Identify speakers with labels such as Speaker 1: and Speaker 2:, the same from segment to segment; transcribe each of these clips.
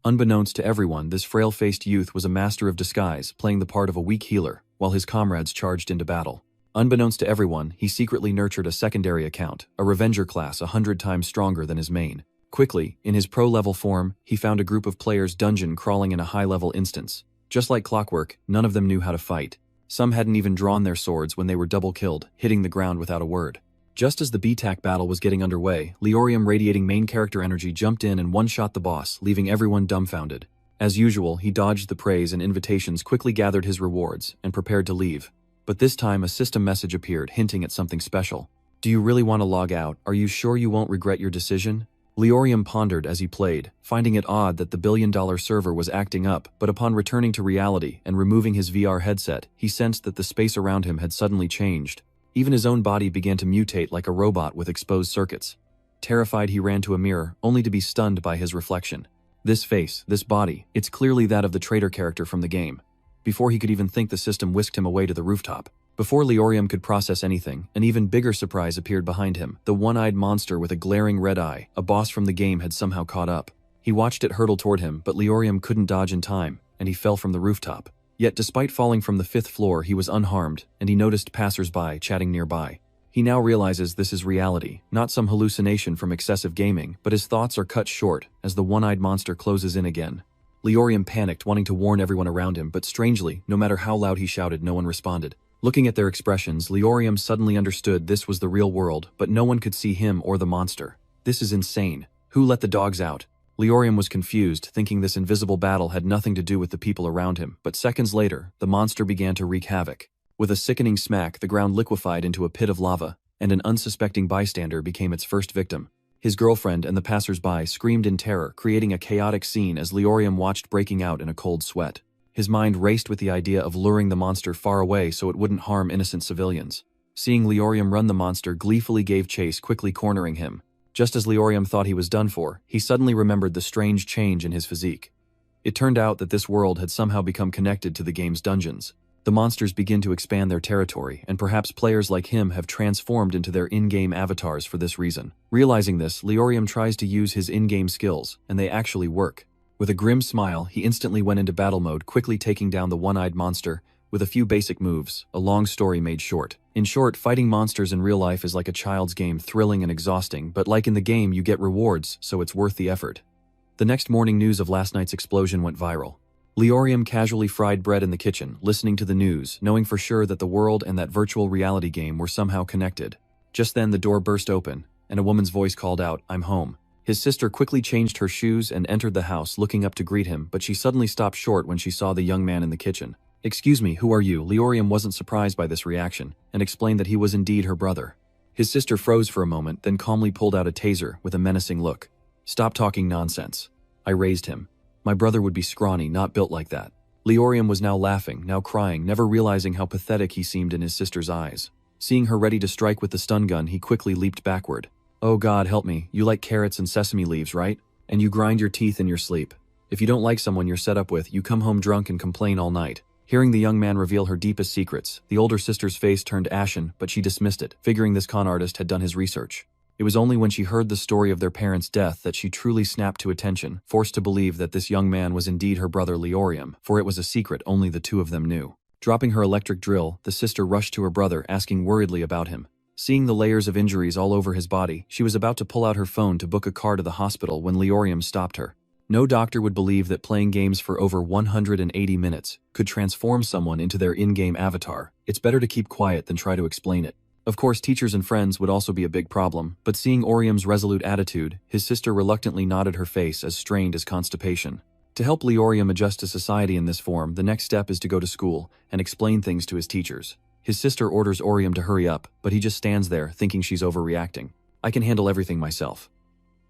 Speaker 1: Unbeknownst to everyone, this frail-faced youth was a master of disguise, playing the part of a weak healer, while his comrades charged into battle. Unbeknownst to everyone, he secretly nurtured a secondary account, a Revenger class 100 times stronger than his main. Quickly, in his pro-level form, he found a group of players dungeon crawling in a high-level instance. Just like clockwork, none of them knew how to fight. Some hadn't even drawn their swords when they were double-killed, hitting the ground without a word. Just as the BTAC battle was getting underway, Leorium radiating main character energy jumped in and one-shot the boss, leaving everyone dumbfounded. As usual, he dodged the praise and invitations, quickly gathered his rewards, and prepared to leave. But this time a system message appeared, hinting at something special. "Do you really want to log out? Are you sure you won't regret your decision?" Leorium pondered as he played, finding it odd that the billion-dollar server was acting up, but upon returning to reality and removing his VR headset, he sensed that the space around him had suddenly changed. Even his own body began to mutate like a robot with exposed circuits. Terrified, he ran to a mirror, only to be stunned by his reflection. This face, this body, it's clearly that of the traitor character from the game. Before he could even think, the system whisked him away to the rooftop. Before Leorium could process anything, an even bigger surprise appeared behind him. The one-eyed monster with a glaring red eye, a boss from the game, had somehow caught up. He watched it hurtle toward him, but Leorium couldn't dodge in time, and he fell from the rooftop. Yet despite falling from the 5th floor, he was unharmed, and he noticed passers-by chatting nearby. He now realizes this is reality, not some hallucination from excessive gaming, but his thoughts are cut short as the one-eyed monster closes in again. Leorium panicked, wanting to warn everyone around him, but strangely, no matter how loud he shouted, no one responded. Looking at their expressions, Leorium suddenly understood this was the real world, but no one could see him or the monster. This is insane. Who let the dogs out? Leorium was confused, thinking this invisible battle had nothing to do with the people around him, but seconds later, the monster began to wreak havoc. With a sickening smack, the ground liquefied into a pit of lava, and an unsuspecting bystander became its first victim. His girlfriend and the passers-by screamed in terror, creating a chaotic scene as Leorium watched, breaking out in a cold sweat. His mind raced with the idea of luring the monster far away so it wouldn't harm innocent civilians. Seeing Leorium run, the monster gleefully gave chase, quickly cornering him. Just as Leorium thought he was done for, he suddenly remembered the strange change in his physique. It turned out that this world had somehow become connected to the game's dungeons. The monsters begin to expand their territory, and perhaps players like him have transformed into their in-game avatars for this reason. Realizing this, Leorium tries to use his in-game skills, and they actually work. With a grim smile, he instantly went into battle mode, quickly taking down the one-eyed monster with a few basic moves, a long story made short. In short, fighting monsters in real life is like a child's game, thrilling and exhausting, but like in the game, you get rewards, so it's worth the effort. The next morning, news of last night's explosion went viral. Leorium casually fried bread in the kitchen, listening to the news, knowing for sure that the world and that virtual reality game were somehow connected. Just then, the door burst open, and a woman's voice called out, "I'm home." His sister quickly changed her shoes and entered the house, looking up to greet him, but she suddenly stopped short when she saw the young man in the kitchen. "Excuse me, who are you?" Leorium wasn't surprised by this reaction, and explained that he was indeed her brother. His sister froze for a moment, then calmly pulled out a taser with a menacing look. "Stop talking nonsense. I raised him. My brother would be scrawny, not built like that." Leorium was now laughing, now crying, never realizing how pathetic he seemed in his sister's eyes. Seeing her ready to strike with the stun gun, he quickly leaped backward. "Oh God, help me. You like carrots and sesame leaves, right? And you grind your teeth in your sleep. If you don't like someone you're set up with, you come home drunk and complain all night." Hearing the young man reveal her deepest secrets, the older sister's face turned ashen, but she dismissed it, figuring this con artist had done his research. It was only when she heard the story of their parents' death that she truly snapped to attention, forced to believe that this young man was indeed her brother Leorium, for it was a secret only the two of them knew. Dropping her electric drill, the sister rushed to her brother, asking worriedly about him. Seeing the layers of injuries all over his body, she was about to pull out her phone to book a car to the hospital when Leorium stopped her. No doctor would believe that playing games for over 180 minutes could transform someone into their in-game avatar. It's better to keep quiet than try to explain it. Of course, teachers and friends would also be a big problem, but seeing Orium's resolute attitude, his sister reluctantly nodded, her face as strained as constipation. To help Leorium adjust to society in this form, the next step is to go to school and explain things to his teachers. His sister orders Orium to hurry up, but he just stands there, thinking she's overreacting. "I can handle everything myself."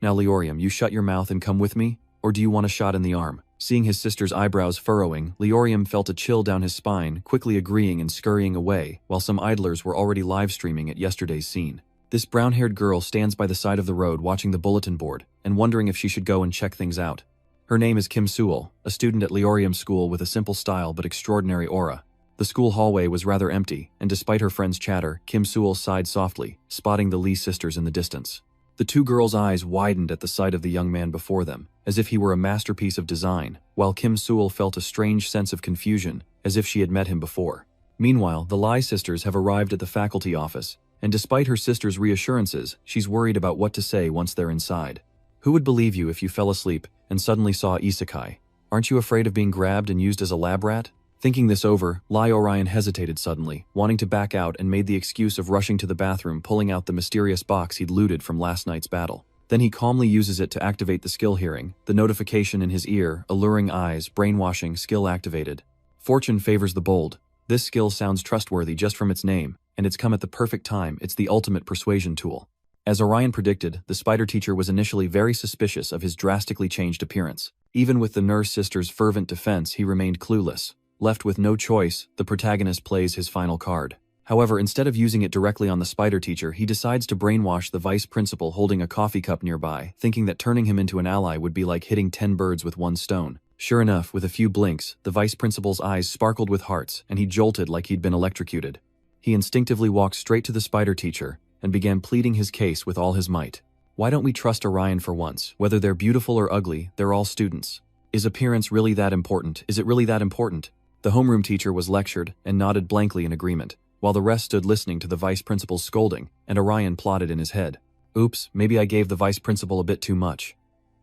Speaker 1: "Now Leorium, you shut your mouth and come with me? Or do you want a shot in the arm?" Seeing his sister's eyebrows furrowing, Leorium felt a chill down his spine, quickly agreeing and scurrying away, while some idlers were already live-streaming at yesterday's scene. This brown-haired girl stands by the side of the road watching the bulletin board, and wondering if she should go and check things out. Her name is Kim Sewell, a student at Leorium's school with a simple style but extraordinary aura. The school hallway was rather empty, and despite her friend's chatter, Kim Sewell sighed softly, spotting the Lee sisters in the distance. The two girls' eyes widened at the sight of the young man before them, as if he were a masterpiece of design, while Kim Sewell felt a strange sense of confusion, as if she had met him before. Meanwhile, the Lie sisters have arrived at the faculty office, and despite her sister's reassurances, she's worried about what to say once they're inside. Who would believe you if you fell asleep and suddenly saw isekai? Aren't you afraid of being grabbed and used as a lab rat? Thinking this over, Lie Orion hesitated suddenly, wanting to back out, and made the excuse of rushing to the bathroom, pulling out the mysterious box he'd looted from last night's battle. Then he calmly uses it to activate the skill hearing, the notification in his ear, alluring eyes, brainwashing, skill activated. Fortune favors the bold. This skill sounds trustworthy just from its name, and it's come at the perfect time. It's the ultimate persuasion tool. As Orion predicted, the spider teacher was initially very suspicious of his drastically changed appearance. Even with the nurse sister's fervent defense, he remained clueless. Left with no choice, the protagonist plays his final card. However, instead of using it directly on the spider teacher, he decides to brainwash the vice principal holding a coffee cup nearby, thinking that turning him into an ally would be like hitting 10 birds with one stone. Sure enough, with a few blinks, the vice principal's eyes sparkled with hearts, and he jolted like he'd been electrocuted. He instinctively walked straight to the spider teacher and began pleading his case with all his might. Why don't we trust Orion for once? Whether they're beautiful or ugly, they're all students. Is appearance really that important? Is it really that important? The homeroom teacher was lectured and nodded blankly in agreement, while the rest stood listening to the vice principal's scolding, and Orion plotted in his head. Oops, maybe I gave the vice principal a bit too much.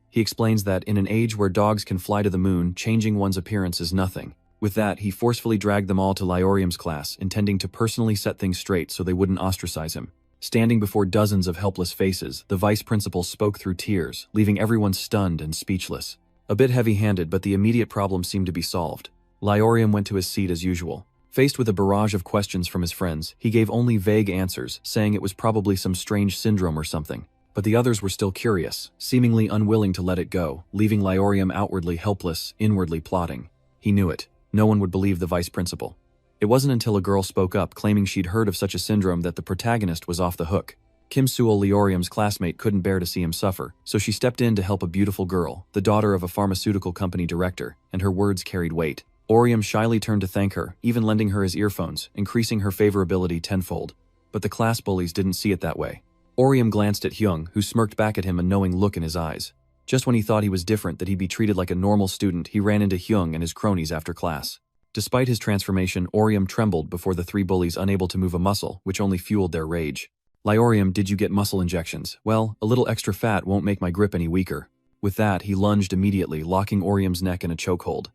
Speaker 1: He explains that in an age where dogs can fly to the moon, changing one's appearance is nothing. With that, he forcefully dragged them all to Lyorium's class, intending to personally set things straight so they wouldn't ostracize him. Standing before dozens of helpless faces, the vice principal spoke through tears, leaving everyone stunned and speechless. A bit heavy-handed, but the immediate problem seemed to be solved. Lyorium went to his seat as usual. Faced with a barrage of questions from his friends, he gave only vague answers, saying it was probably some strange syndrome or something. But the others were still curious, seemingly unwilling to let it go, leaving Lyorium outwardly helpless, inwardly plotting. He knew it. No one would believe the vice principal. It wasn't until a girl spoke up claiming she'd heard of such a syndrome that the protagonist was off the hook. Kim Sewell, Lyorium's classmate, couldn't bear to see him suffer, so she stepped in to help a beautiful girl, the daughter of a pharmaceutical company director, and her words carried weight. Orium shyly turned to thank her, even lending her his earphones, increasing her favorability tenfold. But the class bullies didn't see it that way. Orium glanced at Hyung, who smirked back at him, a knowing look in his eyes. Just when he thought he was different, that he'd be treated like a normal student, he ran into Hyung and his cronies after class. Despite his transformation, Orium trembled before the three bullies, unable to move a muscle, which only fueled their rage. Lyorium, did you get muscle injections? Well, a little extra fat won't make my grip any weaker. With that, he lunged immediately, locking Orium's neck in a chokehold.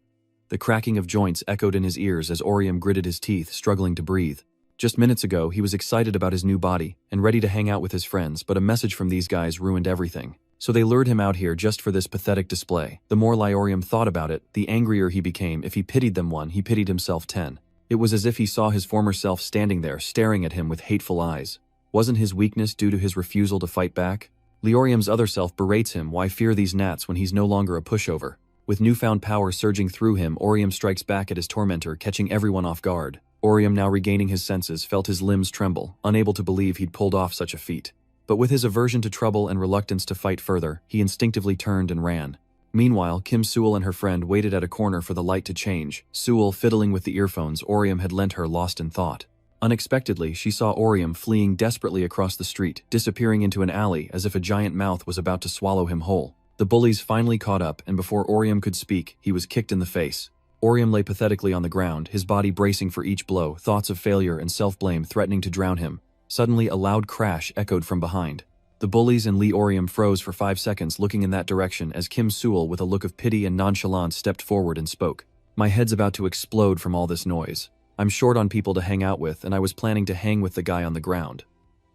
Speaker 1: The cracking of joints echoed in his ears as Orium gritted his teeth, struggling to breathe. Just minutes ago, he was excited about his new body and ready to hang out with his friends, but a message from these guys ruined everything. So they lured him out here just for this pathetic display. The more Lyorium thought about it, the angrier he became. If he pitied them one, he pitied himself 10. It was as if he saw his former self standing there, staring at him with hateful eyes. Wasn't his weakness due to his refusal to fight back? Lyorium's other self berates him, why fear these gnats when he's no longer a pushover? With newfound power surging through him, Orium strikes back at his tormentor, catching everyone off guard. Orium, now regaining his senses, felt his limbs tremble, unable to believe he'd pulled off such a feat. But with his aversion to trouble and reluctance to fight further, he instinctively turned and ran. Meanwhile, Kim Sewell and her friend waited at a corner for the light to change. Sewell fiddling with the earphones Orium had lent her, lost in thought. Unexpectedly, she saw Orium fleeing desperately across the street, disappearing into an alley as if a giant mouth was about to swallow him whole. The bullies finally caught up, and before Orium could speak, he was kicked in the face. Orium lay pathetically on the ground, his body bracing for each blow, thoughts of failure and self-blame threatening to drown him. Suddenly, a loud crash echoed from behind. The bullies and Lyorium froze for 5 seconds, looking in that direction as Kim Sewell, with a look of pity and nonchalance, stepped forward and spoke. My head's about to explode from all this noise. I'm short on people to hang out with, and I was planning to hang with the guy on the ground.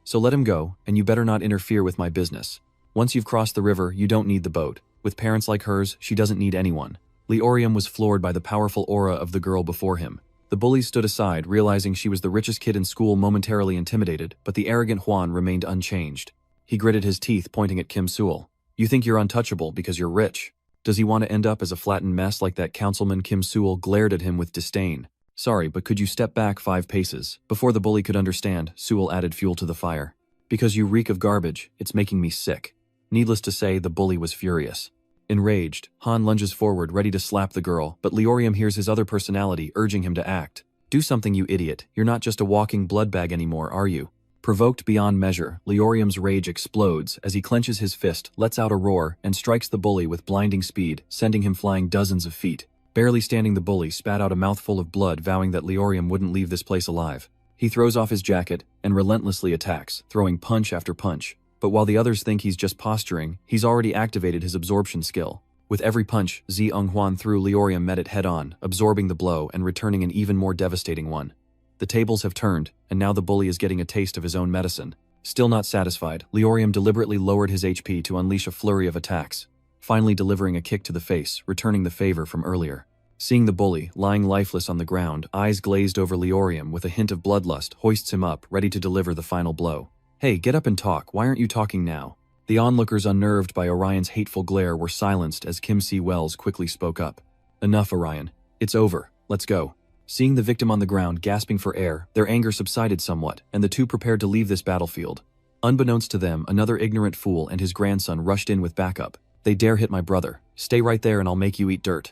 Speaker 1: So let him go, and you better not interfere with my business. Once you've crossed the river, you don't need the boat. With parents like hers, she doesn't need anyone. Lyorium was floored by the powerful aura of the girl before him. The bullies stood aside, realizing she was the richest kid in school, momentarily intimidated, but the arrogant Juan remained unchanged. He gritted his teeth, pointing at Kim Sewell. You think you're untouchable because you're rich. Does he want to end up as a flattened mess like that councilman? Kim Sewell glared at him with disdain. Sorry, but could you step back 5 paces? Before the bully could understand, Sewell added fuel to the fire. Because you reek of garbage, it's making me sick. Needless to say, the bully was furious. Enraged, Han lunges forward, ready to slap the girl, but Lyorium hears his other personality urging him to act. Do something, you idiot. You're not just a walking blood bag anymore, are you? Provoked beyond measure, Leorium's rage explodes as he clenches his fist, lets out a roar, and strikes the bully with blinding speed, sending him flying dozens of feet. Barely standing, the bully spat out a mouthful of blood, vowing that Leorium wouldn't leave this place alive. He throws off his jacket and relentlessly attacks, throwing punch after punch. But while the others think he's just posturing, he's already activated his absorption skill. With every punch Zhonghuan threw, Leorium met it head-on, absorbing the blow and returning an even more devastating one. The tables have turned, and now the bully is getting a taste of his own medicine. Still not satisfied, Leorium deliberately lowered his HP to unleash a flurry of attacks, finally delivering a kick to the face, returning the favor from earlier. Seeing the bully, lying lifeless on the ground, eyes glazed over, Leorium, with a hint of bloodlust, hoists him up, ready to deliver the final blow. "Hey, get up and talk, why aren't you talking now?" The onlookers, unnerved by Orion's hateful glare, were silenced as Kim Si-Wells quickly spoke up. "Enough, Orion. It's over. Let's go." Seeing the victim on the ground gasping for air, their anger subsided somewhat, and the two prepared to leave this battlefield. Unbeknownst to them, another ignorant fool and his grandson rushed in with backup. "They dare hit my brother. Stay right there and I'll make you eat dirt."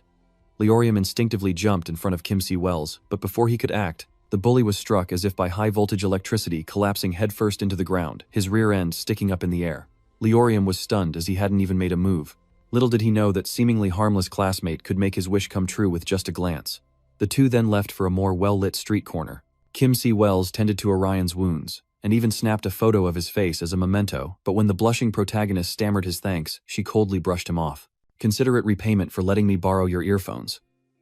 Speaker 1: Leorium instinctively jumped in front of Kim Si-Wells, but before he could act, the bully was struck as if by high-voltage electricity, collapsing headfirst into the ground, his rear end sticking up in the air. Leorium was stunned as he hadn't even made a move. Little did he know that seemingly harmless classmate could make his wish come true with just a glance. The two then left for a more well-lit street corner. Kim Si-Wells tended to Orion's wounds, and even snapped a photo of his face as a memento, but when the blushing protagonist stammered his thanks, she coldly brushed him off. "Consider it repayment for letting me borrow your earphones.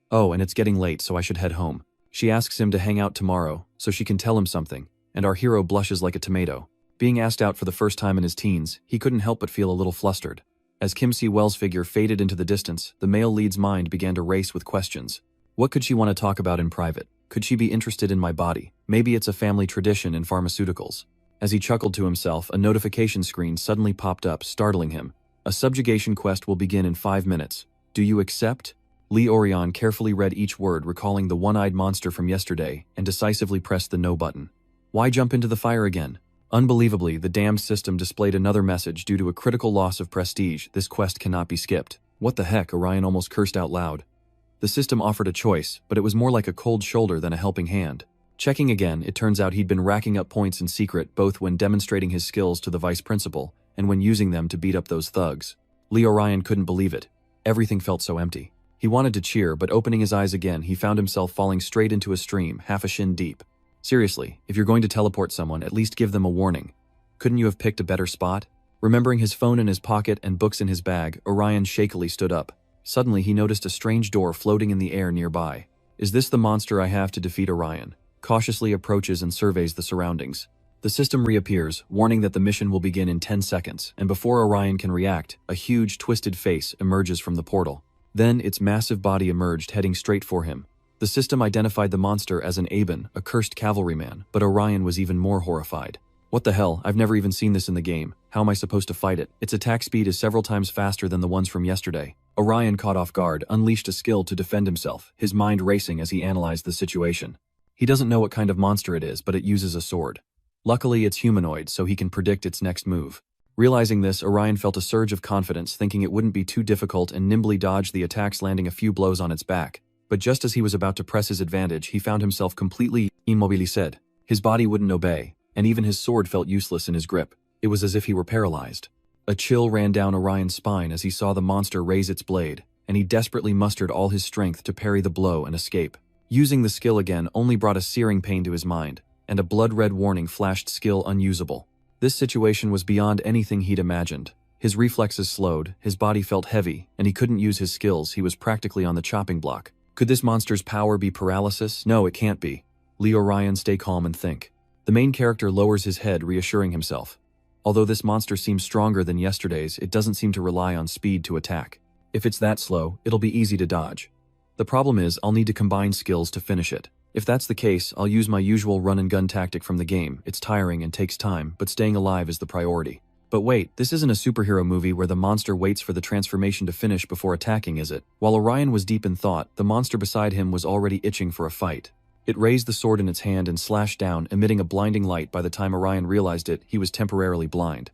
Speaker 1: Oh, and it's getting late, so I should head home." She asks him to hang out tomorrow, so she can tell him something, and our hero blushes like a tomato. Being asked out for the first time in his teens, he couldn't help but feel a little flustered. As Kim Si-Wells' figure faded into the distance, the male lead's mind began to race with questions. What could she want to talk about in private? Could she be interested in my body? Maybe it's a family tradition in pharmaceuticals. As he chuckled to himself, a notification screen suddenly popped up, startling him. "A subjugation quest will begin in 5 minutes. Do you accept?" Leorion carefully read each word, recalling the one-eyed monster from yesterday, and decisively pressed the no button. Why jump into the fire again? Unbelievably, the damned system displayed another message: due to a critical loss of prestige, this quest cannot be skipped. What the heck? Orion almost cursed out loud. The system offered a choice, but it was more like a cold shoulder than a helping hand. Checking again, it turns out he'd been racking up points in secret, both when demonstrating his skills to the vice principal, and when using them to beat up those thugs. Leorion couldn't believe it. Everything felt so empty. He wanted to cheer, but opening his eyes again, he found himself falling straight into a stream, half a shin deep. Seriously, if you're going to teleport someone, at least give them a warning. Couldn't you have picked a better spot? Remembering his phone in his pocket and books in his bag, Orion shakily stood up. Suddenly, he noticed a strange door floating in the air nearby. Is this the monster I have to defeat? Orion cautiously approaches and surveys the surroundings. The system reappears, warning that the mission will begin in 10 seconds, and before Orion can react, a huge, twisted face emerges from the portal. Then, its massive body emerged, heading straight for him. The system identified the monster as an Aben, a cursed cavalryman, but Orion was even more horrified. What the hell? I've never even seen this in the game. How am I supposed to fight it? Its attack speed is several times faster than the ones from yesterday. Orion, caught off guard, unleashed a skill to defend himself, his mind racing as he analyzed the situation. He doesn't know what kind of monster it is, but it uses a sword. Luckily, it's humanoid, so he can predict its next move. Realizing this, Orion felt a surge of confidence, thinking it wouldn't be too difficult, and nimbly dodged the attacks, landing a few blows on its back. But just as he was about to press his advantage, he found himself completely immobilised. His body wouldn't obey, and even his sword felt useless in his grip. It was as if he were paralyzed. A chill ran down Orion's spine as he saw the monster raise its blade, and he desperately mustered all his strength to parry the blow and escape. Using the skill again only brought a searing pain to his mind, and a blood-red warning flashed: skill unusable. This situation was beyond anything he'd imagined. His reflexes slowed, his body felt heavy, and he couldn't use his skills. He was practically on the chopping block. Could this monster's power be paralysis? No, it can't be. Orion, stay calm and think. The main character lowers his head, reassuring himself. Although this monster seems stronger than yesterday's, it doesn't seem to rely on speed to attack. If it's that slow, it'll be easy to dodge. The problem is, I'll need to combine skills to finish it. If that's the case, I'll use my usual run-and-gun tactic from the game. It's tiring and takes time, but staying alive is the priority. But wait, this isn't a superhero movie where the monster waits for the transformation to finish before attacking, is it? While Orion was deep in thought, the monster beside him was already itching for a fight. It raised the sword in its hand and slashed down, emitting a blinding light. By the time Orion realized it, he was temporarily blind.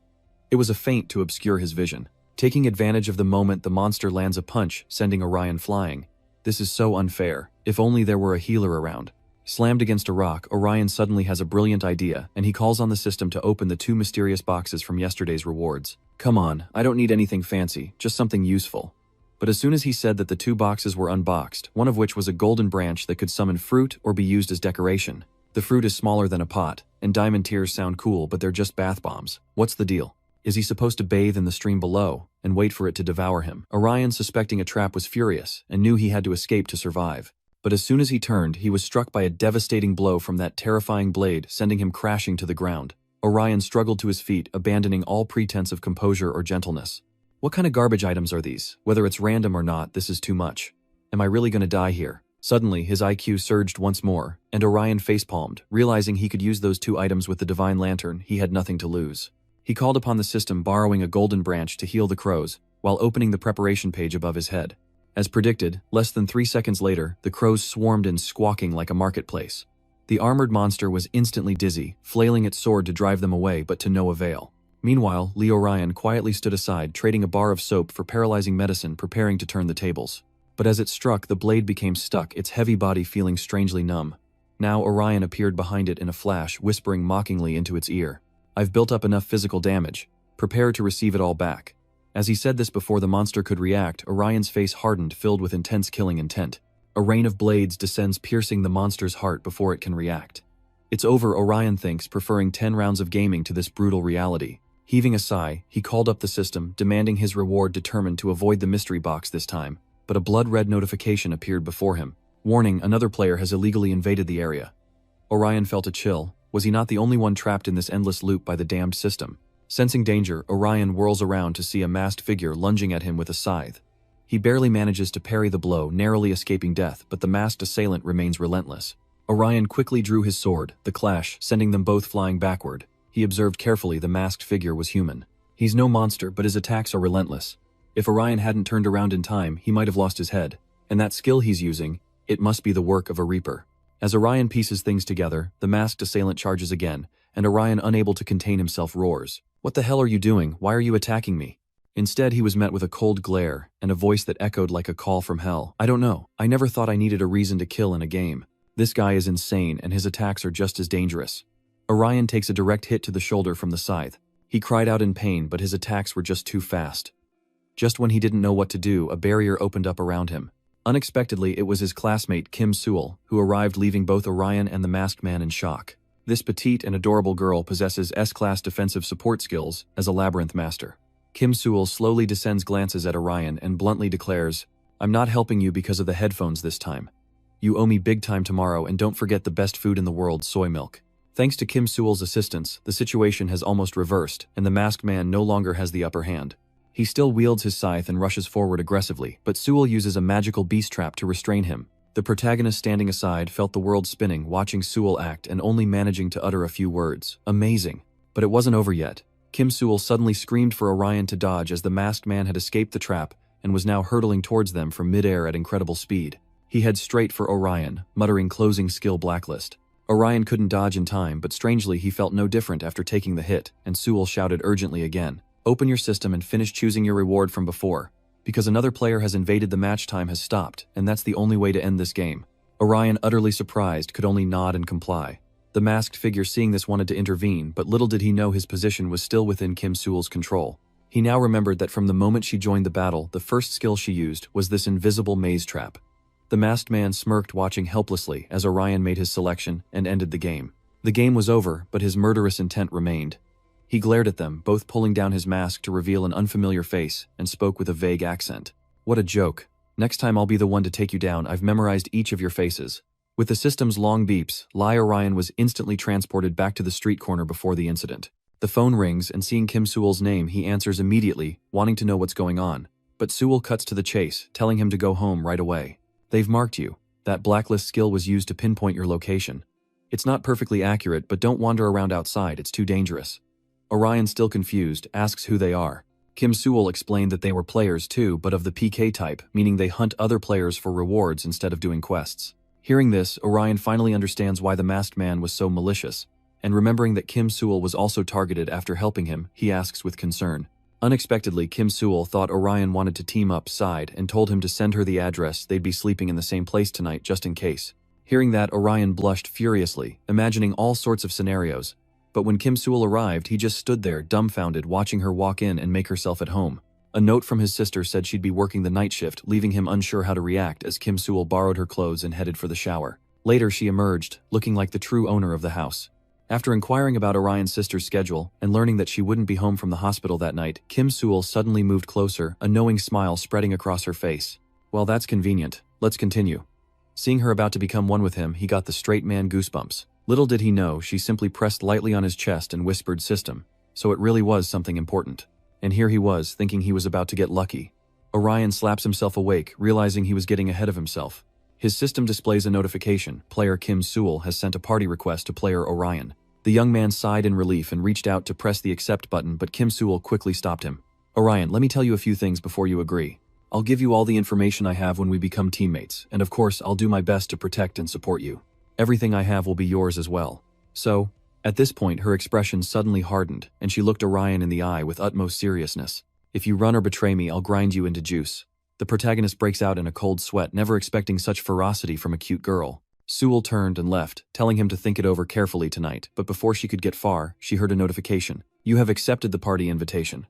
Speaker 1: It was a feint to obscure his vision. Taking advantage of the moment, the monster lands a punch, sending Orion flying. This is so unfair. If only there were a healer around. Slammed against a rock, Orion suddenly has a brilliant idea, and he calls on the system to open the 2 mysterious boxes from yesterday's rewards. Come on, I don't need anything fancy, just something useful. But as soon as he said that the 2 boxes were unboxed, one of which was a golden branch that could summon fruit or be used as decoration. The fruit is smaller than a pot, and diamond tears sound cool, but they're just bath bombs. What's the deal? Is he supposed to bathe in the stream below and wait for it to devour him? Orion, suspecting a trap, was furious and knew he had to escape to survive. But as soon as he turned, he was struck by a devastating blow from that terrifying blade, sending him crashing to the ground. Orion struggled to his feet, abandoning all pretense of composure or gentleness. What kind of garbage items are these? Whether it's random or not, this is too much. Am I really gonna die here? Suddenly, his IQ surged once more, and Orion facepalmed, realizing he could use those 2 items with the divine lantern. He had nothing to lose. He called upon the system, borrowing a golden branch to heal the crows, while opening the preparation page above his head. As predicted, less than 3 seconds later, the crows swarmed in, squawking like a marketplace. The armored monster was instantly dizzy, flailing its sword to drive them away, but to no avail. Meanwhile, Lee Orion quietly stood aside, trading a bar of soap for paralyzing medicine, preparing to turn the tables. But as it struck, the blade became stuck, its heavy body feeling strangely numb. Now Orion appeared behind it in a flash, whispering mockingly into its ear. "I've built up enough physical damage. Prepare to receive it all back." As he said this before the monster could react, Orion's face hardened, filled with intense killing intent. A rain of blades descends, piercing the monster's heart before it can react. It's over, Orion thinks, preferring 10 rounds of gaming to this brutal reality. Heaving a sigh, he called up the system, demanding his reward, determined to avoid the mystery box this time. But a blood-red notification appeared before him. Warning, another player has illegally invaded the area. Orion felt a chill. Was he not the only one trapped in this endless loop by the damned system? Sensing danger, Orion whirls around to see a masked figure lunging at him with a scythe. He barely manages to parry the blow, narrowly escaping death, but the masked assailant remains relentless. Orion quickly drew his sword, the clash sending them both flying backward. He observed carefully the masked figure was human. He's no monster, but his attacks are relentless. If Orion hadn't turned around in time, he might have lost his head. And that skill he's using, it must be the work of a reaper. As Orion pieces things together, the masked assailant charges again, and Orion, unable to contain himself, roars. "What the hell are you doing? Why are you attacking me?" Instead, he was met with a cold glare and a voice that echoed like a call from hell. "I don't know. I never thought I needed a reason to kill in a game. This guy is insane, and his attacks are just as dangerous." Orion takes a direct hit to the shoulder from the scythe. He cried out in pain, but his attacks were just too fast. Just when he didn't know what to do, a barrier opened up around him. Unexpectedly, it was his classmate, Kim Sewell, who arrived, leaving both Orion and the masked man in shock. This petite and adorable girl possesses S-class defensive support skills as a labyrinth master. Kim Sewell slowly descends, glances at Orion, and bluntly declares, "I'm not helping you because of the headphones this time. You owe me big time tomorrow, and don't forget the best food in the world, soy milk." Thanks to Kim Sewell's assistance, the situation has almost reversed, and the masked man no longer has the upper hand. He still wields his scythe and rushes forward aggressively, but Sewell uses a magical beast trap to restrain him. The protagonist, standing aside, felt the world spinning, watching Sewell act and only managing to utter a few words. Amazing. But it wasn't over yet. Kim Sewell suddenly screamed for Orion to dodge, as the masked man had escaped the trap and was now hurtling towards them from mid-air at incredible speed. He heads straight for Orion, muttering closing skill blacklist. Orion couldn't dodge in time, but strangely he felt no different after taking the hit, and Sewell shouted urgently again, "Open your system and finish choosing your reward from before. Because another player has invaded, the match time has stopped, and that's the only way to end this game." Orion, utterly surprised, could only nod and comply. The masked figure, seeing this, wanted to intervene, but little did he know his position was still within Kim Sewell's control. He now remembered that from the moment she joined the battle, the first skill she used was this invisible maze trap. The masked man smirked, watching helplessly as Orion made his selection and ended the game. The game was over, but his murderous intent remained. He glared at them, both pulling down his mask to reveal an unfamiliar face, and spoke with a vague accent. "What a joke. Next time I'll be the one to take you down. I've memorized each of your faces." With the system's long beeps, Orion was instantly transported back to the street corner before the incident. The phone rings, and seeing Kim Sewell's name, he answers immediately, wanting to know what's going on. But Sewell cuts to the chase, telling him to go home right away. "They've marked you. That blacklist skill was used to pinpoint your location. It's not perfectly accurate, but don't wander around outside, it's too dangerous." Orion, still confused, asks who they are. Kim Sewell explained that they were players too, but of the PK type, meaning they hunt other players for rewards instead of doing quests. Hearing this, Orion finally understands why the masked man was so malicious, and remembering that Kim Sewell was also targeted after helping him, he asks with concern. Unexpectedly, Kim Sewell thought Orion wanted to team up, sighed, and told him to send her the address. They'd be sleeping in the same place tonight just in case. Hearing that, Orion blushed furiously, imagining all sorts of scenarios. But when Kim Sewell arrived, he just stood there, dumbfounded, watching her walk in and make herself at home. A note from his sister said she'd be working the night shift, leaving him unsure how to react as Kim Sewell borrowed her clothes and headed for the shower. Later, she emerged, looking like the true owner of the house. After inquiring about Orion's sister's schedule and learning that she wouldn't be home from the hospital that night, Kim Sewell suddenly moved closer, a knowing smile spreading across her face. Well, that's convenient. Let's continue. Seeing her about to become one with him, he got the straight man goosebumps. Little did he know, she simply pressed lightly on his chest and whispered system. So it really was something important. And here he was, thinking he was about to get lucky. Orion slaps himself awake, realizing he was getting ahead of himself. His system displays a notification. Player Kim Sewell has sent a party request to player Orion. The young man sighed in relief and reached out to press the accept button, but Kim Sewell quickly stopped him. Orion, let me tell you a few things before you agree. I'll give you all the information I have when we become teammates, and of course I'll do my best to protect and support you. Everything I have will be yours as well. So, at this point her expression suddenly hardened, and she looked Orion in the eye with utmost seriousness. If you run or betray me, I'll grind you into juice. The protagonist breaks out in a cold sweat, never expecting such ferocity from a cute girl. Sewell turned and left, telling him to think it over carefully tonight, but before she could get far, she heard a notification. You have accepted the party invitation.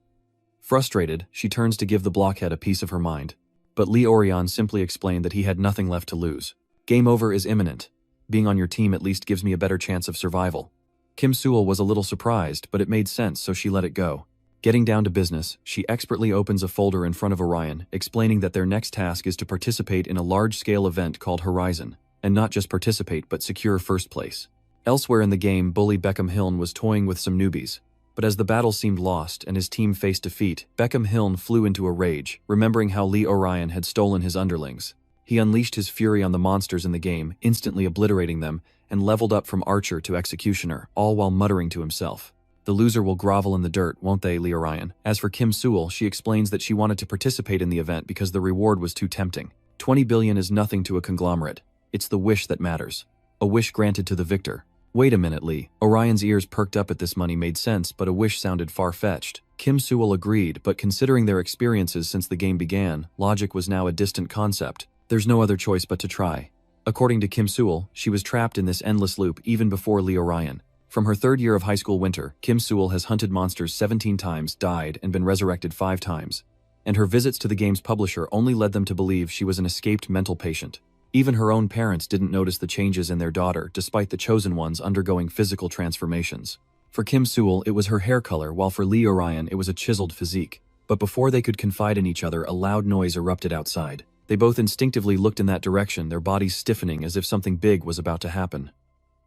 Speaker 1: Frustrated, she turns to give the blockhead a piece of her mind. But Lee Orion simply explained that he had nothing left to lose. Game over is imminent. Being on your team at least gives me a better chance of survival. Kim Sewell was a little surprised, but it made sense, so she let it go. Getting down to business, she expertly opens a folder in front of Orion, explaining that their next task is to participate in a large-scale event called Horizon, and not just participate but secure first place. Elsewhere in the game, bully Beckham Hiln was toying with some newbies. But as the battle seemed lost and his team faced defeat, Beckham Hiln flew into a rage, remembering how Lee Orion had stolen his underlings. He unleashed his fury on the monsters in the game, instantly obliterating them, and leveled up from archer to executioner, all while muttering to himself. The loser will grovel in the dirt, won't they, Lee Orion? As for Kim Sewell, she explains that she wanted to participate in the event because the reward was too tempting. 20 billion is nothing to a conglomerate. It's the wish that matters. A wish granted to the victor. Wait a minute, Lee. Orion's ears perked up at this. Money made sense, but a wish sounded far-fetched. Kim Sewell agreed, but considering their experiences since the game began, logic was now a distant concept. There's no other choice but to try. According to Kim Sewell, she was trapped in this endless loop even before Lee Orion. From her third year of high school winter, Kim Sewell has hunted monsters 17 times, died, and been resurrected 5 times. And her visits to the game's publisher only led them to believe she was an escaped mental patient. Even her own parents didn't notice the changes in their daughter, despite the chosen ones undergoing physical transformations. For Kim Sewell, it was her hair color, while for Lee Orion, it was a chiseled physique. But before they could confide in each other, a loud noise erupted outside. They both instinctively looked in that direction, their bodies stiffening as if something big was about to happen.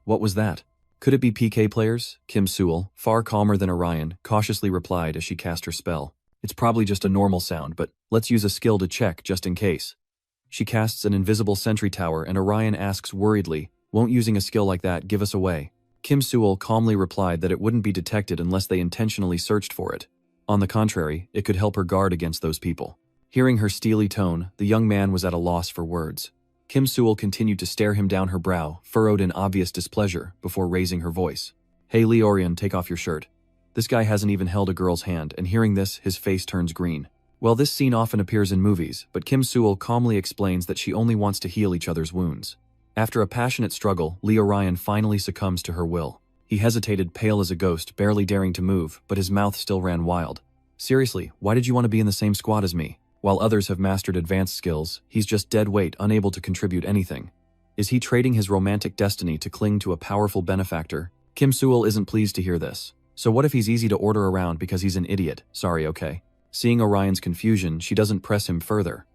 Speaker 1: What was that? Could it be PK players? Kim Sewell, far calmer than Orion, cautiously replied as she cast her spell. It's probably just a normal sound, but let's use a skill to check just in case. She casts an invisible sentry tower and Orion asks worriedly, won't using a skill like that give us away? Kim Sewell calmly replied that it wouldn't be detected unless they intentionally searched for it. On the contrary, it could help her guard against those people. Hearing her steely tone, the young man was at a loss for words. Kim Sewell continued to stare him down, her brow furrowed in obvious displeasure, before raising her voice. Hey Lee Orion, take off your shirt. This guy hasn't even held a girl's hand, and hearing this, his face turns green. Well, this scene often appears in movies, but Kim Sewell calmly explains that she only wants to heal each other's wounds. After a passionate struggle, Lee Orion finally succumbs to her will. He hesitated, pale as a ghost, barely daring to move, but his mouth still ran wild. Seriously, why did you want to be in the same squad as me? While others have mastered advanced skills, he's just dead weight, unable to contribute anything. Is he trading his romantic destiny to cling to a powerful benefactor? Kim Sewell isn't pleased to hear this. So what if he's easy to order around because he's an idiot? Sorry, okay. Seeing Orion's confusion, she doesn't press him further.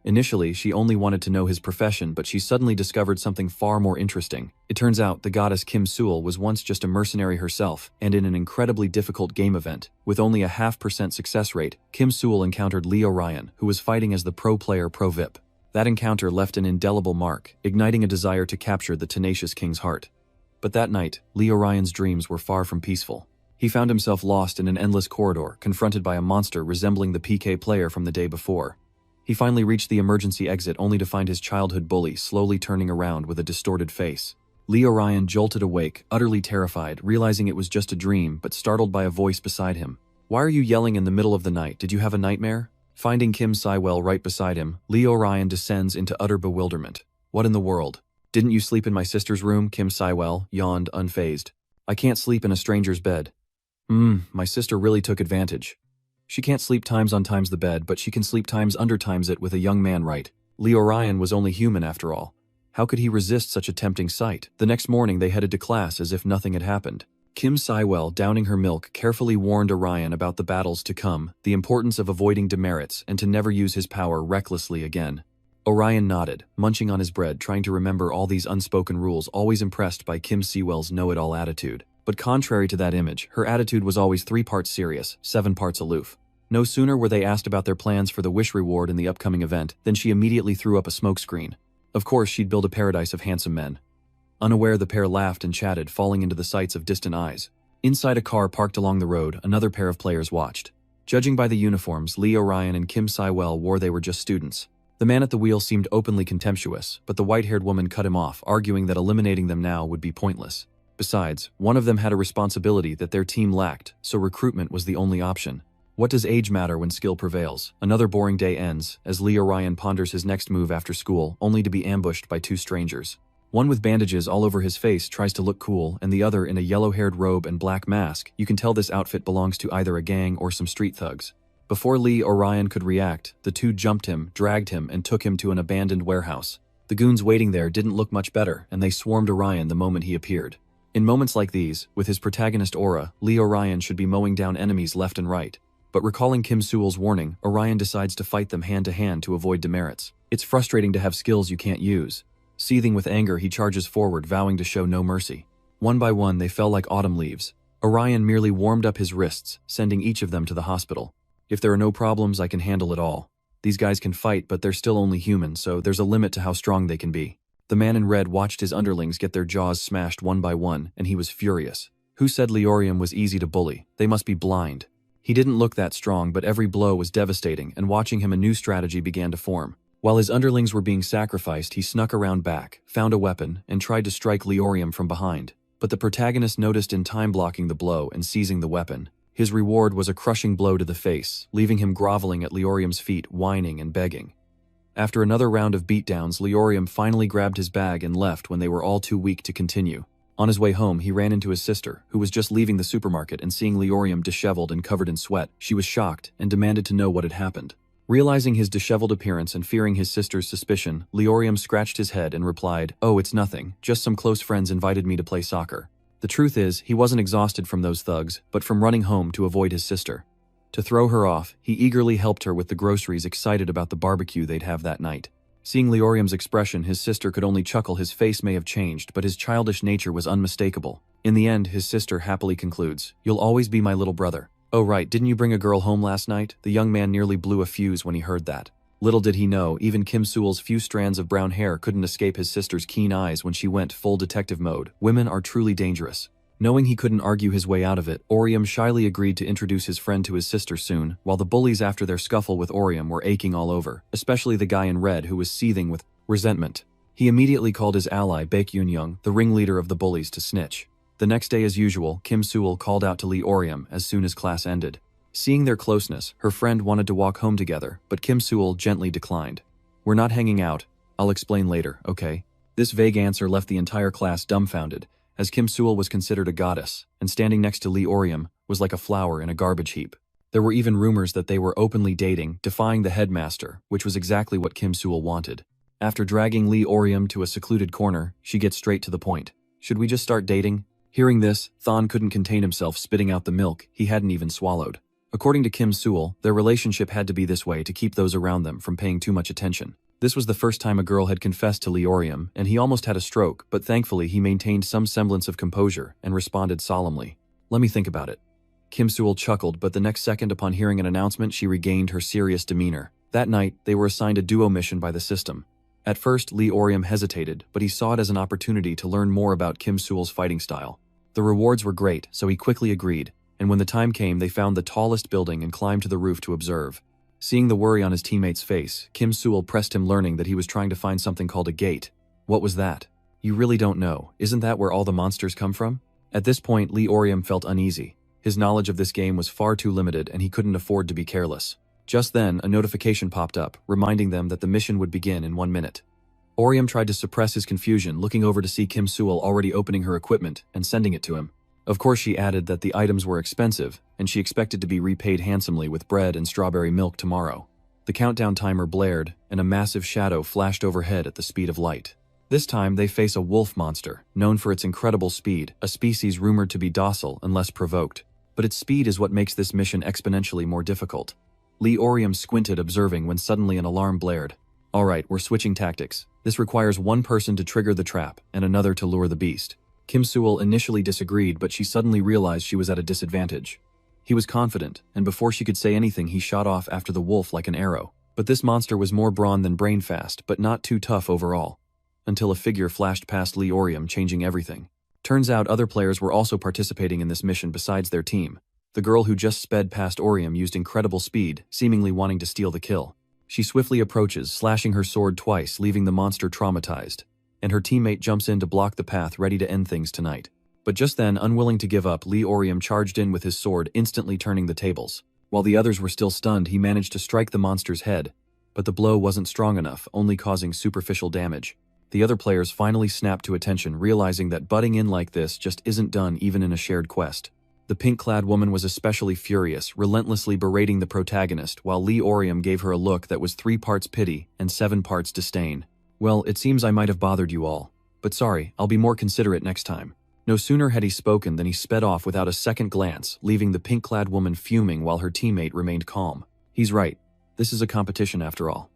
Speaker 1: Initially, she only wanted to know his profession, but she suddenly discovered something far more interesting. It turns out the goddess Kim Sewell was once just a mercenary herself, and in an incredibly difficult game event, with only a 0.5% success rate, Kim Sewell encountered Lee Orion, who was fighting as the pro player Pro VIP. That encounter left an indelible mark, igniting a desire to capture the tenacious king's heart. But that night, Lee Orion's dreams were far from peaceful. He found himself lost in an endless corridor, confronted by a monster resembling the PK player from the day before. He finally reached the emergency exit only to find his childhood bully slowly turning around with a distorted face. Lee Orion jolted awake, utterly terrified, realizing it was just a dream, but startled by a voice beside him. Why are you yelling in the middle of the night? Did you have a nightmare? Finding Kim Sewell right beside him, Lee Orion descends into utter bewilderment. What in the world? Didn't you sleep in my sister's room? Kim Si-wel yawned, unfazed. I can't sleep in a stranger's bed. My sister really took advantage. She can't sleep times on times the bed, but she can sleep times under times it with a young man, right? Lee Orion was only human after all. How could he resist such a tempting sight? The next morning they headed to class as if nothing had happened. Kim Si-wel, downing her milk, carefully warned Orion about the battles to come, the importance of avoiding demerits, and to never use his power recklessly again. Orion nodded, munching on his bread, trying to remember all these unspoken rules, always impressed by Kim Si-wel's know-it-all attitude. But contrary to that image, her attitude was always 3 parts serious, 7 parts aloof. No sooner were they asked about their plans for the wish reward in the upcoming event than she immediately threw up a smokescreen. Of course, she'd build a paradise of handsome men. Unaware, the pair laughed and chatted, falling into the sights of distant eyes. Inside a car parked along the road, another pair of players watched. Judging by the uniforms Lee Orion and Kim Si-wel wore, they were just students. The man at the wheel seemed openly contemptuous, but the white-haired woman cut him off, arguing that eliminating them now would be pointless. Besides, one of them had a responsibility that their team lacked, so recruitment was the only option. What does age matter when skill prevails? Another boring day ends, as Lee Orion ponders his next move after school, only to be ambushed by 2 strangers. One with bandages all over his face tries to look cool, and the other in a yellow-haired robe and black mask. You can tell this outfit belongs to either a gang or some street thugs. Before Lee Orion could react, the 2 jumped him, dragged him, and took him to an abandoned warehouse. The goons waiting there didn't look much better, and they swarmed Orion the moment he appeared. In moments like these, with his protagonist aura, Lee Orion should be mowing down enemies left and right. But recalling Kim Si-wel's warning, Orion decides to fight them hand-to-hand to avoid demerits. It's frustrating to have skills you can't use. Seething with anger, he charges forward, vowing to show no mercy. One by one, they fell like autumn leaves. Orion merely warmed up his wrists, sending each of them to the hospital. If there are no problems, I can handle it all. These guys can fight, but they're still only human, so there's a limit to how strong they can be. The man in red watched his underlings get their jaws smashed one by one, and he was furious. Who said Leorium was easy to bully? They must be blind. He didn't look that strong, but every blow was devastating, and watching him, a new strategy began to form. While his underlings were being sacrificed, he snuck around back, found a weapon, and tried to strike Leorium from behind. But the protagonist noticed in time, blocking the blow and seizing the weapon. His reward was a crushing blow to the face, leaving him groveling at Leorium's feet, whining and begging. After another round of beatdowns, Leorium finally grabbed his bag and left when they were all too weak to continue. On his way home, he ran into his sister, who was just leaving the supermarket, and seeing Leorium disheveled and covered in sweat, she was shocked and demanded to know what had happened. Realizing his disheveled appearance and fearing his sister's suspicion, Leorium scratched his head and replied, "Oh, it's nothing, just some close friends invited me to play soccer." The truth is, he wasn't exhausted from those thugs, but from running home to avoid his sister. To throw her off, he eagerly helped her with the groceries, excited about the barbecue they'd have that night. Seeing Leorium's expression, his sister could only chuckle. His face may have changed, but his childish nature was unmistakable. In the end, his sister happily concludes, "You'll always be my little brother." "Oh right, didn't you bring a girl home last night?" The young man nearly blew a fuse when he heard that. Little did he know, even Kim Si-wel's few strands of brown hair couldn't escape his sister's keen eyes when she went full detective mode. Women are truly dangerous. Knowing he couldn't argue his way out of it, Orium shyly agreed to introduce his friend to his sister soon, while the bullies after their scuffle with Orium were aching all over, especially the guy in red who was seething with resentment. He immediately called his ally Baek Yoon-young, the ringleader of the bullies, to snitch. The next day as usual, Kim Si-wel called out to Lee Orium as soon as class ended. Seeing their closeness, her friend wanted to walk home together, but Kim Si-wel gently declined. "We're not hanging out. I'll explain later, okay?" This vague answer left the entire class dumbfounded, as Kim Si-wel was considered a goddess, and standing next to Lee Orium was like a flower in a garbage heap. There were even rumors that they were openly dating, defying the headmaster, which was exactly what Kim Si-wel wanted. After dragging Lee Orium to a secluded corner, she gets straight to the point. "Should we just start dating?" Hearing this, Thon couldn't contain himself, spitting out the milk he hadn't even swallowed. According to Kim Si-wel, their relationship had to be this way to keep those around them from paying too much attention. This was the first time a girl had confessed to Lee Orium, and he almost had a stroke, but thankfully he maintained some semblance of composure and responded solemnly, "Let me think about it." Kim Si-wel chuckled, but the next second, upon hearing an announcement, she regained her serious demeanor. That night, they were assigned a duo mission by the system. At first, Lee Orium hesitated, but he saw it as an opportunity to learn more about Kim Si-wel's fighting style. The rewards were great, so he quickly agreed, and when the time came, they found the tallest building and climbed to the roof to observe. Seeing the worry on his teammate's face, Kim Si-wel pressed him, learning that he was trying to find something called a gate. "What was that?" "You really don't know. Isn't that where all the monsters come from?" At this point, Lee Orium felt uneasy. His knowledge of this game was far too limited, and he couldn't afford to be careless. Just then, a notification popped up, reminding them that the mission would begin in 1 minute. Orium tried to suppress his confusion, looking over to see Kim Sewell already opening her equipment and sending it to him. Of course, she added that the items were expensive, and she expected to be repaid handsomely with bread and strawberry milk tomorrow. The countdown timer blared, and a massive shadow flashed overhead at the speed of light. This time, they face a wolf monster, known for its incredible speed, a species rumored to be docile unless provoked. But its speed is what makes this mission exponentially more difficult. Lee Orium squinted, observing when suddenly an alarm blared. Alright, we're switching tactics. This requires one person to trigger the trap, and another to lure the beast. Kim Sewell initially disagreed, but she suddenly realized she was at a disadvantage. He was confident, and before she could say anything he shot off after the wolf like an arrow. But this monster was more brawn than brain fast, but not too tough overall. Until a figure flashed past Lee Orium, changing everything. Turns out other players were also participating in this mission besides their team. The girl who just sped past Orium used incredible speed, seemingly wanting to steal the kill. She swiftly approaches, slashing her sword twice, leaving the monster traumatized. And her teammate jumps in to block the path, ready to end things tonight. But just then, unwilling to give up, Lee Orium charged in with his sword, instantly turning the tables. While the others were still stunned, he managed to strike the monster's head. But the blow wasn't strong enough, only causing superficial damage. The other players finally snapped to attention, realizing that butting in like this just isn't done even in a shared quest. The pink-clad woman was especially furious, relentlessly berating the protagonist, while Lee Orium gave her a look that was 3 parts pity and 7 parts disdain. Well, it seems I might have bothered you all. But sorry, I'll be more considerate next time. No sooner had he spoken than he sped off without a second glance, leaving the pink-clad woman fuming while her teammate remained calm. He's right. This is a competition after all.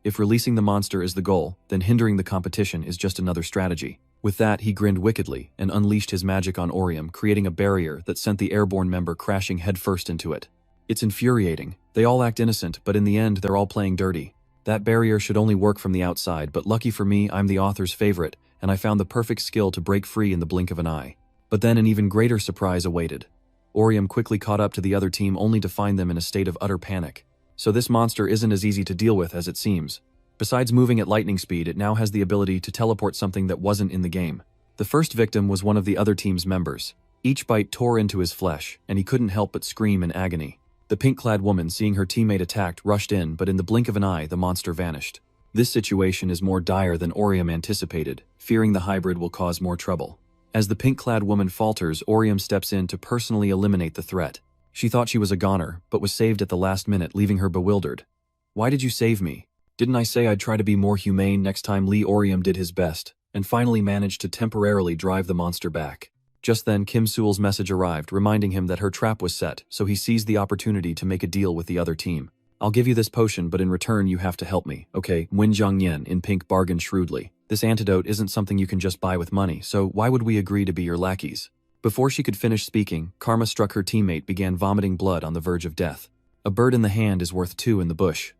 Speaker 1: If releasing the monster is the goal, then hindering the competition is just another strategy. With that, he grinned wickedly and unleashed his magic on Orium, creating a barrier that sent the airborne member crashing headfirst into it. It's infuriating. They all act innocent, but in the end, they're all playing dirty. That barrier should only work from the outside, but lucky for me, I'm the author's favorite, and I found the perfect skill to break free in the blink of an eye. But then an even greater surprise awaited. Orium quickly caught up to the other team only to find them in a state of utter panic. So this monster isn't as easy to deal with as it seems. Besides moving at lightning speed, it now has the ability to teleport something that wasn't in the game. The first victim was one of the other team's members. Each bite tore into his flesh, and he couldn't help but scream in agony. The pink-clad woman, seeing her teammate attacked, rushed in, but in the blink of an eye, the monster vanished. This situation is more dire than Orium anticipated, fearing the hybrid will cause more trouble. As the pink-clad woman falters, Orium steps in to personally eliminate the threat. She thought she was a goner, but was saved at the last minute, leaving her bewildered. Why did you save me? Didn't I say I'd try to be more humane next time? Lee Orium did his best, and finally managed to temporarily drive the monster back. Just then, Kim Sewell's message arrived, reminding him that her trap was set, so he seized the opportunity to make a deal with the other team. I'll give you this potion, but in return you have to help me, okay? Wen Zhangyan in pink bargained shrewdly. This antidote isn't something you can just buy with money, so why would we agree to be your lackeys? Before she could finish speaking, Karma struck her teammate, began vomiting blood on the verge of death. A bird in the hand is worth 2 in the bush.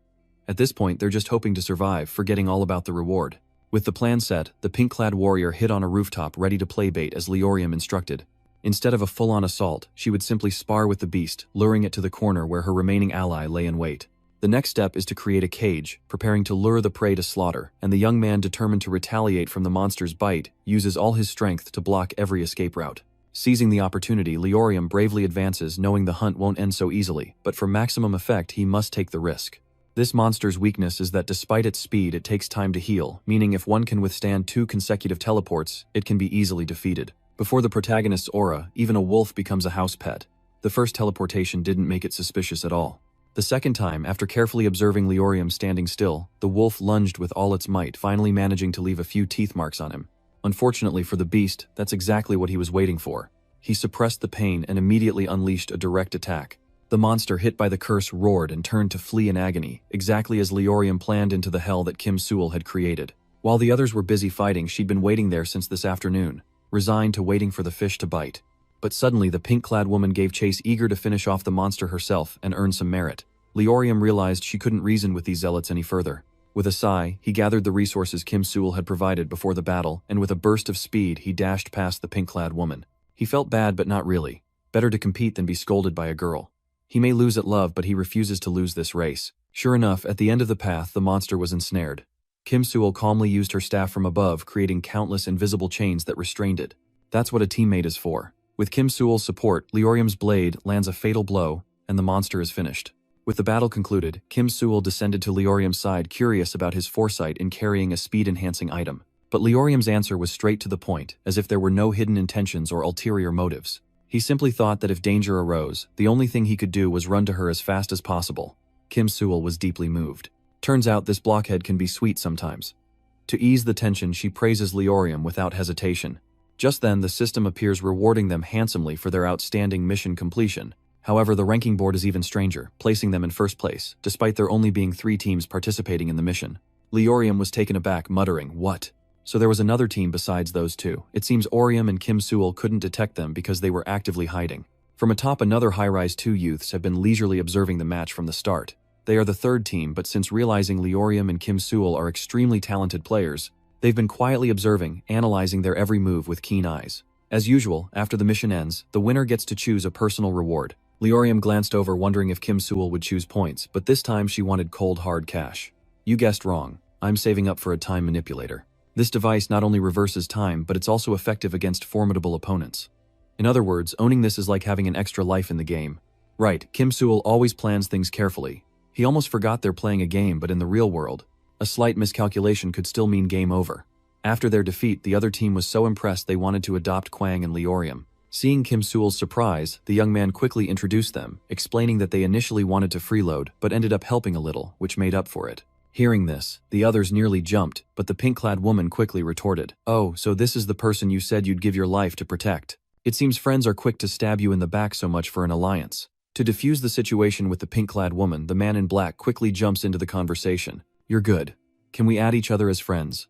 Speaker 1: At this point, they're just hoping to survive, forgetting all about the reward. With the plan set, the pink-clad warrior hid on a rooftop ready to play bait as Lee Orium instructed. Instead of a full-on assault, she would simply spar with the beast, luring it to the corner where her remaining ally lay in wait. The next step is to create a cage, preparing to lure the prey to slaughter, and the young man, determined to retaliate from the monster's bite, uses all his strength to block every escape route. Seizing the opportunity, Lee Orium bravely advances, knowing the hunt won't end so easily, but for maximum effect he must take the risk. This monster's weakness is that despite its speed, it takes time to heal, meaning if one can withstand 2 consecutive teleports, it can be easily defeated. Before the protagonist's aura, even a wolf becomes a house pet. The first teleportation didn't make it suspicious at all. The second time, after carefully observing Lee Orium standing still, the wolf lunged with all its might, finally managing to leave a few teeth marks on him. Unfortunately for the beast, that's exactly what he was waiting for. He suppressed the pain and immediately unleashed a direct attack. The monster, hit by the curse, roared and turned to flee in agony, exactly as Lee Orium planned, into the hell that Kim Sewell had created. While the others were busy fighting, she'd been waiting there since this afternoon, resigned to waiting for the fish to bite. But suddenly the pink-clad woman gave chase, eager to finish off the monster herself and earn some merit. Lee Orium realized she couldn't reason with these zealots any further. With a sigh, he gathered the resources Kim Sewell had provided before the battle, and with a burst of speed he dashed past the pink-clad woman. He felt bad, but not really. Better to compete than be scolded by a girl. He may lose at love, but he refuses to lose this race. Sure enough, at the end of the path, the monster was ensnared. Kim Sewell calmly used her staff from above, creating countless invisible chains that restrained it. That's what a teammate is for. With Kim Sewell's support, Lee Orium's blade lands a fatal blow, and the monster is finished. With the battle concluded, Kim Sewell descended to Leorium's side, curious about his foresight in carrying a speed-enhancing item. But Leorium's answer was straight to the point, as if there were no hidden intentions or ulterior motives. He simply thought that if danger arose, the only thing he could do was run to her as fast as possible. Kim Sewell was deeply moved. Turns out this blockhead can be sweet sometimes. To ease the tension, she praises Leorium without hesitation. Just then, the system appears rewarding them handsomely for their outstanding mission completion. However, the ranking board is even stranger, placing them in first place, despite there only being 3 teams participating in the mission. Leorium was taken aback, muttering, "What?" So there was another team besides those 2. It seems Orium and Kim Sewell couldn't detect them because they were actively hiding. From atop another high-rise, 2 youths have been leisurely observing the match from the start. They are the 3rd team, but since realizing Leorium and Kim Sewell are extremely talented players, they've been quietly observing, analyzing their every move with keen eyes. As usual, after the mission ends, the winner gets to choose a personal reward. Leorium glanced over, wondering if Kim Sewell would choose points, but this time she wanted cold hard cash. You guessed wrong. I'm saving up for a time manipulator. This device not only reverses time, but it's also effective against formidable opponents. In other words, owning this is like having an extra life in the game. Right, Kim Sewell always plans things carefully. He almost forgot they're playing a game, but in the real world, a slight miscalculation could still mean game over. After their defeat, the other team was so impressed they wanted to adopt Kwang and Leorium. Seeing Kim Sewell's surprise, the young man quickly introduced them, explaining that they initially wanted to freeload, but ended up helping a little, which made up for it. Hearing this, the others nearly jumped, but the pink-clad woman quickly retorted, "Oh, so this is the person you said you'd give your life to protect. It seems friends are quick to stab you in the back so much for an alliance." To defuse the situation with the pink-clad woman, the man in black quickly jumps into the conversation. "You're good. Can we add each other as friends?"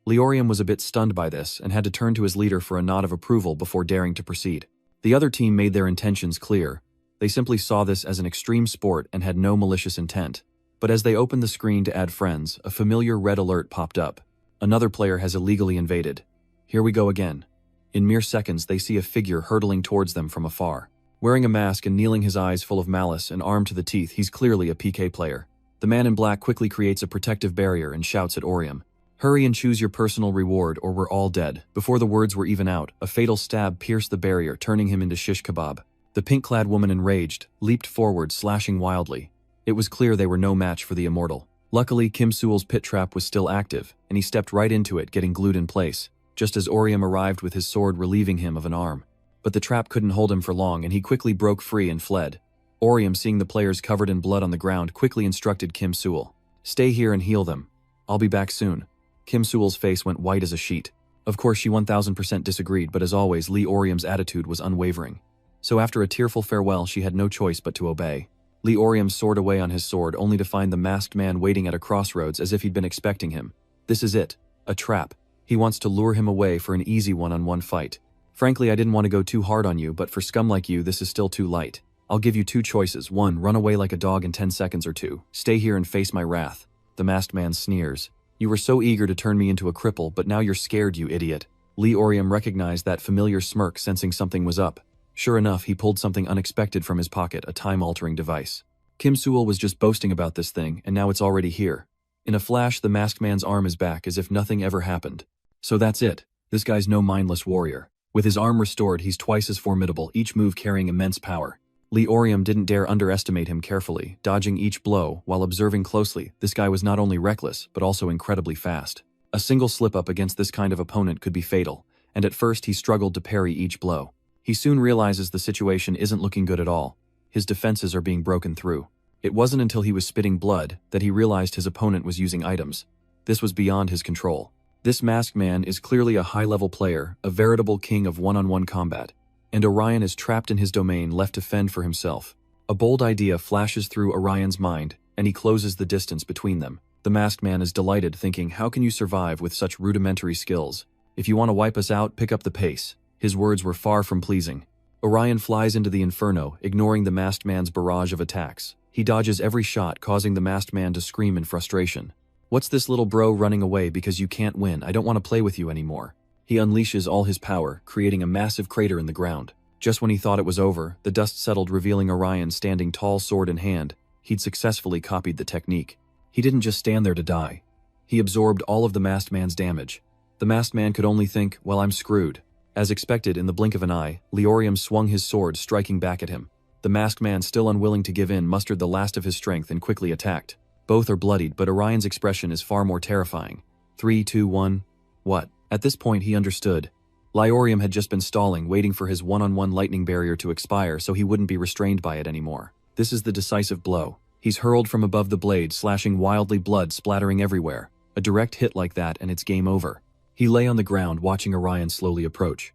Speaker 1: Leorium was a bit stunned by this and had to turn to his leader for a nod of approval before daring to proceed. The other team made their intentions clear. They simply saw this as an extreme sport and had no malicious intent. But as they opened the screen to add friends, a familiar red alert popped up. Another player has illegally invaded. Here we go again. In mere seconds, they see a figure hurtling towards them from afar. Wearing a mask and kneeling, his eyes full of malice and armed to the teeth, he's clearly a PK player. The man in black quickly creates a protective barrier and shouts at Orium, "Hurry and choose your personal reward or we're all dead." Before the words were even out, a fatal stab pierced the barrier, turning him into shish kebab. The pink-clad woman, enraged, leaped forward, slashing wildly. It was clear they were no match for the immortal. Luckily, Kim Sewell's pit trap was still active, and he stepped right into it, getting glued in place, just as Orium arrived with his sword, relieving him of an arm. But the trap couldn't hold him for long, and he quickly broke free and fled. Orium, seeing the players covered in blood on the ground, quickly instructed Kim Sewell, "Stay here and heal them. I'll be back soon." Kim Sewell's face went white as a sheet. Of course, she 1000% disagreed, but as always, Leorium's attitude was unwavering. So after a tearful farewell, she had no choice but to obey. Leorium soared away on his sword, only to find the masked man waiting at a crossroads as if he'd been expecting him. This is it. A trap. He wants to lure him away for an easy one-on-one fight. "Frankly, I didn't want to go too hard on you, but for scum like you, this is still too light. I'll give you 2 choices. 1, run away like a dog in 10 seconds, or 2, stay here and face my wrath." The masked man sneers. "You were so eager to turn me into a cripple, but now you're scared, you idiot." Leorium recognized that familiar smirk, sensing something was up. Sure enough, he pulled something unexpected from his pocket, a time-altering device. Kim Sewell was just boasting about this thing, and now it's already here. In a flash, the masked man's arm is back, as if nothing ever happened. So that's it. This guy's no mindless warrior. With his arm restored, he's twice as formidable, each move carrying immense power. Leorium didn't dare underestimate him, carefully dodging each blow while observing closely. This guy was not only reckless, but also incredibly fast. A single slip-up against this kind of opponent could be fatal, and at first he struggled to parry each blow. He soon realizes the situation isn't looking good at all. His defenses are being broken through. It wasn't until he was spitting blood that he realized his opponent was using items. This was beyond his control. This masked man is clearly a high-level player, a veritable king of one-on-one combat. And Orion is trapped in his domain, left to fend for himself. A bold idea flashes through Orion's mind, and he closes the distance between them. The masked man is delighted, thinking, "How can you survive with such rudimentary skills? If you want to wipe us out, pick up the pace." His words were far from pleasing. Orion flies into the inferno, ignoring the masked man's barrage of attacks. He dodges every shot, causing the masked man to scream in frustration. "What's this little bro running away because you can't win? I don't want to play with you anymore." He unleashes all his power, creating a massive crater in the ground. Just when he thought it was over, the dust settled, revealing Orion standing tall, sword in hand. He'd successfully copied the technique. He didn't just stand there to die. He absorbed all of the masked man's damage. The masked man could only think, "Well, I'm screwed." As expected, in the blink of an eye, Leorium swung his sword, striking back at him. The masked man, still unwilling to give in, mustered the last of his strength and quickly attacked. Both are bloodied, but Orion's expression is far more terrifying. 3, 2, 1. What? At this point he understood. Leorium had just been stalling, waiting for his one-on-one lightning barrier to expire so he wouldn't be restrained by it anymore. This is the decisive blow. He's hurled from above the blade, slashing wildly, blood splattering everywhere. A direct hit like that and it's game over. He lay on the ground watching Orion slowly approach.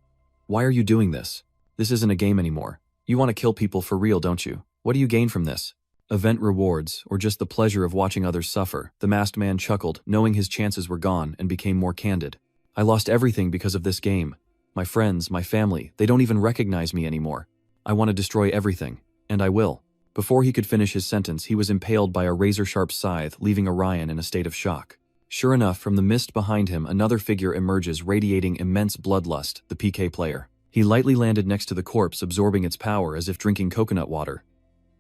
Speaker 1: Why are you doing this? This isn't a game anymore. You want to kill people for real, don't you? What do you gain from this? Event rewards, or just the pleasure of watching others suffer? The masked man chuckled, knowing his chances were gone, and became more candid. I lost everything because of this game. My friends, my family, they don't even recognize me anymore. I want to destroy everything. And I will. Before he could finish his sentence, he was impaled by a razor-sharp scythe, leaving Orion in a state of shock. Sure enough, from the mist behind him, another figure emerges, radiating immense bloodlust, the PK player. He lightly landed next to the corpse, absorbing its power as if drinking coconut water.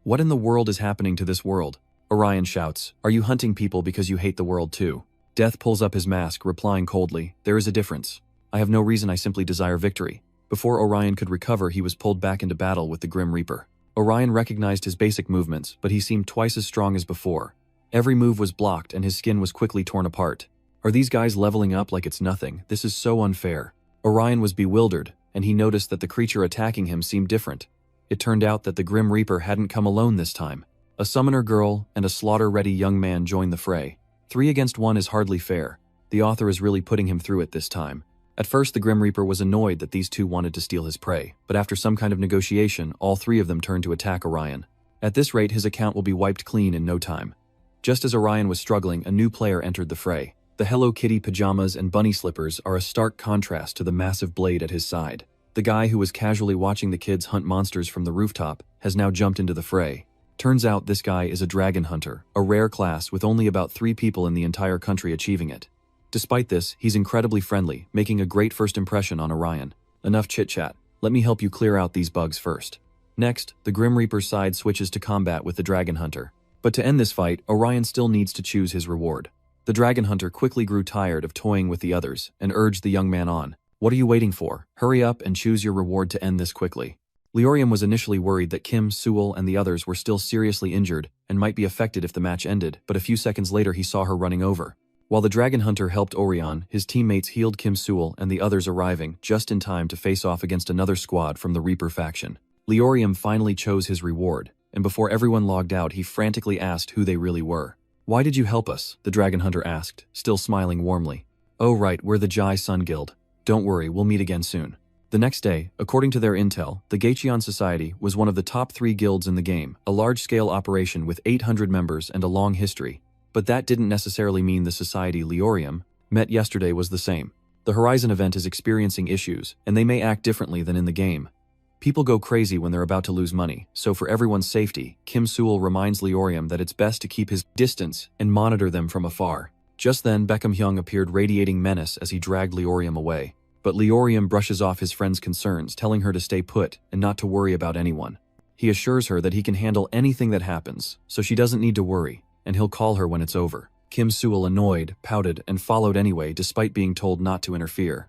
Speaker 1: What in the world is happening to this world? Orion shouts, are you hunting people because you hate the world too? Death pulls up his mask, replying coldly, there is a difference. I have no reason, I simply desire victory. Before Orion could recover, he was pulled back into battle with the Grim Reaper. Orion recognized his basic movements, but he seemed twice as strong as before. Every move was blocked and his skin was quickly torn apart. Are these guys leveling up like it's nothing? This is so unfair. Orion was bewildered, and he noticed that the creature attacking him seemed different. It turned out that the Grim Reaper hadn't come alone this time. A summoner girl and a slaughter-ready young man joined the fray. 3 against 1 is hardly fair. The author is really putting him through it this time. At first, the Grim Reaper was annoyed that these two wanted to steal his prey, but after some kind of negotiation, all 3 of them turned to attack Orion. At this rate, his account will be wiped clean in no time. Just as Orion was struggling, a new player entered the fray. The Hello Kitty pajamas and bunny slippers are a stark contrast to the massive blade at his side. The guy who was casually watching the kids hunt monsters from the rooftop has now jumped into the fray. Turns out this guy is a dragon hunter, a rare class with only about 3 people in the entire country achieving it. Despite this, he's incredibly friendly, making a great first impression on Orion. Enough chit-chat. Let me help you clear out these bugs first. Next, the Grim Reaper's side switches to combat with the dragon hunter. But to end this fight, Orion still needs to choose his reward. The dragon hunter quickly grew tired of toying with the others and urged the young man on. What are you waiting for? Hurry up and choose your reward to end this quickly. Leorium was initially worried that Kim, Sewell, and the others were still seriously injured and might be affected if the match ended, but a few seconds later he saw her running over. While the dragon hunter helped Orion, his teammates healed Kim Sewell and the others, arriving just in time to face off against another squad from the Reaper faction. Leorium finally chose his reward, and before everyone logged out, he frantically asked who they really were. Why did you help us? The dragon hunter asked, still smiling warmly. Oh right, we're the Jai Sun Guild. Don't worry, we'll meet again soon. The next day, according to their intel, the Gaicheon Society was one of the top 3 guilds in the game, a large-scale operation with 800 members and a long history. But that didn't necessarily mean the society Leorium met yesterday was the same. The Horizon event is experiencing issues, and they may act differently than in the game. People go crazy when they're about to lose money, so for everyone's safety, Kim Sewell reminds Leorium that it's best to keep his distance and monitor them from afar. Just then, Beckham Hyung appeared, radiating menace as he dragged Leorium away. But Leorium brushes off his friend's concerns, telling her to stay put and not to worry about anyone. He assures her that he can handle anything that happens, so she doesn't need to worry, and he'll call her when it's over. Kim Sewell, annoyed, pouted, and followed anyway despite being told not to interfere.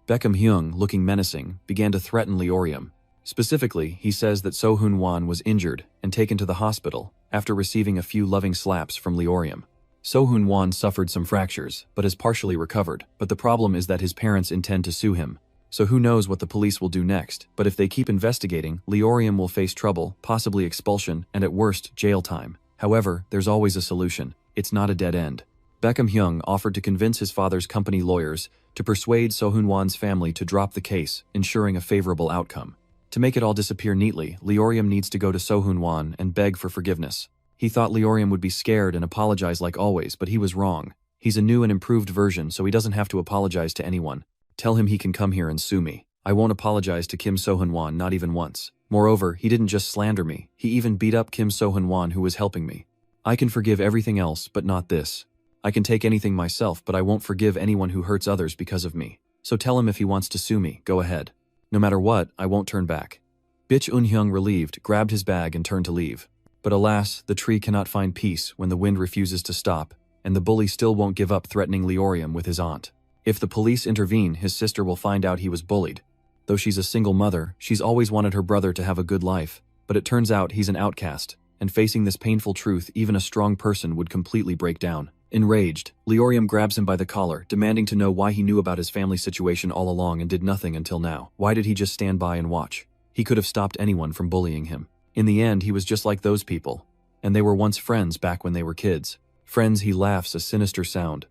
Speaker 1: Beckham Hyung, looking menacing, began to threaten Leorium. Specifically, he says that So-Hoon Wan was injured and taken to the hospital after receiving a few loving slaps from Leorium. So-Hoon Wan suffered some fractures, but has partially recovered, but the problem is that his parents intend to sue him. So who knows what the police will do next, but if they keep investigating, Leorium will face trouble, possibly expulsion, and at worst, jail time. However, there's always a solution. It's not a dead end. Beckham Hyung offered to convince his father's company lawyers to persuade So-Hoon Wan's family to drop the case, ensuring a favorable outcome. To make it all disappear neatly, Leorium needs to go to So-Hoon Wan and beg for forgiveness. He thought Leorium would be scared and apologize like always, but he was wrong. He's a new and improved version, so he doesn't have to apologize to anyone. Tell him he can come here and sue me. I won't apologize to Kim So-Hoon Wan, not even once. Moreover, he didn't just slander me, he even beat up Kim So-Hoon Wan, who was helping me. I can forgive everything else, but not this. I can take anything myself, but I won't forgive anyone who hurts others because of me. So tell him if he wants to sue me, go ahead. No matter what, I won't turn back. Bitch Un-hyung, relieved, grabbed his bag and turned to leave. But alas, the tree cannot find peace when the wind refuses to stop, and the bully still won't give up, threatening Leorium with his aunt. If the police intervene, his sister will find out he was bullied. Though she's a single mother, she's always wanted her brother to have a good life. But it turns out he's an outcast, and facing this painful truth, even a strong person would completely break down. Enraged, Leorium grabs him by the collar, demanding to know why he knew about his family situation all along and did nothing until now. Why did he just stand by and watch? He could have stopped anyone from bullying him. In the end, he was just like those people. And they were once friends back when they were kids. Friends, he laughs, a sinister sound.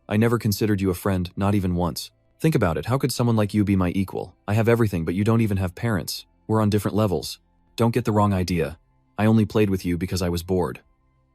Speaker 1: I never considered you a friend, not even once. Think about it, how could someone like you be my equal? I have everything, but you don't even have parents. We're on different levels. Don't get the wrong idea. I only played with you because I was bored.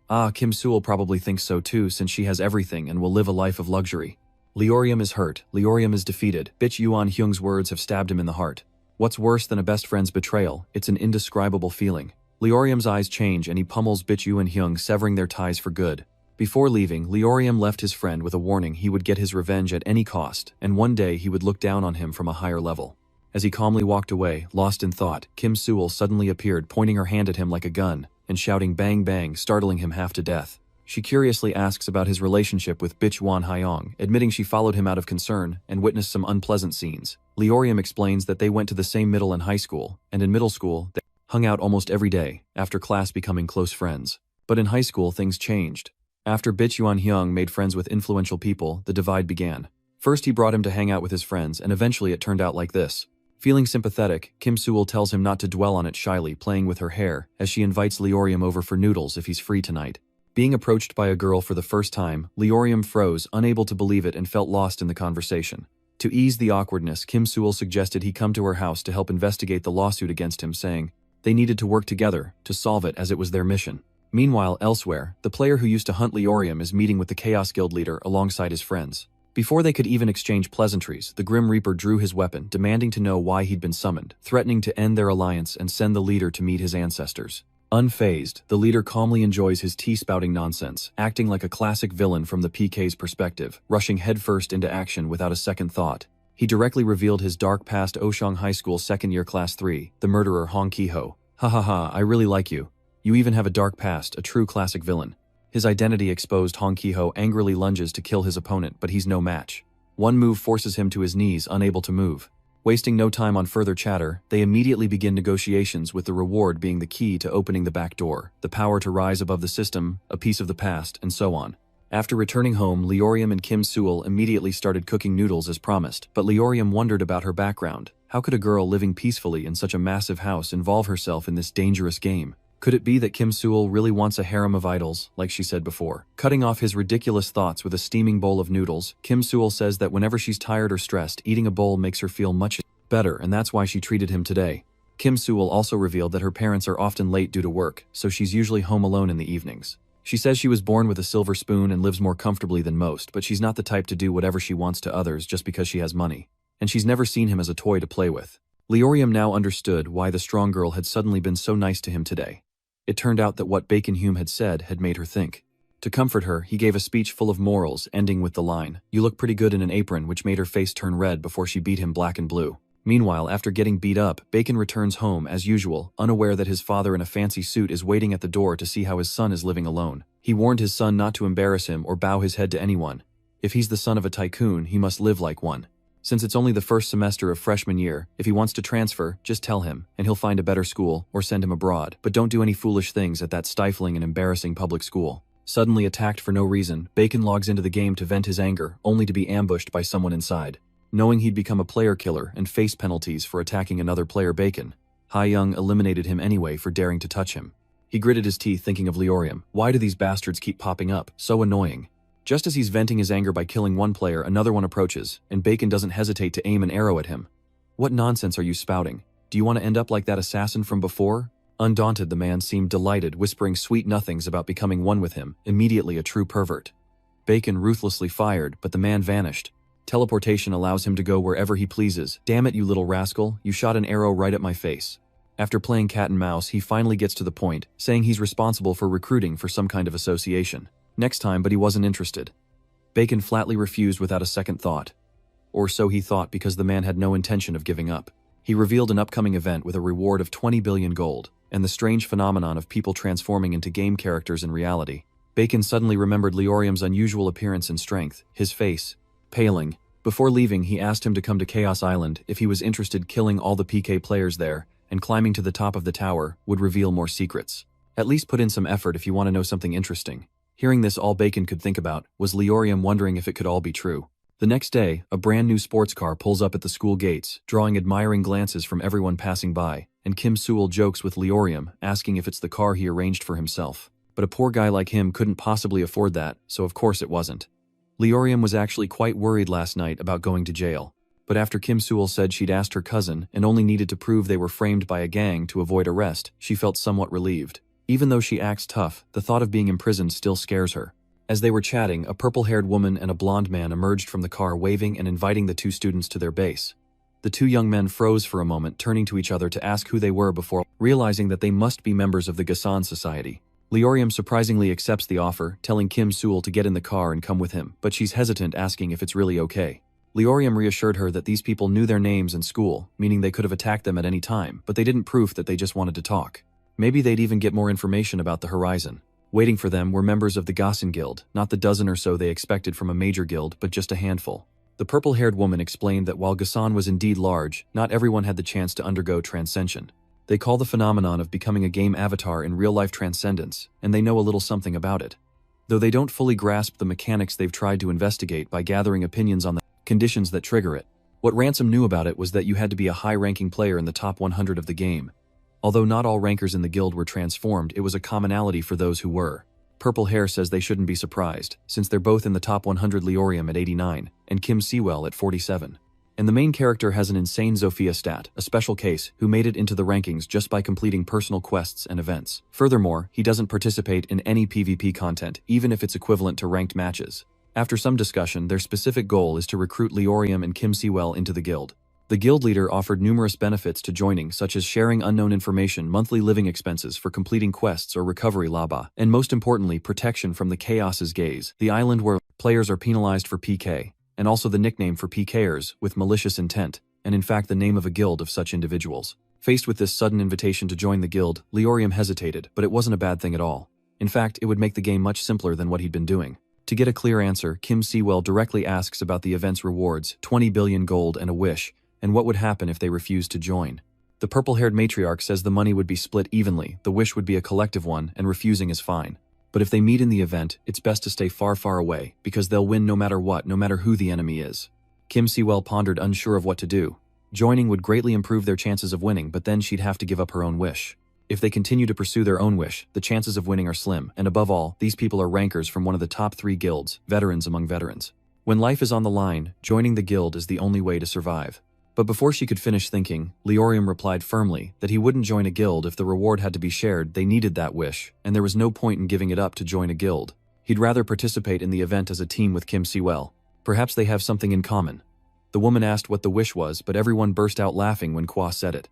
Speaker 1: Ah, Kim Sewell probably thinks so too, since she has everything and will live a life of luxury. Leorium is hurt. Leorium is defeated. Bitch Yuan Hyung's words have stabbed him in the heart. What's worse than a best friend's betrayal? It's an indescribable feeling. Leorium's eyes change and he pummels Bitch Yuan Hyung, severing their ties for good. Before leaving, Leorium left his friend with a warning he would get his revenge at any cost, and one day he would look down on him from a higher level. As he calmly walked away, lost in thought, Kim Sewell suddenly appeared, pointing her hand at him like a gun, and shouting bang bang, startling him half to death. She curiously asks about his relationship with Bitch Wan Hyong, admitting she followed him out of concern and witnessed some unpleasant scenes. Leorium explains that they went to the same middle and high school, and in middle school, they hung out almost every day, after class becoming close friends. But in high school, things changed. After Bitch Yuan Hyung made friends with influential people, the divide began. First he brought him to hang out with his friends, and eventually it turned out like this. Feeling sympathetic, Kim Sewell tells him not to dwell on it, shyly playing with her hair, as she invites Leorium over for noodles if he's free tonight. Being approached by a girl for the first time, Leorium froze, unable to believe it, and felt lost in the conversation. To ease the awkwardness, Kim Sewell suggested he come to her house to help investigate the lawsuit against him, saying they needed to work together to solve it as it was their mission. Meanwhile, elsewhere, the player who used to hunt Leorium is meeting with the Chaos Guild leader alongside his friends. Before they could even exchange pleasantries, the Grim Reaper drew his weapon, demanding to know why he'd been summoned, threatening to end their alliance and send the leader to meet his ancestors. Unfazed, the leader calmly enjoys his tea-spouting nonsense, acting like a classic villain from the PK's perspective, rushing headfirst into action without a second thought. He directly revealed his dark past Oshang High School second-year Class 3, the murderer Hong Ki-ho. Ha ha ha, I really like you. You even have a dark past, a true classic villain. His identity exposed, Hong Ki-ho angrily lunges to kill his opponent, but he's no match. One move forces him to his knees, unable to move. Wasting no time on further chatter, they immediately begin negotiations, with the reward being the key to opening the back door, the power to rise above the system, a piece of the past, and so on. After returning home, Leorium and Kim Sewell immediately started cooking noodles as promised, but Leorium wondered about her background. How could a girl living peacefully in such a massive house involve herself in this dangerous game? Could it be that Kim Sewell really wants a harem of idols, like she said before? Cutting off his ridiculous thoughts with a steaming bowl of noodles, Kim Sewell says that whenever she's tired or stressed, eating a bowl makes her feel much better, and that's why she treated him today. Kim Sewell also revealed that her parents are often late due to work, so she's usually home alone in the evenings. She says she was born with a silver spoon and lives more comfortably than most, but she's not the type to do whatever she wants to others just because she has money. And she's never seen him as a toy to play with. Leorium now understood why the strong girl had suddenly been so nice to him today. It turned out that what Bacon Hume had said had made her think. To comfort her, he gave a speech full of morals, ending with the line, "You look pretty good in an apron," which made her face turn red before she beat him black and blue. Meanwhile, after getting beat up, Bacon returns home as usual, unaware that his father in a fancy suit is waiting at the door to see how his son is living alone. He warned his son not to embarrass him or bow his head to anyone. If he's the son of a tycoon, he must live like one. Since it's only the first semester of freshman year, if he wants to transfer, just tell him, and he'll find a better school, or send him abroad. But don't do any foolish things at that stifling and embarrassing public school. Suddenly attacked for no reason, Bacon logs into the game to vent his anger, only to be ambushed by someone inside. Knowing he'd become a player killer and face penalties for attacking another player, Bacon, Young eliminated him anyway for daring to touch him. He gritted his teeth thinking of Leorium. Why do these bastards keep popping up? So annoying. Just as he's venting his anger by killing one player, another one approaches, and Bacon doesn't hesitate to aim an arrow at him. What nonsense are you spouting? Do you want to end up like that assassin from before? Undaunted, the man seemed delighted, whispering sweet nothings about becoming one with him, immediately a true pervert. Bacon ruthlessly fired, but the man vanished. Teleportation allows him to go wherever he pleases. Damn it, you little rascal, you shot an arrow right at my face. After playing cat and mouse, he finally gets to the point, saying he's responsible for recruiting for some kind of association. Next time, but he wasn't interested. Bacon flatly refused without a second thought. Or so he thought, because the man had no intention of giving up. He revealed an upcoming event with a reward of 20 billion gold, and the strange phenomenon of people transforming into game characters in reality. Bacon suddenly remembered Leorium's unusual appearance and strength, his face paling. Before leaving, he asked him to come to Chaos Island if he was interested killing all the PK players there, and climbing to the top of the tower would reveal more secrets. At least put in some effort if you want to know something interesting. Hearing this, all Bacon could think about was Leorium wondering if it could all be true. The next day, a brand new sports car pulls up at the school gates, drawing admiring glances from everyone passing by, and Kim Sewell jokes with Leorium, asking if it's the car he arranged for himself. But a poor guy like him couldn't possibly afford that, so of course it wasn't. Leorium was actually quite worried last night about going to jail. But after Kim Sewell said she'd asked her cousin and only needed to prove they were framed by a gang to avoid arrest, she felt somewhat relieved. Even though she acts tough, the thought of being imprisoned still scares her. As they were chatting, a purple-haired woman and a blonde man emerged from the car waving and inviting the two students to their base. The two young men froze for a moment, turning to each other to ask who they were before realizing that they must be members of the Gasan Society. Leorium surprisingly accepts the offer, telling Kim Sewell to get in the car and come with him, but she's hesitant, asking if it's really okay. Leorium reassured her that these people knew their names and school, meaning they could have attacked them at any time, but they didn't prove that they just wanted to talk. Maybe they'd even get more information about the horizon. Waiting for them were members of the Gasan Guild, not the dozen or so they expected from a major guild, but just a handful. The purple-haired woman explained that while Gasan was indeed large, not everyone had the chance to undergo transcension. They call the phenomenon of becoming a game avatar in real-life transcendence, and they know a little something about it. Though they don't fully grasp the mechanics, they've tried to investigate by gathering opinions on the conditions that trigger it. What Ransom knew about it was that you had to be a high-ranking player in the top 100 of the game. Although not all rankers in the guild were transformed, it was a commonality for those who were. Purple Hair says they shouldn't be surprised, since they're both in the top 100. Leorium at 89, and Kim Sewell at 47. And the main character has an insane Zofia stat, a special case, who made it into the rankings just by completing personal quests and events. Furthermore, he doesn't participate in any PvP content, even if it's equivalent to ranked matches. After some discussion, their specific goal is to recruit Leorium and Kim Sewell into the guild. The guild leader offered numerous benefits to joining, such as sharing unknown information, monthly living expenses for completing quests or recovery laba, and most importantly, protection from the Chaos's gaze, the island where players are penalized for PK, and also the nickname for PKers with malicious intent, and in fact the name of a guild of such individuals. Faced with this sudden invitation to join the guild, Leorium hesitated, but it wasn't a bad thing at all. In fact, it would make the game much simpler than what he'd been doing. To get a clear answer, Kim Sewell directly asks about the event's rewards, 20 billion gold and a wish, and what would happen if they refused to join. The purple-haired matriarch says the money would be split evenly, the wish would be a collective one, and refusing is fine. But if they meet in the event, it's best to stay far, far away, because they'll win no matter what, no matter who the enemy is. Kim Sewell pondered, unsure of what to do. Joining would greatly improve their chances of winning, but then she'd have to give up her own wish. If they continue to pursue their own wish, the chances of winning are slim, and above all, these people are rankers from one of the top 3 guilds, veterans among veterans. When life is on the line, joining the guild is the only way to survive. But before she could finish thinking, Leorium replied firmly that he wouldn't join a guild if the reward had to be shared. They needed that wish, and there was no point in giving it up to join a guild. He'd rather participate in the event as a team with Kim Sewell. Perhaps they have something in common. The woman asked what the wish was, but everyone burst out laughing when Kwa said it.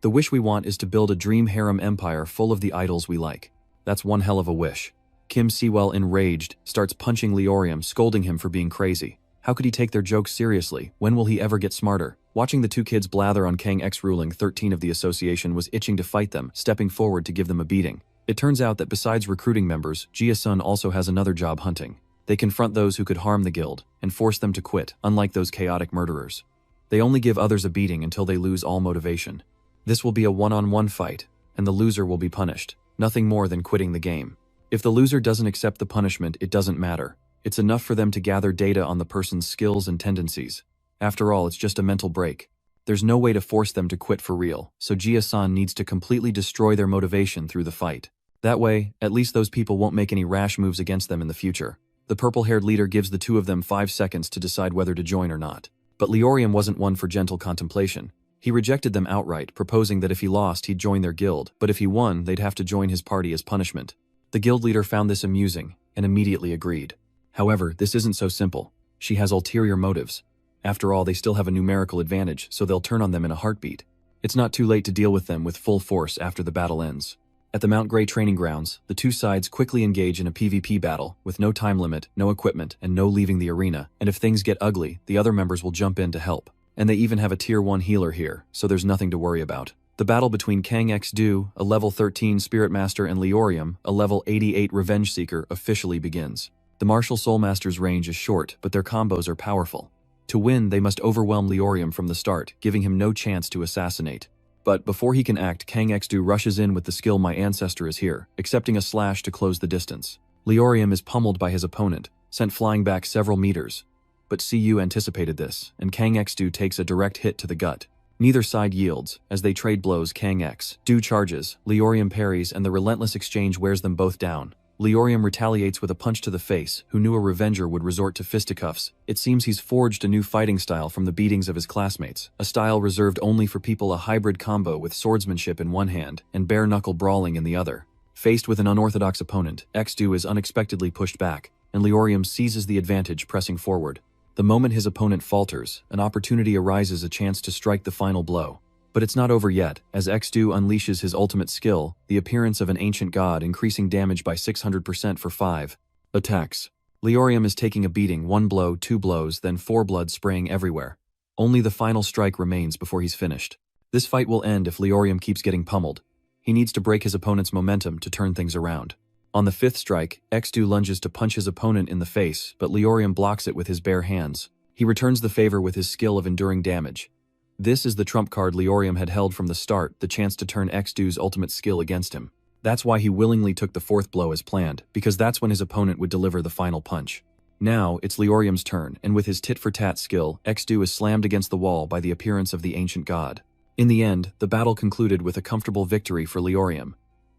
Speaker 1: The wish we want is to build a dream harem empire full of the idols we like. That's one hell of a wish. Kim Sewell, enraged, starts punching Leorium, scolding him for being crazy. How could he take their jokes seriously? When will he ever get smarter? Watching the two kids blather on Kang X, ruling 13 of the association was itching to fight them, stepping forward to give them a beating. It turns out that besides recruiting members, Jia-sun also has another job: hunting. They confront those who could harm the guild, and force them to quit, unlike those chaotic murderers. They only give others a beating until they lose all motivation. This will be a one-on-one fight, and the loser will be punished, nothing more than quitting the game. If the loser doesn't accept the punishment, it doesn't matter. It's enough for them to gather data on the person's skills and tendencies. After all, it's just a mental break. There's no way to force them to quit for real, so Jia-san needs to completely destroy their motivation through the fight. That way, at least those people won't make any rash moves against them in the future. The purple-haired leader gives the two of them 5 seconds to decide whether to join or not. But Leorium wasn't one for gentle contemplation. He rejected them outright, proposing that if he lost, he'd join their guild, but if he won, they'd have to join his party as punishment. The guild leader found this amusing, and immediately agreed. However, this isn't so simple. She has ulterior motives. After all, they still have a numerical advantage, so they'll turn on them in a heartbeat. It's not too late to deal with them with full force after the battle ends. At the Mount Grey training grounds, the two sides quickly engage in a PvP battle, with no time limit, no equipment, and no leaving the arena, and if things get ugly, the other members will jump in to help. And they even have a tier 1 healer here, so there's nothing to worry about. The battle between Kang X Du, a level 13 Spirit Master, and Leorium, a level 88 Revenge Seeker, officially begins. The Martial Soul Master's range is short, but their combos are powerful. To win, they must overwhelm Leorium from the start, giving him no chance to assassinate. But before he can act, Kang Xdu rushes in with the skill My Ancestor is Here, accepting a slash to close the distance. Leorium is pummeled by his opponent, sent flying back several meters. But CU anticipated this, and Kang Xdu takes a direct hit to the gut. Neither side yields. As they trade blows, Kang Xdu charges, Leorium parries, and the relentless exchange wears them both down. Leorium retaliates with a punch to the face. Who knew a revenger would resort to fisticuffs? It seems he's forged a new fighting style from the beatings of his classmates, a style reserved only for people, a hybrid combo with swordsmanship in one hand and bare-knuckle brawling in the other. Faced with an unorthodox opponent, Xdu is unexpectedly pushed back, and Leorium seizes the advantage, pressing forward. The moment his opponent falters, an opportunity arises, a chance to strike the final blow. But it's not over yet, as Xdu unleashes his ultimate skill, the appearance of an ancient god, increasing damage by 600% for 5 attacks. Leorium is taking a beating, 1 blow, 2 blows, then 4 blood spraying everywhere. Only the final strike remains before he's finished. This fight will end if Leorium keeps getting pummeled. He needs to break his opponent's momentum to turn things around. On the 5th strike, Xdu lunges to punch his opponent in the face, but Leorium blocks it with his bare hands. He returns the favor with his skill of enduring damage. This is the trump card Leorium had held from the start, the chance to turn Xdu's ultimate skill against him. That's why he willingly took the 4th blow as planned, because that's when his opponent would deliver the final punch. Now, it's Leorium's turn, and with his tit-for-tat skill, Xdu is slammed against the wall by the appearance of the ancient god. In the end, the battle concluded with a comfortable victory for Leorium.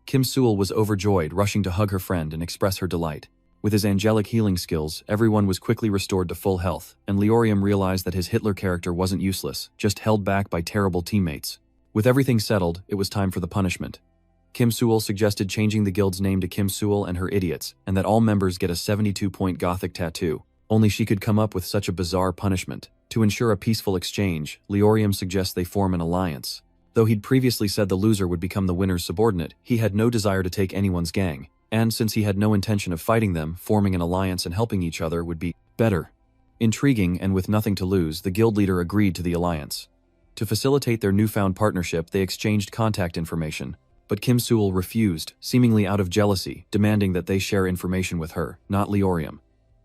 Speaker 1: Kim Sewell was overjoyed, rushing to hug her friend and express her delight. With his angelic healing skills, everyone was quickly restored to full health, and Leorium realized that his Hitler character wasn't useless, just held back by terrible teammates. With everything settled, it was time for the punishment. Kim Sewell suggested changing the guild's name to Kim Sewell and her Idiots, and that all members get a 72-point Gothic tattoo. Only she could come up with such a bizarre punishment. To ensure a peaceful exchange, Leorium suggests they form an alliance. Though he'd previously said the loser would become the winner's subordinate, he had no desire to take anyone's gang. And since he had no intention of fighting them, forming an alliance and helping each other would be better. Intriguing and with nothing to lose, the guild leader agreed to the alliance. To facilitate their newfound partnership, they exchanged contact information. But Kim Sewell refused, seemingly out of jealousy, demanding that they share information with her, not Leorium.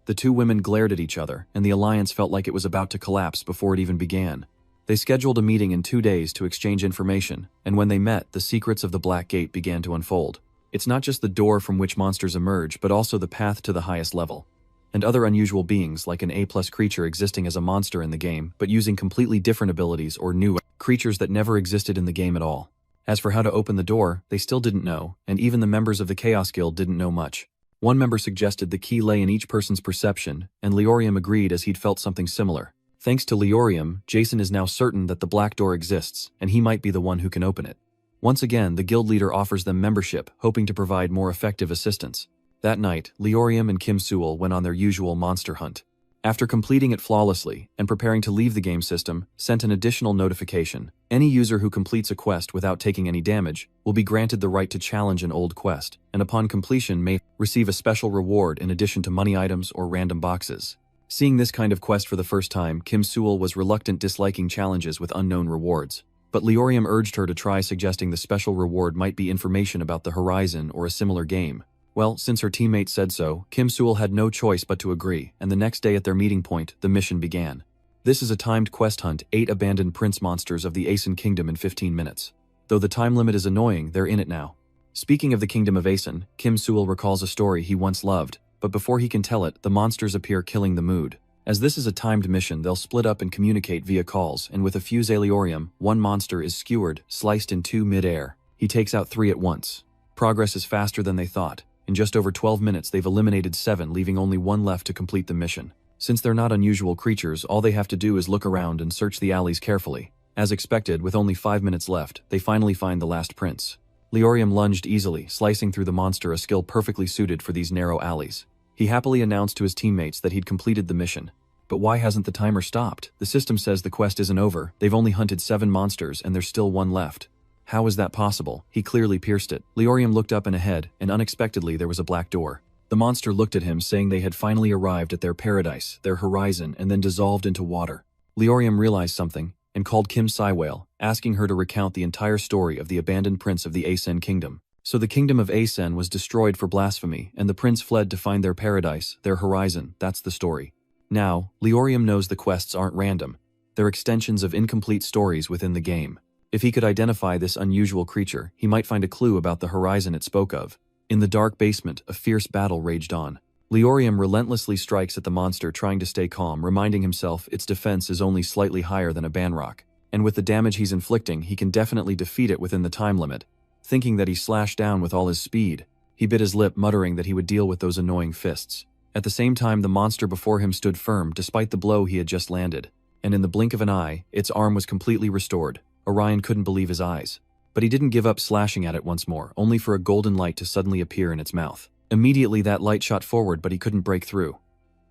Speaker 1: The two women glared at each other, and the alliance felt like it was about to collapse before it even began. They scheduled a meeting in 2 days to exchange information, and when they met, the secrets of the Black Gate began to unfold. It's not just the door from which monsters emerge, but also the path to the highest level. And other unusual beings, like an A+ creature existing as a monster in the game, but using completely different abilities, or new creatures that never existed in the game at all. As for how to open the door, they still didn't know, and even the members of the Chaos Guild didn't know much. One member suggested the key lay in each person's perception, and Leorium agreed as he'd felt something similar. Thanks to Leorium, Jason is now certain that the Black Door exists, and he might be the one who can open it. Once again, the guild leader offers them membership, hoping to provide more effective assistance. That night, Leorium and Kim Sewell went on their usual monster hunt. After completing it flawlessly, and preparing to leave the game system, sent an additional notification. Any user who completes a quest without taking any damage will be granted the right to challenge an old quest, and upon completion may receive a special reward in addition to money items or random boxes. Seeing this kind of quest for the first time, Kim Sewell was reluctant, disliking challenges with unknown rewards. But Leorium urged her to try, suggesting the special reward might be information about the Horizon or a similar game. Well, since her teammates said so, Kim Sewell had no choice but to agree, and the next day at their meeting point, the mission began. This is a timed quest hunt, 8 abandoned prince monsters of the Aeson Kingdom in 15 minutes. Though the time limit is annoying, they're in it now. Speaking of the Kingdom of Aeson, Kim Sewell recalls a story he once loved, but before he can tell it, the monsters appear, killing the mood. As this is a timed mission, they'll split up and communicate via calls, and with a fuse Leorium, one monster is skewered, sliced in 2 mid-air. He takes out 3 at once. Progress is faster than they thought. In just over 12 minutes, they've eliminated 7, leaving only 1 left to complete the mission. Since they're not unusual creatures, all they have to do is look around and search the alleys carefully. As expected, with only 5 minutes left, they finally find the last prince. Leorium lunged easily, slicing through the monster, a skill perfectly suited for these narrow alleys. He happily announced to his teammates that he'd completed the mission. But why hasn't the timer stopped? The system says the quest isn't over. They've only hunted 7 monsters and there's still 1 left. How is that possible? He clearly pierced it. Leorium looked up and ahead, and unexpectedly there was a black door. The monster looked at him, saying they had finally arrived at their paradise, their horizon, and then dissolved into water. Leorium realized something, and called Kim Sewell, asking her to recount the entire story of the abandoned prince of the Aeson Kingdom. So the Kingdom of Aeson was destroyed for blasphemy, and the prince fled to find their paradise, their horizon. That's the story. Now, Leorium knows the quests aren't random. They're extensions of incomplete stories within the game. If he could identify this unusual creature, he might find a clue about the horizon it spoke of. In the dark basement, a fierce battle raged on. Leorium relentlessly strikes at the monster, trying to stay calm, reminding himself its defense is only slightly higher than a Banrock. And with the damage he's inflicting, he can definitely defeat it within the time limit. Thinking that he slashed down with all his speed, he bit his lip, muttering that he would deal with those annoying fists. At the same time, the monster before him stood firm despite the blow he had just landed. And in the blink of an eye, its arm was completely restored. Orion couldn't believe his eyes. But he didn't give up slashing at it once more, only for a golden light to suddenly appear in its mouth. Immediately that light shot forward, but he couldn't break through.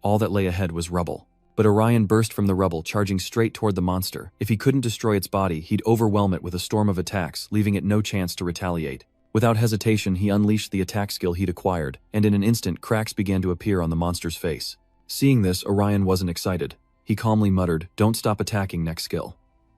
Speaker 1: All that lay ahead was rubble. But Orion burst from the rubble, charging straight toward the monster. If he couldn't destroy its body, he'd overwhelm it with a storm of attacks, leaving it no chance to retaliate. Without hesitation, he unleashed the attack skill he'd acquired, and in an instant, cracks began to appear on the monster's face. Seeing this, Orion wasn't excited. He calmly muttered, "Don't stop attacking, next skill."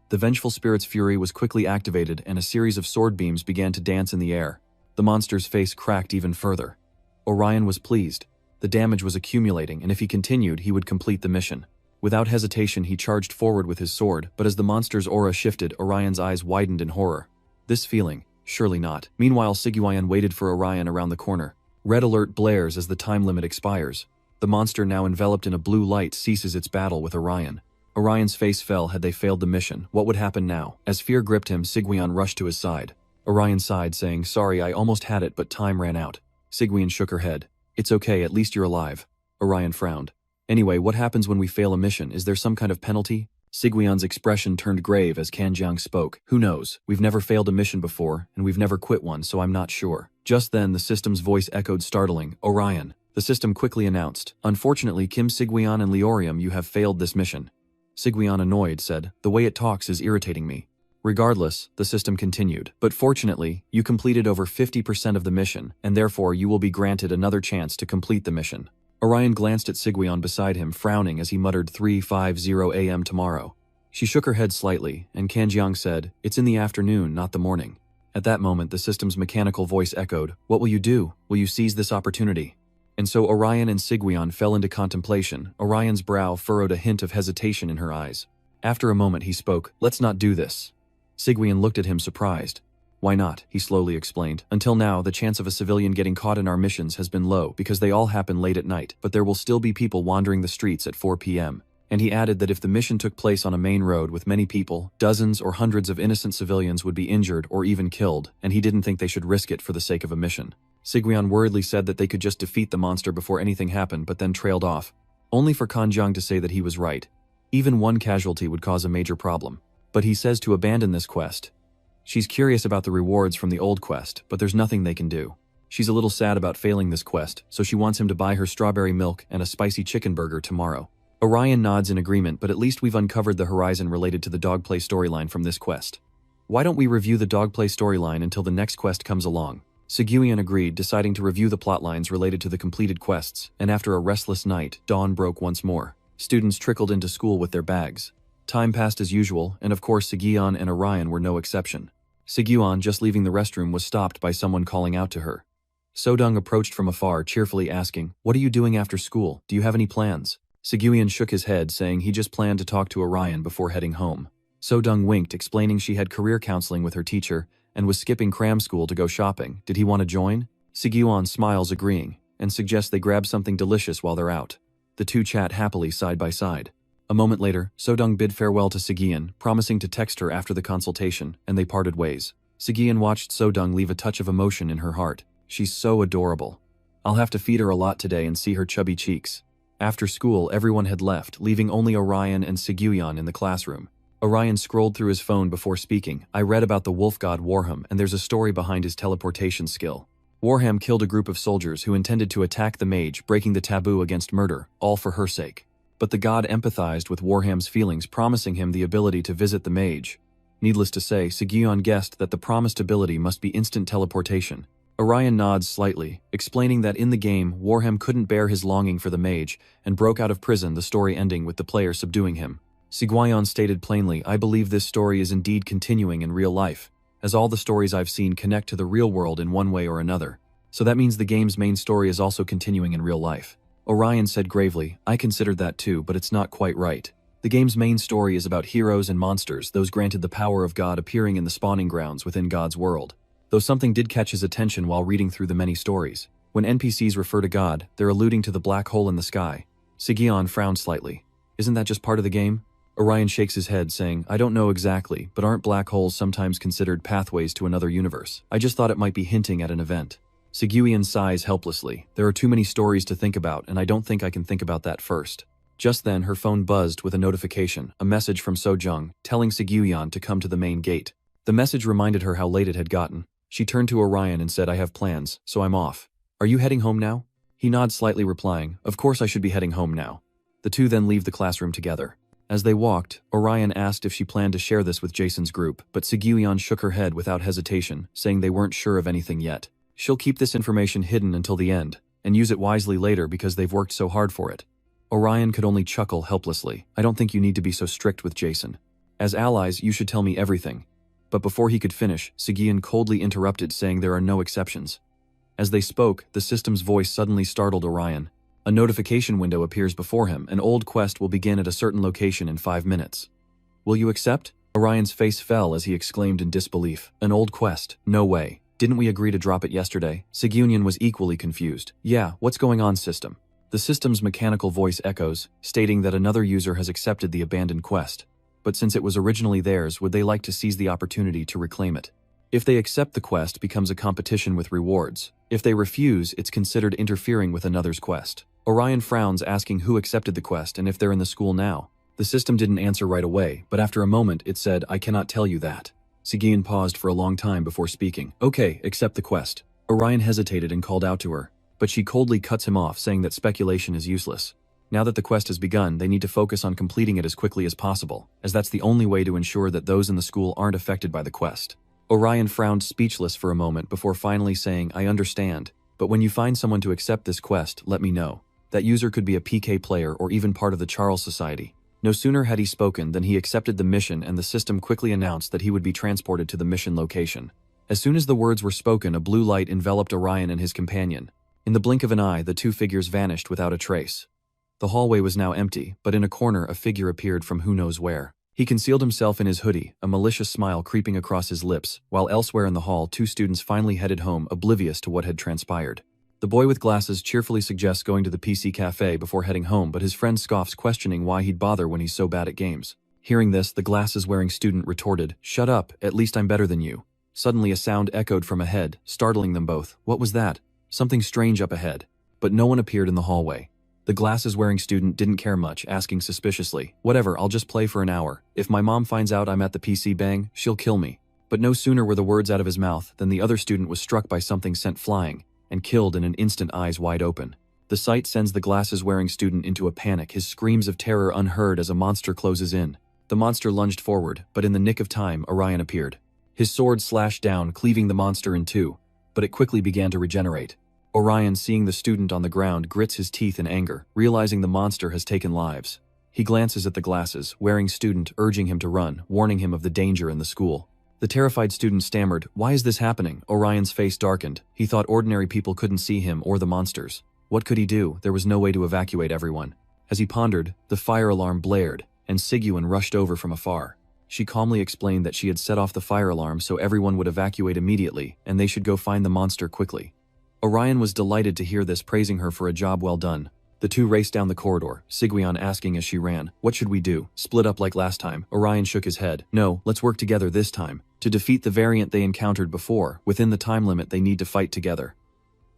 Speaker 1: The Vengeful Spirit's fury was quickly activated, and a series of sword beams began to dance in the air. The monster's face cracked even further. Orion was pleased. The damage was accumulating, and if he continued, he would complete the mission. Without hesitation, he charged forward with his sword, but as the monster's aura shifted, Orion's eyes widened in horror. This feeling? Surely not. Meanwhile, Sigüan waited for Orion around the corner. Red alert blares as the time limit expires. The monster, now enveloped in a blue light, ceases its battle with Orion. Orion's face fell. Had they failed the mission? What would happen now? As fear gripped him, Sigüan rushed to his side. Orion sighed, saying, "Sorry, I almost had it, but time ran out." Sigüan shook her head. "It's okay, at least you're alive." Orion frowned. "Anyway, what happens when we fail a mission? Is there some kind of penalty?" Sigüan's expression turned grave as Kanjiang spoke. "Who knows? We've never failed a mission before, and we've never quit one, so I'm not sure." Just then, the system's voice echoed, startling, "Orion." The system quickly announced, "Unfortunately, Kim Sigüan and Leorium, you have failed this mission." Sigüan, annoyed, said, "The way it talks is irritating me." Regardless, the system continued, "But fortunately, you completed over 50% of the mission, and therefore you will be granted another chance to complete the mission." Orion glanced at Sigüan beside him, frowning as he muttered 3:50 a.m. tomorrow. She shook her head slightly, and Kanjiang said, "It's in the afternoon, not the morning." At that moment, the system's mechanical voice echoed, "What will you do? Will you seize this opportunity?" And so Orion and Sigüan fell into contemplation. Orion's brow furrowed, a hint of hesitation in her eyes. After a moment, he spoke, "Let's not do this." Sigüan looked at him surprised. "Why not?" he slowly explained. "Until now, the chance of a civilian getting caught in our missions has been low because they all happen late at night, but there will still be people wandering the streets at 4 p.m. And he added that if the mission took place on a main road with many people, dozens or hundreds of innocent civilians would be injured or even killed, and he didn't think they should risk it for the sake of a mission. Sigüan worriedly said that they could just defeat the monster before anything happened, but then trailed off, only for Kanjiang to say that he was right. Even one casualty would cause a major problem. But he says to abandon this quest. She's curious about the rewards from the old quest, but there's nothing they can do. She's a little sad about failing this quest, so she wants him to buy her strawberry milk and a spicy chicken burger tomorrow. Orion nods in agreement, but at least we've uncovered the horizon related to the dogplay storyline from this quest. Why don't we review the dogplay storyline until the next quest comes along? Sigüan agreed, deciding to review the plotlines related to the completed quests, and after a restless night, dawn broke once more. Students trickled into school with their bags. Time passed as usual, and of course Sigüan and Orion were no exception. Sigüan, just leaving the restroom, was stopped by someone calling out to her. Sodung approached from afar, cheerfully asking, "What are you doing after school? Do you have any plans?" Sigüan shook his head, saying he just planned to talk to Orion before heading home. Sodung winked, explaining she had career counseling with her teacher and was skipping cram school to go shopping. Did he want to join? Sigüan smiles, agreeing, and suggests they grab something delicious while they're out. The two chat happily side by side. A moment later, Sodung bid farewell to Sigüan, promising to text her after the consultation, and they parted ways. Sigüan watched Sodung leave a touch of emotion in her heart. She's so adorable. I'll have to feed her a lot today and see her chubby cheeks. After school, everyone had left, leaving only Orion and Sigüan in the classroom. Orion scrolled through his phone before speaking. "I read about the wolf god Warham, and there's a story behind his teleportation skill. Warham killed a group of soldiers who intended to attack the mage, breaking the taboo against murder, all for her sake. But the god empathized with Warham's feelings, promising him the ability to visit the mage. Needless to say, Sigüan guessed that the promised ability must be instant teleportation. Orion nods slightly, explaining that in the game, Warham couldn't bear his longing for the mage and broke out of prison, the story ending with the player subduing him. Sigüan stated plainly, "I believe this story is indeed continuing in real life, as all the stories I've seen connect to the real world in one way or another. So that means the game's main story is also continuing in real life." Orion said gravely, "I considered that too, but it's not quite right." The game's main story is about heroes and monsters, those granted the power of God appearing in the spawning grounds within God's world. Though something did catch his attention while reading through the many stories. When NPCs refer to God, they're alluding to the black hole in the sky. Sigyeon frowned slightly. Isn't that just part of the game? Orion shakes his head, saying, I don't know exactly, but aren't black holes sometimes considered pathways to another universe? I just thought it might be hinting at an event. Sigyeon sighs helplessly. There are too many stories to think about, and I don't think I can think about that first. Just then, her phone buzzed with a notification, a message from Sojung, telling Sigyeon to come to the main gate. The message reminded her how late it had gotten. She turned to Orion and said, I have plans, so I'm off. Are you heading home now? He nods slightly, replying, Of course I should be heading home now. The two then leave the classroom together. As they walked, Orion asked if she planned to share this with Jason's group, but Sigyeon shook her head without hesitation, saying they weren't sure of anything yet. She'll keep this information hidden until the end, and use it wisely later because they've worked so hard for it. Orion could only chuckle helplessly. I don't think you need to be so strict with Jason. As allies, you should tell me everything. But before he could finish, Sigyeon coldly interrupted, saying there are no exceptions. As they spoke, the system's voice suddenly startled Orion. A notification window appears before him. An old quest will begin at a certain location in 5 minutes. Will you accept? Orion's face fell as he exclaimed in disbelief. An old quest? No way. Didn't we agree to drop it yesterday? Sigyeon was equally confused. Yeah, what's going on, system? The system's mechanical voice echoes, stating that another user has accepted the abandoned quest. But since it was originally theirs, would they like to seize the opportunity to reclaim it? If they accept, the quest becomes a competition with rewards. If they refuse, it's considered interfering with another's quest. Orion frowns, asking who accepted the quest and if they're in the school now. The system didn't answer right away, but after a moment it said, I cannot tell you that. Sigyeon paused for a long time before speaking. Okay, accept the quest. Orion hesitated and called out to her, but she coldly cuts him off, saying that speculation is useless. Now that the quest has begun, they need to focus on completing it as quickly as possible, as that's the only way to ensure that those in the school aren't affected by the quest. Orion frowned, speechless for a moment before finally saying, I understand, but when you find someone to accept this quest, let me know. That user could be a PK player or even part of the Charles Society. No sooner had he spoken than he accepted the mission, and the system quickly announced that he would be transported to the mission location. As soon as the words were spoken, a blue light enveloped Orion and his companion. In the blink of an eye, the two figures vanished without a trace. The hallway was now empty, but in a corner a figure appeared from who knows where. He concealed himself in his hoodie, a malicious smile creeping across his lips, while elsewhere in the hall 2 students finally headed home, oblivious to what had transpired. The boy with glasses cheerfully suggests going to the PC cafe before heading home, but his friend scoffs, questioning why he'd bother when he's so bad at games. Hearing this, the glasses-wearing student retorted, Shut up, at least I'm better than you. Suddenly a sound echoed from ahead, startling them both. What was that? Something strange up ahead. But no one appeared in the hallway. The glasses-wearing student didn't care much, asking suspiciously, Whatever, I'll just play for an hour. If my mom finds out I'm at the PC bang, she'll kill me. But no sooner were the words out of his mouth than the other student was struck by something sent flying, and killed in an instant, eyes wide open. The sight sends the glasses-wearing student into a panic, his screams of terror unheard as a monster closes in. The monster lunged forward, but in the nick of time, Orion appeared. His sword slashed down, cleaving the monster in two, but it quickly began to regenerate. Orion, seeing the student on the ground, grits his teeth in anger, realizing the monster has taken lives. He glances at the glasses-wearing student, urging him to run, warning him of the danger in the school. The terrified student stammered, Why is this happening? Orion's face darkened. He thought ordinary people couldn't see him or the monsters. What could he do? There was no way to evacuate everyone. As he pondered, the fire alarm blared, and Sigyeon rushed over from afar. She calmly explained that she had set off the fire alarm so everyone would evacuate immediately, and they should go find the monster quickly. Orion was delighted to hear this, praising her for a job well done. The two raced down the corridor, Sigyeon asking as she ran, What should we do? Split up like last time? Orion shook his head. No, let's work together this time. To defeat the variant they encountered before, within the time limit they need to fight together.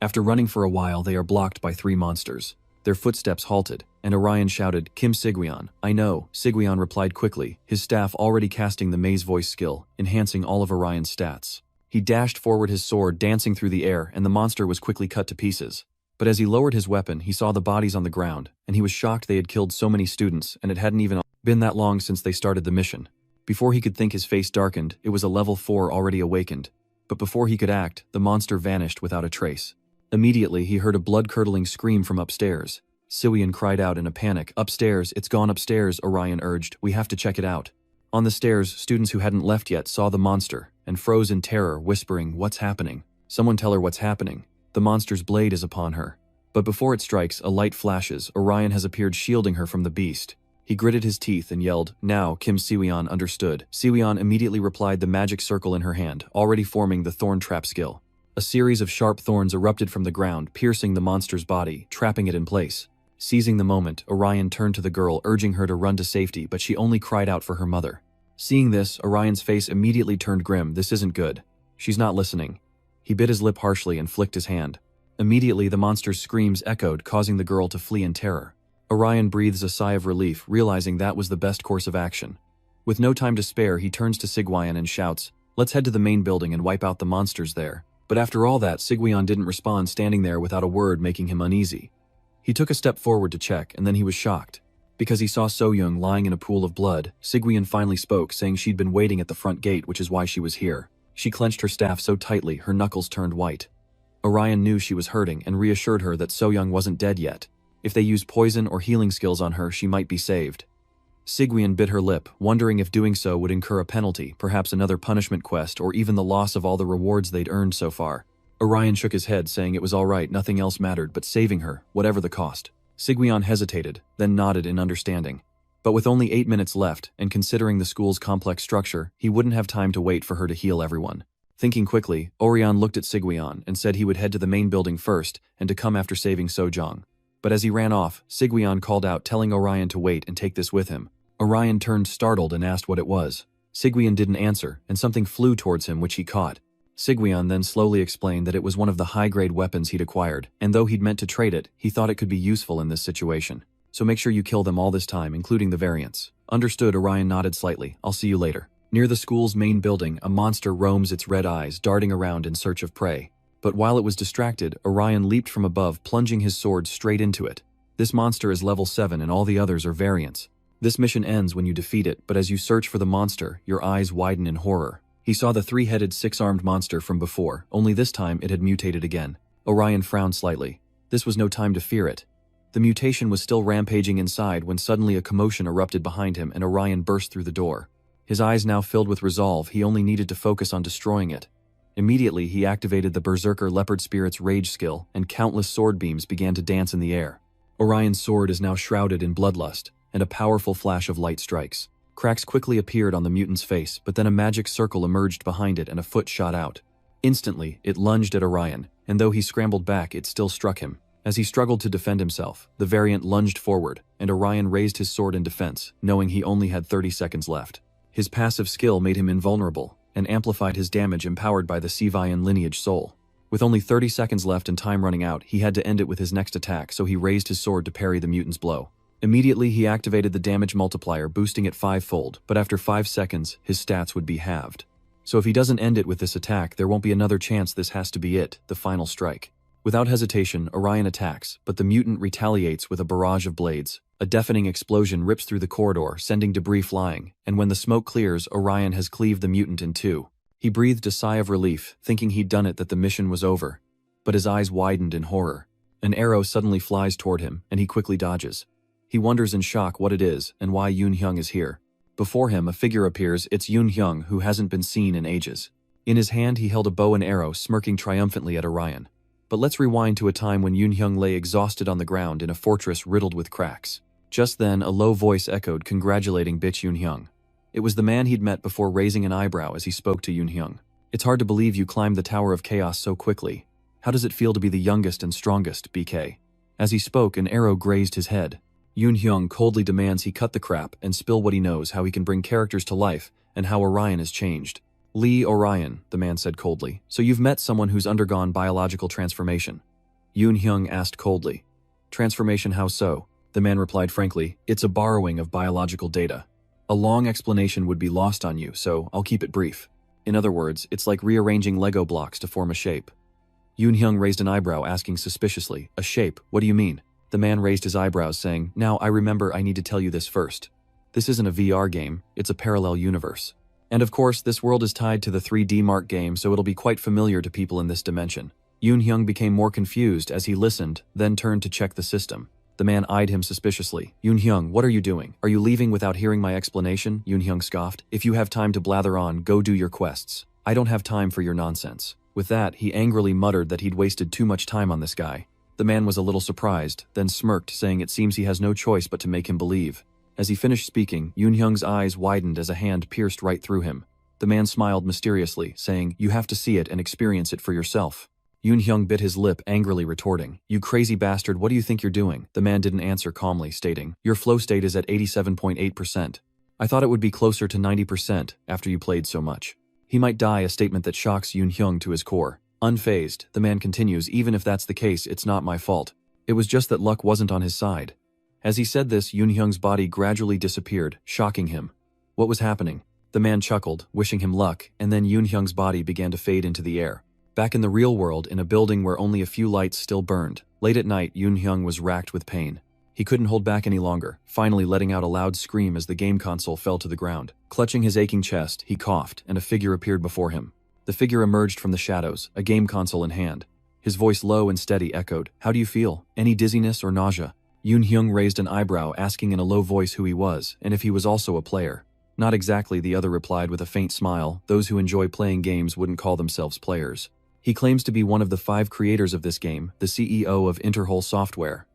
Speaker 1: After running for a while, they are blocked by 3 monsters. Their footsteps halted, and Orion shouted, Kim Sigyeon. I know, Sigyeon replied quickly, his staff already casting the maze voice skill, enhancing all of Orion's stats. He dashed forward, his sword dancing through the air, and the monster was quickly cut to pieces. But as he lowered his weapon, he saw the bodies on the ground, and he was shocked they had killed so many students, and it hadn't even been that long since they started the mission. Before he could think, his face darkened. It was a level 4 already awakened. But before he could act, the monster vanished without a trace. Immediately, he heard a blood-curdling scream from upstairs. Sigyeon cried out in a panic. Upstairs, it's gone upstairs, Orion urged. We have to check it out. On the stairs, students who hadn't left yet saw the monster, and froze in terror, whispering, What's happening? Someone tell her what's happening. The monster's blade is upon her. But before it strikes, a light flashes. Orion has appeared, shielding her from the beast. He gritted his teeth and yelled, "Now." Kim Siwon understood. Siwon immediately replied the magic circle in her hand, already forming the thorn trap skill. A series of sharp thorns erupted from the ground, piercing the monster's body, trapping it in place. Seizing the moment, Orion turned to the girl, urging her to run to safety, but she only cried out for her mother. Seeing this, Orion's face immediately turned grim. This isn't good. She's not listening. He bit his lip harshly and flicked his hand. Immediately, the monster's screams echoed, causing the girl to flee in terror. Orion breathes a sigh of relief, realizing that was the best course of action. With no time to spare, he turns to Sigwyon and shouts, "Let's head to the main building and wipe out the monsters there." But after all that, Sigwyon didn't respond, standing there without a word, making him uneasy. He took a step forward to check, and then he was shocked. Because he saw So-young lying in a pool of blood, Sigwyon finally spoke, saying she'd been waiting at the front gate, which is why she was here. She clenched her staff so tightly, her knuckles turned white. Orion knew she was hurting and reassured her that So-young wasn't dead yet. If they used poison or healing skills on her, she might be saved. Sigwyon bit her lip, wondering if doing so would incur a penalty, perhaps another punishment quest or even the loss of all the rewards they'd earned so far. Orion shook his head, saying it was all right, nothing else mattered but saving her, whatever the cost. Sigwyon hesitated, then nodded in understanding. But with only 8 minutes left, and considering the school's complex structure, he wouldn't have time to wait for her to heal everyone. Thinking quickly, Orion looked at Sigwyon and said he would head to the main building first and to come after saving So-jong. But as he ran off, Sigwyon called out, telling Orion to wait and take this with him. Orion turned startled and asked what it was. Sigwyon didn't answer, and something flew towards him, which he caught. Sigwyon then slowly explained that it was one of the high-grade weapons he'd acquired, and though he'd meant to trade it, he thought it could be useful in this situation. So make sure you kill them all this time, including the variants. Understood. Orion nodded slightly. I'll see you later. Near the school's main building, a monster roams its red eyes, darting around in search of prey. But while it was distracted, Orion leaped from above, plunging his sword straight into it. This monster is level 7 and all the others are variants. This mission ends when you defeat it, but as you search for the monster, your eyes widen in horror. He saw the 3-headed, 6-armed monster from before, only this time it had mutated again. Orion frowned slightly. This was no time to fear it. The mutation was still rampaging inside when suddenly a commotion erupted behind him and Orion burst through the door. His eyes now filled with resolve, he only needed to focus on destroying it. Immediately, he activated the Berserker Leopard Spirit's rage skill, and countless sword beams began to dance in the air. Orion's sword is now shrouded in bloodlust, and a powerful flash of light strikes. Cracks quickly appeared on the mutant's face, but then a magic circle emerged behind it and a foot shot out. Instantly, it lunged at Orion, and though he scrambled back, it still struck him. As he struggled to defend himself, the variant lunged forward, and Orion raised his sword in defense, knowing he only had 30 seconds left. His passive skill made him invulnerable, and amplified his damage empowered by the Sivian lineage soul. With only 30 seconds left and time running out, he had to end it with his next attack, so he raised his sword to parry the mutant's blow. Immediately, he activated the damage multiplier, boosting it 5-fold, but after 5 seconds, his stats would be halved. So if he doesn't end it with this attack, there won't be another chance. This has to be it, the final strike. Without hesitation, Orion attacks, but the mutant retaliates with a barrage of blades. A deafening explosion rips through the corridor, sending debris flying, and when the smoke clears, Orion has cleaved the mutant in two. He breathed a sigh of relief, thinking he'd done it, that the mission was over. But his eyes widened in horror. An arrow suddenly flies toward him, and he quickly dodges. He wonders in shock what it is, and why Yoon Hyung is here. Before him, a figure appears. It's Yoon Hyung, who hasn't been seen in ages. In his hand, he held a bow and arrow, smirking triumphantly at Orion. But let's rewind to a time when Yoon Hyung lay exhausted on the ground in a fortress riddled with cracks. Just then, a low voice echoed, congratulating bitch Yoon Hyung. It was the man he'd met before, raising an eyebrow as he spoke to Yoon Hyung. It's hard to believe you climbed the Tower of Chaos so quickly. How does it feel to be the youngest and strongest, BK? As he spoke, an arrow grazed his head. Yoon Hyung coldly demands he cut the crap and spill what he knows, how he can bring characters to life, and how Orion has changed. Lee Orion, the man said coldly. So you've met someone who's undergone biological transformation? Yoon Hyung asked coldly. Transformation, how so? The man replied frankly, it's a borrowing of biological data. A long explanation would be lost on you, so I'll keep it brief. In other words, it's like rearranging Lego blocks to form a shape. Yoon Hyung raised an eyebrow, asking suspiciously, a shape, what do you mean? The man raised his eyebrows, saying, now I remember I need to tell you this first. This isn't a VR game, it's a parallel universe. And of course, this world is tied to the 3D Mark game, so it'll be quite familiar to people in this dimension. Yoon Hyung became more confused as he listened, then turned to check the system. The man eyed him suspiciously. Yoon Hyung, what are you doing? Are you leaving without hearing my explanation? Yoon Hyung scoffed. If you have time to blather on, go do your quests. I don't have time for your nonsense. With that, he angrily muttered that he'd wasted too much time on this guy. The man was a little surprised, then smirked, saying it seems he has no choice but to make him believe. As he finished speaking, Yoon-hyung's eyes widened as a hand pierced right through him. The man smiled mysteriously, saying, "You have to see it and experience it for yourself." Yoon-hyung bit his lip, angrily retorting, "You crazy bastard, what do you think you're doing?" The man didn't answer calmly, stating, "Your flow state is at 87.8%. I thought it would be closer to 90% after you played so much." He might die, a statement that shocks Yoon-hyung to his core. Unfazed, the man continues, "Even if that's the case, it's not my fault. It was just that luck wasn't on his side." As he said this, Yoon-hyung's body gradually disappeared, shocking him. What was happening? The man chuckled, wishing him luck, and then Yoon-hyung's body began to fade into the air. Back in the real world, in a building where only a few lights still burned, late at night, Yoon-hyung was racked with pain. He couldn't hold back any longer, finally letting out a loud scream as the game console fell to the ground. Clutching his aching chest, he coughed, and a figure appeared before him. The figure emerged from the shadows, a game console in hand. His voice, low and steady, echoed, "How do you feel? Any dizziness or nausea?" Yoon-hyung raised an eyebrow, asking in a low voice who he was, and if he was also a player. "Not exactly," the other replied with a faint smile. "Those who enjoy playing games wouldn't call themselves players." He claims to be one of the 5 creators of this game, the CEO of Interhole Software.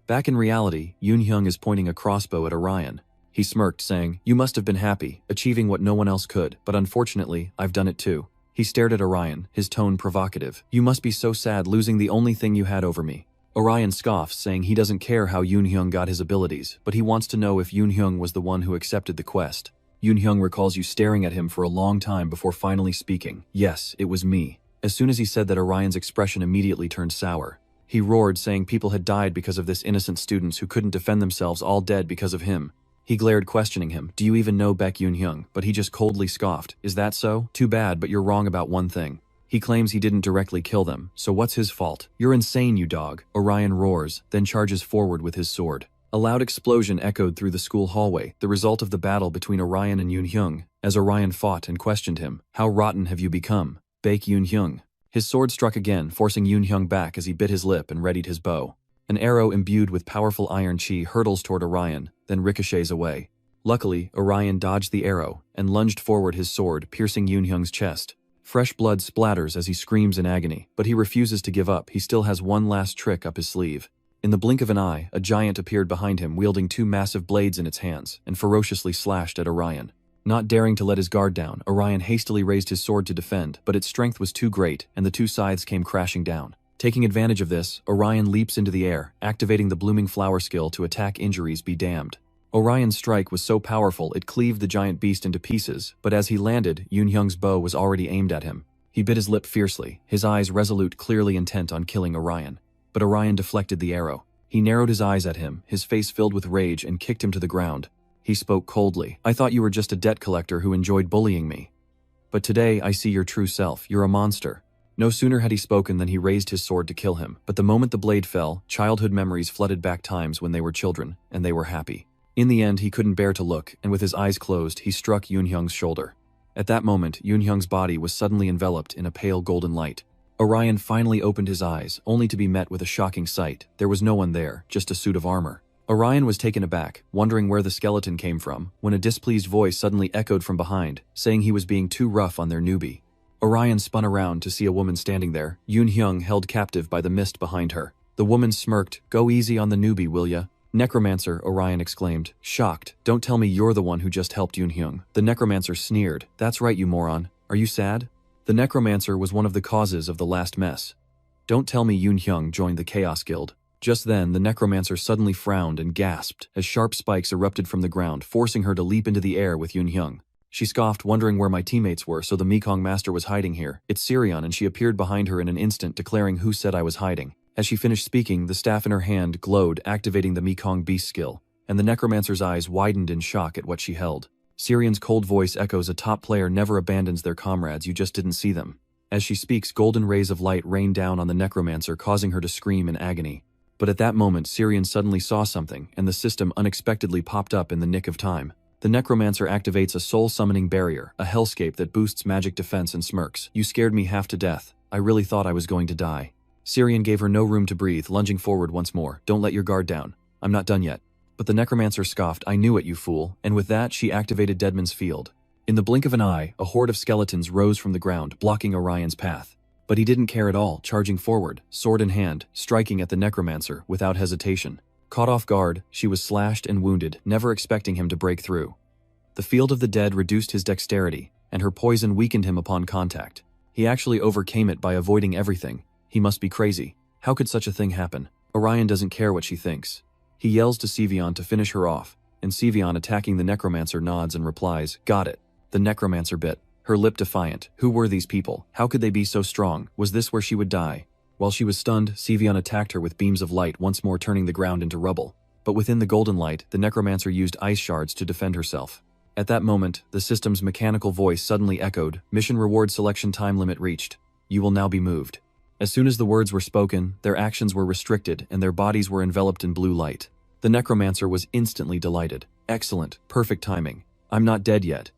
Speaker 1: Back in reality, Yoon-hyung is pointing a crossbow at Orion. He smirked, saying, "You must have been happy, achieving what no one else could, but unfortunately, I've done it too." He stared at Orion, his tone provocative. "You must be so sad losing the only thing you had over me." Orion scoffs, saying he doesn't care how Yoon-hyung got his abilities, but he wants to know if Yoon-hyung was the one who accepted the quest. Yoon-hyung recalls you staring at him for a long time before finally speaking. "Yes, it was me." As soon as he said that, Orion's expression immediately turned sour. He roared, saying people had died because of this, innocent students who couldn't defend themselves, all dead because of him. He glared, questioning him, "Do you even know Baek Yoon-hyung?" But he just coldly scoffed. "Is that so? Too bad, but you're wrong about one thing." He claims he didn't directly kill them, so what's his fault? "You're insane, you dog," Orion roars, then charges forward with his sword. A loud explosion echoed through the school hallway, the result of the battle between Orion and Yoon-hyung. As Orion fought and questioned him, "How rotten have you become, Baek Yoon-hyung?" His sword struck again, forcing Yoon-hyung back as he bit his lip and readied his bow. An arrow imbued with powerful iron chi hurtles toward Orion, then ricochets away. Luckily, Orion dodged the arrow and lunged forward, his sword piercing Yoon-hyung's chest. Fresh blood splatters as he screams in agony, but he refuses to give up. He still has one last trick up his sleeve. In the blink of an eye, a giant appeared behind him, wielding 2 massive blades in its hands, and ferociously slashed at Orion. Not daring to let his guard down, Orion hastily raised his sword to defend, but its strength was too great, and the 2 scythes came crashing down. Taking advantage of this, Orion leaps into the air, activating the blooming flower skill to attack. Injuries be damned. Orion's strike was so powerful it cleaved the giant beast into pieces, but as he landed, Yoon-hyung's bow was already aimed at him. He bit his lip fiercely, his eyes resolute, clearly intent on killing Orion. But Orion deflected the arrow. He narrowed his eyes at him, his face filled with rage, and kicked him to the ground. He spoke coldly. "I thought you were just a debt collector who enjoyed bullying me. But today I see your true self. You're a monster." No sooner had he spoken than he raised his sword to kill him, but the moment the blade fell, childhood memories flooded back, times when they were children, and they were happy. In the end, he couldn't bear to look, and with his eyes closed, he struck Yoon-hyung's shoulder. At that moment, Yoon-hyung's body was suddenly enveloped in a pale golden light. Orion finally opened his eyes, only to be met with a shocking sight. There was no one there, just a suit of armor. Orion was taken aback, wondering where the skeleton came from, when a displeased voice suddenly echoed from behind, saying he was being too rough on their newbie. Orion spun around to see a woman standing there, Yoon-hyung held captive by the mist behind her. The woman smirked. "Go easy on the newbie, will ya?" "Necromancer," Orion exclaimed, shocked. "Don't tell me you're the one who just helped Yoon-hyung." The necromancer sneered. "That's right, you moron. Are you sad?" The necromancer was one of the causes of the last mess. "Don't tell me Yoon-hyung joined the Chaos Guild." Just then, the necromancer suddenly frowned and gasped as sharp spikes erupted from the ground, forcing her to leap into the air with Yoon-hyung. She scoffed, wondering where my teammates were, so the Mekong master was hiding here. "It's Sirion," and she appeared behind her in an instant, declaring, "Who said I was hiding?" As she finished speaking, the staff in her hand glowed, activating the Mekong beast skill, and the necromancer's eyes widened in shock at what she held. Sirion's cold voice echoes, "A top player never abandons their comrades, you just didn't see them." As she speaks, golden rays of light rain down on the necromancer, causing her to scream in agony. But at that moment, Sirion suddenly saw something, and the system unexpectedly popped up in the nick of time. The necromancer activates a soul-summoning barrier, a hellscape that boosts magic defense, and smirks. "You scared me half to death. I really thought I was going to die." Sirion gave her no room to breathe, lunging forward once more. "Don't let your guard down. I'm not done yet." But the necromancer scoffed. "I knew it, you fool." And with that, she activated Deadman's Field. In the blink of an eye, a horde of skeletons rose from the ground, blocking Orion's path. But he didn't care at all, charging forward, sword in hand, striking at the necromancer without hesitation. Caught off guard, she was slashed and wounded, never expecting him to break through. The field of the dead reduced his dexterity, and her poison weakened him upon contact. He actually overcame it by avoiding everything. He must be crazy. How could such a thing happen? Orion doesn't care what she thinks. He yells to Sevion to finish her off, and Sevion, attacking the necromancer, nods and replies, "Got it." The necromancer bit, her lip defiant. Who were these people? How could they be so strong? Was this where she would die? While she was stunned, Sevion attacked her with beams of light, once more turning the ground into rubble. But within the golden light, the necromancer used ice shards to defend herself. At that moment, the system's mechanical voice suddenly echoed, "Mission reward selection time limit reached. You will now be moved." As soon as the words were spoken, their actions were restricted and their bodies were enveloped in blue light. The necromancer was instantly delighted. Excellent, perfect timing. I'm not dead yet.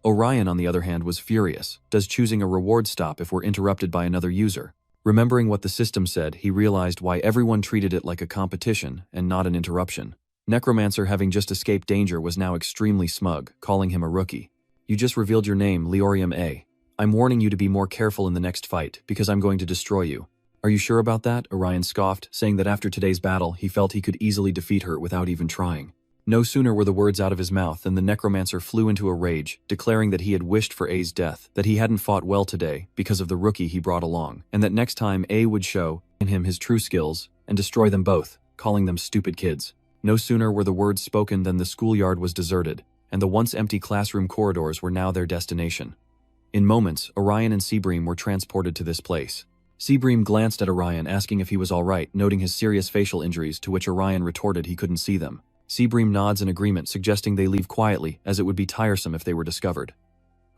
Speaker 1: Orion, on the other hand, was furious. Does choosing a reward stop if we're interrupted by another user? Remembering what the system said, he realized why everyone treated it like a competition and not an interruption. Necromancer, having just escaped danger, was now extremely smug, calling him a rookie. "You just revealed your name, Leorium A. I'm warning you to be more careful in the next fight, because I'm going to destroy you." "Are you sure about that?" Orion scoffed, saying that after today's battle, he felt he could easily defeat her without even trying. No sooner were the words out of his mouth than the necromancer flew into a rage, declaring that he had wished for A's death, that he hadn't fought well today because of the rookie he brought along, and that next time A would show in him his true skills and destroy them both, calling them stupid kids. No sooner were the words spoken than the schoolyard was deserted, and the once empty classroom corridors were now their destination. In moments, Orion and Seabream were transported to this place. Seabream glanced at Orion, asking if he was all right, noting his serious facial injuries, to which Orion retorted he couldn't see them. Seabream nods in agreement, suggesting they leave quietly, as it would be tiresome if they were discovered.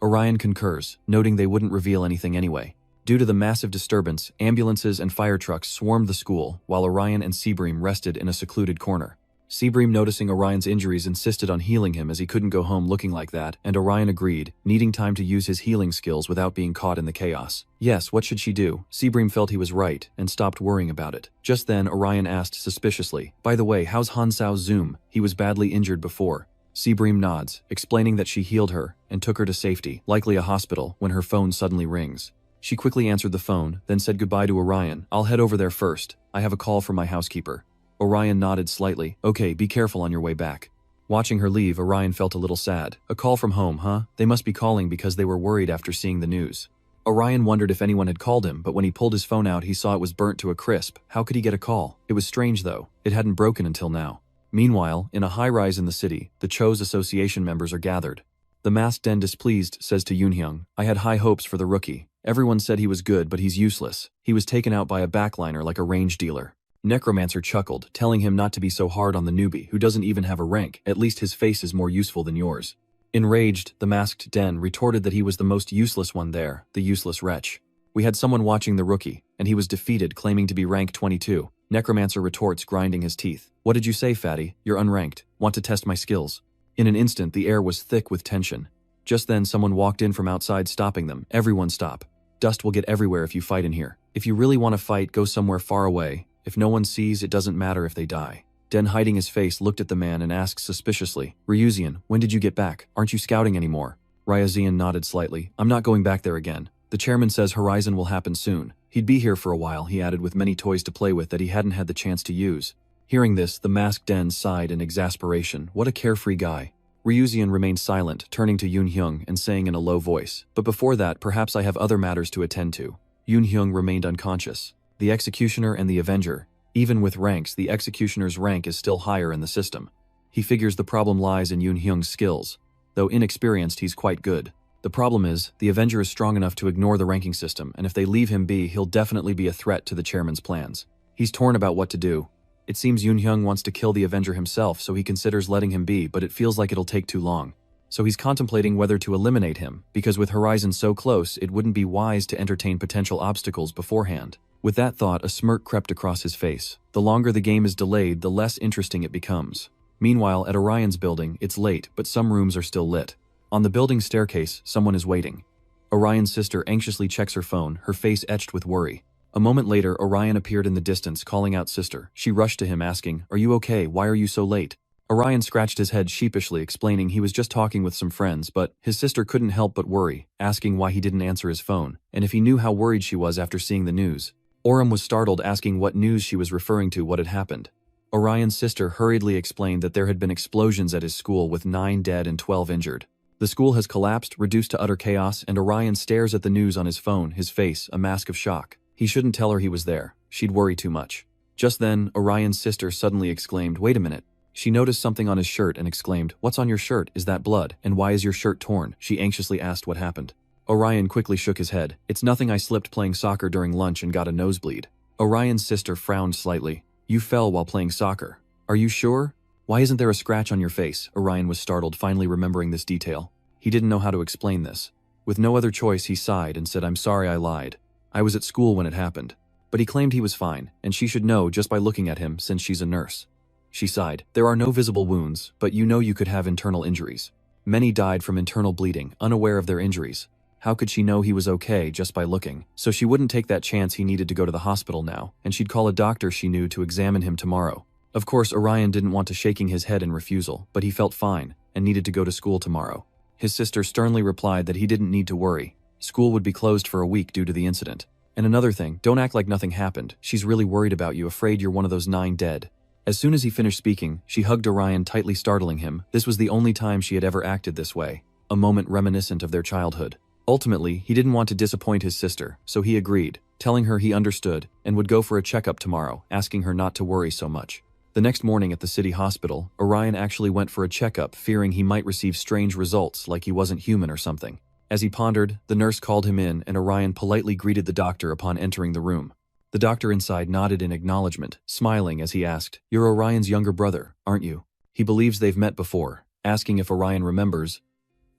Speaker 1: Orion concurs, noting they wouldn't reveal anything anyway. Due to the massive disturbance, ambulances and fire trucks swarmed the school, while Orion and Seabream rested in a secluded corner. Seabream, noticing Orion's injuries, insisted on healing him as he couldn't go home looking like that, and Orion agreed, needing time to use his healing skills without being caught in the chaos. Yes, what should she do? Seabream felt he was right, and stopped worrying about it. Just then, Orion asked suspiciously, "By the way, how's Hansao's Zoom? He was badly injured before." Seabream nods, explaining that she healed her, and took her to safety, likely a hospital, when her phone suddenly rings. She quickly answered the phone, then said goodbye to Orion. "I'll head over there first. I have a call from my housekeeper." Orion nodded slightly. "Okay, be careful on your way back." Watching her leave, Orion felt a little sad. A call from home, huh? They must be calling because they were worried after seeing the news. Orion wondered if anyone had called him, but when he pulled his phone out, he saw it was burnt to a crisp. How could he get a call? It was strange, though. It hadn't broken until now. Meanwhile, in a high-rise in the city, the Cho's association members are gathered. The masked den, displeased, says to Yoonhyung, "I had high hopes for the rookie. Everyone said he was good, but he's useless. He was taken out by a backliner like a range dealer." Necromancer chuckled, telling him not to be so hard on the newbie who doesn't even have a rank. "At least his face is more useful than yours." Enraged, the masked den retorted that he was the most useless one there, the useless wretch. "We had someone watching the rookie, and he was defeated, claiming to be rank 22. Necromancer retorts, grinding his teeth. "What did you say, fatty? You're unranked. Want to test my skills?" In an instant, the air was thick with tension. Just then, someone walked in from outside, stopping them. "Everyone stop. Dust will get everywhere if you fight in here. If you really want to fight, go somewhere far away. If no one sees, it doesn't matter if they die." Den, hiding his face, looked at the man and asked suspiciously, "Ryuzian, when did you get back? Aren't you scouting anymore?" Ryuzian nodded slightly. "I'm not going back there again. The chairman says Horizon will happen soon. He'd be here for a while," he added, with many toys to play with that he hadn't had the chance to use. Hearing this, the masked den sighed in exasperation. What a carefree guy. Ryuzian remained silent, turning to Yoonhyung and saying in a low voice, "But before that, perhaps I have other matters to attend to." Yoonhyung remained unconscious. The Executioner and the Avenger. Even with ranks, the Executioner's rank is still higher in the system. He figures the problem lies in Yoonhyung's skills. Though inexperienced, he's quite good. The problem is, the Avenger is strong enough to ignore the ranking system, and if they leave him be, he'll definitely be a threat to the chairman's plans. He's torn about what to do. It seems Yoonhyung wants to kill the Avenger himself, so he considers letting him be, but it feels like it'll take too long. So he's contemplating whether to eliminate him, because with Horizon so close, it wouldn't be wise to entertain potential obstacles beforehand. With that thought, a smirk crept across his face. The longer the game is delayed, the less interesting it becomes. Meanwhile, at Orion's building, it's late, but some rooms are still lit. On the building staircase, someone is waiting. Orion's sister anxiously checks her phone, her face etched with worry. A moment later, Orion appeared in the distance, calling out "Sister." She rushed to him, asking, "Are you okay? Why are you so late?" Orion scratched his head sheepishly, explaining he was just talking with some friends, but his sister couldn't help but worry, asking why he didn't answer his phone, and if he knew how worried she was after seeing the news. Oram was startled, asking what news she was referring to, what had happened. Orion's sister hurriedly explained that there had been explosions at his school with 9 dead and 12 injured. The school has collapsed, reduced to utter chaos, and Orion stares at the news on his phone, his face a mask of shock. He shouldn't tell her he was there. She'd worry too much. Just then, Orion's sister suddenly exclaimed, "Wait a minute." She noticed something on his shirt and exclaimed, "What's on your shirt? Is that blood? And why is your shirt torn?" She anxiously asked what happened. Orion quickly shook his head. "It's nothing, I slipped playing soccer during lunch and got a nosebleed." Orion's sister frowned slightly. "You fell while playing soccer. Are you sure? Why isn't there a scratch on your face?" Orion was startled, finally remembering this detail. He didn't know how to explain this. With no other choice, he sighed and said, "I'm sorry I lied. I was at school when it happened." But he claimed he was fine, and she should know just by looking at him since she's a nurse. She sighed. "There are no visible wounds, but you know you could have internal injuries. Many died from internal bleeding, unaware of their injuries. How could she know he was okay just by looking? So she wouldn't take that chance he needed to go to the hospital now, and she'd call a doctor she knew to examine him tomorrow." Of course, Orion didn't want to shaking his head in refusal, but he felt fine and needed to go to school tomorrow. His sister sternly replied that he didn't need to worry. School would be closed for a week due to the incident. "And another thing, don't act like nothing happened. She's really worried about you, afraid you're one of those 9 dead." As soon as he finished speaking, she hugged Orion tightly, startling him. This was the only time she had ever acted this way, a moment reminiscent of their childhood. Ultimately, he didn't want to disappoint his sister, so he agreed, telling her he understood and would go for a checkup tomorrow, asking her not to worry so much. The next morning at the city hospital, Orion actually went for a checkup, fearing he might receive strange results like he wasn't human or something. As he pondered, the nurse called him in and Orion politely greeted the doctor upon entering the room. The doctor inside nodded in acknowledgement, smiling as he asked, "You're Orion's younger brother, aren't you?" He believes they've met before, asking if Orion remembers.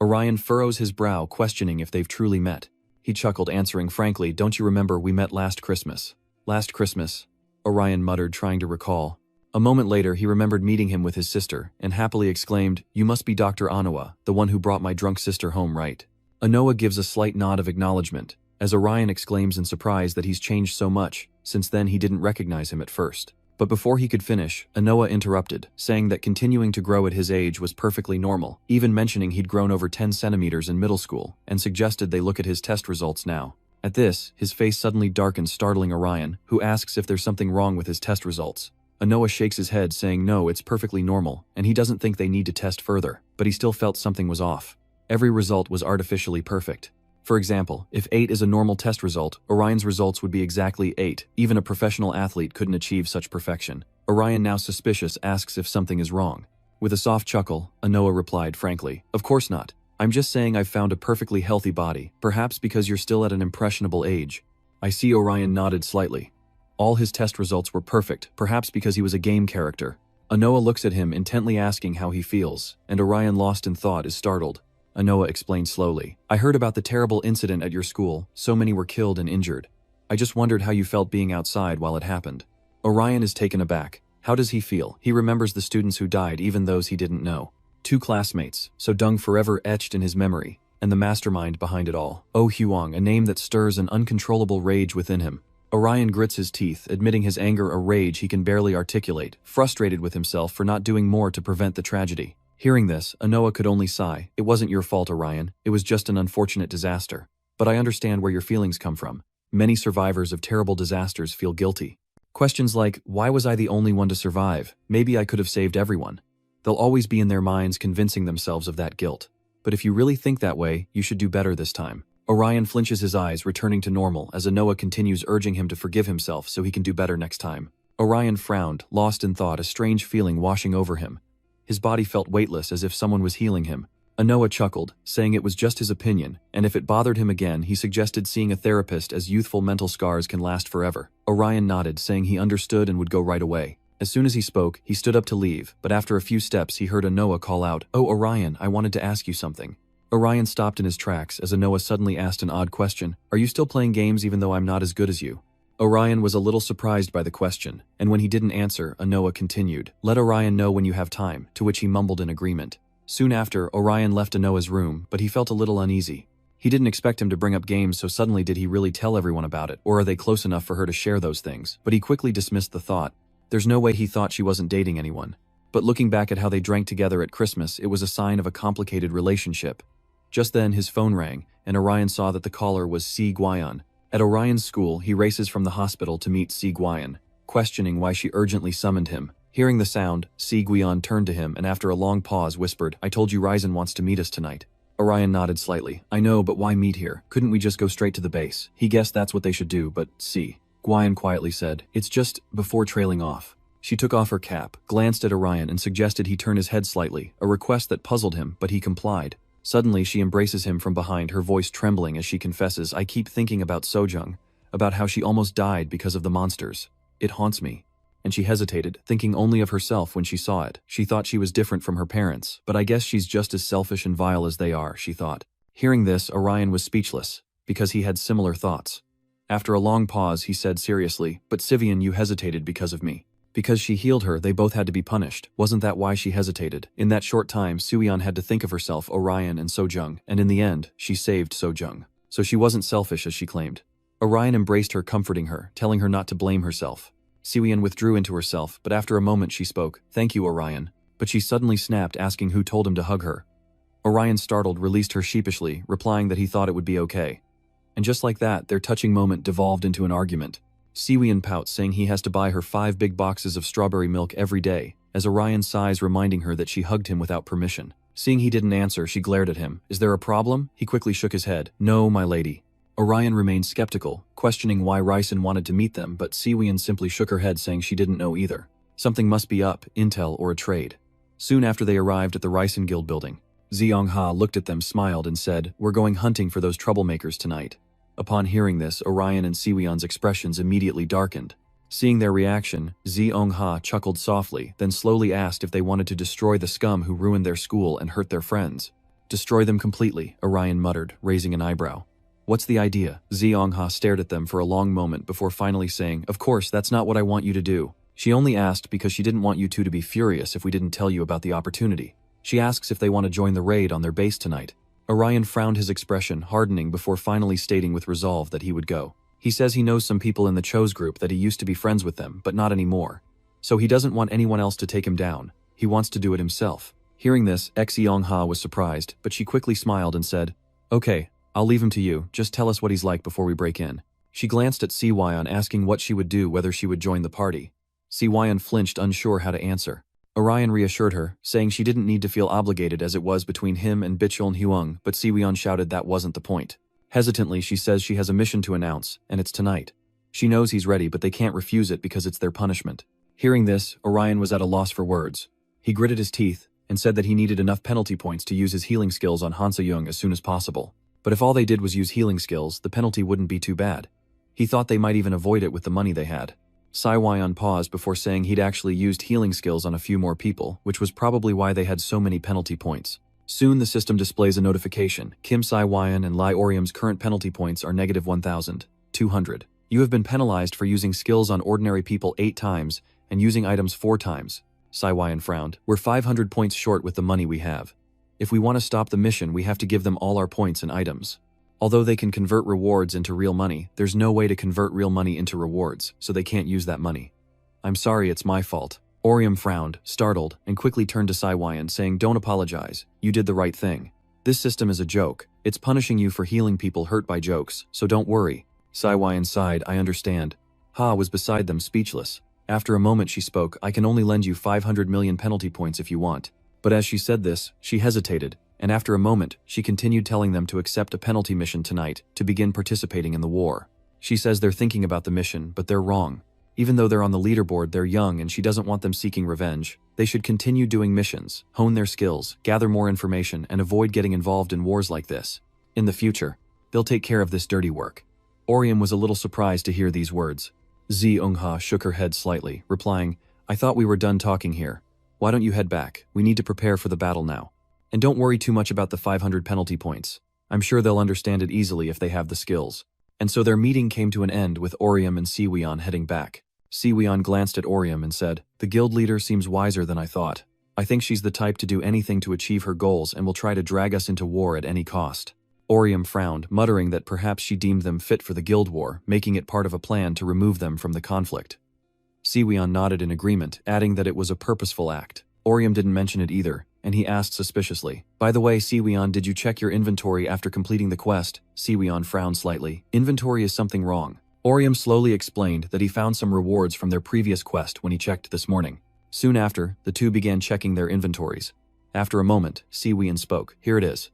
Speaker 1: Orion furrows his brow, questioning if they've truly met. He chuckled, answering frankly, "Don't you remember we met last Christmas?" "Last Christmas?" Orion muttered, trying to recall. A moment later, he remembered meeting him with his sister, and happily exclaimed, "You must be Dr. Anoa, the one who brought my drunk sister home, right?" Anoa gives a slight nod of acknowledgement, as Orion exclaims in surprise that he's changed so much. Since then he didn't recognize him at first. But before he could finish, Anoa interrupted, saying that continuing to grow at his age was perfectly normal, even mentioning he'd grown over 10 centimeters in middle school, and suggested they look at his test results now. At this, his face suddenly darkens, startling Orion, who asks if there's something wrong with his test results. Anoa shakes his head, saying no, it's perfectly normal, and he doesn't think they need to test further, but he still felt something was off. Every result was artificially perfect. For example, if 8 is a normal test result, Orion's results would be exactly 8. Even a professional athlete couldn't achieve such perfection. Orion, now suspicious, asks if something is wrong. With a soft chuckle, Anoa replied frankly, "Of course not. I'm just saying I've found a perfectly healthy body, perhaps because you're still at an impressionable age." I see. Orion nodded slightly. All his test results were perfect, perhaps because he was a game character. Anoa looks at him, intently asking how he feels, and Orion, lost in thought, is startled. Anoa explained slowly, "I heard about the terrible incident at your school. So many were killed and injured. I just wondered how you felt being outside while it happened." Orion is taken aback. How does he feel? He remembers the students who died, even those he didn't know. 2 classmates, so Dung forever etched in his memory, and the mastermind behind it all. Oh Huang, a name that stirs an uncontrollable rage within him. Orion grits his teeth, admitting his anger, a rage he can barely articulate, frustrated with himself for not doing more to prevent the tragedy. Hearing this, Anoa could only sigh. "It wasn't your fault, Orion. It was just an unfortunate disaster. But I understand where your feelings come from. Many survivors of terrible disasters feel guilty. Questions like, why was I the only one to survive? Maybe I could have saved everyone. They'll always be in their minds, convincing themselves of that guilt. But if you really think that way, you should do better this time." Orion flinches, his eyes returning to normal as Anoa continues urging him to forgive himself so he can do better next time. Orion frowned, lost in thought, a strange feeling washing over him. His body felt weightless, as if someone was healing him. Anoa chuckled, saying it was just his opinion, and if it bothered him again, he suggested seeing a therapist, as youthful mental scars can last forever. Orion nodded, saying he understood and would go right away. As soon as he spoke, he stood up to leave, but after a few steps he heard Anoa call out, "Oh Orion, I wanted to ask you something." Orion stopped in his tracks as Anoa suddenly asked an odd question. "Are you still playing games even though I'm not as good as you?" Orion was a little surprised by the question, and when he didn't answer, Anoa continued, "Let Orion know when you have time," to which he mumbled in agreement. Soon after, Orion left Anoa's room, but he felt a little uneasy. He didn't expect him to bring up games so suddenly. Did he really tell everyone about it, or are they close enough for her to share those things? But he quickly dismissed the thought. There's no way he thought she wasn't dating anyone. But looking back at how they drank together at Christmas, it was a sign of a complicated relationship. Just then, his phone rang, and Orion saw that the caller was Si Guion. At Orion's school, he races from the hospital to meet Si Guion, questioning why she urgently summoned him. Hearing the sound, Si Guion turned to him and after a long pause whispered, "I told you Ryzen wants to meet us tonight." Orion nodded slightly. "I know, but why meet here? Couldn't we just go straight to the base?" He guessed that's what they should do, but Si Guion quietly said, "It's just," before trailing off. She took off her cap, glanced at Orion and suggested he turn his head slightly, a request that puzzled him, but he complied. Suddenly she embraces him from behind, her voice trembling as she confesses, "I keep thinking about Sojung, about how she almost died because of the monsters. It haunts me." And she hesitated, thinking only of herself when she saw it. She thought she was different from her parents, but I guess she's just as selfish and vile as they are, she thought. Hearing this, Orion was speechless, because he had similar thoughts. After a long pause, he said seriously, "But Sivian, you hesitated because of me. Because she healed her, they both had to be punished. Wasn't that why she hesitated? In that short time, Suyeon had to think of herself, Orion, and Sojung, and in the end, she saved Sojung. So she wasn't selfish as she claimed." Orion embraced her, comforting her, telling her not to blame herself. Suyeon withdrew into herself, but after a moment she spoke, "Thank you, Orion." But she suddenly snapped, asking who told him to hug her. Orion, startled, released her sheepishly, replying that he thought it would be okay. And just like that, their touching moment devolved into an argument. Siwon pouts, saying he has to buy her 5 big boxes of strawberry milk every day, as Orion sighs, reminding her that she hugged him without permission. Seeing he didn't answer, she glared at him. "Is there a problem?" He quickly shook his head. "No, my lady." Orion remained skeptical, questioning why Ryson wanted to meet them, but Siwon simply shook her head, saying she didn't know either. Something must be up, intel or a trade. Soon after they arrived at the Ryson Guild building, Zeong-ha looked at them, smiled, and said, "We're going hunting for those troublemakers tonight." Upon hearing this, Orion and Siwon's expressions immediately darkened. Seeing their reaction, Zeong-ha chuckled softly, then slowly asked if they wanted to destroy the scum who ruined their school and hurt their friends. "Destroy them completely," Orion muttered, raising an eyebrow. "What's the idea?" Zeong-ha stared at them for a long moment before finally saying, "Of course, that's not what I want you to do. She only asked because she didn't want you two to be furious if we didn't tell you about the opportunity. She asks if they want to join the raid on their base tonight." Orion frowned, his expression hardening before finally stating with resolve that he would go. He says he knows some people in the Chose group, that he used to be friends with them, but not anymore. So he doesn't want anyone else to take him down. He wants to do it himself. Hearing this, Zeong-ha was surprised, but she quickly smiled and said, "Okay, I'll leave him to you, just tell us what he's like before we break in." She glanced at Siwon, asking what she would do, whether she would join the party. Siwon flinched, unsure how to answer. Orion reassured her, saying she didn't need to feel obligated as it was between him and Bichul Hyung, but Siwon shouted that wasn't the point. Hesitantly, she says she has a mission to announce, and it's tonight. She knows he's ready, but they can't refuse it because it's their punishment. Hearing this, Orion was at a loss for words. He gritted his teeth and said that he needed enough penalty points to use his healing skills on Han Se-young as soon as possible. But if all they did was use healing skills, the penalty wouldn't be too bad. He thought they might even avoid it with the money they had. Siwon paused before saying he'd actually used healing skills on a few more people, which was probably why they had so many penalty points. Soon the system displays a notification. Kim Siwon and Lai Orium's current penalty points are negative 1,200. You have been penalized for using skills on ordinary people 8 times and using items 4 times. Siwon frowned. "We're 500 points short with the money we have. If we want to stop the mission, we have to give them all our points and items. Although they can convert rewards into real money, there's no way to convert real money into rewards, so they can't use that money. I'm sorry, it's my fault." Orium frowned, startled, and quickly turned to Siwon, saying, "Don't apologize. You did the right thing. This system is a joke. It's punishing you for healing people hurt by jokes, so don't worry." Siwon sighed, "I understand." Ha was beside them, speechless. After a moment she spoke, "I can only lend you 500 million penalty points if you want." But as she said this, she hesitated, and after a moment, she continued telling them to accept a penalty mission tonight to begin participating in the war. She says they're thinking about the mission, but they're wrong. Even though they're on the leaderboard, they're young and she doesn't want them seeking revenge. They should continue doing missions, hone their skills, gather more information, and avoid getting involved in wars like this. In the future, they'll take care of this dirty work. Orium was a little surprised to hear these words. Zeong-ha shook her head slightly, replying, "I thought we were done talking here. Why don't you head back? We need to prepare for the battle now. And don't worry too much about the 500 penalty points. I'm sure they'll understand it easily if they have the skills." And so their meeting came to an end with Orium and Siwon heading back. Siwon glanced at Orium and said, "The guild leader seems wiser than I thought. I think she's the type to do anything to achieve her goals and will try to drag us into war at any cost." Orium frowned, muttering that perhaps she deemed them fit for the guild war, making it part of a plan to remove them from the conflict. Siwon nodded in agreement, adding that it was a purposeful act. Orium didn't mention it either, and he asked suspiciously, "By the way, Siwon, did you check your inventory after completing the quest?" Siwon frowned slightly. "Inventory is something wrong." Orium slowly explained that he found some rewards from their previous quest when he checked this morning. Soon after, the two began checking their inventories. After a moment, Siwian spoke. Here it is.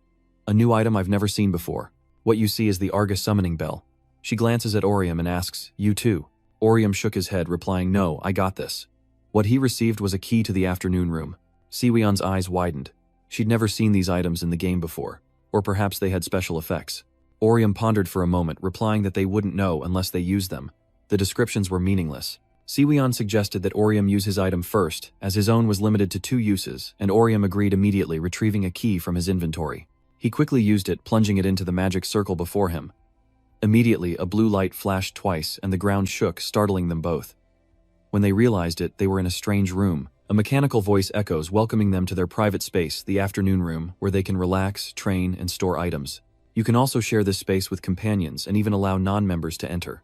Speaker 1: A new item I've never seen before. What you see is the Argus summoning bell. She glances at Orium and asks, you too? Orium shook his head, replying, no, I got this. What he received was a key to the afternoon room. Siwian's eyes widened. She'd never seen these items in the game before. Or perhaps they had special effects. Orium pondered for a moment, replying that they wouldn't know unless they used them. The descriptions were meaningless. Siwian suggested that Orium use his item first, as his own was limited to 2 uses, and Orium agreed immediately, retrieving a key from his inventory. He quickly used it, plunging it into the magic circle before him. Immediately, a blue light flashed twice, and the ground shook, startling them both. When they realized it, they were in a strange room. A mechanical voice echoes, welcoming them to their private space, the afternoon room, where they can relax, train, and store items. You can also share this space with companions and even allow non-members to enter.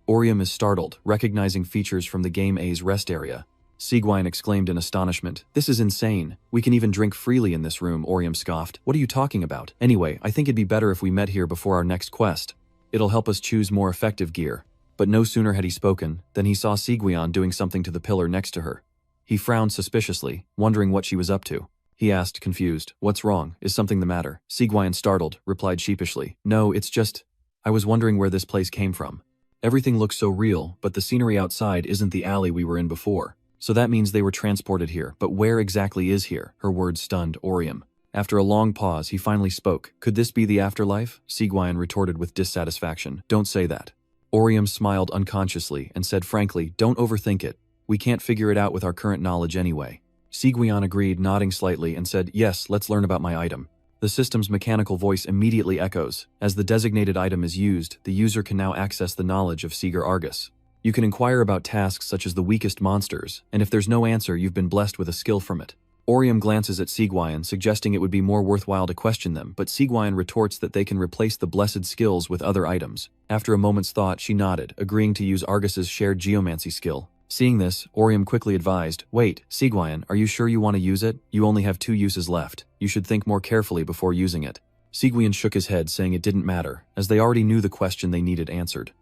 Speaker 1: Orium is startled, recognizing features from the Game A's rest area. Siwian exclaimed in astonishment, this is insane. We can even drink freely in this room, Orium scoffed. What are you talking about? Anyway, I think it'd be better if we met here before our next quest. It'll help us choose more effective gear. But no sooner had he spoken, than he saw Siwian doing something to the pillar next to her. He frowned suspiciously, wondering what she was up to. He asked, confused, what's wrong? Is something the matter? Siwian, startled, replied sheepishly, no, it's just, I was wondering where this place came from. Everything looks so real, but the scenery outside isn't the alley we were in before. So that means they were transported here, but where exactly is here? Her words stunned Orium. After a long pause, he finally spoke. Could this be the afterlife? Siwian retorted with dissatisfaction. Don't say that. Orium smiled unconsciously and said frankly, don't overthink it. We can't figure it out with our current knowledge anyway. Siwian agreed, nodding slightly, and said, yes, let's learn about my item. The system's mechanical voice immediately echoes. As the designated item is used, the user can now access the knowledge of Seeger Argus. You can inquire about tasks such as the weakest monsters, and if there's no answer, you've been blessed with a skill from it. Orium glances at Siwian, suggesting it would be more worthwhile to question them, but Siwian retorts that they can replace the blessed skills with other items. After a moment's thought, she nodded, agreeing to use Argus's shared geomancy skill. Seeing this, Orium quickly advised, wait, Siwian, are you sure you want to use it? You only have 2 uses left. You should think more carefully before using it. Siwian shook his head, saying it didn't matter, as they already knew the question they needed answered.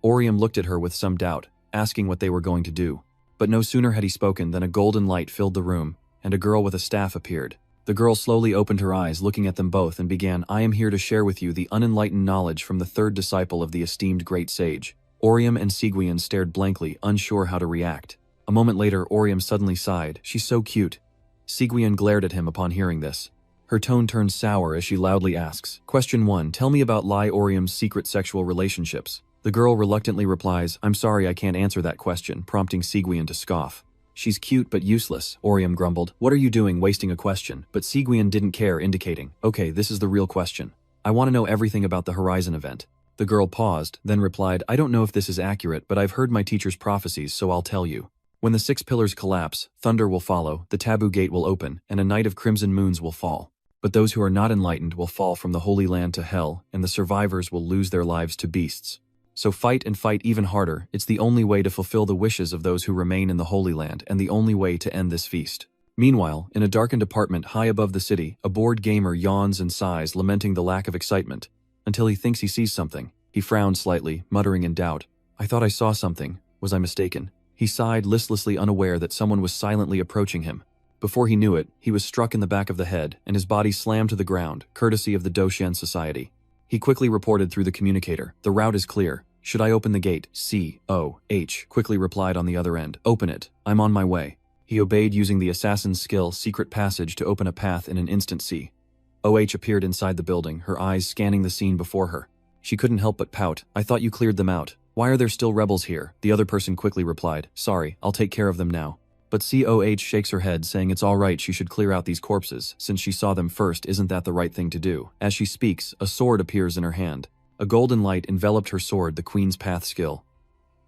Speaker 1: Orium looked at her with some doubt, asking what they were going to do. But no sooner had he spoken than a golden light filled the room, and a girl with a staff appeared. The girl slowly opened her eyes, looking at them both, and began, I am here to share with you the unenlightened knowledge from the 3rd disciple of the esteemed great sage. Orium and Siwian stared blankly, unsure how to react. A moment later, Orium suddenly sighed. She's so cute. Siwian glared at him upon hearing this. Her tone turns sour as she loudly asks, Question 1. Tell me about Lai Orium's secret sexual relationships. The girl reluctantly replies, I'm sorry, I can't answer that question, prompting Siwian to scoff. She's cute but useless, Orium grumbled. What are you doing wasting a question? But Siwian didn't care, indicating, okay, this is the real question. I want to know everything about the Horizon event. The girl paused, then replied, I don't know if this is accurate, but I've heard my teacher's prophecies, so I'll tell you. When the 6 pillars collapse, thunder will follow, the taboo gate will open, and a night of crimson moons will fall. But those who are not enlightened will fall from the Holy Land to hell, and the survivors will lose their lives to beasts. So fight and fight even harder. It's the only way to fulfill the wishes of those who remain in the Holy Land, and the only way to end this feast. Meanwhile, in a darkened apartment high above the city, a bored gamer yawns and sighs, lamenting the lack of excitement, until he thinks he sees something. He frowned slightly, muttering in doubt. I thought I saw something. Was I mistaken? He sighed, listlessly unaware that someone was silently approaching him. Before he knew it, he was struck in the back of the head, and his body slammed to the ground, courtesy of the Doshan Society. He quickly reported through the communicator, the route is clear. Should I open the gate? C-O-H quickly replied on the other end. Open it. I'm on my way. He obeyed, using the assassin's skill, Secret Passage, to open a path in an instant. C-O-H appeared inside the building, her eyes scanning the scene before her. She couldn't help but pout. I thought you cleared them out. Why are there still rebels here? The other person quickly replied. Sorry, I'll take care of them now. But COH shakes her head, saying it's all right, she should clear out these corpses. Since she saw them first, isn't that the right thing to do? As she speaks, a sword appears in her hand. A golden light enveloped her sword, the Queen's Path skill.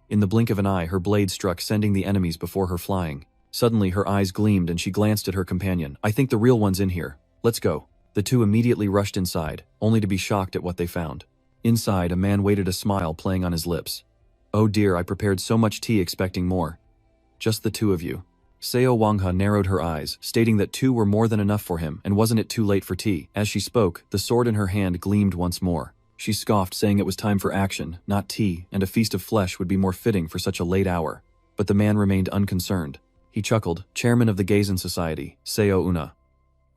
Speaker 1: In the blink of an eye, her blade struck, sending the enemies before her flying. Suddenly, her eyes gleamed and she glanced at her companion. I think the real one's in here. Let's go. The two immediately rushed inside, only to be shocked at what they found. Inside, a man waited, a smile playing on his lips. Oh dear, I prepared so much tea expecting more. Just the 2 of you. Seo Wangha narrowed her eyes, stating that 2 were more than enough for him, and wasn't it too late for tea? As she spoke, the sword in her hand gleamed once more. She scoffed, saying it was time for action, not tea, and a feast of flesh would be more fitting for such a late hour. But the man remained unconcerned. He chuckled. Chairman of the Gazen Society, Seo Una.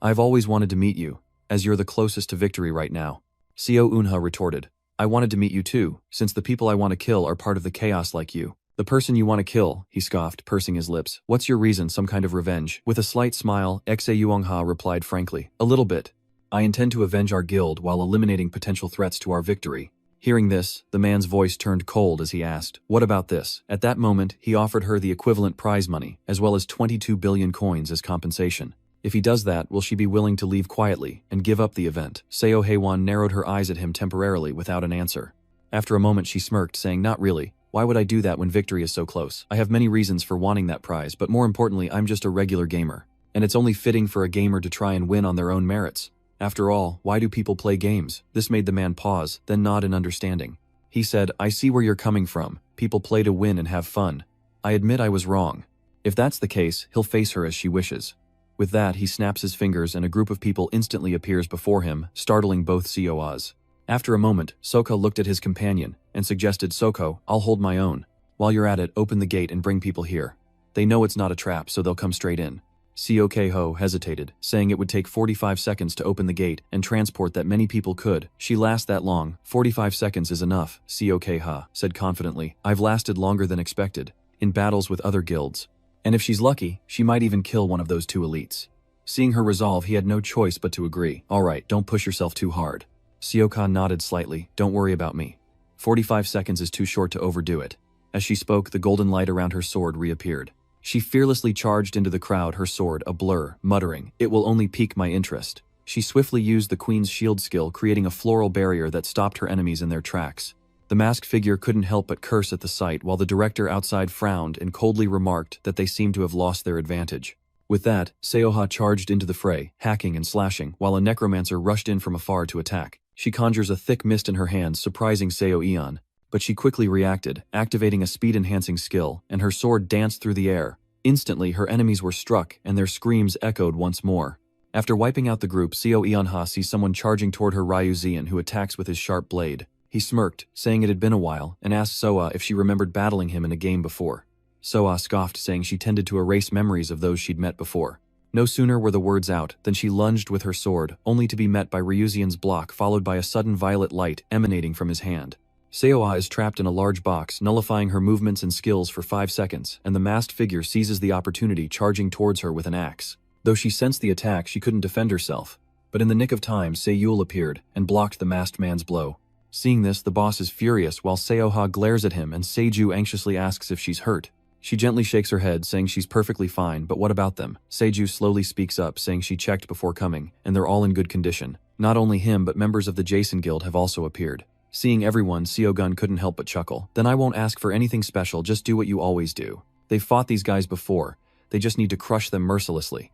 Speaker 1: I've always wanted to meet you, as you're the closest to victory right now. Seo Unha retorted. I wanted to meet you too, since the people I want to kill are part of the chaos like you. The person you want to kill, he scoffed, pursing his lips. What's your reason, some kind of revenge? With a slight smile, Xe Yuongha replied frankly. A little bit. I intend to avenge our guild while eliminating potential threats to our victory. Hearing this, the man's voice turned cold as he asked, what about this? At that moment, he offered her the equivalent prize money, as well as 22 billion coins as compensation. If he does that, will she be willing to leave quietly and give up the event? Seo Haewon narrowed her eyes at him temporarily without an answer. After a moment she smirked, saying, not really. Why would I do that when victory is so close? I have many reasons for wanting that prize, but more importantly, I'm just a regular gamer. And it's only fitting for a gamer to try and win on their own merits. After all, why do people play games? This made the man pause, then nod in understanding. He said, I see where you're coming from. People play to win and have fun. I admit I was wrong. If that's the case, he'll face her as she wishes. With that, he snaps his fingers and a group of people instantly appears before him, startling both Seoas. After a moment, Soko looked at his companion and suggested, Soko, I'll hold my own. While you're at it, open the gate and bring people here. They know it's not a trap, so they'll come straight in. Seo Ho hesitated, saying it would take 45 seconds to open the gate and transport that many people could. She last that long. 45 seconds is enough, Seo Ha said confidently. I've lasted longer than expected, in battles with other guilds. And if she's lucky, she might even kill one of those two elites. Seeing her resolve, he had no choice but to agree. Alright, don't push yourself too hard. Seo nodded slightly. Don't worry about me. 45 seconds is too short to overdo it. As she spoke, the golden light around her sword reappeared. She fearlessly charged into the crowd, her sword a blur, muttering, it will only pique my interest. She swiftly used the Queen's shield skill, creating a floral barrier that stopped her enemies in their tracks. The masked figure couldn't help but curse at the sight, while the director outside frowned and coldly remarked that they seemed to have lost their advantage. With that, Seoha charged into the fray, hacking and slashing, while a necromancer rushed in from afar to attack. She conjures a thick mist in her hands, surprising Seo Eon. But she quickly reacted, activating a speed-enhancing skill, and her sword danced through the air. Instantly, her enemies were struck, and their screams echoed once more. After wiping out the group, Seo Eonha sees someone charging toward her Ryu Zian, who attacks with his sharp blade. He smirked, saying it had been a while, and asked Soa if she remembered battling him in a game before. Soa scoffed, saying she tended to erase memories of those she'd met before. No sooner were the words out than she lunged with her sword, only to be met by Ryuzian's block, followed by a sudden violet light emanating from his hand. Seoa is trapped in a large box, nullifying her movements and skills for 5 seconds, and the masked figure seizes the opportunity, charging towards her with an axe. Though she sensed the attack, she couldn't defend herself. But in the nick of time, Seiyul appeared and blocked the masked man's blow. Seeing this, the boss is furious while Seoha glares at him and Seiju anxiously asks if she's hurt. She gently shakes her head, saying she's perfectly fine, but what about them? Seiju slowly speaks up, saying she checked before coming, and they're all in good condition. Not only him, but members of the Jason Guild have also appeared. Seeing everyone, Seogun couldn't help but chuckle. Then I won't ask for anything special, just do what you always do. They've fought these guys before. They just need to crush them mercilessly.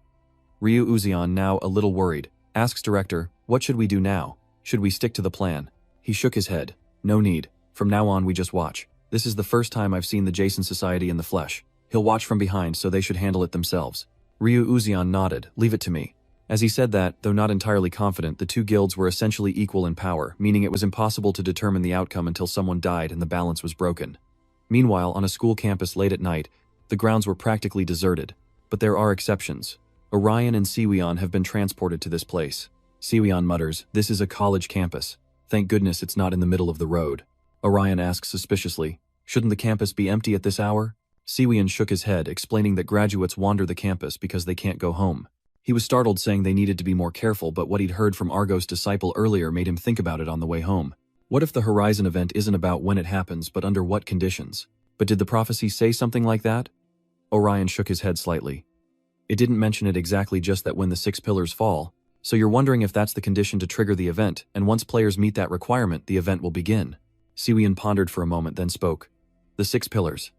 Speaker 1: Ryu Uzion, now a little worried, asks director, what should we do now? Should we stick to the plan? He shook his head. No need. From now on we just watch. This is the first time I've seen the Jason Society in the flesh. He'll watch from behind, so they should handle it themselves. Ryu Uzion nodded. Leave it to me. As he said that, though not entirely confident, the two guilds were essentially equal in power, meaning it was impossible to determine the outcome until someone died and the balance was broken. Meanwhile, on a school campus late at night, the grounds were practically deserted. But there are exceptions. Orion and Siwion have been transported to this place. Siwion mutters, this is a college campus. Thank goodness it's not in the middle of the road. Orion asks suspiciously, shouldn't the campus be empty at this hour? Siwion shook his head, explaining that graduates wander the campus because they can't go home. He was startled, saying they needed to be more careful, but what he'd heard from Argo's disciple earlier made him think about it on the way home. What if the Horizon event isn't about when it happens, but under what conditions? But did the prophecy say something like that? Orion shook his head slightly. It didn't mention it exactly, just that when the 6 pillars fall. So you're wondering if that's the condition to trigger the event, and once players meet that requirement, the event will begin. Siwion pondered for a moment, then spoke. The 6 pillars.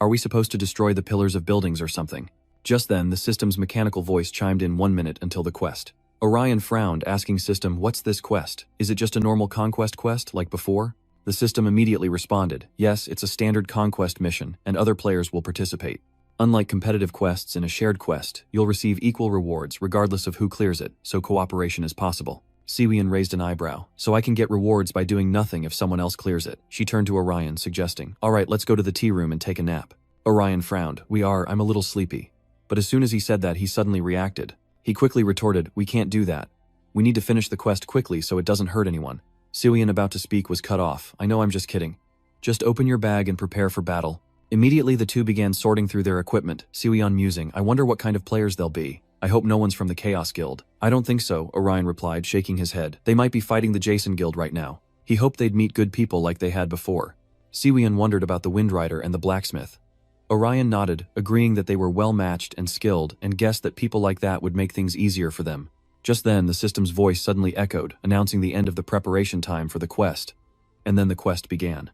Speaker 1: Are we supposed to destroy the pillars of buildings or something? Just then, the system's mechanical voice chimed in 1 minute until the quest. Orion frowned, asking System, what's this quest? Is it just a normal conquest quest, like before? The system immediately responded, yes, it's a standard conquest mission, and other players will participate. Unlike competitive quests in a shared quest, you'll receive equal rewards regardless of who clears it, so cooperation is possible. Siwion raised an eyebrow. So I can get rewards by doing nothing if someone else clears it. She turned to Orion, suggesting, alright, let's go to the tea room and take a nap. Orion frowned. I'm a little sleepy. But as soon as he said that, he suddenly reacted. He quickly retorted, "We can't do that. We need to finish the quest quickly so it doesn't hurt anyone." Siwian, about to speak, was cut off. "I know, I'm just kidding. Just open your bag and prepare for battle." Immediately the two began sorting through their equipment, Siwian musing, "I wonder what kind of players they'll be. I hope no one's from the Chaos Guild." "I don't think so," Orion replied, shaking his head. "They might be fighting the Jason Guild right now." He hoped they'd meet good people like they had before. Siwian wondered about the Windrider and the blacksmith. Orion nodded, agreeing that they were well-matched and skilled, and guessed that people like that would make things easier for them. Just then, the system's voice suddenly echoed, announcing the end of the preparation time for the quest. And then the quest began.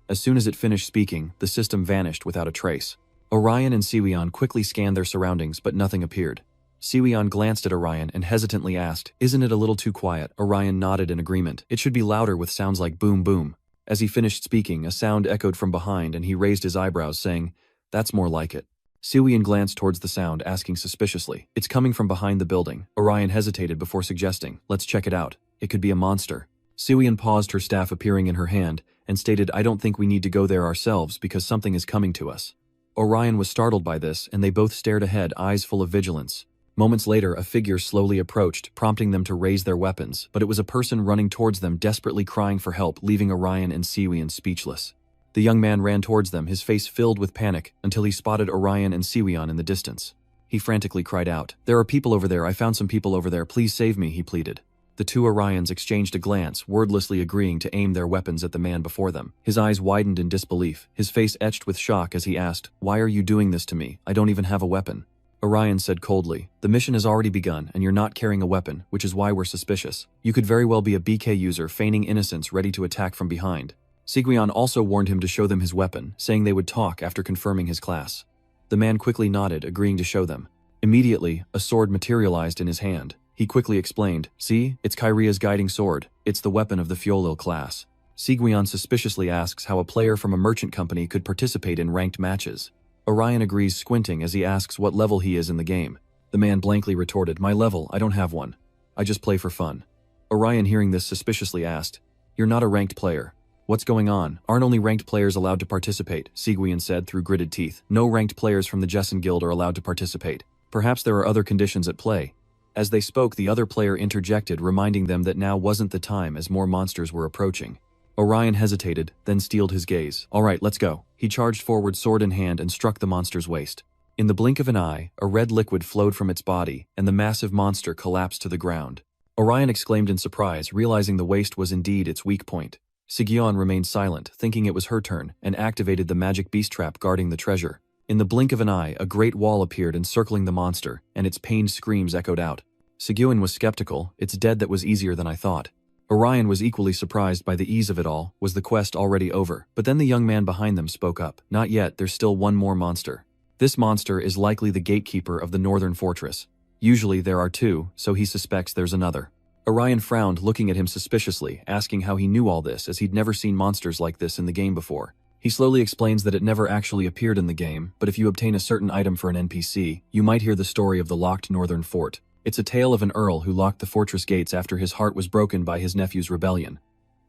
Speaker 1: As soon as it finished speaking, the system vanished without a trace. Orion and Siwian quickly scanned their surroundings, but nothing appeared. Siwian glanced at Orion and hesitantly asked, "Isn't it a little too quiet?" Orion nodded in agreement. "It should be louder with sounds like boom boom." As he finished speaking, a sound echoed from behind and he raised his eyebrows, saying, "That's more like it." Siwian glanced towards the sound, asking suspiciously, "It's coming from behind the building." Orion hesitated before suggesting, "Let's check it out. It could be a monster." Siwian paused, her staff appearing in her hand, and stated, "I don't think we need to go there ourselves because something is coming to us." Orion was startled by this, and they both stared ahead, eyes full of vigilance. Moments later, a figure slowly approached, prompting them to raise their weapons, but it was a person running towards them, desperately crying for help, leaving Orion and Siwian speechless. The young man ran towards them, his face filled with panic, until he spotted Orion and Siwian in the distance. He frantically cried out, "There are people over there, I found some people over there, please save me," he pleaded. The two Orions exchanged a glance, wordlessly agreeing to aim their weapons at the man before them. His eyes widened in disbelief, his face etched with shock as he asked, "Why are you doing this to me? I don't even have a weapon." Orion said coldly, "The mission has already begun, and you're not carrying a weapon, which is why we're suspicious. You could very well be a BK user feigning innocence ready to attack from behind." Siwian also warned him to show them his weapon, saying they would talk after confirming his class. The man quickly nodded, agreeing to show them. Immediately, a sword materialized in his hand. He quickly explained, "See, it's Kyria's guiding sword. It's the weapon of the Fiolil class." Siwian suspiciously asks how a player from a merchant company could participate in ranked matches. Orion agrees, squinting as he asks what level he is in the game. The man blankly retorted, "My level, I don't have one. I just play for fun." Orion, hearing this, suspiciously asked, "You're not a ranked player. What's going on? Aren't only ranked players allowed to participate?" Siwian said through gritted teeth. "No ranked players from the Jason Guild are allowed to participate. Perhaps there are other conditions at play." As they spoke, the other player interjected, reminding them that now wasn't the time as more monsters were approaching. Orion hesitated, then steeled his gaze. "All right, let's go." He charged forward, sword in hand, and struck the monster's waist. In the blink of an eye, a red liquid flowed from its body, and the massive monster collapsed to the ground. Orion exclaimed in surprise, realizing the waist was indeed its weak point. Siwian remained silent, thinking it was her turn, and activated the magic beast trap guarding the treasure. In the blink of an eye, a great wall appeared encircling the monster, and its pained screams echoed out. Siwian was skeptical. "It's dead. That was easier than I thought." Orion was equally surprised by the ease of it all. Was the quest already over? But then the young man behind them spoke up. "Not yet, there's still one more monster. This monster is likely the gatekeeper of the northern fortress. Usually there are two, so he suspects there's another." Orion frowned, looking at him suspiciously, asking how he knew all this, as he'd never seen monsters like this in the game before. He slowly explains that it never actually appeared in the game, but if you obtain a certain item for an NPC, you might hear the story of the locked northern fort. It's a tale of an earl who locked the fortress gates after his heart was broken by his nephew's rebellion.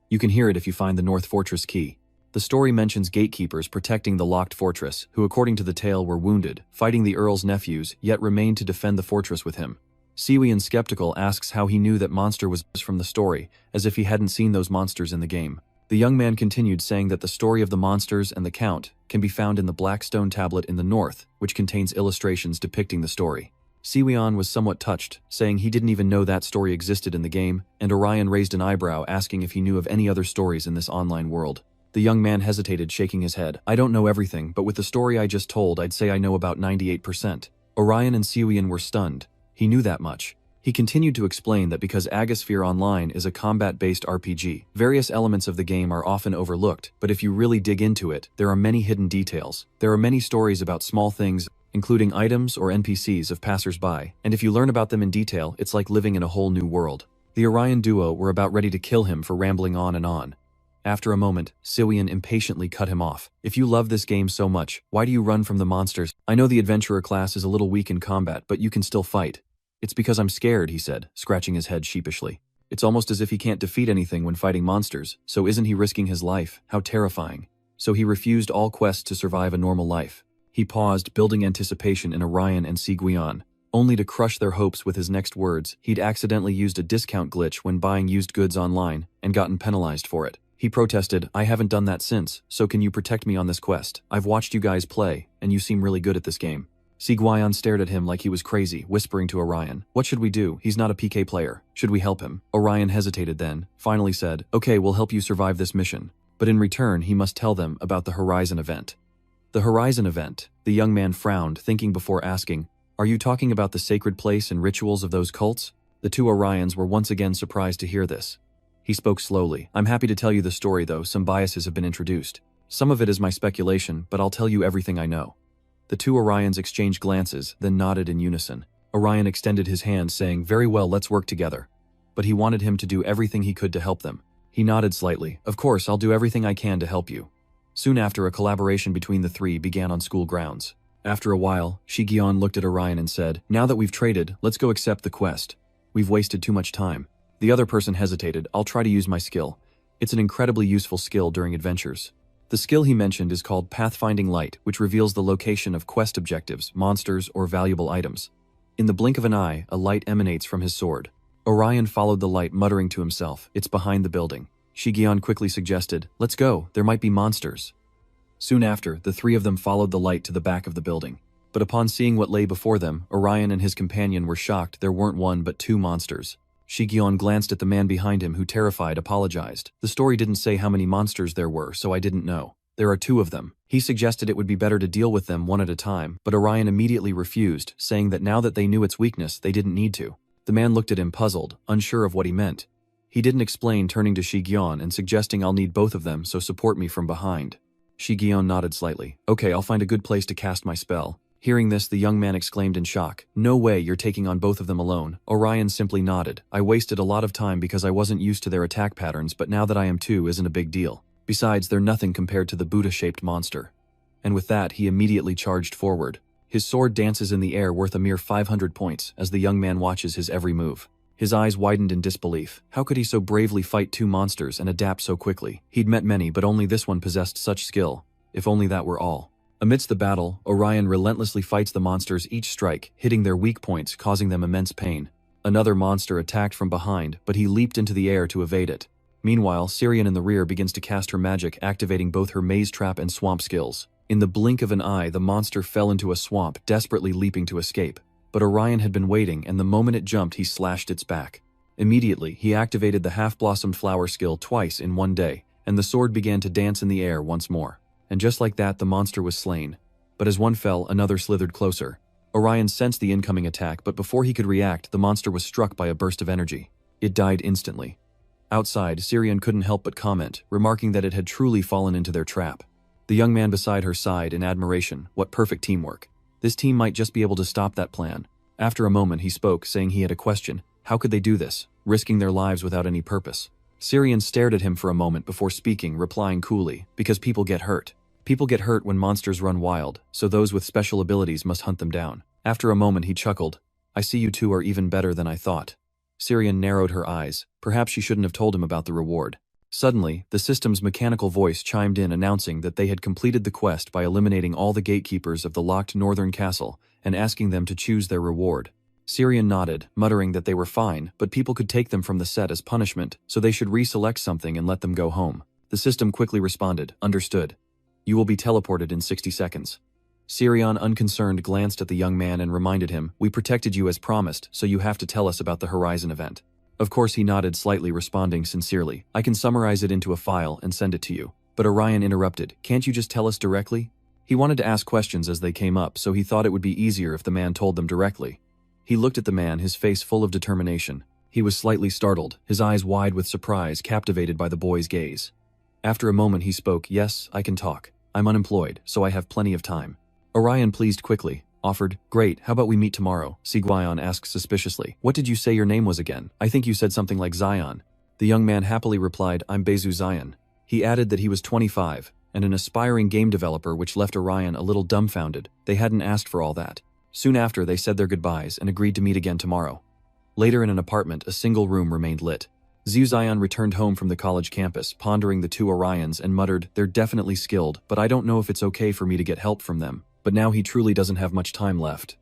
Speaker 1: You can hear it if you find the North Fortress key. The story mentions gatekeepers protecting the locked fortress, who according to the tale were wounded, fighting the earl's nephews, yet remained to defend the fortress with him. Siwian, skeptical, asks how he knew that monster was from the story, as if he hadn't seen those monsters in the game. The young man continued, saying that the story of the monsters and the count can be found in the black stone tablet in the north, which contains illustrations depicting the story. Siwian was somewhat touched, saying he didn't even know that story existed in the game, and Orion raised an eyebrow, asking if he knew of any other stories in this online world. The young man hesitated, shaking his head. "I don't know everything, but with the story I just told, I'd say I know about 98%. Orion and Siwian were stunned. He knew that much. He continued to explain that because Agasphere Online is a combat-based RPG, various elements of the game are often overlooked, but if you really dig into it, there are many hidden details. There are many stories about small things, including items or NPCs of passers-by, and if you learn about them in detail, it's like living in a whole new world." The Orion duo were about ready to kill him for rambling on and on. After a moment, Siwian impatiently cut him off. "If you love this game so much, why do you run from the monsters? I know the adventurer class is a little weak in combat, but you can still fight." "It's because I'm scared," he said, scratching his head sheepishly. It's almost as if he can't defeat anything when fighting monsters, so isn't he risking his life? How terrifying. So he refused all quests to survive a normal life. He paused, building anticipation in Orion and Siguion, only to crush their hopes with his next words. He'd accidentally used a discount glitch when buying used goods online and gotten penalized for it. He protested, "I haven't done that since, so can you protect me on this quest? I've watched you guys play, and you seem really good at this game." Siguion stared at him like he was crazy, whispering to Orion, "What should we do? He's not a PK player. Should we help him?" Orion hesitated then, finally said, "Okay, we'll help you survive this mission. But in return, he must tell them about the Horizon event." The Horizon event? The young man frowned, thinking before asking, "Are you talking about the sacred place and rituals of those cults?" The two Orions were once again surprised to hear this. He spoke slowly. "I'm happy to tell you the story, though some biases have been introduced. Some of it is my speculation, but I'll tell you everything I know." The two Orions exchanged glances, then nodded in unison. Orion extended his hand, saying, "Very well, let's work together." But he wanted him to do everything he could to help them. He nodded slightly. "Of course, I'll do everything I can to help you." Soon after, a collaboration between the three began on school grounds. After a while, Shigeon looked at Orion and said, "Now that we've traded, let's go accept the quest. We've wasted too much time." The other person hesitated. "I'll try to use my skill. It's an incredibly useful skill during adventures." The skill he mentioned is called Pathfinding Light, which reveals the location of quest objectives, monsters, or valuable items. In the blink of an eye, a light emanates from his sword. Orion followed the light, muttering to himself, "It's behind the building." Shigeon quickly suggested, "Let's go, there might be monsters." Soon after, the three of them followed the light to the back of the building. But upon seeing what lay before them, Orion and his companion were shocked there weren't one but two monsters. Shigeon glanced at the man behind him who, terrified, apologized. "The story didn't say how many monsters there were, so I didn't know. There are two of them." He suggested it would be better to deal with them one at a time, but Orion immediately refused, saying that now that they knew its weakness, they didn't need to. The man looked at him puzzled, unsure of what he meant. He didn't explain, turning to Shigeon and suggesting, "I'll need both of them, so support me from behind." Shigeon nodded slightly. "Okay, I'll find a good place to cast my spell." Hearing this, the young man exclaimed in shock, "No way, you're taking on both of them alone." Orion simply nodded. "I wasted a lot of time because I wasn't used to their attack patterns, but now that I am too isn't a big deal. Besides, they're nothing compared to the Buddha-shaped monster." And with that, he immediately charged forward. His sword dances in the air, worth a mere 500 points, as the young man watches his every move. His eyes widened in disbelief. How could he so bravely fight two monsters and adapt so quickly? He'd met many, but only this one possessed such skill. If only that were all. Amidst the battle, Orion relentlessly fights the monsters, each strike hitting their weak points, causing them immense pain. Another monster attacked from behind, but he leaped into the air to evade it. Meanwhile, Syrian in the rear begins to cast her magic, activating both her maze trap and swamp skills. In the blink of an eye, the monster fell into a swamp, desperately leaping to escape. But Orion had been waiting, and the moment it jumped, he slashed its back. Immediately, he activated the half-blossomed flower skill twice in one day, and the sword began to dance in the air once more. And just like that, the monster was slain. But as one fell, another slithered closer. Orion sensed the incoming attack, but before he could react, the monster was struck by a burst of energy. It died instantly. Outside, Syrian couldn't help but comment, remarking that it had truly fallen into their trap. The young man beside her sighed in admiration. What perfect teamwork. This team might just be able to stop that plan. After a moment, he spoke, saying he had a question. How could they do this, risking their lives without any purpose? Syrian stared at him for a moment before speaking, replying coolly, "Because people get hurt. People get hurt when monsters run wild, so those with special abilities must hunt them down." After a moment, he chuckled. "I see you two are even better than I thought." Syrian narrowed her eyes. Perhaps she shouldn't have told him about the reward. Suddenly, the system's mechanical voice chimed in, announcing that they had completed the quest by eliminating all the gatekeepers of the locked northern castle and asking them to choose their reward. Syrian nodded, muttering that they were fine, but people could take them from the set as punishment, so they should reselect something and let them go home. The system quickly responded, "Understood. You will be teleported in 60 seconds. Syrian, unconcerned, glanced at the young man and reminded him, "We protected you as promised, so you have to tell us about the Horizon event." Of course, he nodded slightly, responding sincerely, "I can summarize it into a file and send it to you." But Orion interrupted, "Can't you just tell us directly?" He wanted to ask questions as they came up, so he thought it would be easier if the man told them directly. He looked at the man, his face full of determination. He was slightly startled, his eyes wide with surprise, captivated by the boy's gaze. After a moment he spoke, "Yes, I can talk. I'm unemployed, so I have plenty of time." Orion pleased quickly, offered, "Great, how about we meet tomorrow?" Siguion asked suspiciously, "What did you say your name was again? I think you said something like Zion." The young man happily replied, "I'm Bezu Zion." He added that he was 25, and an aspiring game developer, which left Orion a little dumbfounded. They hadn't asked for all that. Soon after, they said their goodbyes and agreed to meet again tomorrow. Later in an apartment, a single room remained lit. Zion returned home from the college campus, pondering the two Orions, and muttered, "They're definitely skilled, but I don't know if it's okay for me to get help from them. but now he truly doesn't have much time left.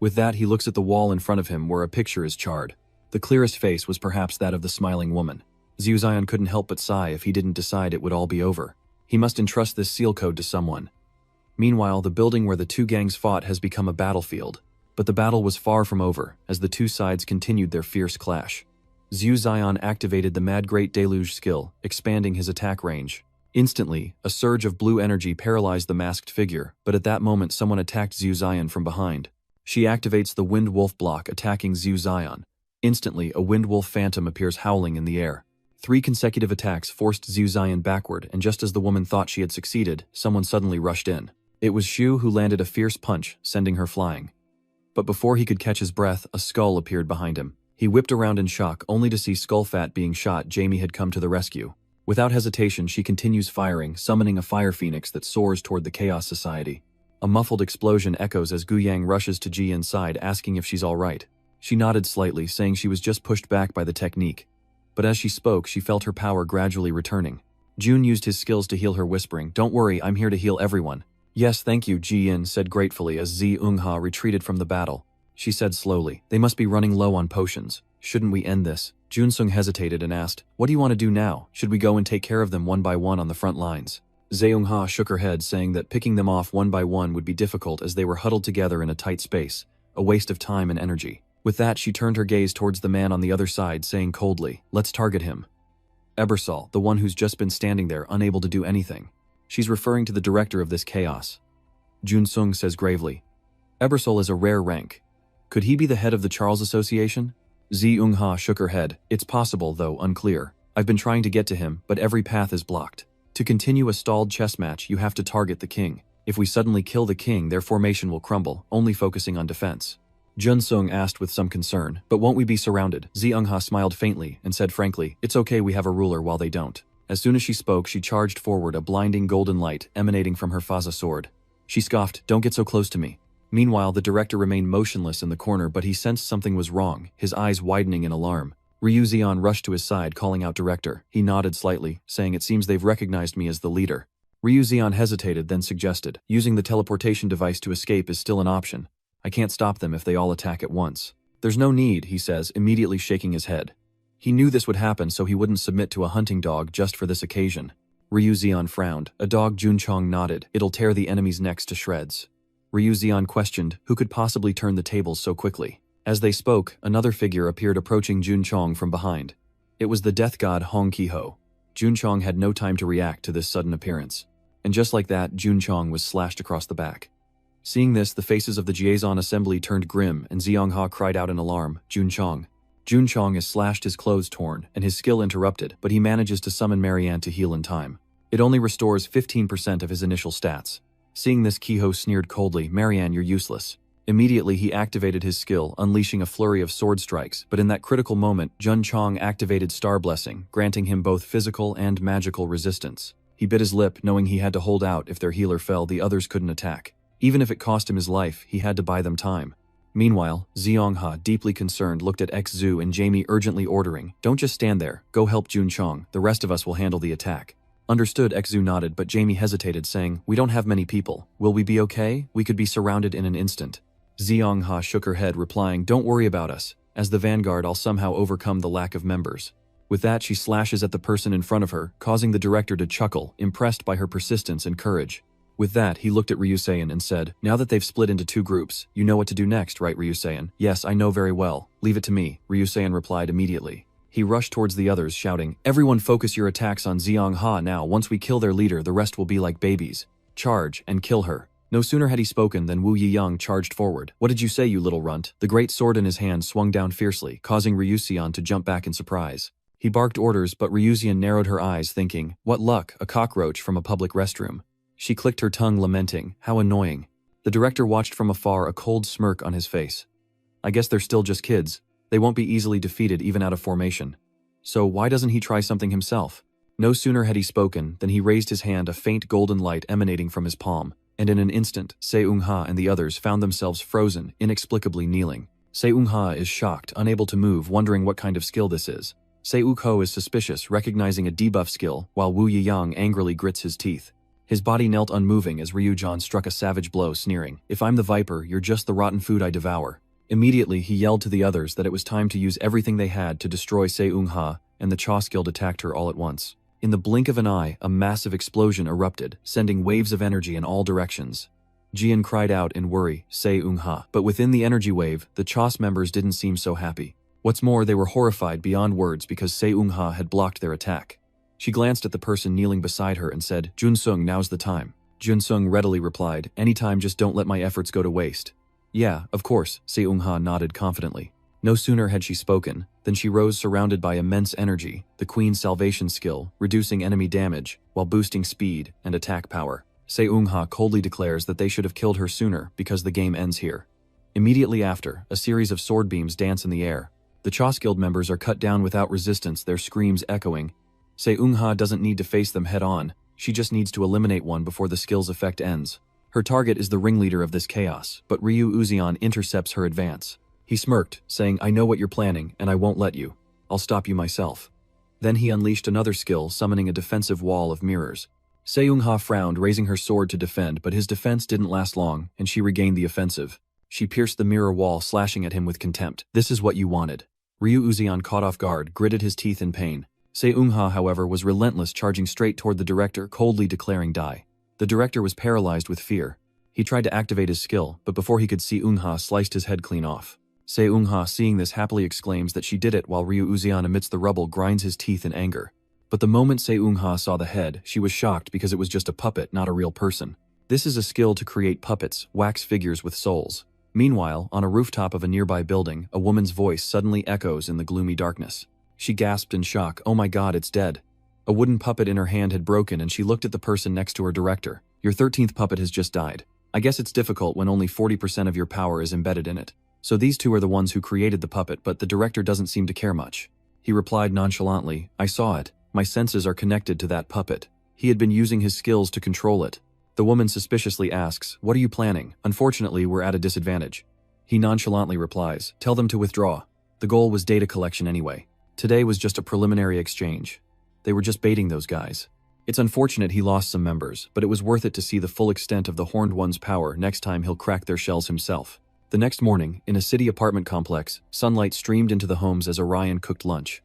Speaker 1: With that, he looks at the wall in front of him where a picture is charred. The clearest face was perhaps that of the smiling woman. Zhu Zion couldn't help but sigh if he didn't decide it would all be over. He must entrust this seal code to someone. Meanwhile, the building where the two gangs fought has become a battlefield. But the battle was far from over, as the two sides continued their fierce clash. Zhu Zion activated the Mad Great Deluge skill, expanding his attack range. Instantly, a surge of blue energy paralyzed the masked figure, but at that moment someone attacked Zhu Zion from behind. She activates the Wind Wolf block, attacking Zhu Zion. Instantly, a Wind Wolf phantom appears howling in the air. 3 consecutive attacks forced Zhu Zion backward, and just as the woman thought she had succeeded, someone suddenly rushed in. It was Shu who landed a fierce punch, sending her flying. But before he could catch his breath, a skull appeared behind him. He whipped around in shock, only to see Skullfat being shot. Jamie had come to the rescue. Without hesitation, she continues firing, summoning a fire phoenix that soars toward the Chaos Society. A muffled explosion echoes as Gu Yang rushes to Ji inside, asking if she's all right. She nodded slightly, saying she was just pushed back by the technique. But as she spoke, she felt her power gradually returning. Jun used his skills to heal her, whispering, "Don't worry, I'm here to heal everyone." "Yes, thank you," Ji Yin said gratefully as Zi Eungha retreated from the battle. She said slowly, "They must be running low on potions. Shouldn't we end this?" Jun Sung hesitated and asked, "What do you want to do now? Should we go and take care of them one by one on the front lines?" Zeungha shook her head, saying that picking them off one by one would be difficult as they were huddled together in a tight space, a waste of time and energy. With that, she turned her gaze towards the man on the other side, saying coldly, "Let's target him." Ebersol, the one who's just been standing there, unable to do anything. She's referring to the director of this chaos. Jun Sung says gravely, "Ebersol is a rare rank. Could he be the head of the Charles Association?" Zi Eungha shook her head. "It's possible, though unclear. I've been trying to get to him, but every path is blocked. To continue a stalled chess match, you have to target the king. If we suddenly kill the king, their formation will crumble, only focusing on defense." Jun Sung asked with some concern, "But won't we be surrounded?" Zi Eungha smiled faintly and said frankly, "It's okay, we have a ruler while they don't." As soon as she spoke, she charged forward, a blinding golden light emanating from her Faza sword. She scoffed, "Don't get so close to me." Meanwhile, the director remained motionless in the corner, but he sensed something was wrong, his eyes widening in alarm. Ryu Xian rushed to his side, calling out, "Director." He nodded slightly, saying, "It seems they've recognized me as the leader." Ryu Xian hesitated, then suggested, "Using the teleportation device to escape is still an option. I can't stop them if they all attack at once." "There's no need," he says, immediately shaking his head. He knew this would happen, so he wouldn't submit to a hunting dog just for this occasion. Ryu Xian frowned. A dog, Junchong nodded. "It'll tear the enemy's necks to shreds." Ryu Xian questioned, who could possibly turn the tables so quickly? As they spoke, another figure appeared approaching Junchong from behind. It was the death god Hong Ki-ho. Junchong had no time to react to this sudden appearance. And just like that, Junchong was slashed across the back. Seeing this, the faces of the Jiazon assembly turned grim, and Xiongha cried out in alarm, "Junchong." Junchong is slashed, his clothes torn, and his skill interrupted, but he manages to summon Marianne to heal in time. It only restores 15% of his initial stats. Seeing this, Ki-ho sneered coldly, "Marianne, you're useless." Immediately, he activated his skill, unleashing a flurry of sword strikes, but in that critical moment, Junchong activated Star Blessing, granting him both physical and magical resistance. He bit his lip, knowing he had to hold out. If their healer fell, the others couldn't attack. Even if it cost him his life, he had to buy them time. Meanwhile, Xiongha, deeply concerned, looked at Xu and Jamie, urgently ordering, "Don't just stand there, go help Junchong, the rest of us will handle the attack." Understood, Xu nodded, but Jamie hesitated, saying, "We don't have many people. Will we be okay? We could be surrounded in an instant." Xiongha shook her head, replying, "Don't worry about us. As the vanguard, I'll somehow overcome the lack of members." With that, she slashes at the person in front of her, causing the director to chuckle, impressed by her persistence and courage. With that, he looked at Ryusein and said, "Now that they've split into 2 groups, you know what to do next, right, Ryusein?" "Yes, I know very well. Leave it to me," Ryusein replied immediately. He rushed towards the others, shouting, "Everyone focus your attacks on Xiongha now. Once we kill their leader, the rest will be like babies. Charge, and kill her." No sooner had he spoken than Wu Yiyang charged forward. "What did you say, you little runt?" The great sword in his hand swung down fiercely, causing Ryusein to jump back in surprise. He barked orders, but Ryusein narrowed her eyes, thinking, "What luck, a cockroach from a public restroom." She clicked her tongue, lamenting, "How annoying." The director watched from afar, a cold smirk on his face. "I guess they're still just kids. They won't be easily defeated even out of formation. So why doesn't he try something himself?" No sooner had he spoken than he raised his hand, a faint golden light emanating from his palm, and in an instant, Seungha and the others found themselves frozen, inexplicably kneeling. Seungha is shocked, unable to move, wondering what kind of skill this is. Seukho is suspicious, recognizing a debuff skill, while Wu Yiyang angrily grits his teeth. His body knelt unmoving as Ryujan struck a savage blow, sneering, "If I'm the Viper, you're just the rotten food I devour." Immediately, he yelled to the others that it was time to use everything they had to destroy Se-Eung-ha, and the Cha Guild attacked her all at once. In the blink of an eye, a massive explosion erupted, sending waves of energy in all directions. Jian cried out in worry, "Se-Eung-ha." But within the energy wave, the Chas members didn't seem so happy. What's more, they were horrified beyond words because Se-Eung-ha had blocked their attack. She glanced at the person kneeling beside her and said, "Junsung, now's the time." Junsung readily replied, "Anytime, just don't let my efforts go to waste." "Yeah, of course," Se-Eung-ha nodded confidently. No sooner had she spoken than she rose surrounded by immense energy, the Queen's salvation skill, reducing enemy damage while boosting speed and attack power. Se-Eung-ha coldly declares that they should have killed her sooner because the game ends here. Immediately after, a series of sword beams dance in the air. The Chas Guild members are cut down without resistance, their screams echoing. Se-Eung-ha doesn't need to face them head-on, she just needs to eliminate one before the skill's effect ends. Her target is the ringleader of this chaos, but Ryu Uzion intercepts her advance. He smirked, saying, "I know what you're planning, and I won't let you. I'll stop you myself." Then he unleashed another skill, summoning a defensive wall of mirrors. Se-Eung-ha frowned, raising her sword to defend, but his defense didn't last long, and she regained the offensive. She pierced the mirror wall, slashing at him with contempt. "This is what you wanted." Ryu Uzion, caught off guard, gritted his teeth in pain. Se-Eung-ha, however, was relentless, charging straight toward the director, coldly declaring, "Die." The director was paralyzed with fear. He tried to activate his skill, but before he could see, Eung-ha sliced his head clean off. Se-Eung-ha, seeing this, happily exclaims that she did it, while Ryu Uzion amidst the rubble grinds his teeth in anger. But the moment Se-Eung-ha saw the head, she was shocked because it was just a puppet, not a real person. This is a skill to create puppets, wax figures with souls. Meanwhile, on a rooftop of a nearby building, a woman's voice suddenly echoes in the gloomy darkness. She gasped in shock, "Oh my god, it's dead." A wooden puppet in her hand had broken, and she looked at the person next to her director. "Your 13th puppet has just died. I guess it's difficult when only 40% of your power is embedded in it. So these two are the ones who created the puppet, but the director doesn't seem to care much." He replied nonchalantly, "I saw it. My senses are connected to that puppet. He had been using his skills to control it." The woman suspiciously asks, "What are you planning? Unfortunately, we're at a disadvantage." He nonchalantly replies, "Tell them to withdraw. The goal was data collection anyway. Today was just a preliminary exchange. They were just baiting those guys. It's unfortunate he lost some members, but it was worth it to see the full extent of the Horned One's power. Next time he'll crack their shells himself." The next morning, in a city apartment complex, sunlight streamed into the homes as Orion cooked lunch.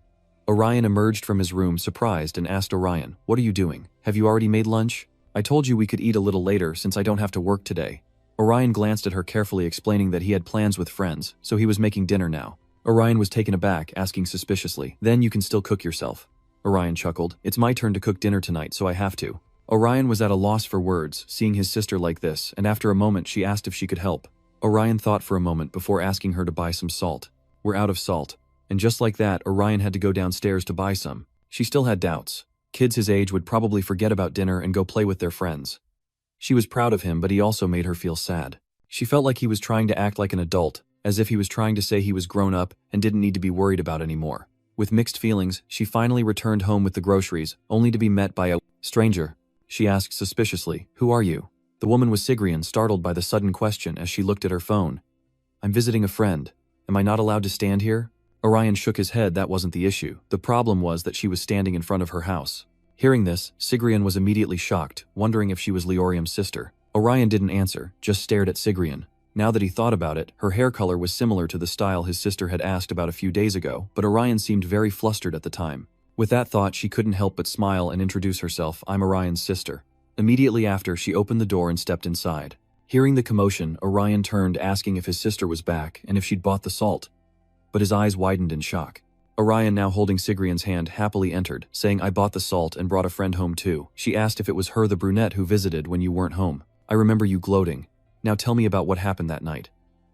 Speaker 1: Orion emerged from his room surprised and asked Orion, "What are you doing? Have you already made lunch? I told you we could eat a little later since I don't have to work today." Orion glanced at her carefully, explaining that he had plans with friends, so he was making dinner now. Orion was taken aback, asking suspiciously, "Then you can still cook yourself?" Orion chuckled, "It's my turn to cook dinner tonight, so I have to." Orion was at a loss for words, seeing his sister like this, and after a moment she asked if she could help. Orion thought for a moment before asking her to buy some salt. "We're out of salt." And just like that, Orion had to go downstairs to buy some. She still had doubts. Kids his age would probably forget about dinner and go play with their friends. She was proud of him, but he also made her feel sad. She felt like he was trying to act like an adult, as if he was trying to say he was grown up and didn't need to be worried about anymore. With mixed feelings, she finally returned home with the groceries, only to be met by a stranger. She asked suspiciously, "Who are you?" The woman was Sigrian, startled by the sudden question as she looked at her phone. "I'm visiting a friend. Am I not allowed to stand here?" Orion shook his head. That wasn't the issue. The problem was that she was standing in front of her house. Hearing this, Sigrian was immediately shocked, wondering if she was Leorium's sister. Orion didn't answer, just stared at Sigrian. Now that he thought about it, her hair color was similar to the style his sister had asked about a few days ago, but Orion seemed very flustered at the time. With that thought, she couldn't help but smile and introduce herself. "I'm Orion's sister." Immediately after, she opened the door and stepped inside. Hearing the commotion, Orion turned, asking if his sister was back and if she'd bought the salt. But his eyes widened in shock. Orion, now holding Sigrian's hand, happily entered, saying, "I bought the salt and brought a friend home too." She asked if it was her, the brunette, who visited when you weren't home. "I remember you gloating. Now tell me about what happened that night."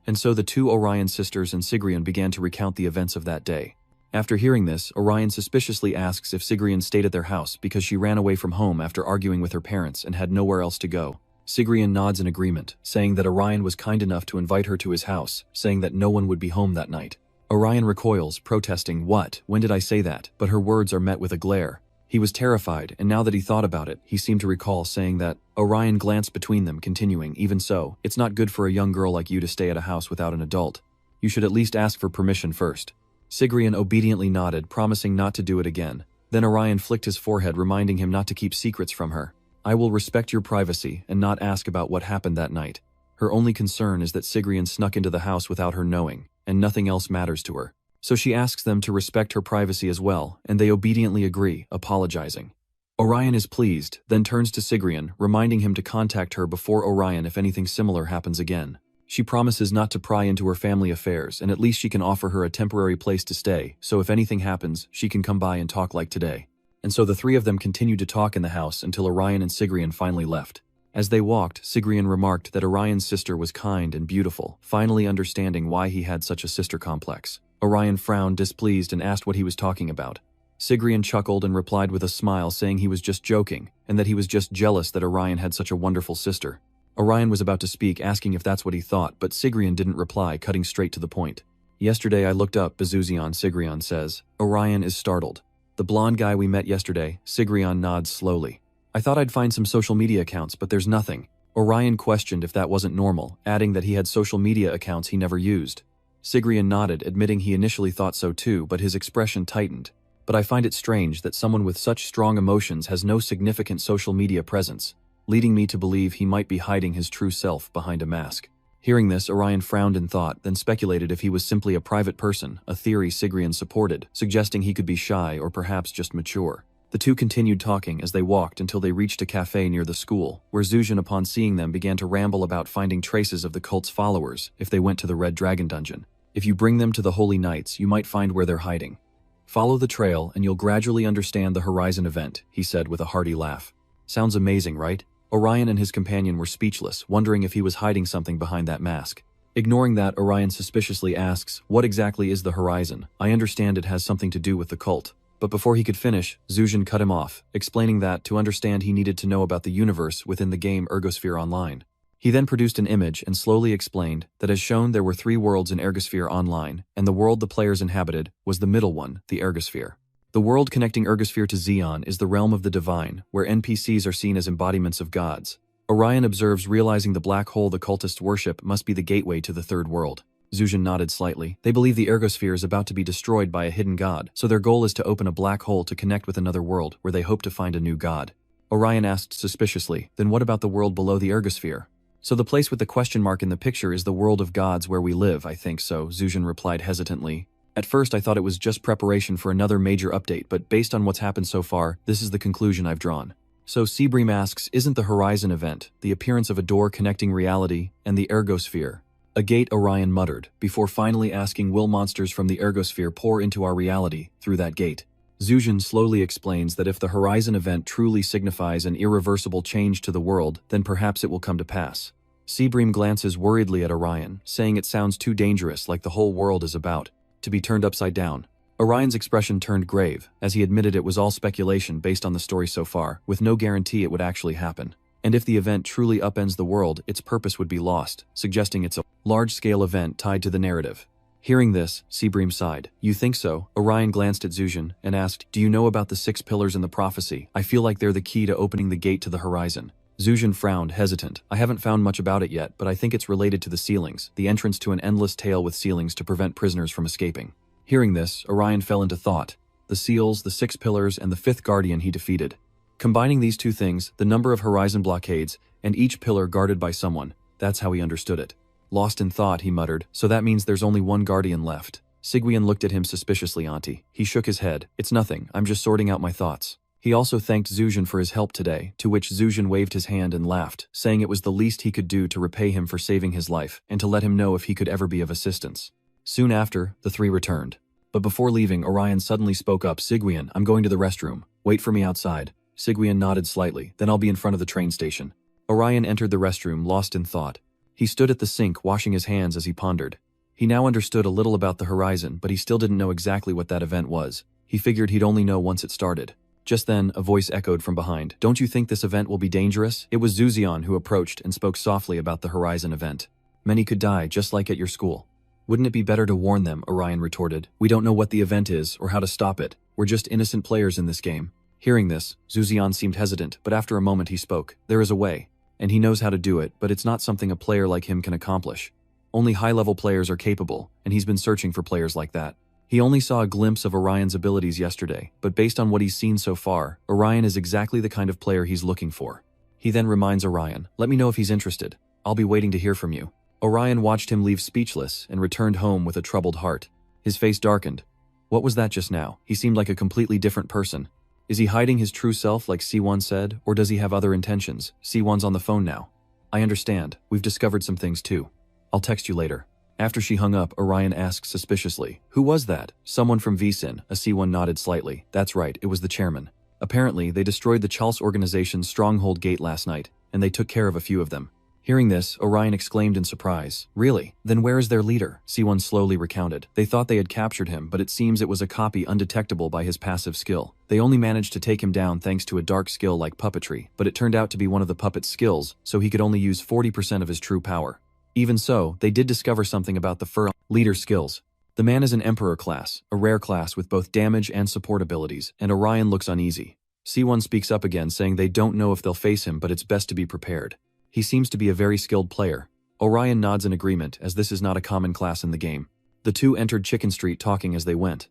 Speaker 1: And so the two Orion sisters and Sigrian began to recount the events of that day. After hearing this, Orion suspiciously asks if Sigrian stayed at their house because she ran away from home after arguing with her parents and had nowhere else to go. Sigrian nods in agreement, saying that Orion was kind enough to invite her to his house, saying that no one would be home that night. Orion recoils, protesting, "What? When did I say that?" But her words are met with a glare. He was terrified, and now that he thought about it, he seemed to recall saying that. Orion glanced between them, continuing, "Even so, it's not good for a young girl like you to stay at a house without an adult. You should at least ask for permission first." Sigrian obediently nodded, promising not to do it again. Then Orion flicked his forehead, reminding him not to keep secrets from her. I will respect your privacy and not ask about what happened that night. Her only concern is that Sigrian snuck into the house without her knowing, and nothing else matters to her. So she asks them to respect her privacy as well, and they obediently agree, apologizing. Orion is pleased, then turns to Sigrian, reminding him to contact her before Orion if anything similar happens again. She promises not to pry into her family affairs, and at least she can offer her a temporary place to stay, so if anything happens, she can come by and talk like today. And so the three of them continued to talk in the house until Orion and Sigrian finally left. As they walked, Sigrian remarked that Orion's sister was kind and beautiful, finally understanding why he had such a sister complex. Orion frowned displeased and asked what he was talking about. Sigrian chuckled and replied with a smile saying he was just joking, and that he was just jealous that Orion had such a wonderful sister. Orion was about to speak, asking if that's what he thought, but Sigrian didn't reply, cutting straight to the point. Yesterday I looked up Bezuzion, Sigrian says. Orion is startled. The blonde guy we met yesterday, Sigrian nods slowly. I thought I'd find some social media accounts, but there's nothing. Orion questioned if that wasn't normal, adding that he had social media accounts he never used. Sigrian nodded, admitting he initially thought so too, but his expression tightened. But I find it strange that someone with such strong emotions has no significant social media presence, leading me to believe he might be hiding his true self behind a mask. Hearing this, Orion frowned in thought, then speculated if he was simply a private person, a theory Sigrian supported, suggesting he could be shy or perhaps just mature. The two continued talking as they walked until they reached a cafe near the school, where Zuzhan, upon seeing them, began to ramble about finding traces of the cult's followers if they went to the Red Dragon Dungeon. If you bring them to the Holy Knights, you might find where they're hiding. Follow the trail and you'll gradually understand the Horizon event, he said with a hearty laugh. Sounds amazing, right? Orion and his companion were speechless, wondering if he was hiding something behind that mask. Ignoring that, Orion suspiciously asks, what exactly is the Horizon? I understand it has something to do with the cult. But before he could finish, Zuzhan cut him off, explaining that to understand he needed to know about the universe within the game Ergosphere Online. He then produced an image and slowly explained that as shown there were 3 worlds in Ergosphere Online, and the world the players inhabited was the middle one, the Ergosphere. The world connecting Ergosphere to Xeon is the realm of the divine, where NPCs are seen as embodiments of gods. Orion observes, realizing the black hole the cultists worship must be the gateway to the third world. Zuzhan nodded slightly. They believe the Ergosphere is about to be destroyed by a hidden god, so their goal is to open a black hole to connect with another world where they hope to find a new god. Orion asked suspiciously, then what about the world below the Ergosphere? So the place with the question mark in the picture is the world of gods where we live, I think so, Zuzhan replied hesitantly. At first I thought it was just preparation for another major update, but based on what's happened so far, this is the conclusion I've drawn. So Sebream asks, isn't the Horizon event, the appearance of a door connecting reality, and the Ergosphere? A gate, Orion muttered, before finally asking, will monsters from the Ergosphere pour into our reality through that gate? Zuzhan slowly explains that if the Horizon event truly signifies an irreversible change to the world, then perhaps it will come to pass. Sebream glances worriedly at Orion, saying it sounds too dangerous, like the whole world is about to be turned upside down. Orion's expression turned grave, as he admitted it was all speculation based on the story so far, with no guarantee it would actually happen. And if the event truly upends the world, its purpose would be lost, suggesting it's a large-scale event tied to the narrative. Hearing this, Sebream sighed. You think so? Orion glanced at Zuzhan and asked, do you know about the 6 pillars in the prophecy? I feel like they're the key to opening the gate to the Horizon. Zuzhan frowned, hesitant. I haven't found much about it yet, but I think it's related to the ceilings, the entrance to an endless tail with ceilings to prevent prisoners from escaping. Hearing this, Orion fell into thought. The seals, the 6 pillars, and the 5th guardian he defeated. Combining these 2 things, the number of Horizon blockades, and each pillar guarded by someone, that's how he understood it. Lost in thought, he muttered, so that means there's only 1 guardian left. Sigrian looked at him suspiciously, Auntie. He shook his head. It's nothing, I'm just sorting out my thoughts. He also thanked Zuzhan for his help today, to which Zuzhan waved his hand and laughed, saying it was the least he could do to repay him for saving his life, and to let him know if he could ever be of assistance. Soon after, the 3 returned. But before leaving, Orion suddenly spoke up, Sigrian, I'm going to the restroom. Wait for me outside. Sigrian nodded slightly, then I'll be in front of the train station. Orion entered the restroom, lost in thought. He stood at the sink, washing his hands as he pondered. He now understood a little about the Horizon, but he still didn't know exactly what that event was. He figured he'd only know once it started. Just then, a voice echoed from behind. Don't you think this event will be dangerous? It was Zuzion who approached and spoke softly about the Horizon event. Many could die, just like at your school. Wouldn't it be better to warn them? Orion retorted. We don't know what the event is or how to stop it. We're just innocent players in this game. Hearing this, Zuzion seemed hesitant, but after a moment he spoke. There is a way, and he knows how to do it, but it's not something a player like him can accomplish. Only high-level players are capable, and he's been searching for players like that. He only saw a glimpse of Orion's abilities yesterday, but based on what he's seen so far, Orion is exactly the kind of player he's looking for. He then reminds Orion, "Let me know if he's interested. I'll be waiting to hear from you." Orion watched him leave speechless and returned home with a troubled heart. His face darkened. What was that just now? He seemed like a completely different person. Is he hiding his true self like C1 said, or does he have other intentions? C1's on the phone now. I understand. We've discovered some things too. I'll text you later. After she hung up, Orion asked suspiciously, "Who was that?" "Someone from VSIN." A C1 nodded slightly. "That's right, it was the chairman. Apparently, they destroyed the Chals organization's stronghold gate last night, and they took care of a few of them." Hearing this, Orion exclaimed in surprise. "Really? Then where is their leader?" C1 slowly recounted. "They thought they had captured him, but it seems it was a copy undetectable by his passive skill. They only managed to take him down thanks to a dark skill like puppetry, but it turned out to be one of the puppet's skills, so he could only use 40% of his true power. Even so, they did discover something about the fur leader skills. The man is an Emperor class, a rare class with both damage and support abilities, and Orion looks uneasy. C1 speaks up again, saying they don't know if they'll face him, but it's best to be prepared. He seems to be a very skilled player. Orion nods in agreement, as this is not a common class in the game. The two entered Chicken Street talking as they went.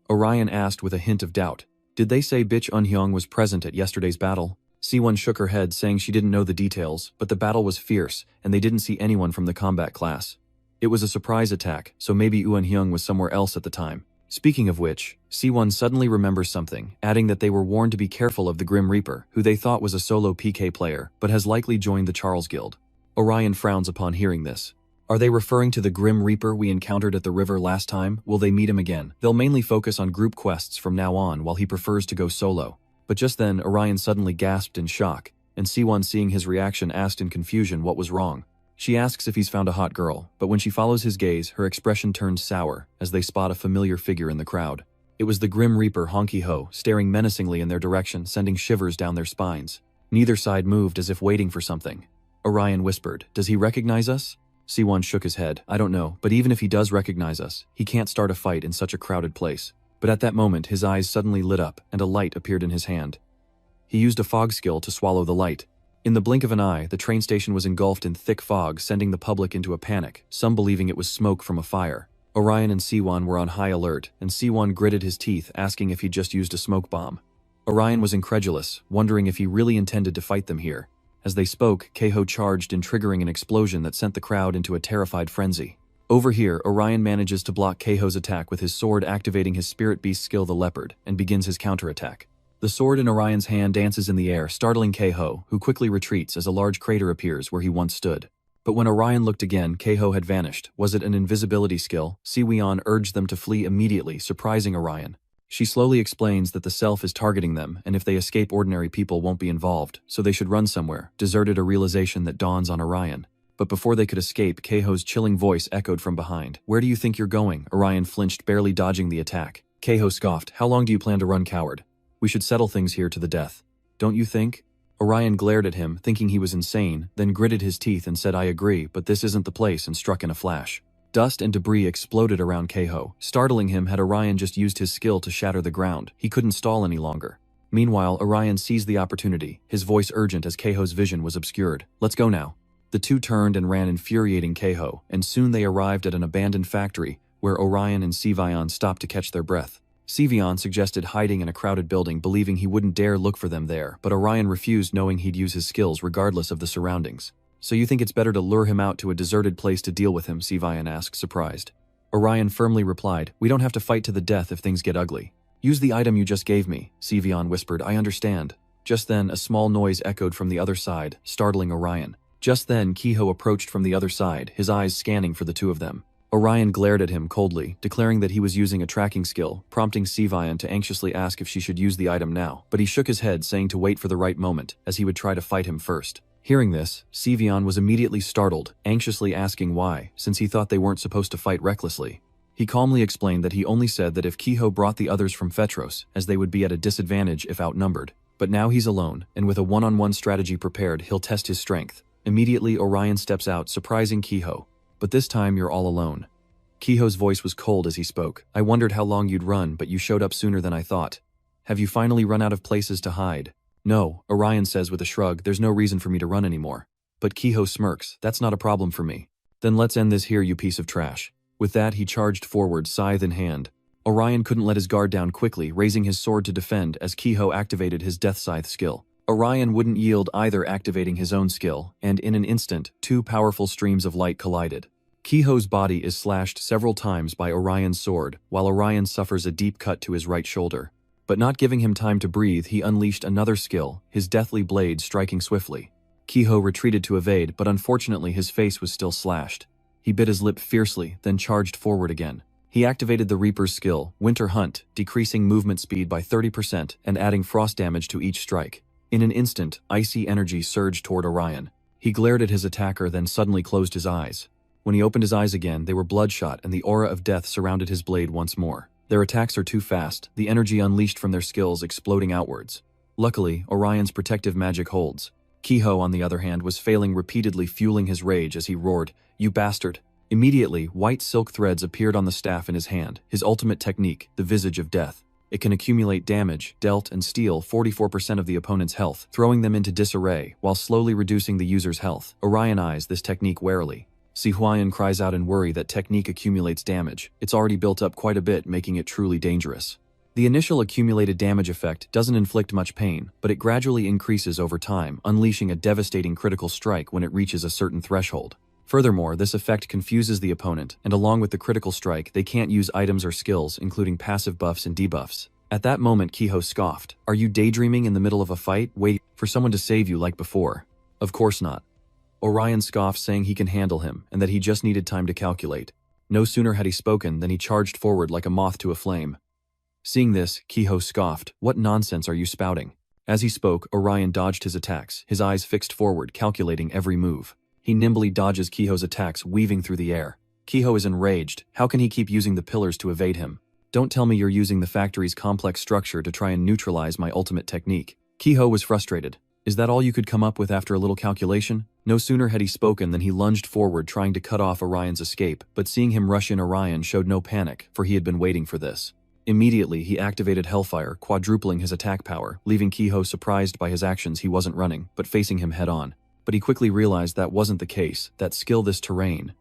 Speaker 1: Orion asked with a hint of doubt, "Did they say Bitch Unhyung was present at yesterday's battle?" C1 shook her head, saying she didn't know the details, but the battle was fierce, and they didn't see anyone from the combat class. It was a surprise attack, so maybe Unhyung was somewhere else at the time. Speaking of which, C1 suddenly remembers something, adding that they were warned to be careful of the Grim Reaper, who they thought was a solo PK player, but has likely joined the Charles Guild. Orion frowns upon hearing this. Are they referring to the Grim Reaper we encountered at the river last time? Will they meet him again? They'll mainly focus on group quests from now on, while he prefers to go solo. But just then, Orion suddenly gasped in shock, and C1, seeing his reaction, asked in confusion what was wrong. She asks if he's found a hot girl, but when she follows his gaze, her expression turns sour as they spot a familiar figure in the crowd. It was the Grim Reaper Honky Ho, staring menacingly in their direction, sending shivers down their spines. Neither side moved, as if waiting for something. Orion whispered, "Does he recognize us?" C1 shook his head. "I don't know, but even if he does recognize us, he can't start a fight in such a crowded place." But at that moment, his eyes suddenly lit up, and a light appeared in his hand. He used a fog skill to swallow the light. In the blink of an eye, the train station was engulfed in thick fog, sending the public into a panic, some believing it was smoke from a fire. Orion and C1 were on high alert, and C1 gritted his teeth, asking if he'd just used a smoke bomb. Orion was incredulous, wondering if he really intended to fight them here. As they spoke, Keiho charged in, triggering an explosion that sent the crowd into a terrified frenzy. Over here, Orion manages to block Keiho's attack with his sword, activating his spirit beast skill, the Leopard, and begins his counterattack. The sword in Orion's hand dances in the air, startling Keiho, who quickly retreats as a large crater appears where he once stood. But when Orion looked again, Keiho had vanished. Was it an invisibility skill? Siwion urged them to flee immediately, surprising Orion. She slowly explains that the self is targeting them, and if they escape, ordinary people won't be involved, so they should run somewhere. Deserted, a realization that dawns on Orion. But before they could escape, Keiho's chilling voice echoed from behind. "Where do you think you're going?" Orion flinched, barely dodging the attack. Keiho scoffed, "How long do you plan to run, coward? We should settle things here to the death. Don't you think?" Orion glared at him, thinking he was insane, then gritted his teeth and said, "I agree, but this isn't the place," and struck in a flash. Dust and debris exploded around Keiho, startling him. Had Orion just used his skill to shatter the ground, he couldn't stall any longer. Meanwhile, Orion seized the opportunity, his voice urgent as Keiho's vision was obscured. "Let's go now." The two turned and ran, infuriating Keiho, and soon they arrived at an abandoned factory where Orion and Sivion stopped to catch their breath. Sivion suggested hiding in a crowded building, believing he wouldn't dare look for them there, but Orion refused, knowing he'd use his skills regardless of the surroundings. "So you think it's better to lure him out to a deserted place to deal with him?" Sivion asked, surprised. Orion firmly replied, "We don't have to fight to the death if things get ugly." "Use the item you just gave me," Sivion whispered. "I understand." Just then, a small noise echoed from the other side, startling Orion. Just then, Keiho approached from the other side, his eyes scanning for the two of them. Orion glared at him coldly, declaring that he was using a tracking skill, prompting Sivion to anxiously ask if she should use the item now, but he shook his head, saying to wait for the right moment, as he would try to fight him first. Hearing this, Sivion was immediately startled, anxiously asking why, since he thought they weren't supposed to fight recklessly. He calmly explained that he only said that if Keiho brought the others from Fetros, as they would be at a disadvantage if outnumbered. But now he's alone, and with a one-on-one strategy prepared, he'll test his strength. Immediately, Orion steps out, surprising Keiho. "But this time you're all alone." Keiho's voice was cold as he spoke. "I wondered how long you'd run, but you showed up sooner than I thought. Have you finally run out of places to hide?" "No," Orion says with a shrug. "There's no reason for me to run anymore." But Keiho smirks. "That's not a problem for me." "Then let's end this here, you piece of trash." With that, he charged forward, scythe in hand. Orion couldn't let his guard down, quickly raising his sword to defend as Keiho activated his Death Scythe skill. Orion wouldn't yield either, activating his own skill, and in an instant, two powerful streams of light collided. Kiho's body is slashed several times by Orion's sword, while Orion suffers a deep cut to his right shoulder. But not giving him time to breathe, he unleashed another skill, his deathly blade striking swiftly. Kiho retreated to evade, but unfortunately his face was still slashed. He bit his lip fiercely, then charged forward again. He activated the Reaper's skill, Winter Hunt, decreasing movement speed by 30% and adding frost damage to each strike. In an instant, icy energy surged toward Orion. He glared at his attacker, then suddenly closed his eyes. When he opened his eyes again, they were bloodshot and the aura of death surrounded his blade once more. Their attacks are too fast, the energy unleashed from their skills exploding outwards. Luckily, Orion's protective magic holds. Kiho, on the other hand, was failing repeatedly, fueling his rage as he roared, "You bastard!" Immediately, white silk threads appeared on the staff in his hand, his ultimate technique, the Visage of Death. It can accumulate damage, dealt, and steal 44% of the opponent's health, throwing them into disarray, while slowly reducing the user's health. Orion eyes this technique warily. Si Huayan cries out in worry that technique accumulates damage. It's already built up quite a bit, making it truly dangerous. The initial accumulated damage effect doesn't inflict much pain, but it gradually increases over time, unleashing a devastating critical strike when it reaches a certain threshold. Furthermore, this effect confuses the opponent, and along with the critical strike, they can't use items or skills, including passive buffs and debuffs. At that moment, Kiho scoffed. "Are you daydreaming in the middle of a fight, waiting for someone to save you like before?" "Of course not." Orion scoffed, saying he can handle him, and that he just needed time to calculate. No sooner had he spoken than he charged forward like a moth to a flame. Seeing this, Kiho scoffed, "What nonsense are you spouting?" As he spoke, Orion dodged his attacks, his eyes fixed forward, calculating every move. He nimbly dodges Kiho's attacks, weaving through the air. Kiho is enraged. How can he keep using the pillars to evade him? "Don't tell me you're using the factory's complex structure to try and neutralize my ultimate technique." Kiho was frustrated. "Is that all you could come up with after a little calculation?" No sooner had he spoken than he lunged forward, trying to cut off Orion's escape, but seeing him rush in, Orion showed no panic, for he had been waiting for this. Immediately, he activated Hellfire, quadrupling his attack power, leaving Kiho surprised by his actions. He wasn't running, but facing him head-on. But he quickly realized that wasn't the case, that skill this terrain.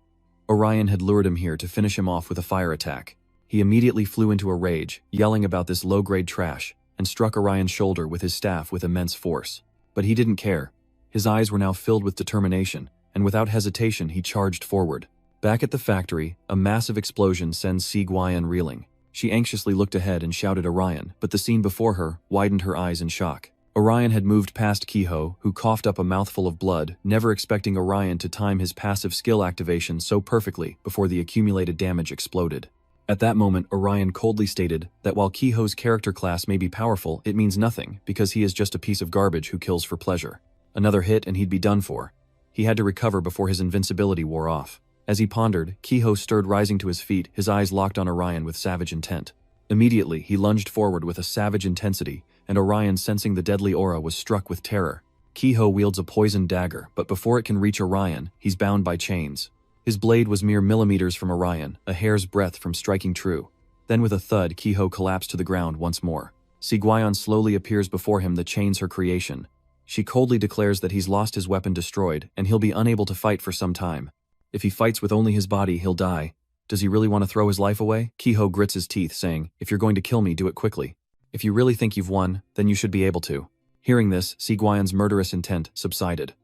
Speaker 1: Orion had lured him here to finish him off with a fire attack. He immediately flew into a rage, yelling about this low-grade trash, and struck Orion's shoulder with his staff with immense force. But he didn't care. His eyes were now filled with determination, and without hesitation he charged forward. Back at the factory, a massive explosion sends Si Guayan reeling. She anxiously looked ahead and shouted Orion, but the scene before her widened her eyes in shock. Orion had moved past Kiho, who coughed up a mouthful of blood, never expecting Orion to time his passive skill activation so perfectly before the accumulated damage exploded. At that moment, Orion coldly stated that while Kiho's character class may be powerful, it means nothing, because he is just a piece of garbage who kills for pleasure. Another hit and he'd be done for. He had to recover before his invincibility wore off. As he pondered, Kiho stirred, rising to his feet, his eyes locked on Orion with savage intent. Immediately, he lunged forward with a savage intensity, and Orion, sensing the deadly aura, was struck with terror. Kiho wields a poisoned dagger, but before it can reach Orion, he's bound by chains. His blade was mere millimeters from Orion, a hair's breadth from striking true. Then with a thud, Kiho collapsed to the ground once more. Si Guayan slowly appears before him, the chains her creation. She coldly declares that he's lost his weapon destroyed, and he'll be unable to fight for some time. If he fights with only his body, he'll die. Does he really want to throw his life away? Kiho grits his teeth, saying, "If you're going to kill me, do it quickly. If you really think you've won, then you should be able to." Hearing this, Si Guayan's murderous intent subsided.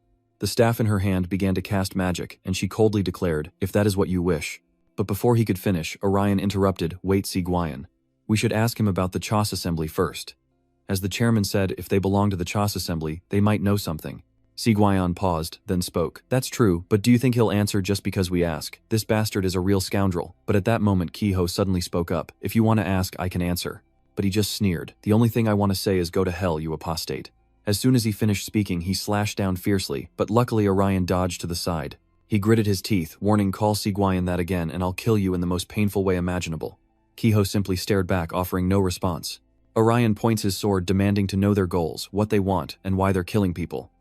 Speaker 1: The staff in her hand began to cast magic, and she coldly declared, "If that is what you wish." But before he could finish, Orion interrupted, "Wait, Si Guayan. We should ask him about the Chas Assembly first. As the chairman said, if they belong to the Chas Assembly, they might know something." Si Guayan paused, then spoke. "That's true, but do you think he'll answer just because we ask? This bastard is a real scoundrel." But at that moment, Kiho suddenly spoke up. "If you want to ask, I can answer." But he just sneered. "The only thing I want to say is go to hell, you apostate." As soon as he finished speaking, he slashed down fiercely, but luckily Orion dodged to the side. He gritted his teeth, warning, "Call Si Guayan that again and I'll kill you in the most painful way imaginable." Kiho simply stared back, offering no response. Orion points his sword, demanding to know their goals, what they want, and why they're killing people.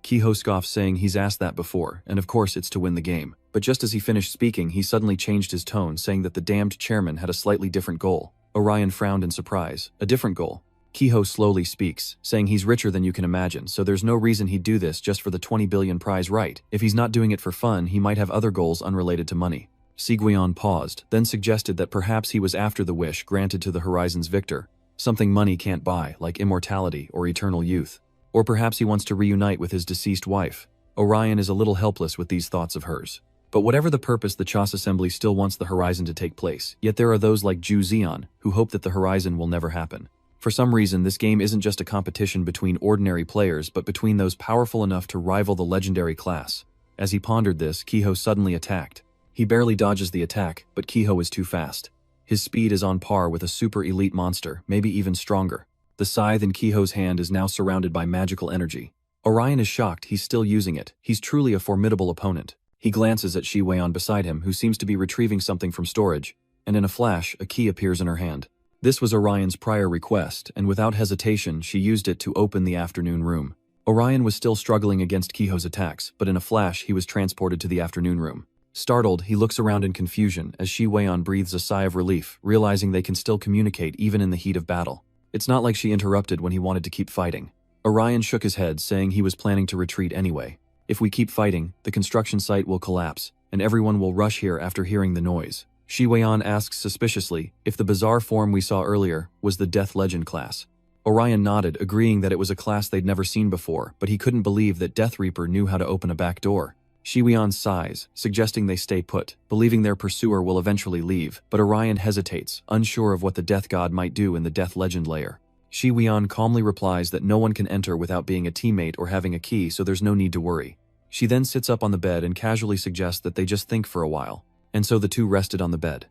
Speaker 1: Kiho scoffs, saying he's asked that before, and of course it's to win the game. But just as he finished speaking, he suddenly changed his tone, saying that the damned chairman had a slightly different goal. Orion frowned in surprise. "A different goal?" Kiho slowly speaks, saying he's richer than you can imagine, so there's no reason he'd do this just for the 20 billion prize, right? If he's not doing it for fun, he might have other goals unrelated to money. Si Guayan paused, then suggested that perhaps he was after the wish granted to the Horizon's victor, something money can't buy, like immortality or eternal youth. Or perhaps he wants to reunite with his deceased wife. Orion is a little helpless with these thoughts of hers. But whatever the purpose, the Chas Assembly still wants the horizon to take place, yet there are those like Ju Zeon who hope that the horizon will never happen. For some reason, this game isn't just a competition between ordinary players, but between those powerful enough to rival the legendary class. As he pondered this, Kiho suddenly attacked. He barely dodges the attack, but Kiho is too fast. His speed is on par with a super elite monster, maybe even stronger. The scythe in Kiho's hand is now surrounded by magical energy. Orion is shocked he's still using it. He's truly a formidable opponent. He glances at Shi Weian beside him, who seems to be retrieving something from storage, and in a flash, a key appears in her hand. This was Orion's prior request, and without hesitation, she used it to open the afternoon room. Orion was still struggling against Kiho's attacks, but in a flash, he was transported to the afternoon room. Startled, he looks around in confusion as Shi Weian breathes a sigh of relief, realizing they can still communicate even in the heat of battle. It's not like she interrupted when he wanted to keep fighting. Orion shook his head, saying he was planning to retreat anyway. If we keep fighting, the construction site will collapse, and everyone will rush here after hearing the noise. Shi Weian asks suspiciously if the bizarre form we saw earlier was the Death Legend class. Orion nodded, agreeing that it was a class they'd never seen before, but he couldn't believe that Death Reaper knew how to open a back door. Shi Weian sighs, suggesting they stay put, believing their pursuer will eventually leave, but Orion hesitates, unsure of what the Death God might do in the Death Legend layer. Shi Weian calmly replies that no one can enter without being a teammate or having a key, so there's no need to worry. She then sits up on the bed and casually suggests that they just think for a while. And so the two rested on the bed.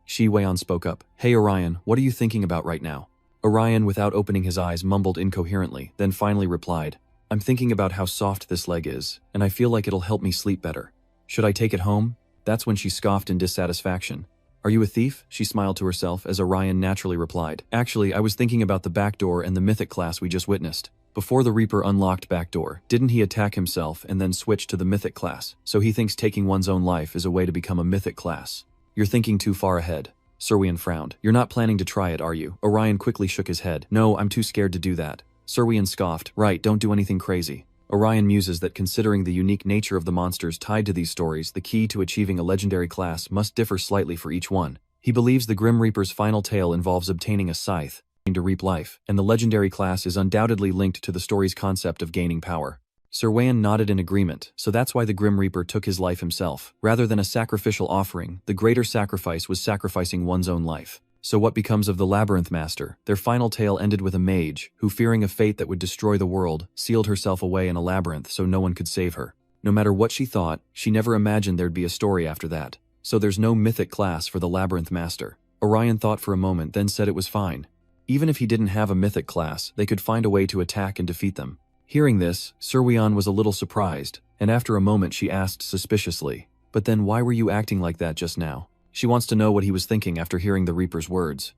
Speaker 1: Shi Weian spoke up. "Hey Orion, what are you thinking about right now?" Orion, without opening his eyes, mumbled incoherently, then finally replied, "I'm thinking about how soft this leg is, and I feel like it'll help me sleep better. Should I take it home?" That's when she scoffed in dissatisfaction. "Are you a thief?" She smiled to herself as Orion naturally replied, "Actually, I was thinking about the back door and the mythic class we just witnessed. Before the Reaper unlocked back door, didn't he attack himself and then switch to the mythic class? So he thinks taking one's own life is a way to become a mythic class. You're thinking too far ahead." Sirwian frowned. "You're not planning to try it, are you?" Orion quickly shook his head. "No, I'm too scared to do that." Sirwian scoffed. "Right, don't do anything crazy." Orion muses that considering the unique nature of the monsters tied to these stories, the key to achieving a legendary class must differ slightly for each one. He believes the Grim Reaper's final tale involves obtaining a scythe to reap life, and the legendary class is undoubtedly linked to the story's concept of gaining power. Sirwian nodded in agreement, so that's why the Grim Reaper took his life himself. Rather than a sacrificial offering, the greater sacrifice was sacrificing one's own life. So what becomes of the Labyrinth Master? Their final tale ended with a mage, who fearing a fate that would destroy the world, sealed herself away in a labyrinth so no one could save her. No matter what she thought, she never imagined there'd be a story after that. So there's no mythic class for the Labyrinth Master. Orion thought for a moment, then said it was fine. Even if he didn't have a mythic class, they could find a way to attack and defeat them. Hearing this, Sirwian was a little surprised, and after a moment she asked suspiciously, "But then why were you acting like that just now?" She wants to know what he was thinking after hearing the Reaper's words.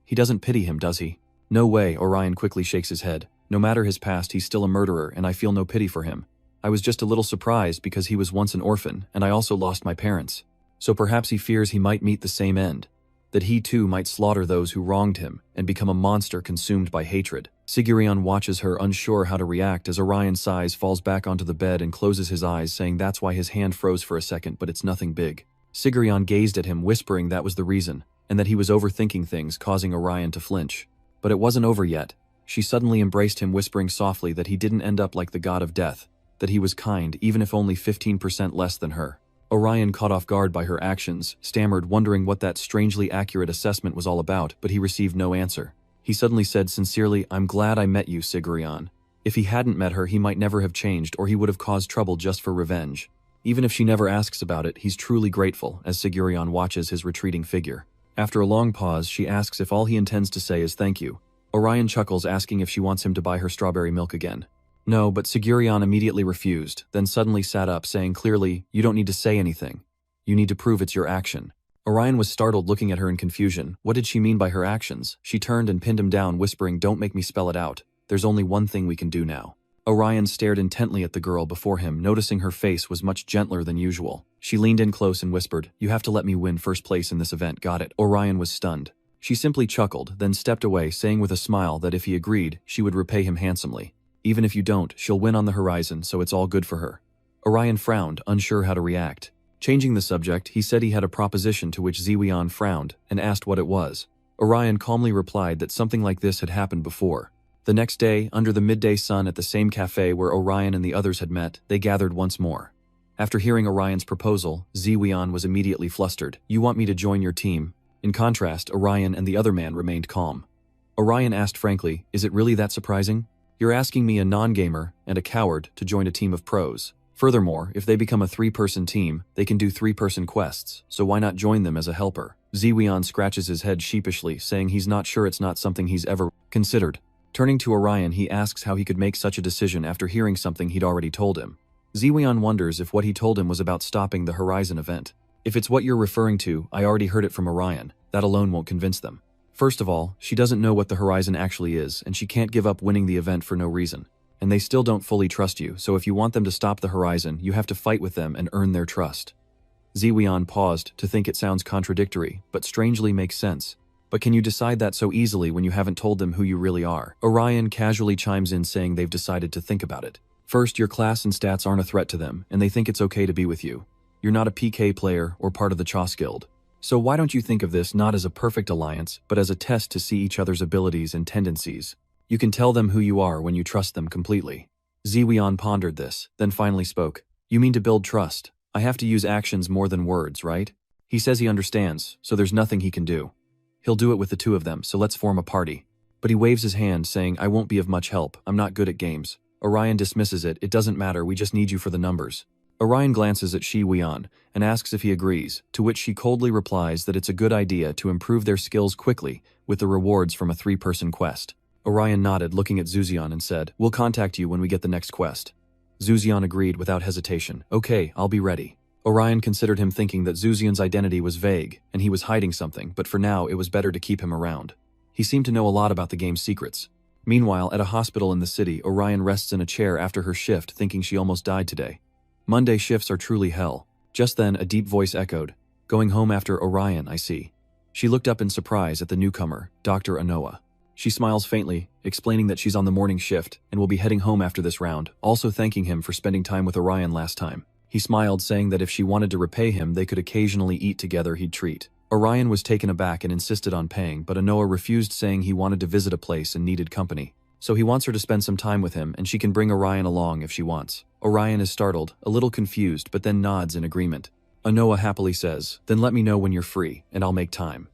Speaker 1: He doesn't pity him, does he? No way, Orion quickly shakes his head. No matter his past, he's still a murderer, and I feel no pity for him. I was just a little surprised because he was once an orphan, and I also lost my parents. So perhaps he fears he might meet the same end. That he too might slaughter those who wronged him and become a monster consumed by hatred. Sigurion watches her, unsure how to react, as Orion sighs, falls back onto the bed and closes his eyes, saying that's why his hand froze for a second, but it's nothing big. Sigurion gazed at him, whispering that was the reason, and that he was overthinking things, causing Orion to flinch. But it wasn't over yet. She suddenly embraced him, whispering softly that he didn't end up like the god of death, that he was kind, even if only 15% less than her. Orion, caught off guard by her actions, stammered, wondering what that strangely accurate assessment was all about, but he received no answer. He suddenly said sincerely, "I'm glad I met you, Sigurion." If he hadn't met her, he might never have changed, or he would have caused trouble just for revenge. Even if she never asks about it, he's truly grateful, as Sigurion watches his retreating figure. After a long pause, she asks if all he intends to say is thank you. Orion chuckles, asking if she wants him to buy her strawberry milk again. No, but Sigurion immediately refused, then suddenly sat up, saying clearly, "You don't need to say anything. You need to prove it's your action." Orion was startled, looking at her in confusion. What did she mean by her actions? She turned and pinned him down, whispering, "Don't make me spell it out. There's only one thing we can do now." Orion stared intently at the girl before him, noticing her face was much gentler than usual. She leaned in close and whispered, "You have to let me win first place in this event, got it?" Orion was stunned. She simply chuckled, then stepped away, saying with a smile that if he agreed, she would repay him handsomely. Even if you don't, she'll win on the horizon, so it's all good for her. Orion frowned, unsure how to react. Changing the subject, he said he had a proposition, to which Ziwian frowned and asked what it was. Orion calmly replied that something like this had happened before. The next day, under the midday sun at the same cafe where Orion and the others had met, they gathered once more. After hearing Orion's proposal, Ziwian was immediately flustered. "You want me to join your team?" In contrast, Orion and the other man remained calm. Orion asked frankly, "Is it really that surprising? You're asking me, a non-gamer and a coward, to join a team of pros. Furthermore, if they become a 3-person team, they can do 3-person quests, so why not join them as a helper?" Ziwian scratches his head sheepishly, saying he's not sure, it's not something he's ever considered. Turning to Orion, he asks how he could make such a decision after hearing something he'd already told him. Ziwian wonders if what he told him was about stopping the Horizon event. "If it's what you're referring to, I already heard it from Orion. That alone won't convince them. First of all, she doesn't know what the Horizon actually is, and she can't give up winning the event for no reason. And they still don't fully trust you, so if you want them to stop the Horizon, you have to fight with them and earn their trust." Ziwian paused to think it sounds contradictory, but strangely makes sense. "But can you decide that so easily when you haven't told them who you really are?" Orion casually chimes in, saying they've decided to think about it. "First, your class and stats aren't a threat to them, and they think it's okay to be with you. You're not a PK player or part of the Chos Guild. So why don't you think of this not as a perfect alliance, but as a test to see each other's abilities and tendencies? You can tell them who you are when you trust them completely." Ziwian pondered this, then finally spoke. "You mean to build trust? I have to use actions more than words, right?" He says he understands, so there's nothing he can do. He'll do it with the two of them, so let's form a party. But he waves his hand, saying, "I won't be of much help. I'm not good at games." Orion dismisses it. "It doesn't matter, we just need you for the numbers." Orion glances at Ziwian and asks if he agrees, to which she coldly replies that it's a good idea to improve their skills quickly with the rewards from a 3-person quest. Orion nodded, looking at Zuzian, and said, "We'll contact you when we get the next quest." Zuzian agreed without hesitation. "Okay, I'll be ready." Orion considered him, thinking that Zuzian's identity was vague and he was hiding something, but for now it was better to keep him around. He seemed to know a lot about the game's secrets. Meanwhile, at a hospital in the city, Orion rests in a chair after her shift, thinking she almost died today. Monday shifts are truly hell. Just then, a deep voice echoed, "Going home after Orion, I see." She looked up in surprise at the newcomer, Dr. Anoa. She smiles faintly, explaining that she's on the morning shift and will be heading home after this round, also thanking him for spending time with Orion last time. He smiled, saying that if she wanted to repay him, they could occasionally eat together, he'd treat. Orion was taken aback and insisted on paying, but Anoa refused, saying he wanted to visit a place and needed company. So he wants her to spend some time with him, and she can bring Orion along if she wants. Orion is startled, a little confused, but then nods in agreement. Anoa happily says, "Then let me know when you're free, and I'll make time."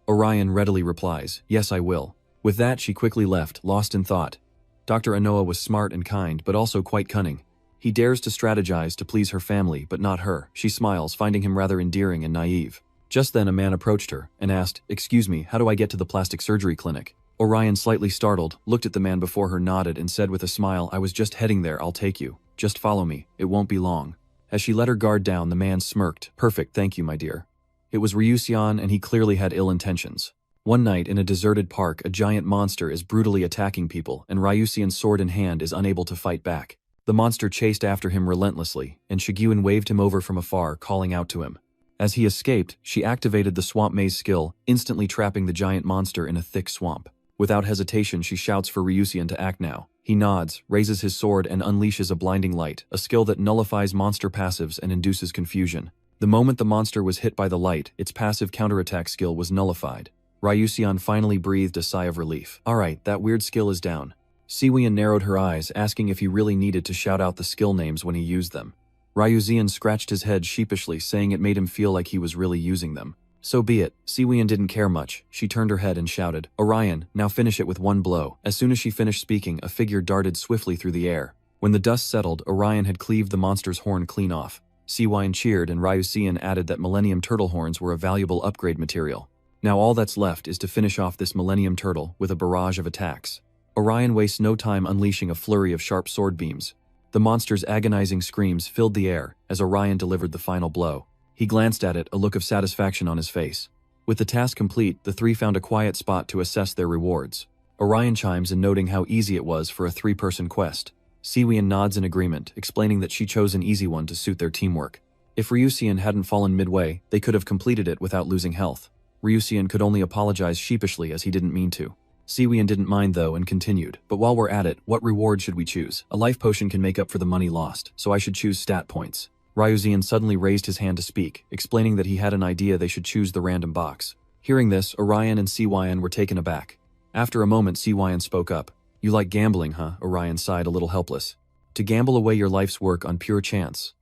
Speaker 1: Orion readily replies, "Yes, I will." With that, she quickly left, lost in thought. Dr. Anoa was smart and kind, but also quite cunning. He dares to strategize to please her family, but not her. She smiles, finding him rather endearing and naive. Just then, a man approached her and asked, "Excuse me, how do I get to the plastic surgery clinic?" Orion, slightly startled, looked at the man before her, nodded, and said with a smile, "I was just heading there, I'll take you. Just follow me, it won't be long." As she let her guard down, the man smirked. "Perfect, thank you, my dear." It was Ryuseon, and he clearly had ill intentions. One night, in a deserted park, a giant monster is brutally attacking people, and Ryuseon, sword in hand, is unable to fight back. The monster chased after him relentlessly, and Shiguin waved him over from afar, calling out to him. As he escaped, she activated the swamp maze skill, instantly trapping the giant monster in a thick swamp. Without hesitation, she shouts for Ryuseon to act now. He nods, raises his sword, and unleashes a blinding light, a skill that nullifies monster passives and induces confusion. The moment the monster was hit by the light, its passive counterattack skill was nullified. Ryuseon finally breathed a sigh of relief. "Alright, that weird skill is down." Siwian narrowed her eyes, asking if he really needed to shout out the skill names when he used them. Ryuseon scratched his head sheepishly, saying it made him feel like he was really using them. So be it. Siwian didn't care much. She turned her head and shouted, "Orion, now finish it with one blow." As soon as she finished speaking, a figure darted swiftly through the air. When the dust settled, Orion had cleaved the monster's horn clean off. Siwian cheered, and Ryuseon added that Millennium Turtle horns were a valuable upgrade material. Now all that's left is to finish off this Millennium Turtle with a barrage of attacks. Orion wastes no time unleashing a flurry of sharp sword beams. The monster's agonizing screams filled the air as Orion delivered the final blow. He glanced at it, a look of satisfaction on his face. With the task complete, the three found a quiet spot to assess their rewards. Orion chimes in, noting how easy it was for a 3-person quest. Siwian nods in agreement, explaining that she chose an easy one to suit their teamwork. If Ryuseon hadn't fallen midway, they could have completed it without losing health. Ryuseon could only apologize sheepishly, as he didn't mean to. Siwian didn't mind though and continued, "But while we're at it, what reward should we choose? A life potion can make up for the money lost, so I should choose stat points." Ryuseon suddenly raised his hand to speak, explaining that he had an idea they should choose the random box. Hearing this, Orion and Siwian were taken aback. After a moment, Siwian spoke up. You like gambling, huh? Orion sighed, a little helpless. To gamble away your life's work on pure chance.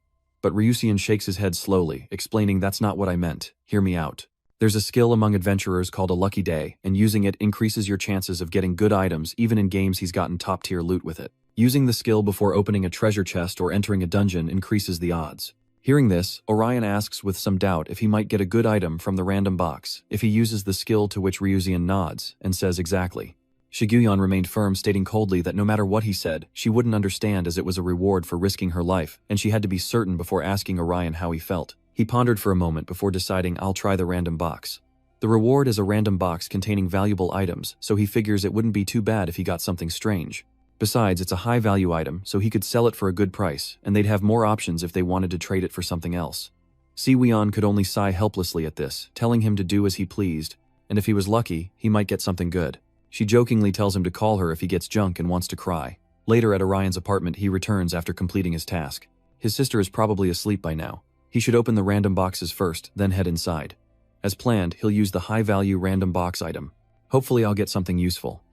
Speaker 1: But Ryusein shakes his head slowly, explaining that's not what I meant. Hear me out. There's a skill among adventurers called a lucky day, and using it increases your chances of getting good items even in games he's gotten top-tier loot with it. Using the skill before opening a treasure chest or entering a dungeon increases the odds. Hearing this, Orion asks with some doubt if he might get a good item from the random box if he uses the skill, to which Ryusein nods and says exactly. Shiguyon remained firm, stating coldly that no matter what he said, she wouldn't understand as it was a reward for risking her life, and she had to be certain before asking Orion how he felt. He pondered for a moment before deciding, I'll try the random box. The reward is a random box containing valuable items, so he figures it wouldn't be too bad if he got something strange. Besides, it's a high-value item, so he could sell it for a good price, and they'd have more options if they wanted to trade it for something else. Siwion could only sigh helplessly at this, telling him to do as he pleased, and if he was lucky, he might get something good. She jokingly tells him to call her if he gets junk and wants to cry. Later at Orion's apartment, he returns after completing his task. His sister is probably asleep by now. He should open the random boxes first, then head inside. As planned, he'll use the high-value random box item. Hopefully I'll get something useful.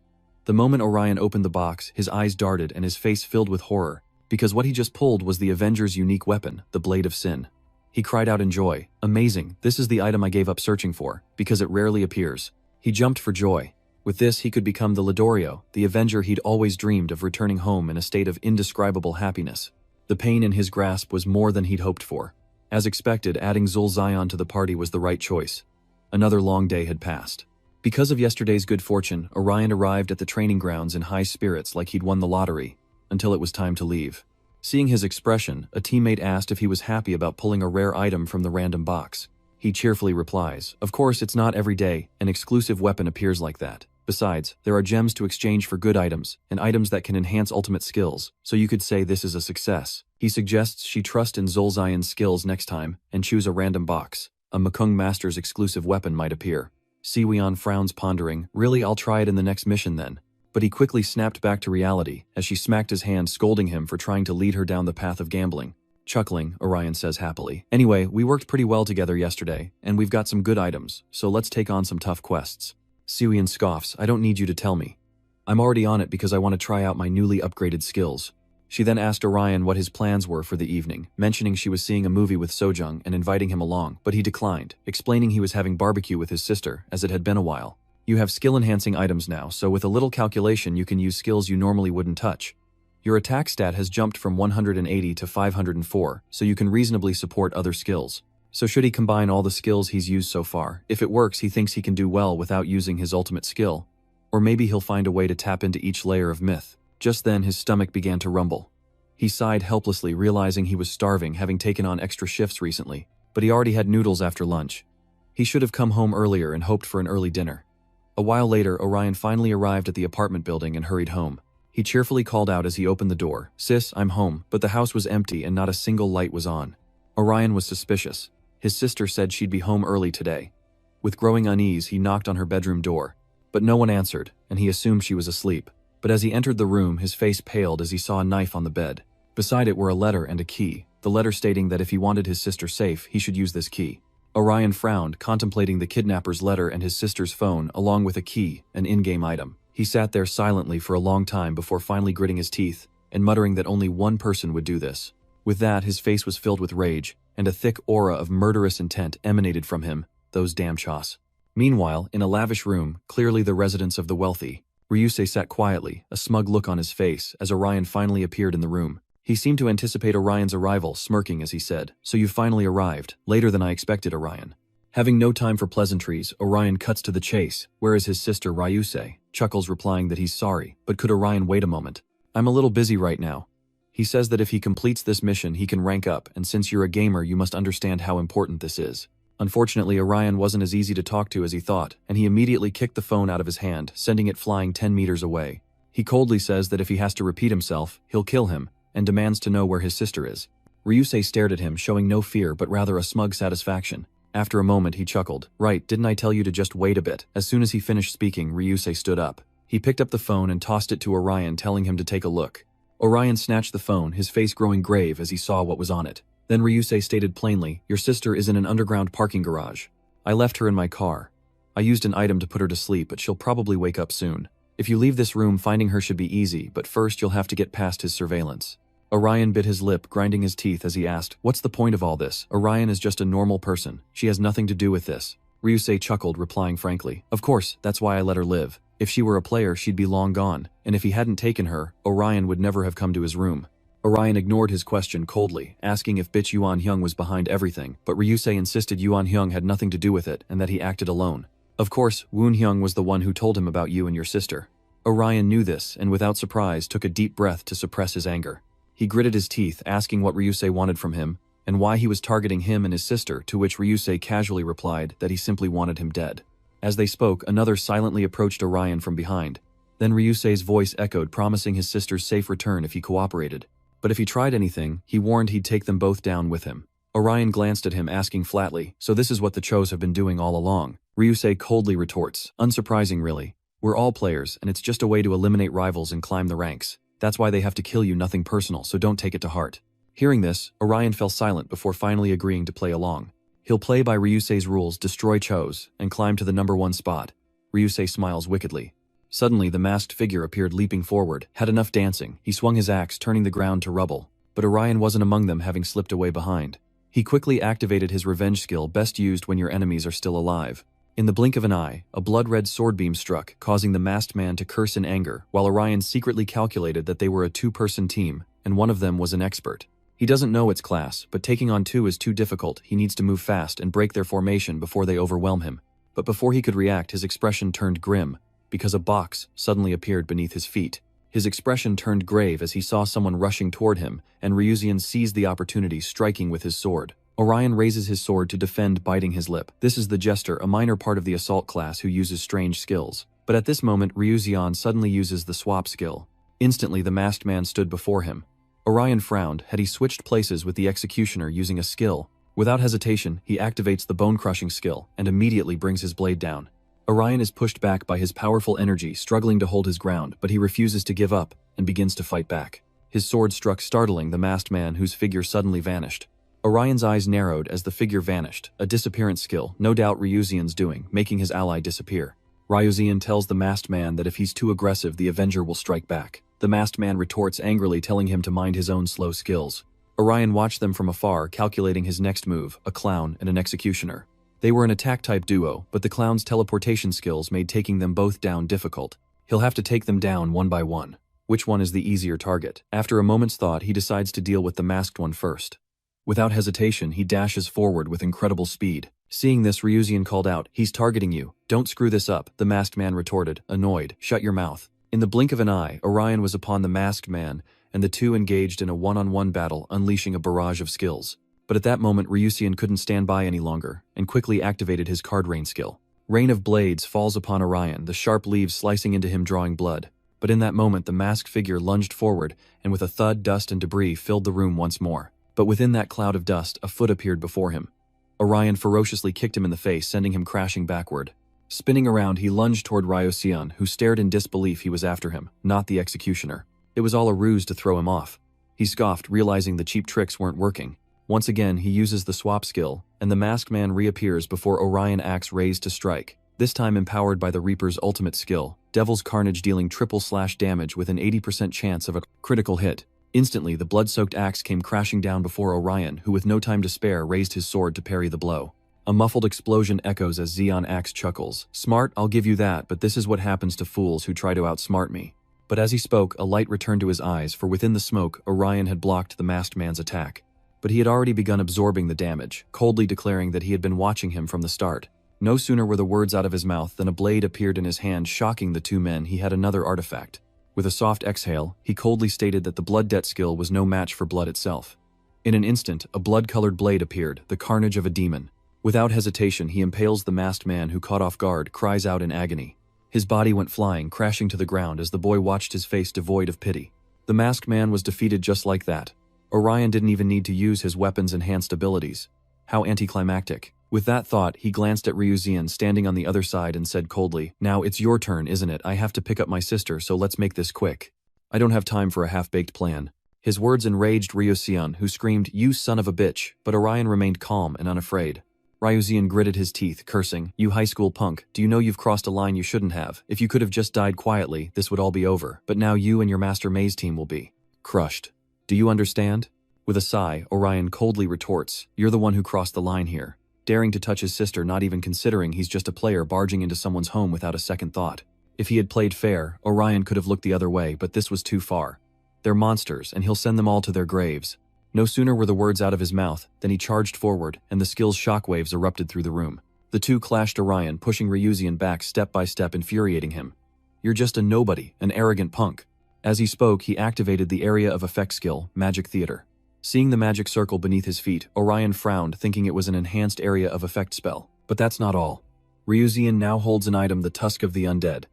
Speaker 1: The moment Orion opened the box, his eyes darted and his face filled with horror, because what he just pulled was the Avengers' unique weapon, the Blade of Sin. He cried out in joy, amazing, this is the item I gave up searching for, because it rarely appears. He jumped for joy. With this, he could become the Lidorio, the Avenger he'd always dreamed of, returning home in a state of indescribable happiness. The pain in his grasp was more than he'd hoped for. As expected, adding Zulzion to the party was the right choice. Another long day had passed. Because of yesterday's good fortune, Orion arrived at the training grounds in high spirits like he'd won the lottery, until it was time to leave. Seeing his expression, a teammate asked if he was happy about pulling a rare item from the random box. He cheerfully replies, of course it's not every day an exclusive weapon appears like that. Besides, there are gems to exchange for good items, and items that can enhance ultimate skills, so you could say this is a success. He suggests she trust in Zulzion's skills next time, and choose a random box. A Makung Master's exclusive weapon might appear. Siwion frowns, pondering, really, I'll try it in the next mission then. But he quickly snapped back to reality, as she smacked his hand, scolding him for trying to lead her down the path of gambling. Chuckling, Orion says happily, anyway, we worked pretty well together yesterday, and we've got some good items, so let's take on some tough quests. Siwion scoffs, I don't need you to tell me. I'm already on it because I want to try out my newly upgraded skills. She then asked Orion what his plans were for the evening, mentioning she was seeing a movie with Sojung and inviting him along, but he declined, explaining he was having barbecue with his sister, as it had been a while. You have skill-enhancing items now, so with a little calculation you can use skills you normally wouldn't touch. Your attack stat has jumped from 180 to 504, so you can reasonably support other skills. So should he combine all the skills he's used so far, if it works he thinks he can do well without using his ultimate skill. Or maybe he'll find a way to tap into each layer of myth. Just then his stomach began to rumble. He sighed helplessly, realizing he was starving, having taken on extra shifts recently, but he already had noodles after lunch. He should have come home earlier and hoped for an early dinner. A while later, Orion finally arrived at the apartment building and hurried home. He cheerfully called out as he opened the door, Sis, I'm home, but the house was empty and not a single light was on. Orion was suspicious. His sister said she'd be home early today. With growing unease, he knocked on her bedroom door, but no one answered, and he assumed she was asleep. But as he entered the room, his face paled as he saw a knife on the bed. Beside it were a letter and a key, the letter stating that if he wanted his sister safe, he should use this key. Orion frowned, contemplating the kidnapper's letter and his sister's phone, along with a key, an in-game item. He sat there silently for a long time before finally gritting his teeth and muttering that only one person would do this. With that, his face was filled with rage, and a thick aura of murderous intent emanated from him, those damn chas. Meanwhile, in a lavish room, clearly the residence of the wealthy, Ryusei sat quietly, a smug look on his face, as Orion finally appeared in the room. He seemed to anticipate Orion's arrival, smirking as he said, So you finally arrived, later than I expected, Orion. Having no time for pleasantries, Orion cuts to the chase, where is his sister Ryusei, chuckles replying that he's sorry, but could Orion wait a moment? I'm a little busy right now. He says that if he completes this mission he can rank up, and since you're a gamer you must understand how important this is. Unfortunately, Orion wasn't as easy to talk to as he thought, and he immediately kicked the phone out of his hand, sending it flying 10 meters away. He coldly says that if he has to repeat himself, he'll kill him, and demands to know where his sister is. Ryusei stared at him, showing no fear but rather a smug satisfaction. After a moment he chuckled. Right, didn't I tell you to just wait a bit? As soon as he finished speaking, Ryusei stood up. He picked up the phone and tossed it to Orion, telling him to take a look. Orion snatched the phone, his face growing grave as he saw what was on it. Then Ryusei stated plainly, Your sister is in an underground parking garage. I left her in my car. I used an item to put her to sleep, but she'll probably wake up soon. If you leave this room, finding her should be easy, but first you'll have to get past his surveillance. Orion bit his lip, grinding his teeth as he asked, "What's the point of all this? Orion is just a normal person. She has nothing to do with this." Ryusei chuckled, replying frankly, "Of course, that's why I let her live. If she were a player, she'd be long gone, and if he hadn't taken her, Orion would never have come to his room." Orion ignored his question coldly, asking if bitch Yuan Hyung was behind everything, but Ryusei insisted Yuan Hyung had nothing to do with it and that he acted alone. "Of course, Woon Hyung was the one who told him about you and your sister." Orion knew this and without surprise took a deep breath to suppress his anger. He gritted his teeth, asking what Ryusei wanted from him and why he was targeting him and his sister, to which Ryusei casually replied that he simply wanted him dead. As they spoke, another silently approached Orion from behind. Then Ryusei's voice echoed, promising his sister's safe return if he cooperated. But if he tried anything, he warned he'd take them both down with him. Orion glanced at him, asking flatly, "So this is what the Chos have been doing all along?" Ryusei coldly retorts, "Unsurprising really. We're all players, and it's just a way to eliminate rivals and climb the ranks. That's why they have to kill you, nothing personal, so don't take it to heart." Hearing this, Orion fell silent before finally agreeing to play along. He'll play by Ryusei's rules, destroy Chos, and climb to the #1 spot. Ryusei smiles wickedly. Suddenly, the masked figure appeared, leaping forward. Had enough dancing, he swung his axe, turning the ground to rubble. But Orion wasn't among them, having slipped away behind. He quickly activated his revenge skill, best used when your enemies are still alive. In the blink of an eye, a blood-red sword beam struck, causing the masked man to curse in anger, while Orion secretly calculated that they were a two-person team, and one of them was an expert. He doesn't know its class, but taking on two is too difficult. He needs to move fast and break their formation before they overwhelm him. But before he could react, his expression turned grim, because a box suddenly appeared beneath his feet. His expression turned grave as he saw someone rushing toward him, and Ryuzian seized the opportunity, striking with his sword. Orion raises his sword to defend, biting his lip. This is the Jester, a minor part of the assault class who uses strange skills. But at this moment, Ryuzian suddenly uses the swap skill. Instantly, the masked man stood before him. Orion frowned. Had he switched places with the executioner using a skill? Without hesitation, he activates the bone-crushing skill and immediately brings his blade down. Orion is pushed back by his powerful energy, struggling to hold his ground, but he refuses to give up and begins to fight back. His sword struck, startling the masked man, whose figure suddenly vanished. Orion's eyes narrowed as the figure vanished, a disappearance skill, no doubt Ryuzian's doing, making his ally disappear. Ryuzian tells the masked man that if he's too aggressive, the Avenger will strike back. The masked man retorts angrily, telling him to mind his own slow skills. Orion watched them from afar, calculating his next move, a clown and an executioner. They were an attack-type duo, but the clown's teleportation skills made taking them both down difficult. He'll have to take them down one by one. Which one is the easier target? After a moment's thought, he decides to deal with the masked one first. Without hesitation, he dashes forward with incredible speed. Seeing this, Ryuzian called out, "He's targeting you. Don't screw this up," the masked man retorted, annoyed. "Shut your mouth." In the blink of an eye, Orion was upon the masked man, and the two engaged in a one-on-one battle, unleashing a barrage of skills. But at that moment, Ryuzian couldn't stand by any longer, and quickly activated his card rain skill. Rain of blades falls upon Orion, the sharp leaves slicing into him, drawing blood. But in that moment, the masked figure lunged forward, and with a thud, dust and debris filled the room once more. But within that cloud of dust, a foot appeared before him. Orion ferociously kicked him in the face, sending him crashing backward. Spinning around, he lunged toward Ryuzian, who stared in disbelief. He was after him, not the executioner. It was all a ruse to throw him off. He scoffed, realizing the cheap tricks weren't working. Once again, he uses the swap skill, and the masked man reappears before Orion, axe raised to strike. This time empowered by the Reaper's ultimate skill, Devil's Carnage, dealing triple slash damage with an 80% chance of a critical hit. Instantly, the blood-soaked axe came crashing down before Orion, who with no time to spare raised his sword to parry the blow. A muffled explosion echoes as Xeon Axe chuckles. "Smart, I'll give you that, but this is what happens to fools who try to outsmart me." But as he spoke, a light returned to his eyes, for within the smoke, Orion had blocked the masked man's attack. But he had already begun absorbing the damage, coldly declaring that he had been watching him from the start. No sooner were the words out of his mouth than a blade appeared in his hand, shocking the two men. He had another artifact. With a soft exhale, he coldly stated that the blood debt skill was no match for blood itself. In an instant, a blood-colored blade appeared, the carnage of a demon. Without hesitation, he impales the masked man, who, caught off guard, cries out in agony. His body went flying, crashing to the ground as the boy watched, his face devoid of pity. The masked man was defeated just like that. Orion didn't even need to use his weapon's enhanced abilities. How anticlimactic. With that thought, he glanced at Ryuzian standing on the other side and said coldly, "Now it's your turn, isn't it? I have to pick up my sister, so let's make this quick. I don't have time for a half-baked plan." His words enraged Ryuzian, who screamed, "You son of a bitch," but Orion remained calm and unafraid. Ryuzian gritted his teeth, cursing, "You high school punk, do you know you've crossed a line you shouldn't have? If you could have just died quietly, this would all be over, but now you and your Master Maze team will be crushed. Do you understand?" With a sigh, Orion coldly retorts, "You're the one who crossed the line here. Daring to touch his sister, not even considering he's just a player barging into someone's home without a second thought." If he had played fair, Orion could have looked the other way, but this was too far. They're monsters, and he'll send them all to their graves. No sooner were the words out of his mouth than he charged forward, and the skill's shockwaves erupted through the room. The two clashed Orion, pushing Ryuzian back step by step, infuriating him. "You're just a nobody, an arrogant punk." As he spoke, he activated the area of effect skill, Magic Theater. Seeing the magic circle beneath his feet, Orion frowned, thinking it was an enhanced area of effect spell. But that's not all. Ryuzian now holds an item, the Tusk of the Undead.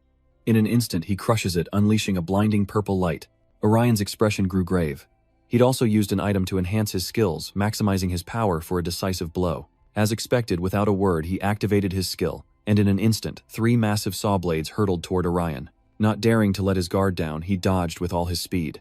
Speaker 1: In an instant, he crushes it, unleashing a blinding purple light. Orion's expression grew grave. He'd also used an item to enhance his skills, maximizing his power for a decisive blow. As expected, without a word, he activated his skill, and in an instant, 3 massive saw blades hurtled toward Orion. Not daring to let his guard down, he dodged with all his speed.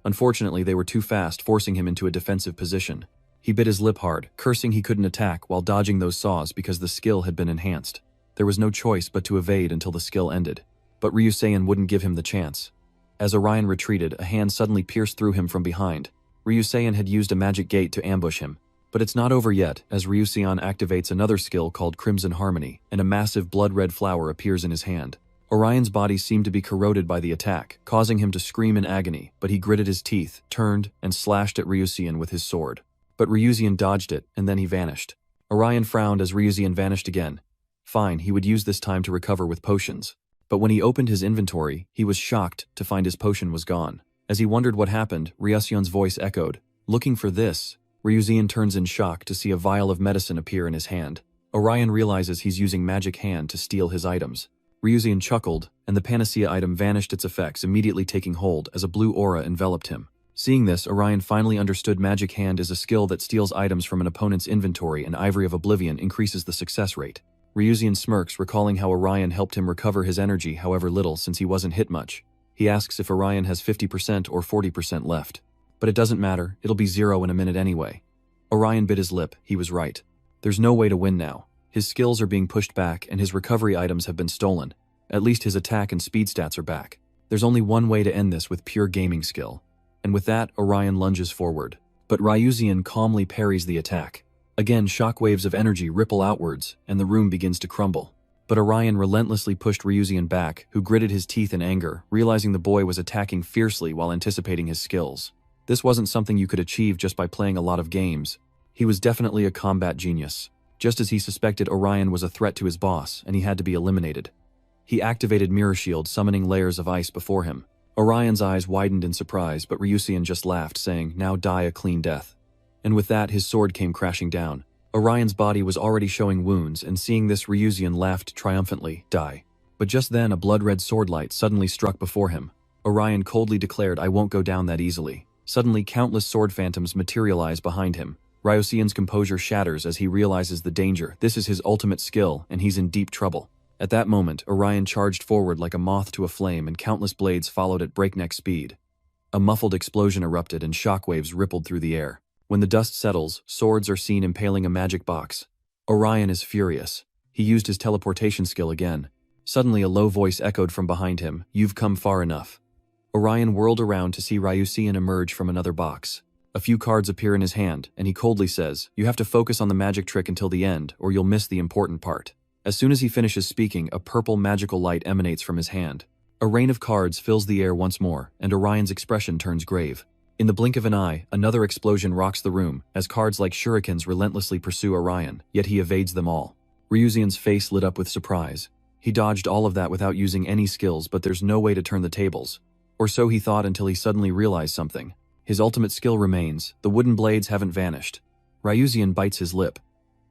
Speaker 1: Unfortunately, they were too fast, forcing him into a defensive position. He bit his lip hard, cursing he couldn't attack while dodging those saws because the skill had been enhanced. There was no choice but to evade until the skill ended. But Ryusein wouldn't give him the chance. As Orion retreated, a hand suddenly pierced through him from behind. Ryusein had used a magic gate to ambush him. But it's not over yet, as Ryusein activates another skill called Crimson Harmony, and a massive blood-red flower appears in his hand. Orion's body seemed to be corroded by the attack, causing him to scream in agony, but he gritted his teeth, turned, and slashed at Ryusein with his sword. But Ryusein dodged it, and then he vanished. Orion frowned as Ryusein vanished again. Fine, he would use this time to recover with potions. But when he opened his inventory, he was shocked to find his potion was gone. As he wondered what happened, Ryuseion's voice echoed, "Looking for this?" Ryusein turns in shock to see a vial of medicine appear in his hand. Orion realizes he's using Magic Hand to steal his items. Ryusein chuckled, and the panacea item vanished, its effects immediately taking hold as a blue aura enveloped him. Seeing this, Orion finally understood Magic Hand is a skill that steals items from an opponent's inventory, and Ivory of Oblivion increases the success rate. Ryusein smirks, recalling how Orion helped him recover his energy, however little, since he wasn't hit much. He asks if Orion has 50% or 40% left. But it doesn't matter, it'll be 0 in a minute anyway. Orion bit his lip, he was right. There's no way to win now. His skills are being pushed back, and his recovery items have been stolen. At least his attack and speed stats are back. There's only one way to end this, with pure gaming skill. And with that, Orion lunges forward. But Ryusein calmly parries the attack. Again, shockwaves of energy ripple outwards, and the room begins to crumble. But Orion relentlessly pushed Ryusein back, who gritted his teeth in anger, realizing the boy was attacking fiercely while anticipating his skills. This wasn't something you could achieve just by playing a lot of games. He was definitely a combat genius. Just as he suspected, Orion was a threat to his boss, and he had to be eliminated. He activated Mirror Shield, summoning layers of ice before him. Orion's eyes widened in surprise, but Ryusein just laughed, saying, "Now die a clean death." And with that, his sword came crashing down. Orion's body was already showing wounds, and seeing this, Ryusein laughed triumphantly, "Die." But just then, a blood-red sword light suddenly struck before him. Orion coldly declared, "I won't go down that easily." Suddenly, countless sword phantoms materialize behind him. Ryusein's composure shatters as he realizes the danger. This is his ultimate skill, and he's in deep trouble. At that moment, Orion charged forward like a moth to a flame, and countless blades followed at breakneck speed. A muffled explosion erupted, and shockwaves rippled through the air. When the dust settles, swords are seen impaling a magic box. Orion is furious. He used his teleportation skill again. Suddenly, a low voice echoed from behind him, "You've come far enough." Orion whirled around to see Ryusein emerge from another box. A few cards appear in his hand, and he coldly says, "You have to focus on the magic trick until the end, or you'll miss the important part." As soon as he finishes speaking, a purple magical light emanates from his hand. A rain of cards fills the air once more, and Orion's expression turns grave. In the blink of an eye, another explosion rocks the room, as cards like shurikens relentlessly pursue Orion, yet he evades them all. Ryusein's face lit up with surprise. He dodged all of that without using any skills, but there's no way to turn the tables. Or so he thought, until he suddenly realized something. His ultimate skill remains. The wooden blades haven't vanished. Ryusein bites his lip.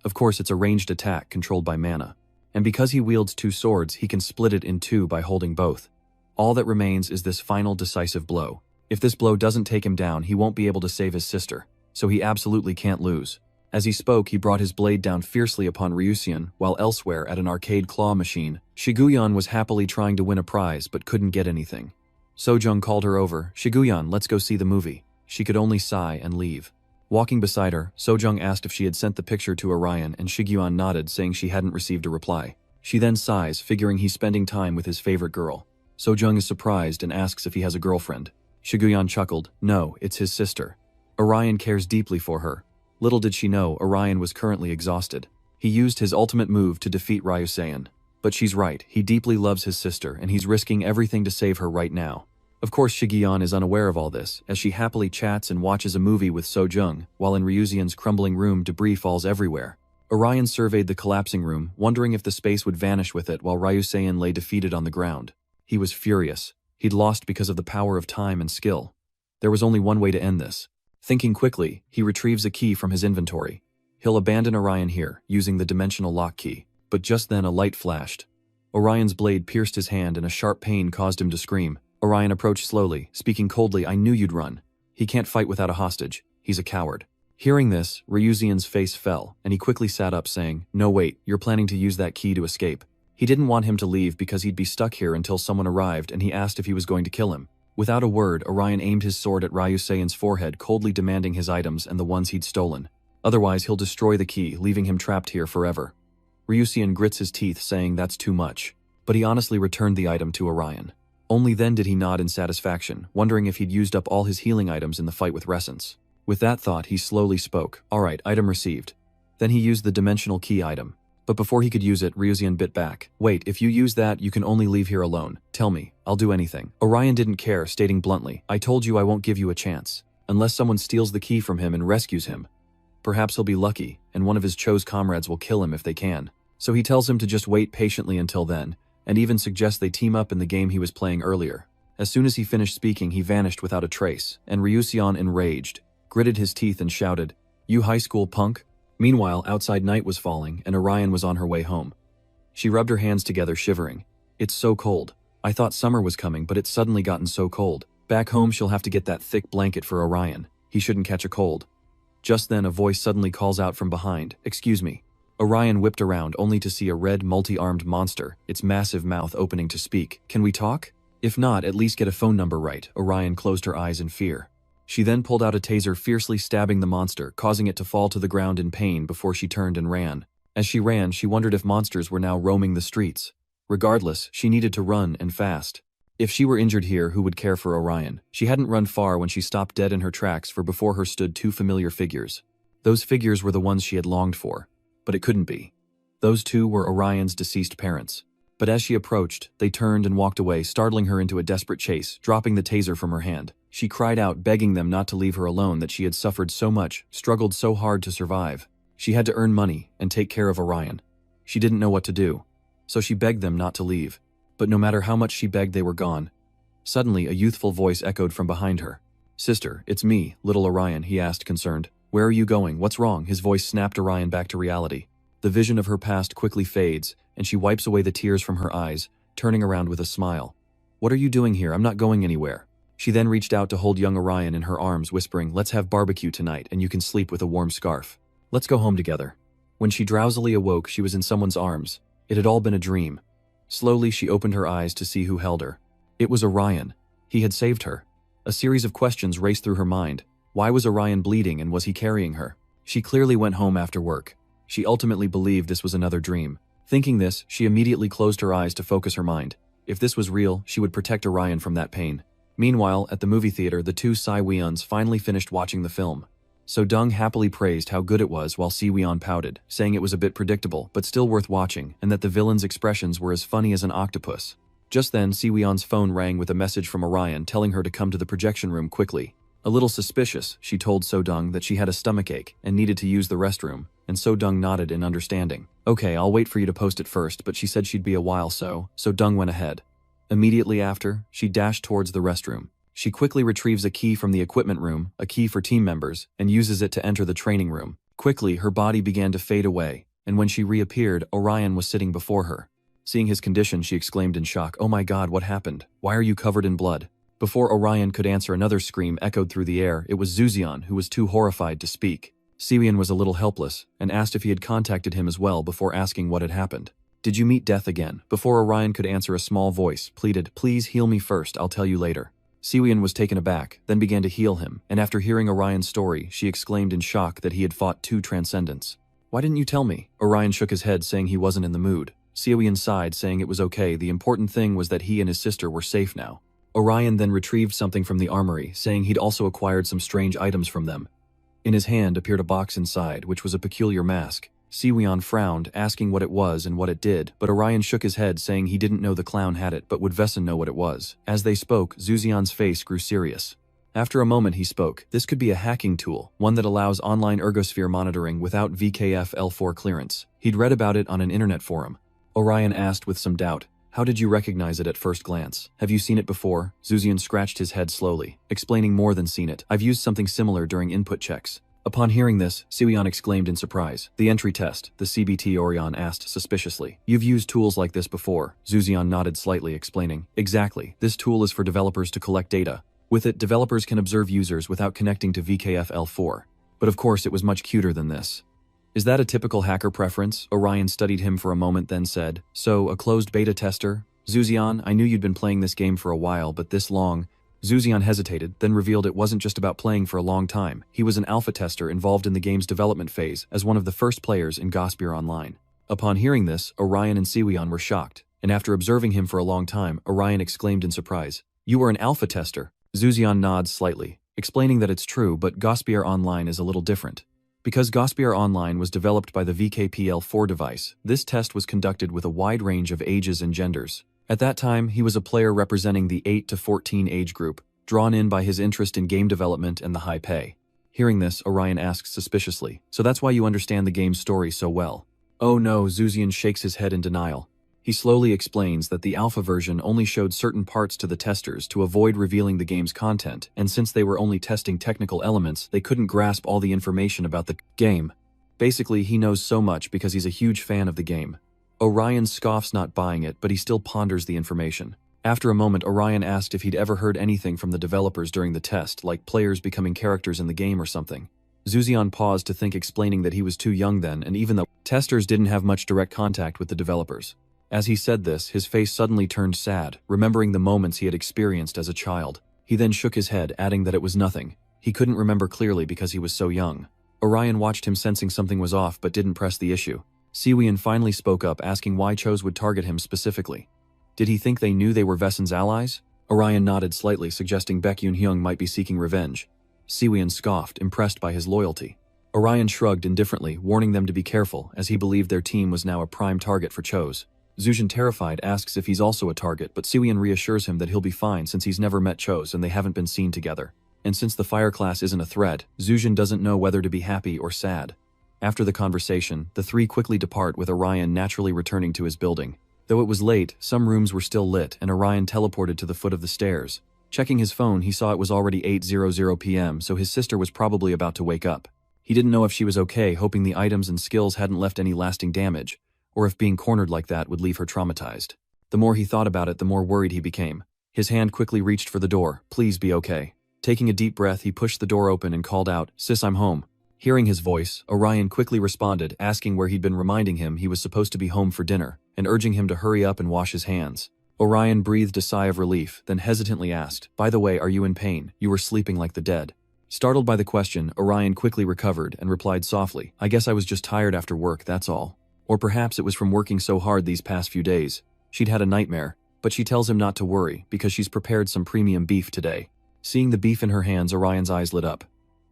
Speaker 1: Of course, it's a ranged attack controlled by mana. And because he wields 2 swords, he can split it in 2 by holding both. All that remains is this final decisive blow. If this blow doesn't take him down, he won't be able to save his sister, so he absolutely can't lose. As he spoke, he brought his blade down fiercely upon Ryusein, while elsewhere at an arcade claw machine, Shiguyan was happily trying to win a prize but couldn't get anything. Sojung called her over. "Shiguyan, let's go see the movie." She could only sigh and leave. Walking beside her, Sojung asked if she had sent the picture to Orion and Shigyeon nodded, saying she hadn't received a reply. She then sighs, figuring he's spending time with his favorite girl. Sojung is surprised and asks if he has a girlfriend. Shigyeon chuckled, no, it's his sister. Orion cares deeply for her. Little did she know, Orion was currently exhausted. He used his ultimate move to defeat Ryusein. But she's right, he deeply loves his sister and he's risking everything to save her right now. Of course Shigyeon is unaware of all this, as she happily chats and watches a movie with Sojung, while in Ryuseion's crumbling room debris falls everywhere. Orion surveyed the collapsing room, wondering if the space would vanish with it while Ryusein lay defeated on the ground. He was furious. He'd lost because of the power of time and skill. There was only one way to end this. Thinking quickly, he retrieves a key from his inventory. He'll abandon Orion here, using the dimensional lock key. But just then a light flashed. Orion's blade pierced his hand and a sharp pain caused him to scream. Orion approached slowly, speaking coldly, I knew you'd run. He can't fight without a hostage. He's a coward. Hearing this, Ryuseion's face fell, and he quickly sat up saying, no wait, you're planning to use that key to escape. He didn't want him to leave because he'd be stuck here until someone arrived and he asked if he was going to kill him. Without a word, Orion aimed his sword at Ryusein's forehead, coldly demanding his items and the ones he'd stolen. Otherwise he'll destroy the key, leaving him trapped here forever. Ryuseion grits his teeth, saying that's too much. But he honestly returned the item to Orion. Only then did he nod in satisfaction, wondering if he'd used up all his healing items in the fight with Resence. With that thought, he slowly spoke, alright, item received. Then he used the dimensional key item. But before he could use it, Ryuseion bit back. Wait, if you use that, you can only leave here alone. Tell me, I'll do anything. Orion didn't care, stating bluntly, I told you I won't give you a chance. Unless someone steals the key from him and rescues him. Perhaps he'll be lucky, and one of his Cho's comrades will kill him if they can. So he tells him to just wait patiently until then, and even suggests they team up in the game he was playing earlier. As soon as he finished speaking, he vanished without a trace, and Ryuseion, enraged, gritted his teeth and shouted, You high school punk? Meanwhile, outside night was falling, and Orion was on her way home. She rubbed her hands together, shivering. It's so cold. I thought summer was coming, but it's suddenly gotten so cold. Back home she'll have to get that thick blanket for Orion. He shouldn't catch a cold. Just then a voice suddenly calls out from behind, Excuse me. Orion whipped around only to see a red, multi-armed monster, its massive mouth opening to speak. Can we talk? If not, at least get a phone number right. Orion closed her eyes in fear. She then pulled out a taser, fiercely stabbing the monster, causing it to fall to the ground in pain before she turned and ran. As she ran, she wondered if monsters were now roaming the streets. Regardless, she needed to run, and fast. If she were injured here, who would care for Orion? She hadn't run far when she stopped dead in her tracks, for before her stood two familiar figures. Those figures were the ones she had longed for. But it couldn't be. Those two were Orion's deceased parents. But as she approached, they turned and walked away, startling her into a desperate chase, dropping the taser from her hand. She cried out, begging them not to leave her alone, that she had suffered so much, struggled so hard to survive. She had to earn money and take care of Orion. She didn't know what to do. So she begged them not to leave. But no matter how much she begged, they were gone. Suddenly, a youthful voice echoed from behind her. Sister, it's me, little Orion, he asked, concerned. Where are you going? What's wrong? His voice snapped Orion back to reality. The vision of her past quickly fades, and she wipes away the tears from her eyes, turning around with a smile. What are you doing here? I'm not going anywhere. She then reached out to hold young Orion in her arms, whispering, Let's have barbecue tonight, and you can sleep with a warm scarf. Let's go home together. When she drowsily awoke, she was in someone's arms. It had all been a dream. Slowly, she opened her eyes to see who held her. It was Orion. He had saved her. A series of questions raced through her mind. Why was Orion bleeding, and was he carrying her? She clearly went home after work. She ultimately believed this was another dream. Thinking this, she immediately closed her eyes to focus her mind. If this was real, she would protect Orion from that pain. Meanwhile, at the movie theater, the two Si-Weons finally finished watching the film. So-Dung happily praised how good it was while Si-Weon pouted, saying it was a bit predictable, but still worth watching, and that the villain's expressions were as funny as an octopus. Just then, Si-Weon's phone rang with a message from Orion telling her to come to the projection room quickly. A little suspicious, she told So-Dung that she had a stomachache and needed to use the restroom, and So-Dung nodded in understanding. Okay, I'll wait for you to post it first, but she said she'd be a while, so Dung went ahead. Immediately after, she dashed towards the restroom. She quickly retrieves a key from the equipment room, a key for team members, and uses it to enter the training room. Quickly, her body began to fade away, and when she reappeared, Orion was sitting before her. Seeing his condition, she exclaimed in shock, Oh my god, what happened? Why are you covered in blood? Before Orion could answer, another scream echoed through the air. It was Zuzion, who was too horrified to speak. Si-Weon was a little helpless, and asked if he had contacted him as well before asking what had happened. Did you meet death again? Before Orion could answer, a small voice pleaded, Please heal me first, I'll tell you later. Siwon was taken aback, then began to heal him, and after hearing Orion's story, she exclaimed in shock that he had fought 2 transcendents. "Why didn't you tell me?" Orion shook his head, saying he wasn't in the mood. Siwon sighed, saying it was okay, the important thing was that he and his sister were safe now. Orion then retrieved something from the armory, saying he'd also acquired some strange items from them. In his hand appeared a box inside, which was a peculiar mask. Siwon frowned, asking what it was and what it did, but Orion shook his head, saying he didn't know the clown had it, but would Vessen know what it was? As they spoke, Zuzion's face grew serious. After a moment he spoke. This could be a hacking tool, one that allows online ergosphere monitoring without VKF L4 clearance. He'd read about it on an internet forum. Orion asked with some doubt, "How did you recognize it at first glance? Have you seen it before?" Zuzion scratched his head slowly, explaining more than seen it. "I've used something similar during input checks." Upon hearing this, Siwon exclaimed in surprise. "The entry test," the CBT Orion asked suspiciously. "You've used tools like this before?" Zuzion nodded slightly, explaining. "Exactly. This tool is for developers to collect data. With it, developers can observe users without connecting to VKF L4. But of course it was much cuter than this." "Is that a typical hacker preference?" Orion studied him for a moment, then said, "So, a closed beta tester? Zuzion, I knew you'd been playing this game for a while, but this long..." Zuzion hesitated, then revealed it wasn't just about playing for a long time. He was an alpha tester involved in the game's development phase as one of the first players in Gosphere Online. Upon hearing this, Orion and Siwon were shocked, and after observing him for a long time, Orion exclaimed in surprise, "You were an alpha tester?" Zuzion nods slightly, explaining that it's true, but Gosphere Online is a little different. Because Gosphere Online was developed by the VKPL4 device, this test was conducted with a wide range of ages and genders. At that time, he was a player representing the 8 to 14 age group, drawn in by his interest in game development and the high pay. Hearing this, Orion asks suspiciously, "So that's why you understand the game's story so well?" "Oh no," Zuzion shakes his head in denial. He slowly explains that the alpha version only showed certain parts to the testers to avoid revealing the game's content, and since they were only testing technical elements, they couldn't grasp all the information about the game. Basically, he knows so much because he's a huge fan of the game. Orion scoffs, not buying it, but he still ponders the information. After a moment, Orion asked if he'd ever heard anything from the developers during the test, like players becoming characters in the game or something. Zuzion paused to think, explaining that he was too young then, and even though testers didn't have much direct contact with the developers. As he said this, his face suddenly turned sad, remembering the moments he had experienced as a child. He then shook his head, adding that it was nothing. He couldn't remember clearly because he was so young. Orion watched him, sensing something was off, but didn't press the issue. Siwon finally spoke up, asking why Chose would target him specifically. Did he think they knew they were Vessen's allies? Orion nodded slightly, suggesting Baek Yoon-hyung might be seeking revenge. Siwon scoffed, impressed by his loyalty. Orion shrugged indifferently, warning them to be careful, as he believed their team was now a prime target for Chose. Zuzhin, terrified, asks if he's also a target, but Siwon reassures him that he'll be fine since he's never met Chose and they haven't been seen together. And since the fire class isn't a threat, Zuzhin doesn't know whether to be happy or sad. After the conversation, the three quickly depart, with Orion naturally returning to his building. Though it was late, some rooms were still lit, and Orion teleported to the foot of the stairs. Checking his phone, he saw it was already 8:00 p.m., so his sister was probably about to wake up. He didn't know if she was okay, hoping the items and skills hadn't left any lasting damage, or if being cornered like that would leave her traumatized. The more he thought about it, the more worried he became. His hand quickly reached for the door. "Please be okay." Taking a deep breath, he pushed the door open and called out, "Sis, I'm home." Hearing his voice, Orion quickly responded, asking where he'd been, reminding him he was supposed to be home for dinner, and urging him to hurry up and wash his hands. Orion breathed a sigh of relief, then hesitantly asked, "By the way, are you in pain? You were sleeping like the dead." Startled by the question, Orion quickly recovered and replied softly, "I guess I was just tired after work, that's all. Or perhaps it was from working so hard these past few days. She'd had a nightmare, but she tells him not to worry because she's prepared some premium beef today." Seeing the beef in her hands, Orion's eyes lit up.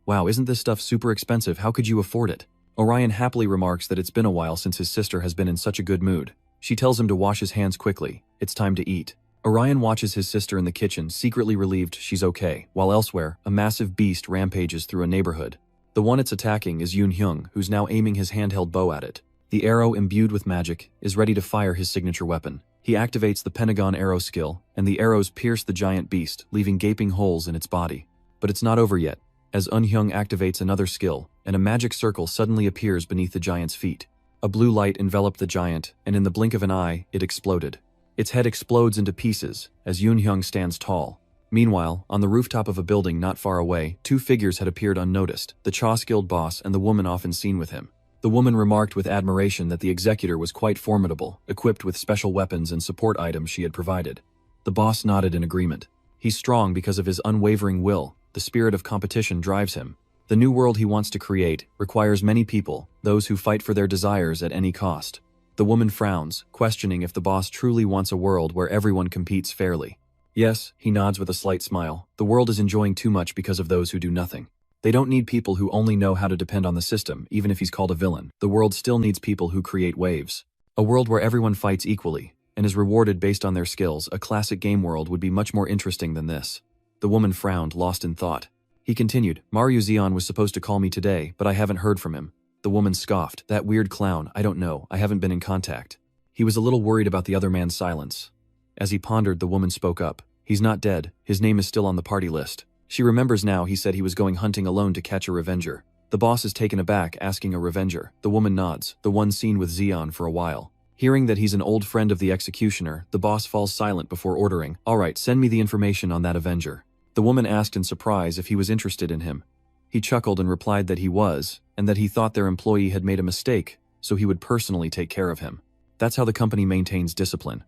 Speaker 1: "Wow, isn't this stuff super expensive? How could you afford it?" Orion happily remarks that it's been a while since his sister has been in such a good mood. She tells him to wash his hands quickly. It's time to eat. Orion watches his sister in the kitchen, secretly relieved she's okay, while elsewhere, a massive beast rampages through a neighborhood. The one it's attacking is Yoon-hyung, who's now aiming his handheld bow at it. The arrow, imbued with magic, is ready to fire his signature weapon. He activates the Pentagon arrow skill, and the arrows pierce the giant beast, leaving gaping holes in its body. But it's not over yet, as Eun-hyung activates another skill, and a magic circle suddenly appears beneath the giant's feet. A blue light enveloped the giant, and in the blink of an eye, it exploded. Its head explodes into pieces, as Yoon-hyung stands tall. Meanwhile, on the rooftop of a building not far away, two figures had appeared unnoticed, the Chaos Guild boss and the woman often seen with him. The woman remarked with admiration that the executor was quite formidable, equipped with special weapons and support items she had provided. The boss nodded in agreement. He's strong because of his unwavering will. The spirit of competition drives him. The new world he wants to create requires many people, those who fight for their desires at any cost. The woman frowns, questioning if the boss truly wants a world where everyone competes fairly. Yes, he nods with a slight smile. The world is enjoying too much because of those who do nothing. They don't need people who only know how to depend on the system, even if he's called a villain. The world still needs people who create waves. A world where everyone fights equally and is rewarded based on their skills. A classic game world would be much more interesting than this. The woman frowned, lost in thought. He continued, Mario Zeon was supposed to call me today, but I haven't heard from him. The woman scoffed. That weird clown, I don't know, I haven't been in contact. He was a little worried about the other man's silence. As he pondered, the woman spoke up. He's not dead, his name is still on the party list. She remembers now he said he was going hunting alone to catch a revenger. The boss is taken aback, asking a revenger. The woman nods, the one seen with Zeon for a while. Hearing that he's an old friend of the executioner, the boss falls silent before ordering, Alright, send me the information on that avenger. The woman asked in surprise if he was interested in him. He chuckled and replied that he was, and that he thought their employee had made a mistake, so he would personally take care of him. That's how the company maintains discipline.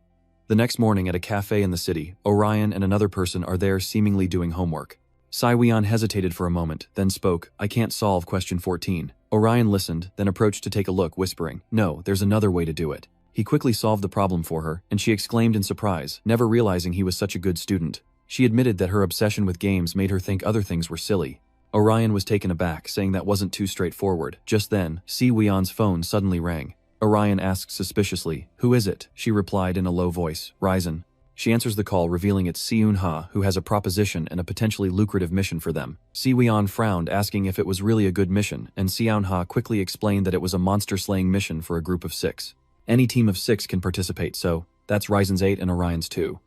Speaker 1: The next morning at a cafe in the city, Orion and another person are there seemingly doing homework. Saiweon hesitated for a moment, then spoke, I can't solve question 14. Orion listened, then approached to take a look, whispering, No, there's another way to do it. He quickly solved the problem for her, and she exclaimed in surprise, never realizing he was such a good student. She admitted that her obsession with games made her think other things were silly. Orion was taken aback, saying that wasn't too straightforward. Just then, Si-Weon's phone suddenly rang. Orion asked suspiciously, Who is it? She replied in a low voice, Ryzen. She answers the call, revealing it's Si-Eun-ha, who has a proposition and a potentially lucrative mission for them. Si-Weon frowned, asking if it was really a good mission, and Si-Eun-ha quickly explained that it was a monster-slaying mission for a group of 6. Any team of 6 can participate, so that's Ryzen's 8 and Orion's 2.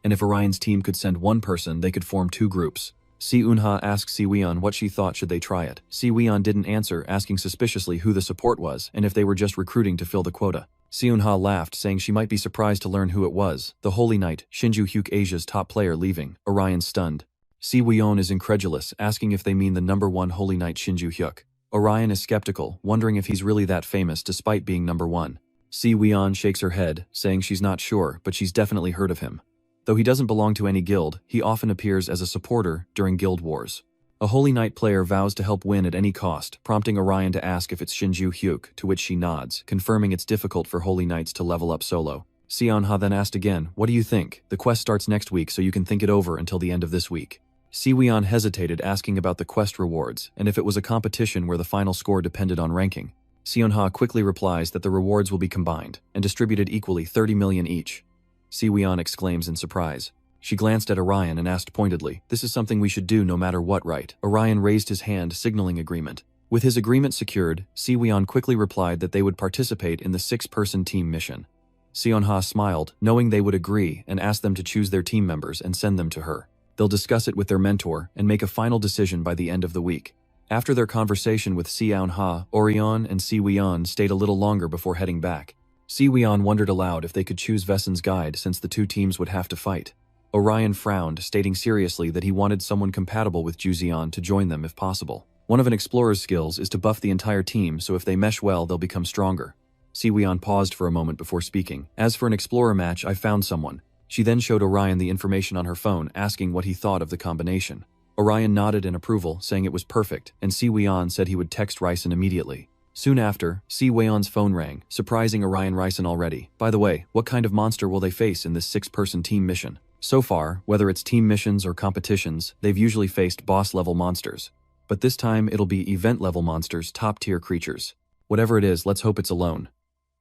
Speaker 1: And if Orion's team could send one person, they could form 2 groups. Si-Eun-ha asked Si-Weon what she thought should they try it. Si-Weon didn't answer, asking suspiciously who the support was and if they were just recruiting to fill the quota. Si-Eun-ha laughed, saying she might be surprised to learn who it was. The Holy Knight, Shinju Hyuk, Asia's top player, leaving. Orion stunned. Si-Weon is incredulous, asking if they mean the number 1 Holy Knight Shinju Hyuk. Orion is skeptical, wondering if he's really that famous despite being number 1. Si-Weon shakes her head, saying she's not sure, but she's definitely heard of him. Though he doesn't belong to any guild, he often appears as a supporter during guild wars. A Holy Knight player vows to help win at any cost, prompting Orion to ask if it's Shinju Hyuk, to which she nods, confirming it's difficult for Holy Knights to level up solo. Si-Eun-ha then asked again, What do you think? The quest starts next week, so you can think it over until the end of this week. Si-Weon hesitated, asking about the quest rewards, and if it was a competition where the final score depended on ranking. Si-Eun-ha quickly replies that the rewards will be combined, and distributed equally 30 million each. Si-Weon exclaims in surprise. She glanced at Orion and asked pointedly, This is something we should do no matter what, right? Orion raised his hand, signaling agreement. With his agreement secured, Si-Weon quickly replied that they would participate in the 6-person team mission. Si-Eun-ha smiled, knowing they would agree, and asked them to choose their team members and send them to her. They'll discuss it with their mentor and make a final decision by the end of the week. After their conversation with Si-Eun-ha, Orion and Si-Weon stayed a little longer before heading back. Si-Weon wondered aloud if they could choose Vesen's guide since the 2 teams would have to fight. Orion frowned, stating seriously that he wanted someone compatible with Juzion to join them if possible. One of an explorer's skills is to buff the entire team, so if they mesh well, they'll become stronger. Si-Weon paused for a moment before speaking. As for an explorer match, I found someone. She then showed Orion the information on her phone, asking what he thought of the combination. Orion nodded in approval, saying it was perfect, and Si-Weon said he would text Ryzen immediately. Soon after, Si-Weon's phone rang, surprising Orion. Ryzen already. By the way, what kind of monster will they face in this 6-person team mission? So far, whether it's team missions or competitions, they've usually faced boss-level monsters. But this time it'll be event-level monsters, top-tier creatures. Whatever it is, let's hope it's alone.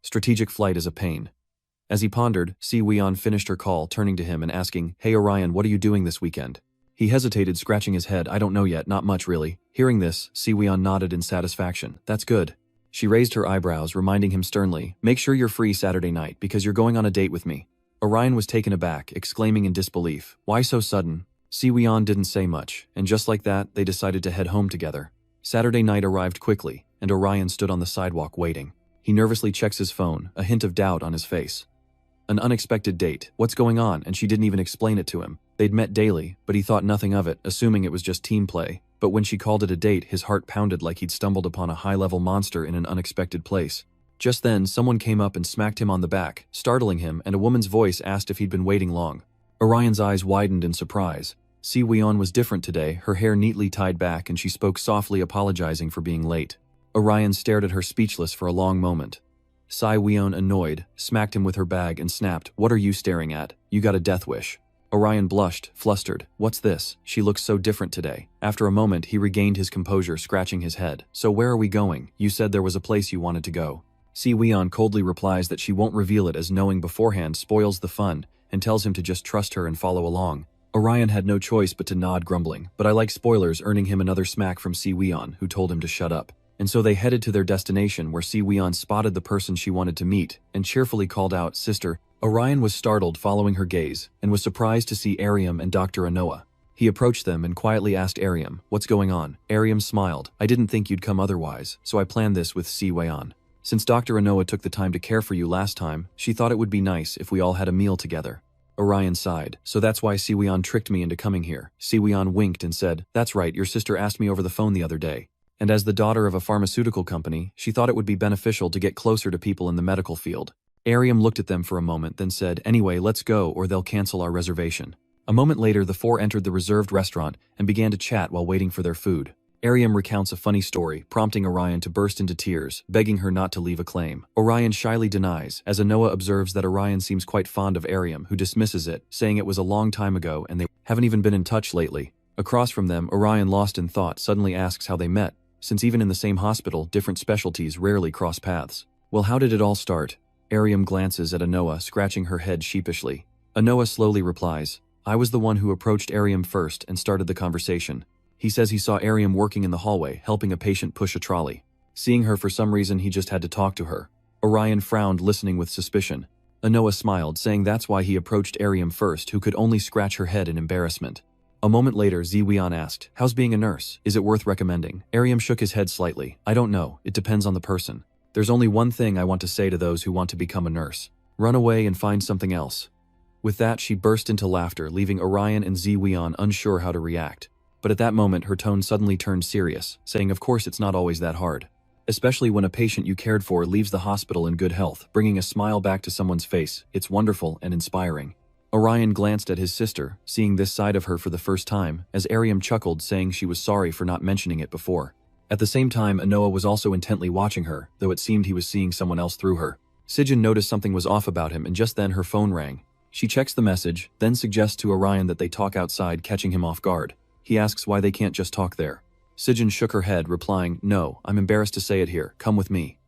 Speaker 1: Strategic flight is a pain. As he pondered, Si-Weon finished her call, turning to him and asking, Hey Orion, what are you doing this weekend? He hesitated, scratching his head. I don't know yet, not much really. Hearing this, Si-Weon nodded in satisfaction. That's good. She raised her eyebrows, reminding him sternly, Make sure you're free Saturday night because you're going on a date with me. Orion was taken aback, exclaiming in disbelief, Why so sudden? Si-Weon didn't say much, and just like that, they decided to head home together. Saturday night arrived quickly, and Orion stood on the sidewalk waiting. He nervously checks his phone, a hint of doubt on his face. An unexpected date. What's going on? And she didn't even explain it to him. They'd met daily, but he thought nothing of it, assuming it was just team play. But when she called it a date, his heart pounded like he'd stumbled upon a high-level monster in an unexpected place. Just then, someone came up and smacked him on the back, startling him, and a woman's voice asked if he'd been waiting long. Orion's eyes widened in surprise. Si Weon was different today, her hair neatly tied back, and she spoke softly, apologizing for being late. Orion stared at her speechless for a long moment. Si Weon, annoyed, smacked him with her bag and snapped, "What are you staring at? You got a death wish." Orion blushed, flustered. "What's this? She looks so different today." After a moment, he regained his composure, scratching his head. "So where are we going? You said there was a place you wanted to go." Si Weon coldly replies that she won't reveal it, as knowing beforehand spoils the fun, and tells him to just trust her and follow along. Orion had no choice but to nod, grumbling, "But I like spoilers," earning him another smack from Si Weon, who told him to shut up. And so they headed to their destination, where Si Weon spotted the person she wanted to meet and cheerfully called out, "Sister." Orion was startled following her gaze and was surprised to see Ariam and Dr. Anoa. He approached them and quietly asked Ariam, "What's going on?" Ariam smiled. "I didn't think you'd come otherwise, so I planned this with Si Weon. Since Dr. Anoa took the time to care for you last time, she thought it would be nice if we all had a meal together." Orion sighed. "So that's why Si Weon tricked me into coming here." Si Weon winked and said, "That's right, your sister asked me over the phone the other day. And as the daughter of a pharmaceutical company, she thought it would be beneficial to get closer to people in the medical field." Ariam looked at them for a moment, then said, "Anyway, let's go or they'll cancel our reservation." A moment later, the four entered the reserved restaurant and began to chat while waiting for their food. Ariam recounts a funny story, prompting Orion to burst into tears, begging her not to leave a claim. Orion shyly denies, as Anoa observes that Orion seems quite fond of Ariam, who dismisses it, saying it was a long time ago and they haven't even been in touch lately. Across from them, Orion, lost in thought, suddenly asks how they met, since even in the same hospital, different specialties rarely cross paths. "Well, how did it all start?" Ariam glances at Anoa, scratching her head sheepishly. Anoa slowly replies, "I was the one who approached Ariam first and started the conversation. He says he saw Ariam working in the hallway, helping a patient push a trolley. Seeing her for some reason, he just had to talk to her." Orion frowned, listening with suspicion. Anoa smiled, saying that's why he approached Ariam first, who could only scratch her head in embarrassment. A moment later, Si Weon asked, "How's being a nurse? Is it worth recommending?" Ariam shook his head slightly. "I don't know. It depends on the person. There's only one thing I want to say to those who want to become a nurse. Run away and find something else." With that, she burst into laughter, leaving Orion and Si Weon unsure how to react. But at that moment, her tone suddenly turned serious, saying, "Of course it's not always that hard. Especially when a patient you cared for leaves the hospital in good health, bringing a smile back to someone's face. It's wonderful and inspiring." Orion glanced at his sister, seeing this side of her for the first time, as Ariam chuckled, saying she was sorry for not mentioning it before. At the same time, Anoa was also intently watching her, though it seemed he was seeing someone else through her. Sijin noticed something was off about him, and just then her phone rang. She checks the message, then suggests to Orion that they talk outside, catching him off guard. He asks why they can't just talk there. Sijin shook her head, replying, "No, I'm embarrassed to say it here, come with me."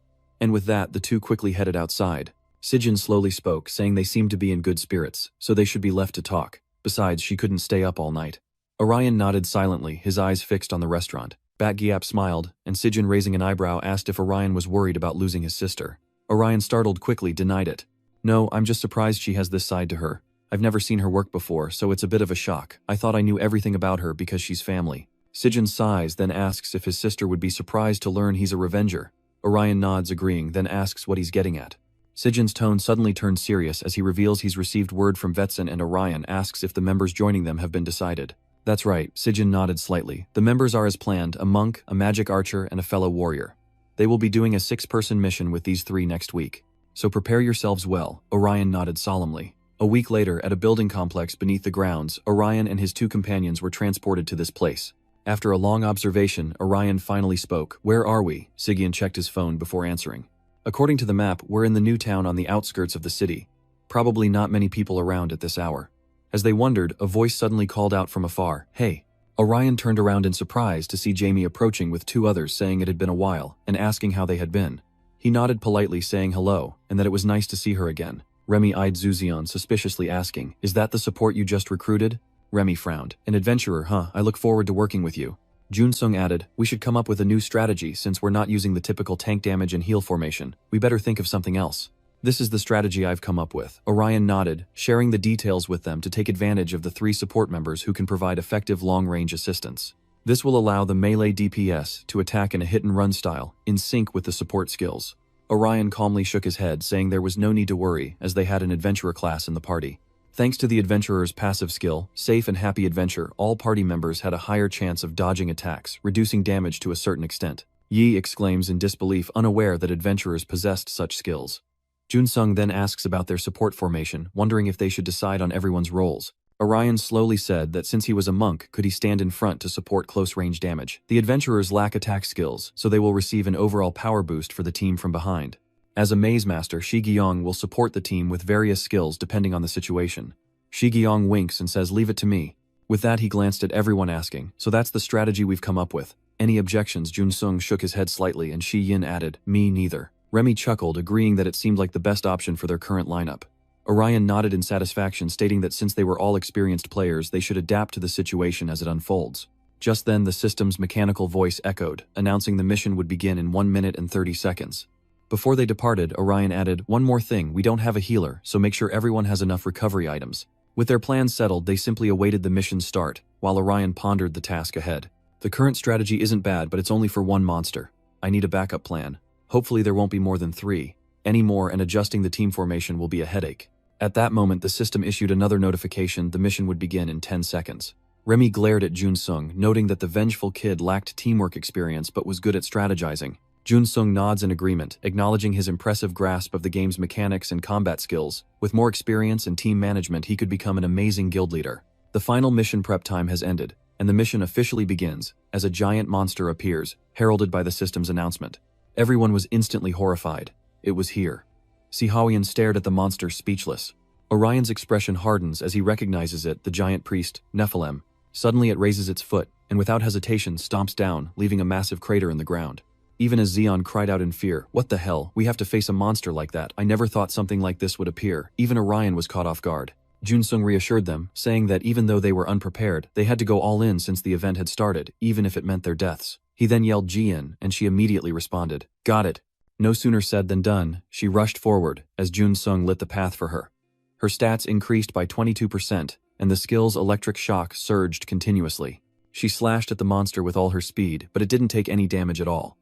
Speaker 1: And with that, the two quickly headed outside. Sijin slowly spoke, saying they seemed to be in good spirits, so they should be left to talk. Besides, she couldn't stay up all night. Orion nodded silently, his eyes fixed on the restaurant. Batgiap smiled, and Sijin, raising an eyebrow, asked if Orion was worried about losing his sister. Orion, startled, quickly denied it. "No, I'm just surprised she has this side to her. I've never seen her work before, so it's a bit of a shock. I thought I knew everything about her because she's family." Sijin sighs, then asks if his sister would be surprised to learn he's a revenger. Orion nods, agreeing, then asks what he's getting at. Sijin's tone suddenly turns serious as he reveals he's received word from Vetsen, and Orion asks if the members joining them have been decided. "That's right," Sijin nodded slightly. "The members are as planned, a monk, a magic archer, and a fellow warrior. They will be doing a 6-person mission with these 3 next week. So prepare yourselves well." Orion nodded solemnly. A week later, at a building complex beneath the grounds, Orion and his 2 companions were transported to this place. After a long observation, Orion finally spoke. "Where are we?" Sigyn checked his phone before answering. "According to the map, we're in the new town on the outskirts of the city. Probably not many people around at this hour." As they wondered, a voice suddenly called out from afar, "Hey." Orion turned around in surprise to see Jamie approaching with 2 others, saying it had been a while, and asking how they had been. He nodded politely, saying hello, and that it was nice to see her again. Remy eyed Zuzion, suspiciously asking, "Is that the support you just recruited?" Remy frowned. "An adventurer, huh? I look forward to working with you." Junsung added, "We should come up with a new strategy since we're not using the typical tank damage and heal formation. We better think of something else." "This is the strategy I've come up with." Orion nodded, sharing the details with them to take advantage of the 3 support members who can provide effective long-range assistance. This will allow the melee DPS to attack in a hit-and-run style, in sync with the support skills. Orion calmly shook his head, saying there was no need to worry, as they had an adventurer class in the party. Thanks to the adventurer's passive skill, Safe and Happy Adventure, all party members had a higher chance of dodging attacks, reducing damage to a certain extent. Yi exclaims in disbelief, unaware that adventurers possessed such skills. Jun-sung then asks about their support formation, wondering if they should decide on everyone's roles. Orion slowly said that since he was a monk, could he stand in front to support close-range damage. The adventurers lack attack skills, so they will receive an overall power boost for the team from behind. As a maze master, Shi Gyong will support the team with various skills depending on the situation. Shi Gyong winks and says, "Leave it to me." With that, he glanced at everyone asking, "So that's the strategy we've come up with." Any objections? Jun-sung shook his head slightly and Shi Yin added, "Me neither." Remy chuckled, agreeing that it seemed like the best option for their current lineup. Orion nodded in satisfaction, stating that since they were all experienced players, they should adapt to the situation as it unfolds. Just then, the system's mechanical voice echoed, announcing the mission would begin in 1 minute and 30 seconds. Before they departed, Orion added, "One more thing, we don't have a healer, so make sure everyone has enough recovery items." With their plans settled, they simply awaited the mission's start, while Orion pondered the task ahead. "The current strategy isn't bad, but it's only for one monster. I need a backup plan. Hopefully there won't be more than 3. Any more and adjusting the team formation will be a headache." At that moment, the system issued another notification: the mission would begin in 10 seconds. Remy glared at Jun-sung, noting that the vengeful kid lacked teamwork experience but was good at strategizing. Jun-sung nods in agreement, acknowledging his impressive grasp of the game's mechanics and combat skills. With more experience and team management, he could become an amazing guild leader. The final mission prep time has ended, and the mission officially begins, as a giant monster appears, heralded by the system's announcement. Everyone was instantly horrified. It was here. Sihaoyan stared at the monster, speechless. Orion's expression hardens as he recognizes it, the giant priest, Nephilim. Suddenly it raises its foot, and without hesitation stomps down, leaving a massive crater in the ground. Even as Zeon cried out in fear, "What the hell? We have to face a monster like that. I never thought something like this would appear." Even Orion was caught off guard. Jun-sung reassured them, saying that even though they were unprepared, they had to go all in since the event had started, even if it meant their deaths. He then yelled Jian, and she immediately responded, "Got it." No sooner said than done, she rushed forward, as Jun-sung lit the path for her. Her stats increased by 22%, and the skill's electric shock surged continuously. She slashed at the monster with all her speed, but it didn't take any damage at all.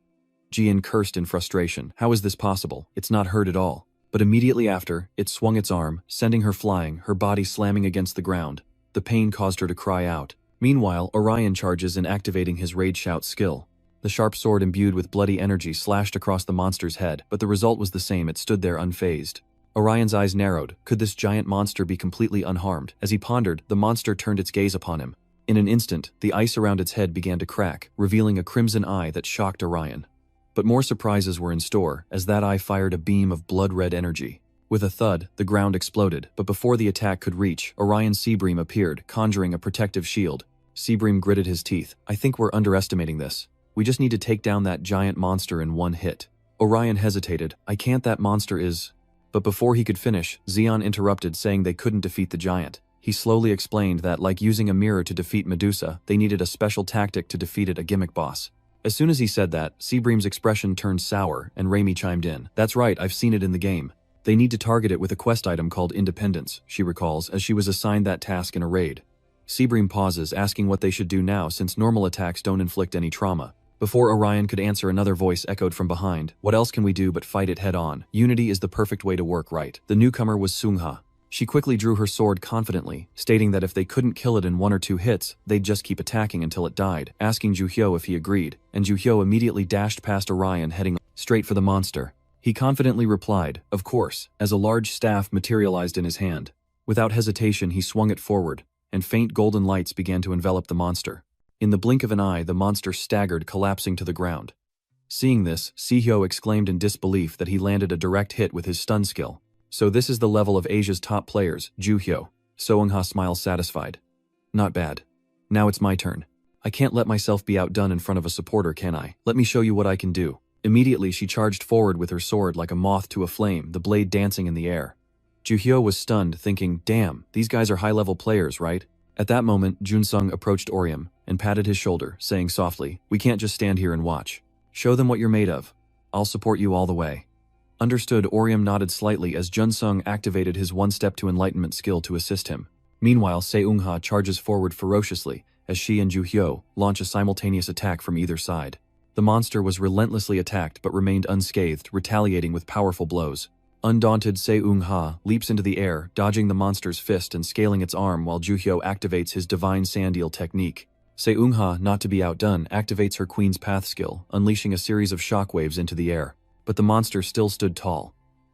Speaker 1: Jian cursed in frustration. How is this possible? It's not hurt at all. But immediately after, it swung its arm, sending her flying, her body slamming against the ground. The pain caused her to cry out. Meanwhile, Orion charges in activating his Rage Shout skill. The sharp sword imbued with bloody energy slashed across the monster's head, but the result was the same: it stood there unfazed. Orion's eyes narrowed. Could this giant monster be completely unharmed? As he pondered, the monster turned its gaze upon him. In an instant, the ice around its head began to crack, revealing a crimson eye that shocked Orion. But more surprises were in store, as that eye fired a beam of blood-red energy. With a thud, the ground exploded, but before the attack could reach, Orion's Seabream appeared, conjuring a protective shield. Seabream gritted his teeth. "I think we're underestimating this. We just need to take down that giant monster in one hit." Orion hesitated. "I can't, that monster is..." But before he could finish, Zeon interrupted, saying they couldn't defeat the giant. He slowly explained that, like using a mirror to defeat Medusa, they needed a special tactic to defeat it, a gimmick boss. As soon as he said that, Seabream's expression turned sour, and Raimi chimed in. "That's right, I've seen it in the game. They need to target it with a quest item called Independence," she recalls, as she was assigned that task in a raid. Seabream pauses, asking what they should do now since normal attacks don't inflict any trauma. Before Orion could answer, another voice echoed from behind. "What else can we do but fight it head-on? Unity is the perfect way to work, right?" The newcomer was Sungha. She quickly drew her sword confidently, stating that if they couldn't kill it in 1 or 2 hits, they'd just keep attacking until it died, asking Juhyo if he agreed, and Juhyo immediately dashed past Orion, heading straight for the monster. He confidently replied, "Of course," as a large staff materialized in his hand. Without hesitation, he swung it forward, and faint golden lights began to envelop the monster. In the blink of an eye, the monster staggered, collapsing to the ground. Seeing this, Sehyo exclaimed in disbelief that he landed a direct hit with his stun skill. "So this is the level of Asia's top players, Juhyo." Soeung-ha smiles satisfied. "Not bad. Now it's my turn. I can't let myself be outdone in front of a supporter, can I? Let me show you what I can do." Immediately, she charged forward with her sword like a moth to a flame, the blade dancing in the air. Juhyo was stunned, thinking, "Damn, these guys are high-level players, right?" At that moment, Jun-sung approached Orium and patted his shoulder, saying softly, "We can't just stand here and watch. Show them what you're made of. I'll support you all the way." Understood. Orium nodded slightly as Jun-sung activated his one-step to enlightenment skill to assist him. Meanwhile, Seung-ha charges forward ferociously as she and Juhyo launch a simultaneous attack from either side. The monster was relentlessly attacked but remained unscathed, retaliating with powerful blows. Undaunted, Seung-ha leaps into the air, dodging the monster's fist and scaling its arm while Juhyo activates his divine sand eel technique. Seung-ha, not to be outdone, activates her Queen's Path skill, unleashing a series of shockwaves into the air. But the monster still stood tall.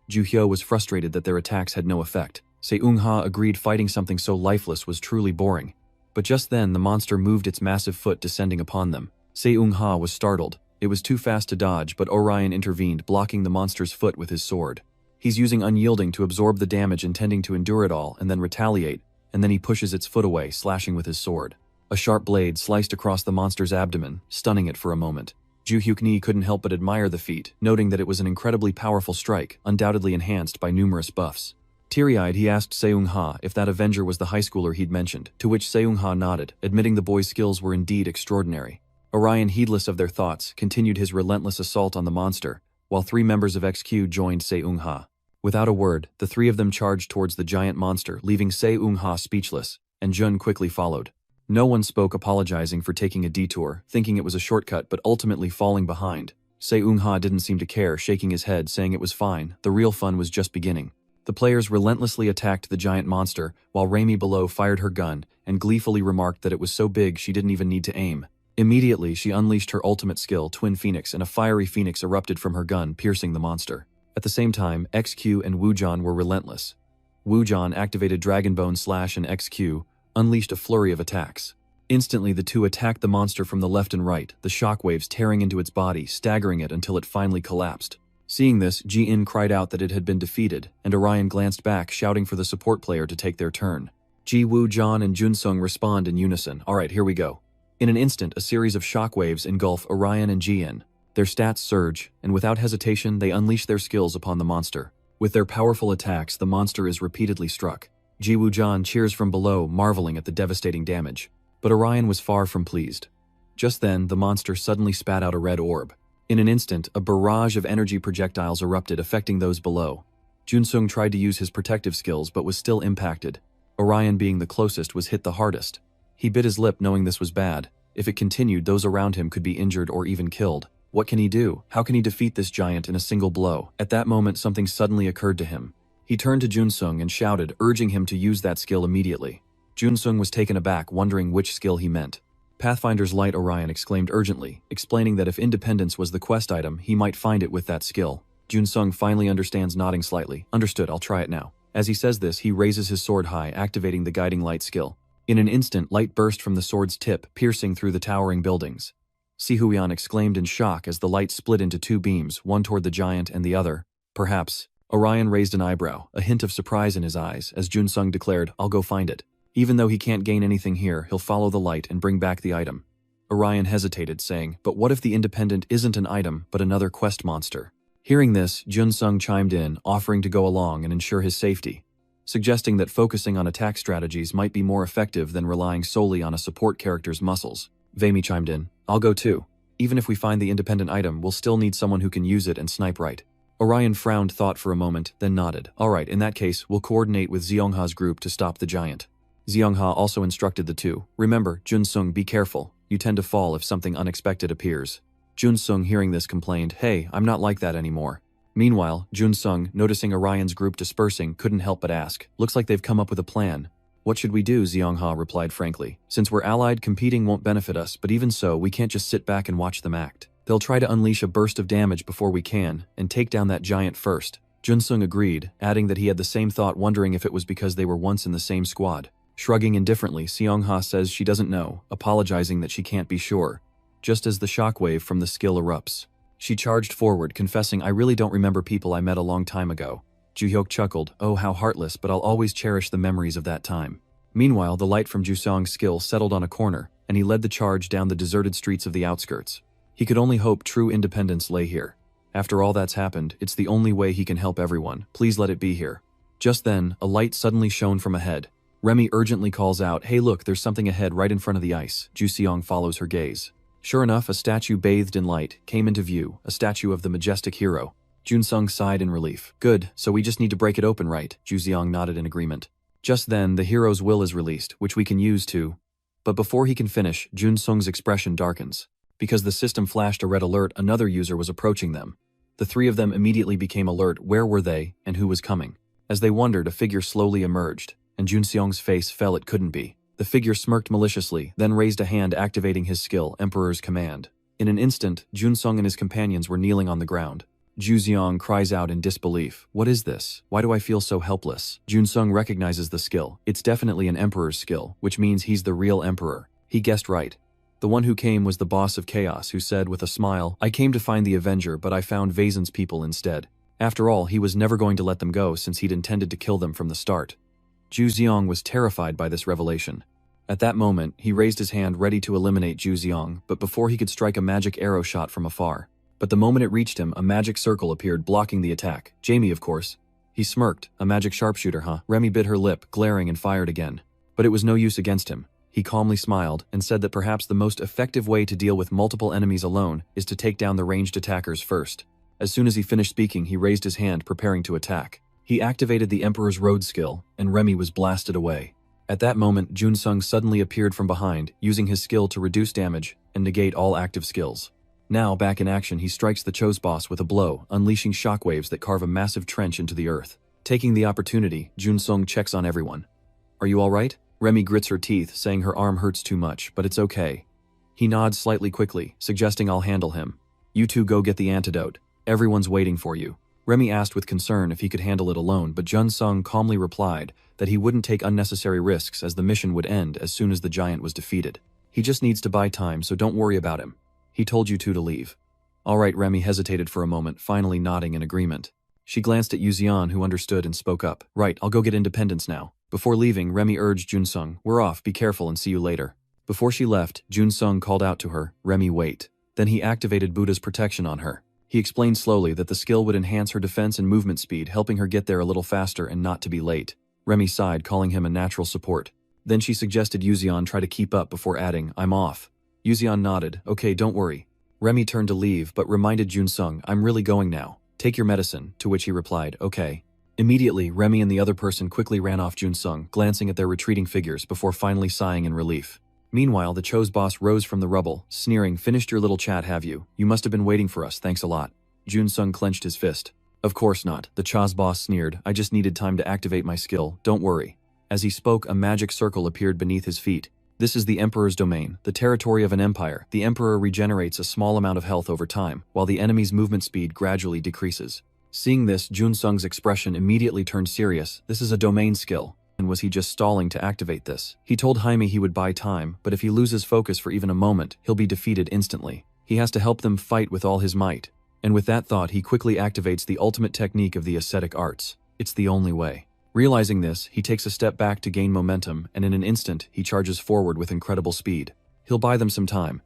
Speaker 1: Ju Hyo was frustrated that their attacks had no effect. Se-ung-ha agreed fighting something so lifeless was truly boring. But just then the monster moved its massive foot, descending upon them. Se-ung-ha was startled. It was too fast to dodge, but Orion intervened, blocking the monster's foot with his sword. He's using unyielding to absorb the damage, intending to endure it all and then retaliate, and then he pushes its foot away, slashing with his sword. A sharp blade sliced across the monster's abdomen, stunning it for a moment. Ju Hyuk-ni couldn't help but admire the feat, noting that it was an incredibly powerful strike, undoubtedly enhanced by numerous buffs. Teary-eyed, he asked Se-ung-ha if that Avenger was the high schooler he'd mentioned, to which Se-ung-ha nodded, admitting the boy's skills were indeed extraordinary. Orion, heedless of their thoughts, continued his relentless assault on the monster, while 3 members of XQ joined Se-ung-ha. Without a word, the 3 of them charged towards the giant monster, leaving Se-ung-ha speechless, and Jun quickly followed. No one spoke, apologizing for taking a detour, thinking it was a shortcut but ultimately falling behind. Se-ung-ha didn't seem to care, shaking his head, saying it was fine, the real fun was just beginning. The players relentlessly attacked the giant monster, while Raimi below fired her gun, and gleefully remarked that it was so big she didn't even need to aim. Immediately, she unleashed her ultimate skill, Twin Phoenix, and a fiery phoenix erupted from her gun, piercing the monster. At the same time, XQ and Woojan were relentless. Woojan activated Dragon Bone Slash, and XQ unleashed a flurry of attacks. Instantly, the two attacked the monster from the left and right, the shockwaves tearing into its body, staggering it until it finally collapsed. Seeing this, Ji-in cried out that it had been defeated, and Orion glanced back, shouting for the support player to take their turn. Ji Woo-jan and Jun-sung respond in unison. Alright, here we go. In an instant, a series of shockwaves engulf Orion and Ji-in. Their stats surge, and without hesitation, they unleash their skills upon the monster. With their powerful attacks, the monster is repeatedly struck. Ji Woo-jan cheers from below, marveling at the devastating damage. But Orion was far from pleased. Just then, the monster suddenly spat out a red orb. In an instant, a barrage of energy projectiles erupted, affecting those below. Jun-sung tried to use his protective skills but was still impacted. Orion, being the closest, was hit the hardest. He bit his lip, knowing this was bad. If it continued, those around him could be injured or even killed. What can he do? How can he defeat this giant in a single blow? At that moment, something suddenly occurred to him. He turned to Jun-sung and shouted, urging him to use that skill immediately. Jun-sung was taken aback, wondering which skill he meant. Pathfinder's Light, Orion exclaimed urgently, explaining that if independence was the quest item, he might find it with that skill. Jun-sung finally understands, nodding slightly. Understood, I'll try it now. As he says this, he raises his sword high, activating the Guiding Light skill. In an instant, light burst from the sword's tip, piercing through the towering buildings. Si-Huion exclaimed in shock as the light split into 2 beams, one toward the giant and the other. Perhaps. Orion raised an eyebrow, a hint of surprise in his eyes, as Jun-sung declared, I'll go find it. Even though he can't gain anything here, he'll follow the light and bring back the item. Orion hesitated, saying, but what if the Independent isn't an item, but another quest monster? Hearing this, Jun-sung chimed in, offering to go along and ensure his safety, suggesting that focusing on attack strategies might be more effective than relying solely on a support character's muscles. Vaimi chimed in, I'll go too. Even if we find the independent item, we'll still need someone who can use it and snipe right. Orion frowned, thought for a moment, then nodded. Alright, in that case, we'll coordinate with Zeongha's group to stop the giant. Zeongha also instructed the two. Remember, Jun-sung, be careful. You tend to fall if something unexpected appears. Jun-sung, hearing this, complained, hey, I'm not like that anymore. Meanwhile, Jun-sung, noticing Orion's group dispersing, couldn't help but ask, looks like they've come up with a plan. What should we do? Zeongha replied frankly. Since we're allied, competing won't benefit us, but even so, we can't just sit back and watch them act. They'll try to unleash a burst of damage before we can, and take down that giant first. Jun-sung agreed, adding that he had the same thought, wondering if it was because they were once in the same squad. Shrugging indifferently, Seongha says she doesn't know, apologizing that she can't be sure. Just as the shockwave from the skill erupts, she charged forward, confessing, I really don't remember people I met a long time ago. Ju-hyuk chuckled, oh how heartless, but I'll always cherish the memories of that time. Meanwhile, the light from Jusong's skill settled on a corner, and he led the charge down the deserted streets of the outskirts. He could only hope true independence lay here. After all that's happened, it's the only way he can help everyone. Please let it be here. Just then, a light suddenly shone from ahead. Remy urgently calls out, hey look, there's something ahead right in front of the ice. Ju-seong follows her gaze. Sure enough, a statue bathed in light came into view, a statue of the majestic hero. Jun-sung sighed in relief. Good, so we just need to break it open, right? Ju-seong nodded in agreement. Just then, the hero's will is released, which we can use to... But before he can finish, Jun-sung's expression darkens. Because the system flashed a red alert, another user was approaching them. The 3 of them immediately became alert. Where were they, and who was coming? As they wondered, a figure slowly emerged, and Jun-seong's face fell. It couldn't be. The figure smirked maliciously, then raised a hand, activating his skill, Emperor's Command. In an instant, Jun-sung and his companions were kneeling on the ground. Ju Xiong cries out in disbelief. What is this? Why do I feel so helpless? Jun Sung recognizes the skill. It's definitely an emperor's skill, which means he's the real emperor. He guessed right. The one who came was the boss of chaos, who said with a smile, I came to find the Avenger, but I found Vazen's people instead. After all, he was never going to let them go since he'd intended to kill them from the start. Ju Xiong was terrified by this revelation. At that moment, he raised his hand ready to eliminate Ju Xiong, but before he could strike a magic arrow shot from afar. But the moment it reached him, a magic circle appeared blocking the attack. Jamie, of course. He smirked. A magic sharpshooter, huh? Remy bit her lip, glaring, and fired again. But it was no use against him. He calmly smiled and said that perhaps the most effective way to deal with multiple enemies alone is to take down the ranged attackers first. As soon as he finished speaking, he raised his hand, preparing to attack. He activated the Emperor's Road skill, and Remy was blasted away. At that moment, Jun Sung suddenly appeared from behind, using his skill to reduce damage and negate all active skills. Now, back in action, he strikes the Cho's boss with a blow, unleashing shockwaves that carve a massive trench into the earth. Taking the opportunity, Jun Sung checks on everyone. Are you alright? Remy grits her teeth, saying her arm hurts too much, but it's okay. He nods slightly quickly, suggesting I'll handle him. You two go get the antidote. Everyone's waiting for you. Remy asked with concern if he could handle it alone, but Jun Sung calmly replied that he wouldn't take unnecessary risks as the mission would end as soon as the giant was defeated. He just needs to buy time, so don't worry about him. He told you two to leave. Alright, Remy hesitated for a moment, finally nodding in agreement. She glanced at Yu Xian, who understood and spoke up. Right, I'll go get independence now. Before leaving, Remy urged Jun Sung, we're off, be careful and see you later. Before she left, Jun Sung called out to her, Remy, wait. Then he activated Buddha's protection on her. He explained slowly that the skill would enhance her defense and movement speed, helping her get there a little faster and not to be late. Remy sighed, calling him a natural support. Then she suggested Yu Xian try to keep up before adding, I'm off. Yu Xian nodded, okay, don't worry. Remy turned to leave but reminded Jun Sung, I'm really going now. Take your medicine, to which he replied, okay. Immediately, Remy and the other person quickly ran off Jun Sung, glancing at their retreating figures before finally sighing in relief. Meanwhile, the Cho's boss rose from the rubble, sneering, finished your little chat, have you? You must have been waiting for us, thanks a lot. Jun Sung clenched his fist. Of course not, the Cho's boss sneered, I just needed time to activate my skill, don't worry. As he spoke, a magic circle appeared beneath his feet. This is the Emperor's domain, the territory of an empire. The Emperor regenerates a small amount of health over time, while the enemy's movement speed gradually decreases. Seeing this, Jun Sung's expression immediately turned serious. This is a domain skill. And was he just stalling to activate this? He told Jaime he would buy time, but if he loses focus for even a moment, he'll be defeated instantly. He has to help them fight with all his might. And with that thought, he quickly activates the ultimate technique of the ascetic arts. It's the only way. Realizing this, he takes a step back to gain momentum, and in an instant, he charges forward with incredible speed. He'll buy them some time.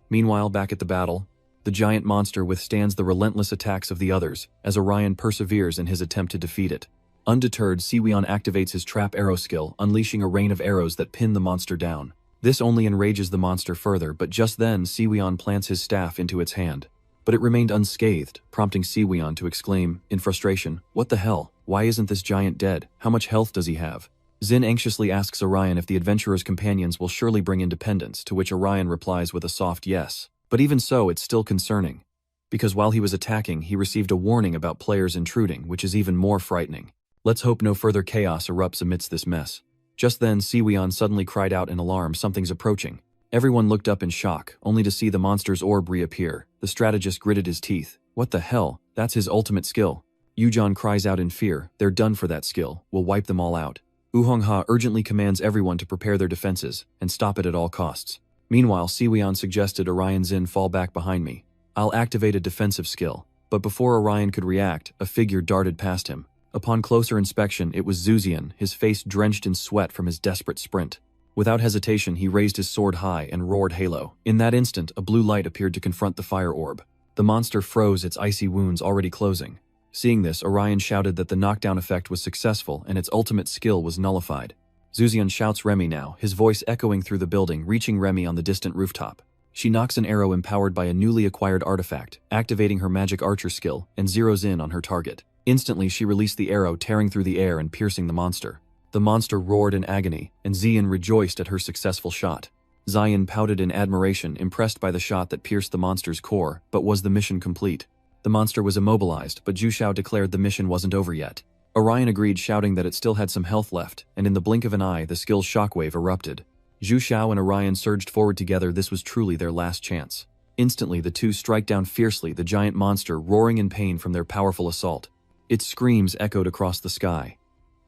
Speaker 1: Meanwhile, back at the battle, the giant monster withstands the relentless attacks of the others, as Orion perseveres in his attempt to defeat it. Undeterred, Siwion activates his trap arrow skill, unleashing a rain of arrows that pin the monster down. This only enrages the monster further, but just then, Siwion plants his staff into its hand. But it remained unscathed, prompting Siwion to exclaim, in frustration, what the hell? Why isn't this giant dead? How much health does he have? Zin anxiously asks Orion if the adventurer's companions will surely bring independence, to which Orion replies with a soft yes. But even so, it's still concerning. Because while he was attacking, he received a warning about players intruding, which is even more frightening. Let's hope no further chaos erupts amidst this mess. Just then, Siwion suddenly cried out in alarm, something's approaching. Everyone looked up in shock, only to see the monster's orb reappear. The strategist gritted his teeth. What the hell? That's his ultimate skill. Yujon cries out in fear. They're done for that skill. We'll wipe them all out. Uhongha urgently commands everyone to prepare their defenses and stop it at all costs. Meanwhile, Siwion suggested Orion Zin fall back behind me. I'll activate a defensive skill. But before Orion could react, a figure darted past him. Upon closer inspection, it was Zuzian, his face drenched in sweat from his desperate sprint. Without hesitation, he raised his sword high and roared Halo. In that instant, a blue light appeared to confront the fire orb. The monster froze, its icy wounds already closing. Seeing this, Orion shouted that the knockdown effect was successful and its ultimate skill was nullified. Zuzian shouts Remy now, his voice echoing through the building, reaching Remy on the distant rooftop. She knocks an arrow empowered by a newly acquired artifact, activating her magic archer skill, and zeroes in on her target. Instantly, she released the arrow, tearing through the air and piercing the monster. The monster roared in agony, and Zian rejoiced at her successful shot. Zion pouted in admiration, impressed by the shot that pierced the monster's core, but was the mission complete? The monster was immobilized, but Zhu Shao declared the mission wasn't over yet. Orion agreed, shouting that it still had some health left, and in the blink of an eye, the skill's shockwave erupted. Zhu Shao and Orion surged forward together. This was truly their last chance. Instantly, the two strike down fiercely, the giant monster roaring in pain from their powerful assault. Its screams echoed across the sky.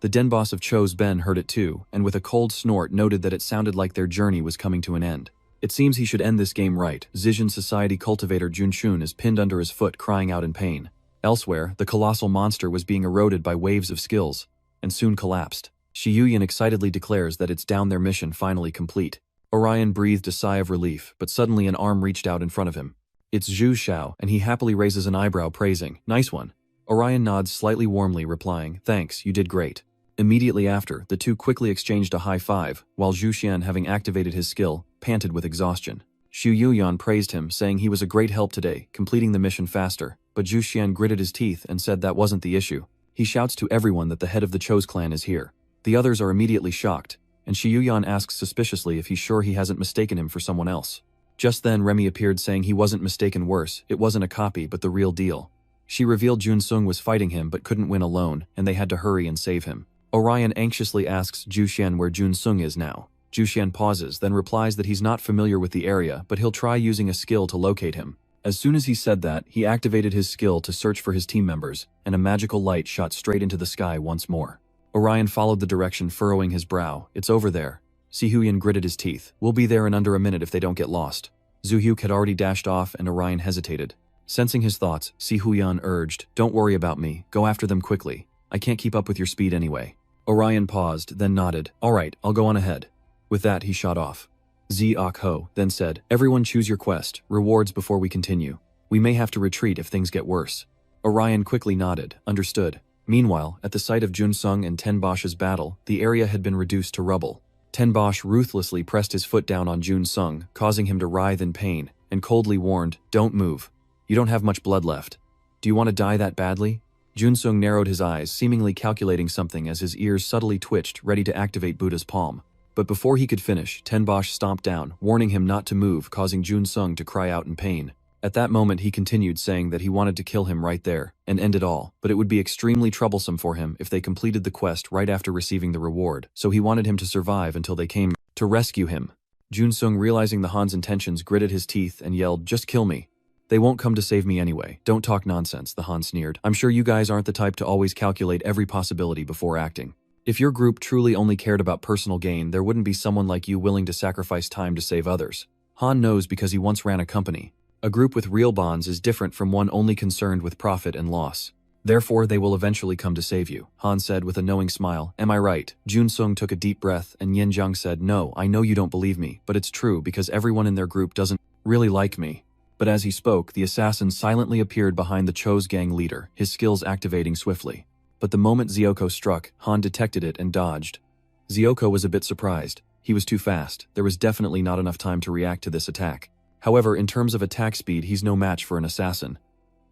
Speaker 1: The den boss of Cho's Ben heard it too, and with a cold snort noted that it sounded like their journey was coming to an end. It seems he should end this game right. Zijin Society cultivator Junshun is pinned under his foot, crying out in pain. Elsewhere, the colossal monster was being eroded by waves of skills, and soon collapsed. Shi Yuyan excitedly declares that it's down, their mission finally complete. Orion breathed a sigh of relief, but suddenly an arm reached out in front of him. It's Zhu Xiao, and he happily raises an eyebrow, praising, "Nice one." Orion nods slightly warmly, replying, "Thanks, you did great." Immediately after, the two quickly exchanged a high five, while Zhu Xian, having activated his skill, panted with exhaustion. Xu Yuyan praised him, saying he was a great help today, completing the mission faster, but Zhu Xian gritted his teeth and said that wasn't the issue. He shouts to everyone that the head of the Cho's clan is here. The others are immediately shocked, and Xu Yuyan asks suspiciously if he's sure he hasn't mistaken him for someone else. Just then Remy appeared, saying he wasn't mistaken. Worse, it wasn't a copy but the real deal. She revealed Jun Sung was fighting him but couldn't win alone, and they had to hurry and save him. Orion anxiously asks Zhu Xian where Jun Sung is now. Zhu Xian pauses, then replies that he's not familiar with the area, but he'll try using a skill to locate him. As soon as he said that, he activated his skill to search for his team members, and a magical light shot straight into the sky once more. Orion followed the direction, furrowing his brow. "It's over there." Si Huyan gritted his teeth. "We'll be there in under a minute if they don't get lost." Zhu Hyuk had already dashed off, and Orion hesitated. Sensing his thoughts, Si Huyan urged, "Don't worry about me, go after them quickly. I can't keep up with your speed anyway." Orion paused, then nodded. "All right, I'll go on ahead." With that, he shot off. Ziok Ho then said, "Everyone choose your quest, rewards before we continue. We may have to retreat if things get worse." Orion quickly nodded, understood. Meanwhile, at the site of Jun Sung and Ten Bosch's battle, the area had been reduced to rubble. Ten Bosch ruthlessly pressed his foot down on Jun Sung, causing him to writhe in pain, and coldly warned, "Don't move. You don't have much blood left. Do you want to die that badly?" Jun Sung narrowed his eyes, seemingly calculating something as his ears subtly twitched, ready to activate Buddha's palm. But before he could finish, Ten Bosch stomped down, warning him not to move, causing Jun Sung to cry out in pain. At that moment he continued, saying that he wanted to kill him right there, and end it all, but it would be extremely troublesome for him if they completed the quest right after receiving the reward, so he wanted him to survive until they came to rescue him. Jun Sung, realizing the Han's intentions, gritted his teeth and yelled, "Just kill me. They won't come to save me anyway. Don't talk nonsense," the Han sneered. "I'm sure you guys aren't the type to always calculate every possibility before acting. If your group truly only cared about personal gain, there wouldn't be someone like you willing to sacrifice time to save others." Han knows because he once ran a company. A group with real bonds is different from one only concerned with profit and loss. Therefore, they will eventually come to save you, Han said with a knowing smile. "Am I right?" Jun Sung took a deep breath, and Yin Jiang said, "No, I know you don't believe me, but it's true because everyone in their group doesn't really like me." But as he spoke, the assassin silently appeared behind the Cho's gang leader, his skills activating swiftly. But the moment Zioko struck, Han detected it and dodged. Zioko was a bit surprised. He was too fast. There was definitely not enough time to react to this attack. However, in terms of attack speed, he's no match for an assassin.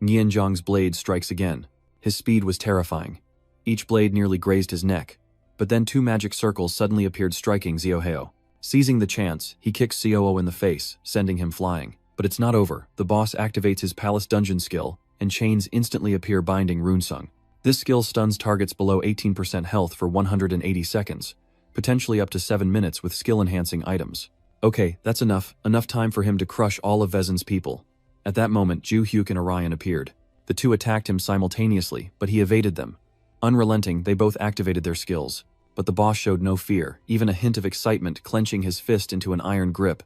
Speaker 1: Nian Zhang's blade strikes again. His speed was terrifying. Each blade nearly grazed his neck. But then two magic circles suddenly appeared, striking Zioheo. Seizing the chance, he kicks Xiao in the face, sending him flying. But it's not over. The boss activates his Palace Dungeon skill, and chains instantly appear binding Runesung. This skill stuns targets below 18% health for 180 seconds, potentially up to 7 minutes with skill-enhancing items. Okay, that's enough. Enough time for him to crush all of Vezin's people. At that moment, Ju Hyuk and Orion appeared. The two attacked him simultaneously, but he evaded them. Unrelenting, they both activated their skills. But the boss showed no fear, even a hint of excitement, clenching his fist into an iron grip.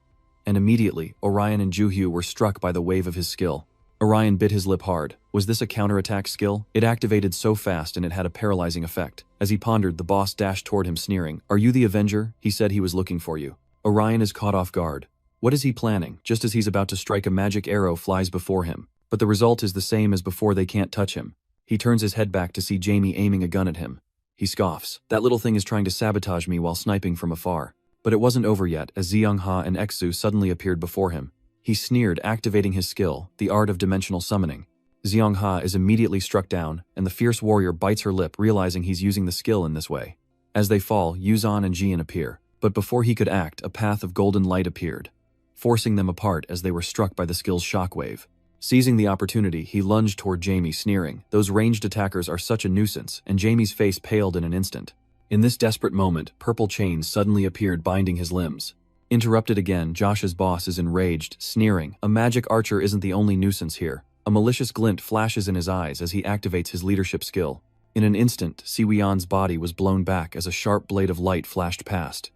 Speaker 1: And immediately, Orion and Juhyu were struck by the wave of his skill. Orion bit his lip hard. Was this a counterattack skill? It activated so fast and it had a paralyzing effect. As he pondered, the boss dashed toward him, sneering. "Are you the Avenger? He said he was looking for you." Orion is caught off guard. What is he planning? Just as he's about to strike, a magic arrow flies before him. But the result is the same as before. They can't touch him. He turns his head back to see Jamie aiming a gun at him. He scoffs. "That little thing is trying to sabotage me while sniping from afar." But it wasn't over yet, as Ziyang-ha and Exu suddenly appeared before him. He sneered, activating his skill, the art of dimensional summoning. Ziyang-ha is immediately struck down, and the fierce warrior bites her lip, realizing he's using the skill in this way. As they fall, Yuzan and Jian appear. But before he could act, a path of golden light appeared, forcing them apart as they were struck by the skill's shockwave. Seizing the opportunity, he lunged toward Jamie, sneering. Those ranged attackers are such a nuisance, and Jamie's face paled in an instant. In this desperate moment, purple chains suddenly appeared, binding his limbs. Interrupted again, Josh's boss is enraged, sneering. A magic archer isn't the only nuisance here. A malicious glint flashes in his eyes as he activates his leadership skill. In an instant, Si-Weon's body was blown back as a sharp blade of light flashed past.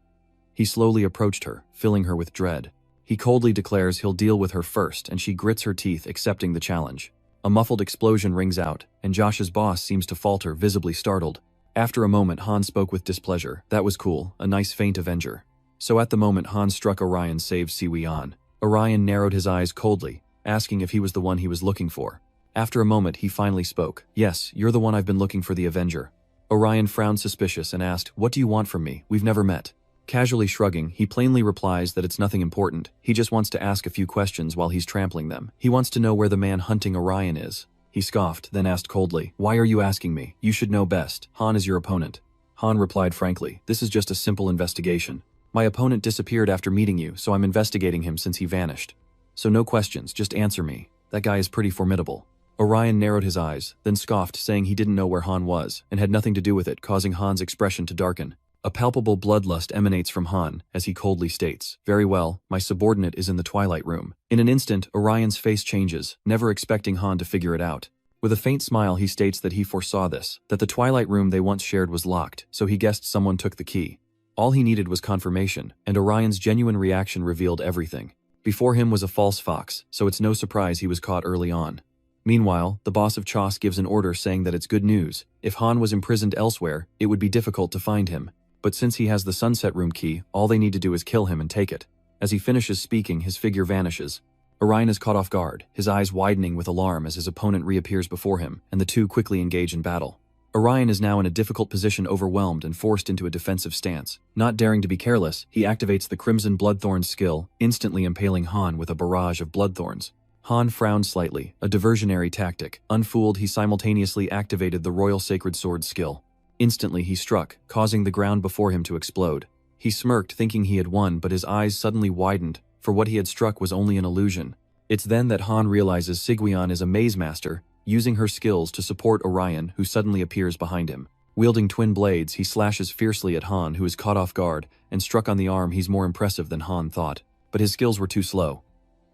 Speaker 1: He slowly approached her, filling her with dread. He coldly declares he'll deal with her first, and she grits her teeth, accepting the challenge. A muffled explosion rings out, and Josh's boss seems to falter, visibly startled. After a moment, Han spoke with displeasure. That was cool, a nice feint avenger. So at the moment Han struck Orion, saved Si-Weon. Orion narrowed his eyes coldly, asking if he was the one he was looking for. After a moment, he finally spoke. Yes, you're the one I've been looking for, the Avenger. Orion frowned suspicious and asked, what do you want from me? We've never met. Casually shrugging, he plainly replies that it's nothing important. He just wants to ask a few questions while he's trampling them. He wants to know where the man hunting Orion is. He scoffed, then asked coldly, why are you asking me? You should know best. Han is your opponent. Han replied frankly, this is just a simple investigation. My opponent disappeared after meeting you, so I'm investigating him since he vanished. So no questions, just answer me. That guy is pretty formidable. Orion narrowed his eyes, then scoffed, saying he didn't know where Han was, and had nothing to do with it, causing Han's expression to darken. A palpable bloodlust emanates from Han, as he coldly states, very well, my subordinate is in the Twilight Room. In an instant, Orion's face changes, never expecting Han to figure it out. With a faint smile, he states that he foresaw this, that the Twilight Room they once shared was locked, so he guessed someone took the key. All he needed was confirmation, and Orion's genuine reaction revealed everything. Before him was a false fox, so it's no surprise he was caught early on. Meanwhile, the boss of Chos gives an order saying that it's good news. If Han was imprisoned elsewhere, it would be difficult to find him. But since he has the Sunset Room key, all they need to do is kill him and take it. As he finishes speaking, his figure vanishes. Orion is caught off guard, his eyes widening with alarm as his opponent reappears before him, and the two quickly engage in battle. Orion is now in a difficult position, overwhelmed and forced into a defensive stance. Not daring to be careless, he activates the Crimson Bloodthorn skill, instantly impaling Han with a barrage of bloodthorns. Han frowned slightly, a diversionary tactic. Unfooled, he simultaneously activated the Royal Sacred Sword skill. Instantly he struck, causing the ground before him to explode. He smirked, thinking he had won, but his eyes suddenly widened, for what he had struck was only an illusion. It's then that Han realizes Si-Weon is a maze master, using her skills to support Orion, who suddenly appears behind him. Wielding twin blades, he slashes fiercely at Han, who is caught off guard, and struck on the arm. He's more impressive than Han thought. But his skills were too slow.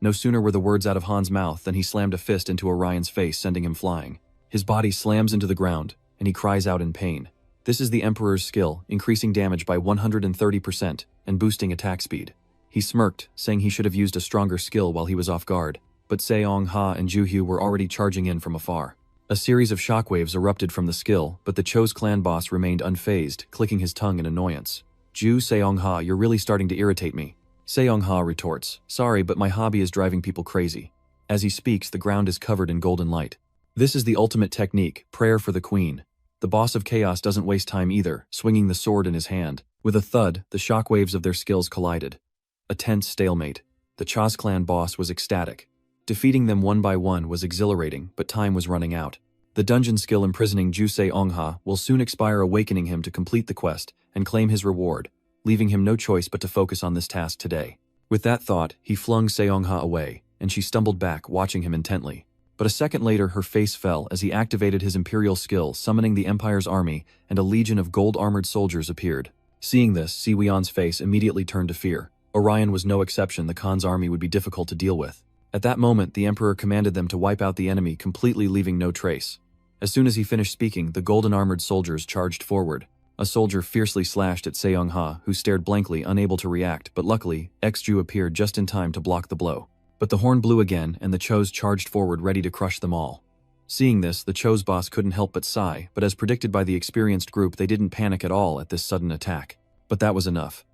Speaker 1: No sooner were the words out of Han's mouth than he slammed a fist into Orion's face, sending him flying. His body slams into the ground, and he cries out in pain. This is the Emperor's skill, increasing damage by 130% and boosting attack speed. He smirked, saying he should have used a stronger skill while he was off guard, but Seong-ha and Ju-hyu were already charging in from afar. A series of shockwaves erupted from the skill, but the Cho's clan boss remained unfazed, clicking his tongue in annoyance. Seong-ha, you're really starting to irritate me. Seong-ha retorts, sorry, but my hobby is driving people crazy. As he speaks, the ground is covered in golden light. This is the ultimate technique, prayer for the queen. The boss of chaos doesn't waste time either, swinging the sword in his hand. With a thud, the shockwaves of their skills collided. A tense stalemate. The Chaz clan boss was ecstatic. Defeating them one by one was exhilarating, but time was running out. The dungeon skill imprisoning Ju Seong-ha will soon expire, awakening him to complete the quest and claim his reward, leaving him no choice but to focus on this task today. With that thought, he flung Seong-ha away, and she stumbled back, watching him intently. But a second later, her face fell as he activated his imperial skill, summoning the Empire's army, and a legion of gold-armored soldiers appeared. Seeing this, Si-Weon's face immediately turned to fear. Orion was no exception. The Khan's army would be difficult to deal with. At that moment, the Emperor commanded them to wipe out the enemy, completely leaving no trace. As soon as he finished speaking, the golden-armored soldiers charged forward. A soldier fiercely slashed at Seong-ha, who stared blankly, unable to react, but luckily, Ex-Ju appeared just in time to block the blow. But the horn blew again, and the Chos charged forward, ready to crush them all. Seeing this, the Chos boss couldn't help but sigh, but as predicted by the experienced group, they didn't panic at all at this sudden attack. But that was enough.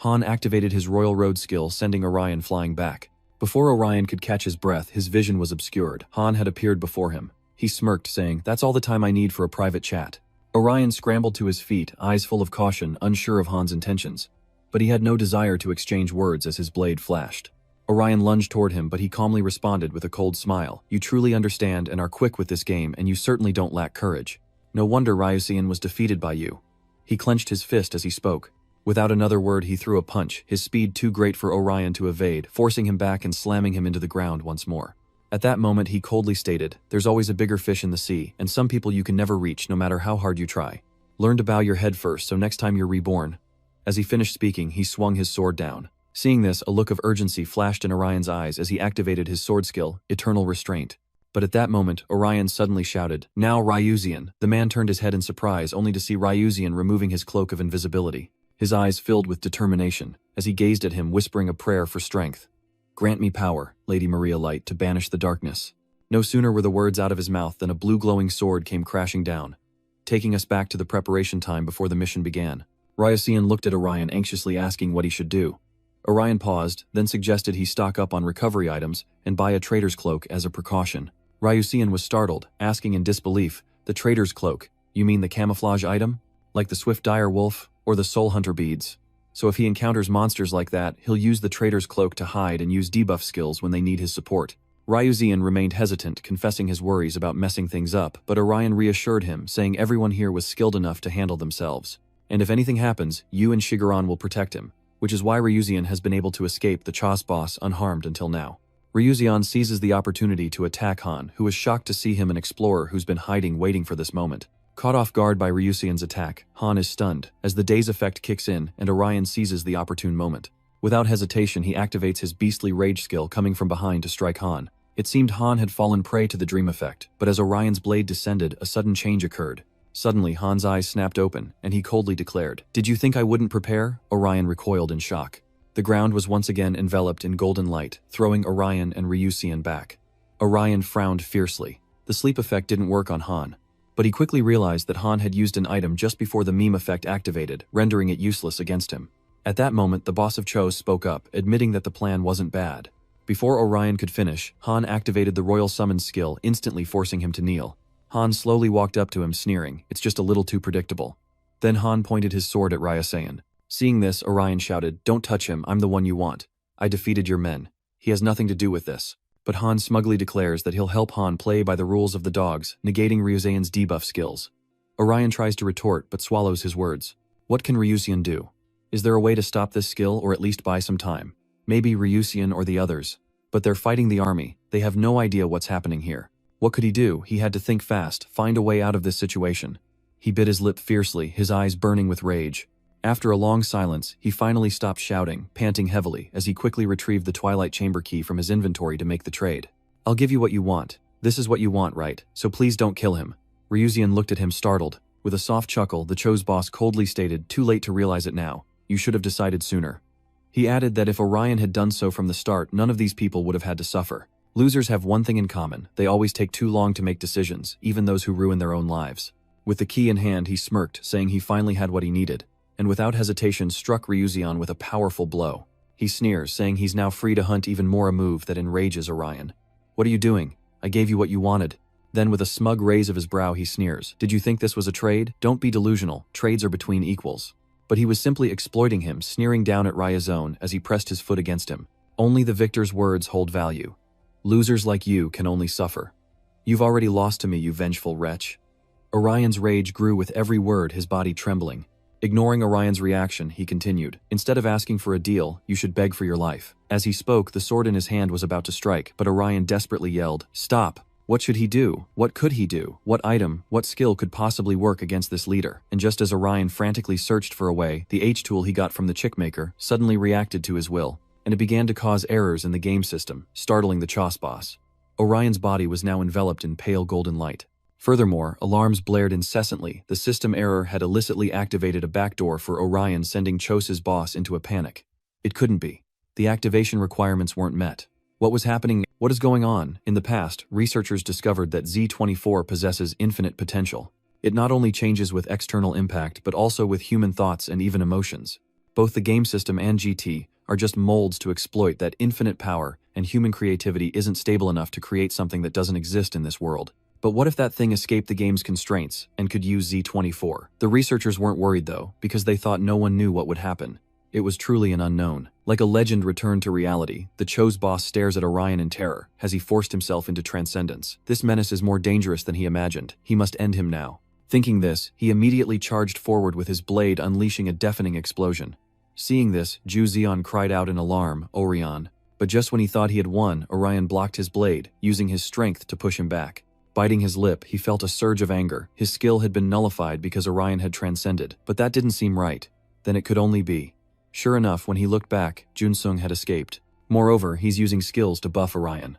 Speaker 1: Han activated his Royal Road skill, sending Orion flying back. Before Orion could catch his breath, his vision was obscured. Han had appeared before him. He smirked, saying, "That's all the time I need for a private chat." Orion scrambled to his feet, eyes full of caution, unsure of Han's intentions. But he had no desire to exchange words as his blade flashed. Orion lunged toward him, but he calmly responded with a cold smile. "You truly understand and are quick with this game, and you certainly don't lack courage. No wonder Ryusean was defeated by you." He clenched his fist as he spoke. Without another word, he threw a punch, his speed too great for Orion to evade, forcing him back and slamming him into the ground once more. At that moment, he coldly stated, "There's always a bigger fish in the sea, and some people you can never reach no matter how hard you try. Learn to bow your head first so next time you're reborn." As he finished speaking, he swung his sword down. Seeing this, a look of urgency flashed in Orion's eyes as he activated his sword skill, Eternal Restraint. But at that moment, Orion suddenly shouted, "Now Ryuzian!" The man turned his head in surprise only to see Ryuzian removing his cloak of invisibility. His eyes filled with determination, as he gazed at him whispering a prayer for strength. "Grant me power, Lady Maria Light, to banish the darkness." No sooner were the words out of his mouth than a blue glowing sword came crashing down, taking us back to the preparation time before the mission began. Ryuzian looked at Orion anxiously asking what he should do. Orion paused, then suggested he stock up on recovery items and buy a trader's cloak as a precaution. Ryuzian was startled, asking in disbelief, "The trader's cloak? You mean the camouflage item? Like the swift dire wolf, or the soul hunter beads? So if he encounters monsters like that, he'll use the trader's cloak to hide and use debuff skills when they need his support." Ryuzian remained hesitant, confessing his worries about messing things up, but Orion reassured him, saying everyone here was skilled enough to handle themselves. And if anything happens, you and Shigeron will protect him, which is why Ryuzian has been able to escape the Chos boss unharmed until now. Ryuzian seizes the opportunity to attack Han, who is shocked to see him, an explorer who's been hiding waiting for this moment. Caught off guard by Ryuzian's attack, Han is stunned, as the daze effect kicks in and Orion seizes the opportune moment. Without hesitation, he activates his beastly rage skill coming from behind to strike Han. It seemed Han had fallen prey to the dream effect, but as Orion's blade descended, a sudden change occurred. Suddenly, Han's eyes snapped open, and he coldly declared, "Did you think I wouldn't prepare?" Orion recoiled in shock. The ground was once again enveloped in golden light, throwing Orion and Ryuzian back. Orion frowned fiercely. The sleep effect didn't work on Han, but he quickly realized that Han had used an item just before the meme effect activated, rendering it useless against him. At that moment, the boss of Chos spoke up, admitting that the plan wasn't bad. Before Orion could finish, Han activated the Royal Summons skill, instantly forcing him to kneel. Han slowly walked up to him, sneering, "It's just a little too predictable." Then Han pointed his sword at Ryuzian. Seeing this, Orion shouted, "Don't touch him, I'm the one you want. I defeated your men. He has nothing to do with this." But Han smugly declares that he'll help Han play by the rules of the dogs, negating Ryuzian's debuff skills. Orion tries to retort, but swallows his words. What can Ryuzian do? Is there a way to stop this skill, or at least buy some time? Maybe Ryuzian or the others. But they're fighting the army. They have no idea what's happening here. What could he do? He had to think fast, find a way out of this situation. He bit his lip fiercely, his eyes burning with rage. After a long silence, he finally stopped shouting, panting heavily, as he quickly retrieved the Twilight Chamber key from his inventory to make the trade. "I'll give you what you want. This is what you want, right? So please don't kill him." Ryuzian looked at him startled. With a soft chuckle, the Chos boss coldly stated, "Too late to realize it now. You should have decided sooner." He added that if Orion had done so from the start, none of these people would have had to suffer. Losers have one thing in common: they always take too long to make decisions, even those who ruin their own lives. With the key in hand, he smirked, saying he finally had what he needed, and without hesitation struck Ryuzian with a powerful blow. He sneers, saying he's now free to hunt even more, a move that enrages Orion. "What are you doing? I gave you what you wanted." Then with a smug raise of his brow, he sneers, "Did you think this was a trade? Don't be delusional, trades are between equals." But he was simply exploiting him, sneering down at Ryuzian as he pressed his foot against him. Only the victor's words hold value. Losers like you can only suffer. You've already lost to me, you vengeful wretch. Orion's rage grew with every word, his body trembling. Ignoring Orion's reaction, he continued, "Instead of asking for a deal, you should beg for your life." As he spoke, the sword in his hand was about to strike, but Orion desperately yelled, "Stop!" What should he do? What could he do? What item, what skill could possibly work against this leader? And just as Orion frantically searched for a way, the H-tool he got from the chickmaker suddenly reacted to his will, and it began to cause errors in the game system, startling the Chos boss. Orion's body was now enveloped in pale golden light. Furthermore, alarms blared incessantly. The system error had illicitly activated a backdoor for Orion, sending Chos's boss into a panic. It couldn't be. The activation requirements weren't met. What was happening? What is going on? In the past, researchers discovered that Z24 possesses infinite potential. It not only changes with external impact, but also with human thoughts and even emotions. Both the game system and GT are just molds to exploit that infinite power, and human creativity isn't stable enough to create something that doesn't exist in this world. But what if that thing escaped the game's constraints and could use Z24? The researchers weren't worried though, because they thought no one knew what would happen. It was truly an unknown. Like a legend returned to reality, the Chos boss stares at Orion in terror as he forced himself into transcendence. This menace is more dangerous than he imagined. He must end him now. Thinking this, he immediately charged forward with his blade, unleashing a deafening explosion. Seeing this, Ju Zeon cried out in alarm, "Orion." But just when he thought he had won, Orion blocked his blade, using his strength to push him back. Biting his lip, he felt a surge of anger. His skill had been nullified because Orion had transcended, but that didn't seem right. Then it could only be. Sure enough, when he looked back, Junsung had escaped. Moreover, he's using skills to buff Orion.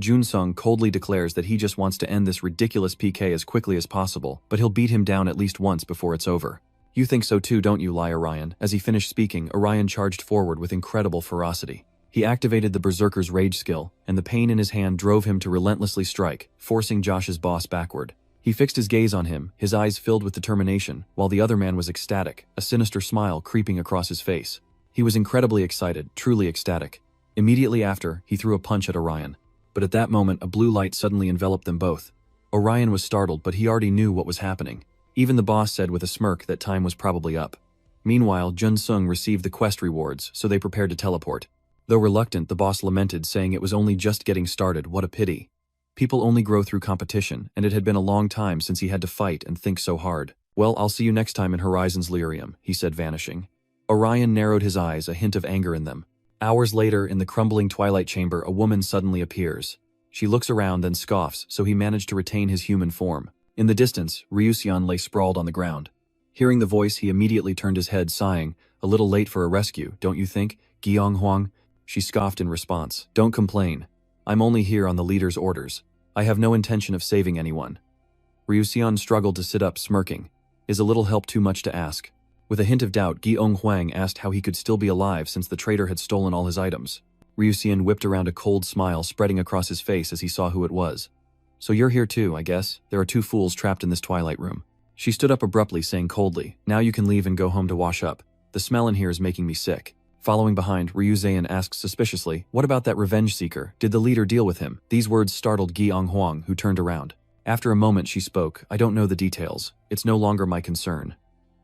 Speaker 1: Junsung coldly declares that he just wants to end this ridiculous PK as quickly as possible, but he'll beat him down at least once before it's over. You think so too, don't you, Lie Orion? As he finished speaking, Orion charged forward with incredible ferocity. He activated the Berserker's Rage skill, and the pain in his hand drove him to relentlessly strike, forcing Josh's boss backward. He fixed his gaze on him, his eyes filled with determination, while the other man was ecstatic, a sinister smile creeping across his face. He was incredibly excited, truly ecstatic. Immediately after, he threw a punch at Orion. But at that moment, a blue light suddenly enveloped them both. Orion was startled, but he already knew what was happening. Even the boss said with a smirk that time was probably up. Meanwhile, Junsung received the quest rewards, so they prepared to teleport. Though reluctant, the boss lamented, saying it was only just getting started. What a pity. People only grow through competition, and it had been a long time since he had to fight and think so hard. Well, I'll see you next time in Horizon's Lyrium, he said, vanishing. Orion narrowed his eyes, a hint of anger in them. Hours later, in the crumbling twilight chamber, a woman suddenly appears. She looks around, then scoffs, so he managed to retain his human form. In the distance, Ryuseon lay sprawled on the ground. Hearing the voice, he immediately turned his head, sighing, "A little late for a rescue, don't you think, Gyeong Hwang?" She scoffed in response. "Don't complain. I'm only here on the leader's orders. I have no intention of saving anyone." Ryuseon struggled to sit up, smirking. Is a little help too much to ask? With a hint of doubt, Gyeong Hwang asked how he could still be alive since the traitor had stolen all his items. Ryuseon whipped around, a cold smile spreading across his face as he saw who it was. "So you're here too, I guess. There are two fools trapped in this twilight room." She stood up abruptly, saying coldly, "Now you can leave and go home to wash up. The smell in here is making me sick." Following behind, Ryuseon asked suspiciously, "What about that revenge seeker? Did the leader deal with him?" These words startled Gyeong Hwang, who turned around. After a moment she spoke, "I don't know the details. It's no longer my concern."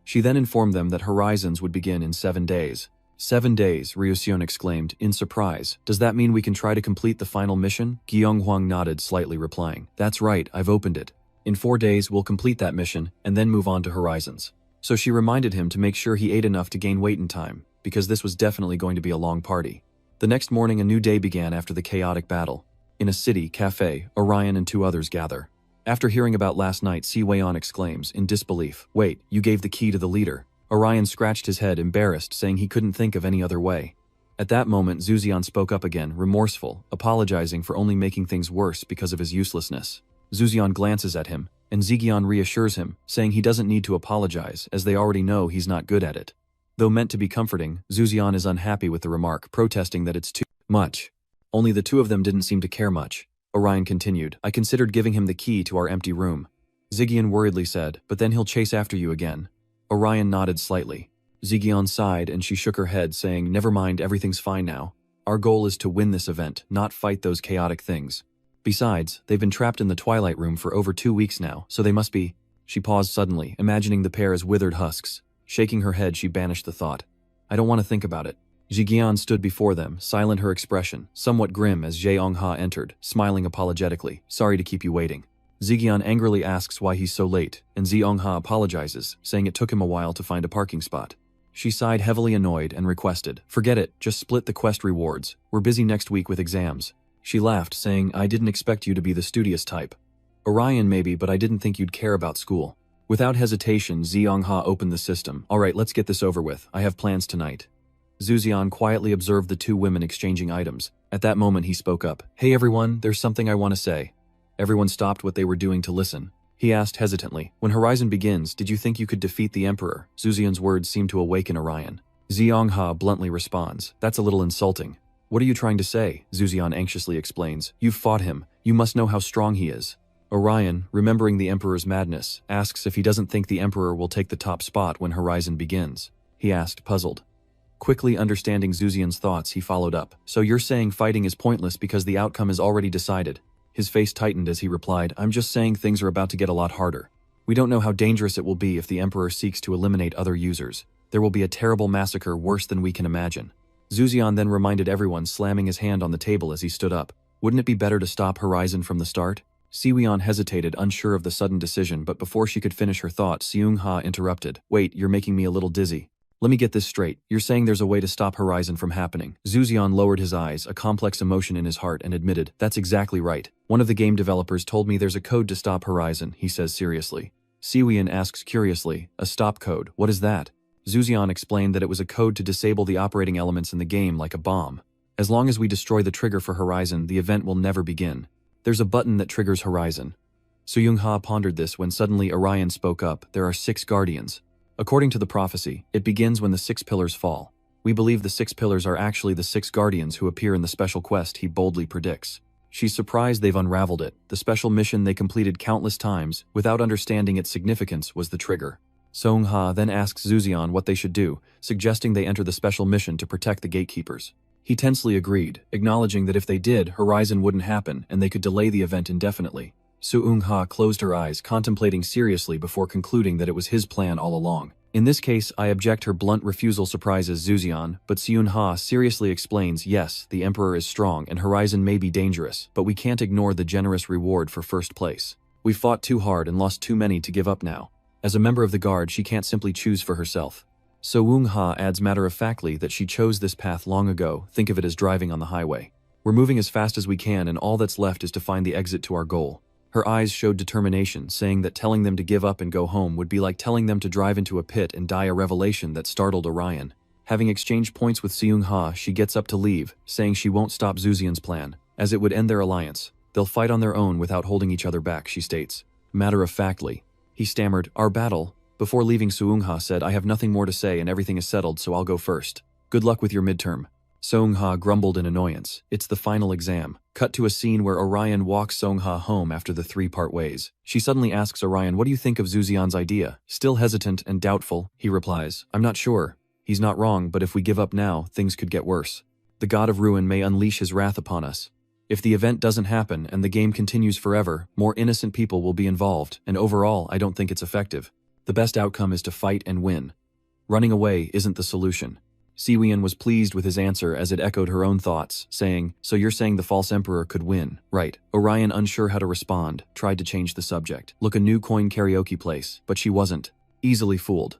Speaker 1: She then informed them that Horizons would begin in 7 days. 7 days, Ryuseon exclaimed, in surprise. "Does that mean we can try to complete the final mission?" Gyeong Hwang nodded, slightly replying, "That's right, I've opened it. In 4 days we'll complete that mission, and then move on to Horizons." So she reminded him to make sure he ate enough to gain weight in time, because this was definitely going to be a long party. The next morning a new day began after the chaotic battle. In a city cafe, Orion and 2 others gather. After hearing about last night, Si Weian exclaims, in disbelief, "Wait, you gave the key to the leader." Orion scratched his head, embarrassed, saying he couldn't think of any other way. At that moment, Zuzion spoke up again, remorseful, apologizing for only making things worse because of his uselessness. Zuzion glances at him, and Zigyeon reassures him, saying he doesn't need to apologize, as they already know he's not good at it. Though meant to be comforting, Zuzion is unhappy with the remark, protesting that it's too much. Only the 2 of them didn't seem to care much. Orion continued, "I considered giving him the key to our empty room." Zigyeon worriedly said, "But then he'll chase after you again." Orion nodded slightly. Zigyeon sighed and she shook her head, saying, "Never mind, everything's fine now. Our goal is to win this event, not fight those chaotic things. Besides, they've been trapped in the Twilight Room for over 2 weeks now, so they must be—" She paused suddenly, imagining the pair as withered husks. Shaking her head, she banished the thought. "I don't want to think about it." Zigyeon stood before them, silent her expression, somewhat grim as Jae-Ong-ha entered, smiling apologetically, "Sorry to keep you waiting." Zigyeon angrily asks why he's so late, and Jae-Ong-ha apologizes, saying it took him a while to find a parking spot. She sighed, heavily annoyed, and requested, "Forget it, just split the quest rewards. We're busy next week with exams." She laughed, saying, "I didn't expect you to be the studious type. Orion maybe, but I didn't think you'd care about school." Without hesitation, Jae-Ong-ha opened the system. "All right, let's get this over with. I have plans tonight." Zuzion quietly observed the 2 women exchanging items. At that moment he spoke up. "Hey everyone, there's something I want to say." Everyone stopped what they were doing to listen. He asked hesitantly, "When Horizon begins, did you think you could defeat the Emperor?" Zuzion's words seemed to awaken Orion. Jae-Ong-ha bluntly responds, "That's a little insulting." "What are you trying to say?" Zuzion anxiously explains. "You've fought him. You must know how strong he is." Orion, remembering the Emperor's madness, asks if he doesn't think the Emperor will take the top spot when Horizon begins. He asked, puzzled. Quickly understanding Zuzion's thoughts, he followed up. "So you're saying fighting is pointless because the outcome is already decided?" His face tightened as he replied, "I'm just saying things are about to get a lot harder. We don't know how dangerous it will be if the Emperor seeks to eliminate other users. There will be a terrible massacre worse than we can imagine." Zuzion then reminded everyone, slamming his hand on the table as he stood up. "Wouldn't it be better to stop Horizon from the start?" Siweon hesitated, unsure of the sudden decision, but before she could finish her thought, Seung-ha interrupted. "Wait, you're making me a little dizzy. Let me get this straight. You're saying there's a way to stop Horizon from happening?" Zuzion lowered his eyes, a complex emotion in his heart, and admitted, "That's exactly right. One of the game developers told me there's a code to stop Horizon," he says seriously. Siweon asks curiously, "A stop code, what is that?" Zuzian explained that it was a code to disable the operating elements in the game like a bomb. As long as we destroy the trigger for Horizon, the event will never begin. There's a button that triggers Horizon. Su-Young-ha pondered this when suddenly Orion spoke up. There are 6 guardians. According to the prophecy, it begins when the 6 pillars fall. We believe the 6 pillars are actually the 6 guardians who appear in the special quest he boldly predicts. She's surprised they've unraveled it. The special mission they completed countless times, without understanding its significance, was the trigger. Song-ha then asks Zuzian what they should do, suggesting they enter the special mission to protect the gatekeepers. He tensely agreed, acknowledging that if they did, Horizon wouldn't happen and they could delay the event indefinitely. Su-Eung-ha closed her eyes, contemplating seriously before concluding that it was his plan all along. In this case, I object. Her blunt refusal surprises Zuzian, but Seun-ha seriously explains, yes, the Emperor is strong and Horizon may be dangerous, but we can't ignore the generous reward for first place. We've fought too hard and lost too many to give up now. As a member of the Guard, she can't simply choose for herself. So-Eung-ha adds matter-of-factly that she chose this path long ago. Think of it as driving on the highway. We're moving as fast as we can and all that's left is to find the exit to our goal. Her eyes showed determination, saying that telling them to give up and go home would be like telling them to drive into a pit and die, a revelation that startled Orion. Having exchanged points with Seung-ha, she gets up to leave, saying she won't stop Zuzian's plan, as it would end their alliance. They'll fight on their own without holding each other back, she states. Matter-of-factly. He stammered, our battle. Before leaving, Seung-ha said, I have nothing more to say and everything is settled, so I'll go first. Good luck with your midterm. Seung-ha grumbled in annoyance. It's the final exam. Cut to a scene where Orion walks Seung-ha home after the 3 part ways. She suddenly asks Orion, what do you think of Zuzian's idea? Still hesitant and doubtful, he replies, I'm not sure. He's not wrong, but if we give up now, things could get worse. The God of Ruin may unleash his wrath upon us. If the event doesn't happen and the game continues forever, more innocent people will be involved, and overall, I don't think it's effective. The best outcome is to fight and win. Running away isn't the solution. Siwian was pleased with his answer as it echoed her own thoughts, saying, so you're saying the false emperor could win, right? Orion, unsure how to respond, tried to change the subject. Look, a new coin karaoke place, but she wasn't. Easily fooled.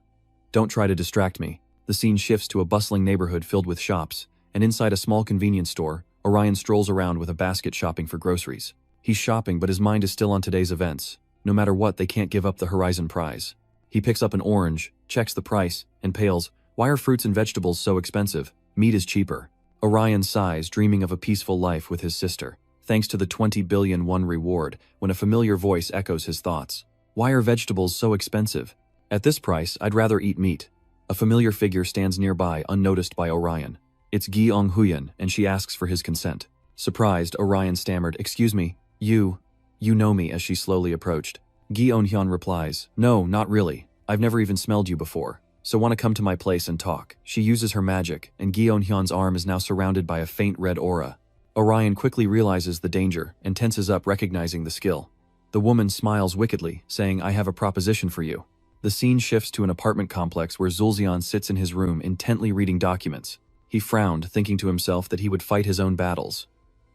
Speaker 1: Don't try to distract me. The scene shifts to a bustling neighborhood filled with shops, and inside a small convenience store, Orion strolls around with a basket shopping for groceries. He's shopping, but his mind is still on today's events. No matter what, they can't give up the Horizon prize. He picks up an orange, checks the price, and pails. Why are fruits and vegetables so expensive? Meat is cheaper. Orion sighs, dreaming of a peaceful life with his sister. Thanks to the 20 billion won reward, when a familiar voice echoes his thoughts. Why are vegetables so expensive? At this price, I'd rather eat meat. A familiar figure stands nearby, unnoticed by Orion. It's Gi-ong Huyen, and she asks for his consent. Surprised, Orion stammered, excuse me, you know me, as she slowly approached. Gi-on Hyun replies, no, not really. I've never even smelled you before. So want to come to my place and talk. She uses her magic, and Gi-on Hyun's arm is now surrounded by a faint red aura. Orion quickly realizes the danger and tenses up, recognizing the skill. The woman smiles wickedly, saying, I have a proposition for you. The scene shifts to an apartment complex where Zulzian sits in his room intently reading documents. He frowned, thinking to himself that he would fight his own battles.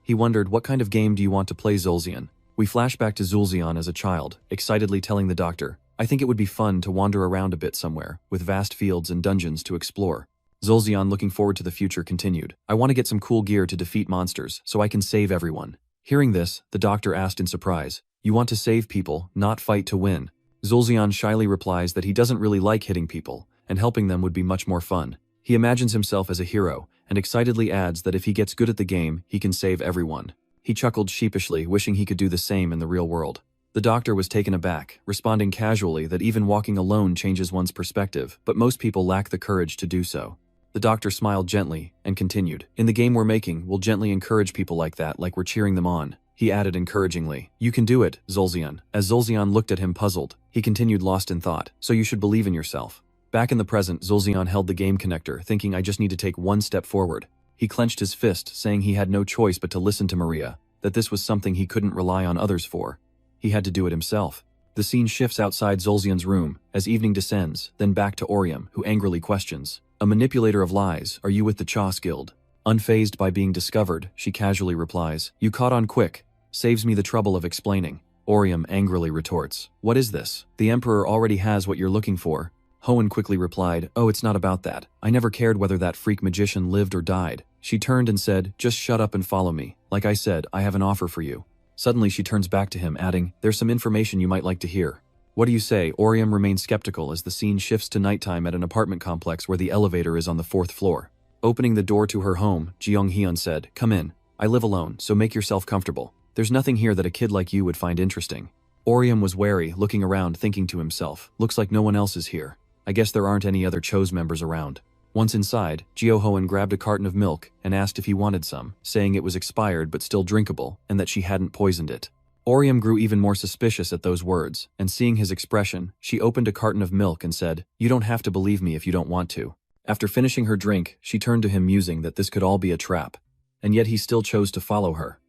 Speaker 1: He wondered, what kind of game do you want to play, Zulzian? We flash back to Zulzian as a child, excitedly telling the doctor, I think it would be fun to wander around a bit somewhere, with vast fields and dungeons to explore. Zulzian, looking forward to the future, continued, I want to get some cool gear to defeat monsters, so I can save everyone. Hearing this, the doctor asked in surprise, you want to save people, not fight to win? Zulzian shyly replies that he doesn't really like hitting people, and helping them would be much more fun. He imagines himself as a hero, and excitedly adds that if he gets good at the game, he can save everyone. He chuckled sheepishly, wishing he could do the same in the real world. The doctor was taken aback, responding casually that even walking alone changes one's perspective, but most people lack the courage to do so. The doctor smiled gently and continued, in the game we're making, we'll gently encourage people like that, like we're cheering them on. He added encouragingly, you can do it, Zulzian. As Zulzian looked at him puzzled, he continued, lost in thought, so you should believe in yourself. Back in the present, Zulzian held the game connector, thinking, I just need to take one step forward. He clenched his fist, saying he had no choice but to listen to Maria, that this was something he couldn't rely on others for. He had to do it himself. The scene shifts outside Zulzian's room, as evening descends, then back to Orium, who angrily questions, a manipulator of lies, are you with the Chas Guild? Unfazed by being discovered, she casually replies, you caught on quick. Saves me the trouble of explaining. Orium angrily retorts, what is this? The Emperor already has what you're looking for. Hoenn quickly replied, oh, it's not about that. I never cared whether that freak magician lived or died. She turned and said, just shut up and follow me. Like I said, I have an offer for you. Suddenly she turns back to him, adding, there's some information you might like to hear. What do you say? Orium remains skeptical as the scene shifts to nighttime at an apartment complex where the elevator is on the 4th floor. Opening the door to her home, Jeong-hyun said, "Come in. I live alone, so make yourself comfortable. There's nothing here that a kid like you would find interesting." Orium was wary, looking around, thinking to himself, "Looks like no one else is here. I guess there aren't any other Cho's members around." Once inside, Jeo-hoon grabbed a carton of milk and asked if he wanted some, saying it was expired but still drinkable, and that she hadn't poisoned it. Orium grew even more suspicious at those words, and seeing his expression, she opened a carton of milk and said, "You don't have to believe me if you don't want to." After finishing her drink, she turned to him musing that this could all be a trap. And yet he still chose to follow her.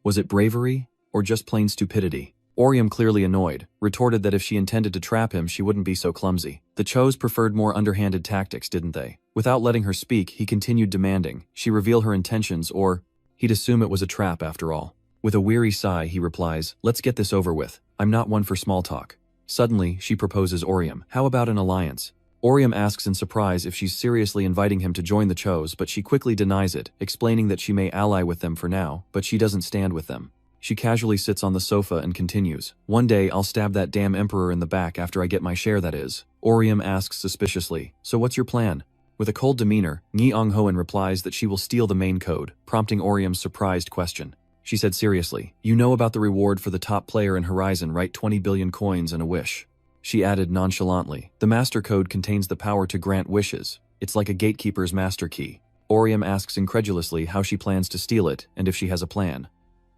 Speaker 1: Was it bravery, or just plain stupidity? Orium, clearly annoyed, retorted that if she intended to trap him, she wouldn't be so clumsy. The Chos preferred more underhanded tactics, didn't they? Without letting her speak, he continued demanding she reveal her intentions, or he'd assume it was a trap after all. With a weary sigh, he replies, "Let's get this over with. I'm not one for small talk." Suddenly, she proposes Orium. "How about an alliance?" Orium asks in surprise if she's seriously inviting him to join the Chos, but she quickly denies it, explaining that she may ally with them for now, but she doesn't stand with them. She casually sits on the sofa and continues, "One day I'll stab that damn emperor in the back after I get my share, that is." Orium asks suspiciously, "So what's your plan?" With a cold demeanor, Ni Ong-hoon replies that she will steal the main code, prompting Orium's surprised question. She said seriously, "You know about the reward for the top player in Horizon, right? 20 billion coins and a wish." She added nonchalantly, "The master code contains the power to grant wishes. It's like a gatekeeper's master key." Orium asks incredulously how she plans to steal it and if she has a plan.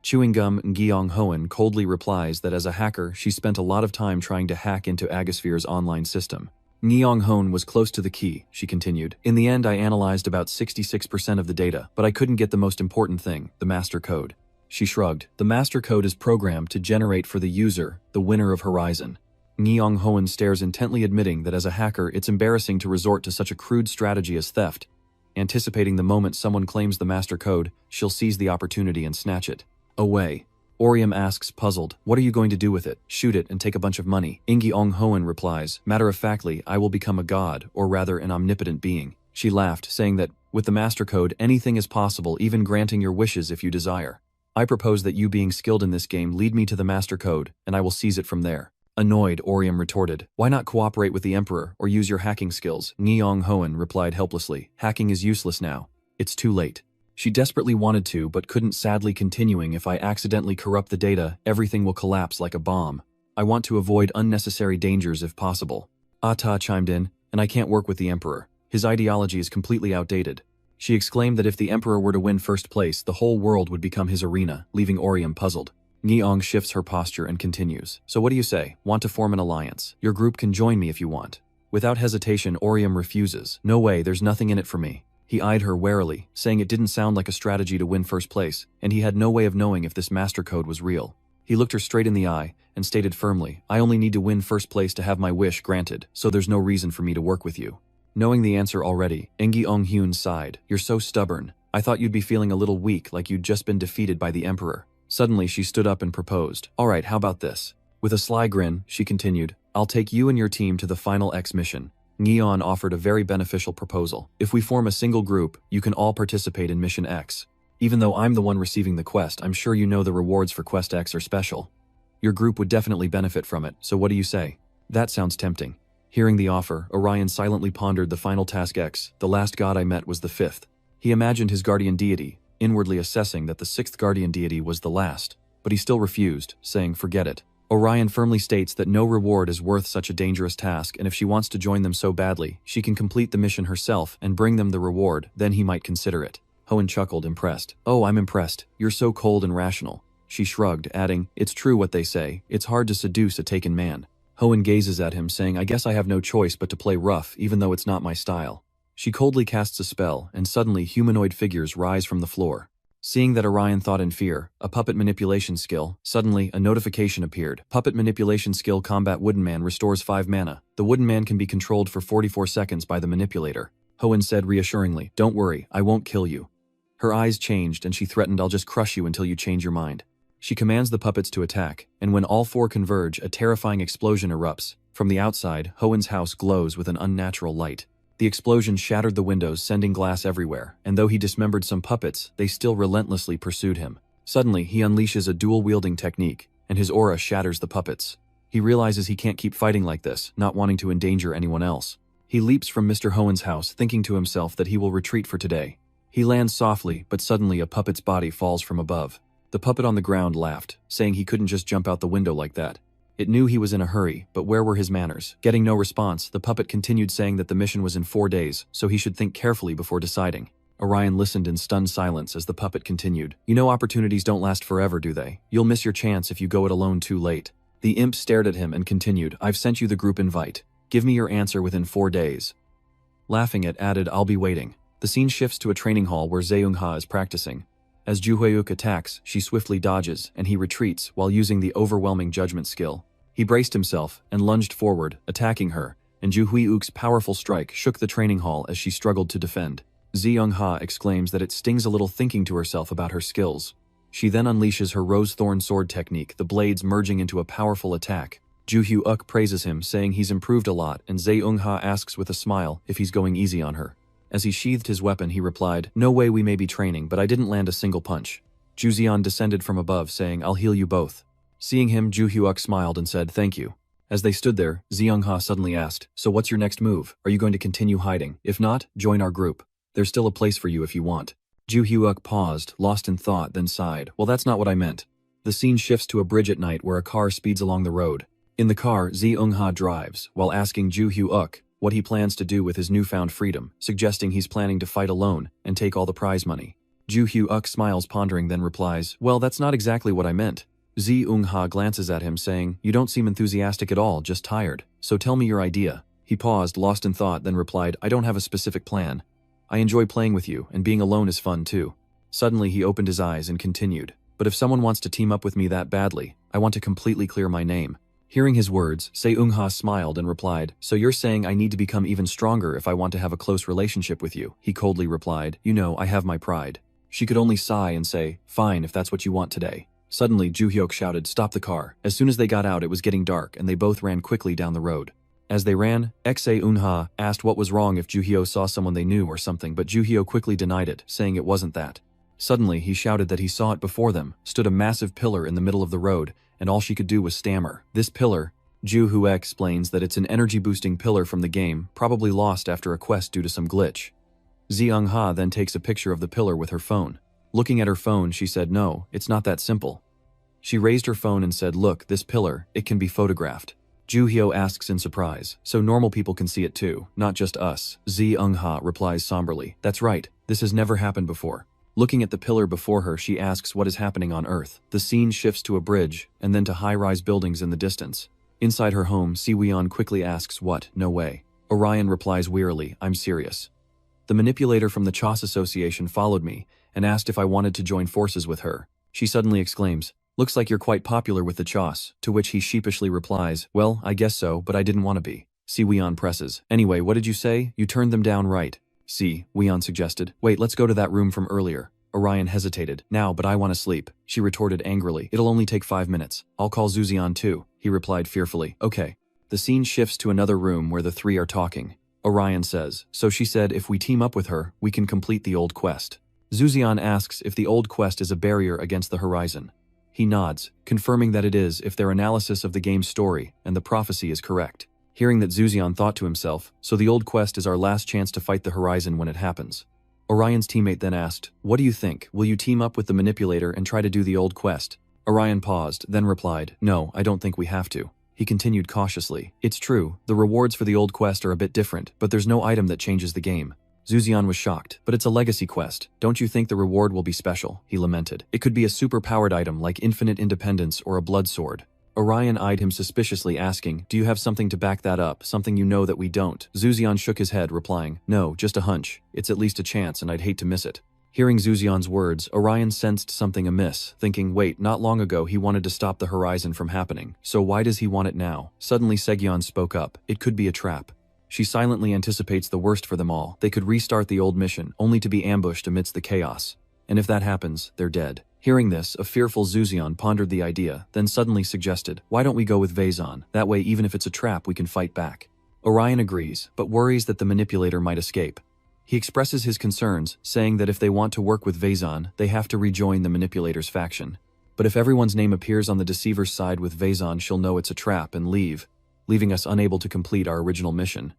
Speaker 1: Chewing gum, Gi-ong-hoon coldly replies that as a hacker, she spent a lot of time trying to hack into Agasphere's online system. Gi-ong-hoon was close to the key, she continued. "In the end, I analyzed about 66% of the data, but I couldn't get the most important thing, the master code." She shrugged. "The master code is programmed to generate for the user, the winner of Horizon." Gi-ong-hoon stares intently, admitting that as a hacker, it's embarrassing to resort to such a crude strategy as theft. Anticipating the moment someone claims the master code, she'll seize the opportunity and snatch it away. Orium asks, puzzled, "What are you going to do with it? Shoot it and take a bunch of money?" Gi-ong-hoon replies, "Matter-of-factly, I will become a god, or rather an omnipotent being." She laughed, saying that, "With the master code, anything is possible, even granting your wishes if you desire. I propose that you, being skilled in this game, lead me to the master code, and I will seize it from there." Annoyed, Orium retorted, "Why not cooperate with the Emperor, or use your hacking skills?" Gi-ong-hoon replied helplessly, "Hacking is useless now. It's too late." She desperately wanted to, but couldn't, sadly continuing, "If I accidentally corrupt the data, everything will collapse like a bomb. I want to avoid unnecessary dangers if possible." Ata chimed in, "And I can't work with the Emperor. His ideology is completely outdated." She exclaimed that if the Emperor were to win first place, the whole world would become his arena, leaving Orium puzzled. Gi-ong shifts her posture and continues, "So what do you say? Want to form an alliance? Your group can join me if you want." Without hesitation, Orium refuses. "No way, there's nothing in it for me." He eyed her warily, saying it didn't sound like a strategy to win first place, and he had no way of knowing if this master code was real. He looked her straight in the eye and stated firmly, "I only need to win first place to have my wish granted, so there's no reason for me to work with you." Knowing the answer already, Gi-ong-hoon sighed. "You're so stubborn. I thought you'd be feeling a little weak, like you'd just been defeated by the Emperor." Suddenly, she stood up and proposed, "All right, how about this?" With a sly grin, she continued, "I'll take you and your team to the final X mission." Gi-on offered a very beneficial proposal. "If we form a single group, you can all participate in Mission X. Even though I'm the one receiving the quest, I'm sure you know the rewards for Quest X are special. Your group would definitely benefit from it, so what do you say?" "That sounds tempting." Hearing the offer, Orion silently pondered the final task X. "The last god I met was the 5th. He imagined his guardian deity, inwardly assessing that the 6th guardian deity was the last, but he still refused, saying, "Forget it." Orion firmly states that no reward is worth such a dangerous task, and if she wants to join them so badly, she can complete the mission herself and bring them the reward, then he might consider it. Hoen chuckled, impressed. "Oh, I'm impressed. You're so cold and rational." She shrugged, adding, "It's true what they say, it's hard to seduce a taken man." Hoen gazes at him, saying, "I guess I have no choice but to play rough, even though it's not my style." She coldly casts a spell, and suddenly humanoid figures rise from the floor. Seeing that Orion thought in fear, a puppet manipulation skill, suddenly a notification appeared. Puppet manipulation skill combat wooden man restores 5 mana. The wooden man can be controlled for 44 seconds by the manipulator. Hoen said reassuringly, "Don't worry, I won't kill you." Her eyes changed and she threatened, "I'll just crush you until you change your mind." She commands the puppets to attack, and when all 4 converge, a terrifying explosion erupts. From the outside, Hoen's house glows with an unnatural light. The explosion shattered the windows, sending glass everywhere, and though he dismembered some puppets, they still relentlessly pursued him. Suddenly, he unleashes a dual-wielding technique, and his aura shatters the puppets. He realizes he can't keep fighting like this, not wanting to endanger anyone else. He leaps from Mr. Hoen's house, thinking to himself that he will retreat for today. He lands softly, but suddenly a puppet's body falls from above. The puppet on the ground laughed, saying he couldn't just jump out the window like that. It knew he was in a hurry, but where were his manners? Getting no response, the puppet continued saying that the mission was in 4 days, so he should think carefully before deciding. Orion listened in stunned silence as the puppet continued. You know opportunities don't last forever, do they? You'll miss your chance if you go it alone too late. The imp stared at him and continued, I've sent you the group invite. Give me your answer within 4 days. Laughing it added, I'll be waiting. The scene shifts to a training hall where Zeung-ha is practicing. As Ju Huiuk attacks, she swiftly dodges, and he retreats while using the overwhelming judgment skill. He braced himself and lunged forward, attacking her, and Ju Huiuk's powerful strike shook the training hall as she struggled to defend. Zeung-ha exclaims that it stings a little thinking to herself about her skills. She then unleashes her rose thorn sword technique, the blades merging into a powerful attack. Ju Huiuk praises him, saying he's improved a lot, and Zeung-ha asks with a smile if he's going easy on her. As he sheathed his weapon, he replied, No way, we may be training, but I didn't land a single punch. Ju Xian descended from above, saying, I'll heal you both. Seeing him, Ju Huiuk smiled and said, Thank you. As they stood there, Zeung-ha suddenly asked, So what's your next move? Are you going to continue hiding? If not, join our group. There's still a place for you if you want. Ju Huiuk paused, lost in thought, then sighed. Well, that's not what I meant. The scene shifts to a bridge at night where a car speeds along the road. In the car, Zeung-ha drives, while asking Ju Huiuk what he plans to do with his newfound freedom, suggesting he's planning to fight alone and take all the prize money. Ju Huiuk smiles, pondering, then replies, Well, that's not exactly what I meant. Zeung-ha glances at him, saying, You don't seem enthusiastic at all, just tired. So tell me your idea. He paused, lost in thought, then replied, I don't have a specific plan. I enjoy playing with you, and being alone is fun too. Suddenly he opened his eyes and continued, But if someone wants to team up with me that badly, I want to completely clear my name. Hearing his words, Zeung-ha smiled and replied, So you're saying I need to become even stronger if I want to have a close relationship with you? He coldly replied, You know, I have my pride. She could only sigh and say, Fine, if that's what you want today. Suddenly, Ju Huiuk shouted, Stop the car. As soon as they got out, it was getting dark, and they both ran quickly down the road. As they ran, Zeung-ha asked what was wrong if Ju Huiuk saw someone they knew or something, but Ju Huiuk quickly denied it, saying it wasn't that. Suddenly, he shouted that he saw it before them, stood a massive pillar in the middle of the road, and all she could do was stammer. This pillar, Ju Huiuk explains that it's an energy-boosting pillar from the game, probably lost after a quest due to some glitch. Zeung-ha then takes a picture of the pillar with her phone. Looking at her phone, she said, No, it's not that simple. She raised her phone and said, Look, this pillar, it can be photographed. Ju Huiuk asks in surprise, So normal people can see it too, not just us. Zeung-ha replies somberly, That's right, this has never happened before. Looking at the pillar before her, she asks what is happening on Earth. The scene shifts to a bridge, and then to high-rise buildings in the distance. Inside her home, Si-won quickly asks, What? No way. Orion replies wearily, I'm serious. The manipulator from the Chos Association followed me, and asked if I wanted to join forces with her. She suddenly exclaims, Looks like you're quite popular with the Chos, to which he sheepishly replies, Well, I guess so, but I didn't want to be. Si-won presses, Anyway, what did you say? You turned them down, right? Si-won suggested, Wait, let's go to that room from earlier. Orion hesitated, Now, but I want to sleep. She retorted angrily, It'll only take 5 minutes. I'll call Zuzian too. He replied fearfully, Okay. The scene shifts to another room where the three are talking. Orion says, So she said if we team up with her, we can complete the old quest. Zuzian asks if the old quest is a barrier against the horizon. He nods, confirming that it is if their analysis of the game's story and the prophecy is correct. Hearing that, Zuzian thought to himself, So the old quest is our last chance to fight the horizon when it happens. Orion's teammate then asked, What do you think? Will you team up with the manipulator and try to do the old quest? Orion paused, then replied, No, I don't think we have to. He continued cautiously, It's true, the rewards for the old quest are a bit different, but there's no item that changes the game. Zuzian was shocked, But it's a legacy quest. Don't you think the reward will be special? He lamented. It could be a super-powered item like infinite independence or a blood sword. Orion eyed him suspiciously, asking, Do you have something to back that up, something you know that we don't? Zuzian shook his head, replying, No, just a hunch. It's at least a chance and I'd hate to miss it. Hearing Zuzian's words, Orion sensed something amiss, thinking, Wait, not long ago he wanted to stop the horizon from happening, so why does he want it now? Suddenly Segyeon spoke up, It could be a trap. She silently anticipates the worst for them all. They could restart the old mission, only to be ambushed amidst the chaos. And if that happens, they're dead. Hearing this, a fearful Zuzian pondered the idea, then suddenly suggested, Why don't we go with Vaison? That way, even if it's a trap, we can fight back. Orion agrees, but worries that the manipulator might escape. He expresses his concerns, saying that if they want to work with Vaison, they have to rejoin the manipulator's faction. But if everyone's name appears on the deceiver's side with Vaison, she'll know it's a trap and leave, leaving us unable to complete our original mission.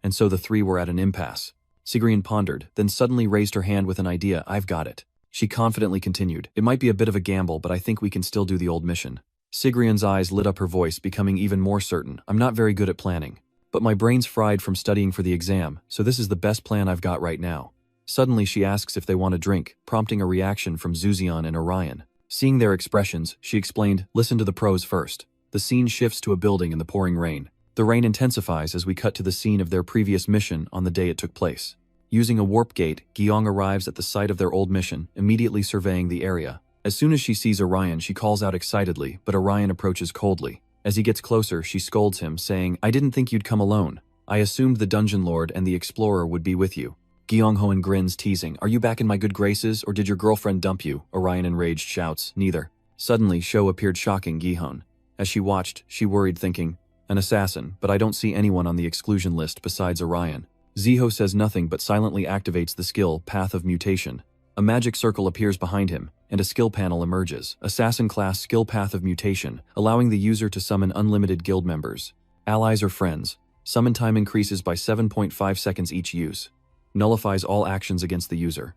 Speaker 1: And so the three were at an impasse. Sigrian pondered, then suddenly raised her hand with an idea. I've got it. She confidently continued. It might be a bit of a gamble, but I think we can still do the old mission. Sigrian's eyes lit up, her voice becoming even more certain. I'm not very good at planning, but my brain's fried from studying for the exam, so this is the best plan I've got right now. Suddenly she asks if they want a drink, prompting a reaction from Zuzion and Orion. Seeing their expressions, she explained, listen to the pros first. The scene shifts to a building in the pouring rain. The rain intensifies as we cut to the scene of their previous mission on the day it took place. Using a warp gate, Gyeong arrives at the site of their old mission, immediately surveying the area. As soon as she sees Orion, she calls out excitedly, but Orion approaches coldly. As he gets closer, she scolds him, saying, I didn't think you'd come alone. I assumed the Dungeon Lord and the Explorer would be with you. Gyeong-hoen grins, teasing. Are you back in my good graces, or did your girlfriend dump you? Orion enraged shouts. Neither. Suddenly, Sho appeared, shocking Gi-hoon. As she watched, she worried, thinking, an assassin, but I don't see anyone on the exclusion list besides Orion. Ziho says nothing but silently activates the skill, Path of Mutation. A magic circle appears behind him, and a skill panel emerges. Assassin class skill Path of Mutation, allowing the user to summon unlimited guild members, allies or friends. Summon time increases by 7.5 seconds each use. Nullifies all actions against the user.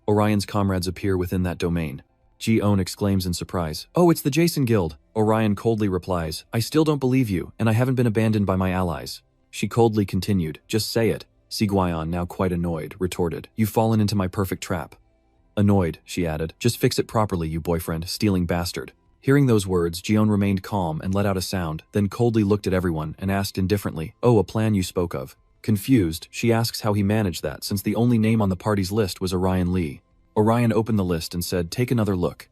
Speaker 1: Orion's comrades appear within that domain. Ji-on exclaims in surprise, oh, it's the Jason Guild. Orion coldly replies, I still don't believe you, and I haven't been abandoned by my allies. She coldly continued, just say it. Sigwayon, now quite annoyed, retorted, you've fallen into my perfect trap. Annoyed, she added, just fix it properly, you boyfriend, stealing bastard. Hearing those words, Ji-on remained calm and let out a sound, then coldly looked at everyone and asked indifferently, oh, a plan you spoke of. Confused, she asks how he managed that since the only name on the party's list was Orion Lee. Orion opened the list and said, take another look.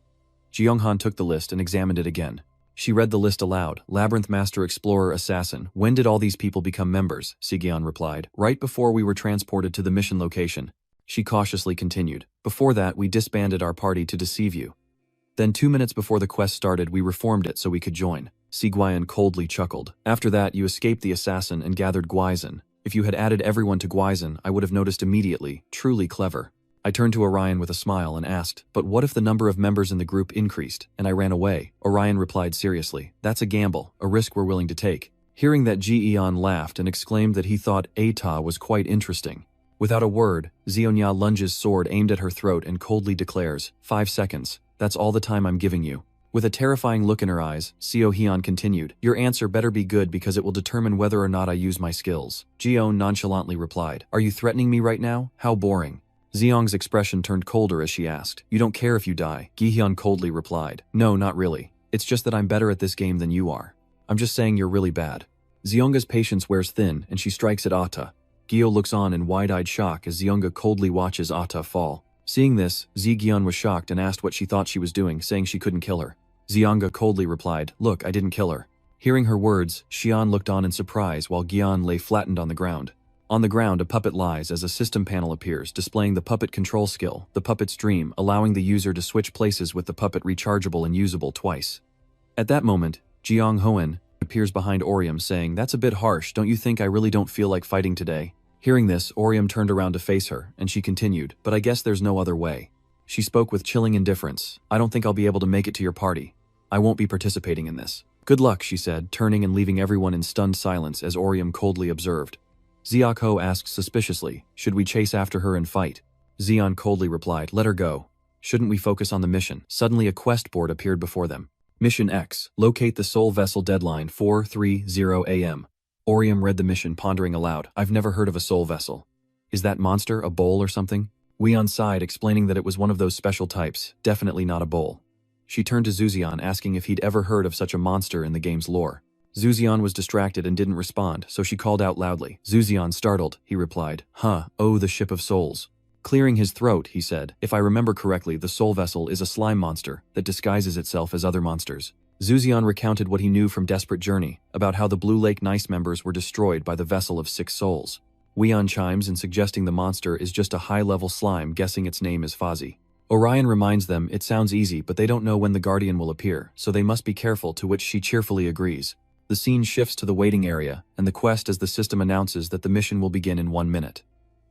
Speaker 1: Ji-young-han took the list and examined it again. She read the list aloud. Labyrinth Master, Explorer, Assassin. When did all these people become members? Sigyeon replied. Right before we were transported to the mission location. She cautiously continued. Before that, we disbanded our party to deceive you. Then 2 minutes before the quest started, we reformed it so we could join. Sigwayon coldly chuckled. After that, you escaped the assassin and gathered Gwyzon. If you had added everyone to Gwyzon, I would have noticed immediately. Truly clever. I turned to Orion with a smile and asked, but what if the number of members in the group increased, and I ran away? Orion replied seriously, that's a gamble, a risk we're willing to take. Hearing that, Ji-eon laughed and exclaimed that he thought Ata was quite interesting. Without a word, Xionya lunges sword aimed at her throat and coldly declares, 5 seconds, that's all the time I'm giving you. With a terrifying look in her eyes, Seo-hyun continued, your answer better be good because it will determine whether or not I use my skills. Ji-on nonchalantly replied, are you threatening me right now? How boring. Zeong's expression turned colder as she asked, you don't care if you die? Gi-hyun coldly replied, no, not really. It's just that I'm better at this game than you are. I'm just saying you're really bad. Zeonga's patience wears thin and she strikes at Ata. Gyo looks on in wide-eyed shock as Zeonga coldly watches Ata fall. Seeing this, Gi-hyun was shocked and asked what she thought she was doing, saying she couldn't kill her. Zeonga coldly replied, look, I didn't kill her. Hearing her words, Xian looked on in surprise while Gyan lay flattened on the ground. On the ground, a puppet lies as a system panel appears, displaying the puppet control skill, the puppet's dream, allowing the user to switch places with the puppet rechargeable and usable twice. At that moment, Jiang Hoen appears behind Orium saying, that's a bit harsh, don't you think? I really don't feel like fighting today. Hearing this, Orium turned around to face her, and she continued, but I guess there's no other way. She spoke with chilling indifference. I don't think I'll be able to make it to your party. I won't be participating in this. Good luck, she said, turning and leaving everyone in stunned silence as Orium coldly observed. Ziak-ho asked suspiciously, should we chase after her and fight? Zeon coldly replied, let her go. Shouldn't we focus on the mission? Suddenly a quest board appeared before them. Mission X, locate the Soul Vessel, deadline 4:30 a.m. Orium read the mission, pondering aloud. I've never heard of a soul vessel. Is that monster a bowl or something? Weon sighed, explaining that it was one of those special types, definitely not a bowl. She turned to Zuzion, asking if he'd ever heard of such a monster in the game's lore. Zuzion was distracted and didn't respond, so she called out loudly. Zuzion, startled, he replied, oh, the Ship of Souls. Clearing his throat, he said, if I remember correctly, the soul vessel is a slime monster that disguises itself as other monsters. Zuzion recounted what he knew from Desperate Journey, about how the Blue Lake Nice members were destroyed by the Vessel of 6 Souls. Weon chimes in, suggesting the monster is just a high-level slime, guessing its name is Fazi. Orion reminds them it sounds easy, but they don't know when the Guardian will appear, so they must be careful, to which she cheerfully agrees. The scene shifts to the waiting area, and the quest as the system announces that the mission will begin in 1 minute.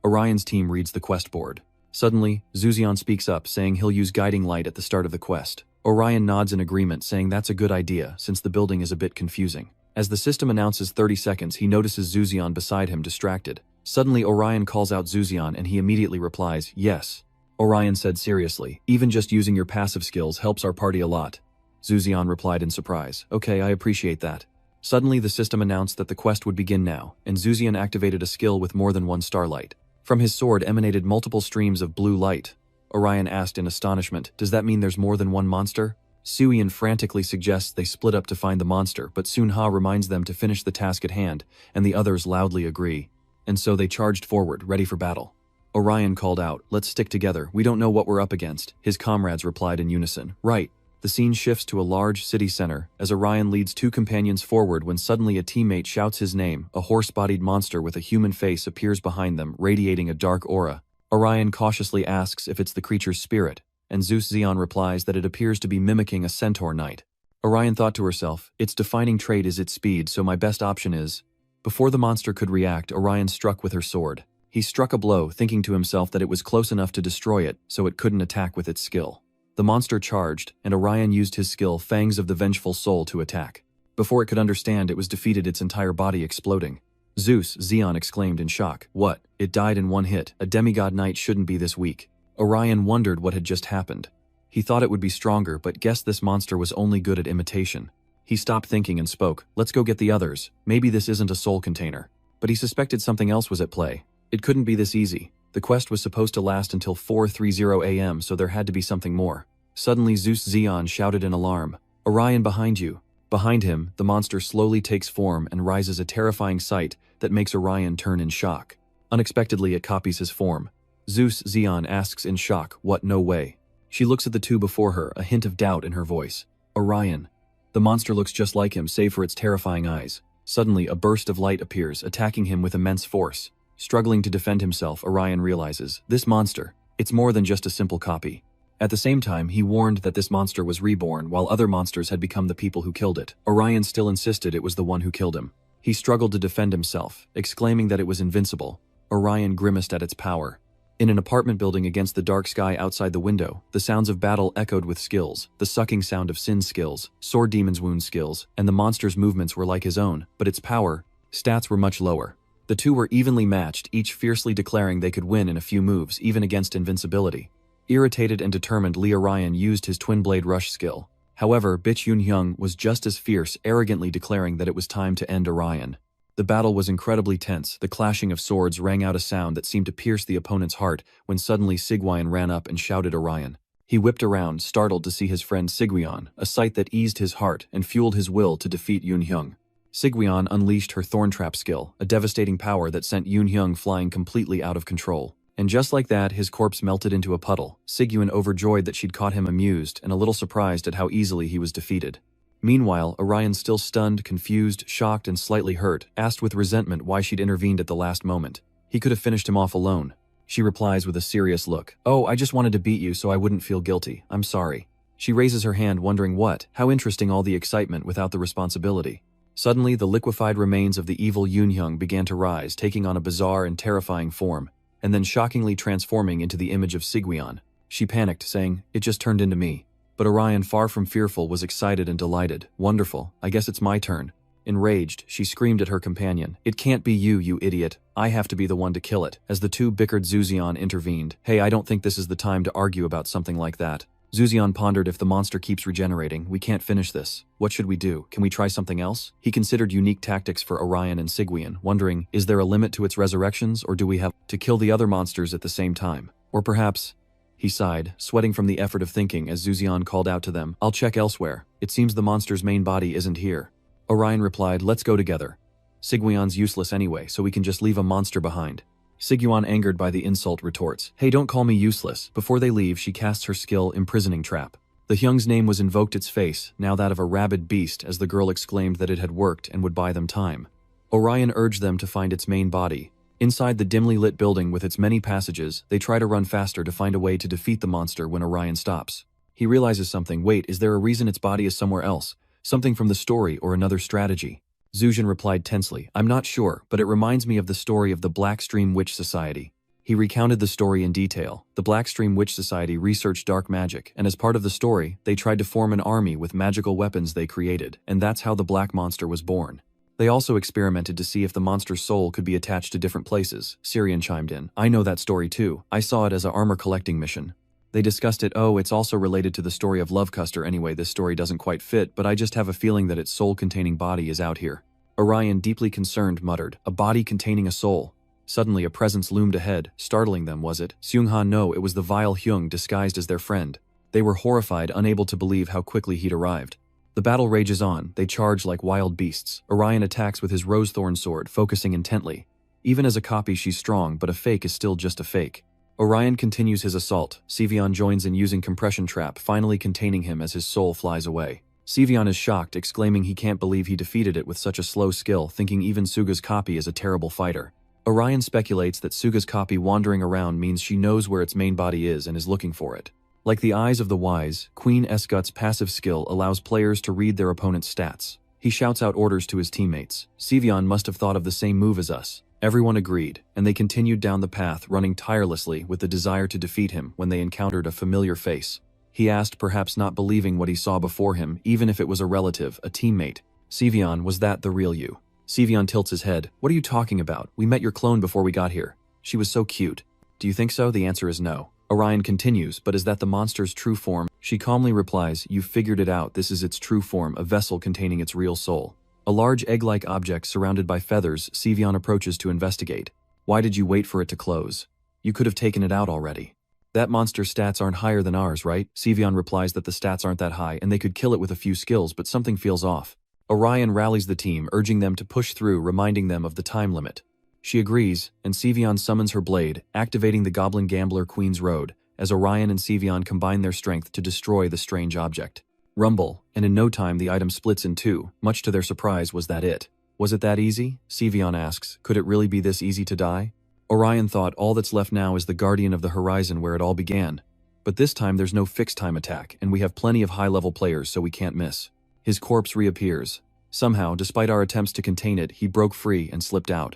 Speaker 1: Orion's team reads the quest board. Suddenly, Zuzion speaks up, saying he'll use guiding light at the start of the quest. Orion nods in agreement, saying that's a good idea since the building is a bit confusing. As the system announces 30 seconds, he notices Zuzion beside him, distracted. Suddenly, Orion calls out Zuzion and he immediately replies, yes. Orion said seriously, even just using your passive skills helps our party a lot. Zuzion replied in surprise, okay, I appreciate that. Suddenly, the system announced that the quest would begin now, and Zuzion activated a skill with more than one starlight. From his sword emanated multiple streams of blue light. Orion asked in astonishment, does that mean there's more than one monster? Suian frantically suggests they split up to find the monster, but Sunha reminds them to finish the task at hand, and the others loudly agree. And so they charged forward, ready for battle. Orion called out, let's stick together, we don't know what we're up against. His comrades replied in unison, right. The scene shifts to a large city center, as Orion leads two companions forward when suddenly a teammate shouts his name. A horse-bodied monster with a human face appears behind them, radiating a dark aura. Orion cautiously asks if it's the creature's spirit, and Zeus Zeon replies that it appears to be mimicking a centaur knight. Orion thought to herself, its defining trait is its speed, so my best option is... Before the monster could react, Orion struck with her sword. He struck a blow, thinking to himself that it was close enough to destroy it, so it couldn't attack with its skill. The monster charged, and Orion used his skill Fangs of the Vengeful Soul to attack. Before it could understand, it was defeated, its entire body exploding. Zeus, Zeon exclaimed in shock. What? It died in one hit. A demigod knight shouldn't be this weak. Orion wondered what had just happened. He thought it would be stronger, but guessed this monster was only good at imitation. He stopped thinking and spoke. Let's go get the others. Maybe this isn't a soul container. But he suspected something else was at play. It couldn't be this easy. The quest was supposed to last until 4:30 a.m., so there had to be something more. Suddenly Zeus Zeon shouted in alarm. Orion, behind you. Behind him, the monster slowly takes form and rises, a terrifying sight that makes Orion turn in shock. Unexpectedly, it copies his form. Zeus Zeon asks in shock, what, no way. She looks at the two before her, a hint of doubt in her voice. Orion. The monster looks just like him, save for its terrifying eyes. Suddenly, a burst of light appears, attacking him with immense force. Struggling to defend himself, Orion realizes, this monster, it's more than just a simple copy. At the same time, he warned that this monster was reborn, while other monsters had become the people who killed it. Orion still insisted it was the one who killed him. He struggled to defend himself, exclaiming that it was invincible. Orion grimaced at its power. In an apartment building against the dark sky outside the window, the sounds of battle echoed with skills, the sucking sound of Sin's skills, Sword Demon's wound skills, and the monster's movements were like his own, but its power, stats were much lower. The two were evenly matched, each fiercely declaring they could win in a few moves, even against invincibility. Irritated and determined, Lee Orion used his Twin Blade Rush skill. However, Bitch Yoon Hyung was just as fierce, arrogantly declaring that it was time to end Orion. The battle was incredibly tense. The clashing of swords rang out a sound that seemed to pierce the opponent's heart when suddenly Sigwyon ran up and shouted Orion. He whipped around, startled to see his friend Sigwyon, a sight that eased his heart and fueled his will to defeat Yoon Hyung. Sigwyon unleashed her Thorn Trap skill, a devastating power that sent Yoon Hyung flying completely out of control. And just like that, his corpse melted into a puddle. Sigwyon, overjoyed that she'd caught him, amused and a little surprised at how easily he was defeated. Meanwhile, Orion, still stunned, confused, shocked, and slightly hurt, asked with resentment why she'd intervened at the last moment. He could have finished him off alone. She replies with a serious look. Oh, I just wanted to beat you so I wouldn't feel guilty. I'm sorry. She raises her hand, wondering what, how interesting all the excitement without the responsibility. Suddenly, the liquefied remains of the evil Yoon Hyung began to rise, taking on a bizarre and terrifying form, and then shockingly transforming into the image of Sigwyon. She panicked, saying, it just turned into me. But Orion, far from fearful, was excited and delighted. Wonderful, I guess it's my turn. Enraged, she screamed at her companion, it can't be you, you idiot. I have to be the one to kill it. As the two bickered, Zuzion intervened. Hey, I don't think this is the time to argue about something like that. Zuzion pondered, if the monster keeps regenerating, we can't finish this. What should we do? Can we try something else? He considered unique tactics for Orion and Sigwyon, wondering, is there a limit to its resurrections, or do we have to kill the other monsters at the same time? Or perhaps... He sighed, sweating from the effort of thinking as Zuzion called out to them, I'll check elsewhere. It seems the monster's main body isn't here. Orion replied, let's go together. Sigwyon's useless anyway, so we can just leave a monster behind. Sigwyon, angered by the insult, retorts, hey, don't call me useless. Before they leave, she casts her skill, Imprisoning Trap. The Hyung's name was invoked, its face, now that of a rabid beast, as the girl exclaimed that it had worked and would buy them time. Orion urged them to find its main body. Inside the dimly lit building with its many passages, they try to run faster to find a way to defeat the monster when Orion stops. He realizes something. Wait, is there a reason its body is somewhere else? Something from the story or another strategy? Zuzhan replied tensely, I'm not sure, but it reminds me of the story of the Black Stream Witch Society. He recounted the story in detail. The Blackstream Witch Society researched dark magic, and as part of the story, they tried to form an army with magical weapons they created, and that's how the Black Monster was born. They also experimented to see if the monster's soul could be attached to different places. Syrian chimed in. I know that story too. I saw it as a armor collecting mission. They discussed it. Oh, it's also related to the story of Lovecuster. Anyway, this story doesn't quite fit, but I just have a feeling that its soul-containing body is out here. Orion, deeply concerned, muttered, a body containing a soul. Suddenly a presence loomed ahead, startling them. Was it? Seungha? No, it was the vile Hyung disguised as their friend. They were horrified, unable to believe how quickly he'd arrived. The battle rages on. They charge like wild beasts. Orion attacks with his rosethorn sword, focusing intently. Even as a copy, she's strong, but a fake is still just a fake. Orion continues his assault. Sevion joins in using compression trap, finally containing him as his soul flies away. Sevion is shocked, exclaiming he can't believe he defeated it with such a slow skill, thinking even Suga's copy is a terrible fighter. Orion speculates that Suga's copy wandering around means she knows where its main body is and is looking for it. Like the eyes of the wise, Queen Escut's passive skill allows players to read their opponent's stats. He shouts out orders to his teammates. Sevion must have thought of the same move as us. Everyone agreed, and they continued down the path, running tirelessly with the desire to defeat him when they encountered a familiar face. He asked, perhaps not believing what he saw before him, even if it was a relative, a teammate. Sevion, was that the real you? Sevion tilts his head. What are you talking about? We met your clone before we got here. She was so cute. Do you think so? The answer is no. Orion continues, but is that the monster's true form? She calmly replies, you've figured it out. This is its true form, a vessel containing its real soul. A large egg-like object surrounded by feathers, Sevion approaches to investigate. Why did you wait for it to close? You could have taken it out already. That monster's stats aren't higher than ours, right? Sevion replies that the stats aren't that high and they could kill it with a few skills, but something feels off. Orion rallies the team, urging them to push through, reminding them of the time limit. She agrees, and Sevion summons her blade, activating the Goblin Gambler Queen's Road, as Orion and Sevion combine their strength to destroy the strange object. Rumble, and in no time the item splits in two. Much to their surprise, was that it? Was it that easy? Sevion asks, could it really be this easy to die? Orion thought all that's left now is the Guardian of the Horizon where it all began. But this time there's no fixed time attack, and we have plenty of high-level players so we can't miss. His corpse reappears. Somehow, despite our attempts to contain it, he broke free and slipped out.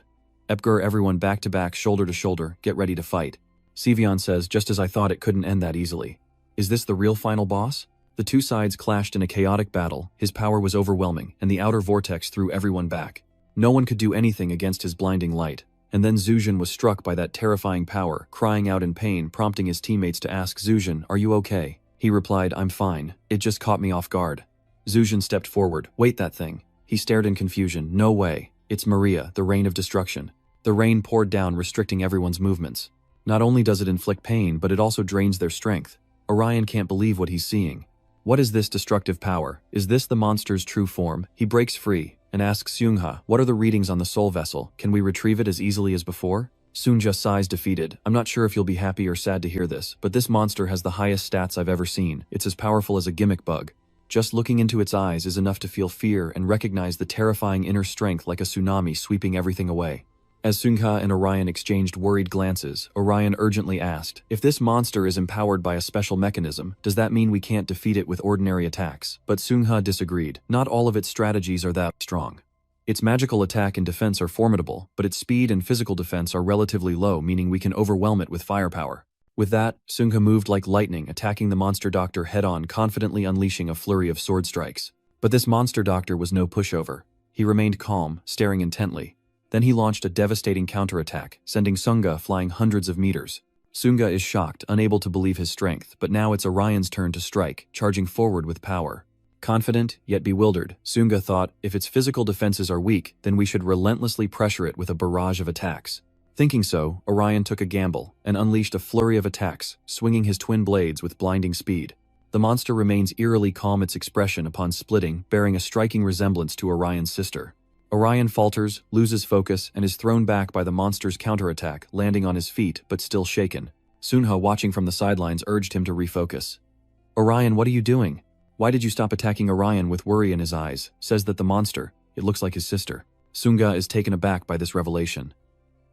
Speaker 1: Epger, everyone back to back, shoulder to shoulder, get ready to fight. Sevion says, just as I thought, it couldn't end that easily. Is this the real final boss? The two sides clashed in a chaotic battle. His power was overwhelming, and the outer vortex threw everyone back. No one could do anything against his blinding light. And then Zuzhan was struck by that terrifying power, crying out in pain, prompting his teammates to ask, Zuzhan, are you okay? He replied, I'm fine. It just caught me off guard. Zuzhan stepped forward. Wait, that thing. He stared in confusion. No way. It's Maria, the rain of destruction. The rain poured down, restricting everyone's movements. Not only does it inflict pain, but it also drains their strength. Orion can't believe what he's seeing. What is this destructive power? Is this the monster's true form? He breaks free and asks Seungha, what are the readings on the soul vessel? Can we retrieve it as easily as before? Seungha sighs defeated. I'm not sure if you'll be happy or sad to hear this, but this monster has the highest stats I've ever seen. It's as powerful as a gimmick bug. Just looking into its eyes is enough to feel fear and recognize the terrifying inner strength like a tsunami sweeping everything away. As Seungha and Orion exchanged worried glances, Orion urgently asked, if this monster is empowered by a special mechanism, does that mean we can't defeat it with ordinary attacks? But Seungha disagreed. Not all of its strategies are that strong. Its magical attack and defense are formidable, but its speed and physical defense are relatively low, meaning we can overwhelm it with firepower. With that, Seungha moved like lightning, attacking the monster doctor head-on, confidently unleashing a flurry of sword strikes. But this monster doctor was no pushover. He remained calm, staring intently. Then he launched a devastating counterattack, sending Seungha flying hundreds of meters. Seungha is shocked, unable to believe his strength, but now it's Orion's turn to strike, charging forward with power. Confident, yet bewildered, Seungha thought, if its physical defenses are weak, then we should relentlessly pressure it with a barrage of attacks. Thinking so, Orion took a gamble and unleashed a flurry of attacks, swinging his twin blades with blinding speed. The monster remains eerily calm, its expression upon splitting, bearing a striking resemblance to Orion's sister. Orion falters, loses focus, and is thrown back by the monster's counterattack, landing on his feet but still shaken. Seungha, watching from the sidelines, urged him to refocus. Orion, what are you doing? Why did you stop attacking? Orion, with worry in his eyes, says that the monster, it looks like his sister. Seungha is taken aback by this revelation.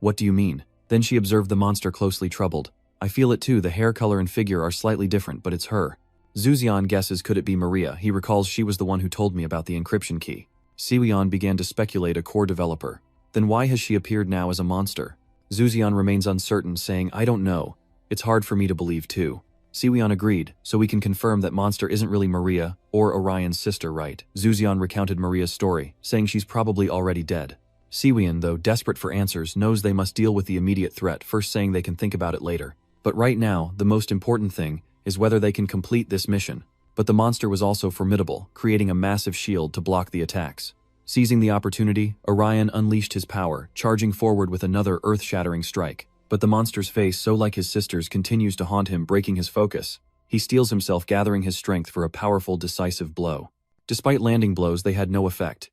Speaker 1: What do you mean? Then she observed the monster closely, troubled. I feel it too, the hair color and figure are slightly different, but it's her. Zuzhan guesses, could it be Maria? He recalls she was the one who told me about the encryption key. Sevion began to speculate, a core developer. Then why has she appeared now as a monster? Zuzian remains uncertain, saying, I don't know. It's hard for me to believe too. Siwian agreed, so we can confirm that monster isn't really Maria or Orion's sister, right? Zuzian recounted Maria's story, saying she's probably already dead. Siwian, though desperate for answers, knows they must deal with the immediate threat, first saying they can think about it later. But right now, the most important thing is whether they can complete this mission. But the monster was also formidable, creating a massive shield to block the attacks. Seizing the opportunity, Orion unleashed his power, charging forward with another earth-shattering strike. But the monster's face, so like his sister's, continues to haunt him, breaking his focus. He steels himself, gathering his strength for a powerful, decisive blow. Despite landing blows, they had no effect.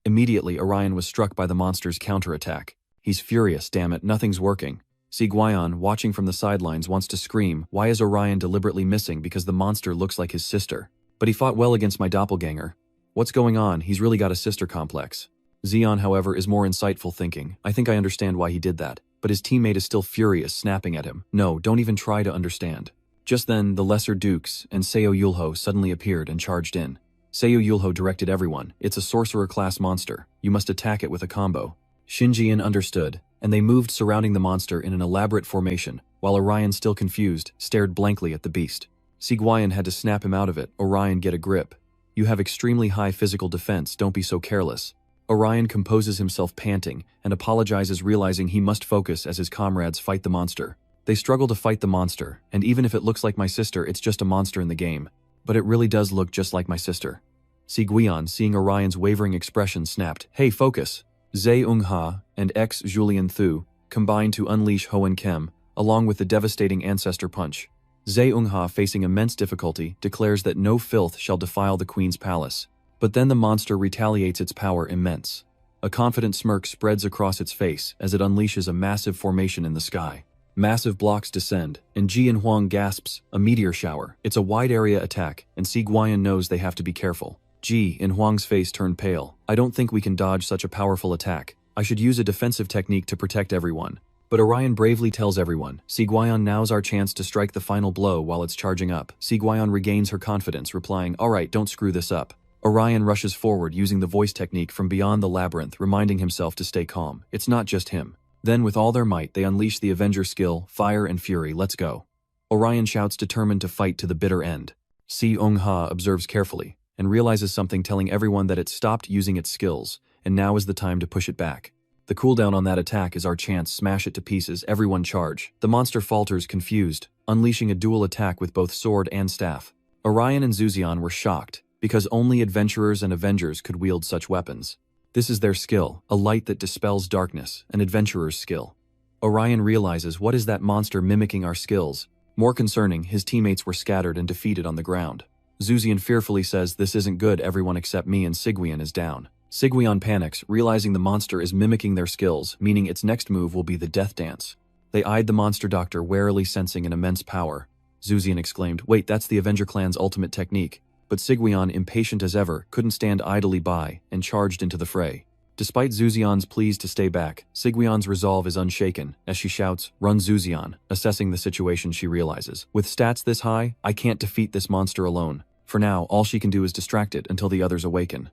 Speaker 1: Immediately, Orion was struck by the monster's counterattack. He's furious, damn it, nothing's working. Guion, watching from the sidelines, wants to scream, why is Orion deliberately missing because the monster looks like his sister? But he fought well against my doppelganger. What's going on? He's really got a sister complex. Zeon, however, is more insightful, thinking, I think I understand why he did that. But his teammate is still furious, snapping at him. No, don't even try to understand. Just then, the Lesser Dukes and Seo Yulho suddenly appeared and charged in. Seo Yulho directed everyone, it's a sorcerer-class monster. You must attack it with a combo. Shinjian understood, and they moved surrounding the monster in an elaborate formation, while Orion, still confused, stared blankly at the beast. Seguian had to snap him out of it. Orion, get a grip. You have extremely high physical defense, don't be so careless. Orion composes himself, panting, and apologizes, realizing he must focus as his comrades fight the monster. They struggle to fight the monster, and even if it looks like my sister, it's just a monster in the game. But it really does look just like my sister. Seguian, seeing Orion's wavering expression, snapped, hey, focus! Zhe Ungha and ex-Julian Thu combined to unleash Hoen Kem, along with the devastating Ancestor Punch. Zhe Ungha, facing immense difficulty, declares that no filth shall defile the Queen's palace. But then the monster retaliates, its power immense. A confident smirk spreads across its face as it unleashes a massive formation in the sky. Massive blocks descend, and Ji and Huang gasps, a meteor shower. It's a wide-area attack, and Seguian knows they have to be careful. Ji, in Huang's face, turned pale. I don't think we can dodge such a powerful attack. I should use a defensive technique to protect everyone. But Orion bravely tells everyone, Seguian, now's our chance to strike the final blow while it's charging up. Seguian regains her confidence, replying, alright, don't screw this up. Orion rushes forward, using the voice technique from beyond the labyrinth, reminding himself to stay calm. It's not just him. Then, with all their might, they unleash the Avenger skill, Fire and Fury, let's go. Orion shouts, determined to fight to the bitter end. Si Ung-ha observes carefully, and realizes something, telling everyone that it stopped using its skills, and now is the time to push it back. The cooldown on that attack is our chance, smash it to pieces, everyone charge. The monster falters, confused, unleashing a dual attack with both sword and staff. Orion and Zuzian were shocked, because only adventurers and avengers could wield such weapons. This is their skill, a light that dispels darkness, an adventurer's skill. Orion realizes, what is that monster mimicking our skills? More concerning, his teammates were scattered and defeated on the ground. Zuzian fearfully says, this isn't good, everyone except me, and Seguian is down. Seguian panics, realizing the monster is mimicking their skills, meaning its next move will be the death dance. They eyed the monster doctor, warily sensing an immense power. Zuzian exclaimed, wait, that's the Avenger clan's ultimate technique. But Seguian, impatient as ever, couldn't stand idly by, and charged into the fray. Despite Zuzian's pleas to stay back, Seguian's resolve is unshaken, as she shouts, run Zuzian, assessing the situation. She realizes, with stats this high, I can't defeat this monster alone. For now, all she can do is distract it until the others awaken.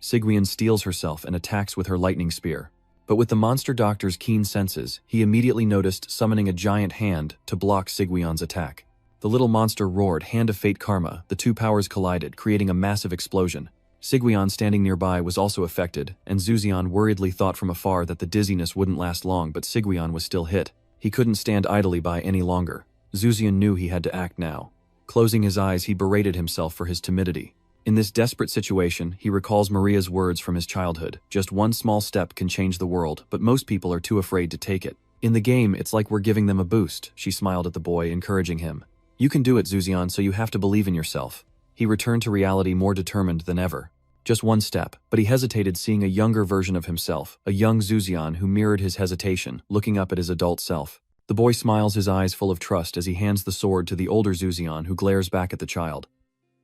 Speaker 1: Seguian steels herself and attacks with her lightning spear. But with the monster doctor's keen senses, he immediately noticed summoning a giant hand to block Seguian's attack. The little monster roared, Hand of Fate Karma. The two powers collided, creating a massive explosion. Seguian, standing nearby, was also affected, and Zuzian worriedly thought from afar that the dizziness wouldn't last long, but Seguian was still hit. He couldn't stand idly by any longer. Zuzian knew he had to act now. Closing his eyes, he berated himself for his timidity. In this desperate situation, he recalls Maria's words from his childhood. Just one small step can change the world, but most people are too afraid to take it. In the game, it's like we're giving them a boost. She smiled at the boy, encouraging him. You can do it, Zuzian, so you have to believe in yourself. He returned to reality more determined than ever. Just one step, but he hesitated, seeing a younger version of himself, a young Zuzian who mirrored his hesitation, looking up at his adult self. The boy smiles, his eyes full of trust, as he hands the sword to the older Zuzian, who glares back at the child.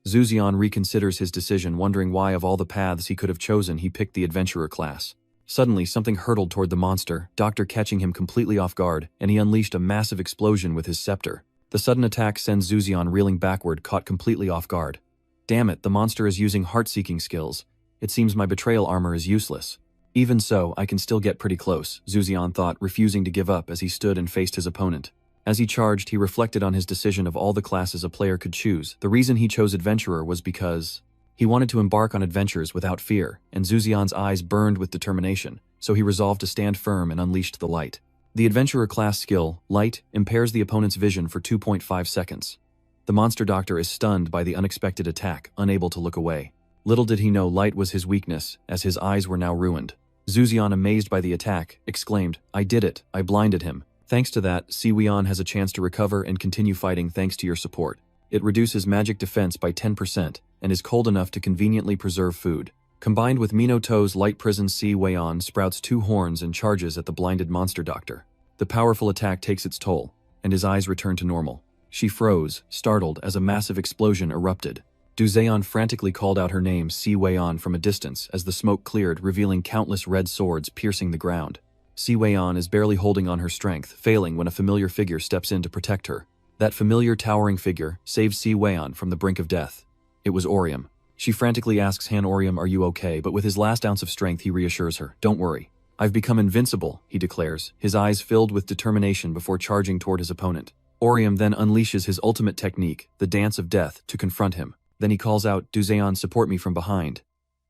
Speaker 1: Zuzian reconsiders his decision, wondering why of all the paths he could have chosen, he picked the adventurer class. Suddenly, something hurtled toward the monster, Doctor catching him completely off guard, and he unleashed a massive explosion with his scepter. The sudden attack sends Zuzian reeling backward, caught completely off guard. Damn it, the monster is using heart-seeking skills. It seems my betrayal armor is useless. Even so, I can still get pretty close, Zuzian thought, refusing to give up as he stood and faced his opponent. As he charged, he reflected on his decision of all the classes a player could choose. The reason he chose Adventurer was because he wanted to embark on adventures without fear, and Zuzian's eyes burned with determination, so he resolved to stand firm and unleashed the light. The Adventurer class skill, Light, impairs the opponent's vision for 2.5 seconds. The monster doctor is stunned by the unexpected attack, unable to look away. Little did he know Light was his weakness, as his eyes were now ruined. Zuzian, amazed by the attack, exclaimed, "I did it, I blinded him." Thanks to that, Siwian has a chance to recover and continue fighting thanks to your support. It reduces magic defense by 10% and is cold enough to conveniently preserve food. Combined with Minoto's light prison, Siwian sprouts 2 horns and charges at the blinded monster doctor. The powerful attack takes its toll, and his eyes return to normal. She froze, startled, as a massive explosion erupted. Duzeon frantically called out her name, Siwian, from a distance as the smoke cleared, revealing countless red swords piercing the ground. Siwian is barely holding on her strength, failing when a familiar figure steps in to protect her. That familiar towering figure saves Siwian from the brink of death. It was Orium. She frantically asks Han, "Orium, are you okay?" But with his last ounce of strength he reassures her. "Don't worry. I've become invincible," he declares, his eyes filled with determination before charging toward his opponent. Orium then unleashes his ultimate technique, the Dance of Death, to confront him. Then he calls out, "Duzeon, support me from behind."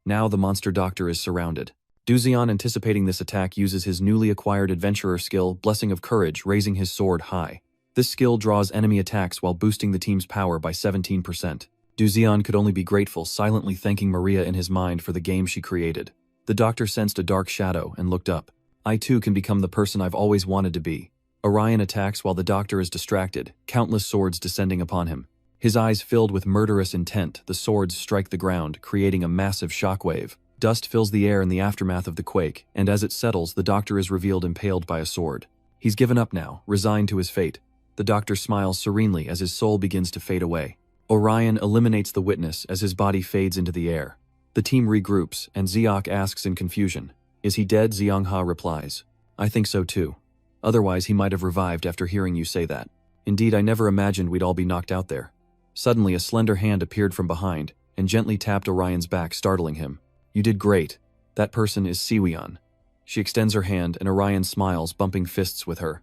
Speaker 1: Now the monster doctor is surrounded. Duzeon, anticipating this attack, uses his newly acquired adventurer skill, Blessing of Courage, raising his sword high. This skill draws enemy attacks while boosting the team's power by 17%. Duzeon could only be grateful, silently thanking Maria in his mind for the game she created. The doctor sensed a dark shadow and looked up. "I too can become the person I've always wanted to be." Orion attacks while the doctor is distracted, countless swords descending upon him. His eyes filled with murderous intent, the swords strike the ground, creating a massive shockwave. Dust fills the air in the aftermath of the quake, and as it settles, the doctor is revealed impaled by a sword. He's given up now, resigned to his fate. The doctor smiles serenely as his soul begins to fade away. Orion eliminates the witness as his body fades into the air. The team regroups, and Zeok asks in confusion, "Is he dead?" Zeongha replies, "I think so too. Otherwise he might have revived after hearing you say that. Indeed, I never imagined we'd all be knocked out there." Suddenly, a slender hand appeared from behind and gently tapped Orion's back, startling him. "You did great. That person is Siwian." She extends her hand, and Orion smiles, bumping fists with her.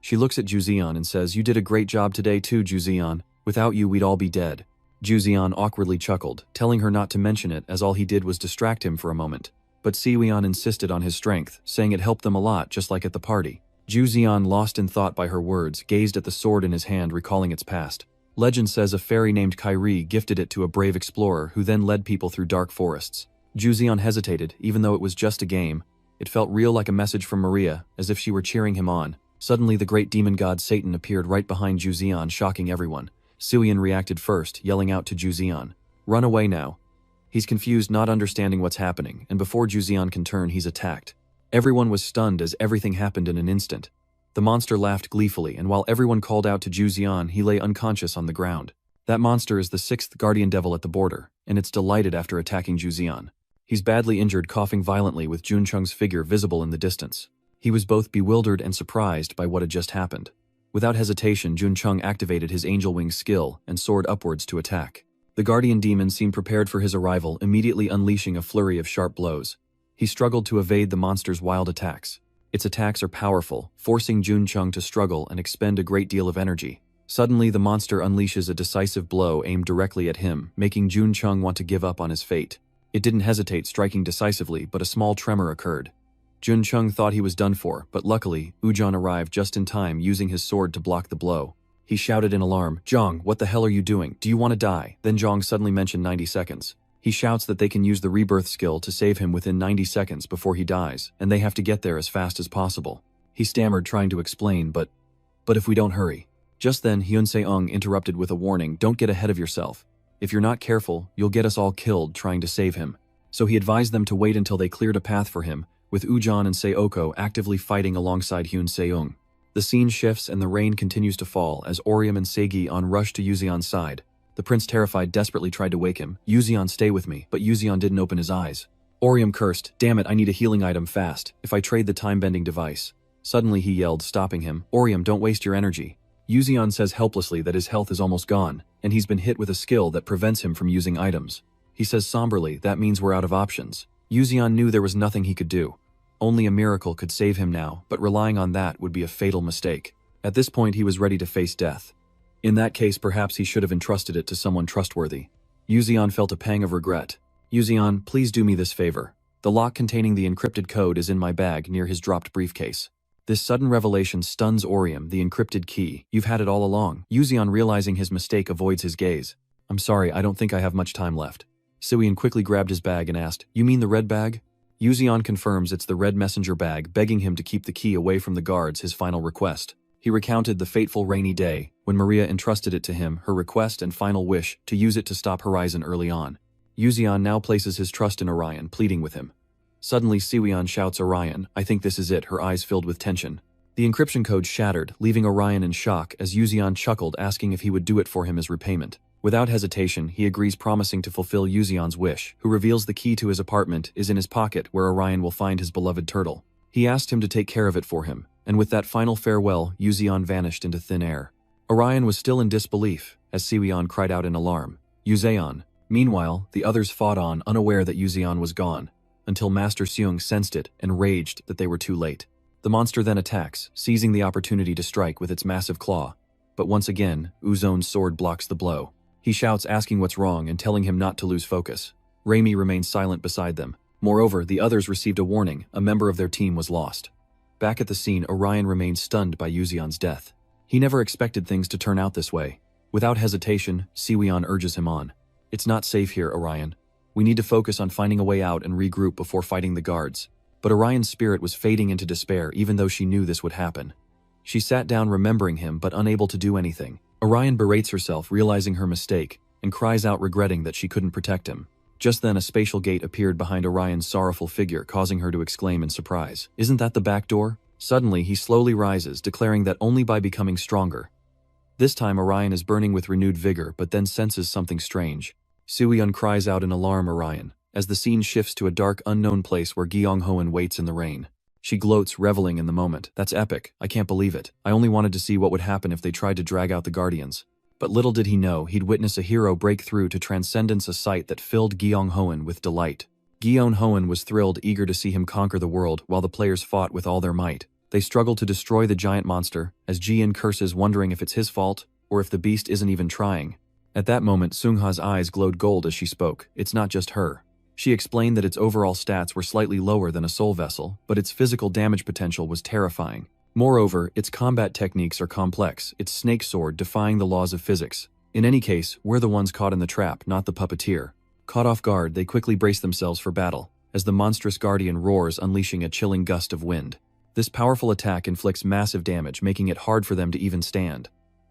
Speaker 1: She looks at Juzion and says, "You did a great job today too, Juzion. Without you, we'd all be dead." Juzion awkwardly chuckled, telling her not to mention it as all he did was distract him for a moment. But Siwian insisted on his strength, saying it helped them a lot, just like at the party. Juzion, lost in thought by her words, gazed at the sword in his hand, recalling its past. Legend says a fairy named Kairi gifted it to a brave explorer who then led people through dark forests. Juzion hesitated, even though it was just a game. It felt real, like a message from Maria, as if she were cheering him on. Suddenly, the great demon god Satan appeared right behind Juzion, shocking everyone. Siwian reacted first, yelling out to Juzion, "Run away now." He's confused, not understanding what's happening, and before Juzion can turn, he's attacked. Everyone was stunned as everything happened in an instant. The monster laughed gleefully, and while everyone called out to Juzion, he lay unconscious on the ground. That monster is the 6th guardian devil at the border, and it's delighted after attacking Juzion. He's badly injured, coughing violently with Junchung's figure visible in the distance. He was both bewildered and surprised by what had just happened. Without hesitation, Junchung activated his angel wing skill and soared upwards to attack. The guardian demon seemed prepared for his arrival, immediately unleashing a flurry of sharp blows. He struggled to evade the monster's wild attacks. Its attacks are powerful, forcing Junchung to struggle and expend a great deal of energy. Suddenly, the monster unleashes a decisive blow aimed directly at him, making Junchung want to give up on his fate. It didn't hesitate, striking decisively, but a small tremor occurred. Junchung thought he was done for, but luckily, Ujon arrived just in time, using his sword to block the blow. He shouted in alarm, "Zhang, what the hell are you doing? Do you want to die?" Then Zhang suddenly mentioned 90 seconds. He shouts that they can use the rebirth skill to save him within 90 seconds before he dies, and they have to get there as fast as possible. He stammered, trying to explain, but if we don't hurry. Just then, Hyun Se-ung interrupted with a warning, "Don't get ahead of yourself. If you're not careful, you'll get us all killed trying to save him." So he advised them to wait until they cleared a path for him, with Ujon and Seoko actively fighting alongside Hyun Se-ung. The scene shifts and the rain continues to fall as Orium and Segi-on rush to Yuzion's side. The prince, terrified, desperately tried to wake him. "Yuzion, stay with me," but Yuzion didn't open his eyes. Orium cursed, "Damn it, I need a healing item fast, if I trade the time-bending device." Suddenly he yelled, stopping him, "Orium, don't waste your energy." Yuzion says helplessly that his health is almost gone, and he's been hit with a skill that prevents him from using items. He says somberly, "That means we're out of options." Yuzian knew there was nothing he could do. Only a miracle could save him now, but relying on that would be a fatal mistake. At this point he was ready to face death. In that case, perhaps he should have entrusted it to someone trustworthy. Yuzian felt a pang of regret. Yuzian, please do me this favor. The lock containing the encrypted code is in my bag near his dropped briefcase. This sudden revelation stuns Orium, the encrypted key. You've had it all along. Yuzian, realizing his mistake, avoids his gaze. I'm sorry, I don't think I have much time left. Suian quickly grabbed his bag and asked, You mean the red bag? Yuzian confirms it's the red messenger bag, begging him to keep the key away from the guards, his final request. He recounted the fateful rainy day, when Maria entrusted it to him, her request and final wish, to use it to stop Horizon early on. Yuzian now places his trust in Orion, pleading with him. Suddenly Siwian shouts, Orion, I think this is it, her eyes filled with tension. The encryption code shattered, leaving Orion in shock as Yuzian chuckled, asking if he would do it for him as repayment. Without hesitation, he agrees, promising to fulfill Yuzian's wish, who reveals the key to his apartment is in his pocket where Orion will find his beloved turtle. He asked him to take care of it for him, and with that final farewell, Yuzian vanished into thin air. Orion was still in disbelief, as Siwian cried out in alarm, Yuzeon. Meanwhile, the others fought on, unaware that Yuzian was gone, until Master Seung sensed it and raged that they were too late. The monster then attacks, seizing the opportunity to strike with its massive claw. But once again, Uzon's sword blocks the blow. He shouts, asking what's wrong and telling him not to lose focus. Raimi remains silent beside them. Moreover, the others received a warning, a member of their team was lost. Back at the scene, Orion remains stunned by Yuzian's death. He never expected things to turn out this way. Without hesitation, Siwian urges him on. It's not safe here, Orion. We need to focus on finding a way out and regroup before fighting the guards. But Orion's spirit was fading into despair even though she knew this would happen. She sat down remembering him but unable to do anything. Orion berates herself, realizing her mistake, and cries out regretting that she couldn't protect him. Just then a spatial gate appeared behind Orion's sorrowful figure, causing her to exclaim in surprise. Isn't that the back door? Suddenly he slowly rises, declaring that only by becoming stronger. This time Orion is burning with renewed vigor but then senses something strange. Suion cries out in alarm, Orion, as the scene shifts to a dark, unknown place where Gyeong-hoen waits in the rain. She gloats, reveling in the moment. That's epic. I can't believe it. I only wanted to see what would happen if they tried to drag out the Guardians. But little did he know he'd witness a hero break through to transcendence, a sight that filled Gyeong-hoen with delight. Gyeong-hoen was thrilled, eager to see him conquer the world, while the players fought with all their might. They struggle to destroy the giant monster, as Jian curses, wondering if it's his fault, or if the beast isn't even trying. At that moment, Seungha's eyes glowed gold as she spoke. It's not just her. She explained that its overall stats were slightly lower than a soul vessel, but its physical damage potential was terrifying. Moreover, its combat techniques are complex, its snake sword defying the laws of physics. In any case, we're the ones caught in the trap, not the puppeteer. Caught off guard, they quickly brace themselves for battle, as the monstrous guardian roars, unleashing a chilling gust of wind. This powerful attack inflicts massive damage, making it hard for them to even stand.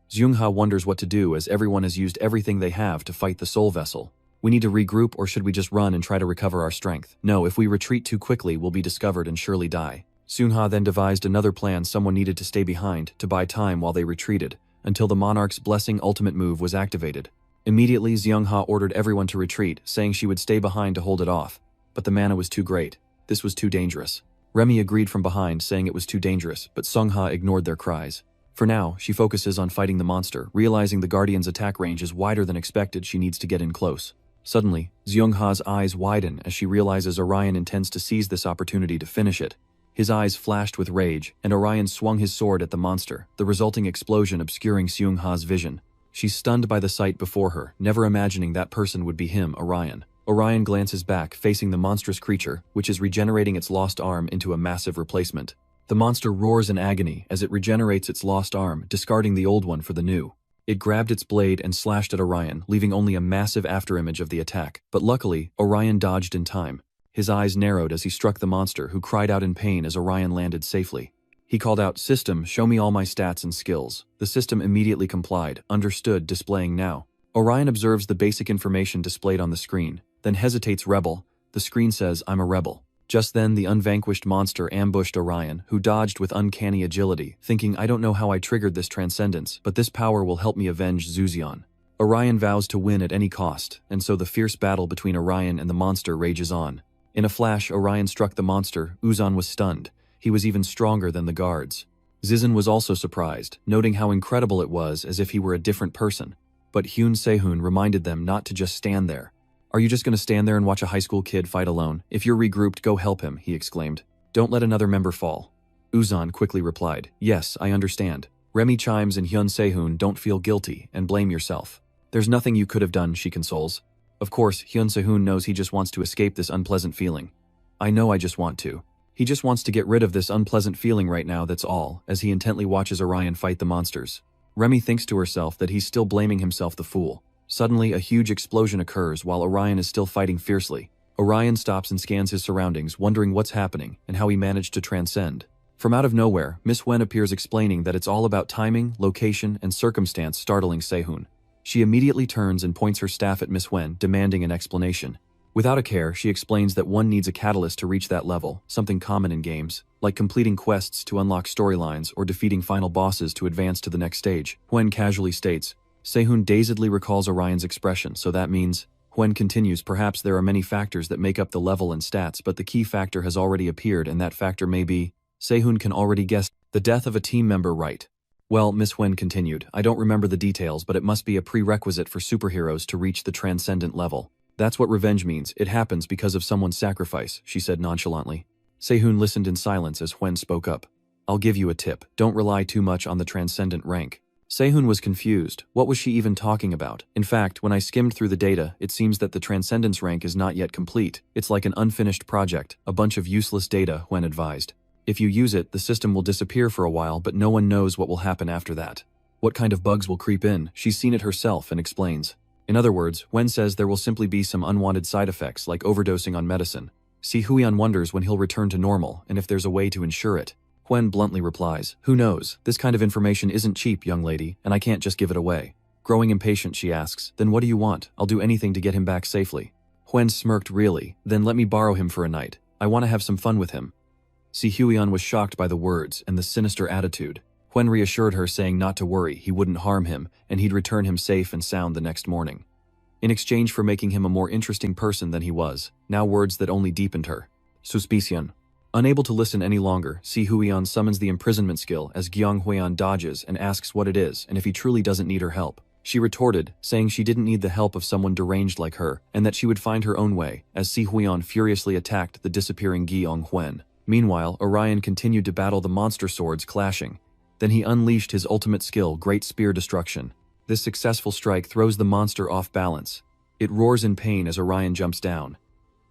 Speaker 1: Seungha wonders what to do, as everyone has used everything they have to fight the soul vessel. We need to regroup, or should we just run and try to recover our strength? No, if we retreat too quickly, we'll be discovered and surely die. Seungha then devised another plan. Someone needed to stay behind, to buy time while they retreated, until the monarch's blessing ultimate move was activated. Immediately, Seungha ordered everyone to retreat, saying she would stay behind to hold it off. But the mana was too great. This was too dangerous. Remy agreed from behind, saying it was too dangerous, but Seungha ignored their cries. For now, she focuses on fighting the monster, realizing the Guardian's attack range is wider than expected. She needs to get in close. Suddenly, Seungha's eyes widen as she realizes Orion intends to seize this opportunity to finish it. His eyes flashed with rage, and Orion swung his sword at the monster, the resulting explosion obscuring Seungha's vision. She's stunned by the sight before her, never imagining that person would be him, Orion. Orion glances back, facing the monstrous creature, which is regenerating its lost arm into a massive replacement. The monster roars in agony as it regenerates its lost arm, discarding the old one for the new. It grabbed its blade and slashed at Orion, leaving only a massive afterimage of the attack. But luckily, Orion dodged in time. His eyes narrowed as he struck the monster, who cried out in pain as Orion landed safely. He called out, "System, show me all my stats and skills." The system immediately complied, understood, displaying now. Orion observes the basic information displayed on the screen, then hesitates. Rebel. The screen says, "I'm a rebel." Just then, the unvanquished monster ambushed Orion, who dodged with uncanny agility, thinking, "I don't know how I triggered this transcendence, but this power will help me avenge Zuzion." Orion vows to win at any cost, and so the fierce battle between Orion and the monster rages on. In a flash, Orion struck the monster. Uzon was stunned. He was even stronger than the guards. Zizan was also surprised, noting how incredible it was, as if he were a different person. But Hyun Sehun reminded them not to just stand there. Are you just gonna stand there and watch a high school kid fight alone? If you're regrouped, go help him, he exclaimed. Don't let another member fall. Uzan quickly replied, yes, I understand. Remy chimes and Hyun Sehun, don't feel guilty and blame yourself. There's nothing you could have done, she consoles. Of course, Hyun Sehun knows he just wants to escape this unpleasant feeling. I know I just want to. He just wants to get rid of this unpleasant feeling right now, that's all, as he intently watches Orion fight the monsters. Remy thinks to herself that he's still blaming himself the fool. Suddenly, a huge explosion occurs while Orion is still fighting fiercely. Orion stops and scans his surroundings, wondering what's happening and how he managed to transcend. From out of nowhere, Miss Wen appears explaining that it's all about timing, location, and circumstance, startling Sehun. She immediately turns and points her staff at Miss Wen, demanding an explanation. Without a care, she explains that one needs a catalyst to reach that level, something common in games, like completing quests to unlock storylines or defeating final bosses to advance to the next stage. Wen casually states. Sehun dazedly recalls Orion's expression, so that means… Wen continues, perhaps there are many factors that make up the level and stats, but the key factor has already appeared, and that factor may be… Sehun can already guess the death of a team member, right? Well, Miss Wen continued, I don't remember the details, but it must be a prerequisite for superheroes to reach the transcendent level. That's what revenge means. It happens because of someone's sacrifice, she said nonchalantly. Sehun listened in silence as Wen spoke up. I'll give you a tip. Don't rely too much on the transcendent rank. Sehun was confused. What was she even talking about? In fact, when I skimmed through the data, it seems that the transcendence rank is not yet complete. It's like an unfinished project, a bunch of useless data, Wen advised. If you use it, the system will disappear for a while, but no one knows what will happen after that. What kind of bugs will creep in? She's seen it herself and explains. In other words, Wen says there will simply be some unwanted side effects like overdosing on medicine. Si Huion wonders when he'll return to normal and if there's a way to ensure it. Wen bluntly replies, who knows? This kind of information isn't cheap, young lady, and I can't just give it away. Growing impatient, she asks, then what do you want? I'll do anything to get him back safely. Wen smirked, really? Then let me borrow him for a night. I want to have some fun with him. Si Huion was shocked by the words and the sinister attitude. Wen reassured her, saying not to worry, he wouldn't harm him, and he'd return him safe and sound the next morning. In exchange for making him a more interesting person than he was, now words that only deepened her. Suspicion. Unable to listen any longer, Si Huion summons the imprisonment skill as Gyeong Huion dodges and asks what it is and if he truly doesn't need her help. She retorted, saying she didn't need the help of someone deranged like her, and that she would find her own way, as Si Huion furiously attacked the disappearing Gyeong Huen. Meanwhile, Orion continued to battle the monster swords clashing. Then he unleashed his ultimate skill, Great Spear Destruction. This successful strike throws the monster off balance. It roars in pain as Orion jumps down.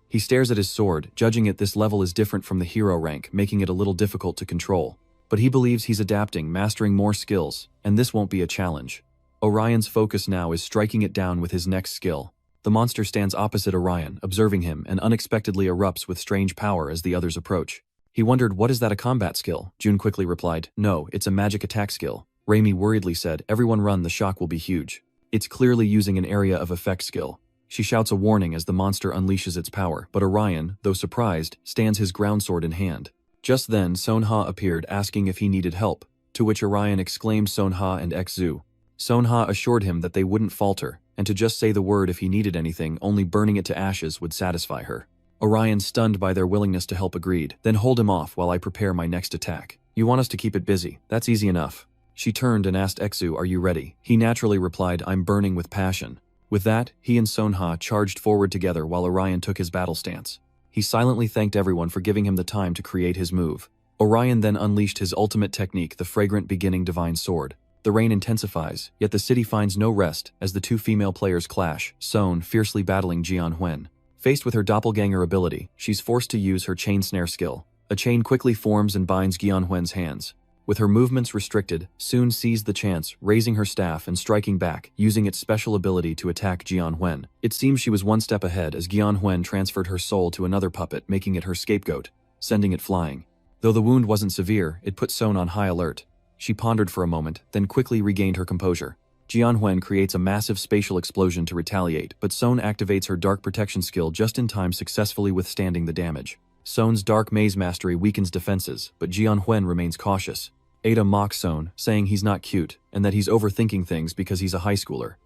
Speaker 1: He stares at his sword, judging it this level is different from the hero rank, making it a little difficult to control. But he believes he's adapting, mastering more skills, and this won't be a challenge. Orion's focus now is striking it down with his next skill. The monster stands opposite Orion, observing him, and unexpectedly erupts with strange power as the others approach. He wondered, what is that, a combat skill? June quickly replied, no, it's a magic attack skill. Raimi worriedly said, everyone run, the shock will be huge. It's clearly using an area of effect skill. She shouts a warning as the monster unleashes its power, but Orion, though surprised, stands his ground sword in hand. Just then, Sonha appeared asking if he needed help, to which Orion exclaimed Sonha and Xu. Sonha assured him that they wouldn't falter, and to just say the word if he needed anything, only burning it to ashes would satisfy her. Orion, stunned by their willingness to help, agreed. Then hold him off while I prepare my next attack. You want us to keep it busy? That's easy enough. She turned and asked Xu, are you ready? He naturally replied, I'm burning with passion. With that, he and Sonha charged forward together while Orion took his battle stance. He silently thanked everyone for giving him the time to create his move. Orion then unleashed his ultimate technique, the fragrant beginning divine sword. The rain intensifies, yet the city finds no rest as the two female players clash, Son fiercely battling Jian Huen. Faced with her doppelganger ability, she's forced to use her chain snare skill. A chain quickly forms and binds Jian Huen's hands. With her movements restricted, Soon seized the chance, raising her staff and striking back, using its special ability to attack Jian Huen. It seems she was one step ahead as Jian Huen transferred her soul to another puppet, making it her scapegoat, sending it flying. Though the wound wasn't severe, it put Son on high alert. She pondered for a moment, then quickly regained her composure. Jian Huen creates a massive spatial explosion to retaliate, but Son activates her dark protection skill just in time, successfully withstanding the damage. Son's dark maze mastery weakens defenses, but Jian Huen remains cautious. Ada mocks Son, saying he's not cute, and that he's overthinking things because he's a high schooler.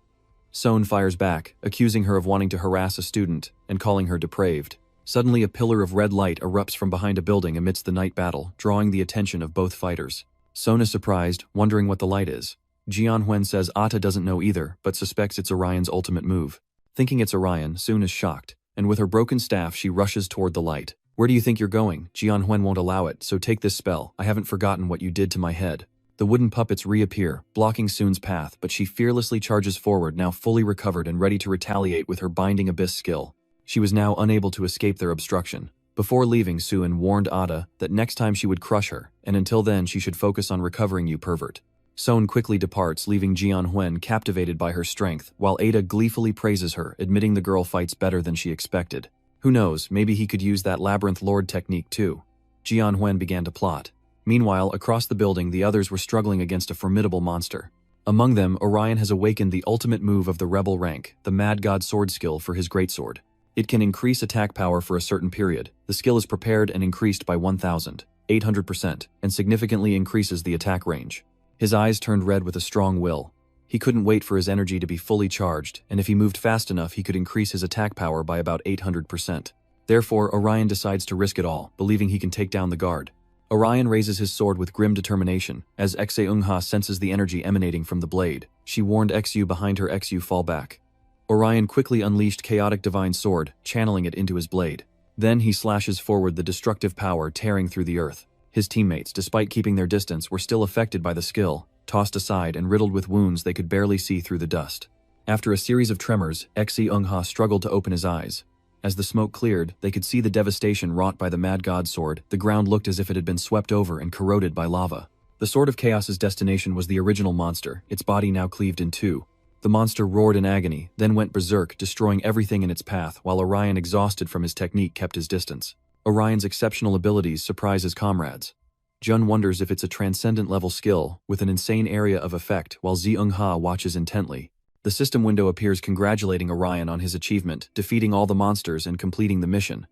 Speaker 1: Son fires back, accusing her of wanting to harass a student, and calling her depraved. Suddenly a pillar of red light erupts from behind a building amidst the night battle, drawing the attention of both fighters. Son is surprised, wondering what the light is. Jian Huen says Ata doesn't know either, but suspects it's Orion's ultimate move. Thinking it's Orion, Soon is shocked, and with her broken staff she rushes toward the light. "Where do you think you're going? Jianhuan won't allow it, so take this spell. I haven't forgotten what you did to my head." The wooden puppets reappear, blocking Soon's path, but she fearlessly charges forward, now fully recovered and ready to retaliate with her Binding Abyss skill. She was now unable to escape their obstruction. Before leaving, Soon warned Ada that next time she would crush her, and until then she should focus on recovering you pervert. Soon quickly departs, leaving Jianhuan captivated by her strength, while Ada gleefully praises her, admitting the girl fights better than she expected. Who knows, maybe he could use that Labyrinth Lord technique too. Jianhuan began to plot. Meanwhile, across the building, the others were struggling against a formidable monster. Among them, Orion has awakened the ultimate move of the rebel rank, the Mad God Sword skill for his greatsword. It can increase attack power for a certain period. The skill is prepared and increased by 1,800%, and significantly increases the attack range. His eyes turned red with a strong will. He couldn't wait for his energy to be fully charged, and if he moved fast enough he could increase his attack power by about 800%. Therefore, Orion decides to risk it all, believing he can take down the guard. Orion raises his sword with grim determination, as Eunha senses the energy emanating from the blade. She warned Xu behind her. Xu fall back. Orion quickly unleashed Chaotic Divine Sword, channeling it into his blade. Then he slashes forward, the destructive power tearing through the earth. His teammates, despite keeping their distance, were still affected by the skill, tossed aside and riddled with wounds they could barely see through the dust. After a series of tremors, Eunha struggled to open his eyes. As the smoke cleared, they could see the devastation wrought by the Mad God Sword. The ground looked as if it had been swept over and corroded by lava. The Sword of Chaos's destination was the original monster, its body now cleaved in two. The monster roared in agony, then went berserk, destroying everything in its path, while Orion, exhausted from his technique, kept his distance. Orion's exceptional abilities surprise his comrades. Jun wonders if it's a transcendent-level skill, with an insane area of effect, while Eunha watches intently. The system window appears congratulating Orion on his achievement, defeating all the monsters and completing the mission.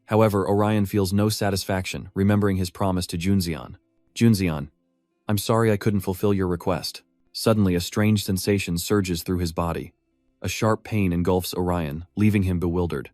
Speaker 1: However, Orion feels no satisfaction, remembering his promise to Junzian. "Junzian, I'm sorry I couldn't fulfill your request." Suddenly, a strange sensation surges through his body. A sharp pain engulfs Orion, leaving him bewildered.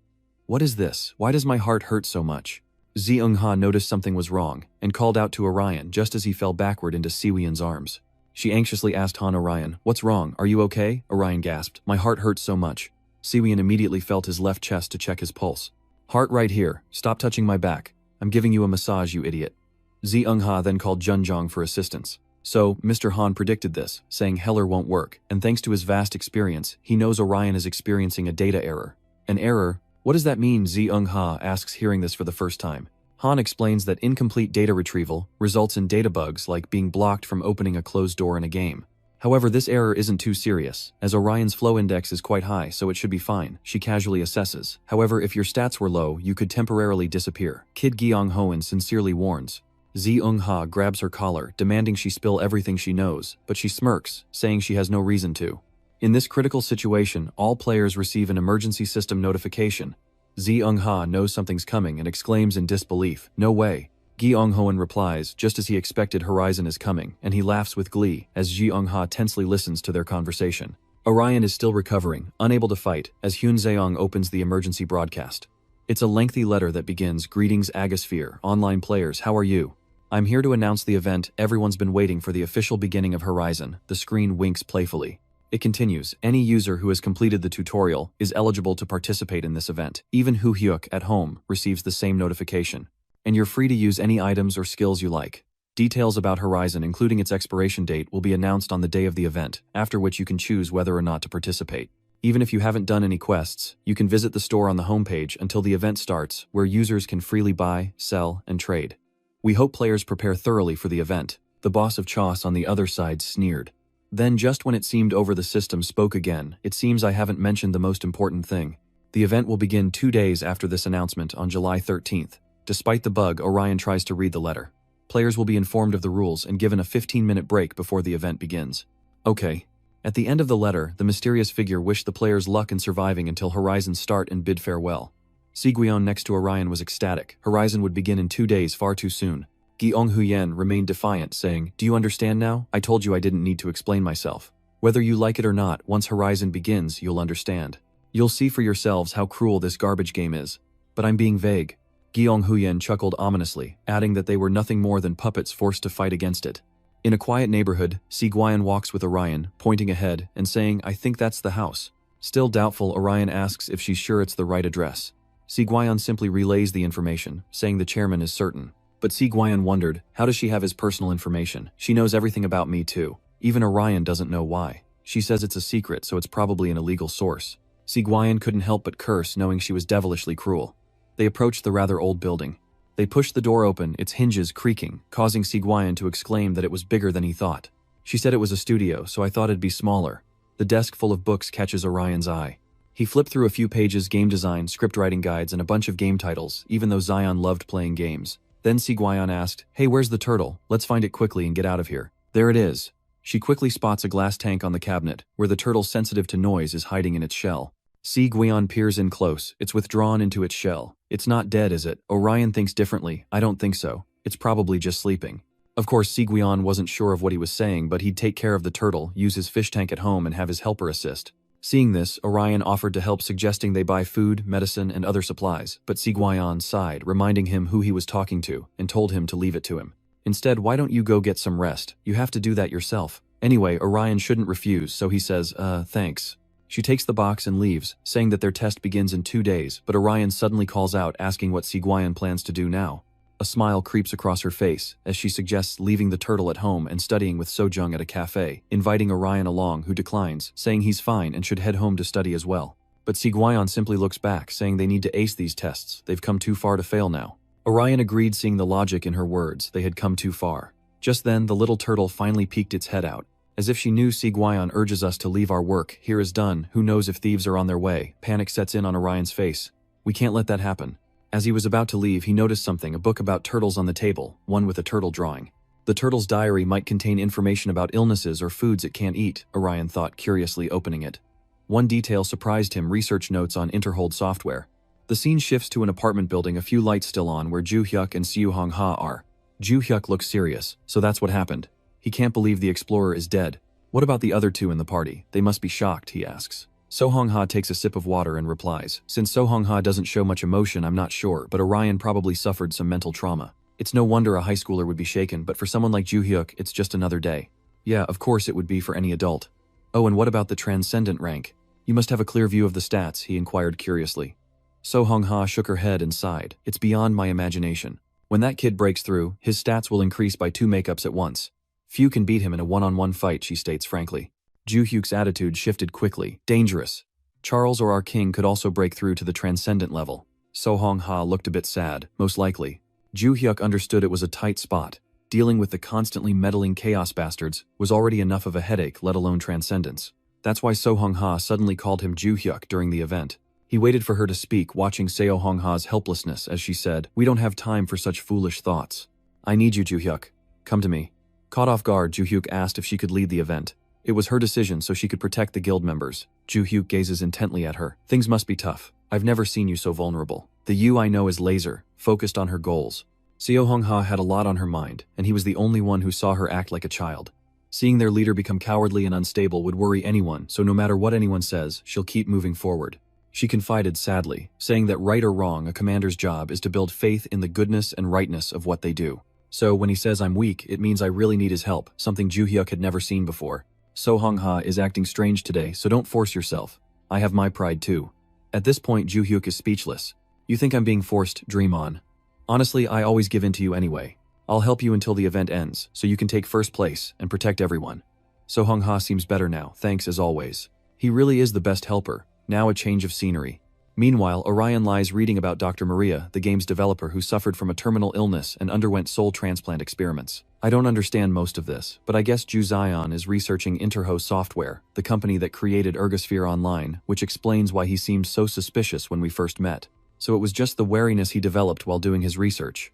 Speaker 1: "What is this? Why does my heart hurt so much?" Eunha noticed something was wrong, and called out to Orion just as he fell backward into Siwian's arms. She anxiously asked Han. "Orion, what's wrong? Are you okay?" Orion gasped. "My heart hurts so much." Siwian immediately felt his left chest to check his pulse. "Heart right here. Stop touching my back. I'm giving you a massage, you idiot." Eunha then called Junjong for assistance. So, Mr. Han predicted this, saying Heller won't work, and thanks to his vast experience, he knows Orion is experiencing a data error. An error? What does that mean? Eunha asks, hearing this for the first time. Han explains that incomplete data retrieval results in data bugs like being blocked from opening a closed door in a game. However, this error isn't too serious, as Orion's flow index is quite high, so it should be fine, she casually assesses. However, if your stats were low, you could temporarily disappear. Kid Gyeong Hoen sincerely warns. Eunha grabs her collar, demanding she spill everything she knows, but she smirks, saying she has no reason to. In this critical situation, all players receive an emergency system notification. Eunha knows something's coming and exclaims in disbelief, "No way." Gyeong Hoen replies, just as he expected, "Horizon is coming," and he laughs with glee as Eunha tensely listens to their conversation. Orion is still recovering, unable to fight, as Hyun Seong opens the emergency broadcast. It's a lengthy letter that begins, "Greetings Agasphere, online players, how are you? I'm here to announce the event everyone's been waiting for, the official beginning of Horizon." The screen winks playfully. It continues, "Any user who has completed the tutorial is eligible to participate in this event. Even Hu Hyuk at home receives the same notification. And you're free to use any items or skills you like. Details about Horizon, including its expiration date, will be announced on the day of the event, after which you can choose whether or not to participate. Even if you haven't done any quests, you can visit the store on the homepage until the event starts, where users can freely buy, sell, and trade. We hope players prepare thoroughly for the event." The boss of Chos on the other side sneered. Then, just when it seemed over, the system spoke again. "It seems I haven't mentioned the most important thing. The event will begin 2 days after this announcement, on July 13th. Despite the bug, Orion tries to read the letter. Players will be informed of the rules and given a 15-minute break before the event begins. Okay. At the end of the letter, the mysterious figure wished the players luck in surviving until Horizon start and bid farewell. Sigweon next to Orion was ecstatic. Horizon would begin in 2 days, far too soon. Gyeong Huyen remained defiant, saying, "Do you understand now? I told you I didn't need to explain myself. Whether you like it or not, once Horizon begins, you'll understand. You'll see for yourselves how cruel this garbage game is. But I'm being vague." Gyeong Huyen chuckled ominously, adding that they were nothing more than puppets forced to fight against it. In a quiet neighborhood, Sigweon walks with Orion, pointing ahead and saying, "I think that's the house." Still doubtful, Orion asks if she's sure it's the right address. Si Guion simply relays the information, saying the chairman is certain. But Si Guion wondered, how does she have his personal information? She knows everything about me too. Even Orion doesn't know why. She says it's a secret, so it's probably an illegal source. Si Guion couldn't help but curse, knowing she was devilishly cruel. They approached the rather old building. They pushed the door open, its hinges creaking, causing Si Guion to exclaim that it was bigger than he thought. She said it was a studio, so I thought it'd be smaller. The desk full of books catches Orion's eye. He flipped through a few pages, game design, script writing guides, and a bunch of game titles, even though Zion loved playing games. Then Si Guion asked, "Hey, where's the turtle? Let's find it quickly and get out of here." There it is. She quickly spots a glass tank on the cabinet, where the turtle sensitive to noise is hiding in its shell. Si Guion peers in close. It's withdrawn into its shell. It's not dead, is it? Orion thinks differently. I don't think so. It's probably just sleeping. Of course, Si Guion wasn't sure of what he was saying, but he'd take care of the turtle, use his fish tank at home, and have his helper assist. Seeing this, Orion offered to help, suggesting they buy food, medicine, and other supplies, but Si Guion sighed, reminding him who he was talking to, and told him to leave it to him. Instead, why don't you go get some rest? You have to do that yourself. Anyway, Orion shouldn't refuse, so he says, thanks. She takes the box and leaves, saying that their test begins in 2 days, but Orion suddenly calls out, asking what Si Guion plans to do now. A smile creeps across her face, as she suggests leaving the turtle at home and studying with Sojung at a cafe, inviting Orion along, who declines, saying he's fine and should head home to study as well. But Si Guion simply looks back, saying they need to ace these tests, they've come too far to fail now. Orion agreed, seeing the logic in her words, they had come too far. Just then, the little turtle finally peeked its head out. As if she knew, Si Guion urges us to leave our work, here is done, who knows if thieves are on their way. Panic sets in on Orion's face. We can't let that happen. As he was about to leave, he noticed something, a book about turtles on the table, one with a turtle drawing. The turtle's diary might contain information about illnesses or foods it can't eat, Orion thought, curiously opening it. One detail surprised him, research notes on Interhold software. The scene shifts to an apartment building, a few lights still on, where Ju Hyuk and Seo Hong Ha are. Ju Hyuk looks serious, so that's what happened. He can't believe the explorer is dead. What about the other two in the party? They must be shocked, he asks. So Hong Ha takes a sip of water and replies, since So Hong Ha doesn't show much emotion, I'm not sure, but Orion probably suffered some mental trauma. It's no wonder a high schooler would be shaken, but for someone like Ju Hyuk, it's just another day. Yeah, of course it would be for any adult. Oh, and what about the transcendent rank? You must have a clear view of the stats, he inquired curiously. So Hong Ha shook her head and sighed. It's beyond my imagination. When that kid breaks through, his stats will increase by 2 makeups at once. Few can beat him in a one-on-one fight, she states frankly. Ju Hyuk's attitude shifted quickly. Dangerous. Charles or our king could also break through to the transcendent level. So Hong Ha looked a bit sad, most likely. Ju Hyuk understood it was a tight spot. Dealing with the constantly meddling chaos bastards was already enough of a headache, let alone transcendence. That's why So Hong Ha suddenly called him Ju Hyuk during the event. He waited for her to speak, watching Seo Hong Ha's helplessness as she said, "We don't have time for such foolish thoughts. I need you, Ju Hyuk. Come to me." Caught off guard, Ju Hyuk asked if she could lead the event. It was her decision, so she could protect the guild members. Ju Hyuk gazes intently at her. Things must be tough. I've never seen you so vulnerable. The you I know is laser, focused on her goals. Seo Hong Ha had a lot on her mind, and he was the only one who saw her act like a child. Seeing their leader become cowardly and unstable would worry anyone, so no matter what anyone says, she'll keep moving forward. She confided sadly, saying that right or wrong, a commander's job is to build faith in the goodness and rightness of what they do. So when he says I'm weak, it means I really need his help, something Ju Hyuk had never seen before. So Hong Ha is acting strange today, so don't force yourself. I have my pride too. At this point, Ju Hyuk is speechless. You think I'm being forced? Dream on. Honestly, I always give in to you anyway. I'll help you until the event ends, so you can take first place and protect everyone. So Hong Ha seems better now, thanks as always. He really is the best helper. Now a change of scenery. Meanwhile, Orion lies reading about Dr. Maria, the game's developer who suffered from a terminal illness and underwent soul transplant experiments. I don't understand most of this, but I guess Ju Zion is researching Interho Software, the company that created Ergosphere Online, which explains why he seemed so suspicious when we first met. So it was just the wariness he developed while doing his research.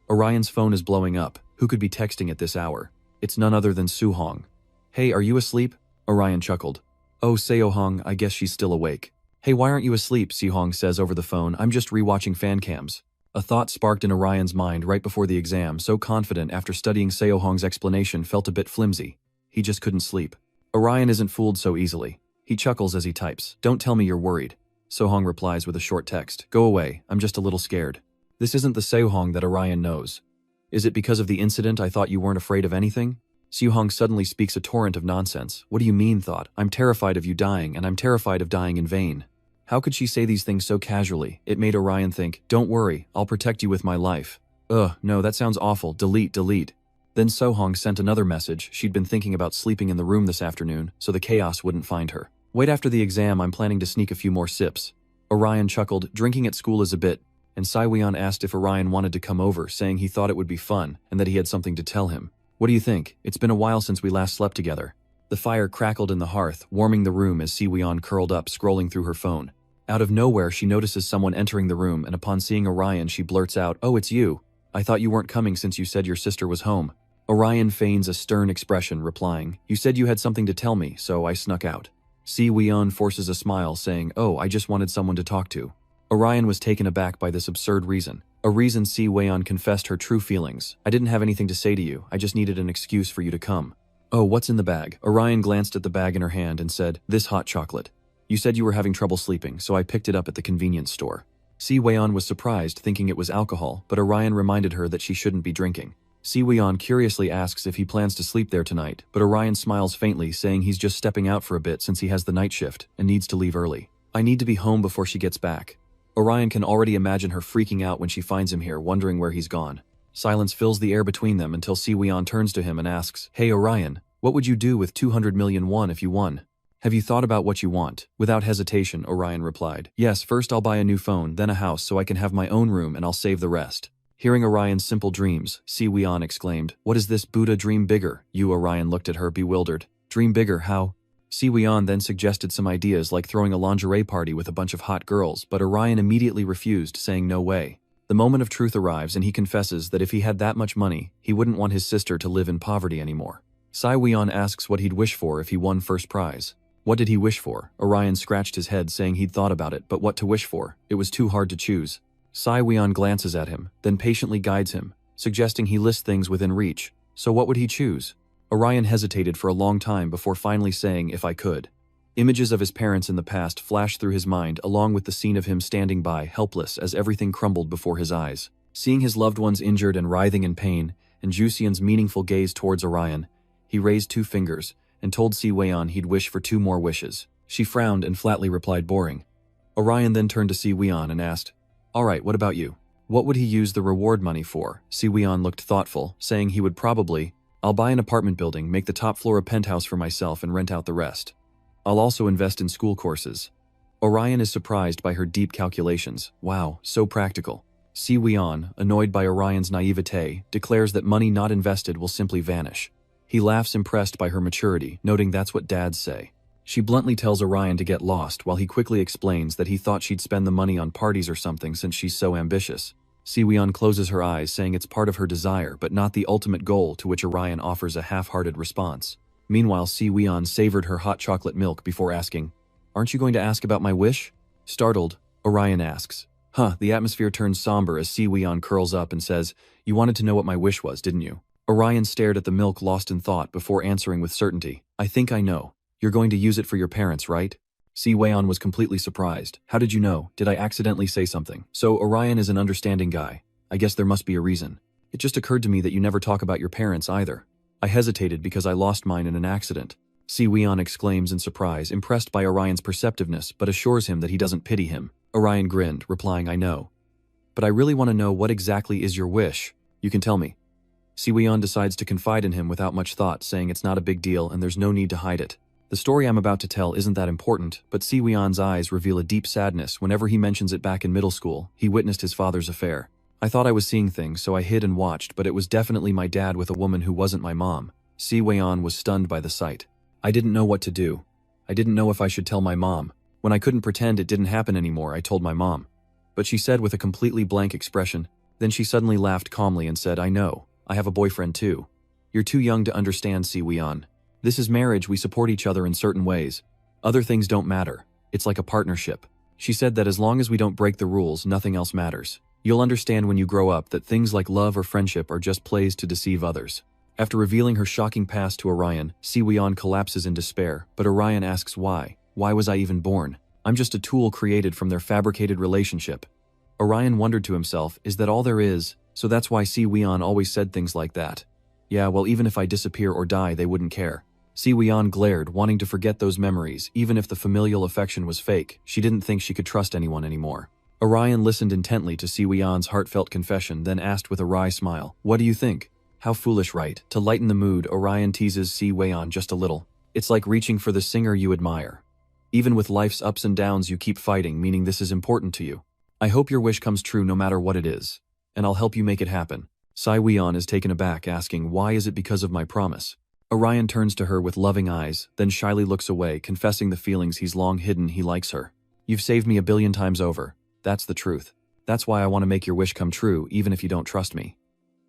Speaker 1: Orion's phone is blowing up. Who could be texting at this hour? It's none other than Su Hong. Hey, are you asleep? Orion chuckled. Oh, Seo Hong, I guess she's still awake. Hey, why aren't you asleep? Si Hong says over the phone. I'm just rewatching fan cams. A thought sparked in Orion's mind right before the exam, so confident after studying Seo Hong's explanation felt a bit flimsy. He just couldn't sleep. Orion isn't fooled so easily. He chuckles as he types. Don't tell me you're worried. So Hong replies with a short text. Go away, I'm just a little scared. This isn't the Seo Hong that Orion knows. Is it because of the incident I thought you weren't afraid of anything? Soo-hong suddenly speaks a torrent of nonsense. What do you mean, thought? I'm terrified of you dying, and I'm terrified of dying in vain. How could she say these things so casually? It made Orion think, don't worry, I'll protect you with my life. Ugh, no, that sounds awful. Delete, delete. Then Soo-hong sent another message. She'd been thinking about sleeping in the room this afternoon, so the chaos wouldn't find her. Wait, after the exam, I'm planning to sneak a few more sips. Orion chuckled. Drinking at school is a bit. And Saiweon asked if Orion wanted to come over, saying he thought it would be fun, and that he had something to tell him. What do you think? It's been a while since we last slept together. The fire crackled in the hearth, warming the room as Siweon curled up, scrolling through her phone. Out of nowhere, she notices someone entering the room, and upon seeing Orion, she blurts out, "Oh, it's you. I thought you weren't coming since you said your sister was home." Orion feigns a stern expression, replying, "You said you had something to tell me, so I snuck out." Siweon forces a smile, saying, "Oh, I just wanted someone to talk to." Orion was taken aback by this absurd reason. A reason Siweon confessed her true feelings. "I didn't have anything to say to you, I just needed an excuse for you to come." "Oh, what's in the bag?" Orion glanced at the bag in her hand and said, "This hot chocolate. You said you were having trouble sleeping, so I picked it up at the convenience store." Siweon was surprised, thinking it was alcohol, but Orion reminded her that she shouldn't be drinking. Siweon curiously asks if he plans to sleep there tonight, but Orion smiles faintly, saying he's just stepping out for a bit since he has the night shift and needs to leave early. "I need to be home before she gets back." Orion can already imagine her freaking out when she finds him here, wondering where he's gone. Silence fills the air between them until Siweon turns to him and asks, "Hey Orion, what would you do with 200 million won if you won? Have you thought about what you want?" Without hesitation, Orion replied, "Yes, first I'll buy a new phone, then a house so I can have my own room and I'll save the rest." Hearing Orion's simple dreams, Siweon exclaimed, "What is this Buddha dream bigger?" Orion looked at her, bewildered. "Dream bigger, how?" Siweon then suggested some ideas like throwing a lingerie party with a bunch of hot girls, but Orion immediately refused, saying no way. The moment of truth arrives and he confesses that if he had that much money, he wouldn't want his sister to live in poverty anymore. Siweon asks what he'd wish for if he won first prize. What did he wish for? Orion scratched his head, saying he'd thought about it, but what to wish for? It was too hard to choose. Siweon glances at him, then patiently guides him, suggesting he list things within reach. So what would he choose? Orion hesitated for a long time before finally saying, "If I could." Images of his parents in the past flashed through his mind, along with the scene of him standing by, helpless as everything crumbled before his eyes. Seeing his loved ones injured and writhing in pain, and Jusian's meaningful gaze towards Orion, he raised 2 fingers and told Siweon he'd wish for 2 more wishes. She frowned and flatly replied, "Boring." Orion then turned to Siweon and asked, "Alright, what about you? What would he use the reward money for?" Siweon looked thoughtful, saying he would probably, "I'll buy an apartment building, make the top floor a penthouse for myself and rent out the rest. I'll also invest in school courses." Orion is surprised by her deep calculations. Wow, so practical. Siweon, annoyed by Orion's naivete, declares that money not invested will simply vanish. He laughs, impressed by her maturity, noting that's what dads say. She bluntly tells Orion to get lost while he quickly explains that he thought she'd spend the money on parties or something since she's so ambitious. Siweon closes her eyes, saying it's part of her desire but not the ultimate goal, to which Orion offers a half-hearted response. Meanwhile, Siweon savored her hot chocolate milk before asking, "Aren't you going to ask about my wish?" Startled, Orion asks, The atmosphere turns somber as Siweon curls up and says, "You wanted to know what my wish was, didn't you?" Orion stared at the milk, lost in thought, before answering with certainty, "I think I know. You're going to use it for your parents, right?" Siweon was completely surprised. "How did you know? Did I accidentally say something?" "So Orion is an understanding guy. I guess there must be a reason. It just occurred to me that you never talk about your parents either." "I hesitated because I lost mine in an accident." Siweon exclaims in surprise, impressed by Orion's perceptiveness, but assures him that he doesn't pity him. Orion grinned, replying, "I know. But I really want to know, what exactly is your wish? You can tell me." Siweon decides to confide in him without much thought, saying it's not a big deal and there's no need to hide it. The story I'm about to tell isn't that important, but Siweon's eyes reveal a deep sadness whenever he mentions it. Back in middle school, he witnessed his father's affair. "I thought I was seeing things, so I hid and watched, but it was definitely my dad with a woman who wasn't my mom." Siweon was stunned by the sight. "I didn't know what to do. I didn't know if I should tell my mom. When I couldn't pretend it didn't happen anymore, I told my mom. But she said with a completely blank expression. Then she suddenly laughed calmly and said, 'I know. I have a boyfriend too.' You're too young to understand, Siweon. This is marriage. We support each other in certain ways. Other things don't matter. It's like a partnership." She said that as long as we don't break the rules, nothing else matters. "You'll understand when you grow up that things like love or friendship are just plays to deceive others." After revealing her shocking past to Orion, Siweon collapses in despair, but Orion asks why. "Why was I even born? I'm just a tool created from their fabricated relationship." Orion wondered to himself, is that all there is? So that's why Siweon always said things like that. Yeah, well, even if I disappear or die, they wouldn't care. Si Weon glared, wanting to forget those memories, even if the familial affection was fake. She didn't think she could trust anyone anymore. Orion listened intently to Si Weon's heartfelt confession, then asked with a wry smile, "What do you think?" How foolish, right? To lighten the mood, Orion teases Si Weon just a little. It's like reaching for the singer you admire. Even with life's ups and downs, you keep fighting, meaning this is important to you. I hope your wish comes true no matter what it is. And I'll help you make it happen. Si Weon is taken aback, asking, "Why is it because of my promise?" Orion turns to her with loving eyes, then shyly looks away, confessing the feelings he's long hidden. He likes her. "You've saved me a billion times over. That's the truth. That's why I want to make your wish come true, even if you don't trust me."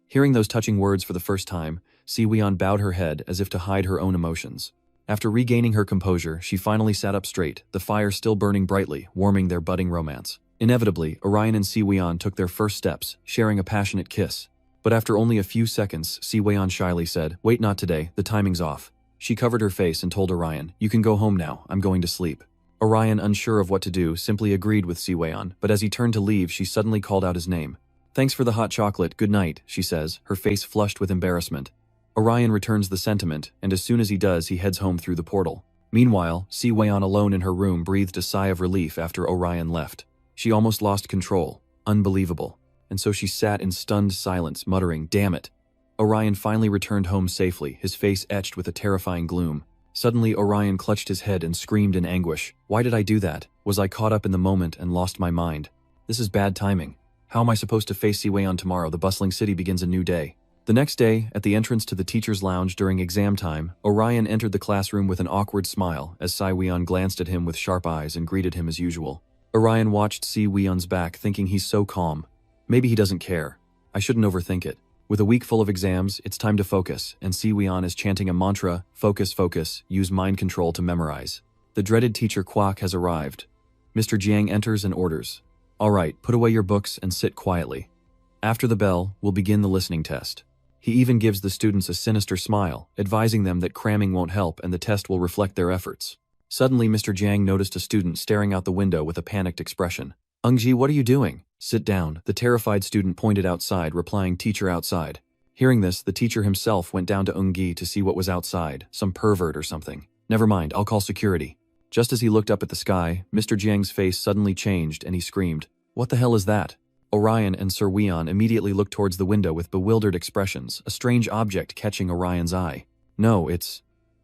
Speaker 1: Hearing those touching words for the first time, Si Weon bowed her head as if to hide her own emotions. After regaining her composure, she finally sat up straight, the fire still burning brightly, warming their budding romance. Inevitably, Orion and Si Weon took their first steps, sharing a passionate kiss. But after only a few seconds, Si Weon shyly said, "Wait, not today, the timing's off." She covered her face and told Orion, "You can go home now, I'm going to sleep." Orion, unsure of what to do, simply agreed with Si Weon, but as he turned to leave, she suddenly called out his name. "Thanks for the hot chocolate, good night," she says, her face flushed with embarrassment. Orion returns the sentiment, and as soon as he does, he heads home through the portal. Meanwhile, Si Weon alone in her room breathed a sigh of relief after Orion left. She almost lost control. Unbelievable. And so she sat in stunned silence, muttering, "Damn it." Orion finally returned home safely, his face etched with a terrifying gloom. Suddenly, Orion clutched his head and screamed in anguish. "Why did I do that? Was I caught up in the moment and lost my mind? This is bad timing. How am I supposed to face Si Weon tomorrow? The bustling city begins a new day." The next day, at the entrance to the teacher's lounge during exam time, Orion entered the classroom with an awkward smile as Si Weon glanced at him with sharp eyes and greeted him as usual. Orion watched Si Weon's back, thinking he's so calm. Maybe he doesn't care. I shouldn't overthink it. With a week full of exams, it's time to focus, and Si Weon is chanting a mantra, "Focus, focus, use mind control to memorize." The dreaded teacher Kwok has arrived. Mr. Jiang enters and orders, "All right, put away your books and sit quietly. After the bell, we'll begin the listening test." He even gives the students a sinister smile, advising them that cramming won't help and the test will reflect their efforts. Suddenly, Mr. Jiang noticed a student staring out the window with a panicked expression. "Eungji, what are you doing?" "Sit down," the terrified student pointed outside, replying, "Teacher outside." Hearing this, the teacher himself went down to Eunggi to see what was outside, some pervert or something. "Never mind, I'll call security." Just as he looked up at the sky, Mr. Jiang's face suddenly changed and he screamed, "What the hell is that?" Orion and Sir Weon immediately looked towards the window with bewildered expressions, a strange object catching Orion's eye. "No, it's..."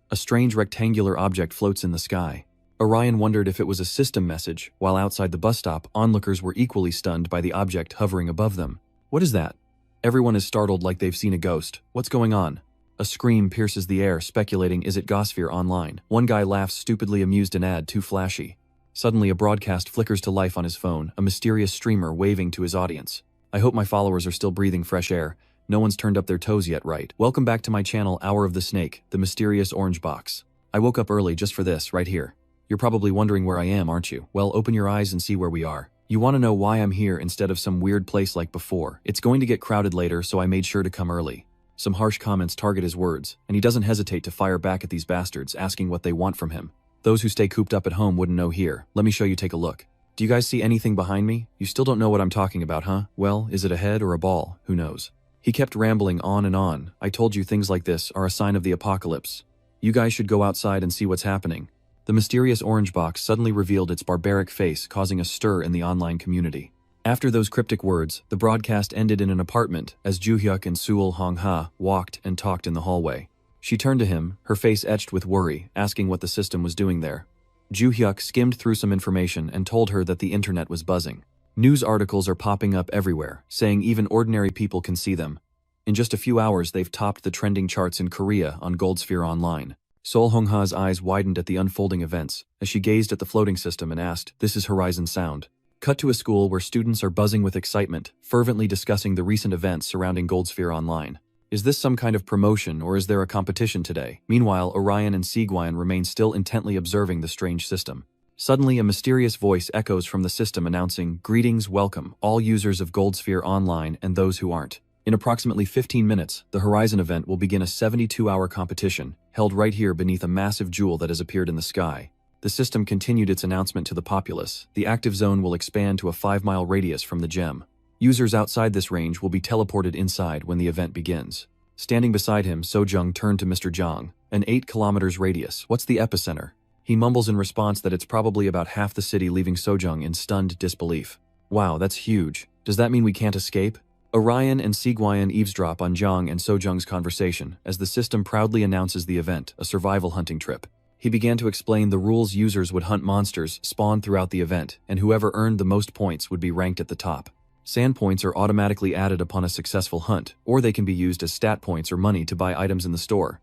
Speaker 1: A strange rectangular object floats in the sky. Orion wondered if it was a system message, while outside the bus stop, onlookers were equally stunned by the object hovering above them. "What is that?" Everyone is startled like they've seen a ghost. "What's going on?" A scream pierces the air, speculating, is it Gosphere Online? One guy laughs stupidly, amused, an ad too flashy. Suddenly a broadcast flickers to life on his phone, a mysterious streamer waving to his audience. "I hope my followers are still breathing fresh air. No one's turned up their toes yet, right? Welcome back to my channel, Hour of the Snake, the mysterious orange box. I woke up early just for this, right here. You're probably wondering where I am, aren't you? Well, open your eyes and see where we are. You want to know why I'm here instead of some weird place like before. It's going to get crowded later, so I made sure to come early." Some harsh comments target his words, and he doesn't hesitate to fire back at these bastards, asking what they want from him. "Those who stay cooped up at home wouldn't know here. Let me show you, take a look. Do you guys see anything behind me? You still don't know what I'm talking about, huh? Well, is it a head or a ball? Who knows?" He kept rambling on and on. "I told you things like this are a sign of the apocalypse. You guys should go outside and see what's happening." The mysterious orange box suddenly revealed its barbaric face, causing a stir in the online community. After those cryptic words, the broadcast ended in an apartment as Ju-hyuk and Seul Hong-ha walked and talked in the hallway. She turned to him, her face etched with worry, asking what the system was doing there. Ju-hyuk skimmed through some information and told her that the internet was buzzing. News articles are popping up everywhere, saying even ordinary people can see them. In just a few hours, they've topped the trending charts in Korea on Goldsphere Online. Seol Hong-ha's eyes widened at the unfolding events as she gazed at the floating system and asked, "This is Horizon Sound." Cut to a school where students are buzzing with excitement, fervently discussing the recent events surrounding Goldsphere Online. Is this some kind of promotion, or is there a competition today? Meanwhile, Orion and Sigwyon remain still intently observing the strange system. Suddenly, a mysterious voice echoes from the system announcing, "Greetings, welcome, all users of Goldsphere Online and those who aren't. In approximately 15 minutes, the Horizon event will begin a 72-hour competition, held right here beneath a massive jewel that has appeared in the sky." The system continued its announcement to the populace. The active zone will expand to a 5-mile radius from the gem. Users outside this range will be teleported inside when the event begins. Standing beside him, Sojung turned to Mr. Jiang. An 8 kilometers radius. What's the epicenter? He mumbles in response that it's probably about half the city, leaving Sojung in stunned disbelief. Wow, that's huge. Does that mean we can't escape? Orion and Seguian eavesdrop on Jiang and Sojung's conversation as the system proudly announces the event, a survival hunting trip. He began to explain the rules. Users would hunt monsters spawned throughout the event, and whoever earned the most points would be ranked at the top. Sand points are automatically added upon a successful hunt, or they can be used as stat points or money to buy items in the store.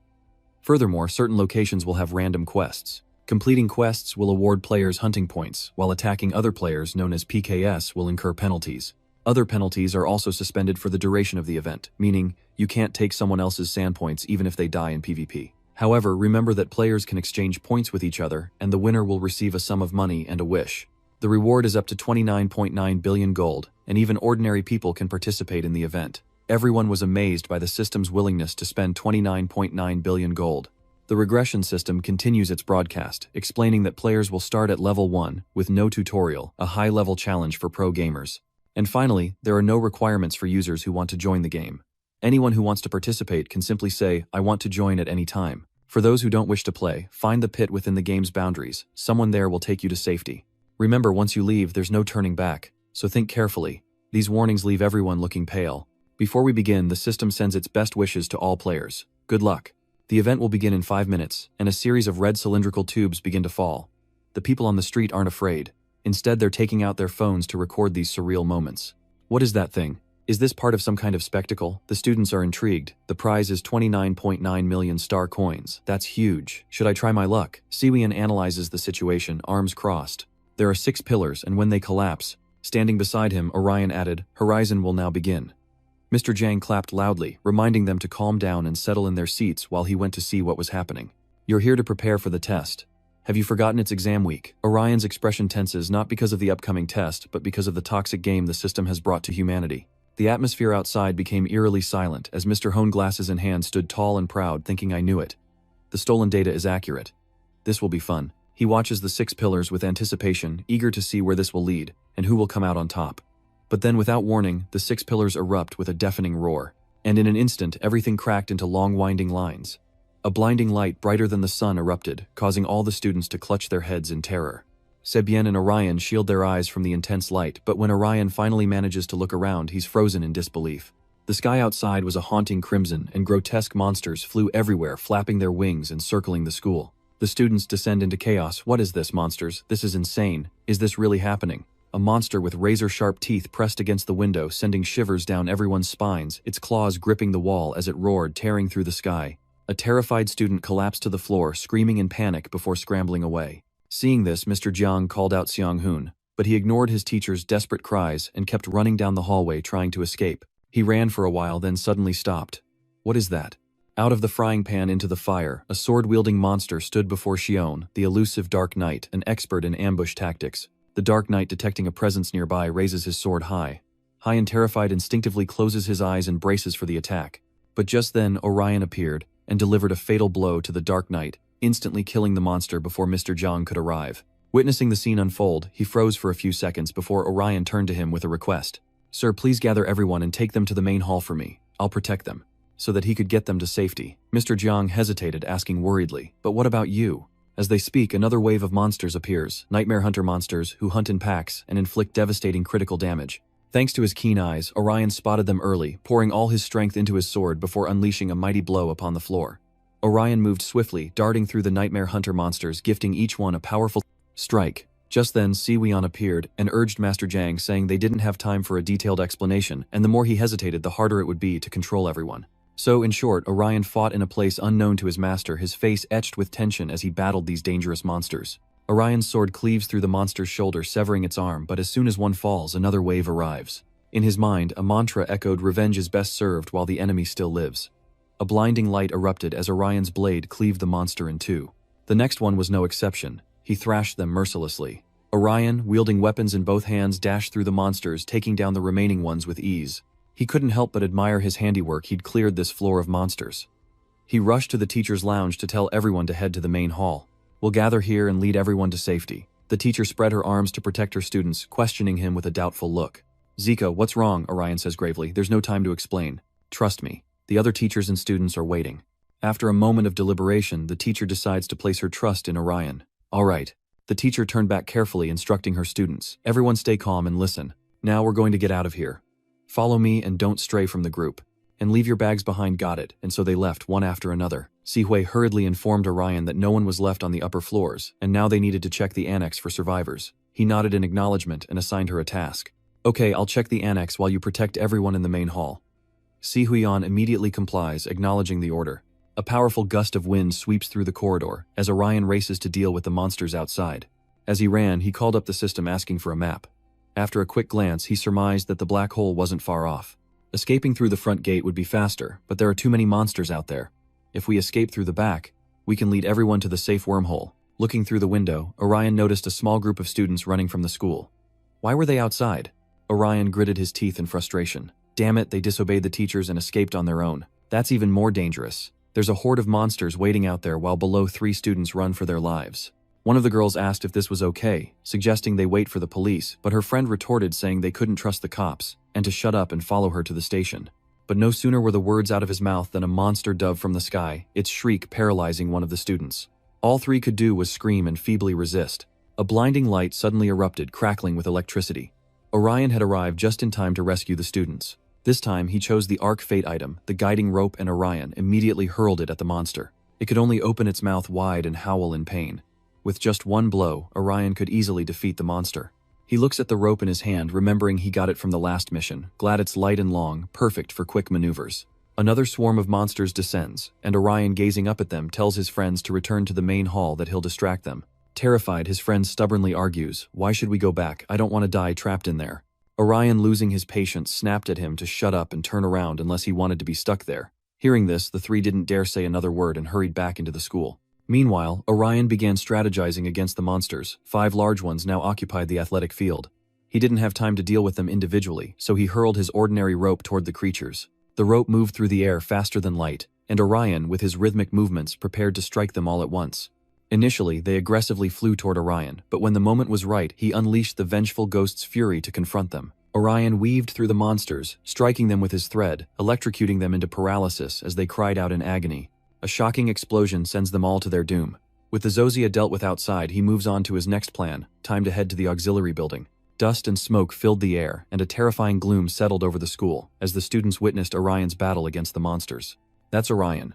Speaker 1: Furthermore, certain locations will have random quests. Completing quests will award players hunting points, while attacking other players, known as PKS, will incur penalties. Other penalties are also suspended for the duration of the event, meaning you can't take someone else's sand points even if they die in PvP. However, remember that players can exchange points with each other, and the winner will receive a sum of money and a wish. The reward is up to 29.9 billion gold, and even ordinary people can participate in the event. Everyone was amazed by the system's willingness to spend 29.9 billion gold. The regression system continues its broadcast, explaining that players will start at level 1, with no tutorial, a high-level challenge for pro gamers. And finally, there are no requirements for users who want to join the game. Anyone who wants to participate can simply say, "I want to join" at any time. For those who don't wish to play, find the pit within the game's boundaries. Someone there will take you to safety. Remember, once you leave, there's no turning back, so think carefully. These warnings leave everyone looking pale. Before we begin, the system sends its best wishes to all players. Good luck. The event will begin in 5 minutes, and a series of red cylindrical tubes begin to fall. The people on the street aren't afraid. Instead, they're taking out their phones to record these surreal moments. What is that thing? Is this part of some kind of spectacle? The students are intrigued. The prize is 29.9 million star coins. That's huge. Should I try my luck? Siwian analyzes the situation, arms crossed. There are 6 pillars, and when they collapse, standing beside him, Orion added, "Horizon will now begin." Mr. Jiang clapped loudly, reminding them to calm down and settle in their seats while he went to see what was happening. "You're here to prepare for the test. Have you forgotten it's exam week?" Orion's expression tenses, not because of the upcoming test, but because of the toxic game the system has brought to humanity. The atmosphere outside became eerily silent as Mr. Hone, glasses in hand, stood tall and proud, thinking, "I knew it. The stolen data is accurate. This will be fun." He watches the 6 pillars with anticipation, eager to see where this will lead, and who will come out on top. But then, without warning, the 6 pillars erupt with a deafening roar, and in an instant, everything cracked into long winding lines. A blinding light brighter than the sun erupted, causing all the students to clutch their heads in terror. Sebien and Orion shield their eyes from the intense light, but when Orion finally manages to look around, he's frozen in disbelief. The sky outside was a haunting crimson, and grotesque monsters flew everywhere, flapping their wings and circling the school. The students descend into chaos. "What is this, monsters? This is insane. Is this really happening?" A monster with razor-sharp teeth pressed against the window, sending shivers down everyone's spines, its claws gripping the wall as it roared, tearing through the sky. A terrified student collapsed to the floor, screaming in panic before scrambling away. Seeing this, Mr. Jiang called out Xiang-hun, but he ignored his teacher's desperate cries and kept running down the hallway trying to escape. He ran for a while, then suddenly stopped. What is that? Out of the frying pan into the fire, a sword-wielding monster stood before Xion, the elusive Dark Knight, an expert in ambush tactics. The Dark Knight, detecting a presence nearby, raises his sword high. High and terrified, instinctively closes his eyes and braces for the attack. But just then, Orion appeared and delivered a fatal blow to the Dark Knight, instantly killing the monster before Mr. Jiang could arrive. Witnessing the scene unfold, he froze for a few seconds before Orion turned to him with a request. "Sir, please gather everyone and take them to the main hall for me. I'll protect them." So that he could get them to safety. Mr. Jiang hesitated, asking worriedly, "But what about you?" As they speak, another wave of monsters appears, nightmare hunter monsters who hunt in packs and inflict devastating critical damage. Thanks to his keen eyes, Orion spotted them early, pouring all his strength into his sword before unleashing a mighty blow upon the floor. Orion moved swiftly, darting through the nightmare hunter monsters, gifting each one a powerful strike. Just then, Siwian appeared and urged Master Jiang, saying they didn't have time for a detailed explanation, and the more he hesitated, the harder it would be to control everyone. So, in short, Orion fought in a place unknown to his master, his face etched with tension as he battled these dangerous monsters. Orion's sword cleaves through the monster's shoulder, severing its arm, but as soon as one falls, another wave arrives. In his mind, a mantra echoed, "Revenge is best served while the enemy still lives." A blinding light erupted as Orion's blade cleaved the monster in two. The next one was no exception. He thrashed them mercilessly. Orion, wielding weapons in both hands, dashed through the monsters, taking down the remaining ones with ease. He couldn't help but admire his handiwork. He'd cleared this floor of monsters. He rushed to the teacher's lounge to tell everyone to head to the main hall. "We'll gather here and lead everyone to safety." The teacher spread her arms to protect her students, questioning him with a doubtful look. "Zika, what's wrong?" Orion says gravely. "There's no time to explain. Trust me." The other teachers and students are waiting. After a moment of deliberation, the teacher decides to place her trust in Orion. All right. The teacher turned back carefully, instructing her students. Everyone stay calm and listen. Now we're going to get out of here. Follow me and don't stray from the group. And leave your bags behind, got it? And so they left one after another. Sihui hurriedly informed Orion that no one was left on the upper floors, and now they needed to check the annex for survivors. He nodded in acknowledgement and assigned her a task. Okay, I'll check the annex while you protect everyone in the main hall. Sihuian immediately complies, acknowledging the order. A powerful gust of wind sweeps through the corridor as Orion races to deal with the monsters outside. As he ran, he called up the system asking for a map. After a quick glance, he surmised that the black hole wasn't far off. Escaping through the front gate would be faster, but there are too many monsters out there. If we escape through the back, we can lead everyone to the safe wormhole. Looking through the window, Orion noticed a small group of students running from the school. Why were they outside? Orion gritted his teeth in frustration. Damn it, they disobeyed the teachers and escaped on their own. That's even more dangerous. There's a horde of monsters waiting out there while below 3 students run for their lives. One of the girls asked if this was okay, suggesting they wait for the police, but her friend retorted saying they couldn't trust the cops, and to shut up and follow her to the station. But no sooner were the words out of his mouth than a monster dove from the sky, its shriek paralyzing one of the students. All 3 could do was scream and feebly resist. A blinding light suddenly erupted, crackling with electricity. Orion had arrived just in time to rescue the students. This time, he chose the Arc Fate item, the guiding rope, and Orion immediately hurled it at the monster. It could only open its mouth wide and howl in pain. With just one blow, Orion could easily defeat the monster. He looks at the rope in his hand, remembering he got it from the last mission, glad it's light and long, perfect for quick maneuvers. Another swarm of monsters descends, and Orion, gazing up at them, tells his friends to return to the main hall that he'll distract them. Terrified, his friend stubbornly argues, "Why should we go back? I don't want to die trapped in there." Orion, losing his patience, snapped at him to shut up and turn around unless he wanted to be stuck there. Hearing this, the 3 didn't dare say another word and hurried back into the school. Meanwhile, Orion began strategizing against the monsters. 5 large ones now occupied the athletic field. He didn't have time to deal with them individually, so he hurled his ordinary rope toward the creatures. The rope moved through the air faster than light, and Orion, with his rhythmic movements, prepared to strike them all at once. Initially, they aggressively flew toward Orion, but when the moment was right, he unleashed the vengeful ghost's fury to confront them. Orion weaved through the monsters, striking them with his thread, electrocuting them into paralysis as they cried out in agony. A shocking explosion sends them all to their doom. With the Zozia dealt with outside, he moves on to his next plan, time to head to the auxiliary building. Dust and smoke filled the air, and a terrifying gloom settled over the school as the students witnessed Orion's battle against the monsters. That's Orion.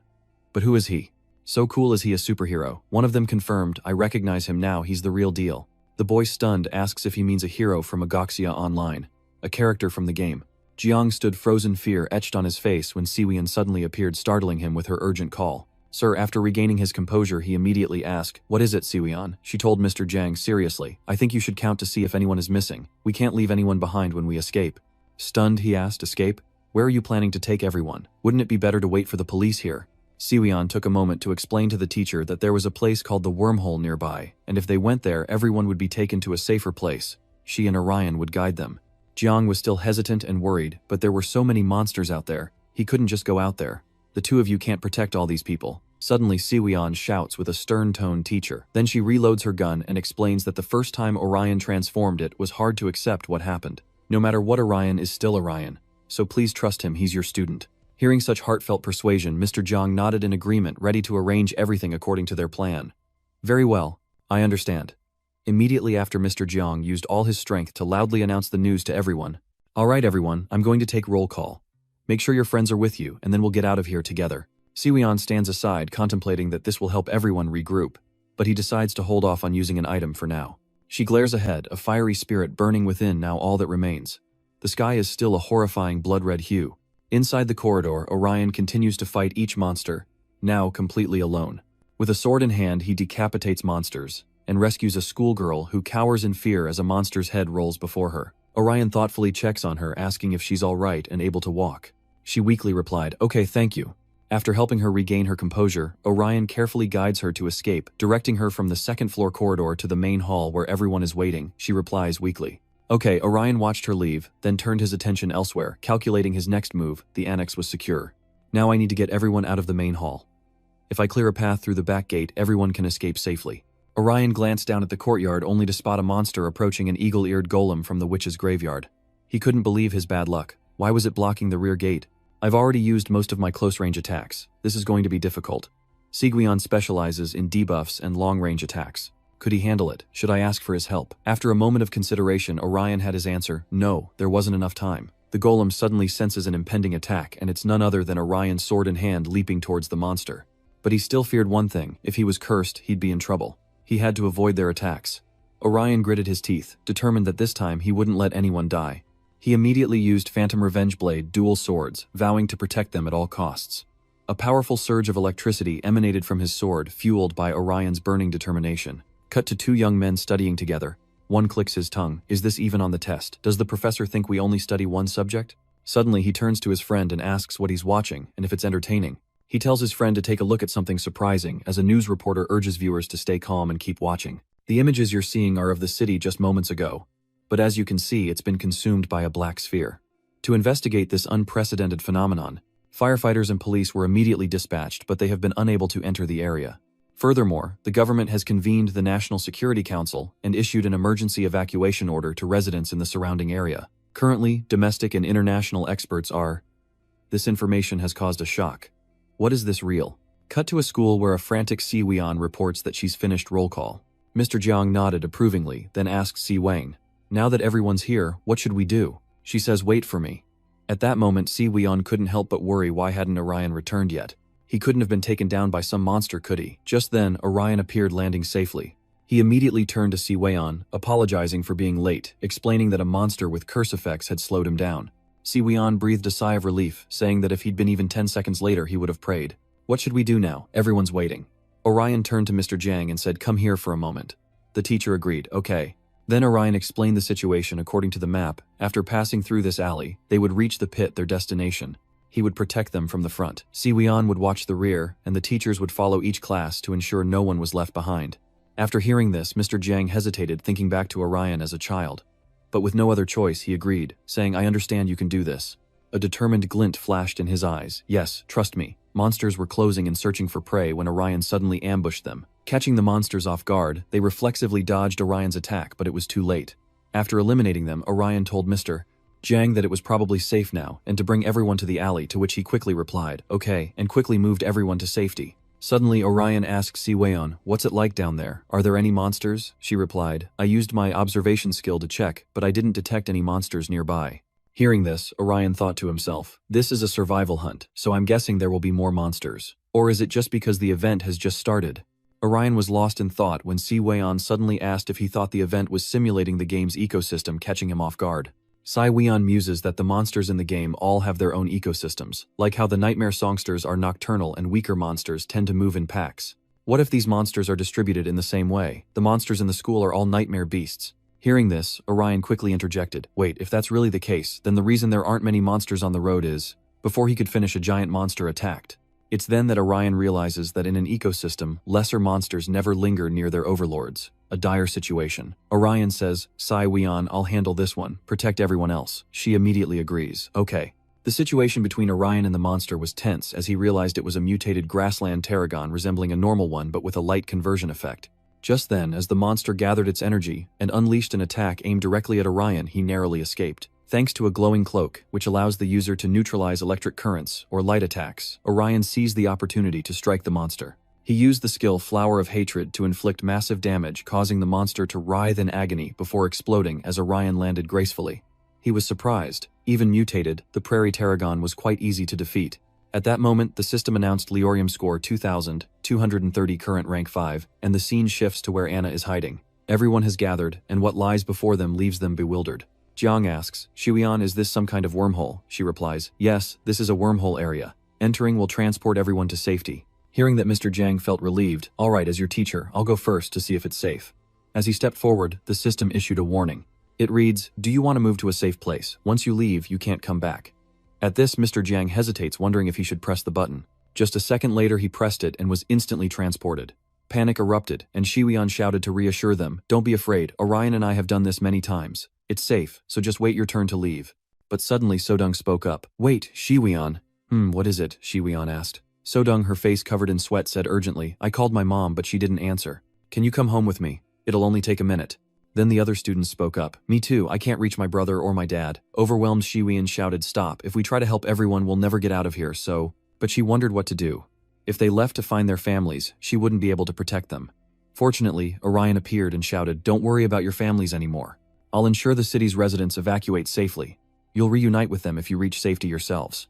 Speaker 1: But who is he? So cool is he a superhero? One of them confirmed, "I recognize him now, he's the real deal." The boy, stunned, asks if he means a hero from Agoxia Online, a character from the game. Jiang stood frozen, fear etched on his face when Siwian suddenly appeared, startling him with her urgent call. Sir, after regaining his composure, he immediately asked, "What is it, Siwian?" She told Mr. Jiang seriously, "I think you should count to see if anyone is missing. We can't leave anyone behind when we escape." Stunned, he asked, "Escape? Where are you planning to take everyone? Wouldn't it be better to wait for the police here?" Siwian took a moment to explain to the teacher that there was a place called the Wormhole nearby, and if they went there, everyone would be taken to a safer place. She and Orion would guide them. Jiang was still hesitant and worried, but there were so many monsters out there. He couldn't just go out there. "The 2 of you can't protect all these people." Suddenly, Siwian shouts with a stern tone, "Teacher." Then she reloads her gun and explains that the first time Orion transformed it was hard to accept what happened. No matter what, Orion is still Orion. So please trust him, he's your student. Hearing such heartfelt persuasion, Mr. Jiang nodded in agreement, ready to arrange everything according to their plan. "Very well, I understand." Immediately after, Mr. Jiang used all his strength to loudly announce the news to everyone. "All right, everyone, I'm going to take roll call. Make sure your friends are with you, and then we'll get out of here together." Siwian stands aside, contemplating that this will help everyone regroup, but he decides to hold off on using an item for now. She glares ahead, a fiery spirit burning within, now all that remains. The sky is still a horrifying blood-red hue. Inside the corridor, Orion continues to fight each monster, now completely alone. With a sword in hand, he decapitates monsters, and rescues a schoolgirl who cowers in fear as a monster's head rolls before her. Orion thoughtfully checks on her, asking if she's all right and able to walk. She weakly replied, "Okay, thank you." After helping her regain her composure, Orion carefully guides her to escape, directing her from the second-floor corridor to the main hall where everyone is waiting. She replies weakly. Okay, Orion watched her leave, then turned his attention elsewhere, calculating his next move. The annex was secure. Now I need to get everyone out of the main hall. If I clear a path through the back gate, everyone can escape safely. Orion glanced down at the courtyard only to spot a monster approaching an eagle-eared golem from the witch's graveyard. He couldn't believe his bad luck. Why was it blocking the rear gate? I've already used most of my close-range attacks. This is going to be difficult. Siguion specializes in debuffs and long-range attacks. Could he handle it? Should I ask for his help? After a moment of consideration, Orion had his answer. No, there wasn't enough time. The golem suddenly senses an impending attack, and it's none other than Orion's sword in hand leaping towards the monster. But he still feared one thing. If he was cursed, he'd be in trouble. He had to avoid their attacks. Orion gritted his teeth, determined that this time he wouldn't let anyone die. He immediately used Phantom Revenge Blade dual swords, vowing to protect them at all costs. A powerful surge of electricity emanated from his sword, fueled by Orion's burning determination. Cut to two young men studying together. One clicks his tongue. Is this even on the test? Does the professor think we only study one subject? Suddenly he turns to his friend and asks what he's watching and if it's entertaining. He tells his friend to take a look at something surprising as a news reporter urges viewers to stay calm and keep watching. The images you're seeing are of the city just moments ago. But as you can see, it's been consumed by a black sphere. To investigate this unprecedented phenomenon, firefighters and police were immediately dispatched, but they have been unable to enter the area. Furthermore, the government has convened the National Security Council and issued an emergency evacuation order to residents in the surrounding area. Currently, domestic and international experts are... This information has caused a shock. What is this real? Cut to a school where a frantic Si Weon reports that she's finished roll call. Mr. Jiang nodded approvingly, then asked Si Wang, "Now that everyone's here, what should we do?" She says, "Wait for me." At that moment, Si Weon couldn't help but worry why hadn't Orion returned yet. He couldn't have been taken down by some monster, could he? Just then, Orion appeared landing safely. He immediately turned to Si Weon, apologizing for being late, explaining that a monster with curse effects had slowed him down. Si Weon breathed a sigh of relief, saying that if he'd been even 10 seconds later, he would have prayed. "What should we do now? Everyone's waiting." Orion turned to Mr. Jiang and said, "Come here for a moment." The teacher agreed, "Okay." Then Orion explained the situation according to the map. After passing through this alley, they would reach the pit, their destination. He would protect them from the front. Si Weon would watch the rear, and the teachers would follow each class to ensure no one was left behind. After hearing this, Mr. Jiang hesitated, thinking back to Orion as a child. But with no other choice, he agreed, saying, "I understand you can do this." A determined glint flashed in his eyes. "Yes, trust me." Monsters were closing and searching for prey when Orion suddenly ambushed them. Catching the monsters off guard, they reflexively dodged Orion's attack, but it was too late. After eliminating them, Orion told Mr. Jiang that it was probably safe now, and to bring everyone to the alley, to which he quickly replied, "Okay," and quickly moved everyone to safety. Suddenly, Orion asked Si Weon, "What's it like down there? Are there any monsters?" She replied, "I used my observation skill to check, but I didn't detect any monsters nearby." Hearing this, Orion thought to himself, "This is a survival hunt, so I'm guessing there will be more monsters. Or is it just because the event has just started?" Orion was lost in thought when Si Weon suddenly asked if he thought the event was simulating the game's ecosystem, catching him off guard. Si Weon muses that the monsters in the game all have their own ecosystems, like how the nightmare songsters are nocturnal and weaker monsters tend to move in packs. What if these monsters are distributed in the same way? The monsters in the school are all nightmare beasts. Hearing this, Orion quickly interjected, "Wait, if that's really the case, then the reason there aren't many monsters on the road is..." Before he could finish, a giant monster attacked. It's then that Orion realizes that in an ecosystem, lesser monsters never linger near their overlords. A dire situation. Orion says, "Si Weon, I'll handle this one. Protect everyone else." She immediately agrees. "Okay." The situation between Orion and the monster was tense as he realized it was a mutated grassland pterodon resembling a normal one but with a light conversion effect. Just then, as the monster gathered its energy and unleashed an attack aimed directly at Orion, he narrowly escaped. Thanks to a glowing cloak, which allows the user to neutralize electric currents or light attacks, Orion seized the opportunity to strike the monster. He used the skill Flower of Hatred to inflict massive damage, causing the monster to writhe in agony before exploding as Orion landed gracefully. He was surprised. Even mutated, the prairie pterodon was quite easy to defeat. At that moment, the system announced Leorium score 2,230, current rank 5, and the scene shifts to where Anna is hiding. Everyone has gathered, and what lies before them leaves them bewildered. Jiang asks, "Shiweon, is this some kind of wormhole?" She replies, "Yes, this is a wormhole area. Entering will transport everyone to safety." Hearing that, Mr. Jiang felt relieved. "All right, as your teacher, I'll go first to see if it's safe." As he stepped forward, the system issued a warning. It reads, "Do you want to move to a safe place? Once you leave, you can't come back." At this, Mr. Jiang hesitates, wondering if he should press the button. Just a second later, he pressed it and was instantly transported. Panic erupted, and Shiweon shouted to reassure them, "Don't be afraid, Orion and I have done this many times. It's safe, so just wait your turn to leave." But suddenly Sodung spoke up. "Wait, Shiweon." What is it?" Shiweon asked. Sodung, her face covered in sweat, said urgently, "I called my mom, but she didn't answer. Can you come home with me? It'll only take a minute." Then the other students spoke up. Me too, I can't reach my brother or my dad. Overwhelmed, Shiwian shouted, stop, if we try to help everyone we'll never get out of here, so… But she wondered what to do. If they left to find their families, she wouldn't be able to protect them. Fortunately, Orion appeared and shouted, don't worry about your families anymore. I'll ensure the city's residents evacuate safely. You'll reunite with them if you reach safety yourselves.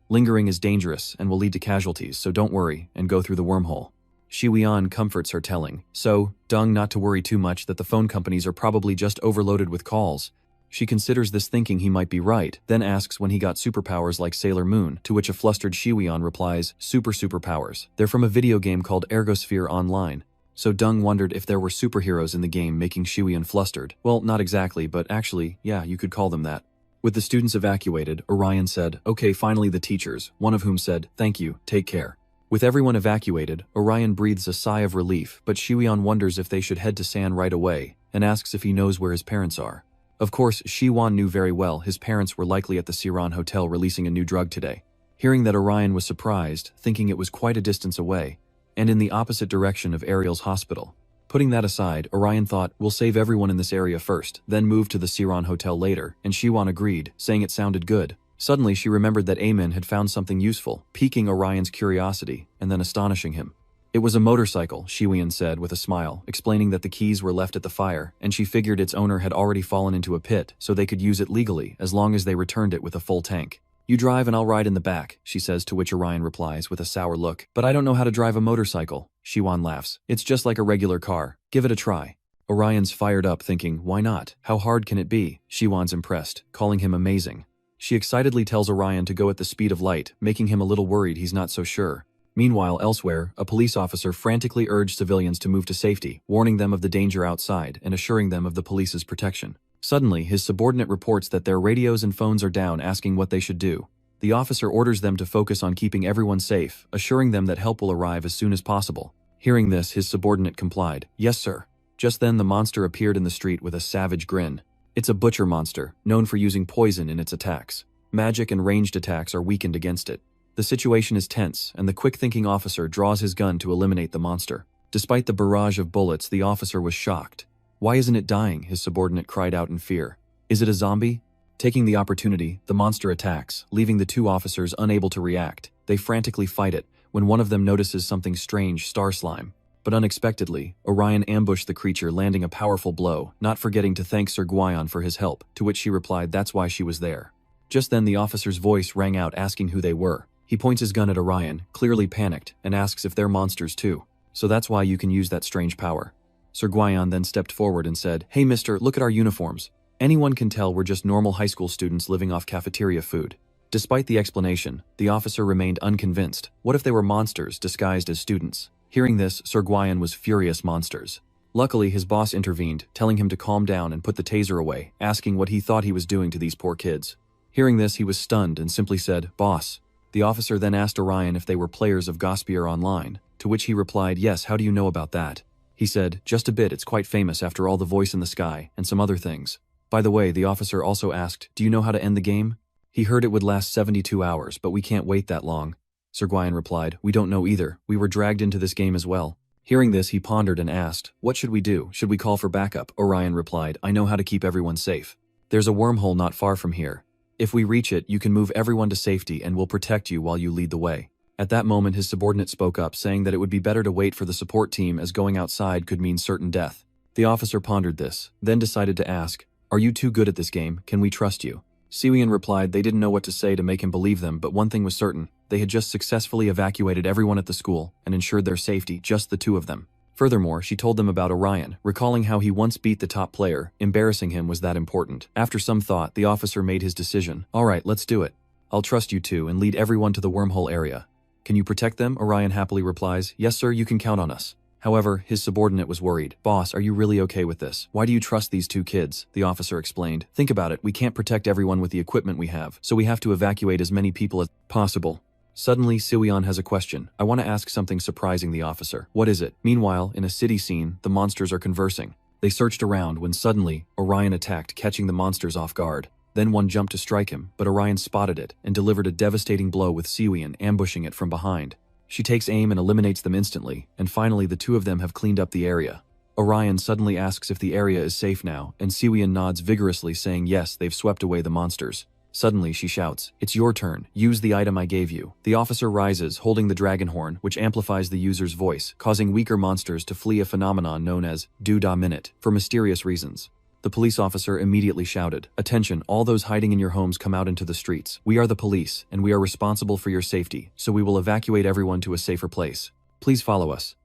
Speaker 1: Lingering is dangerous and will lead to casualties, so don't worry and go through the wormhole. Shiwian comforts her, telling Deng not to worry too much, that the phone companies are probably just overloaded with calls. She considers this, thinking he might be right, then asks when he got superpowers like Sailor Moon, to which a flustered Shiwian replies, superpowers. They're from a video game called Ergosphere Online. So Deng wondered if there were superheroes in the game, making Shiwian flustered. Well, not exactly, but actually, yeah, you could call them that. With the students evacuated, Orion said, okay, finally the teachers, one of whom said, thank you, take care. With everyone evacuated, Orion breathes a sigh of relief, but Shiwian wonders if they should head to San right away, and asks if he knows where his parents are. Of course, Shiwan knew very well his parents were likely at the Siran Hotel releasing a new drug today. Hearing that, Orion was surprised, thinking it was quite a distance away, and in the opposite direction of Ariel's hospital. Putting that aside, Orion thought, we'll save everyone in this area first, then move to the Siran Hotel later, and Shiwan agreed, saying it sounded good. Suddenly she remembered that Amin had found something useful, piquing Orion's curiosity, and then astonishing him. It was a motorcycle, Shiwian said with a smile, explaining that the keys were left at the fire, and she figured its owner had already fallen into a pit, so they could use it legally as long as they returned it with a full tank. You drive and I'll ride in the back, she says, to which Orion replies with a sour look. But I don't know how to drive a motorcycle. Shiwan laughs. It's just like a regular car. Give it a try. Orion's fired up, thinking, why not? How hard can it be? Shiwan's impressed, calling him amazing. She excitedly tells Orion to go at the speed of light, making him a little worried he's not so sure. Meanwhile, elsewhere, a police officer frantically urged civilians to move to safety, warning them of the danger outside and assuring them of the police's protection. Suddenly, his subordinate reports that their radios and phones are down, asking what they should do. The officer orders them to focus on keeping everyone safe, assuring them that help will arrive as soon as possible. Hearing this, his subordinate complied. Yes, sir. Just then the monster appeared in the street with a savage grin. It's a butcher monster, known for using poison in its attacks. Magic and ranged attacks are weakened against it. The situation is tense, and the quick-thinking officer draws his gun to eliminate the monster. Despite the barrage of bullets, the officer was shocked. Why isn't it dying? His subordinate cried out in fear. Is it a zombie? Taking the opportunity, the monster attacks, leaving the two officers unable to react. They frantically fight it, when one of them notices something strange, star slime. But unexpectedly, Orion ambushed the creature, landing a powerful blow, not forgetting to thank Sir Guion for his help, to which she replied that's why she was there. Just then the officer's voice rang out, asking who they were. He points his gun at Orion, clearly panicked, and asks if they're monsters too. So that's why you can use that strange power. Sir Guion then stepped forward and said, hey mister, look at our uniforms. Anyone can tell we're just normal high school students living off cafeteria food. Despite the explanation, the officer remained unconvinced. What if they were monsters disguised as students? Hearing this, Sir Guion was furious. Monsters. Luckily, his boss intervened, telling him to calm down and put the taser away, asking what he thought he was doing to these poor kids. Hearing this, he was stunned and simply said, boss. The officer then asked Orion if they were players of Gospier Online, to which he replied, yes, how do you know about that? He said, just a bit, it's quite famous after all, the voice in the sky, and some other things. By the way, the officer also asked, do you know how to end the game? He heard it would last 72 hours, but we can't wait that long. Sir Guion replied, we don't know either, we were dragged into this game as well. Hearing this, he pondered and asked, what should we do? Should we call for backup? Orion replied, I know how to keep everyone safe. There's a wormhole not far from here. If we reach it, you can move everyone to safety and we'll protect you while you lead the way. At that moment, his subordinate spoke up, saying that it would be better to wait for the support team as going outside could mean certain death. The officer pondered this, then decided to ask, are you too good at this game? Can we trust you? Siwian replied they didn't know what to say to make him believe them, but one thing was certain. They had just successfully evacuated everyone at the school and ensured their safety, just the two of them. Furthermore, she told them about Orion, recalling how he once beat the top player. Embarrassing him was that important. After some thought, the officer made his decision. All right, let's do it. I'll trust you two and lead everyone to the wormhole area. Can you protect them? Orion happily replies, yes sir, you can count on us. However, his subordinate was worried. Boss, are you really okay with this? Why do you trust these two kids? The officer explained. Think about it, we can't protect everyone with the equipment we have, so we have to evacuate as many people as possible. Suddenly, Siwian has a question. I want to ask something surprising the officer. What is it? Meanwhile, in a city scene, the monsters are conversing. They searched around when suddenly, Orion attacked, catching the monsters off guard. Then one jumped to strike him, but Orion spotted it and delivered a devastating blow with Siwian ambushing it from behind. She takes aim and eliminates them instantly, and finally the two of them have cleaned up the area. Orion suddenly asks if the area is safe now, and Siwon nods vigorously saying yes, they've swept away the monsters. Suddenly, she shouts, "It's your turn. Use the item I gave you." The officer rises, holding the dragon horn, which amplifies the user's voice, causing weaker monsters to flee, a phenomenon known as do-da-minute, for mysterious reasons. The police officer immediately shouted, "Attention, all those hiding in your homes, come out into the streets. We are the police, and we are responsible for your safety, so we will evacuate everyone to a safer place. Please follow us.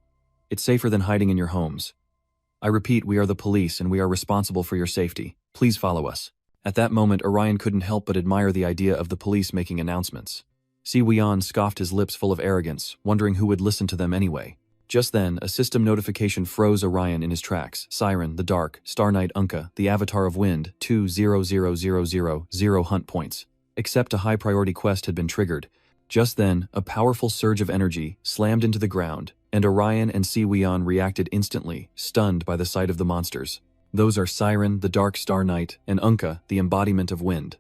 Speaker 1: It's safer than hiding in your homes. I repeat, we are the police, and we are responsible for your safety. Please follow us." At that moment, Orion couldn't help but admire the idea of the police making announcements. Siwon scoffed, his lips full of arrogance, wondering who would listen to them anyway. Just then, a system notification froze Orion in his tracks. Siren, the Dark, Star Knight Unka, the Avatar of Wind, 200,000 hunt points. Except a high-priority quest had been triggered. Just then, a powerful surge of energy slammed into the ground, and Orion and Siwon reacted instantly, stunned by the sight of the monsters. Those are Siren, the Dark Star Knight, and Unka, the embodiment of wind.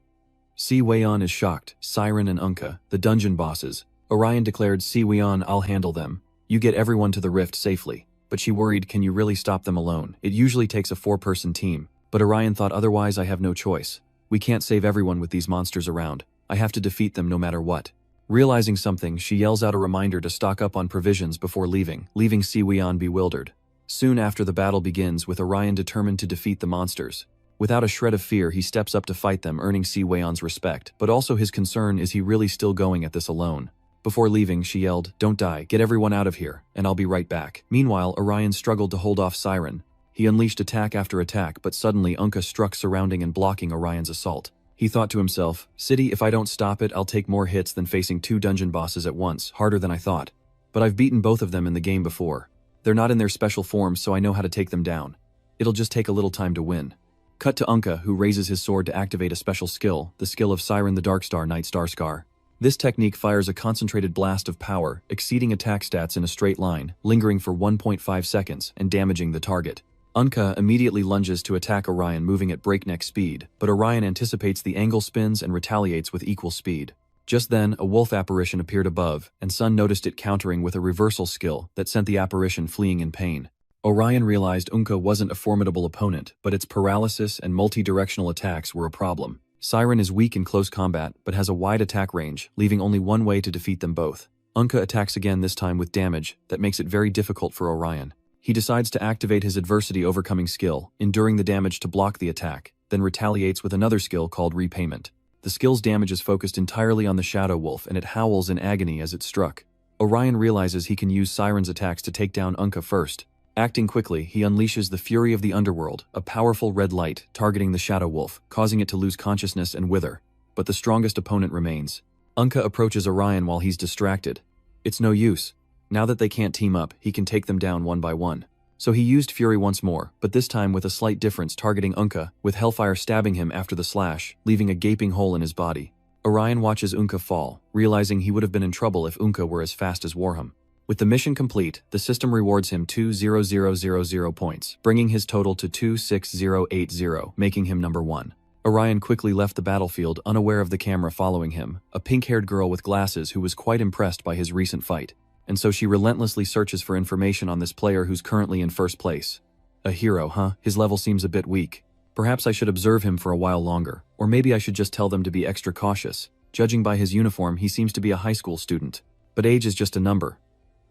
Speaker 1: Siwon is shocked. Siren and Unka, the dungeon bosses. Orion declared, "Siwon, I'll handle them. You get everyone to the rift safely." But she worried, "Can you really stop them alone? It usually takes a 4-person team." But Orion thought, "Otherwise I have no choice. We can't save everyone with these monsters around. I have to defeat them no matter what." Realizing something, she yells out a reminder to stock up on provisions before leaving Siwon bewildered. Soon after, the battle begins, with Orion determined to defeat the monsters. Without a shred of fear, he steps up to fight them, earning Siwon's respect, but also his concern: is he really still going at this alone? Before leaving, she yelled, "Don't die, get everyone out of here, and I'll be right back." Meanwhile, Orion struggled to hold off Siren. He unleashed attack after attack, but suddenly Unka struck, surrounding and blocking Orion's assault. He thought to himself, "City, if I don't stop it, I'll take more hits than facing 2 dungeon bosses at once, harder than I thought. But I've beaten both of them in the game before. They're not in their special forms, so I know how to take them down. It'll just take a little time to win." Cut to Unka, who raises his sword to activate a special skill, the skill of Siren the Dark Star Knight Starscar. This technique fires a concentrated blast of power, exceeding attack stats in a straight line, lingering for 1.5 seconds, and damaging the target. Unka immediately lunges to attack Orion, moving at breakneck speed, but Orion anticipates the angle, spins, and retaliates with equal speed. Just then, a wolf apparition appeared above, and Sun noticed it, countering with a reversal skill that sent the apparition fleeing in pain. Orion realized Unka wasn't a formidable opponent, but its paralysis and multi-directional attacks were a problem. Siren is weak in close combat, but has a wide attack range, leaving only one way to defeat them both. Unka attacks again, this time with damage that makes it very difficult for Orion. He decides to activate his adversity overcoming skill, enduring the damage to block the attack, then retaliates with another skill called Repayment. The skill's damage is focused entirely on the Shadow Wolf, and it howls in agony as it struck. Orion realizes he can use Siren's attacks to take down Unka first. Acting quickly, he unleashes the Fury of the Underworld, a powerful red light targeting the Shadow Wolf, causing it to lose consciousness and wither. But the strongest opponent remains. Unka approaches Orion while he's distracted. It's no use. Now that they can't team up, he can take them down one by one. So he used Fury once more, but this time with a slight difference, targeting Unka, with Hellfire stabbing him after the slash, leaving a gaping hole in his body. Orion watches Unka fall, realizing he would have been in trouble if Unka were as fast as Warham. With the mission complete, the system rewards him 200,000 points, bringing his total to 26080, making him number 1. Orion quickly left the battlefield, unaware of the camera following him, a pink-haired girl with glasses who was quite impressed by his recent fight. And so she relentlessly searches for information on this player who's currently in first place. A hero, huh? His level seems a bit weak. Perhaps I should observe him for a while longer, or maybe I should just tell them to be extra cautious. Judging by his uniform, he seems to be a high school student. But age is just a number.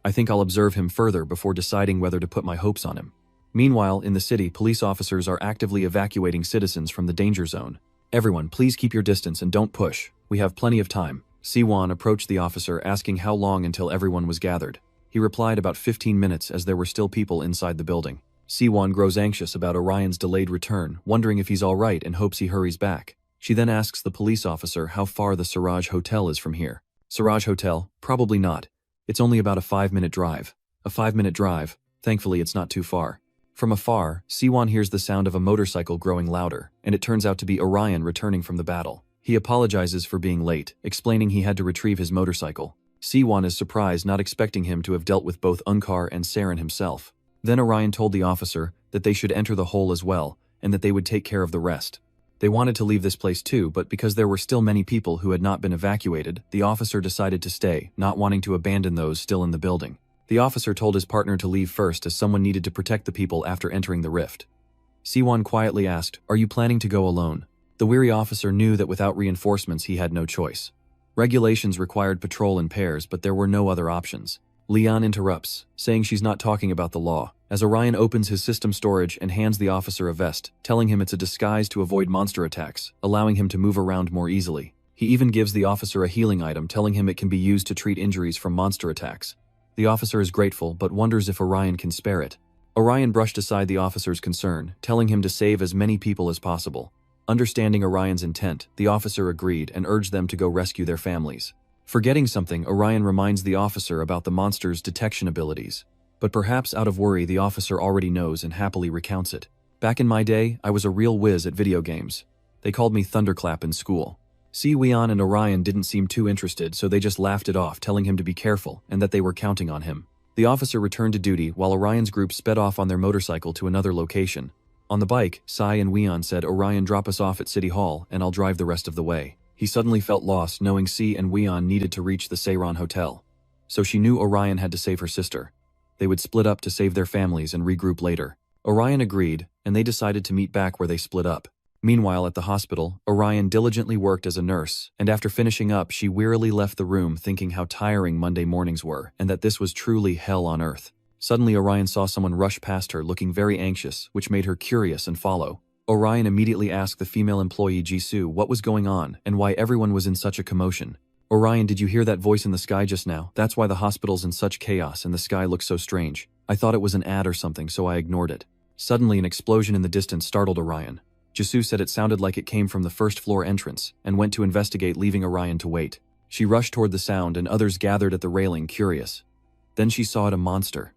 Speaker 1: I think I'll observe him further before deciding whether to put my hopes on him. Meanwhile, in the city, police officers are actively evacuating citizens from the danger zone. Everyone, please keep your distance and don't push. We have plenty of time. Siwon approached the officer, asking how long until everyone was gathered. He replied about 15 minutes, as there were still people inside the building. Siwon grows anxious about Orion's delayed return, wondering if he's alright and hopes he hurries back. She then asks the police officer how far the Siraj Hotel is from here. Siraj Hotel? Probably not. It's only about a 5-minute drive. A 5-minute drive? Thankfully it's not too far. From afar, Siwon hears the sound of a motorcycle growing louder, and it turns out to be Orion returning from the battle. He apologizes for being late, explaining he had to retrieve his motorcycle. Siwon is surprised, not expecting him to have dealt with both Unkar and Saren himself. Then Orion told the officer that they should enter the hole as well, and that they would take care of the rest. They wanted to leave this place too, but because there were still many people who had not been evacuated, the officer decided to stay, not wanting to abandon those still in the building. The officer told his partner to leave first as someone needed to protect the people after entering the rift. Siwon quietly asked, "Are you planning to go alone?" The weary officer knew that without reinforcements he had no choice. Regulations required patrol in pairs, but there were no other options. Leon interrupts, saying she's not talking about the law, as Orion opens his system storage and hands the officer a vest, telling him it's a disguise to avoid monster attacks, allowing him to move around more easily. He even gives the officer a healing item, telling him it can be used to treat injuries from monster attacks. The officer is grateful, but wonders if Orion can spare it. Orion brushed aside the officer's concern, telling him to save as many people as possible. Understanding Orion's intent, the officer agreed and urged them to go rescue their families. Forgetting something, Orion reminds the officer about the monster's detection abilities. But perhaps out of worry, the officer already knows and happily recounts it. "Back in my day, I was a real whiz at video games. They called me Thunderclap in school." Siwon and Orion didn't seem too interested, so they just laughed it off, telling him to be careful and that they were counting on him. The officer returned to duty while Orion's group sped off on their motorcycle to another location. On the bike, Sai and Weon said, "Orion, drop us off at City Hall and I'll drive the rest of the way." He suddenly felt lost, knowing Si and Weon needed to reach the Seiron Hotel. So she knew Orion had to save her sister. They would split up to save their families and regroup later. Orion agreed, and they decided to meet back where they split up. Meanwhile, at the hospital, Orion diligently worked as a nurse, and after finishing up, she wearily left the room thinking how tiring Monday mornings were, and that this was truly hell on earth. Suddenly, Orion saw someone rush past her looking very anxious, which made her curious and follow. Orion immediately asked the female employee Jisoo what was going on and why everyone was in such a commotion. "Orion, did you hear that voice in the sky just now? That's why the hospital's in such chaos and the sky looks so strange. I thought it was an ad or something, so I ignored it." Suddenly, an explosion in the distance startled Orion. Jisoo said it sounded like it came from the first-floor entrance and went to investigate, leaving Orion to wait. She rushed toward the sound and others gathered at the railing, curious. Then she saw it, a monster.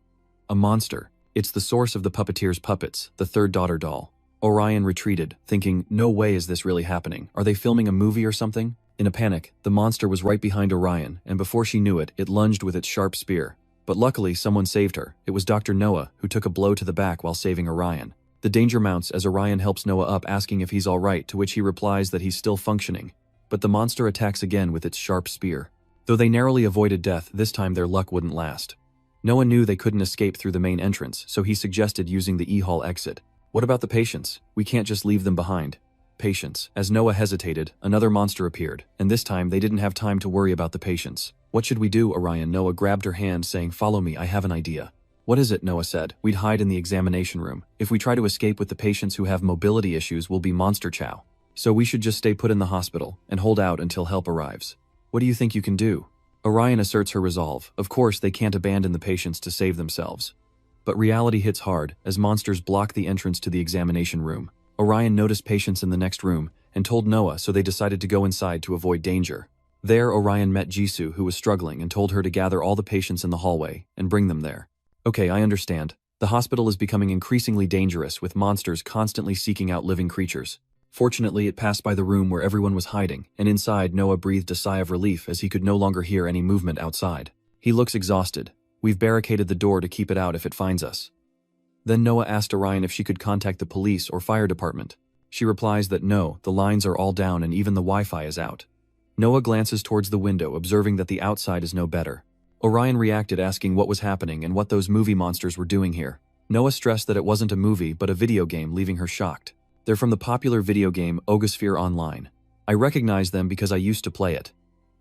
Speaker 1: A monster. It's the source of the puppeteer's puppets, the third daughter doll. Orion retreated, thinking, no way is this really happening. Are they filming a movie or something? In a panic, the monster was right behind Orion, and before she knew it, it lunged with its sharp spear. But luckily, someone saved her. It was Dr. Noah, who took a blow to the back while saving Orion. The danger mounts as Orion helps Noah up, asking if he's alright, to which he replies that he's still functioning. But the monster attacks again with its sharp spear. Though they narrowly avoided death, this time their luck wouldn't last. Noah knew they couldn't escape through the main entrance, so he suggested using the E-Hall exit. "What about the patients? We can't just leave them behind." Patients. As Noah hesitated, another monster appeared, and this time they didn't have time to worry about the patients. "What should we do, Orion?" Noah grabbed her hand, saying, "Follow me, I have an idea." "What is it?" Noah said. "We'd hide in the examination room. If we try to escape with the patients who have mobility issues, we'll be monster chow. So we should just stay put in the hospital and hold out until help arrives. What do you think you can do?" Orion asserts her resolve. Of course, they can't abandon the patients to save themselves. But reality hits hard, as monsters block the entrance to the examination room. Orion noticed patients in the next room, and told Noah, so they decided to go inside to avoid danger. There, Orion met Jisoo, who was struggling, and told her to gather all the patients in the hallway, and bring them there. "Okay, I understand. The hospital is becoming increasingly dangerous, with monsters constantly seeking out living creatures." Fortunately, it passed by the room where everyone was hiding, and inside, Noah breathed a sigh of relief as he could no longer hear any movement outside. "He looks exhausted. We've barricaded the door to keep it out if it finds us." Then Noah asked Orion if she could contact the police or fire department. She replies that no, the lines are all down and even the Wi-Fi is out. Noah glances towards the window, observing that the outside is no better. Orion reacted, asking what was happening and what those movie monsters were doing here. Noah stressed that it wasn't a movie but a video game, leaving her shocked. "They're from the popular video game Ogosphere Online. I recognize them because I used to play it."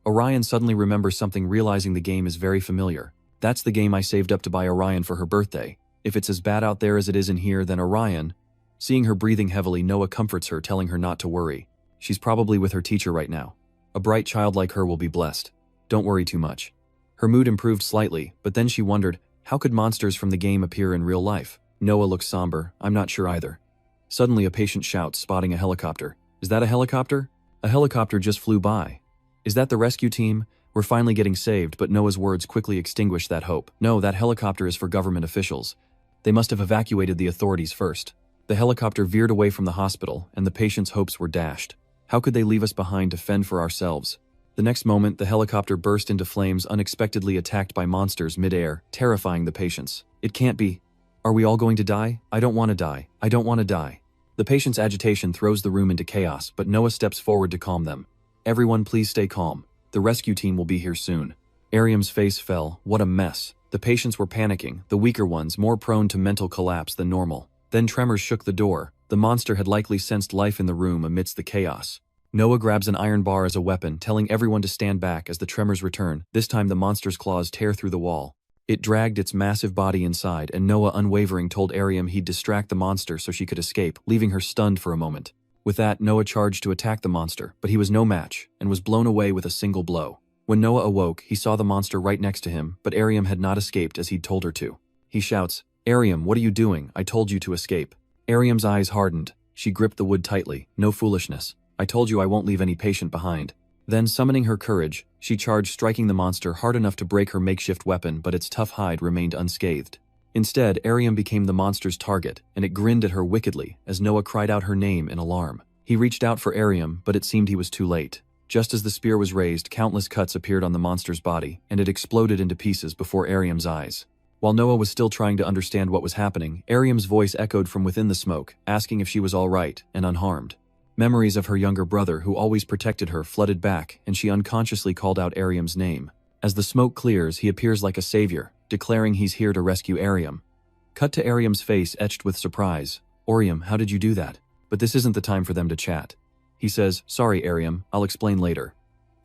Speaker 1: Orion suddenly remembers something, realizing the game is very familiar. "That's the game I saved up to buy Orion for her birthday. If it's as bad out there as it is in here, then Orion..." Seeing her breathing heavily, Noah comforts her, telling her not to worry. She's probably with her teacher right now. A bright child like her will be blessed. Don't worry too much. Her mood improved slightly, but then she wondered, how could monsters from the game appear in real life? Noah looks somber. "I'm not sure either." Suddenly, a patient shouts, spotting a helicopter. "Is that a helicopter? A helicopter just flew by. Is that the rescue team? We're finally getting saved," but Noah's words quickly extinguished that hope. "No, that helicopter is for government officials. They must have evacuated the authorities first." The helicopter veered away from the hospital, and the patients' hopes were dashed. How could they leave us behind to fend for ourselves? The next moment, the helicopter burst into flames, unexpectedly attacked by monsters mid-air, terrifying the patients. "It can't be. Are we all going to die? I don't want to die. I don't want to die." The patient's agitation throws the room into chaos, but Noah steps forward to calm them. "Everyone, please stay calm. The rescue team will be here soon." Ariam's face fell. What a mess. The patients were panicking, the weaker ones more prone to mental collapse than normal. Then tremors shook the door. The monster had likely sensed life in the room amidst the chaos. Noah grabs an iron bar as a weapon, telling everyone to stand back as the tremors return. This time the monster's claws tear through the wall. It dragged its massive body inside, and Noah, unwavering, told Ariam he'd distract the monster so she could escape, leaving her stunned for a moment. With that, Noah charged to attack the monster, but he was no match, and was blown away with a single blow. When Noah awoke, he saw the monster right next to him, but Ariam had not escaped as he'd told her to. He shouts, "Ariam, what are you doing? I told you to escape." Ariam's eyes hardened. She gripped the wood tightly. "No foolishness. I told you I won't leave any patient behind." Then, summoning her courage, she charged, striking the monster hard enough to break her makeshift weapon, but its tough hide remained unscathed. Instead, Ariam became the monster's target, and it grinned at her wickedly as Noah cried out her name in alarm. He reached out for Ariam, but it seemed he was too late. Just as the spear was raised, countless cuts appeared on the monster's body, and it exploded into pieces before Ariam's eyes. While Noah was still trying to understand what was happening, Ariam's voice echoed from within the smoke, asking if she was all right and unharmed. Memories of her younger brother, who always protected her, flooded back, and she unconsciously called out Ariam's name. As the smoke clears, he appears like a savior, declaring he's here to rescue Ariam. Cut to Ariam's face etched with surprise. "Ariam, how did you do that?" But this isn't the time for them to chat. He says, "Sorry, Ariam, I'll explain later."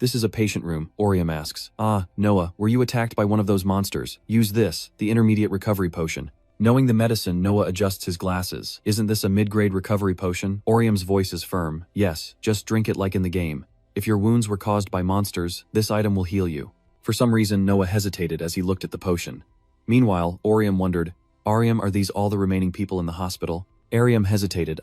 Speaker 1: "This is a patient room," Ariam asks. "Ah, Noah, were you attacked by one of those monsters? Use this, the intermediate recovery potion." Knowing the medicine, Noah adjusts his glasses. "Isn't this a mid-grade recovery potion?" Ariam's voice is firm. "Yes, just drink it like in the game. If your wounds were caused by monsters, this item will heal you." For some reason, Noah hesitated as he looked at the potion. Meanwhile, Ariam wondered, "Ariam, are these all the remaining people in the hospital?" Ariam hesitated.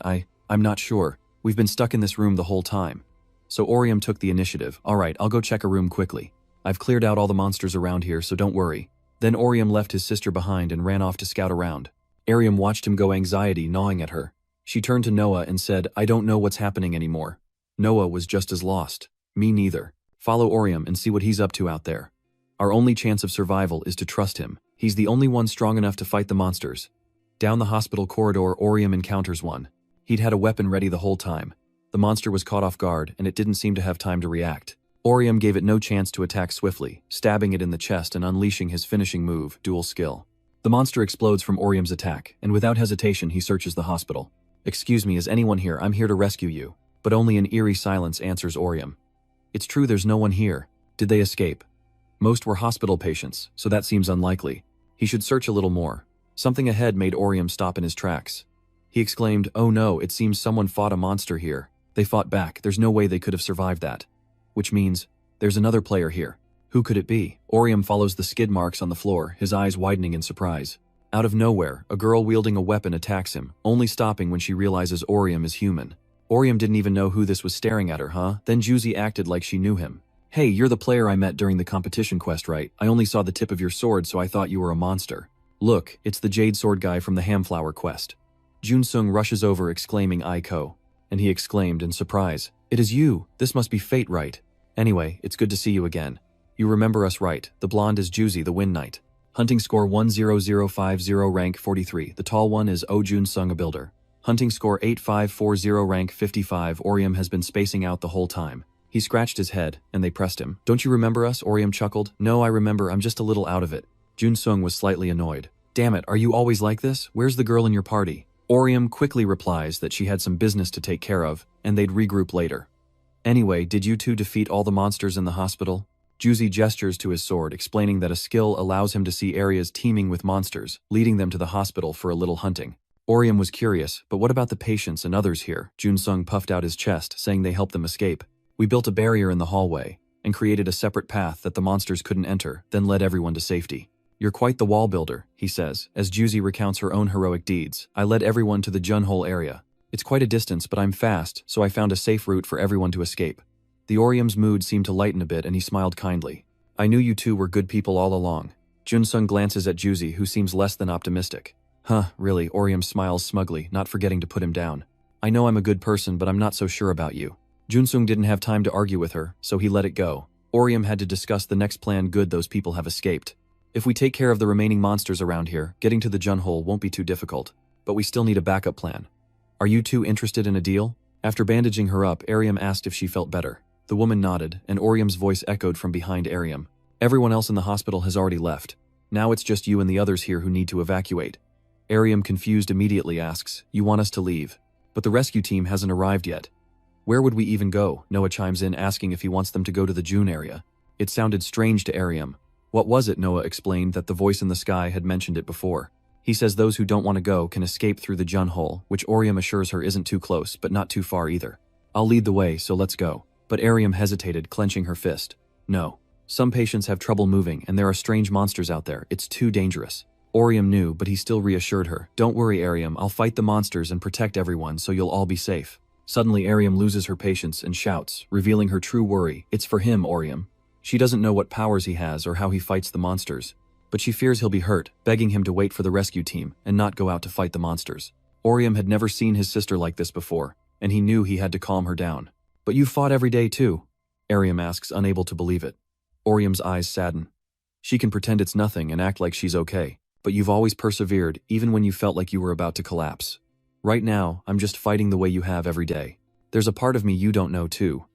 Speaker 1: I'm not sure. We've been stuck in this room the whole time." So Ariam took the initiative. "All right, I'll go check a room quickly. I've cleared out all the monsters around here, so don't worry." Then Ariam left his sister behind and ran off to scout around. Ariam watched him go, anxiety gnawing at her. She turned to Noah and said, "I don't know what's happening anymore." Noah was just as lost. "Me neither. Follow Ariam and see what he's up to out there. Our only chance of survival is to trust him. He's the only one strong enough to fight the monsters." Down the hospital corridor, Ariam encounters one. He'd had a weapon ready the whole time. The monster was caught off guard, and it didn't seem to have time to react. Ariam gave it no chance to attack swiftly, stabbing it in the chest and unleashing his finishing move, dual skill. The monster explodes from Ariam's attack, and without hesitation he searches the hospital. "Excuse me, is anyone here? I'm here to rescue you." But only an eerie silence answers Ariam. "It's true, there's no one here. Did they escape?" Most were hospital patients, so that seems unlikely. He should search a little more. Something ahead made Ariam stop in his tracks. He exclaimed, "Oh no, it seems someone fought a monster here. They fought back, there's no way they could have survived that." Which means, there's another player here. Who could it be? Ariam follows the skid marks on the floor, his eyes widening in surprise. Out of nowhere, a girl wielding a weapon attacks him, only stopping when she realizes Ariam is human. Ariam didn't even know who this was staring at her, huh? Then Juzi acted like she knew him. "Hey, you're the player I met during the competition quest, right? I only saw the tip of your sword, so I thought you were a monster." "Look, it's the Jade Sword guy from the Hamflower quest." Jun-sung rushes over, exclaiming, "Aiko." And he exclaimed in surprise, "It is you! This must be fate, right? Anyway, it's good to see you again. You remember us, right? The blonde is Juzi, the Wind Knight. Hunting score 10050, rank 43. The tall one is Oh Jun-sung, a builder. Hunting score 8540, rank 55. Ariam has been spacing out the whole time. He scratched his head, and they pressed him. "Don't you remember us?" Ariam chuckled. "No, I remember, I'm just a little out of it." Jun-sung was slightly annoyed. "Damn it, are you always like this? Where's the girl in your party?" Ariam quickly replies that she had some business to take care of, and they'd regroup later. "Anyway, did you two defeat all the monsters in the hospital?" Juzi gestures to his sword, explaining that a skill allows him to see areas teeming with monsters, leading them to the hospital for a little hunting. Ariam was curious, "But what about the patients and others here?" Jun-sung puffed out his chest, saying they helped them escape. "We built a barrier in the hallway, and created a separate path that the monsters couldn't enter, then led everyone to safety." "You're quite the wall builder," he says, as Juzi recounts her own heroic deeds. "I led everyone to the Junhole area. It's quite a distance, but I'm fast, so I found a safe route for everyone to escape." The Ariam's mood seemed to lighten a bit, and he smiled kindly. "I knew you two were good people all along." Jun-sung glances at Juzi, who seems less than optimistic. "Huh, really?" Ariam smiles smugly, not forgetting to put him down. "I know I'm a good person, but I'm not so sure about you." Jun-sung didn't have time to argue with her, so he let it go. Ariam had to discuss the next plan. "Good, those people have escaped. If we take care of the remaining monsters around here, getting to the Junhole won't be too difficult. But we still need a backup plan. Are you two interested in a deal?" After bandaging her up, Ariam asked if she felt better. The woman nodded, and Ariam's voice echoed from behind Ariam. "Everyone else in the hospital has already left. Now it's just you and the others here who need to evacuate. Ariam, confused, immediately asks, "You want us to leave? But the rescue team hasn't arrived yet." "Where would we even go?" Noah chimes in, asking if he wants them to go to the June area. It sounded strange to Ariam. "What was it?" Noah explained that the voice in the sky had mentioned it before. He says those who don't want to go can escape through the Jun hole, which Oriam assures her isn't too close, but not too far either. "I'll lead the way, so let's go." But Ariam hesitated, clenching her fist. "No. Some patients have trouble moving, and there are strange monsters out there. It's too dangerous." Oriam knew, but he still reassured her. "Don't worry, Ariam. I'll fight the monsters and protect everyone, so you'll all be safe." Suddenly, Ariam loses her patience and shouts, revealing her true worry. It's for him, Oriam. She doesn't know what powers he has or how he fights the monsters, but she fears he'll be hurt, begging him to wait for the rescue team and not go out to fight the monsters. Oriam had never seen his sister like this before, and he knew he had to calm her down. "But you fought every day too?" Ariam asks, unable to believe it. Oriam's eyes sadden. She can pretend it's nothing and act like she's okay, but you've always persevered, even when you felt like you were about to collapse. Right now, I'm just fighting the way you have every day. There's a part of me you don't know too.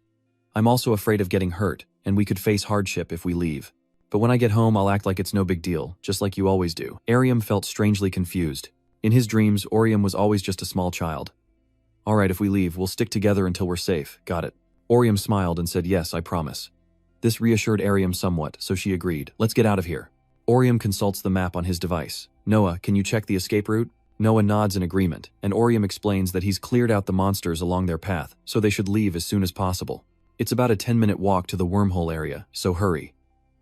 Speaker 1: I'm also afraid of getting hurt, and we could face hardship if we leave. But when I get home, I'll act like it's no big deal, just like you always do." Ariam felt strangely confused. In his dreams, Oriam was always just a small child. "All right, if we leave, we'll stick together until we're safe. Got it?" Oriam smiled and said, "Yes, I promise." This reassured Ariam somewhat, so she agreed. "Let's get out of here." Oriam consults the map on his device. "Noah, can you check the escape route?" Noah nods in agreement, and Oriam explains that he's cleared out the monsters along their path, so they should leave as soon as possible. It's about a 10-minute walk to the wormhole area, so hurry.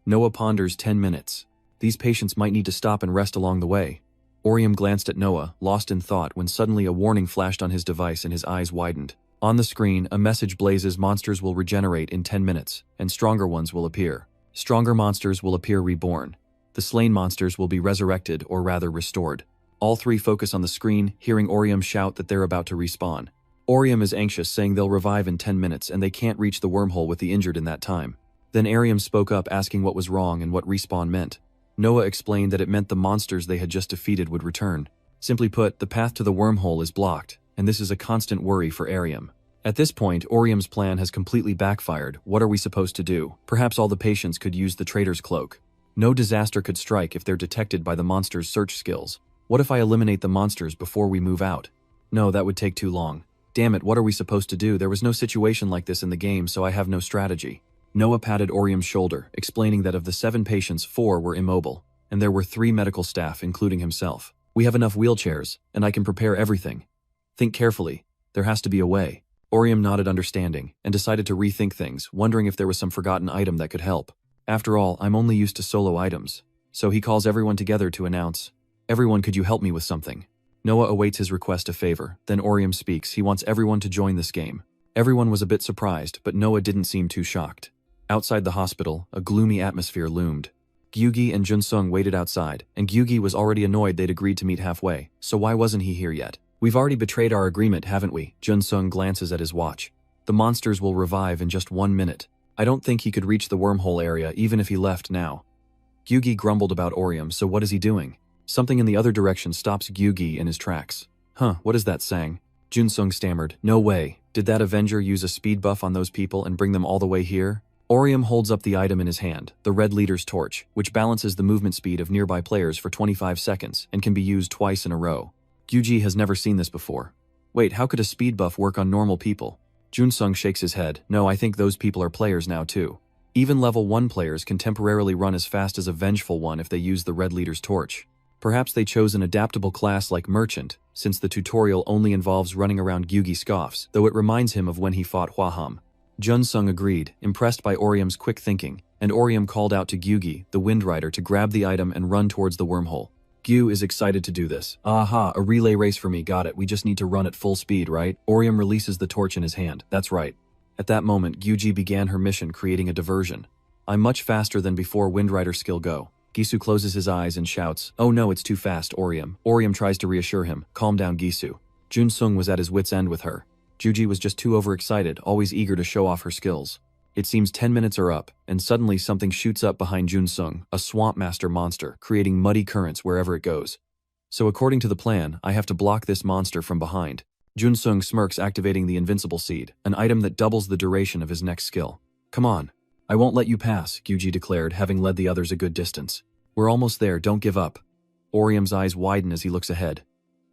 Speaker 1: Noah ponders 10 minutes. These patients might need to stop and rest along the way. Oriam glanced at Noah, lost in thought, when suddenly a warning flashed on his device and his eyes widened. On the screen, a message blazes: monsters will regenerate in 10 minutes, and stronger ones will appear. Stronger monsters will appear reborn. The slain monsters will be resurrected, or rather restored. All three focus on the screen, hearing Oriam shout that they're about to respawn. Oriam is anxious, saying they'll revive in 10 minutes and they can't reach the wormhole with the injured in that time. Then Ariam spoke up, asking what was wrong and what respawn meant. Noah explained that it meant the monsters they had just defeated would return. Simply put, the path to the wormhole is blocked, and this is a constant worry for Ariam. At this point, Oriam's plan has completely backfired. What are we supposed to do? Perhaps all the patients could use the traitor's cloak. No disaster could strike if they're detected by the monster's search skills. What if I eliminate the monsters before we move out? No, that would take too long. Damn it, what are we supposed to do? There was no situation like this in the game, so I have no strategy. Noah patted Oriam's shoulder, explaining that of the 7 patients, 4 were immobile, and there were 3 medical staff, including himself. "We have enough wheelchairs, and I can prepare everything. Think carefully. There has to be a way." Oriam nodded, understanding, and decided to rethink things, wondering if there was some forgotten item that could help. "After all, I'm only used to solo items." So he calls everyone together to announce, "Everyone, could you help me with something?" Noah awaits his request a favor. Then Oriam speaks. He wants everyone to join this game. Everyone was a bit surprised, but Noah didn't seem too shocked. Outside the hospital, a gloomy atmosphere loomed. Gyugi and Junsung waited outside, and Gyugi was already annoyed they'd agreed to meet halfway, so why wasn't he here yet? "We've already betrayed our agreement, haven't we?" Junsung glances at his watch. "The monsters will revive in just 1 minute. I don't think he could reach the wormhole area even if he left now." Gyugi grumbled about Oriam, so what is he doing? Something in the other direction stops Gyugi in his tracks. "Huh, what is that saying?" Junsung stammered. "No way. Did that Avenger use a speed buff on those people and bring them all the way here?" Oriam holds up the item in his hand, the Red Leader's Torch, which balances the movement speed of nearby players for 25 seconds and can be used twice in a row. Gyugi has never seen this before. "Wait, how could a speed buff work on normal people?" Junsung shakes his head. "No, I think those people are players now too. Even level 1 players can temporarily run as fast as a vengeful one if they use the Red Leader's Torch. Perhaps they chose an adaptable class like Merchant, since the tutorial only involves running around." Gyugi scoffs, though it reminds him of when he fought Hwaham. Junsung agreed, impressed by Oriam's quick thinking, and Oriam called out to Gyugi, the Wind Rider, to grab the item and run towards the wormhole. Gyu is excited to do this. "Aha, a relay race for me, got it. We just need to run at full speed, right?" Oriam releases the torch in his hand. "That's right." At that moment, Gyuji began her mission, creating a diversion. "I'm much faster than before Wind Rider skill go." Gisu closes his eyes and shouts, "Oh no, it's too fast, Oriam." Oriam tries to reassure him. "Calm down, Gisu." Junsung was at his wit's end with her. Juji was just too overexcited, always eager to show off her skills. It seems 10 minutes are up, and suddenly something shoots up behind Junsung, a swamp master monster, creating muddy currents wherever it goes. So according to the plan, I have to block this monster from behind. Junsung smirks, activating the Invincible Seed, an item that doubles the duration of his next skill. "Come on. I won't let you pass," Gyuji declared, having led the others a good distance. We're almost there, don't give up. Orium's eyes widen as he looks ahead.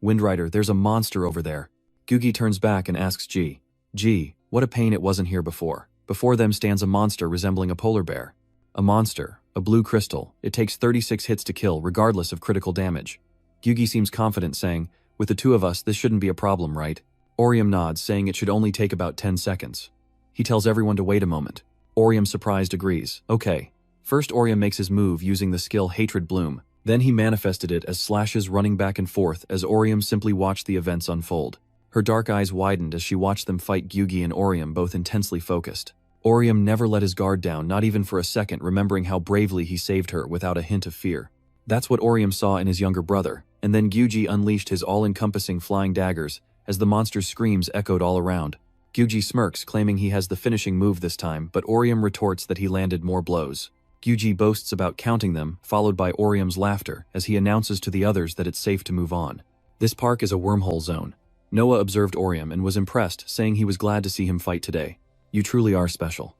Speaker 1: Windrider, there's a monster over there. Gugi turns back and asks G. Gee, what a pain it wasn't here before. Before them stands a monster resembling a polar bear. A monster, a blue crystal. It takes 36 hits to kill, regardless of critical damage. Gugi seems confident, saying, with the two of us, this shouldn't be a problem, right? Orium nods, saying it should only take about 10 seconds. He tells everyone to wait a moment. Orium, surprised, agrees. Okay. First, Orium makes his move using the skill Hatred Bloom. Then he manifested it as slashes running back and forth as Orium simply watched the events unfold. Her dark eyes widened as she watched them fight. Gugi and Orium both intensely focused. Orium never let his guard down, not even for a second, remembering how bravely he saved her without a hint of fear. That's what Orium saw in his younger brother, and then Gugi unleashed his all-encompassing flying daggers as the monster's screams echoed all around. Gugi smirks, claiming he has the finishing move this time, but Orium retorts that he landed more blows. Gugi boasts about counting them, followed by Orium's laughter as he announces to the others that it's safe to move on. This park is a wormhole zone. Noah observed Orium and was impressed, saying he was glad to see him fight today. You truly are special.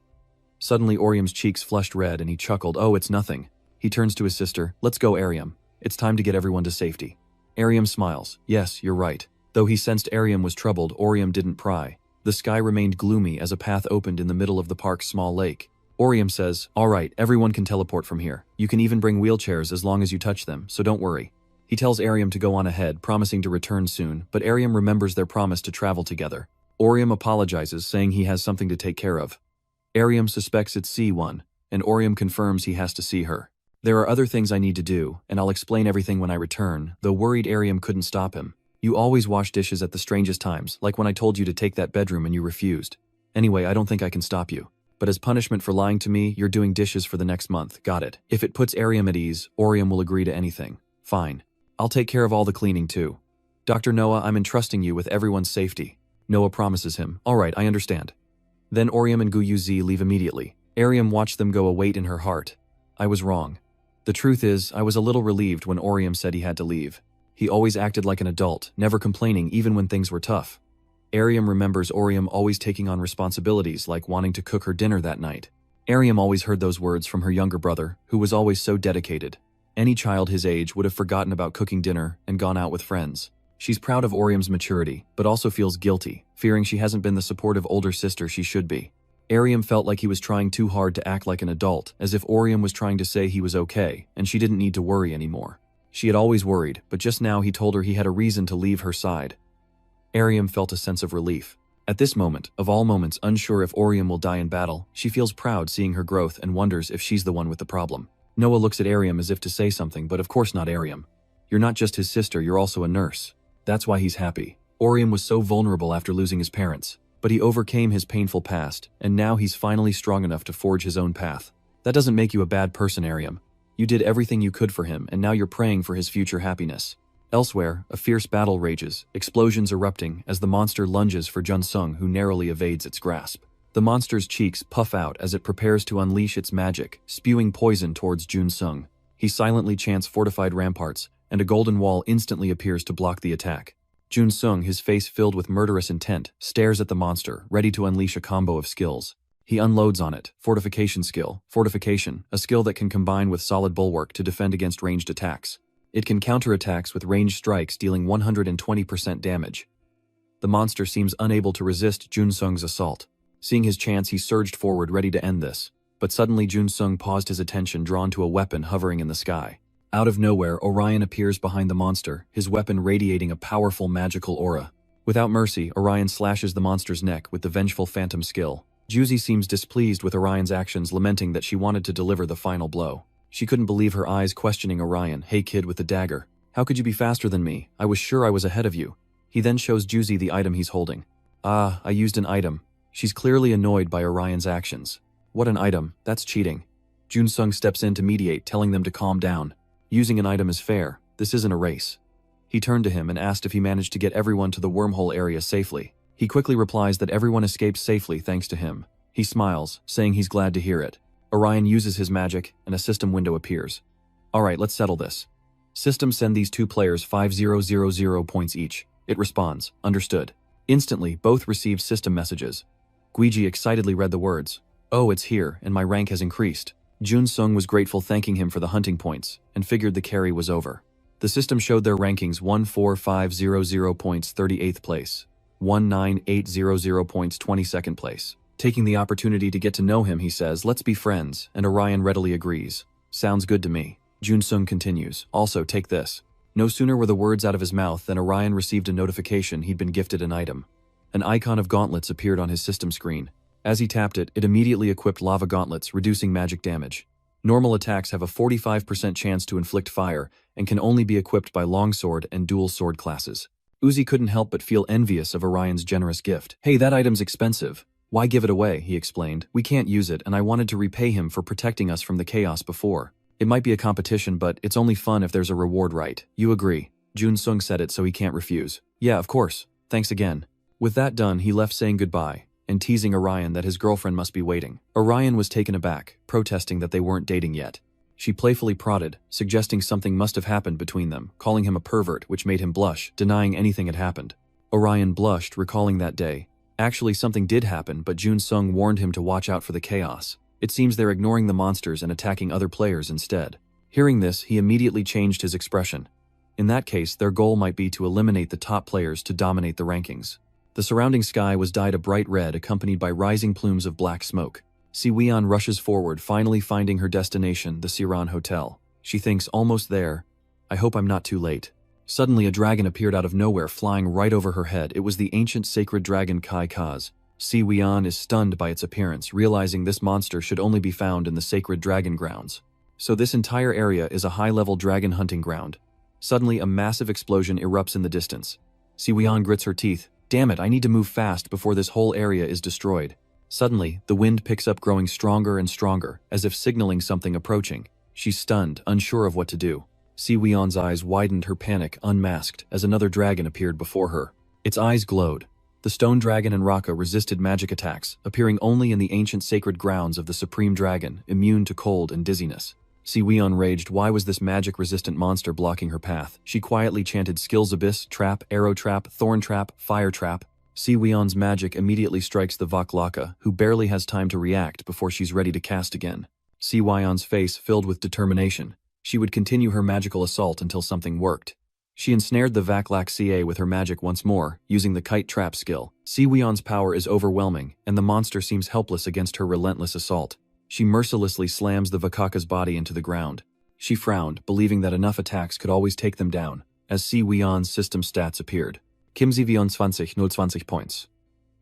Speaker 1: Suddenly Orium's cheeks flushed red and he chuckled, oh, it's nothing. He turns to his sister, let's go, Arium. It's time to get everyone to safety. Arium smiles, yes, you're right. Though he sensed Arium was troubled, Orium didn't pry. The sky remained gloomy as a path opened in the middle of the park's small lake. Orium says, all right, everyone can teleport from here. You can even bring wheelchairs as long as you touch them, so don't worry. He tells Arium to go on ahead, promising to return soon, but Arium remembers their promise to travel together. Orium apologizes, saying he has something to take care of. Arium suspects it's C1, and Orium confirms he has to see her. There are other things I need to do, and I'll explain everything when I return, though worried Arium couldn't stop him. You always wash dishes at the strangest times, like when I told you to take that bedroom and you refused. Anyway, I don't think I can stop you. But as punishment for lying to me, you're doing dishes for the next month, got it? If it puts Arium at ease, Orium will agree to anything. Fine. I'll take care of all the cleaning too. Dr. Noah, I'm entrusting you with everyone's safety. Noah promises him. All right, I understand. Then Orium and Guyu leave immediately. Arium watched them go, a weight in her heart. I was wrong. The truth is, I was a little relieved when Orium said he had to leave. He always acted like an adult, never complaining even when things were tough. Arium remembers Orium always taking on responsibilities like wanting to cook her dinner that night. Arium always heard those words from her younger brother, who was always so dedicated. Any child his age would have forgotten about cooking dinner and gone out with friends. She's proud of Orium's maturity, but also feels guilty, fearing she hasn't been the supportive older sister she should be. Arium felt like he was trying too hard to act like an adult, as if Orium was trying to say he was okay, and she didn't need to worry anymore. She had always worried, but just now he told her he had a reason to leave her side. Arium felt a sense of relief. At this moment, of all moments unsure if Orium will die in battle, she feels proud seeing her growth and wonders if she's the one with the problem. Noah looks at Arium as if to say something, but of course not. Arium. You're not just his sister, you're also a nurse. That's why he's happy. Orium was so vulnerable after losing his parents, but he overcame his painful past, and now he's finally strong enough to forge his own path. That doesn't make you a bad person, Arium. You did everything you could for him, and now you're praying for his future happiness. Elsewhere, a fierce battle rages, explosions erupting as the monster lunges for Jun Sung, who narrowly evades its grasp. The monster's cheeks puff out as it prepares to unleash its magic, spewing poison towards Jun Sung. He silently chants fortified ramparts, and a golden wall instantly appears to block the attack. Jun Sung, his face filled with murderous intent, stares at the monster, ready to unleash a combo of skills. He unloads on it. Fortification skill. Fortification, a skill that can combine with solid bulwark to defend against ranged attacks. It can counter attacks with ranged strikes, dealing 120% damage. The monster seems unable to resist Jun Sung's assault. Seeing his chance, he surged forward, ready to end this. But suddenly Jun Sung paused, his attention drawn to a weapon hovering in the sky. Out of nowhere, Orion appears behind the monster, his weapon radiating a powerful magical aura. Without mercy, Orion slashes the monster's neck with the vengeful phantom skill. Juzi seems displeased with Orion's actions, lamenting that she wanted to deliver the final blow. She couldn't believe her eyes, questioning Orion. Hey kid with the dagger. How could you be faster than me? I was sure I was ahead of you. He then shows Juzi the item he's holding. Ah, I used an item. She's clearly annoyed by Orion's actions. What an item, that's cheating. Jun Sung steps in to mediate, telling them to calm down. Using an item is fair, this isn't a race. He turned to him and asked if he managed to get everyone to the wormhole area safely. He quickly replies that everyone escaped safely thanks to him. He smiles, saying he's glad to hear it. Orion uses his magic, and a system window appears. Alright, let's settle this. System, send these two players 5000 points each. It responds, understood. Instantly, both receive system messages. Guiji excitedly read the words. Oh, it's here, and my rank has increased. Jun Sung was grateful, thanking him for the hunting points, and figured the carry was over. The system showed their rankings: 14500 points 38th place, 19800 points 22nd place. Taking the opportunity to get to know him, he says, "Let's be friends," and Orion readily agrees. "Sounds good to me." Jun Sung continues, "Also, take this." No sooner were the words out of his mouth than Orion received a notification he'd been gifted an item. An icon of gauntlets appeared on his system screen. As he tapped it, it immediately equipped lava gauntlets, reducing magic damage. Normal attacks have a 45% chance to inflict fire and can only be equipped by longsword and dual sword classes. Uzi couldn't help but feel envious of Orion's generous gift. "Hey, that item's expensive. Why give it away?" he explained. "We can't use it, and I wanted to repay him for protecting us from the chaos before. It might be a competition, but it's only fun if there's a reward, right? You agree?" Jun Sung said it so he can't refuse. "Yeah, of course. Thanks again." With that done, he left saying goodbye, and teasing Orion that his girlfriend must be waiting. Orion was taken aback, protesting that they weren't dating yet. She playfully prodded, suggesting something must have happened between them, calling him a pervert, which made him blush, denying anything had happened. Orion blushed, recalling that day. Actually, something did happen, but Jun Sung warned him to watch out for the chaos. It seems they're ignoring the monsters and attacking other players instead. Hearing this, he immediately changed his expression. In that case, their goal might be to eliminate the top players to dominate the rankings. The surrounding sky was dyed a bright red, accompanied by rising plumes of black smoke. Si Weon rushes forward, finally finding her destination, the Siran Hotel. She thinks, "Almost there. I hope I'm not too late." Suddenly, a dragon appeared out of nowhere, flying right over her head. It was the ancient sacred dragon Kai Kaz. Si Weon is stunned by its appearance, realizing this monster should only be found in the sacred dragon grounds. So this entire area is a high-level dragon hunting ground. Suddenly, a massive explosion erupts in the distance. Si Weon grits her teeth. "Damn it, I need to move fast before this whole area is destroyed." Suddenly, the wind picks up, growing stronger and stronger, as if signaling something approaching. She's stunned, unsure of what to do. Si Weon's eyes widened, her panic unmasked, as another dragon appeared before her. Its eyes glowed. The stone dragon and Raka resisted magic attacks, appearing only in the ancient sacred grounds of the supreme dragon, immune to cold and dizziness. Si Weon raged. Why was this magic-resistant monster blocking her path? She quietly chanted skills: abyss, trap, arrow trap, thorn trap, fire trap. Si Weon's magic immediately strikes the Vaklaka, who barely has time to react before she's ready to cast again. Si Weon's face filled with determination. She would continue her magical assault until something worked. She ensnared the Vaklak CA with her magic once more, using the kite trap skill. Si Weon's power is overwhelming, and the monster seems helpless against her relentless assault. She mercilessly slams the Vakaka's body into the ground. She frowned, believing that enough attacks could always take them down, as Si Weon's system stats appeared. Kimzi 24 020 points.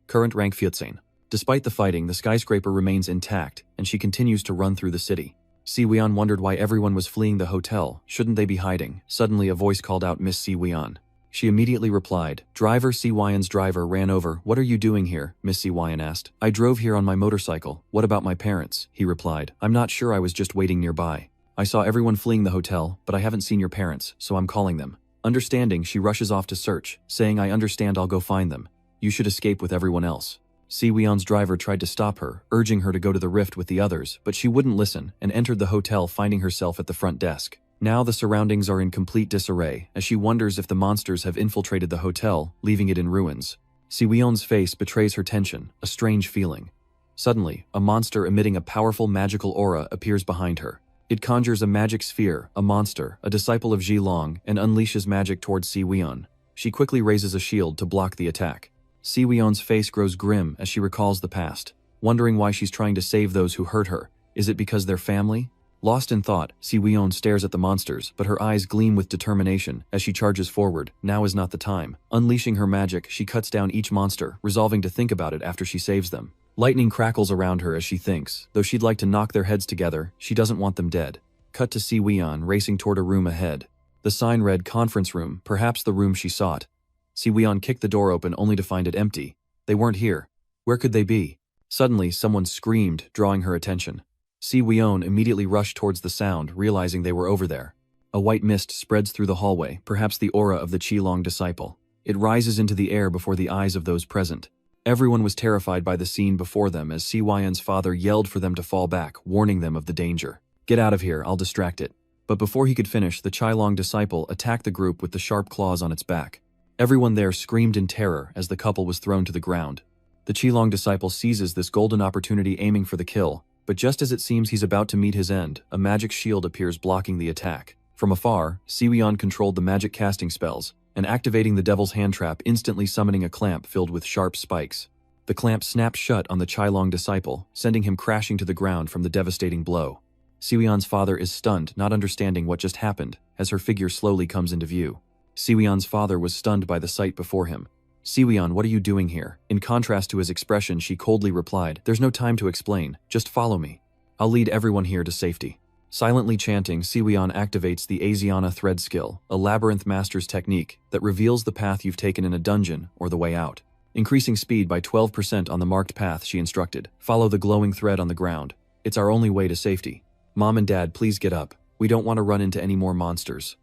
Speaker 1: Current rank 14. Despite the fighting, the skyscraper remains intact, and she continues to run through the city. Si Weon wondered why everyone was fleeing the hotel. Shouldn't they be hiding? Suddenly, a voice called out Miss Si Weon. She immediately replied. "Driver." Si Weon's driver ran over. "What are you doing here?" Miss Si Weon asked. "I drove here on my motorcycle." "What about my parents?" he replied. "I'm not sure, I was just waiting nearby. I saw everyone fleeing the hotel, but I haven't seen your parents, so I'm calling them." Understanding, she rushes off to search, saying, "I understand, I'll go find them. You should escape with everyone else." Si Weon's driver tried to stop her, urging her to go to the rift with the others, but she wouldn't listen and entered the hotel, finding herself at the front desk. Now the surroundings are in complete disarray, as she wonders if the monsters have infiltrated the hotel, leaving it in ruins. Si Weon's face betrays her tension, a strange feeling. Suddenly, a monster emitting a powerful magical aura appears behind her. It conjures a magic sphere, a monster, a disciple of Ji Long, and unleashes magic towards Si Weon. She quickly raises a shield to block the attack. Si Weon's face grows grim as she recalls the past, wondering why she's trying to save those who hurt her. Is it because they're family? Lost in thought, Si Weon stares at the monsters, but her eyes gleam with determination as she charges forward. Now is not the time. Unleashing her magic, she cuts down each monster, resolving to think about it after she saves them. Lightning crackles around her as she thinks. Though she'd like to knock their heads together, she doesn't want them dead. Cut to Si Weon racing toward a room ahead. The sign read conference room, perhaps the room she sought. Si Weon kicked the door open only to find it empty. They weren't here. Where could they be? Suddenly, someone screamed, drawing her attention. Si Weon immediately rushed towards the sound, realizing they were over there. A white mist spreads through the hallway, perhaps the aura of the Qilong disciple. It rises into the air before the eyes of those present. Everyone was terrified by the scene before them as Si Weon's father yelled for them to fall back, warning them of the danger. "Get out of here, I'll distract it." But before he could finish, the Qilong disciple attacked the group with the sharp claws on its back. Everyone there screamed in terror as the couple was thrown to the ground. The Qilong disciple seizes this golden opportunity, aiming for the kill. But just as it seems he's about to meet his end, a magic shield appears blocking the attack. From afar, Siwion controlled the magic casting spells, and activating the devil's hand trap, instantly summoning a clamp filled with sharp spikes. The clamp snapped shut on the Chailong disciple, sending him crashing to the ground from the devastating blow. Siwion's father is stunned, not understanding what just happened, as her figure slowly comes into view. Siwion's father was stunned by the sight before him. "Siwion, what are you doing here?" In contrast to his expression, she coldly replied, "There's no time to explain, just follow me. I'll lead everyone here to safety." Silently chanting, Siwion activates the Asiana Thread skill, a labyrinth master's technique that reveals the path you've taken in a dungeon or the way out. Increasing speed by 12% on the marked path, she instructed, "Follow the glowing thread on the ground. It's our only way to safety. Mom and Dad, please get up. We don't want to run into any more monsters."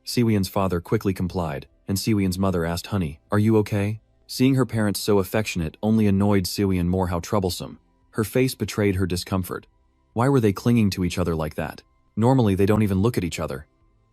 Speaker 1: Siwion's father quickly complied, and Siwion's mother asked, "Honey, are you okay?" Seeing her parents so affectionate only annoyed Siwion more. How troublesome. Her face betrayed her discomfort. Why were they clinging to each other like that? Normally they don't even look at each other.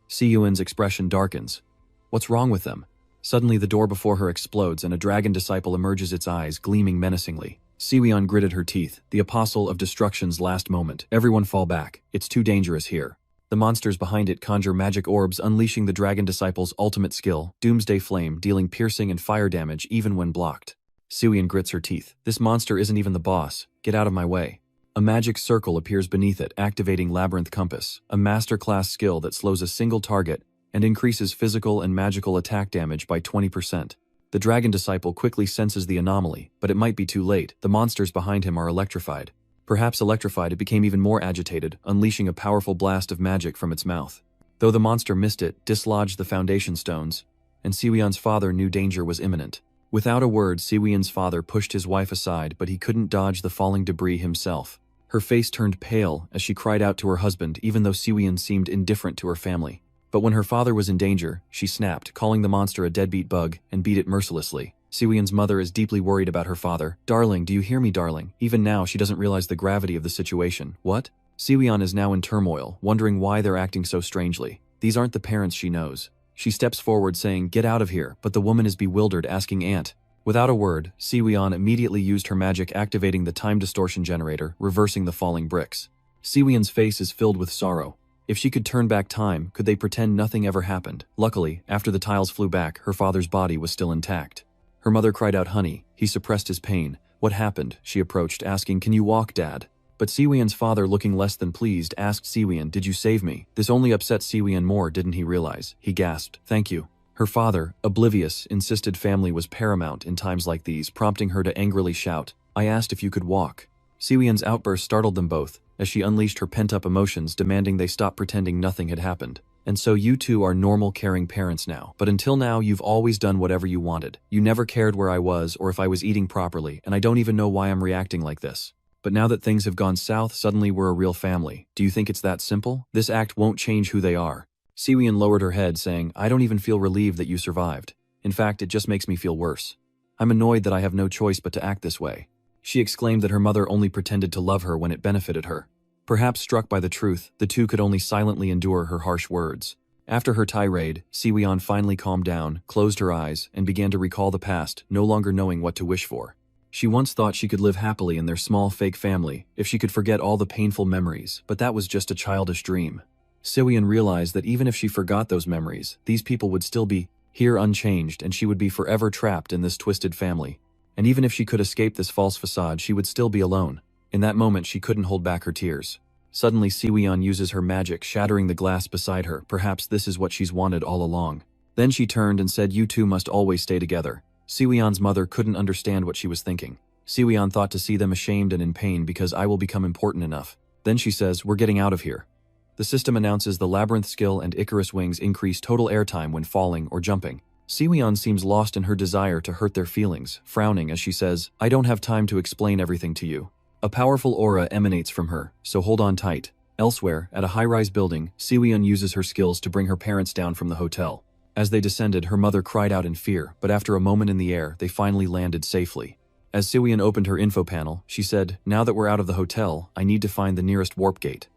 Speaker 1: Siwion's expression darkens. What's wrong with them? Suddenly the door before her explodes and a dragon disciple emerges, its eyes gleaming menacingly. Siwion gritted her teeth, the apostle of destruction's last moment. "Everyone fall back. It's too dangerous here." The monsters behind it conjure magic orbs, unleashing the dragon disciple's ultimate skill, Doomsday Flame, dealing piercing and fire damage even when blocked. Siwion grits her teeth. "This monster isn't even the boss. Get out of my way." A magic circle appears beneath it, activating Labyrinth Compass, a masterclass skill that slows a single target and increases physical and magical attack damage by 20%. The dragon disciple quickly senses the anomaly, but it might be too late. The monsters behind him are electrified. Perhaps electrified, it became even more agitated, unleashing a powerful blast of magic from its mouth. Though the monster missed it, dislodged the foundation stones, and Siwion's father knew danger was imminent. Without a word, Siwion's father pushed his wife aside, but he couldn't dodge the falling debris himself. Her face turned pale as she cried out to her husband, even though Siwion seemed indifferent to her family. But when her father was in danger, she snapped, calling the monster a deadbeat bug, and beat it mercilessly. Siwion's mother is deeply worried about her father. "Darling, do you hear me, darling?" Even now, she doesn't realize the gravity of the situation. What? Siwion is now in turmoil, wondering why they're acting so strangely. These aren't the parents she knows. She steps forward saying, "Get out of here," but the woman is bewildered, asking, "Aunt?" Without a word, Siwion immediately used her magic, activating the time distortion generator, reversing the falling bricks. Siwion's face is filled with sorrow. If she could turn back time, could they pretend nothing ever happened? Luckily, after the tiles flew back, her father's body was still intact. Her mother cried out, "Honey." He suppressed his pain. "What happened?" She approached, asking, "Can you walk, Dad?" But Siwion's father, looking less than pleased, asked Siwion, "Did you save me?" This only upset Siwion more, didn't he realize? He gasped, "Thank you." Her father, oblivious, insisted family was paramount in times like these, prompting her to angrily shout, "I asked if you could walk." Siwion's outburst startled them both, as she unleashed her pent-up emotions, demanding they stop pretending nothing had happened. "And so you two are normal, caring parents now. But until now, you've always done whatever you wanted. You never cared where I was or if I was eating properly, and I don't even know why I'm reacting like this. But now that things have gone south, suddenly we're a real family. Do you think it's that simple? This act won't change who they are." Siwion lowered her head, saying, "I don't even feel relieved that you survived. In fact, it just makes me feel worse. I'm annoyed that I have no choice but to act this way." She exclaimed that her mother only pretended to love her when it benefited her. Perhaps struck by the truth, the two could only silently endure her harsh words. After her tirade, Siwion finally calmed down, closed her eyes, and began to recall the past, no longer knowing what to wish for. She once thought she could live happily in their small fake family, if she could forget all the painful memories, but that was just a childish dream. Siwion realized that even if she forgot those memories, these people would still be here unchanged, and she would be forever trapped in this twisted family. And even if she could escape this false facade, she would still be alone. In that moment, she couldn't hold back her tears. Suddenly, Siwion uses her magic, shattering the glass beside her. Perhaps this is what she's wanted all along. Then she turned and said, "You two must always stay together." Siwion's mother couldn't understand what she was thinking. Siwion thought to see them ashamed and in pain because I will become important enough. Then she says, "We're getting out of here." The system announces the Labyrinth skill and Icarus wings increase total airtime when falling or jumping. Siwion seems lost in her desire to hurt their feelings, frowning as she says, "I don't have time to explain everything to you." A powerful aura emanates from her, so hold on tight. Elsewhere, at a high-rise building, Siwion uses her skills to bring her parents down from the hotel. As they descended, her mother cried out in fear, but after a moment in the air, they finally landed safely. As Siwion opened her info panel, she said, "Now that we're out of the hotel, I need to find the nearest warp gate."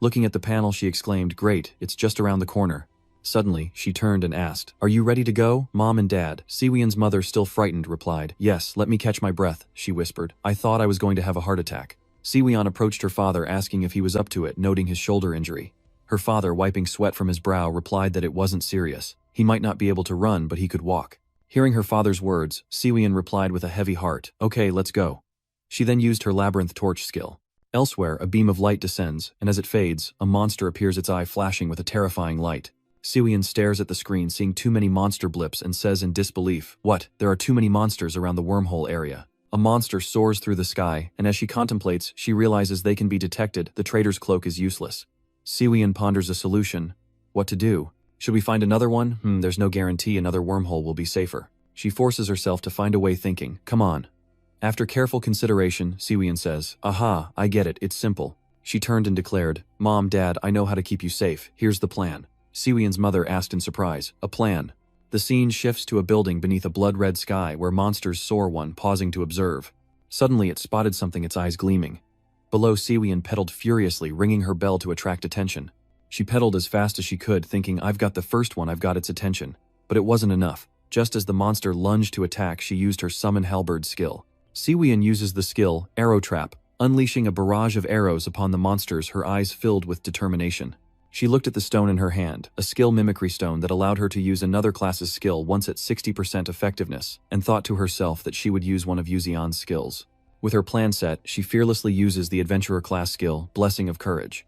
Speaker 1: Looking at the panel, she exclaimed, "Great, it's just around the corner." Suddenly, she turned and asked, "Are you ready to go, Mom and Dad?" Siwion's mother, still frightened, replied, "Yes, let me catch my breath," she whispered. "I thought I was going to have a heart attack." Siwian approached her father asking if he was up to it, noting his shoulder injury. Her father, wiping sweat from his brow, replied that it wasn't serious. He might not be able to run, but he could walk. Hearing her father's words, Siwian replied with a heavy heart, "Okay, let's go." She then used her labyrinth torch skill. Elsewhere, a beam of light descends, and as it fades, a monster appears, its eye flashing with a terrifying light. Siwian stares at the screen, seeing too many monster blips, and says in disbelief, "What? There are too many monsters around the wormhole area." A monster soars through the sky, and as she contemplates, she realizes they can be detected. The traitor's cloak is useless. Siwian ponders a solution. What to do? Should we find another one? There's no guarantee another wormhole will be safer. She forces herself to find a way, thinking, "Come on." After careful consideration, Siwian says, "Aha, I get it, it's simple." She turned and declared, "Mom, Dad, I know how to keep you safe. Here's the plan." Siwian's mother asked in surprise, "A plan?" The scene shifts to a building beneath a blood-red sky where monsters soar, one pausing to observe. Suddenly it spotted something, its eyes gleaming. Below, Siwian pedaled furiously, ringing her bell to attract attention. She pedaled as fast as she could, thinking, "I've got the first one, I've got its attention." But it wasn't enough. Just as the monster lunged to attack, she used her summon halberd skill. Siwian uses the skill, Arrow Trap, unleashing a barrage of arrows upon the monsters, her eyes filled with determination. She looked at the stone in her hand, a skill mimicry stone that allowed her to use another class's skill once at 60% effectiveness, and thought to herself that she would use one of Yuzian's skills. With her plan set, she fearlessly uses the Adventurer class skill, Blessing of Courage.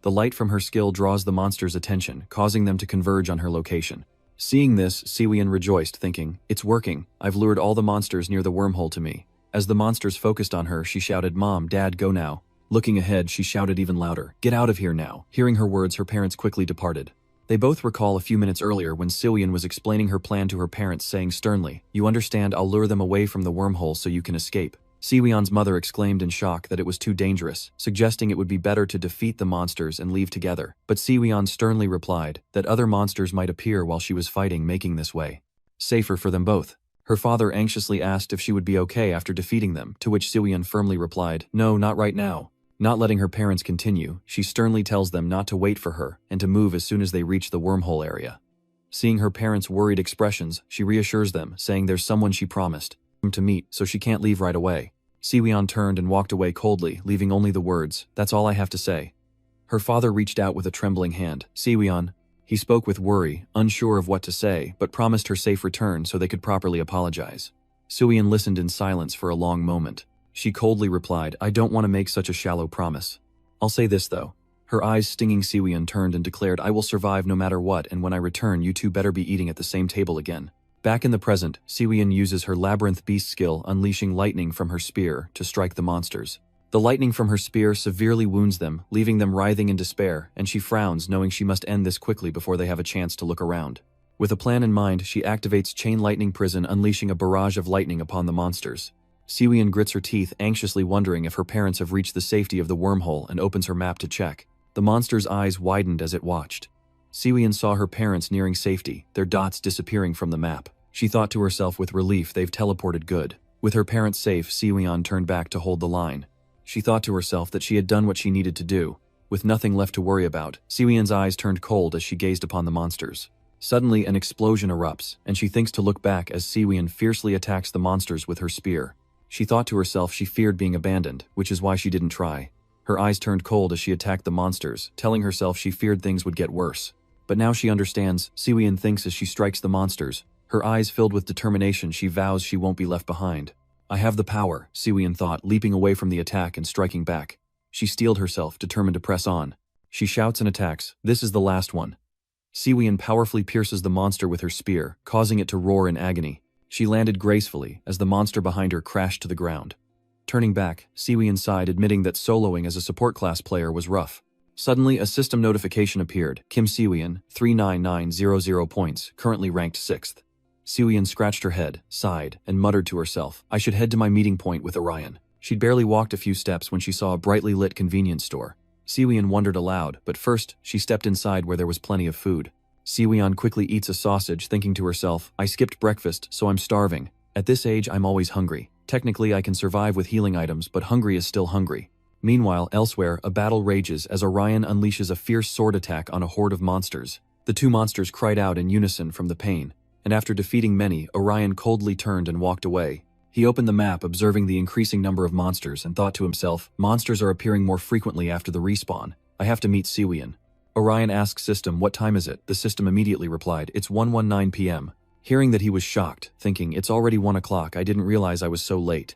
Speaker 1: The light from her skill draws the monsters' attention, causing them to converge on her location. Seeing this, Siwian rejoiced, thinking, "It's working. I've lured all the monsters near the wormhole to me." As the monsters focused on her, she shouted, "Mom, Dad, go now." Looking ahead, she shouted even louder, "Get out of here now." Hearing her words, her parents quickly departed. They both recall a few minutes earlier when Siwian was explaining her plan to her parents, saying sternly, "You understand, I'll lure them away from the wormhole so you can escape." Siwian's mother exclaimed in shock that it was too dangerous, suggesting it would be better to defeat the monsters and leave together. But Siwian sternly replied that other monsters might appear while she was fighting, making this way safer for them both. Her father anxiously asked if she would be okay after defeating them, to which Siwian firmly replied, "No, not right now." Not letting her parents continue, she sternly tells them not to wait for her and to move as soon as they reach the wormhole area. Seeing her parents' worried expressions, she reassures them, saying there's someone she promised to meet, so she can't leave right away. Siwian turned and walked away coldly, leaving only the words, "That's all I have to say." Her father reached out with a trembling hand. "Siwian." He spoke with worry, unsure of what to say, but promised her safe return so they could properly apologize. Siwian listened in silence for a long moment. She coldly replied, "I don't want to make such a shallow promise. I'll say this though." Her eyes stinging, Siwian turned and declared, "I will survive no matter what, and when I return you two better be eating at the same table again." Back in the present, Siwian uses her Labyrinth Beast skill, unleashing lightning from her spear to strike the monsters. The lightning from her spear severely wounds them, leaving them writhing in despair, and she frowns, knowing she must end this quickly before they have a chance to look around. With a plan in mind, she activates Chain Lightning Prison, unleashing a barrage of lightning upon the monsters. Siwian grits her teeth, anxiously wondering if her parents have reached the safety of the wormhole, and opens her map to check. The monster's eyes widened as it watched. Siwian saw her parents nearing safety, their dots disappearing from the map. She thought to herself with relief, they've teleported good. With her parents safe, Siwian turned back to hold the line. She thought to herself that she had done what she needed to do. With nothing left to worry about, Siwian's eyes turned cold as she gazed upon the monsters. Suddenly, an explosion erupts, and she thinks to look back as Siwian fiercely attacks the monsters with her spear. She thought to herself she feared being abandoned, which is why she didn't try. Her eyes turned cold as she attacked the monsters, telling herself she feared things would get worse. But now she understands, Siwian thinks as she strikes the monsters. Her eyes filled with determination, she vows she won't be left behind. "I have the power," Siwian thought, leaping away from the attack and striking back. She steeled herself, determined to press on. She shouts and attacks, "This is the last one." Siwian powerfully pierces the monster with her spear, causing it to roar in agony. She landed gracefully as the monster behind her crashed to the ground. Turning back, Siwian sighed, admitting that soloing as a support class player was rough. Suddenly, a system notification appeared. Kim Siwian, 39900 points, currently ranked 6th. Siwian scratched her head, sighed, and muttered to herself, "I should head to my meeting point with Orion." She'd barely walked a few steps when she saw a brightly lit convenience store. Siwian wondered aloud, but first, she stepped inside where there was plenty of food. Siwian quickly eats a sausage, thinking to herself, "I skipped breakfast, so I'm starving. At this age, I'm always hungry. Technically, I can survive with healing items, but hungry is still hungry." Meanwhile, elsewhere, a battle rages as Orion unleashes a fierce sword attack on a horde of monsters. The two monsters cried out in unison from the pain, and after defeating many, Orion coldly turned and walked away. He opened the map, observing the increasing number of monsters, and thought to himself, monsters are appearing more frequently after the respawn. I have to meet Siwian. Orion asked system, what time is it? The system immediately replied, it's 1:19 p.m. Hearing that, he was shocked, thinking, it's already 1 o'clock, I didn't realize I was so late.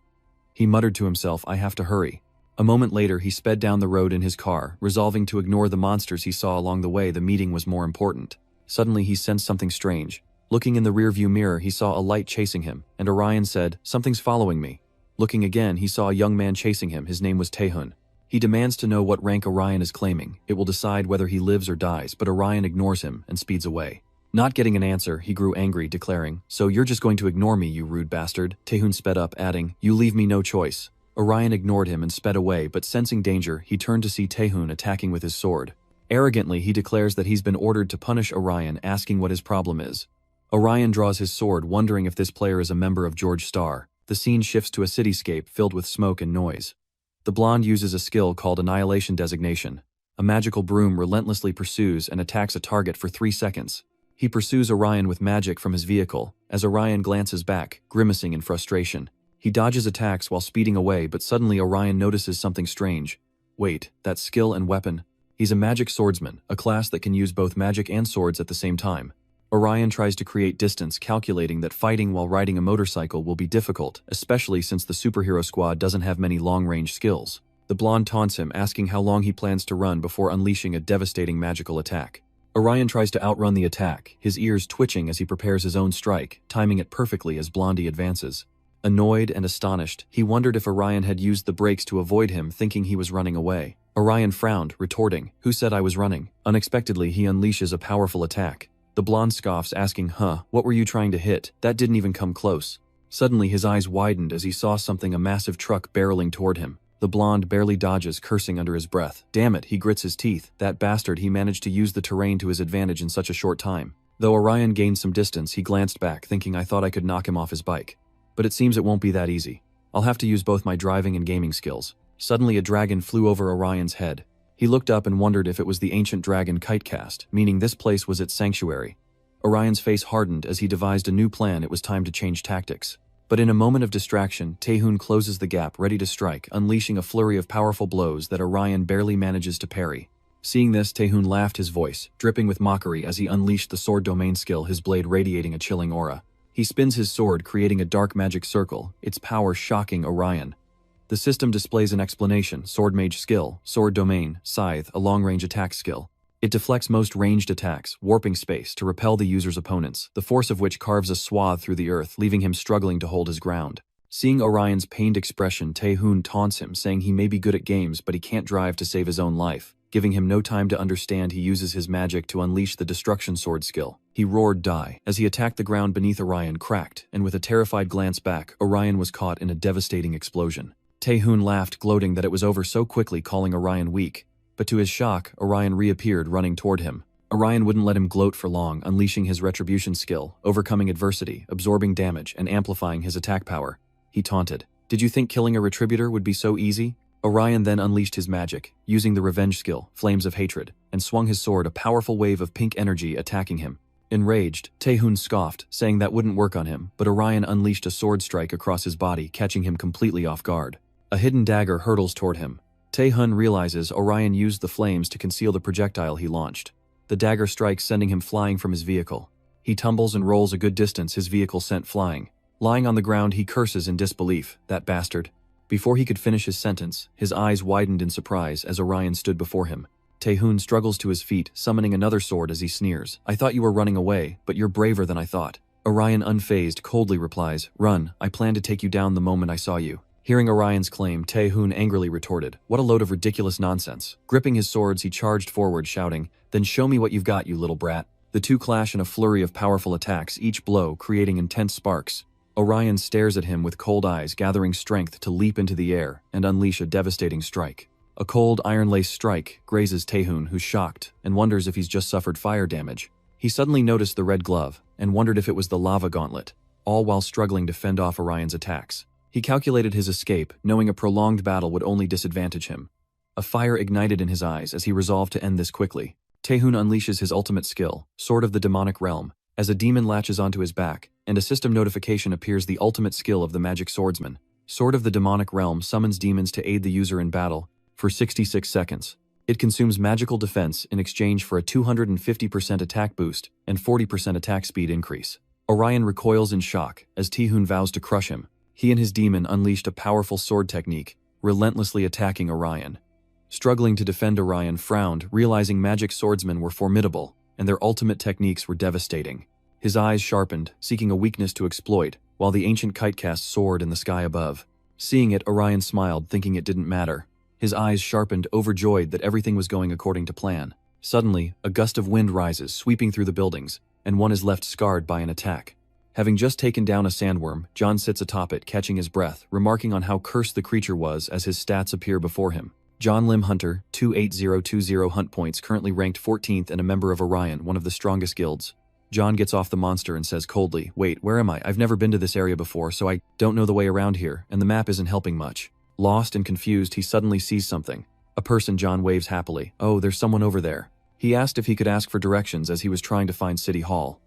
Speaker 1: He muttered to himself, I have to hurry. A moment later, he sped down the road in his car, resolving to ignore the monsters he saw along the way. The meeting was more important. Suddenly, he sensed something strange. Looking in the rearview mirror, he saw a light chasing him, and Orion said, something's following me. Looking again, he saw a young man chasing him. His name was Taehun. He demands to know what rank Orion is claiming. It will decide whether he lives or dies, but Orion ignores him and speeds away. Not getting an answer, he grew angry, declaring, so you're just going to ignore me, you rude bastard. Taehun sped up, adding, you leave me no choice. Orion ignored him and sped away, but sensing danger, he turned to see Taehun attacking with his sword. Arrogantly, he declares that he's been ordered to punish Orion, asking what his problem is. Orion draws his sword, wondering if this player is a member of George Star. The scene shifts to a cityscape filled with smoke and noise. The blonde uses a skill called Annihilation Designation. A magical broom relentlessly pursues and attacks a target for 3 seconds. He pursues Orion with magic from his vehicle. As Orion glances back, grimacing in frustration, he dodges attacks while speeding away, but suddenly Orion notices something strange. Wait, that skill and weapon? He's a magic swordsman, a class that can use both magic and swords at the same time. Orion tries to create distance, calculating that fighting while riding a motorcycle will be difficult, especially since the superhero squad doesn't have many long-range skills. The blonde taunts him, asking how long he plans to run before unleashing a devastating magical attack. Orion tries to outrun the attack, his ears twitching as he prepares his own strike, timing it perfectly as Blondie advances. Annoyed and astonished, he wondered if Orion had used the brakes to avoid him, thinking he was running away. Orion frowned, retorting, who said I was running? Unexpectedly, he unleashes a powerful attack. The blonde scoffs, asking, what were you trying to hit? That didn't even come close. Suddenly, his eyes widened as he saw something, a massive truck barreling toward him. The blonde barely dodges, cursing under his breath. Damn it, he grits his teeth. That bastard, he managed to use the terrain to his advantage in such a short time. Though Orion gained some distance, he glanced back, thinking I thought I could knock him off his bike. But it seems it won't be that easy. I'll have to use both my driving and gaming skills. Suddenly, a dragon flew over Orion's head. He looked up and wondered if it was the ancient dragon Kitecast, meaning this place was its sanctuary. Orion's face hardened as he devised a new plan. It was time to change tactics. But in a moment of distraction, Taehun closes the gap, ready to strike, unleashing a flurry of powerful blows that Orion barely manages to parry. Seeing this, Taehun laughed, his voice dripping with mockery as he unleashed the sword domain skill, his blade radiating a chilling aura. He spins his sword, creating a dark magic circle, its power shocking Orion. The system displays an explanation: sword mage skill, sword domain, scythe, a long-range attack skill. It deflects most ranged attacks, warping space to repel the user's opponents, the force of which carves a swath through the earth, leaving him struggling to hold his ground. Seeing Orion's pained expression, Taehun taunts him, saying he may be good at games, but he can't drive to save his own life. Giving him no time to understand, he uses his magic to unleash the destruction sword skill. He roared, die, as he attacked. The ground beneath Orion cracked, and with a terrified glance back, Orion was caught in a devastating explosion. Taehun laughed, gloating that it was over so quickly, calling Orion weak. But to his shock, Orion reappeared, running toward him. Orion wouldn't let him gloat for long, unleashing his retribution skill, overcoming adversity, absorbing damage, and amplifying his attack power. He taunted, did you think killing a retributor would be so easy? Orion then unleashed his magic, using the revenge skill, Flames of Hatred, and swung his sword, a powerful wave of pink energy attacking him. Enraged, Taehun scoffed, saying that wouldn't work on him, but Orion unleashed a sword strike across his body, catching him completely off guard. A hidden dagger hurtles toward him. Taehun realizes Orion used the flames to conceal the projectile he launched. The dagger strikes, sending him flying from his vehicle. He tumbles and rolls a good distance, his vehicle sent flying. Lying on the ground, he curses in disbelief, that bastard. Before he could finish his sentence, his eyes widened in surprise as Orion stood before him. Taehun struggles to his feet, summoning another sword as he sneers. I thought you were running away, but you're braver than I thought. Orion, unfazed, coldly replies, run, I planned to take you down the moment I saw you. Hearing Orion's claim, Taehun angrily retorted, what a load of ridiculous nonsense. Gripping his swords, he charged forward, shouting, then show me what you've got, you little brat. The two clash in a flurry of powerful attacks, each blow creating intense sparks. Orion stares at him with cold eyes, gathering strength to leap into the air and unleash a devastating strike. A cold, iron-laced strike grazes Taehun, who's shocked and wonders if he's just suffered fire damage. He suddenly noticed the red glove and wondered if it was the lava gauntlet, all while struggling to fend off Orion's attacks. He calculated his escape, knowing a prolonged battle would only disadvantage him. A fire ignited in his eyes as he resolved to end this quickly. Taehun unleashes his ultimate skill, Sword of the Demonic Realm. as a demon latches onto his back, and a system notification appears. The ultimate skill of the magic swordsman. Sword of the Demonic Realm summons demons to aid the user in battle for 66 seconds. It consumes magical defense in exchange for a 250% attack boost and 40% attack speed increase. Orion recoils in shock as Taehoon vows to crush him. He and his demon unleashed a powerful sword technique, relentlessly attacking Orion. Struggling to defend, Orion frowned, realizing magic swordsmen were formidable, and their ultimate techniques were devastating. His eyes sharpened, seeking a weakness to exploit, while the ancient kite cast soared in the sky above. Seeing it, Orion smiled, thinking it didn't matter. His eyes sharpened, overjoyed that everything was going according to plan. Suddenly, a gust of wind rises, sweeping through the buildings, and one is left scarred by an attack. Having just taken down a sandworm, John sits atop it, catching his breath, remarking on how cursed the creature was as his stats appear before him. John Lim Hunter, 28020 hunt points, currently ranked 14th and a member of Orion, one of the strongest guilds. John gets off the monster and says coldly, "Wait, where am I? I've never been to this area before, so I don't know the way around here, and the map isn't helping much." Lost and confused, he suddenly sees something. A person. John waves happily. "Oh, there's someone over there." He asked if he could ask for directions as he was trying to find City Hall.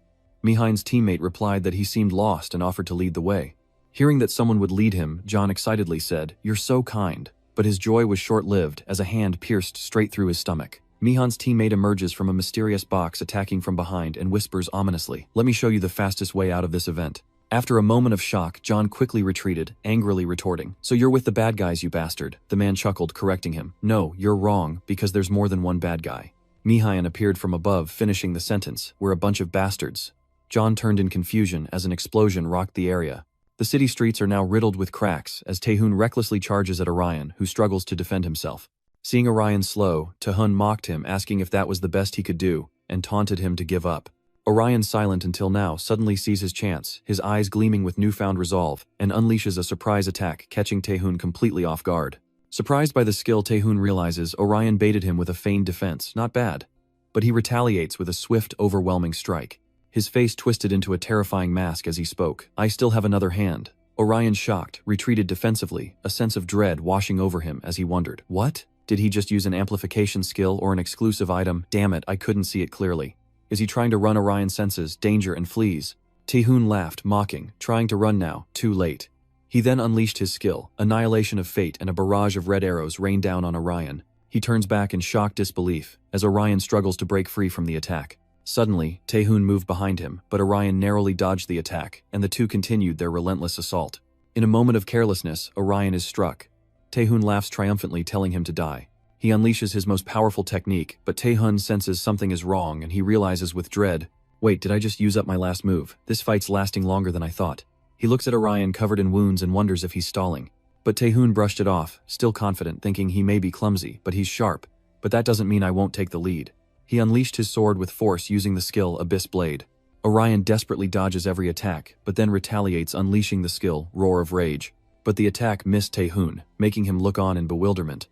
Speaker 1: Mihain's teammate replied that he seemed lost and offered to lead the way. Hearing that someone would lead him, John excitedly said, "You're so kind." But his joy was short-lived as a hand pierced straight through his stomach. Mihan's teammate emerges from a mysterious box, attacking from behind, and whispers ominously, "Let me show you the fastest way out of this event." After a moment of shock, John quickly retreated, angrily retorting, "So you're with the bad guys, you bastard." The man chuckled, correcting him, "No, you're wrong, because there's more than one bad guy." Mihain appeared from above, finishing the sentence, "We're a bunch of bastards." John turned in confusion as an explosion rocked the area. The city streets are now riddled with cracks as Taehoon recklessly charges at Orion, who struggles to defend himself. Seeing Orion slow, Taehoon mocked him, asking if that was the best he could do, and taunted him to give up. Orion, silent until now, suddenly sees his chance, his eyes gleaming with newfound resolve, and unleashes a surprise attack, catching Taehoon completely off guard. Surprised by the skill, Taehoon realizes Orion baited him with a feigned defense, not bad. But he retaliates with a swift, overwhelming strike. His face twisted into a terrifying mask as he spoke. "I still have another hand." Orion, shocked, retreated defensively, a sense of dread washing over him as he wondered, "What? Did he just use an amplification skill or an exclusive item? Damn it, I couldn't see it clearly." Is he trying to run? Orion senses danger and flees. Taehoon laughed, mocking, trying to run now, too late. He then unleashed his skill, Annihilation of Fate, and a barrage of red arrows rained down on Orion. He turns back in shocked disbelief, as Orion struggles to break free from the attack. Suddenly, Taehoon moved behind him, but Orion narrowly dodged the attack, and the two continued their relentless assault. In a moment of carelessness, Orion is struck. Taehoon laughs triumphantly, telling him to die. He unleashes his most powerful technique, but Taehoon senses something is wrong and he realizes with dread, "Wait, did I just use up my last move? This fight's lasting longer than I thought." He looks at Orion covered in wounds and wonders if he's stalling. But Taehoon brushed it off, still confident, thinking he may be clumsy, but he's sharp. "But that doesn't mean I won't take the lead." He unleashed his sword with force using the skill Abyss Blade. Orion desperately dodges every attack, but then retaliates, unleashing the skill Roar of Rage. But the attack missed Taehoon, making him look on in bewilderment.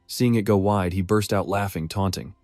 Speaker 1: Seeing it go wide, he burst out laughing, taunting,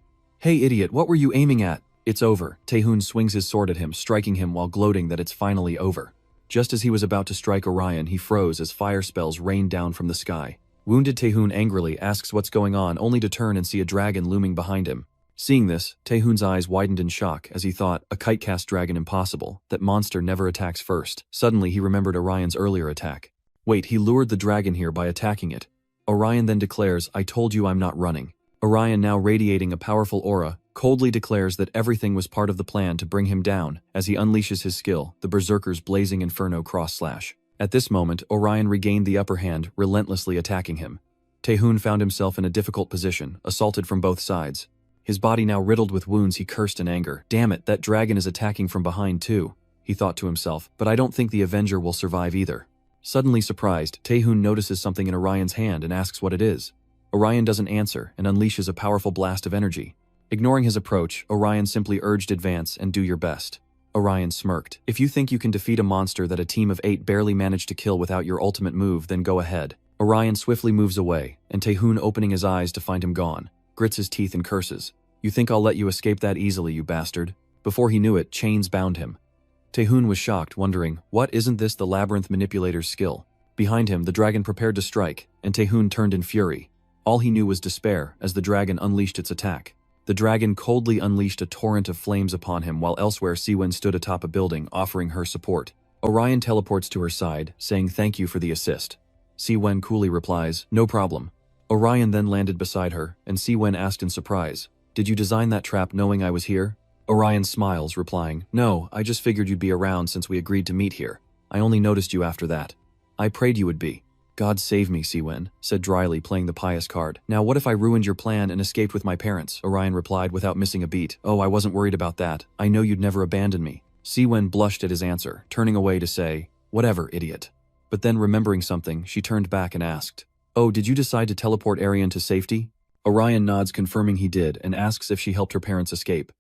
Speaker 1: "Hey idiot, what were you aiming at?" "It's over." Taehoon swings his sword at him, striking him while gloating that it's finally over. Just as he was about to strike Orion, he froze as fire spells rained down from the sky. Wounded, Taehoon angrily asks what's going on, only to turn and see a dragon looming behind him. Seeing this, Taehoon's eyes widened in shock as he thought, a kite-cast dragon impossible, that monster never attacks first. Suddenly he remembered Orion's earlier attack. Wait, he lured the dragon here by attacking it. Orion then declares, "I told you I'm not running." Orion, now radiating a powerful aura, coldly declares that everything was part of the plan to bring him down as he unleashes his skill, the Berserker's Blazing Inferno Cross-Slash. At this moment, Orion regained the upper hand, relentlessly attacking him. Taehoon found himself in a difficult position, assaulted from both sides. His body now riddled with wounds, he cursed in anger. "Damn it, that dragon is attacking from behind too," he thought to himself, "but I don't think the Avenger will survive either." Suddenly surprised, Taehoon notices something in Orion's hand and asks what it is. Orion doesn't answer and unleashes a powerful blast of energy. Ignoring his approach, Orion simply urged, "Advance and do your best." Orion smirked. "If you think you can defeat a monster that a team of 8 barely managed to kill without your ultimate move, then go ahead." Orion swiftly moves away, and Taehoon, opening his eyes to find him gone, grits his teeth and curses. "You think I'll let you escape that easily, you bastard?" Before he knew it, chains bound him. Taehoon was shocked, wondering, what, isn't this the labyrinth manipulator's skill? Behind him, the dragon prepared to strike, and Taehoon turned in fury. All he knew was despair as the dragon unleashed its attack. The dragon coldly unleashed a torrent of flames upon him while elsewhere Siwen stood atop a building offering her support. Orion teleports to her side, saying thank you for the assist. Siwen coolly replies, no problem. Orion then landed beside her, and Siwen asked in surprise, did you design that trap knowing I was here? Orion smiles, replying, no, I just figured you'd be around since we agreed to meet here. I only noticed you after that. I prayed you would be. God save me, Siwen said dryly, playing the pious card. Now what if I ruined your plan and escaped with my parents? Orion replied without missing a beat. Oh, I wasn't worried about that. I know you'd never abandon me. Siwen blushed at his answer, turning away to say, whatever, idiot. But then remembering something, she turned back and asked, oh, did you decide to teleport Arian to safety? Orion nods, confirming he did, and asks if she helped her parents escape.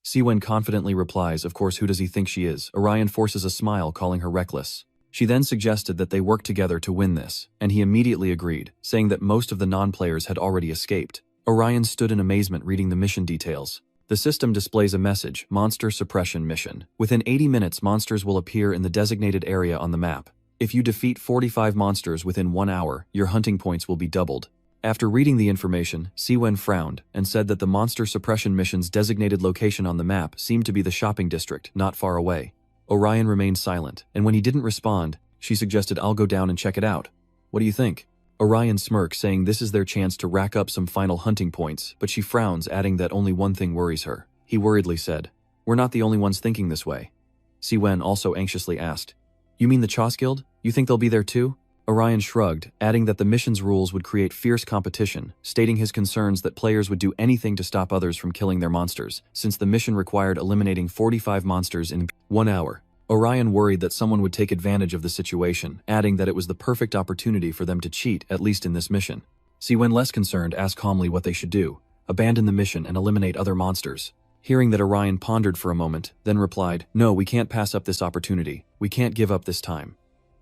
Speaker 1: Siwen confidently replies, of course, who does he think she is? Orion forces a smile, calling her reckless. She then suggested that they work together to win this, and he immediately agreed, saying that most of the non-players had already escaped. Orion stood in amazement reading the mission details. The system displays a message, Monster Suppression Mission. Within 80 minutes, monsters will appear in the designated area on the map. If you defeat 45 monsters within 1 hour, your hunting points will be doubled. After reading the information, Siwen frowned and said that the Monster Suppression Mission's designated location on the map seemed to be the shopping district, not far away. Orion remained silent, and when he didn't respond, she suggested I'll go down and check it out. What do you think? Orion smirks, saying this is their chance to rack up some final hunting points, but she frowns, adding that only one thing worries her. He worriedly said, we're not the only ones thinking this way. Siwen also anxiously asked, you mean the Chos Guild? You think they'll be there too? Orion shrugged, adding that the mission's rules would create fierce competition, stating his concerns that players would do anything to stop others from killing their monsters, since the mission required eliminating 45 monsters in 1 hour. Orion worried that someone would take advantage of the situation, adding that it was the perfect opportunity for them to cheat, at least in this mission. Siwen, less concerned, asked calmly what they should do, abandon the mission and eliminate other monsters. Hearing that, Orion pondered for a moment, then replied, no, we can't pass up this opportunity. We can't give up this time.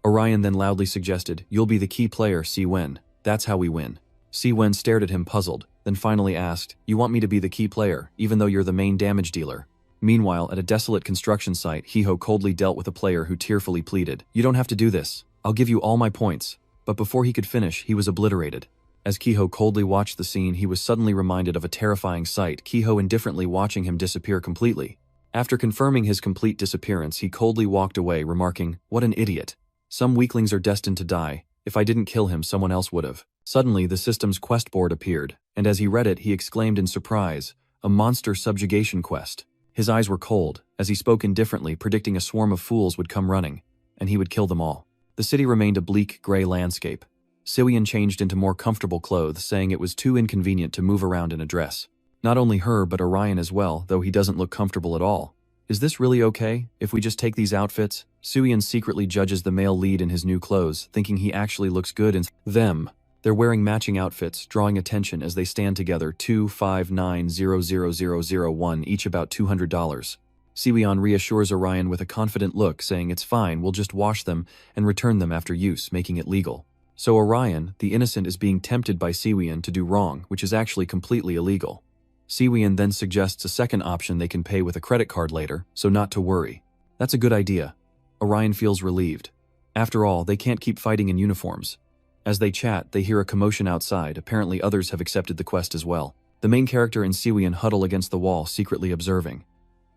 Speaker 1: Orion then loudly suggested, you'll be the key player, Siwen. That's how we win. Siwen stared at him puzzled, then finally asked, you want me to be the key player, even though you're the main damage dealer? Meanwhile, at a desolate construction site, Hiho coldly dealt with a player who tearfully pleaded, you don't have to do this. I'll give you all my points. But before he could finish, he was obliterated. As Kiho coldly watched the scene, he was suddenly reminded of a terrifying sight, Kiho indifferently watching him disappear completely. After confirming his complete disappearance, he coldly walked away, remarking, what an idiot. Some weaklings are destined to die. If I didn't kill him, someone else would have. Suddenly, the system's quest board appeared, and as he read it, he exclaimed in surprise, a monster subjugation quest. His eyes were cold, as he spoke indifferently, predicting a swarm of fools would come running, and he would kill them all. The city remained a bleak, gray landscape. Siwian changed into more comfortable clothes, saying it was too inconvenient to move around in a dress. Not only her, but Orion as well, though he doesn't look comfortable at all. Is this really okay, if we just take these outfits? Siwian secretly judges the male lead in his new clothes, thinking he actually looks good in them. They're wearing matching outfits, drawing attention as they stand together, 2590001, each about $200. Siwian reassures Orion with a confident look, saying it's fine, we'll just wash them and return them after use, making it legal. So Orion, the innocent, is being tempted by Siwian to do wrong, which is actually completely illegal. Siwian then suggests a second option: they can pay with a credit card later, so not to worry. That's a good idea. Orion feels relieved. After all, they can't keep fighting in uniforms. As they chat, they hear a commotion outside. Apparently others have accepted the quest as well. The main character and Siwian huddle against the wall, secretly observing.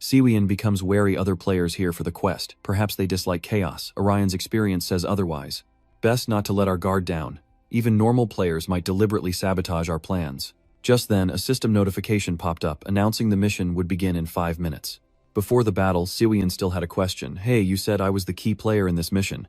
Speaker 1: Siwian becomes wary other players here for the quest. Perhaps they dislike chaos. Orion's experience says otherwise. Best not to let our guard down. Even normal players might deliberately sabotage our plans. Just then, a system notification popped up announcing the mission would begin in 5 minutes. Before the battle, Siwian still had a question. Hey, you said I was the key player in this mission.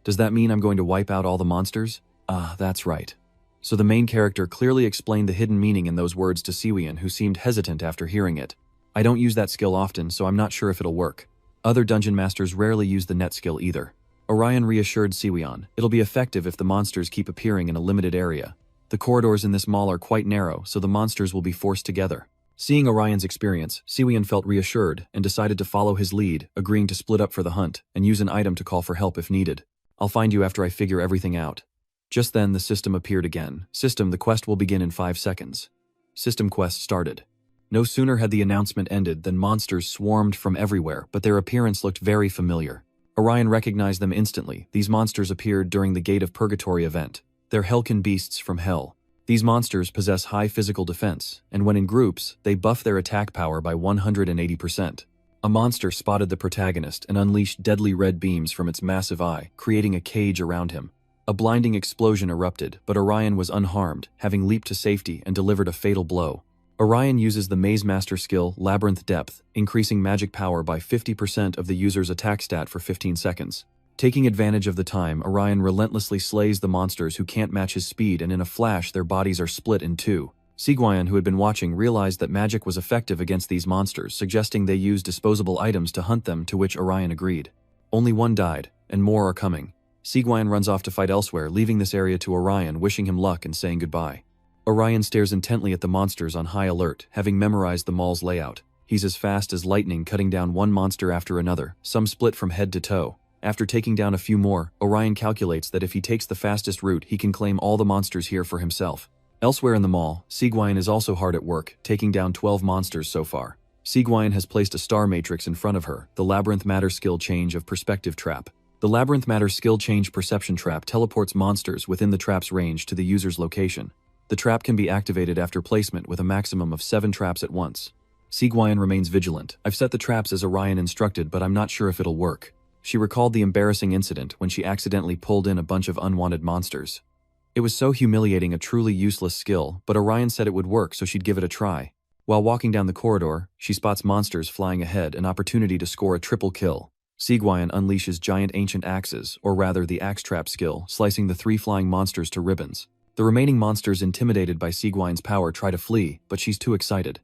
Speaker 1: Does that mean I'm going to wipe out all the monsters? Ah, that's right. So the main character clearly explained the hidden meaning in those words to Siwian, who seemed hesitant after hearing it. I don't use that skill often, so I'm not sure if it'll work. Other dungeon masters rarely use the net skill either. Orion reassured Siwian, it'll be effective if the monsters keep appearing in a limited area. The corridors in this mall are quite narrow, so the monsters will be forced together. Seeing Orion's experience, Siwian felt reassured and decided to follow his lead, agreeing to split up for the hunt and use an item to call for help if needed. I'll find you after I figure everything out. Just then, the system appeared again. System, the quest will begin in 5 seconds. System quest started. No sooner had the announcement ended than monsters swarmed from everywhere, but their appearance looked very familiar. Orion recognized them instantly. These monsters appeared during the Gate of Purgatory event. They're Hellkin beasts from hell. These monsters possess high physical defense, and when in groups, they buff their attack power by 180%. A monster spotted the protagonist and unleashed deadly red beams from its massive eye, creating a cage around him. A blinding explosion erupted, but Orion was unharmed, having leaped to safety and delivered a fatal blow. Orion uses the Maze Master skill Labyrinth Depth, increasing magic power by 50% of the user's attack stat for 15 seconds. Taking advantage of the time, Orion relentlessly slays the monsters who can't match his speed, and in a flash their bodies are split in two. Seguin, who had been watching, realized that magic was effective against these monsters, suggesting they use disposable items to hunt them, to which Orion agreed. Only one died, and more are coming. Seguin runs off to fight elsewhere, leaving this area to Orion, wishing him luck and saying goodbye. Orion stares intently at the monsters on high alert, having memorized the mall's layout. He's as fast as lightning, cutting down one monster after another, some split from head to toe. After taking down a few more, Orion calculates that if he takes the fastest route, he can claim all the monsters here for himself. Elsewhere in the mall, Seguin is also hard at work, taking down 12 monsters so far. Seguin has placed a star matrix in front of her, the Labyrinth Matter Skill Change of Perspective Trap. The Labyrinth Matter Skill Change Perception Trap teleports monsters within the trap's range to the user's location. The trap can be activated after placement with a maximum of 7 traps at once. Seguin remains vigilant. I've set the traps as Orion instructed, but I'm not sure if it'll work. She recalled the embarrassing incident when she accidentally pulled in a bunch of unwanted monsters. It was so humiliating, a truly useless skill, but Orion said it would work, so she'd give it a try. While walking down the corridor, she spots monsters flying ahead, an opportunity to score a triple kill. Seguin unleashes giant ancient axes, or rather the axe trap skill, slicing the 3 flying monsters to ribbons. The remaining monsters, intimidated by Seguin's power, try to flee, but she's too excited.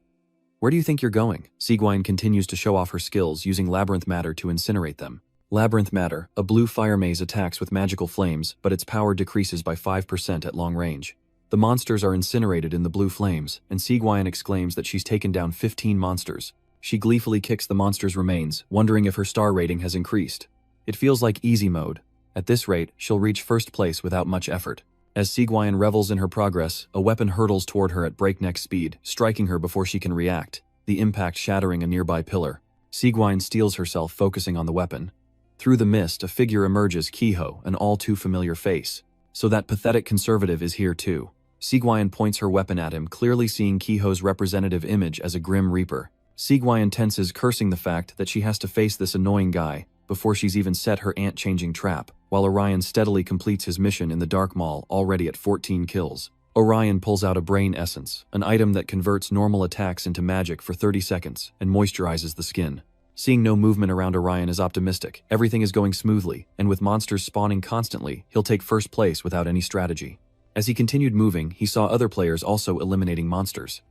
Speaker 1: Where do you think you're going? Seguin continues to show off her skills, using Labyrinth Matter to incinerate them. Labyrinth Matter, a blue fire maze, attacks with magical flames, but its power decreases by 5% at long range. The monsters are incinerated in the blue flames, and Seguin exclaims that she's taken down 15 monsters. She gleefully kicks the monster's remains, wondering if her star rating has increased. It feels like easy mode. At this rate, she'll reach first place without much effort. As Seguin revels in her progress, a weapon hurtles toward her at breakneck speed, striking her before she can react, the impact shattering a nearby pillar. Seguin steels herself, focusing on the weapon. Through the mist, a figure emerges, Kiho, an all-too-familiar face. So that pathetic conservative is here too. Seguin points her weapon at him, clearly seeing Kiho's representative image as a grim reaper. Seguin tenses, cursing the fact that she has to face this annoying guy before she's even set her ant-changing trap, while Orion steadily completes his mission in the Dark Mall, already at 14 kills. Orion pulls out a brain essence, an item that converts normal attacks into magic for 30 seconds and moisturizes the skin. Seeing no movement around, Orion is optimistic. Everything is going smoothly, and with monsters spawning constantly, he'll take first place without any strategy. As he continued moving, he saw other players also eliminating monsters.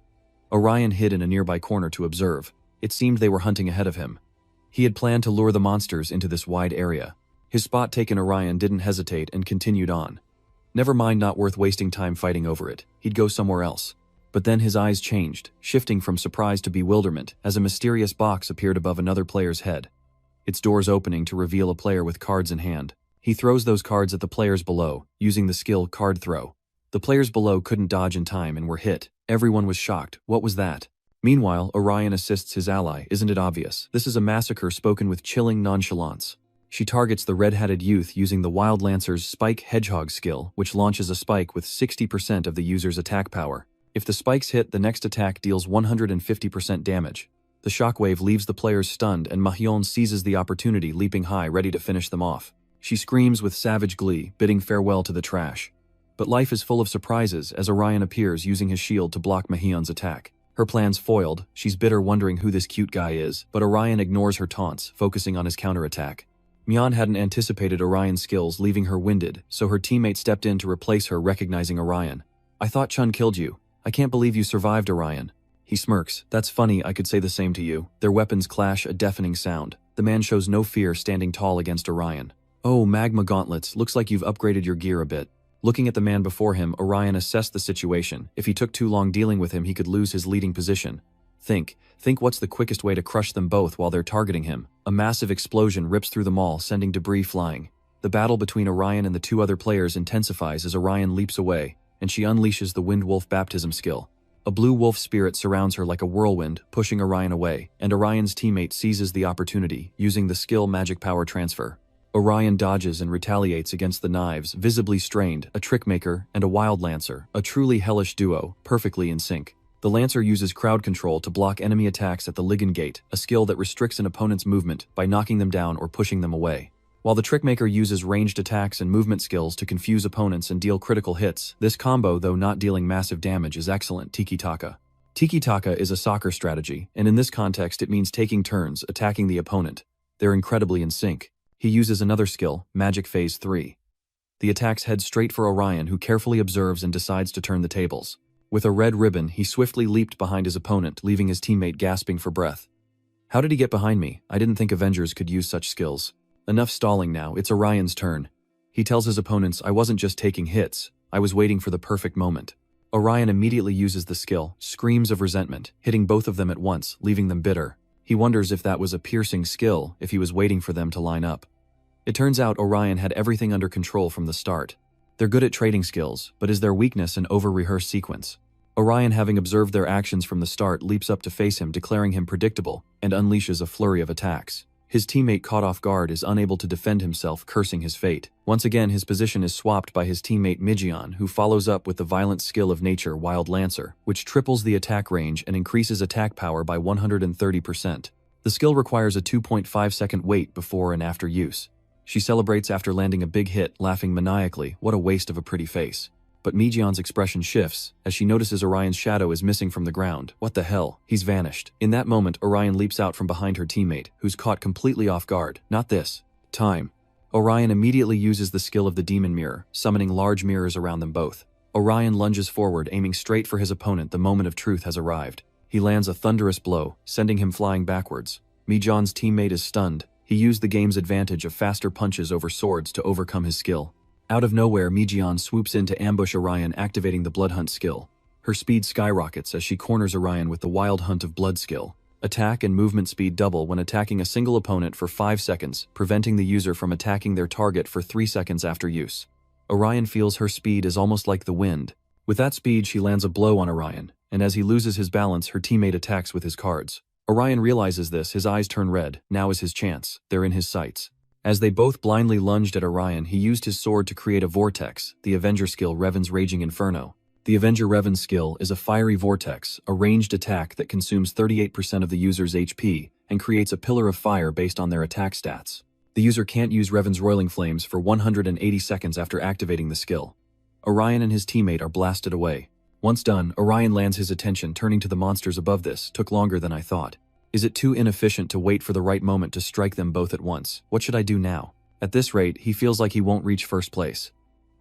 Speaker 1: Orion hid in a nearby corner to observe. It seemed they were hunting ahead of him. He had planned to lure the monsters into this wide area. His spot taken, Orion didn't hesitate and continued on. Never mind, not worth wasting time fighting over it. He'd go somewhere else. But then his eyes changed, shifting from surprise to bewilderment as a mysterious box appeared above another player's head. Its doors opening to reveal a player with cards in hand. He throws those cards at the players below, using the skill Card Throw. The players below couldn't dodge in time and were hit. Everyone was shocked. What was that? Meanwhile, Orion assists his ally. Isn't it obvious? This is a massacre spoken with chilling nonchalance. She targets the red-hatted youth using the Wild Lancer's Spike Hedgehog skill, which launches a spike with 60% of the user's attack power. If the spikes hit, the next attack deals 150% damage. The shockwave leaves the players stunned, and Mahyon seizes the opportunity, leaping high, ready to finish them off. She screams with savage glee, bidding farewell to the trash. But life is full of surprises as Orion appears, using his shield to block Mahyon's attack. Her plans foiled, she's bitter, wondering who this cute guy is, but Orion ignores her taunts, focusing on his counterattack. Myon hadn't anticipated Orion's skills, leaving her winded, so her teammate stepped in to replace her, recognizing Orion. I thought Chun killed you. I can't believe you survived, Orion. He smirks. That's funny, I could say the same to you. Their weapons clash, a deafening sound. The man shows no fear, standing tall against Orion. Oh, magma gauntlets, looks like you've upgraded your gear a bit. Looking at the man before him, Orion assessed the situation. If he took too long dealing with him, he could lose his leading position. Think what's the quickest way to crush them both while they're targeting him. A massive explosion rips through the mall, sending debris flying. The battle between Orion and the 2 other players intensifies as Orion leaps away, and she unleashes the Wind Wolf Baptism skill. A blue wolf spirit surrounds her like a whirlwind, pushing Orion away, and Orion's teammate seizes the opportunity, using the skill Magic Power Transfer. Orion dodges and retaliates against the knives, visibly strained, a trickmaker and a wild lancer, a truly hellish duo, perfectly in sync. The lancer uses crowd control to block enemy attacks at the Ligand Gate, a skill that restricts an opponent's movement by knocking them down or pushing them away. While the trickmaker uses ranged attacks and movement skills to confuse opponents and deal critical hits, this combo, though not dealing massive damage, is excellent tiki-taka. Tiki-taka is a soccer strategy, and in this context it means taking turns, attacking the opponent. They're incredibly in sync. He uses another skill, Magic Phase 3. The attacks head straight for Orion, who carefully observes and decides to turn the tables. With a red ribbon, he swiftly leaped behind his opponent, leaving his teammate gasping for breath. How did he get behind me? I didn't think Avengers could use such skills. Enough stalling now, it's Orion's turn. He tells his opponents, I wasn't just taking hits, I was waiting for the perfect moment. Orion immediately uses the skill, Screams of Resentment, hitting both of them at once, leaving them bitter. He wonders if that was a piercing skill, if he was waiting for them to line up. It turns out Orion had everything under control from the start. They're good at trading skills, but is their weakness an over-rehearsed sequence? Orion, having observed their actions from the start, leaps up to face him, declaring him predictable, and unleashes a flurry of attacks. His teammate, caught off guard, is unable to defend himself, cursing his fate. Once again, his position is swapped by his teammate Mijion, who follows up with the violent skill of nature, Wild Lancer, which triples the attack range and increases attack power by 130%. The skill requires a 2.5-second wait before and after use. She celebrates after landing a big hit, laughing maniacally, what a waste of a pretty face. But Mijion's expression shifts as she notices Orion's shadow is missing from the ground. What the hell? He's vanished. In that moment, Orion leaps out from behind her teammate, who's caught completely off guard. Not this time. Orion immediately uses the skill of the Demon Mirror, summoning large mirrors around them both. Orion lunges forward, aiming straight for his opponent. The moment of truth has arrived. He lands a thunderous blow, sending him flying backwards. Mijion's teammate is stunned. He used the game's advantage of faster punches over swords to overcome his skill. Out of nowhere, Mijion swoops in to ambush Orion, activating the Blood Hunt skill. Her speed skyrockets as she corners Orion with the Wild Hunt of Blood skill. Attack and movement speed double when attacking a single opponent for 5 seconds, preventing the user from attacking their target for 3 seconds after use. Orion feels her speed is almost like the wind. With that speed, she lands a blow on Orion, and as he loses his balance, her teammate attacks with his cards. Orion realizes this, his eyes turn red. Now is his chance. They're in his sights. As they both blindly lunged at Orion, he used his sword to create a vortex, the Avenger skill Revan's Raging Inferno. The Avenger Revan skill is a fiery vortex, a ranged attack that consumes 38% of the user's HP and creates a pillar of fire based on their attack stats. The user can't use Revan's Roiling Flames for 180 seconds after activating the skill. Orion and his teammate are blasted away. Once done, Orion lands his attention, turning to the monsters above. This took longer than I thought. Is it too inefficient to wait for the right moment to strike them both at once? What should I do now? At this rate, he feels like he won't reach first place.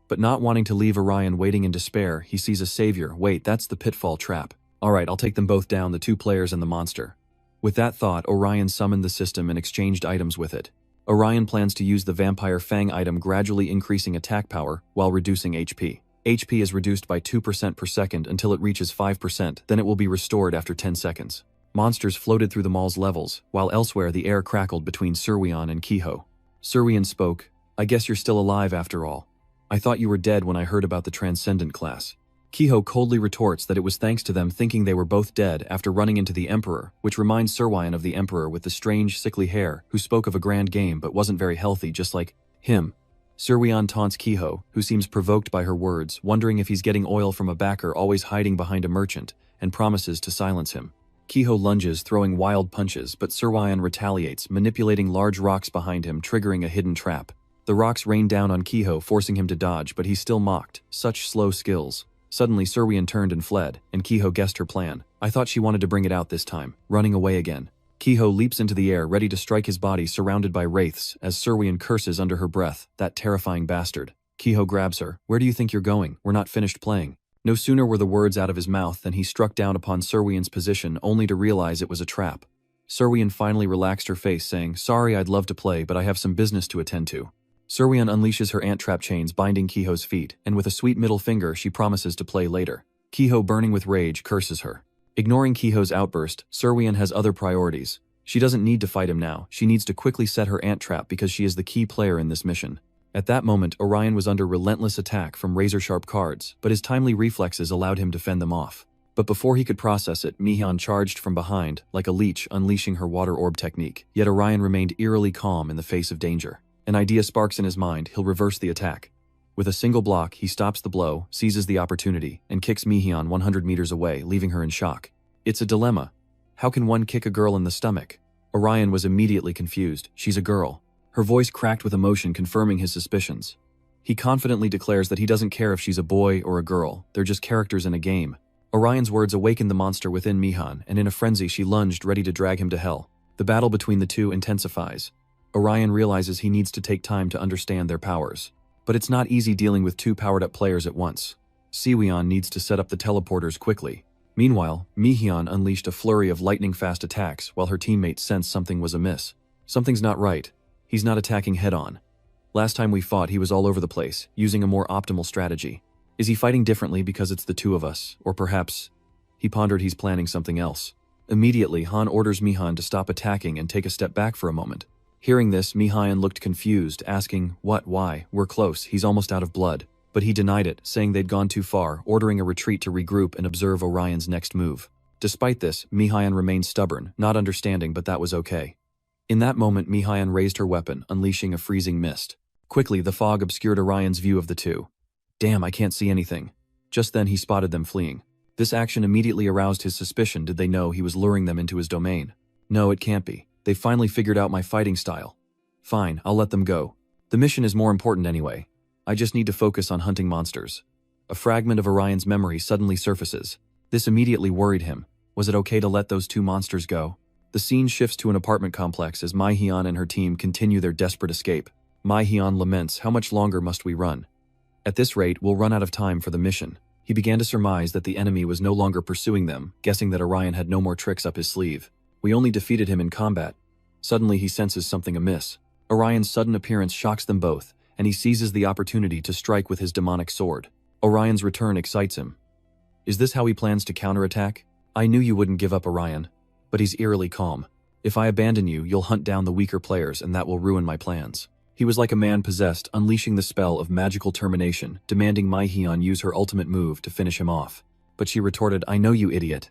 Speaker 1: But not wanting to leave Orion waiting in despair, he sees a savior. Wait, that's the pitfall trap. Alright, I'll take them both down, the 2 players and the monster. With that thought, Orion summoned the system and exchanged items with it. Orion plans to use the Vampire Fang item, gradually increasing attack power while reducing HP. HP is reduced by 2% per second until it reaches 5%, then it will be restored after 10 seconds. Monsters floated through the mall's levels, while elsewhere the air crackled between Surwion and Kiho. Surwion spoke, I guess you're still alive after all. I thought you were dead when I heard about the Transcendent class. Kiho coldly retorts that it was thanks to them thinking they were both dead after running into the Emperor, which reminds Surwion of the Emperor with the strange, sickly hair, who spoke of a grand game but wasn't very healthy, just like him. Surwion taunts Kiho, who seems provoked by her words, wondering if he's getting oil from a backer always hiding behind a merchant, and promises to silence him. Kiho lunges, throwing wild punches, but Surwion retaliates, manipulating large rocks behind him, triggering a hidden trap. The rocks rain down on Kiho, forcing him to dodge, but he still mocked. Such slow skills. Suddenly, Surwion turned and fled, and Kiho guessed her plan. I thought she wanted to bring it out this time, running away again. Kiho leaps into the air, ready to strike his body, surrounded by wraiths, as Surwion curses under her breath, that terrifying bastard. Kiho grabs her. Where do you think you're going? We're not finished playing. No sooner were the words out of his mouth than he struck down upon Surwion's position, only to realize it was a trap. Surwion finally relaxed her face, saying, Sorry, I'd love to play, but I have some business to attend to. Surwion unleashes her ant trap chains, binding Kiho's feet, and with a sweet middle finger she promises to play later. Kiho, burning with rage, curses her. Ignoring Kiho's outburst, Surwion has other priorities. She doesn't need to fight him now, she needs to quickly set her ant trap because she is the key player in this mission. At that moment, Orion was under relentless attack from razor-sharp cards, but his timely reflexes allowed him to fend them off. But before he could process it, Mihyun charged from behind, like a leech unleashing her water orb technique, yet Orion remained eerily calm in the face of danger. An idea sparks in his mind, he'll reverse the attack. With a single block, he stops the blow, seizes the opportunity, and kicks Mihyun 100 meters away, leaving her in shock. It's a dilemma. How can one kick a girl in the stomach? Orion was immediately confused. She's a girl. Her voice cracked with emotion, confirming his suspicions. He confidently declares that he doesn't care if she's a boy or a girl, they're just characters in a game. Orion's words awakened the monster within Mihyun, and in a frenzy she lunged, ready to drag him to hell. The battle between the two intensifies. Orion realizes he needs to take time to understand their powers. But it's not easy dealing with two powered-up players at once. Siwon needs to set up the teleporters quickly. Meanwhile, Mihyun unleashed a flurry of lightning-fast attacks while her teammates sensed something was amiss. Something's not right. He's not attacking head-on. Last time we fought, he was all over the place, using a more optimal strategy. Is he fighting differently because it's the two of us? Or perhaps... He pondered he's planning something else. Immediately, Han orders Mihyun to stop attacking and take a step back for a moment. Hearing this, Mihyun looked confused, asking, "What, why? We're close, he's almost out of blood." But he denied it, saying they'd gone too far, ordering a retreat to regroup and observe Orion's next move. Despite this, Mihyun remained stubborn, not understanding, but that was okay. In that moment, Mihyun raised her weapon, unleashing a freezing mist. Quickly, the fog obscured Orion's view of the two. Damn, I can't see anything. Just then he spotted them fleeing. This action immediately aroused his suspicion. Did they know he was luring them into his domain? No, it can't be. They finally figured out my fighting style. Fine, I'll let them go. The mission is more important anyway. I just need to focus on hunting monsters. A fragment of Orion's memory suddenly surfaces. This immediately worried him. Was it okay to let those two monsters go? The scene shifts to an apartment complex as Mihyun and her team continue their desperate escape. Mihyun laments, "How much longer must we run? At this rate, we'll run out of time for the mission." He began to surmise that the enemy was no longer pursuing them, guessing that Orion had no more tricks up his sleeve. We only defeated him in combat. Suddenly he senses something amiss. Orion's sudden appearance shocks them both, and he seizes the opportunity to strike with his demonic sword. Orion's return excites him. Is this how he plans to counterattack? I knew you wouldn't give up, Orion. But he's eerily calm. If I abandon you, you'll hunt down the weaker players, and that will ruin my plans. He was like a man possessed, unleashing the spell of magical termination, demanding Mihyun use her ultimate move to finish him off. But she retorted, "I know, you idiot,"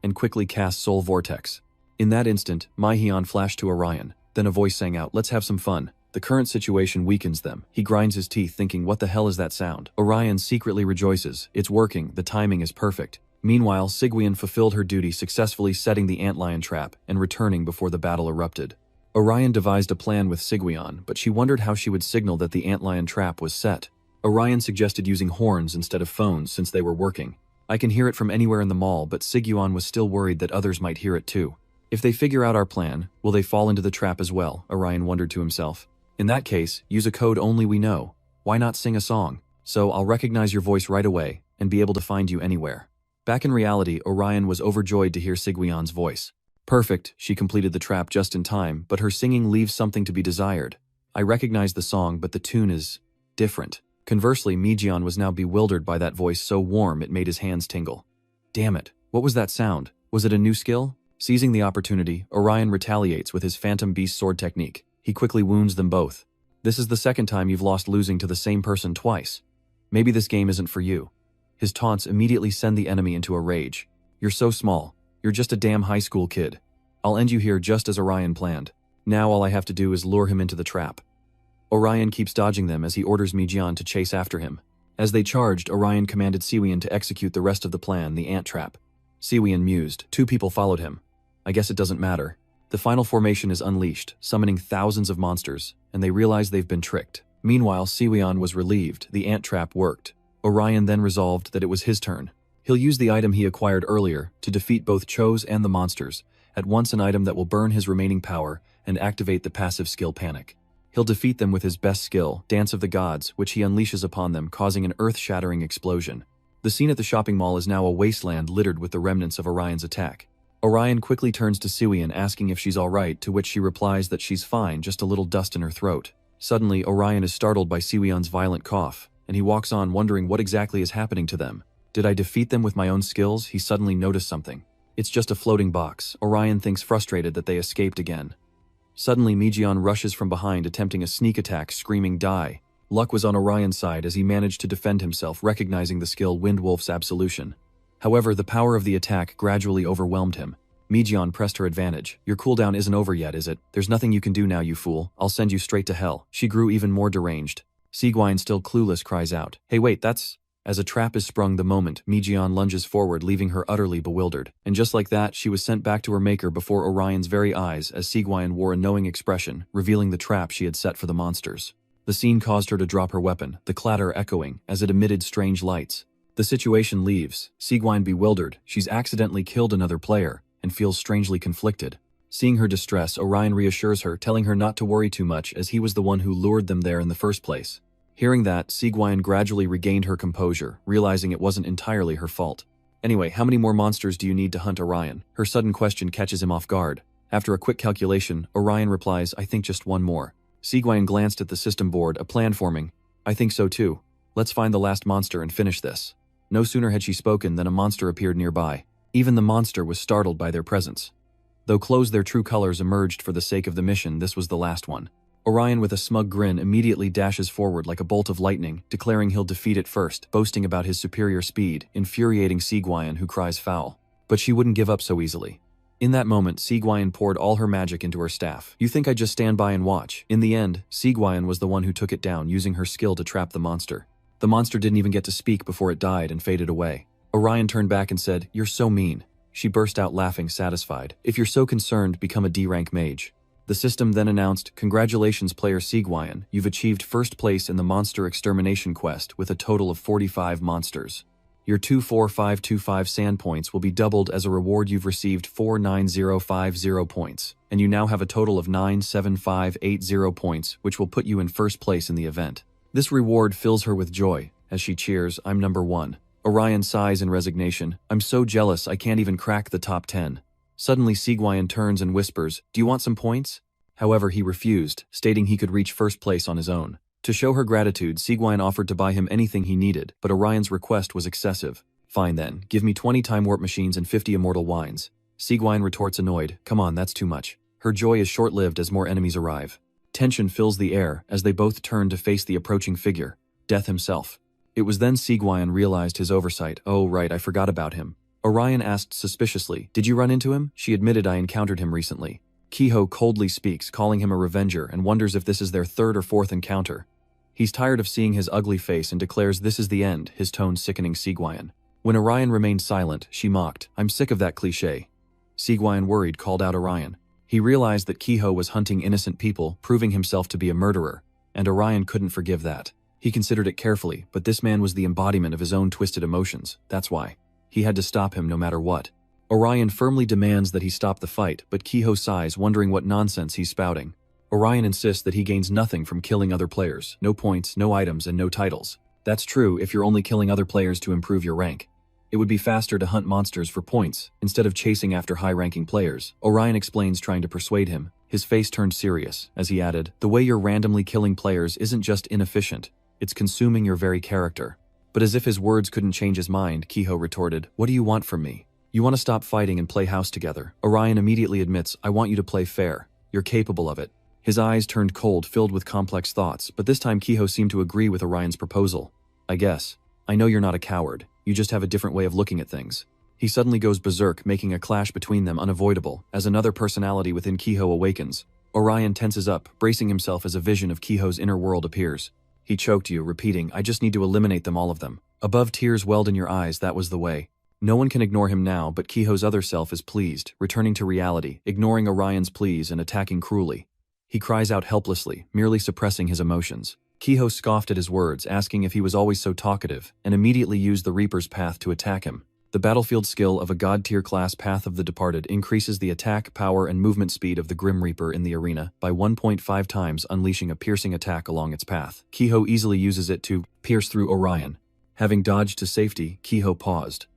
Speaker 1: and quickly cast Soul Vortex. In that instant, Mihyun flashed to Orion. Then a voice sang out, "Let's have some fun." The current situation weakens them. He grinds his teeth, thinking, what the hell is that sound? Orion secretly rejoices. It's working, the timing is perfect. Meanwhile, Sigwyon fulfilled her duty, successfully setting the antlion trap and returning before the battle erupted. Orion devised a plan with Sigwyon, but she wondered how she would signal that the antlion trap was set. Orion suggested using horns instead of phones since they were working. I can hear it from anywhere in the mall, but Sigwyon was still worried that others might hear it too. If they figure out our plan, will they fall into the trap as well? Orion wondered to himself. In that case, use a code only we know. Why not sing a song? So I'll recognize your voice right away and be able to find you anywhere. Back in reality, Orion was overjoyed to hear Sigwyon's voice. Perfect, she completed the trap just in time, but her singing leaves something to be desired. I recognize the song, but the tune is different. Conversely, Mihyun was now bewildered by that voice so warm it made his hands tingle. Damn it, what was that sound? Was it a new skill? Seizing the opportunity, Orion retaliates with his Phantom Beast sword technique. He quickly wounds them both. This is the second time you've lost losing to the same person twice. Maybe this game isn't for you. His taunts immediately send the enemy into a rage. You're so small. You're just a damn high school kid. I'll end you here just as Orion planned. Now all I have to do is lure him into the trap. Orion keeps dodging them as he orders Mihyun to chase after him. As they charged, Orion commanded Siwyon to execute the rest of the plan, the ant trap. Siwyon mused. 2 people followed him. I guess it doesn't matter. The final formation is unleashed, summoning thousands of monsters, and they realize they've been tricked. Meanwhile, Siwyon was relieved. The ant trap worked. Orion then resolved that it was his turn. He'll use the item he acquired earlier to defeat both Chose and the monsters, at once an item that will burn his remaining power and activate the passive skill Panic. He'll defeat them with his best skill, Dance of the Gods, which he unleashes upon them, causing an earth-shattering explosion. The scene at the shopping mall is now a wasteland littered with the remnants of Orion's attack. Orion quickly turns to Siwyon, asking if she's alright, to which she replies that she's fine, just a little dust in her throat. Suddenly, Orion is startled by Siwyon's violent cough, and he walks on wondering what exactly is happening to them. Did I defeat them with my own skills? He suddenly noticed something. It's just a floating box. Orion thinks frustrated that they escaped again. Suddenly, Mihyun rushes from behind, attempting a sneak attack, screaming, "Die!" Luck was on Orion's side as he managed to defend himself, recognizing the skill Windwolf's Absolution. However, the power of the attack gradually overwhelmed him. Mijian pressed her advantage. Your cooldown isn't over yet, is it? There's nothing you can do now, you fool. I'll send you straight to hell. She grew even more deranged. Sigwine, still clueless, cries out, hey wait, that's… As a trap is sprung the moment, Mijian lunges forward, leaving her utterly bewildered. And just like that, she was sent back to her maker before Orion's very eyes as Sigwine wore a knowing expression, revealing the trap she had set for the monsters. The scene caused her to drop her weapon, the clatter echoing as it emitted strange lights. The situation leaves Sigwine bewildered. She's accidentally killed another player and feels strangely conflicted. Seeing her distress, Orion reassures her, telling her not to worry too much as he was the one who lured them there in the first place. Hearing that, Sigwine gradually regained her composure, realizing it wasn't entirely her fault. Anyway, how many more monsters do you need to hunt Orion? Her sudden question catches him off guard. After a quick calculation, Orion replies, I think just one more. Sigwine glanced at the system board, a plan forming. I think so too. Let's find the last monster and finish this. No sooner had she spoken than a monster appeared nearby. Even the monster was startled by their presence. Though clothes their true colors emerged for the sake of the mission, this was the last one. Orion, with a smug grin, immediately dashes forward like a bolt of lightning, declaring he'll defeat it first, boasting about his superior speed, infuriating Sigwine, who cries foul. But she wouldn't give up so easily. In that moment, Sigwine poured all her magic into her staff. You think I'd just stand by and watch? In the end, Sigwine was the one who took it down, using her skill to trap the monster. The monster didn't even get to speak before it died and faded away. Orion turned back and said, You're so mean. She burst out laughing, satisfied. If you're so concerned, become a D-rank mage. The system then announced, Congratulations, player Sigwine, you've achieved first place in the monster extermination quest with a total of 45 monsters. Your 24525 sand points will be doubled as a reward. You've received 49050 points, and you now have a total of 97580 points, which will put you in first place in the event. This reward fills her with joy, as she cheers, I'm number 1. Orion sighs in resignation, I'm so jealous I can't even crack the top 10. Suddenly Sigwine turns and whispers, Do you want some points? However, he refused, stating he could reach first place on his own. To show her gratitude, Sigwine offered to buy him anything he needed, but Orion's request was excessive. Fine then, give me 20 time warp machines and 50 immortal wines. Sigwine retorts annoyed, Come on, that's too much. Her joy is short-lived as more enemies arrive. Tension fills the air as they both turn to face the approaching figure, Death himself. It was then Sigwine realized his oversight. Oh right, I forgot about him. Orion asked suspiciously, Did you run into him? She admitted, I encountered him recently. Kiho coldly speaks, calling him a revenger, and wonders if this is their third or fourth encounter. He's tired of seeing his ugly face and declares this is the end, his tone sickening Sigwine. When Orion remained silent, she mocked, I'm sick of that cliché. Sigwine, worried, called out Orion. He realized that Kiho was hunting innocent people, proving himself to be a murderer, and Orion couldn't forgive that. He considered it carefully, but this man was the embodiment of his own twisted emotions, that's why. He had to stop him no matter what. Orion firmly demands that he stop the fight, but Kiho sighs, wondering what nonsense he's spouting. Orion insists that he gains nothing from killing other players, no points, no items, and no titles. That's true if you're only killing other players to improve your rank. It would be faster to hunt monsters for points, instead of chasing after high-ranking players, Orion explains, trying to persuade him. His face turned serious, as he added, The way you're randomly killing players isn't just inefficient, it's consuming your very character. But as if his words couldn't change his mind, Kiho retorted, What do you want from me? You want to stop fighting and play house together. Orion immediately admits, I want you to play fair. You're capable of it. His eyes turned cold, filled with complex thoughts, but this time Kiho seemed to agree with Orion's proposal. I guess. I know you're not a coward. You just have a different way of looking at things. He suddenly goes berserk, making a clash between them unavoidable, as another personality within Kiho awakens. Orion tenses up, bracing himself as a vision of Kiho's inner world appears. He choked you, repeating, I just need to eliminate them, all of them. Above, tears welled in your eyes, that was the way. No one can ignore him now, but Kiho's other self is pleased, returning to reality, ignoring Orion's pleas and attacking cruelly. He cries out helplessly, merely suppressing his emotions. Kiho scoffed at his words, asking if he was always so talkative, and immediately used the Reaper's Path to attack him. The battlefield skill of a God-tier class Path of the Departed increases the attack, power, and movement speed of the Grim Reaper in the arena by 1.5 times, unleashing a piercing attack along its path. Kiho easily uses it to pierce through Orion. Having dodged to safety, Kiho paused.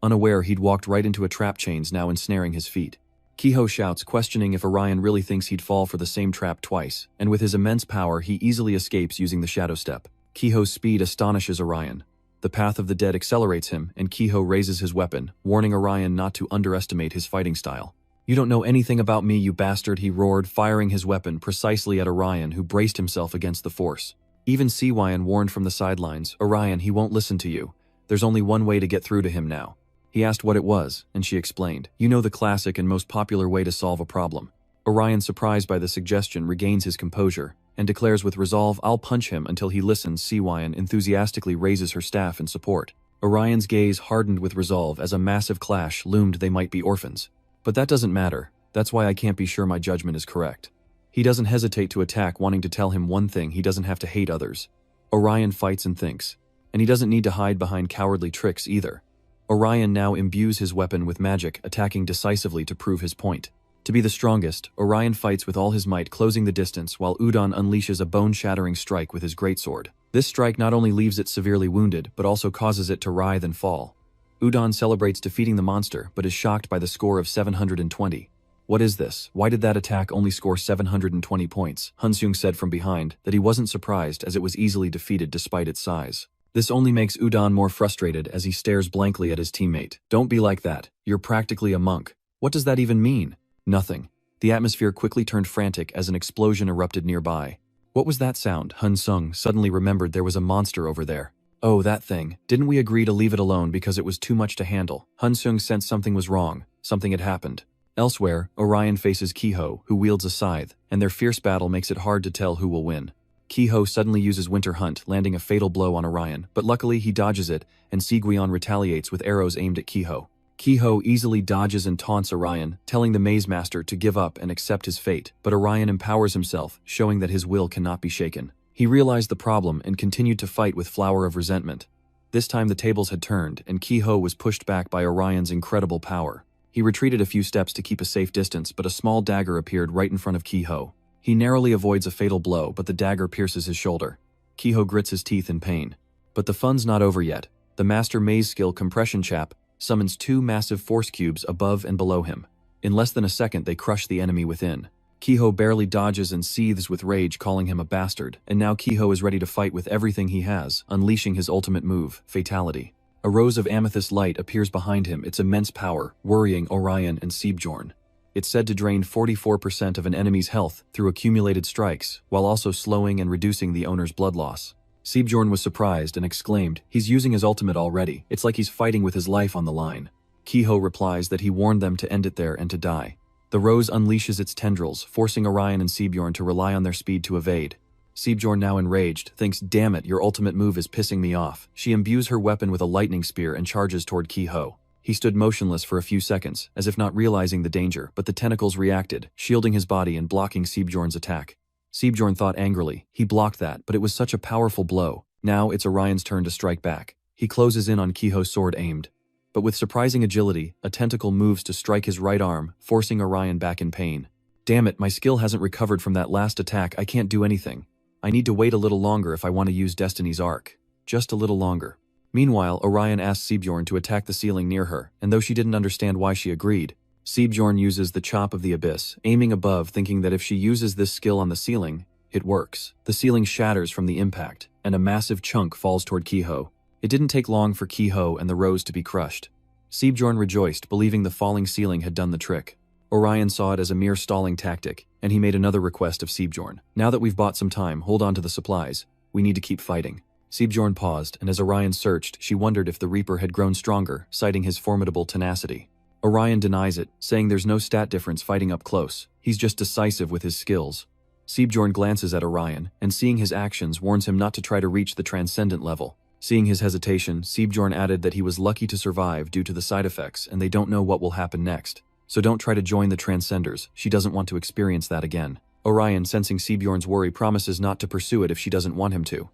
Speaker 1: Unaware, he'd walked right into a trap chains now ensnaring his feet. Kiho shouts, questioning if Orion really thinks he'd fall for the same trap twice, and with his immense power, he easily escapes using the Shadow Step. Kiho's speed astonishes Orion. The Path of the Dead accelerates him, and Kiho raises his weapon, warning Orion not to underestimate his fighting style. You don't know anything about me, you bastard, he roared, firing his weapon precisely at Orion, who braced himself against the force. Even Sigwine warned from the sidelines, Orion, he won't listen to you. There's only one way to get through to him now. He asked what it was, and she explained. You know, the classic and most popular way to solve a problem. Orion, surprised by the suggestion, regains his composure and declares with resolve, I'll punch him until he listens. Siwyan enthusiastically raises her staff in support. Orion's gaze hardened with resolve as a massive clash loomed. They might be orphans. But that doesn't matter. That's why I can't be sure my judgment is correct. He doesn't hesitate to attack, wanting to tell him one thing: he doesn't have to hate others. Orion fights and thinks. And he doesn't need to hide behind cowardly tricks either. Orion now imbues his weapon with magic, attacking decisively to prove his point. To be the strongest, Orion fights with all his might, closing the distance, while Udon unleashes a bone-shattering strike with his greatsword. This strike not only leaves it severely wounded, but also causes it to writhe and fall. Udon celebrates defeating the monster, but is shocked by the score of 720. What is this? Why did that attack only score 720 points? Hunseung said from behind that he wasn't surprised, as it was easily defeated despite its size. This only makes Udon more frustrated as he stares blankly at his teammate. Don't be like that. You're practically a monk. What does that even mean? Nothing. The atmosphere quickly turned frantic as an explosion erupted nearby. What was that sound? Hunseung suddenly remembered there was a monster over there. Oh, that thing. Didn't we agree to leave it alone because it was too much to handle? Hunseung sensed something was wrong. Something had happened. Elsewhere, Orion faces Kiho, who wields a scythe, and their fierce battle makes it hard to tell who will win. Kiho suddenly uses Winter Hunt, landing a fatal blow on Orion, but luckily he dodges it, and Sigweon retaliates with arrows aimed at Kiho. Kiho easily dodges and taunts Orion, telling the Maze Master to give up and accept his fate, but Orion empowers himself, showing that his will cannot be shaken. He realized the problem and continued to fight with Flower of Resentment. This time the tables had turned, and Kiho was pushed back by Orion's incredible power. He retreated a few steps to keep a safe distance, but a small dagger appeared right in front of Kiho. He narrowly avoids a fatal blow, but the dagger pierces his shoulder. Kiho grits his teeth in pain. But the fun's not over yet. The Master Maze skill Compression Chap summons two massive force cubes above and below him. In less than a second, they crush the enemy within. Kiho barely dodges and seethes with rage, calling him a bastard, and now Kiho is ready to fight with everything he has, unleashing his ultimate move, Fatality. A rose of amethyst light appears behind him, its immense power, worrying Orion and Siebjorn. It's said to drain 44% of an enemy's health through accumulated strikes, while also slowing and reducing the owner's blood loss. Siebjorn was surprised and exclaimed, he's using his ultimate already. It's like he's fighting with his life on the line. Kiho replies that he warned them to end it there and to die. The rose unleashes its tendrils, forcing Orion and Siebjorn to rely on their speed to evade. Siebjorn, now enraged, thinks, damn it, your ultimate move is pissing me off. She imbues her weapon with a lightning spear and charges toward Kiho. He stood motionless for a few seconds, as if not realizing the danger, but the tentacles reacted, shielding his body and blocking Siebjorn's attack. Siebjorn thought angrily, he blocked that, but it was such a powerful blow. Now it's Orion's turn to strike back. He closes in on Kiho's sword aimed. But with surprising agility, a tentacle moves to strike his right arm, forcing Orion back in pain. Damn it, my skill hasn't recovered from that last attack. I can't do anything. I need to wait a little longer if I want to use Destiny's Arc. Just a little longer. Meanwhile, Orion asks Siebjorn to attack the ceiling near her, and though she didn't understand why she agreed, Siebjorn uses the Chop of the Abyss, aiming above, thinking that if she uses this skill on the ceiling, it works. The ceiling shatters from the impact, and a massive chunk falls toward Kiho. It didn't take long for Kiho and the rose to be crushed. Siebjorn rejoiced, believing the falling ceiling had done the trick. Orion saw it as a mere stalling tactic, and he made another request of Siebjorn. Now that we've bought some time, hold on to the supplies. We need to keep fighting. Siebjorn paused, and as Orion searched, she wondered if the Reaper had grown stronger, citing his formidable tenacity. Orion denies it, saying there's no stat difference fighting up close. He's just decisive with his skills. Siebjorn glances at Orion, and seeing his actions warns him not to try to reach the transcendent level. Seeing his hesitation, Siebjorn added that he was lucky to survive due to the side effects, and they don't know what will happen next. So don't try to join the Transcenders. She doesn't want to experience that again. Orion, sensing Siebjorn's worry, promises not to pursue it if she doesn't want him to.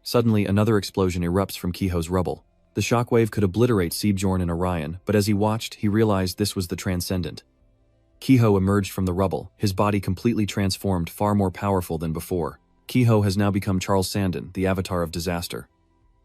Speaker 1: Suddenly, another explosion erupts from Kiho's rubble. The shockwave could obliterate Siebjorn and Orion, but as he watched, he realized this was the Transcendent. Kiho emerged from the rubble, his body completely transformed, far more powerful than before. Kiho has now become Charles Sandon, the avatar of disaster.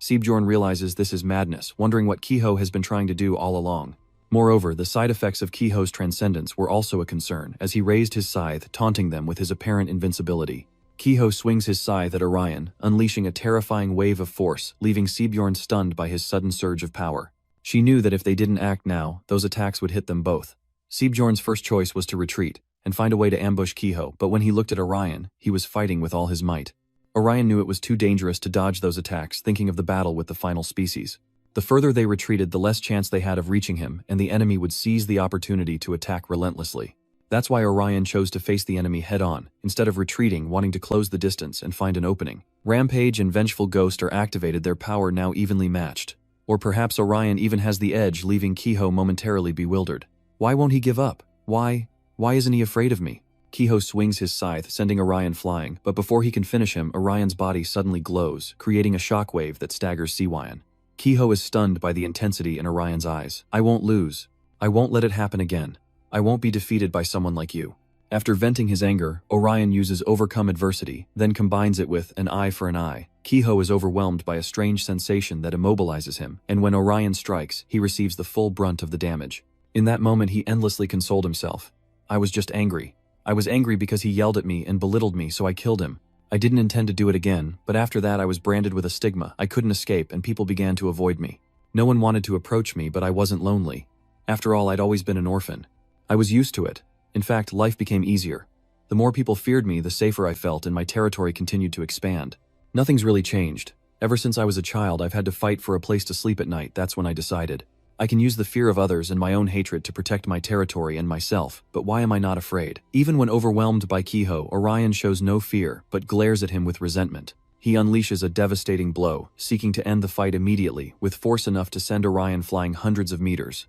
Speaker 1: Siebjorn realizes this is madness, wondering what Kiho has been trying to do all along. Moreover, the side effects of Kiho's transcendence were also a concern, as he raised his scythe, taunting them with his apparent invincibility. Kiho swings his scythe at Orion, unleashing a terrifying wave of force, leaving Siebjorn stunned by his sudden surge of power. She knew that if they didn't act now, those attacks would hit them both. Siebjorn's first choice was to retreat, and find a way to ambush Kiho, but when he looked at Orion, he was fighting with all his might. Orion knew it was too dangerous to dodge those attacks, thinking of the battle with the final species. The further they retreated, the less chance they had of reaching him, and the enemy would seize the opportunity to attack relentlessly. That's why Orion chose to face the enemy head-on, instead of retreating, wanting to close the distance and find an opening. Rampage and Vengeful Ghost are activated, their power now evenly matched. Or perhaps Orion even has the edge, leaving Kiho momentarily bewildered. Why won't he give up? Why isn't he afraid of me? Kiho swings his scythe, sending Orion flying, but before he can finish him, Orion's body suddenly glows, creating a shockwave that staggers Seawion. Kiho is stunned by the intensity in Orion's eyes. I won't lose. I won't let it happen again. I won't be defeated by someone like you. After venting his anger, Orion uses Overcome Adversity, then combines it with an eye for an eye. Kiho is overwhelmed by a strange sensation that immobilizes him, and when Orion strikes, he receives the full brunt of the damage. In that moment, he endlessly consoled himself. I was just angry. I was angry because he yelled at me and belittled me, so I killed him. I didn't intend to do it again, but after that I was branded with a stigma. I couldn't escape, and people began to avoid me. No one wanted to approach me, but I wasn't lonely. After all, I'd always been an orphan. I was used to it. In fact, life became easier. The more people feared me, the safer I felt, and my territory continued to expand. Nothing's really changed. Ever since I was a child, I've had to fight for a place to sleep at night. That's when I decided. I can use the fear of others and my own hatred to protect my territory and myself, but why am I not afraid? Even when overwhelmed by Kiho, Orion shows no fear, but glares at him with resentment. He unleashes a devastating blow, seeking to end the fight immediately, with force enough to send Orion flying hundreds of meters.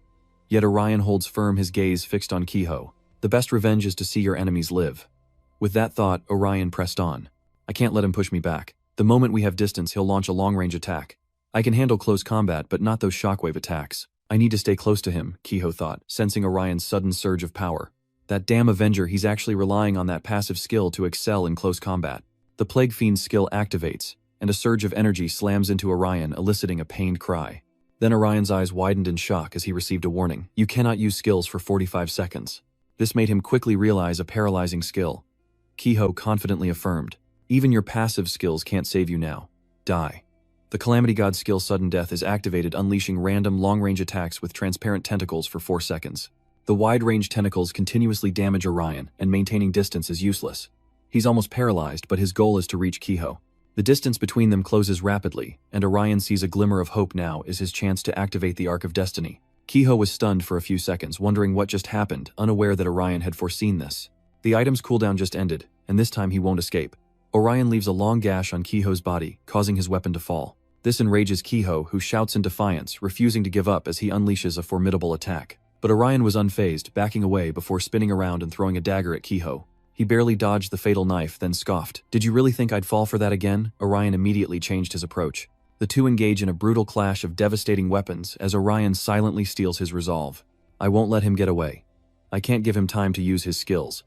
Speaker 1: Yet Orion holds firm, his gaze fixed on Kiho. The best revenge is to see your enemies live. With that thought, Orion pressed on. I can't let him push me back. The moment we have distance, he'll launch a long-range attack. I can handle close combat, but not those shockwave attacks. I need to stay close to him, Kiho thought, sensing Orion's sudden surge of power. That damn Avenger, he's actually relying on that passive skill to excel in close combat. The Plague Fiend's skill activates, and a surge of energy slams into Orion, eliciting a pained cry. Then Orion's eyes widened in shock as he received a warning. You cannot use skills for 45 seconds. This made him quickly realize a paralyzing skill. Kiho confidently affirmed, even your passive skills can't save you now. Die. The Calamity God skill Sudden Death is activated, unleashing random long-range attacks with transparent tentacles for 4 seconds. The wide-range tentacles continuously damage Orion, and maintaining distance is useless. He's almost paralyzed, but his goal is to reach Kiho. The distance between them closes rapidly, and Orion sees a glimmer of hope. Now is his chance to activate the Arc of Destiny. Kiho was stunned for a few seconds, wondering what just happened, unaware that Orion had foreseen this. The item's cooldown just ended, and this time he won't escape. Orion leaves a long gash on Kiho's body, causing his weapon to fall. This enrages Kiho, who shouts in defiance, refusing to give up as he unleashes a formidable attack. But Orion was unfazed, backing away before spinning around and throwing a dagger at Kiho. He barely dodged the fatal knife, then scoffed. Did you really think I'd fall for that again? Orion immediately changed his approach. The two engage in a brutal clash of devastating weapons as Orion silently steals his resolve. I won't let him get away. I can't give him time to use his skills.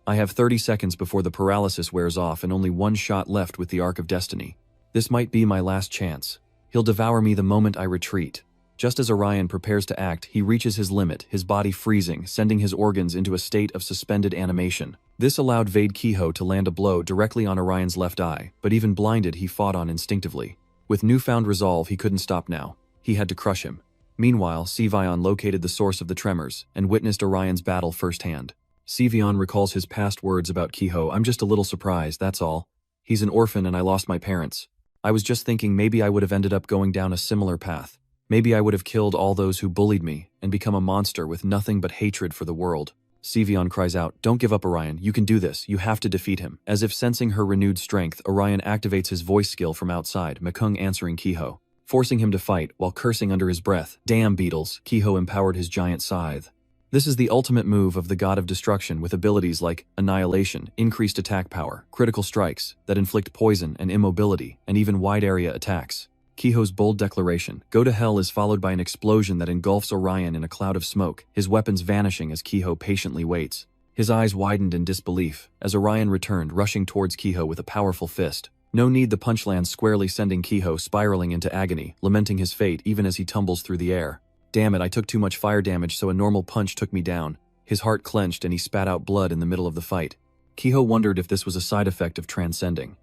Speaker 1: I have 30 seconds before the paralysis wears off and only one shot left with the Arc of Destiny. This might be my last chance. He'll devour me the moment I retreat. Just as Orion prepares to act, he reaches his limit, his body freezing, sending his organs into a state of suspended animation. This allowed Vade Kiho to land a blow directly on Orion's left eye, but even blinded, he fought on instinctively. With newfound resolve, he couldn't stop now. He had to crush him. Meanwhile, Seavion located the source of the tremors and witnessed Orion's battle firsthand. Seavion recalls his past words about Kiho. I'm just a little surprised, that's all. He's an orphan and I lost my parents. I was just thinking maybe I would have ended up going down a similar path. Maybe I would have killed all those who bullied me and become a monster with nothing but hatred for the world. Seavion cries out, don't give up, Orion. You can do this. You have to defeat him. As if sensing her renewed strength, Orion activates his voice skill from outside, Mekung answering Kiho, forcing him to fight while cursing under his breath. Damn beetles, Kiho empowered his giant scythe. This is the ultimate move of the God of Destruction, with abilities like Annihilation, increased attack power, critical strikes that inflict poison and immobility, and even wide-area attacks. Kiho's bold declaration, "Go to hell," is followed by an explosion that engulfs Orion in a cloud of smoke, his weapons vanishing as Kiho patiently waits. His eyes widened in disbelief as Orion returned, rushing towards Kiho with a powerful fist. No need, the punch lands squarely, sending Kiho spiraling into agony, lamenting his fate even as he tumbles through the air. Damn it, I took too much fire damage, so a normal punch took me down. His heart clenched and he spat out blood in the middle of the fight. Kiho wondered if this was a side effect of transcending.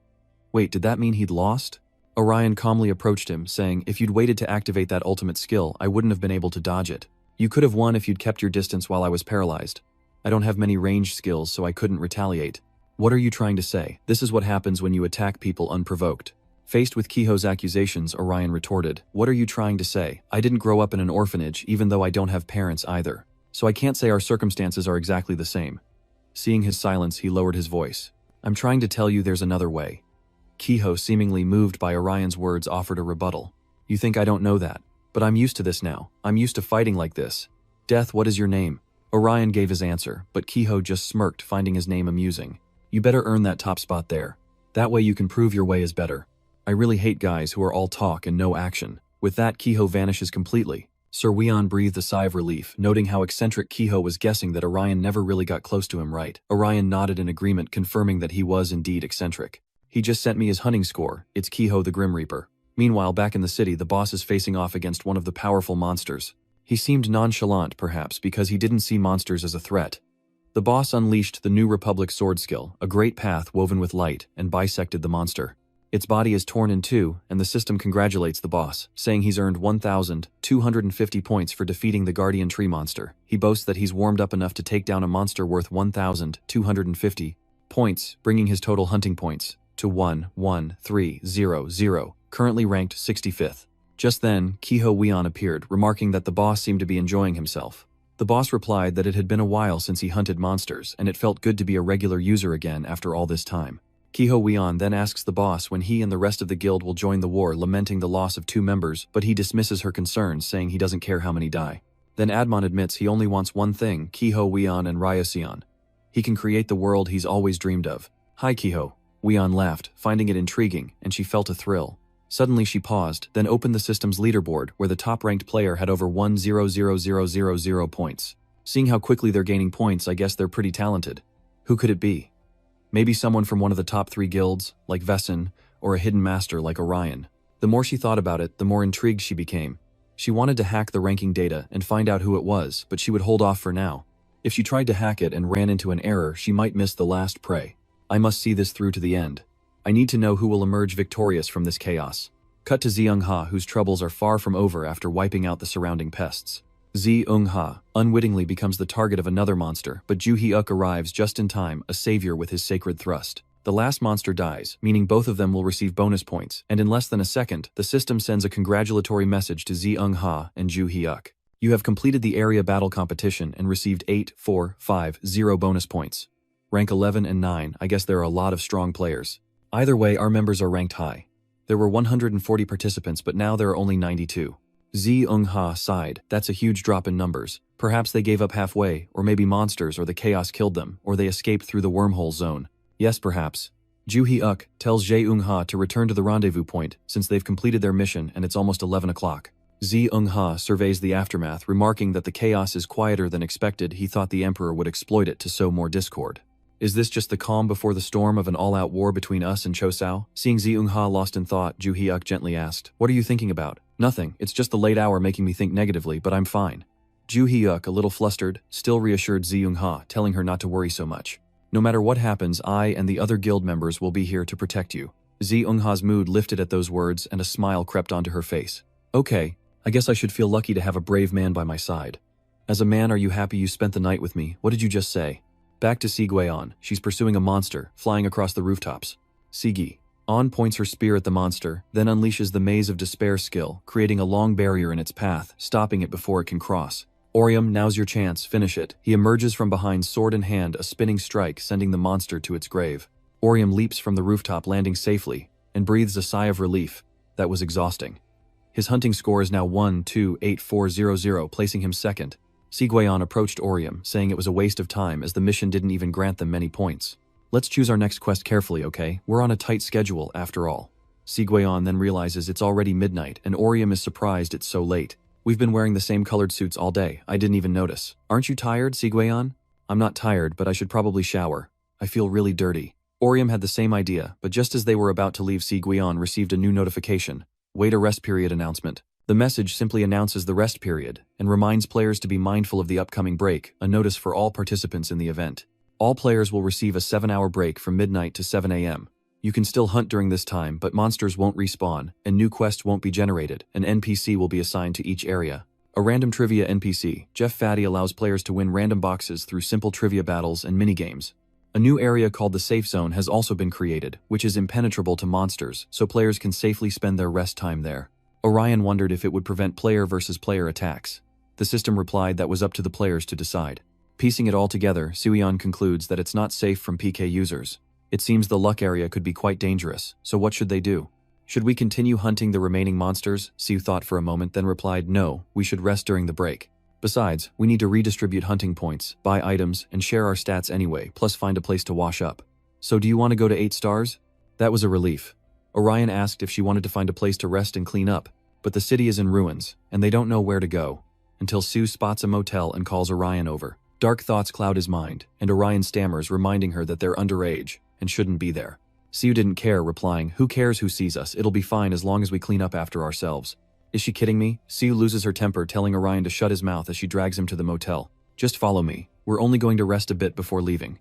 Speaker 1: Wait, did that mean he'd lost? Orion calmly approached him, saying, if you'd waited to activate that ultimate skill, I wouldn't have been able to dodge it. You could have won if you'd kept your distance while I was paralyzed. I don't have many range skills, so I couldn't retaliate. What are you trying to say? This is what happens when you attack people unprovoked. Faced with Kiho's accusations, Orion retorted, "What are you trying to say? I didn't grow up in an orphanage even though I don't have parents either. So I can't say our circumstances are exactly the same." Seeing his silence, he lowered his voice. "I'm trying to tell you there's another way." Kiho, seemingly moved by Orion's words, offered a rebuttal. "You think I don't know that? But I'm used to this now. I'm used to fighting like this. Death, what is your name?" Orion gave his answer, but Kiho just smirked, finding his name amusing. "You better earn that top spot there. That way you can prove your way is better. I really hate guys who are all talk and no action." With that, Kiho vanishes completely. Sir Weon breathed a sigh of relief, noting how eccentric Kiho was, guessing that Orion never really got close to him right. Orion nodded in agreement, confirming that he was indeed eccentric. "He just sent me his hunting score. It's Kiho the Grim Reaper." Meanwhile, back in the city, the boss is facing off against one of the powerful monsters. He seemed nonchalant, perhaps because he didn't see monsters as a threat. The boss unleashed the New Republic sword skill, a great path woven with light, and bisected the monster. Its body is torn in two, and the system congratulates the boss, saying he's earned 1,250 points for defeating the Guardian Tree monster. He boasts that he's warmed up enough to take down a monster worth 1,250 points, bringing his total hunting points to 11300, currently ranked 65th. Just then, Kiho Weon appeared, remarking that the boss seemed to be enjoying himself. The boss replied that it had been a while since he hunted monsters, and it felt good to be a regular user again after all this time. Kiho Weon then asks the boss when he and the rest of the guild will join the war, lamenting the loss of 2 members, but he dismisses her concerns, saying he doesn't care how many die. Then Admon admits he only wants one thing, Kiho Weon and Ryoseon. He can create the world he's always dreamed of. "Hi, Kiho." Weon laughed, finding it intriguing, and she felt a thrill. Suddenly she paused, then opened the system's leaderboard, where the top-ranked player had over 100,000 points. Seeing how quickly they're gaining points, I guess they're pretty talented. Who could it be? Maybe someone from one of the top 3 guilds, like Vessen, or a hidden master like Orion. The more she thought about it, the more intrigued she became. She wanted to hack the ranking data and find out who it was, but she would hold off for now. If she tried to hack it and ran into an error, she might miss the last prey. I must see this through to the end. I need to know who will emerge victorious from this chaos. Cut to Zeung-ha, whose troubles are far from over after wiping out the surrounding pests. Zeung-ha unwittingly becomes the target of another monster, but Ju-Hyuk arrives just in time, a savior with his sacred thrust. The last monster dies, meaning both of them will receive bonus points, and in less than a second, the system sends a congratulatory message to Zeung-ha and Ju-Hyuk. "You have completed the area battle competition and received 8,450 bonus points. Rank 11 and 9, I guess there are a lot of strong players. Either way, our members are ranked high. There were 140 participants, but now there are only 92. Zeung-ha sighed. That's a huge drop in numbers. Perhaps they gave up halfway, or maybe monsters or the chaos killed them, or they escaped through the wormhole zone. Yes, perhaps. Ju-Hyuk tells Zeung-ha to return to the rendezvous point, since they've completed their mission and it's almost 11 o'clock. Zeung-ha surveys the aftermath, remarking that the chaos is quieter than expected. He thought the Emperor would exploit it to sow more discord. Is this just the calm before the storm of an all-out war between us and Chosao? Seeing Zeung-ha lost in thought, Ju-Hyuk gently asked, "What are you thinking about?" "Nothing, it's just the late hour making me think negatively, but I'm fine." Ju-Hyuk, a little flustered, still reassured Zeung-ha, telling her not to worry so much. "No matter what happens, I and the other guild members will be here to protect you." Zeung-ha's mood lifted at those words, and a smile crept onto her face. "Okay, I guess I should feel lucky to have a brave man by my side. As a man, are you happy you spent the night with me? What did you just say?" Back to Sigui-on. She's pursuing a monster, flying across the rooftops. Sigi-on points her spear at the monster, then unleashes the Maze of Despair skill, creating a long barrier in its path, stopping it before it can cross. "Orium, now's your chance, finish it." He emerges from behind, sword in hand, a spinning strike, sending the monster to its grave. Orium leaps from the rooftop, landing safely, and breathes a sigh of relief. That was exhausting. His hunting score is now 1,28400, placing him second. Sigui-on approached Orium, saying it was a waste of time as the mission didn't even grant them many points. "Let's choose our next quest carefully, okay? We're on a tight schedule, after all." Sigui-on then realizes it's already midnight, and Orium is surprised it's so late. "We've been wearing the same colored suits all day. I didn't even notice. Aren't you tired, Sigui-on?" "I'm not tired, but I should probably shower. I feel really dirty." Orium had the same idea, but just as they were about to leave, Sigui-on received a new notification. "Wait a rest period announcement." The message simply announces the rest period and reminds players to be mindful of the upcoming break, a notice for all participants in the event. All players will receive a 7-hour break from midnight to 7 a.m. You can still hunt during this time, but monsters won't respawn, and new quests won't be generated. An NPC will be assigned to each area. A random trivia NPC, Jeff Fatty, allows players to win random boxes through simple trivia battles and minigames. A new area called the Safe Zone has also been created, which is impenetrable to monsters, so players can safely spend their rest time there. Orion wondered if it would prevent player versus player attacks. The system replied that was up to the players to decide. Piecing it all together, Suion concludes that it's not safe from PK users. It seems the luck area could be quite dangerous, so what should they do? Should we continue hunting the remaining monsters? Siu thought for a moment, then replied, no, we should rest during the break. Besides, we need to redistribute hunting points, buy items, and share our stats anyway, plus find a place to wash up. So do you want to go to 8 stars? That was a relief. Orion asked if she wanted to find a place to rest and clean up, but the city is in ruins, and they don't know where to go, until Sue spots a motel and calls Orion over. Dark thoughts cloud his mind, and Orion stammers, reminding her that they're underage and shouldn't be there. Sue didn't care, replying, who cares who sees us, it'll be fine as long as we clean up after ourselves. Is she kidding me? Sue loses her temper, telling Orion to shut his mouth as she drags him to the motel. Just follow me. We're only going to rest a bit before leaving.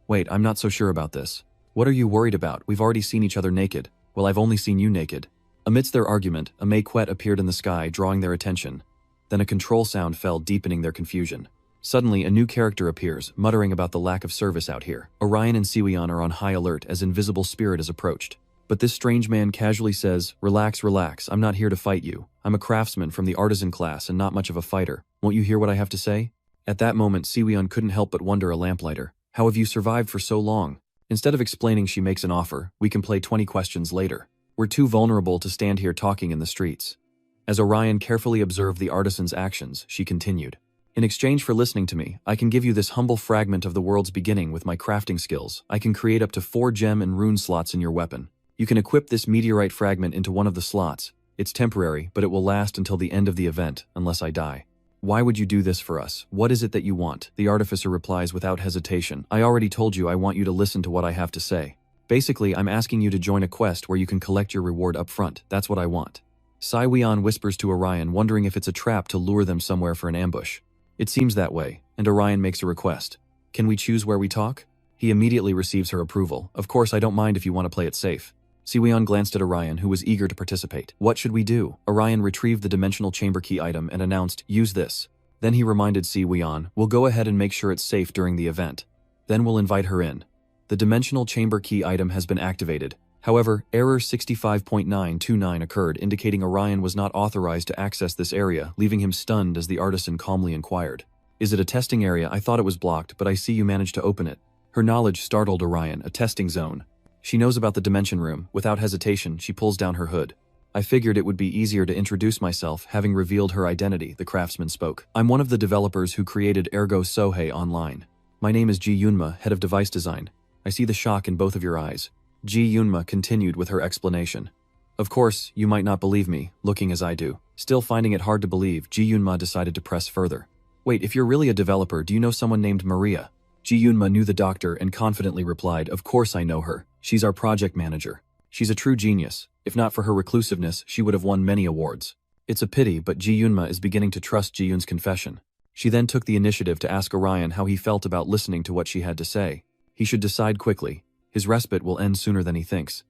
Speaker 1: Wait, I'm not so sure about this. What are you worried about? We've already seen each other naked. Well, I've only seen you naked. Amidst their argument, a maquette appeared in the sky, drawing their attention. Then a control sound fell, deepening their confusion. Suddenly, a new character appears, muttering about the lack of service out here. Orion and Siwion are on high alert as Invisible Spirit is approached. But this strange man casually says, relax, relax, I'm not here to fight you. I'm a craftsman from the artisan class and not much of a fighter. Won't you hear what I have to say? At that moment, Siwion couldn't help but wonder, a lamplighter. How have you survived for so long? Instead of explaining, she makes an offer. We can play 20 questions later. We're too vulnerable to stand here talking in the streets. As Orion carefully observed the artisan's actions, she continued. In exchange for listening to me, I can give you this humble fragment of the world's beginning with my crafting skills. I can create up to 4 gem and rune slots in your weapon. You can equip this meteorite fragment into one of the slots. It's temporary, but it will last until the end of the event, unless I die. Why would you do this for us? What is it that you want? The artificer replies without hesitation. I already told you I want you to listen to what I have to say. Basically, I'm asking you to join a quest where you can collect your reward up front. That's what I want. Siwion whispers to Orion, wondering if it's a trap to lure them somewhere for an ambush. It seems that way, and Orion makes a request. Can we choose where we talk? He immediately receives her approval. Of course, I don't mind if you want to play it safe. Siwion glanced at Orion, who was eager to participate. What should we do? Orion retrieved the dimensional chamber key item and announced, use this. Then he reminded Siwion, we'll go ahead and make sure it's safe during the event. Then we'll invite her in. The dimensional chamber key item has been activated. However, error 65.929 occurred, indicating Orion was not authorized to access this area, leaving him stunned as the artisan calmly inquired. Is it a testing area? I thought it was blocked, but I see you managed to open it. Her knowledge startled Orion, a testing zone. She knows about the dimension room. Without hesitation, she pulls down her hood. I figured it would be easier to introduce myself, having revealed her identity, the craftsman spoke. I'm one of the developers who created Ergo Sohei Online. My name is Ji Yunma, head of device design. I see the shock in both of your eyes. Ji Yunma continued with her explanation. Of course, you might not believe me, looking as I do. Still finding it hard to believe, Ji Yunma decided to press further. Wait, if you're really a developer, do you know someone named Maria? Ji Yunma knew the doctor and confidently replied, of course I know her. She's our project manager. She's a true genius. If not for her reclusiveness, she would have won many awards. It's a pity, but Ji Yunma is beginning to trust Ji Yun's confession. She then took the initiative to ask Orion how he felt about listening to what she had to say. He should decide quickly. His respite will end sooner than he thinks.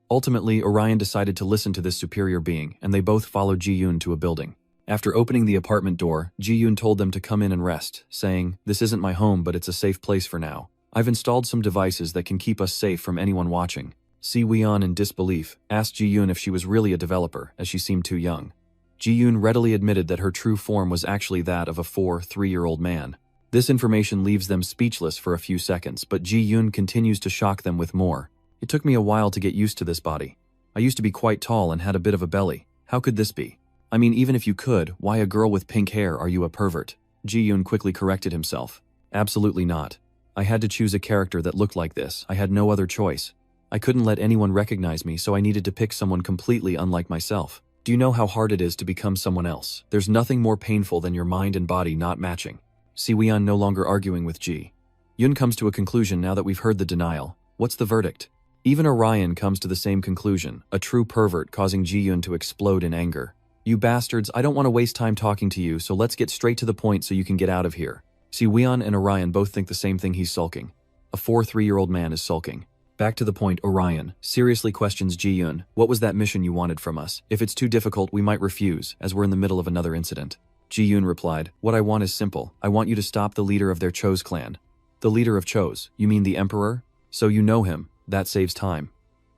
Speaker 1: Ultimately, Orion decided to listen to this superior being, and they both followed Ji Yun to a building. After opening the apartment door, Ji Yun told them to come in and rest, saying, this isn't my home, but it's a safe place for now. I've installed some devices that can keep us safe from anyone watching. Siwion, in disbelief, asked Ji Yun if she was really a developer, as she seemed too young. Ji Yun readily admitted that her true form was actually that of a 3-year-old man. This information leaves them speechless for a few seconds, but Ji Yun continues to shock them with more. It took me a while to get used to this body. I used to be quite tall and had a bit of a belly. How could this be? I mean, even if you could, why a girl with pink hair? Are you a pervert? Ji Yun quickly corrected himself. Absolutely not. I had to choose a character that looked like this. I had no other choice. I couldn't let anyone recognize me, so I needed to pick someone completely unlike myself. Do you know how hard it is to become someone else? There's nothing more painful than your mind and body not matching. Siwion no longer arguing with Ji Yun comes to a conclusion now that we've heard the denial. What's the verdict? Even Orion comes to the same conclusion, a true pervert, causing Ji Yun to explode in anger. You bastards, I don't want to waste time talking to you, so let's get straight to the point so you can get out of here. Siwion and Orion both think the same thing, he's sulking. A 3-year-old man is sulking. Back to the point, Orion seriously questions Ji Yun. What was that mission you wanted from us? If it's too difficult, we might refuse, as we're in the middle of another incident. Ji Yun replied, what I want is simple. I want you to stop the leader of their Cho's clan. The leader of Cho's, you mean the Emperor? So you know him, that saves time.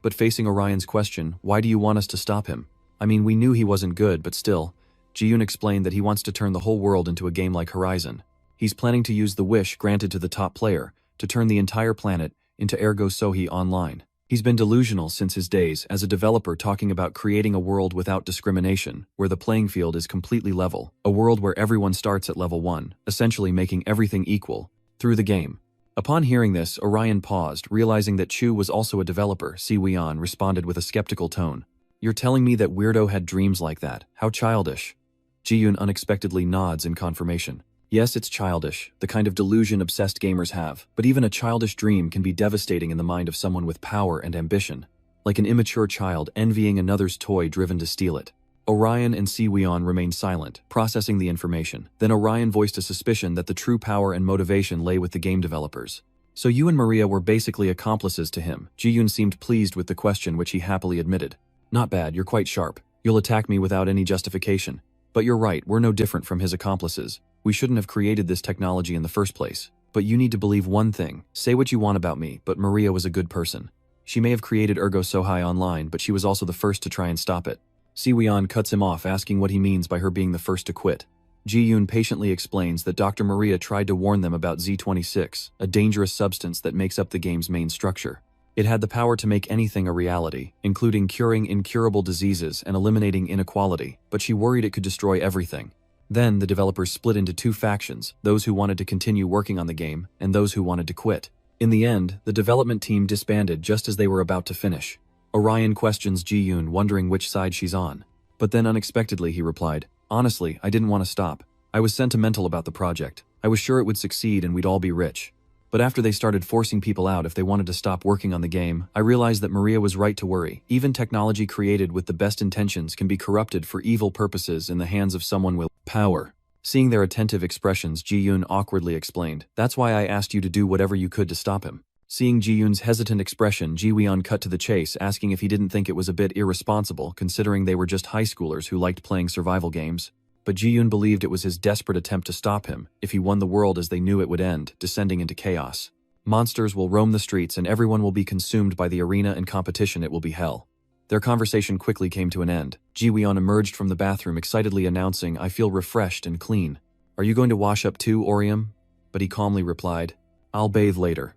Speaker 1: But facing Orion's question, why do you want us to stop him? I mean, we knew he wasn't good, but still. Ji-yoon explained that he wants to turn the whole world into a game like Horizon. He's planning to use the wish granted to the top player to turn the entire planet into Ergo Sohi Online. He's been delusional since his days as a developer, talking about creating a world without discrimination, where the playing field is completely level, a world where everyone starts at level 1, essentially making everything equal through the game. Upon hearing this, Orion paused, realizing that Chu was also a developer. Si Weon responded with a skeptical tone. You're telling me that weirdo had dreams like that? How childish. Ji-yoon unexpectedly nods in confirmation. Yes, it's childish, the kind of delusion obsessed gamers have, but even a childish dream can be devastating in the mind of someone with power and ambition. Like an immature child envying another's toy driven to steal it. Orion and Si Weon remained silent, processing the information. Then Orion voiced a suspicion that the true power and motivation lay with the game developers. So you and Maria were basically accomplices to him. Ji-yoon seemed pleased with the question, which he happily admitted. Not bad, you're quite sharp. You'll attack me without any justification. But you're right, we're no different from his accomplices. We shouldn't have created this technology in the first place. But you need to believe one thing. Say what you want about me, but Maria was a good person. She may have created Ergo Sohi Online, but she was also the first to try and stop it. Si Weon cuts him off, asking what he means by her being the first to quit. Ji-yoon patiently explains that Dr. Maria tried to warn them about Z26, a dangerous substance that makes up the game's main structure. It had the power to make anything a reality, including curing incurable diseases and eliminating inequality, but she worried it could destroy everything. Then, the developers split into two factions, those who wanted to continue working on the game, and those who wanted to quit. In the end, the development team disbanded just as they were about to finish. Orion questions Ji-yoon, wondering which side she's on. But then unexpectedly he replied, honestly, I didn't want to stop. I was sentimental about the project. I was sure it would succeed and we'd all be rich. But after they started forcing people out if they wanted to stop working on the game, I realized that Maria was right to worry. Even technology created with the best intentions can be corrupted for evil purposes in the hands of someone with power. Seeing their attentive expressions, Ji-yoon awkwardly explained, that's why I asked you to do whatever you could to stop him. Seeing Ji-yoon's hesitant expression, Ji-weon cut to the chase, asking if he didn't think it was a bit irresponsible, considering they were just high schoolers who liked playing survival games. But Ji-yoon believed it was his desperate attempt to stop him, if he won the world as they knew it would end, descending into chaos. Monsters will roam the streets and everyone will be consumed by the arena and competition. It will be hell. Their conversation quickly came to an end. Ji-weon emerged from the bathroom, excitedly announcing, I feel refreshed and clean. Are you going to wash up too, Orium? But he calmly replied, I'll bathe later.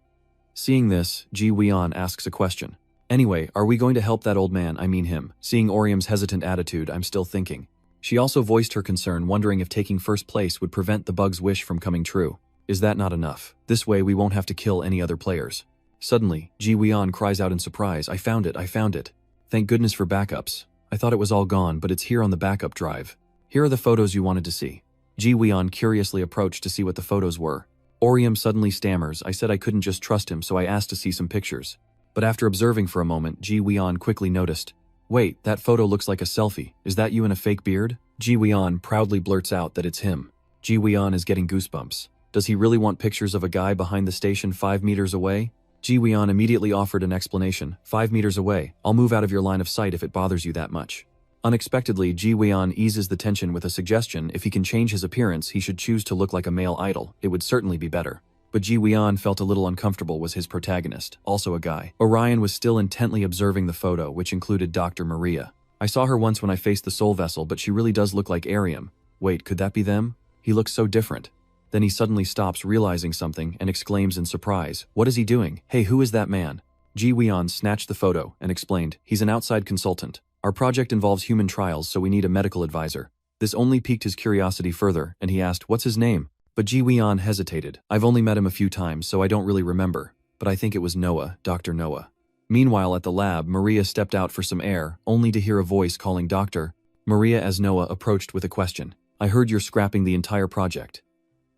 Speaker 1: Seeing this, Ji-weon asks a question. Anyway, are we going to help that old man, I mean him? Seeing Orium's hesitant attitude, I'm still thinking. She also voiced her concern, wondering if taking first place would prevent the bug's wish from coming true. Is that not enough? This way we won't have to kill any other players. Suddenly, Ji-weon cries out in surprise, I found it, I found it. Thank goodness for backups. I thought it was all gone, but it's here on the backup drive. Here are the photos you wanted to see. Ji-weon curiously approached to see what the photos were. Orium suddenly stammers, I said I couldn't just trust him, so I asked to see some pictures. But after observing for a moment, Ji-weon quickly noticed, wait, that photo looks like a selfie. Is that you in a fake beard? Ji-weon proudly blurts out that it's him. Ji-weon is getting goosebumps. Does he really want pictures of a guy behind the station 5 meters away? Ji-weon immediately offered an explanation. 5 meters away. I'll move out of your line of sight if it bothers you that much. Unexpectedly, Ji-weon eases the tension with a suggestion. If he can change his appearance, he should choose to look like a male idol. It would certainly be better. But Ji-weon felt a little uncomfortable was his protagonist, also a guy. Orion was still intently observing the photo, which included Dr. Maria. I saw her once when I faced the soul vessel, but she really does look like Arium. Wait, could that be them? He looks so different. Then he suddenly stops, realizing something, and exclaims in surprise, what is he doing? Hey, who is that man? Ji-weon snatched the photo and explained, he's an outside consultant. Our project involves human trials, so we need a medical advisor. This only piqued his curiosity further, and he asked, what's his name? But Ji-weon hesitated. I've only met him a few times, so I don't really remember. But I think it was Noah, Dr. Noah. Meanwhile, at the lab, Maria stepped out for some air, only to hear a voice calling Doctor. Maria as Noah approached with a question. I heard you're scrapping the entire project.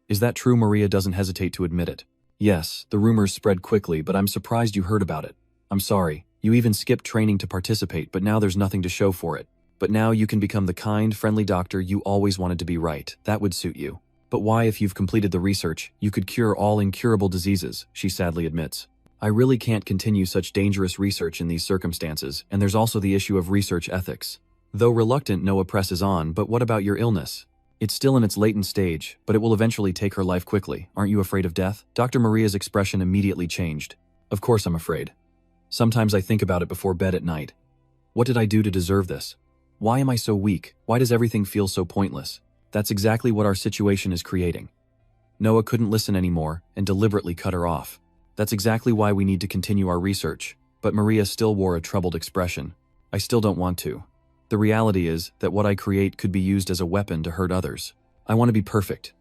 Speaker 1: Is that true? Maria doesn't hesitate to admit it. Yes, the rumors spread quickly, but I'm surprised you heard about it. I'm sorry. You even skipped training to participate, but now there's nothing to show for it. But now you can become the kind, friendly doctor you always wanted to be, right? That would suit you. But why, if you've completed the research, you could cure all incurable diseases, she sadly admits. I really can't continue such dangerous research in these circumstances, and there's also the issue of research ethics. Though reluctant, Noah presses on, but what about your illness? It's still in its latent stage, but it will eventually take her life quickly. Aren't you afraid of death? Dr. Maria's expression immediately changed. Of course I'm afraid. Sometimes I think about it before bed at night. What did I do to deserve this? Why am I so weak? Why does everything feel so pointless? That's exactly what our situation is creating. Noah couldn't listen anymore and deliberately cut her off. That's exactly why we need to continue our research. But Maria still wore a troubled expression. I still don't want to. The reality is that what I create could be used as a weapon to hurt others. I want to be perfect.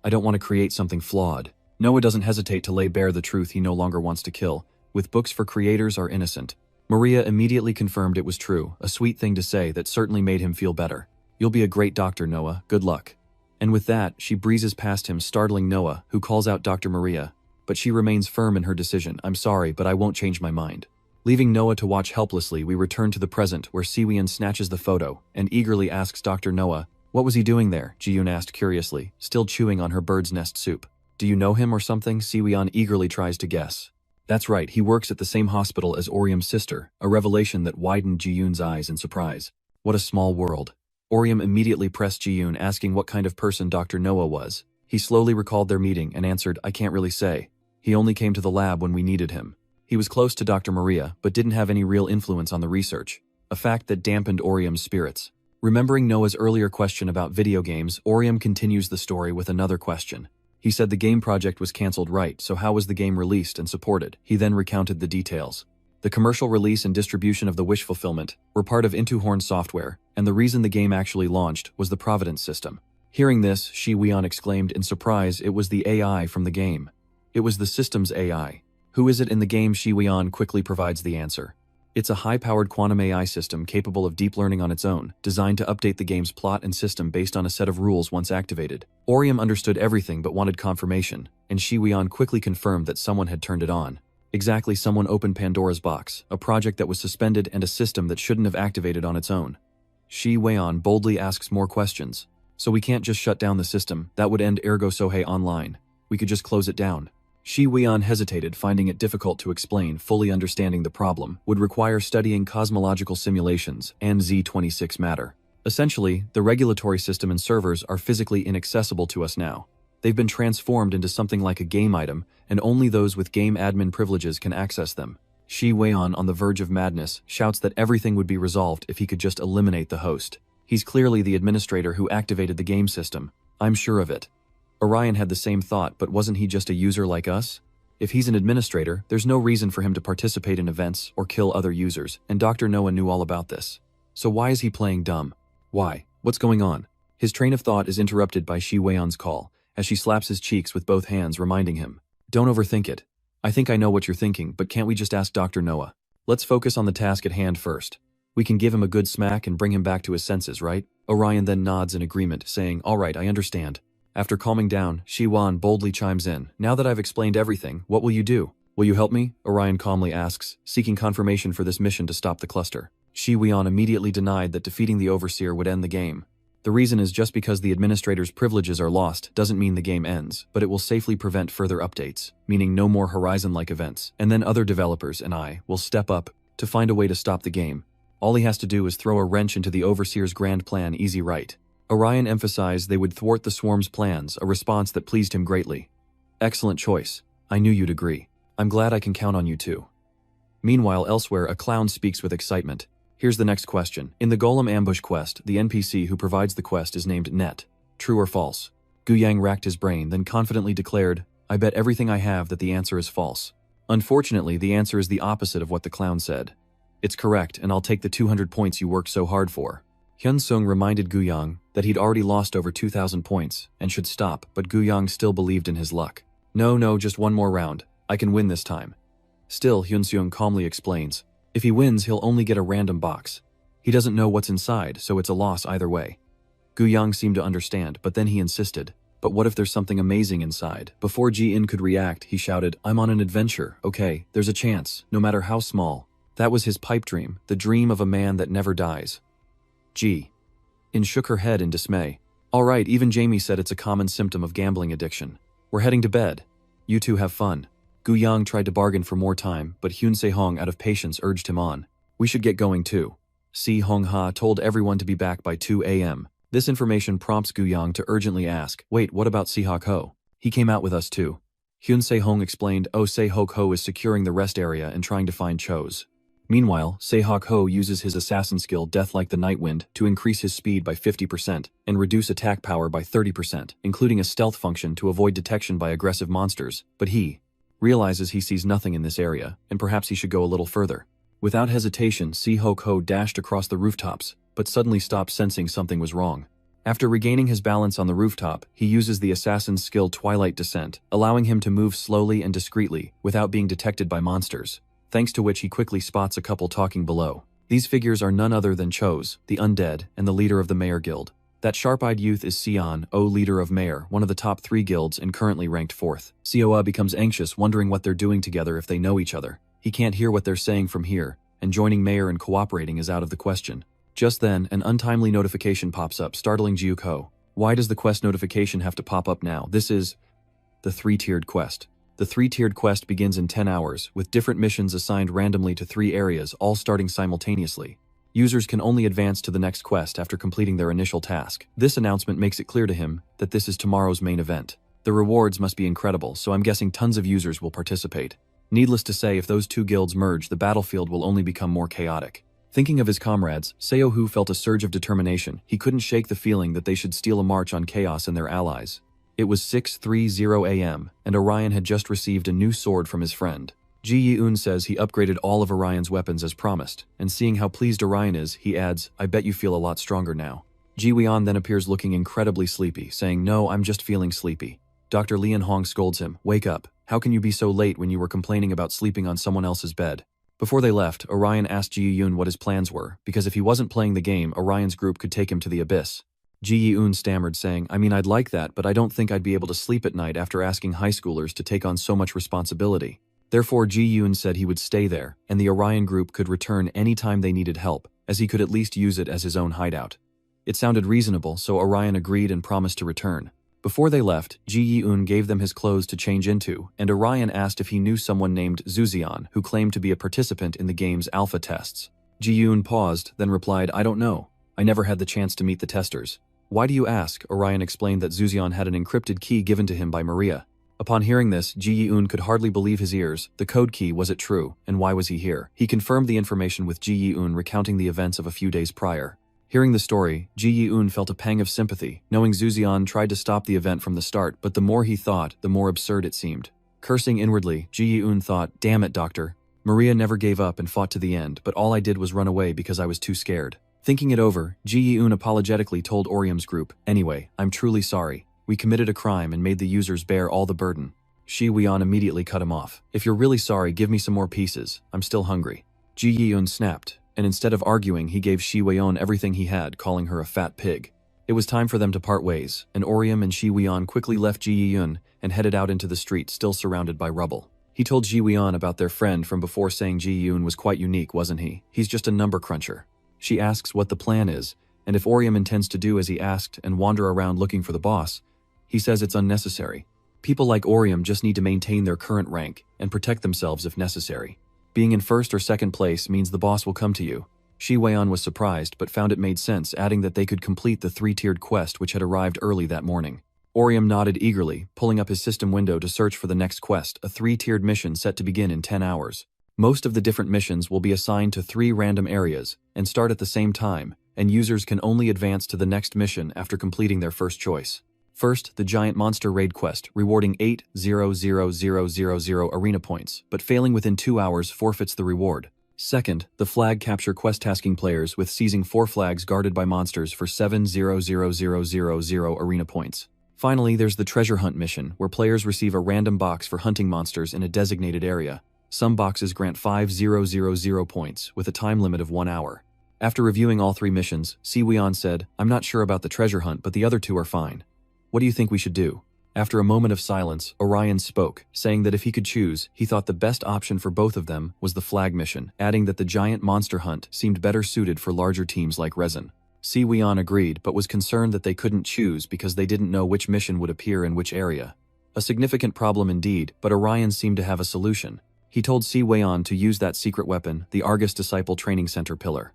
Speaker 1: I don't want to create something flawed. Noah doesn't hesitate to lay bare the truth he no longer wants to kill. With books for creators are innocent. Maria immediately confirmed it was true, a sweet thing to say that certainly made him feel better. You'll be a great doctor, Noah. Good luck. And with that, she breezes past him, startling Noah, who calls out Dr. Maria. But she remains firm in her decision. I'm sorry, but I won't change my mind. Leaving Noah to watch helplessly, we return to the present, where Siwon snatches the photo and eagerly asks Dr. Noah, "What was he doing there?" Ji-yoon asked curiously, still chewing on her bird's nest soup. "Do you know him or something?" Siwon eagerly tries to guess. That's right, he works at the same hospital as Orium's sister, a revelation that widened Ji-yoon's eyes in surprise. What a small world. Orium immediately pressed Ji-yoon, asking what kind of person Dr. Noah was. He slowly recalled their meeting and answered, "I can't really say. He only came to the lab when we needed him." He was close to Dr. Maria, but didn't have any real influence on the research, a fact that dampened Orium's spirits. Remembering Noah's earlier question about video games, Orium continues the story with another question. He said the game project was cancelled, right, so how was the game released and supported? He then recounted the details. The commercial release and distribution of the wish fulfillment were part of Intuhorn software, and the reason the game actually launched was the Providence system. Hearing this, Siwon exclaimed in surprise it was the AI from the game. It was the system's AI. Who is it in the game? Siwon quickly provides the answer. It's a high-powered quantum AI system capable of deep learning on its own, designed to update the game's plot and system based on a set of rules once activated. Orium understood everything but wanted confirmation, and Siwon quickly confirmed that someone had turned it on. Exactly, someone opened Pandora's box, a project that was suspended and a system that shouldn't have activated on its own. Siwon boldly asks more questions. So we can't just shut down the system, that would end Ergo Sohei Online. We could just close it down. Siwon hesitated, finding it difficult to explain. Fully understanding the problem would require studying cosmological simulations and Z26 matter. Essentially, the regulatory system and servers are physically inaccessible to us now. They've been transformed into something like a game item, and only those with game admin privileges can access them. Siwon, on the verge of madness, shouts that everything would be resolved if he could just eliminate the host. He's clearly the administrator who activated the game system. I'm sure of it. Orion had the same thought, but wasn't he just a user like us? If he's an administrator, there's no reason for him to participate in events or kill other users, and Dr. Noah knew all about this. So why is he playing dumb? Why? What's going on? His train of thought is interrupted by Siwon's call, as she slaps his cheeks with both hands, reminding him, "Don't overthink it. I think I know what you're thinking, but can't we just ask Dr. Noah? Let's focus on the task at hand first. We can give him a good smack and bring him back to his senses, right?" Orion then nods in agreement, saying, "All right, I understand." After calming down, Siwon boldly chimes in, "Now that I've explained everything, what will you do? Will you help me?" Orion calmly asks, seeking confirmation for this mission to stop the cluster. Siwon immediately denied that defeating the Overseer would end the game. The reason is just because the administrator's privileges are lost doesn't mean the game ends, but it will safely prevent further updates, meaning no more Horizon-like events, and then other developers and I will step up to find a way to stop the game. All he has to do is throw a wrench into the Overseer's grand plan, easy right? Orion emphasized they would thwart the Swarm's plans, a response that pleased him greatly. Excellent choice. I knew you'd agree. I'm glad I can count on you too. Meanwhile, elsewhere, a clown speaks with excitement. Here's the next question. In the Golem ambush quest, the NPC who provides the quest is named Net. True or false? Guyang racked his brain, then confidently declared, "I bet everything I have that the answer is false." Unfortunately, the answer is the opposite of what the clown said. It's correct, and I'll take the 200 points you worked so hard for. Hyun-sung reminded Guyang that he'd already lost over 2,000 points and should stop, but Guyang still believed in his luck. No, just one more round. I can win this time. Still, Hyun-sung calmly explains, if he wins, he'll only get a random box. He doesn't know what's inside, so it's a loss either way. Guyang seemed to understand, but then he insisted, but what if there's something amazing inside? Before Ji-in could react, he shouted, I'm on an adventure, okay, there's a chance, no matter how small. That was his pipe dream, the dream of a man that never dies. In shook her head in dismay. All right, even Jamie said it's a common symptom of gambling addiction. We're heading to bed. You two have fun. Guyang tried to bargain for more time, but Hyun Se-hong out of patience urged him on. We should get going too. Si Hong-ha told everyone to be back by 2 a.m. This information prompts Guyang to urgently ask, wait, what about Seahawk Ho? He came out with us too. Hyun Se-hong explained, oh, Se-hawk Ho is securing the rest area and trying to find Cho's. Meanwhile, Se-hawk Ho uses his assassin skill Death Like the Night Wind to increase his speed by 50% and reduce attack power by 30%, including a stealth function to avoid detection by aggressive monsters, but he realizes he sees nothing in this area, and perhaps he should go a little further. Without hesitation, Se-hawk Ho dashed across the rooftops, but suddenly stopped sensing something was wrong. After regaining his balance on the rooftop, he uses the assassin's skill Twilight Descent, allowing him to move slowly and discreetly without being detected by monsters, thanks to which he quickly spots a couple talking below. These figures are none other than Cho's, the undead, and the leader of the Mayor Guild. That sharp-eyed youth is Sion, leader of Mayor, one of the top 3 guilds and currently ranked 4th. Seoa becomes anxious, wondering what they're doing together if they know each other. He can't hear what they're saying from here, and joining Mayor and cooperating is out of the question. Just then, an untimely notification pops up, startling Jiuk Ho. Why does the quest notification have to pop up now? This is the 3-tiered quest. The 3-tiered quest begins in 10 hours, with different missions assigned randomly to 3 areas, all starting simultaneously. Users can only advance to the next quest after completing their initial task. This announcement makes it clear to him that this is tomorrow's main event. The rewards must be incredible, so I'm guessing tons of users will participate. Needless to say, if those 2 guilds merge, the battlefield will only become more chaotic. Thinking of his comrades, Seo-hoo felt a surge of determination. He couldn't shake the feeling that they should steal a march on Chaos and their allies. It was 6:30 a.m., and Orion had just received a new sword from his friend. Ji Yi-eun says he upgraded all of Orion's weapons as promised, and seeing how pleased Orion is, he adds, I bet you feel a lot stronger now. Ji Weon then appears looking incredibly sleepy, saying, no, I'm just feeling sleepy. Dr. Lian Hong scolds him, wake up, how can you be so late when you were complaining about sleeping on someone else's bed? Before they left, Orion asked Ji Yi-eun what his plans were, because if he wasn't playing the game, Orion's group could take him to the abyss. Ji Yi-eun stammered, saying, I mean, I'd like that, but I don't think I'd be able to sleep at night after asking high schoolers to take on so much responsibility. Therefore, Ji Yi-eun said he would stay there, and the Orion group could return any time they needed help, as he could at least use it as his own hideout. It sounded reasonable, so Orion agreed and promised to return. Before they left, Ji Yi-eun gave them his clothes to change into, and Orion asked if he knew someone named Zuzion who claimed to be a participant in the game's alpha tests. Ji Yi-eun paused, then replied, I don't know. I never had the chance to meet the testers. Why do you ask? Orion explained that Zuzion had an encrypted key given to him by Maria. Upon hearing this, Ji Yi-eun could hardly believe his ears. The code key, was it true, and why was he here? He confirmed the information with Ji Yi-eun recounting the events of a few days prior. Hearing the story, Ji Yi-eun felt a pang of sympathy, knowing Zuzion tried to stop the event from the start, but the more he thought, the more absurd it seemed. Cursing inwardly, Ji Yi-eun thought, damn it, doctor. Maria never gave up and fought to the end, but all I did was run away because I was too scared. Thinking it over, Ji Yi-eun apologetically told Orium's group, anyway, I'm truly sorry. We committed a crime and made the users bear all the burden. Shi Weon immediately cut him off. If you're really sorry, give me some more pieces. I'm still hungry. Ji Yi-eun snapped, and instead of arguing, he gave Shi Weon everything he had, calling her a fat pig. It was time for them to part ways, and Orium and Shi Weon quickly left Ji Yi-eun and headed out into the street, still surrounded by rubble. He told Ji Weon about their friend from before, saying Ji Yi-eun was quite unique, wasn't he? He's just a number cruncher. She asks what the plan is, and if Orium intends to do as he asked and wander around looking for the boss. He says it's unnecessary. People like Orium just need to maintain their current rank and protect themselves if necessary. Being in first or second place means the boss will come to you. Shi Weon was surprised but found it made sense, adding that they could complete the 3-tiered quest which had arrived early that morning. Orium nodded eagerly, pulling up his system window to search for the next quest, a 3-tiered mission set to begin in 10 hours. Most of the different missions will be assigned to 3 random areas and start at the same time, and users can only advance to the next mission after completing their first choice. First, the Giant Monster Raid quest, rewarding 8,000,000 arena points, but failing within 2 hours forfeits the reward. Second, the Flag Capture quest tasking players with seizing 4 flags guarded by monsters for 7,000,000 arena points. Finally, there's the Treasure Hunt mission, where players receive a random box for hunting monsters in a designated area. Some boxes grant 5,000 points, with a time limit of 1 hour. After reviewing all 3 missions, Si Weon said, I'm not sure about the treasure hunt, but the other 2 are fine. What do you think we should do? After a moment of silence, Orion spoke, saying that if he could choose, he thought the best option for both of them was the flag mission, adding that the giant monster hunt seemed better suited for larger teams like Resin. Si Weon agreed, but was concerned that they couldn't choose because they didn't know which mission would appear in which area. A significant problem indeed, but Orion seemed to have a solution. He told Si Weon to use that secret weapon, the Argus Disciple Training Center pillar.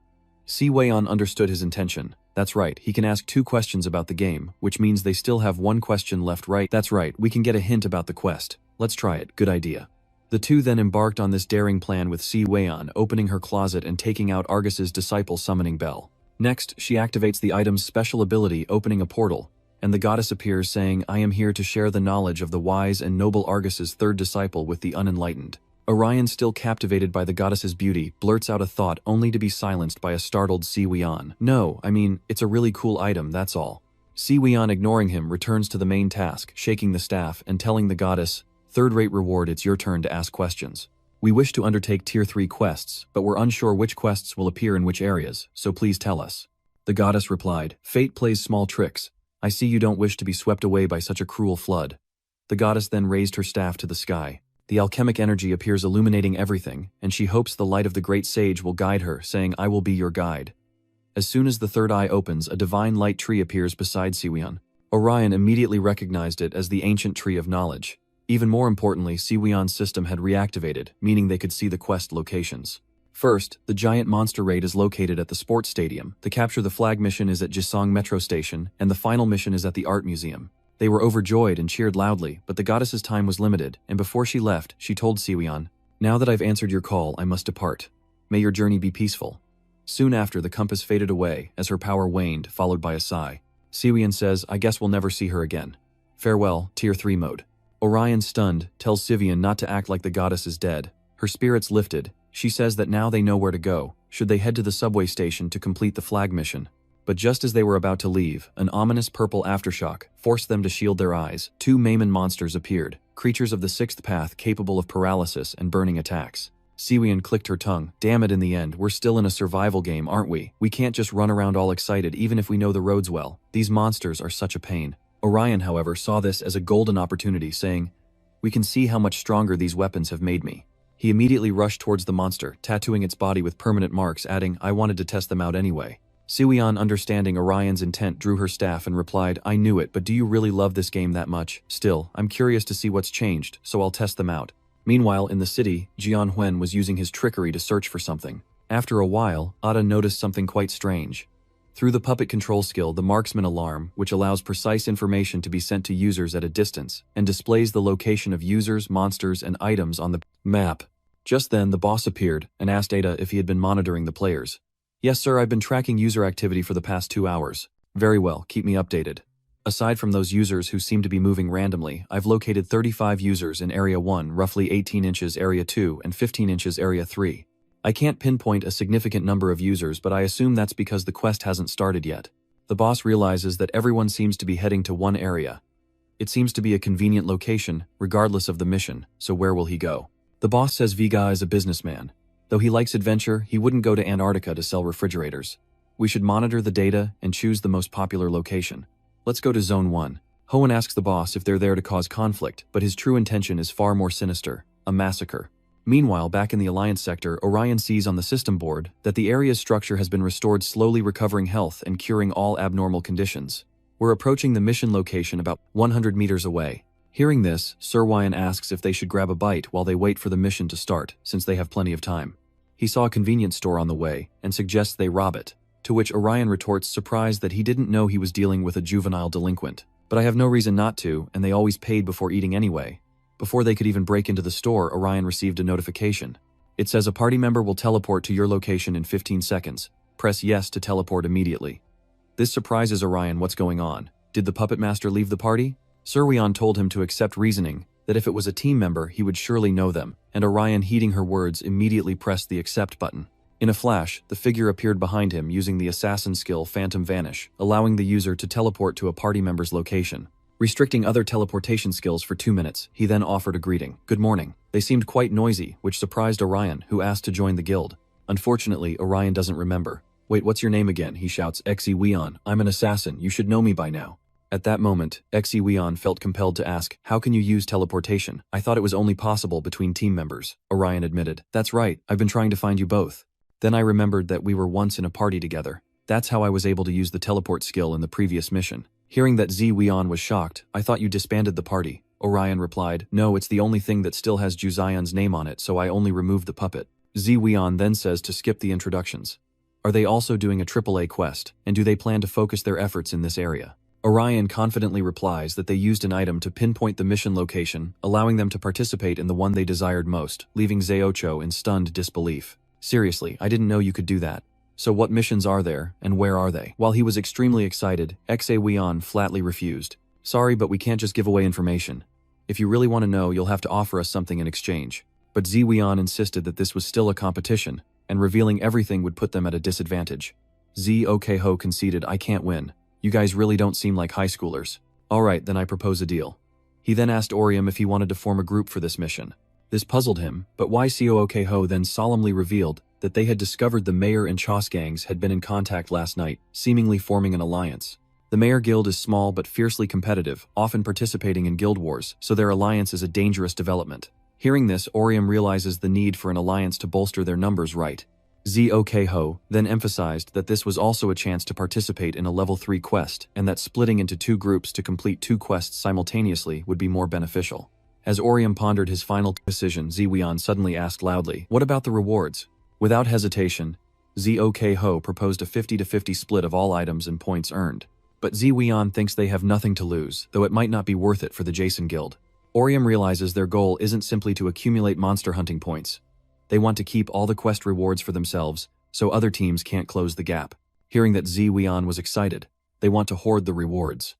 Speaker 1: Si Weian understood his intention. That's right, he can ask 2 questions about the game, which means they still have 1 question left, right? That's right, we can get a hint about the quest. Let's try it, good idea. The two then embarked on this daring plan with Si Weian opening her closet and taking out Argus's disciple summoning bell. Next, she activates the item's special ability opening a portal, and the goddess appears saying, I am here to share the knowledge of the wise and noble Argus's 3rd disciple with the unenlightened. Orion, still captivated by the goddess's beauty, blurts out a thought only to be silenced by a startled Si Weian. No, I mean, it's a really cool item, that's all. Si Weian, ignoring him, returns to the main task, shaking the staff and telling the goddess, 3rd-rate reward, it's your turn to ask questions. We wish to undertake Tier 3 quests, but we're unsure which quests will appear in which areas, so please tell us. The goddess replied, Fate plays small tricks. I see you don't wish to be swept away by such a cruel flood. The goddess then raised her staff to the sky. The alchemic energy appears illuminating everything, and she hopes the light of the great sage will guide her, saying, I will be your guide. As soon as the 3rd eye opens, a divine light tree appears beside Si Weian. Orion immediately recognized it as the ancient tree of knowledge. Even more importantly, Si Weian's system had reactivated, meaning they could see the quest locations. First, the giant monster raid is located at the sports stadium, the capture the flag mission is at Jisong Metro Station, and the final mission is at the art museum. They were overjoyed and cheered loudly, but the goddess's time was limited, and before she left, she told Si Weian, Now that I've answered your call, I must depart. May your journey be peaceful. Soon after, the compass faded away as her power waned, followed by a sigh. Si Weian says, I guess we'll never see her again. Farewell, Tier 3 mode. Orion, stunned, tells Si Weian not to act like the goddess is dead. Her spirits lifted. She says that now they know where to go, should they head to the subway station to complete the flag mission. But just as they were about to leave, an ominous purple aftershock forced them to shield their eyes. 2 Maimon monsters appeared, creatures of the 6th path capable of paralysis and burning attacks. Si Weian clicked her tongue. Damn it, in the end, we're still in a survival game, aren't we? We can't just run around all excited even if we know the roads well. These monsters are such a pain. Orion, however, saw this as a golden opportunity, saying, We can see how much stronger these weapons have made me. He immediately rushed towards the monster, tattooing its body with permanent marks, adding, I wanted to test them out anyway. Si Weian, understanding Orion's intent, drew her staff and replied, I knew it, but do you really love this game that much? Still, I'm curious to see what's changed, so I'll test them out. Meanwhile, in the city, Jian Huen was using his trickery to search for something. After a while, Ada noticed something quite strange. Through the puppet control skill, the marksman alarm, which allows precise information to be sent to users at a distance, and displays the location of users, monsters, and items on the map. Just then, the boss appeared and asked Ada if he had been monitoring the players. Yes, sir, I've been tracking user activity for the past 2 hours. Very well, keep me updated. Aside from those users who seem to be moving randomly, I've located 35 users in Area 1, roughly 18 inches Area 2, and 15 inches Area 3. I can't pinpoint a significant number of users, but I assume that's because the quest hasn't started yet. The boss realizes that everyone seems to be heading to one area. It seems to be a convenient location, regardless of the mission, so where will he go? The boss says Viga is a businessman. Though he likes adventure, he wouldn't go to Antarctica to sell refrigerators. We should monitor the data and choose the most popular location. Let's go to Zone 1. Hoenn asks the boss if they're there to cause conflict, but his true intention is far more sinister, a massacre. Meanwhile, back in the Alliance sector, Orion sees on the system board that the area's structure has been restored, slowly recovering health and curing all abnormal conditions. We're approaching the mission location about 100 meters away. Hearing this, Sir Weian asks if they should grab a bite while they wait for the mission to start, since they have plenty of time. He saw a convenience store on the way and suggests they rob it, to which Orion retorts, surprised that he didn't know he was dealing with a juvenile delinquent. But I have no reason not to, and they always paid before eating anyway. Before they could even break into the store, Orion received a notification. It says a party member will teleport to your location in 15 seconds. Press yes to teleport immediately. This surprises Orion. What's going on? Did the puppet master leave the party? Sir Weian told him to accept, reasoning that if it was a team member, he would surely know them, and Orion, heeding her words, immediately pressed the accept button. In a flash, the figure appeared behind him using the assassin skill Phantom Vanish, allowing the user to teleport to a party member's location. Restricting other teleportation skills for 2 minutes, he then offered a greeting. Good morning. They seemed quite noisy, which surprised Orion, who asked to join the guild. Unfortunately, Orion doesn't remember. Wait, what's your name again? He shouts. Xi Weian. I'm an assassin. You should know me by now. At that moment, Xi Weian felt compelled to ask, how can you use teleportation? I thought it was only possible between team members. Orion admitted. That's right, I've been trying to find you both. Then I remembered that we were once in a party together. That's how I was able to use the teleport skill in the previous mission. Hearing that Xi Weian was shocked, I thought you disbanded the party. Orion replied, no, it's the only thing that still has Ju Zion's name on it, so I only removed the puppet. Xi Weian then says to skip the introductions. Are they also doing a AAA quest, and do they plan to focus their efforts in this area? Orion confidently replies that they used an item to pinpoint the mission location, allowing them to participate in the one they desired most, leaving Zeocho in stunned disbelief. Seriously, I didn't know you could do that. So what missions are there, and where are they? While he was extremely excited, Xaewion flatly refused. Sorry, but we can't just give away information. If you really want to know, you'll have to offer us something in exchange. But Zewion insisted that this was still a competition, and revealing everything would put them at a disadvantage. Zokho conceded, I can't win. You guys really don't seem like high schoolers. Alright, then I propose a deal. He then asked Orium if he wanted to form a group for this mission. This puzzled him, but Ycookho then solemnly revealed that they had discovered the Mayor and Chos gangs had been in contact last night, seemingly forming an alliance. The Mayor Guild is small but fiercely competitive, often participating in guild wars, so their alliance is a dangerous development. Hearing this, Orium realizes the need for an alliance to bolster their numbers right. Zokho then emphasized that this was also a chance to participate in a level 3 quest, and that splitting into 2 groups to complete 2 quests simultaneously would be more beneficial. As Orium pondered his final decision, Zewion suddenly asked loudly, what about the rewards? Without hesitation, Zokho proposed a 50-50 split of all items and points earned. But Zewion thinks they have nothing to lose, though it might not be worth it for the Jason Guild. Orium realizes their goal isn't simply to accumulate monster hunting points. They want to keep all the quest rewards for themselves, so other teams can't close the gap. Hearing that Zewion was excited, they want to hoard the rewards.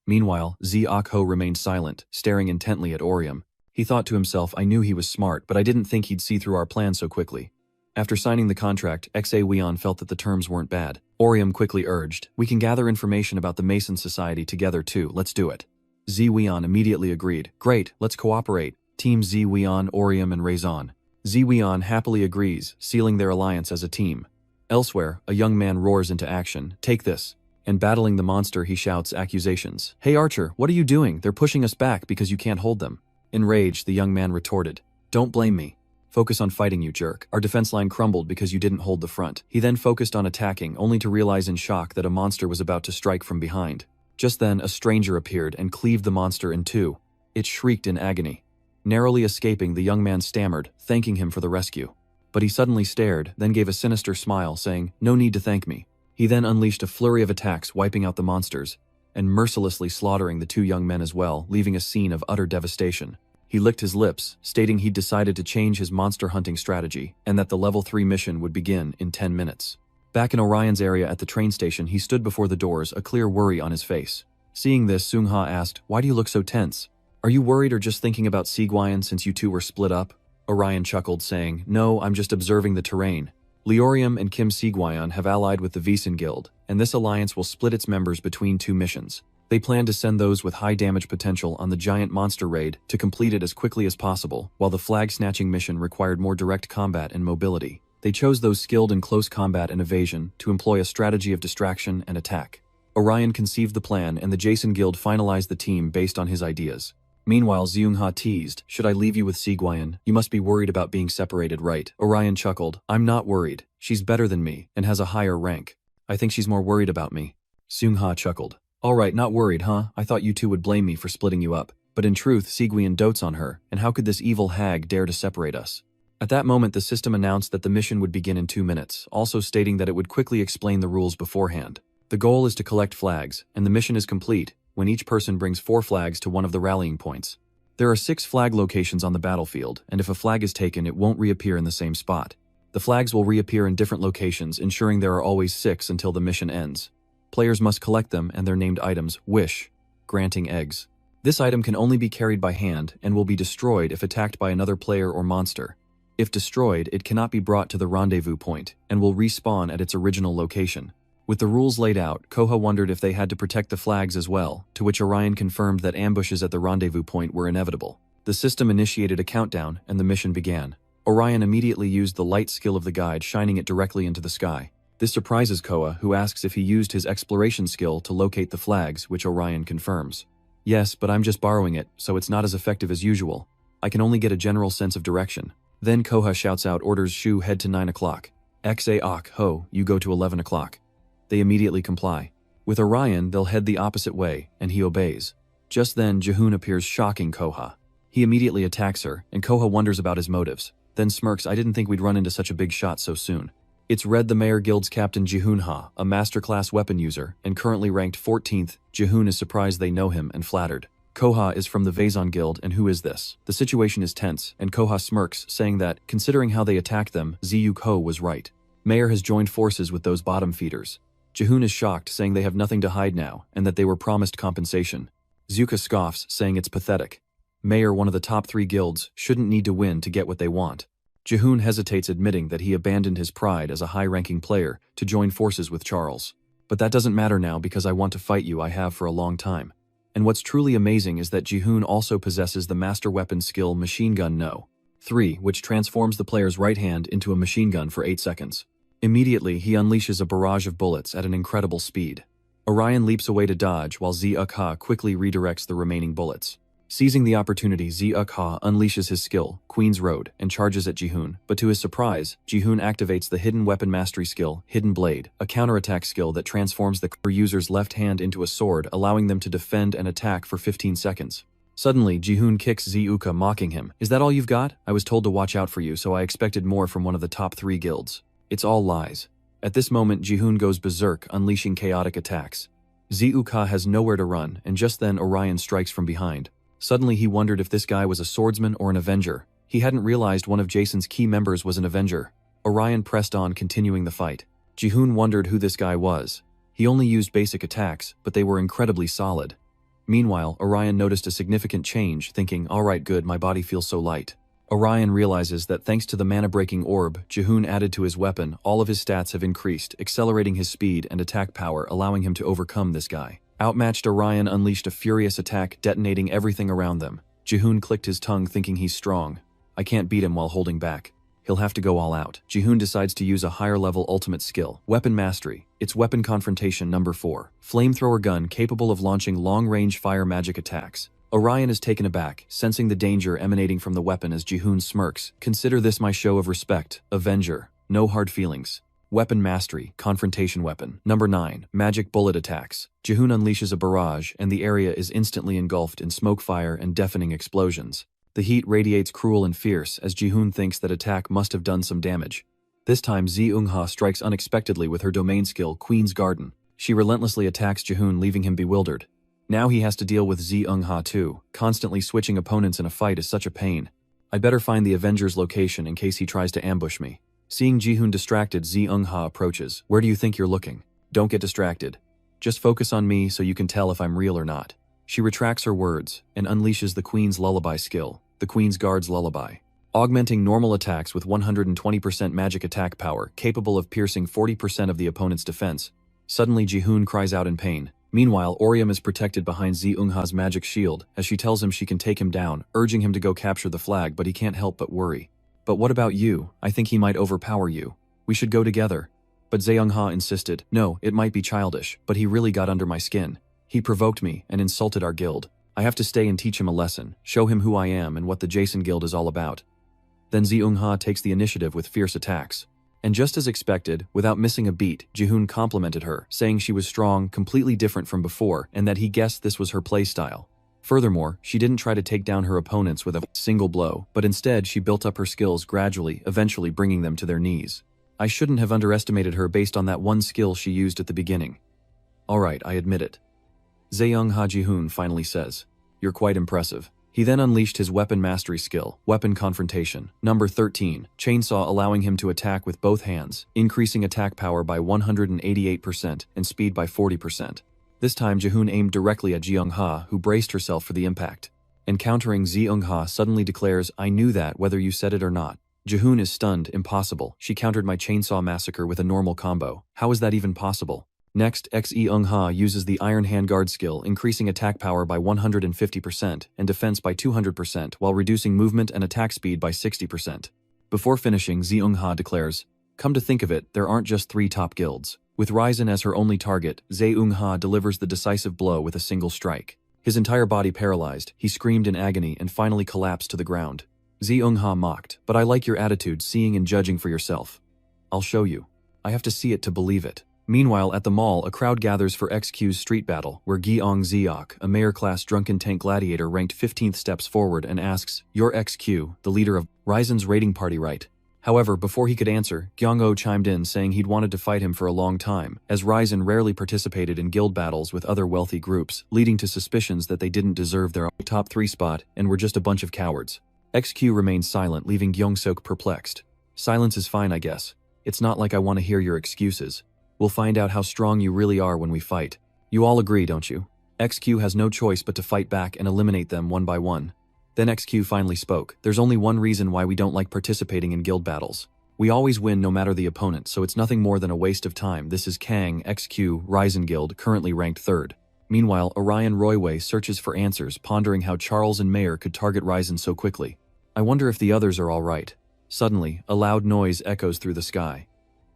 Speaker 1: Meanwhile, Zeokho remained silent, staring intently at Orium. He thought to himself, I knew he was smart, but I didn't think he'd see through our plan so quickly. After signing the contract, Xaewion felt that the terms weren't bad. Orium quickly urged, we can gather information about the Mason Society together too, let's do it. Zewion immediately agreed, great, let's cooperate. Team Zewion, Orium, and Raison. Zewion happily agrees, sealing their alliance as a team. Elsewhere, a young man roars into action, take this. And battling the monster, he shouts accusations. Hey Archer, what are you doing? They're pushing us back because you can't hold them. Enraged, the young man retorted, don't blame me. Focus on fighting, you jerk. Our defense line crumbled because you didn't hold the front. He then focused on attacking, only to realize in shock that a monster was about to strike from behind. Just then, a stranger appeared and cleaved the monster in two. It shrieked in agony. Narrowly escaping, the young man stammered, thanking him for the rescue. But he suddenly stared, then gave a sinister smile, saying, no need to thank me. He then unleashed a flurry of attacks, wiping out the monsters, and mercilessly slaughtering the 2 young men as well, leaving a scene of utter devastation. He licked his lips, stating he'd decided to change his monster hunting strategy, and that the level 3 mission would begin in 10 minutes. Back in Orion's area at the train station, he stood before the doors, a clear worry on his face. Seeing this, Seungha asked, why do you look so tense? Are you worried or just thinking about Sigwyon since you two were split up? Orion chuckled, saying, no, I'm just observing the terrain. Leorium and Kim Sigwyon have allied with the Vison Guild, and this alliance will split its members between 2 missions. They plan to send those with high damage potential on the giant monster raid to complete it as quickly as possible, while the flag-snatching mission required more direct combat and mobility. They chose those skilled in close combat and evasion to employ a strategy of distraction and attack. Orion conceived the plan, and the Jason Guild finalized the team based on his ideas. Meanwhile, Seungha teased, should I leave you with Sigwyon? You must be worried about being separated, right? Orion chuckled, I'm not worried. She's better than me, and has a higher rank. I think she's more worried about me. Seungha chuckled. Alright, not worried, huh? I thought you two would blame me for splitting you up. But in truth, Sigwyon dotes on her, and how could this evil hag dare to separate us? At that moment, the system announced that the mission would begin in 2 minutes, also stating that it would quickly explain the rules beforehand. The goal is to collect flags, and the mission is complete when each person brings 4 flags to one of the rallying points. There are 6 flag locations on the battlefield, and if a flag is taken, it won't reappear in the same spot. The flags will reappear in different locations, ensuring there are always 6 until the mission ends. Players must collect them and their named items, wish, granting eggs. This item can only be carried by hand and will be destroyed if attacked by another player or monster. If destroyed, it cannot be brought to the rendezvous point, and will respawn at its original location. With the rules laid out, Koha wondered if they had to protect the flags as well, to which Orion confirmed that ambushes at the rendezvous point were inevitable. The system initiated a countdown, and the mission began. Orion immediately used the light skill of the guide, shining it directly into the sky. This surprises Koha, who asks if he used his exploration skill to locate the flags, which Orion confirms. Yes, but I'm just borrowing it, so it's not as effective as usual. I can only get a general sense of direction. Then Koha shouts out orders Shu head to 9 o'clock. Ho, you go to 11 o'clock. They immediately comply. With Orion, they'll head the opposite way, and he obeys. Just then, Jahoon appears, shocking Koha. He immediately attacks her, and Koha wonders about his motives. Then smirks, I didn't think we'd run into such a big shot so soon. It's Red, the Mayor Guild's Captain Jihoon Ha, a masterclass weapon user, and currently ranked 14th. Jihoon is surprised they know him and flattered. Koha is from the Vaison Guild, and who is this? The situation is tense, and Koha smirks, saying that, considering how they attacked them, Ziyuk Ho was right. Mayor has joined forces with those bottom feeders. Jihoon is shocked, saying they have nothing to hide now, and that they were promised compensation. Zuka scoffs, saying it's pathetic. Mayor, one of the top 3 guilds, shouldn't need to win to get what they want. Jihoon hesitates, admitting that he abandoned his pride as a high-ranking player to join forces with Charles. But that doesn't matter now because I want to fight you. I have for a long time. And what's truly amazing is that Jihoon also possesses the master weapon skill Machine Gun No. 3, which transforms the player's right hand into a machine gun for 8 seconds. Immediately, he unleashes a barrage of bullets at an incredible speed. Orion leaps away to dodge while Ziyuk-ha quickly redirects the remaining bullets. Seizing the opportunity, Ziyuk-ha unleashes his skill, Queen's Road, and charges at Jihoon, but to his surprise, Jihoon activates the Hidden Weapon Mastery skill, Hidden Blade, a counterattack skill that transforms the user's left hand into a sword, allowing them to defend and attack for 15 seconds. Suddenly, Jihoon kicks Ziyuk-ha, mocking him. Is that all you've got? I was told to watch out for you, so I expected more from one of the top 3 guilds. It's all lies. At this moment, Jihoon goes berserk, unleashing chaotic attacks. Ziyuk-ha has nowhere to run, and just then Orion strikes from behind. Suddenly he wondered if this guy was a swordsman or an Avenger. He hadn't realized one of Jason's key members was an Avenger. Orion pressed on, continuing the fight. Jihoon wondered who this guy was. He only used basic attacks, but they were incredibly solid. Meanwhile, Orion noticed a significant change, thinking, alright, good, my body feels so light. Orion realizes that thanks to the mana-breaking orb Jihoon added to his weapon, all of his stats have increased, accelerating his speed and attack power, allowing him to overcome this guy. Outmatched, Orion unleashed a furious attack, detonating everything around them. Jihoon clicked his tongue, thinking he's strong. I can't beat him while holding back. He'll have to go all out. Jihoon decides to use a higher-level ultimate skill, Weapon Mastery. It's Weapon Confrontation number 4. Flamethrower gun capable of launching long-range fire magic attacks. Orion is taken aback, sensing the danger emanating from the weapon as Jihoon smirks. Consider this my show of respect, Avenger. No hard feelings. Weapon Mastery, Confrontation Weapon. Number 9. Magic Bullet Attacks. Jihoon unleashes a barrage, and the area is instantly engulfed in smoke fire and deafening explosions. The heat radiates cruel and fierce as Jihoon thinks that attack must have done some damage. This time, Ziyuk-ha strikes unexpectedly with her domain skill, Queen's Garden. She relentlessly attacks Jihoon, leaving him bewildered. Now he has to deal with Ziyuk-ha too. Constantly switching opponents in a fight is such a pain. I'd better find the Avenger's location in case he tries to ambush me. Seeing Jihoon distracted, Ziyuk-ha approaches. Where do you think you're looking? Don't get distracted. Just focus on me so you can tell if I'm real or not. She retracts her words and unleashes the Queen's Lullaby skill, the Queen's Guard's Lullaby. Augmenting normal attacks with 120% magic attack power, capable of piercing 40% of the opponent's defense. Suddenly, Jihoon cries out in pain. Meanwhile, Orium is protected behind Ziyuk-ha's magic shield as she tells him she can take him down, urging him to go capture the flag, but he can't help but worry. But what about you? I think he might overpower you. We should go together. But Ziyuk-ha insisted. No, it might be childish, but he really got under my skin. He provoked me and insulted our guild. I have to stay and teach him a lesson, show him who I am and what the Jason Guild is all about. Then Ziyuk-ha takes the initiative with fierce attacks. And just as expected, without missing a beat, Jihoon complimented her, saying she was strong, completely different from before, and that he guessed this was her playstyle. Furthermore, she didn't try to take down her opponents with a single blow, but instead she built up her skills gradually, eventually bringing them to their knees. I shouldn't have underestimated her based on that one skill she used at the beginning. Alright, I admit it. Ziyuk-ha Jihoon finally says. You're quite impressive. He then unleashed his Weapon Mastery skill, Weapon Confrontation, number 13, Chainsaw, allowing him to attack with both hands, increasing attack power by 188% and speed by 40%. This time, Jihoon aimed directly at Ziyuk-ha, who braced herself for the impact. Encountering Ziyuk-ha suddenly declares, I knew that, whether you said it or not. Jihoon is stunned. Impossible. She countered my Chainsaw Massacre with a normal combo. How is that even possible? Next, Ziyuk-ha uses the Iron Handguard skill, increasing attack power by 150% and defense by 200% while reducing movement and attack speed by 60%. Before finishing, Ziyuk-ha declares, come to think of it, there aren't just 3 top guilds. With Ryzen as her only target, Ziyuk-ha delivers the decisive blow with a single strike. His entire body paralyzed, he screamed in agony and finally collapsed to the ground. Ziyuk-ha mocked, but I like your attitude, seeing and judging for yourself. I'll show you. I have to see it to believe it. Meanwhile, at the mall, a crowd gathers for XQ's street battle, where Gyeong Zeok, a mayor-class drunken tank gladiator, ranked 15th, steps forward and asks, You're XQ, the leader of Ryzen's raiding party, right? However, before he could answer, Gyong-o chimed in saying he'd wanted to fight him for a long time, as Ryzen rarely participated in guild battles with other wealthy groups, leading to suspicions that they didn't deserve their top 3 spot and were just a bunch of cowards. XQ remained silent, leaving Gyeong-sok perplexed. Silence is fine, I guess. It's not like I want to hear your excuses. We'll find out how strong you really are when we fight. You all agree, don't you? XQ has no choice but to fight back and eliminate them one by one. Then XQ finally spoke. There's only one reason why we don't like participating in guild battles. We always win no matter the opponent, so it's nothing more than a waste of time. This is Kang, XQ, Ryzen Guild, currently ranked 3rd. Meanwhile, Orion Royway searches for answers, pondering how Charles and Mayer could target Ryzen so quickly. I wonder if the others are alright. Suddenly, a loud noise echoes through the sky.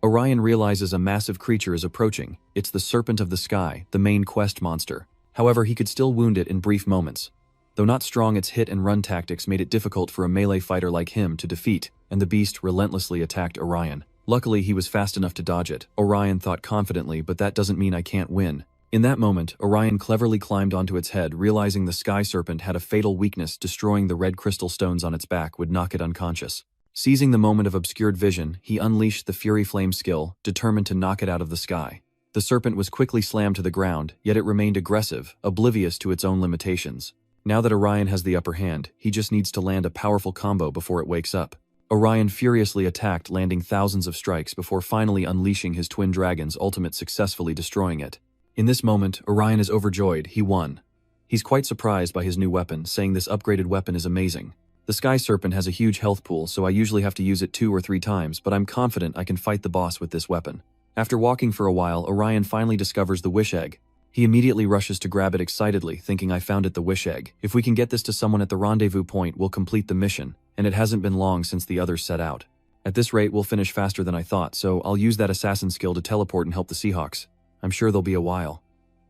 Speaker 1: Orion realizes a massive creature is approaching. It's the Serpent of the Sky, the main quest monster. However, he could still wound it in brief moments. Though not strong, its hit-and-run tactics made it difficult for a melee fighter like him to defeat, and the beast relentlessly attacked Orion. Luckily, he was fast enough to dodge it. Orion thought confidently, but that doesn't mean I can't win. In that moment, Orion cleverly climbed onto its head, realizing the Sky Serpent had a fatal weakness. Destroying the red crystal stones on its back would knock it unconscious. Seizing the moment of obscured vision, he unleashed the Fury Flame skill, determined to knock it out of the sky. The serpent was quickly slammed to the ground, yet it remained aggressive, oblivious to its own limitations. Now that Orion has the upper hand, he just needs to land a powerful combo before it wakes up. Orion furiously attacked, landing thousands of strikes before finally unleashing his twin dragon's ultimate, successfully destroying it. In this moment, Orion is overjoyed. He won. He's quite surprised by his new weapon, saying this upgraded weapon is amazing. The Sky Serpent has a huge health pool, so I usually have to use it 2 or 3 times, but I'm confident I can fight the boss with this weapon. After walking for a while, Orion finally discovers the Wish Egg. He immediately rushes to grab it excitedly, thinking, I found it, the Wish Egg. If we can get this to someone at the rendezvous point, we'll complete the mission, and it hasn't been long since the others set out. At this rate, we'll finish faster than I thought, so I'll use that assassin skill to teleport and help the Seahawks. I'm sure they'll be a while.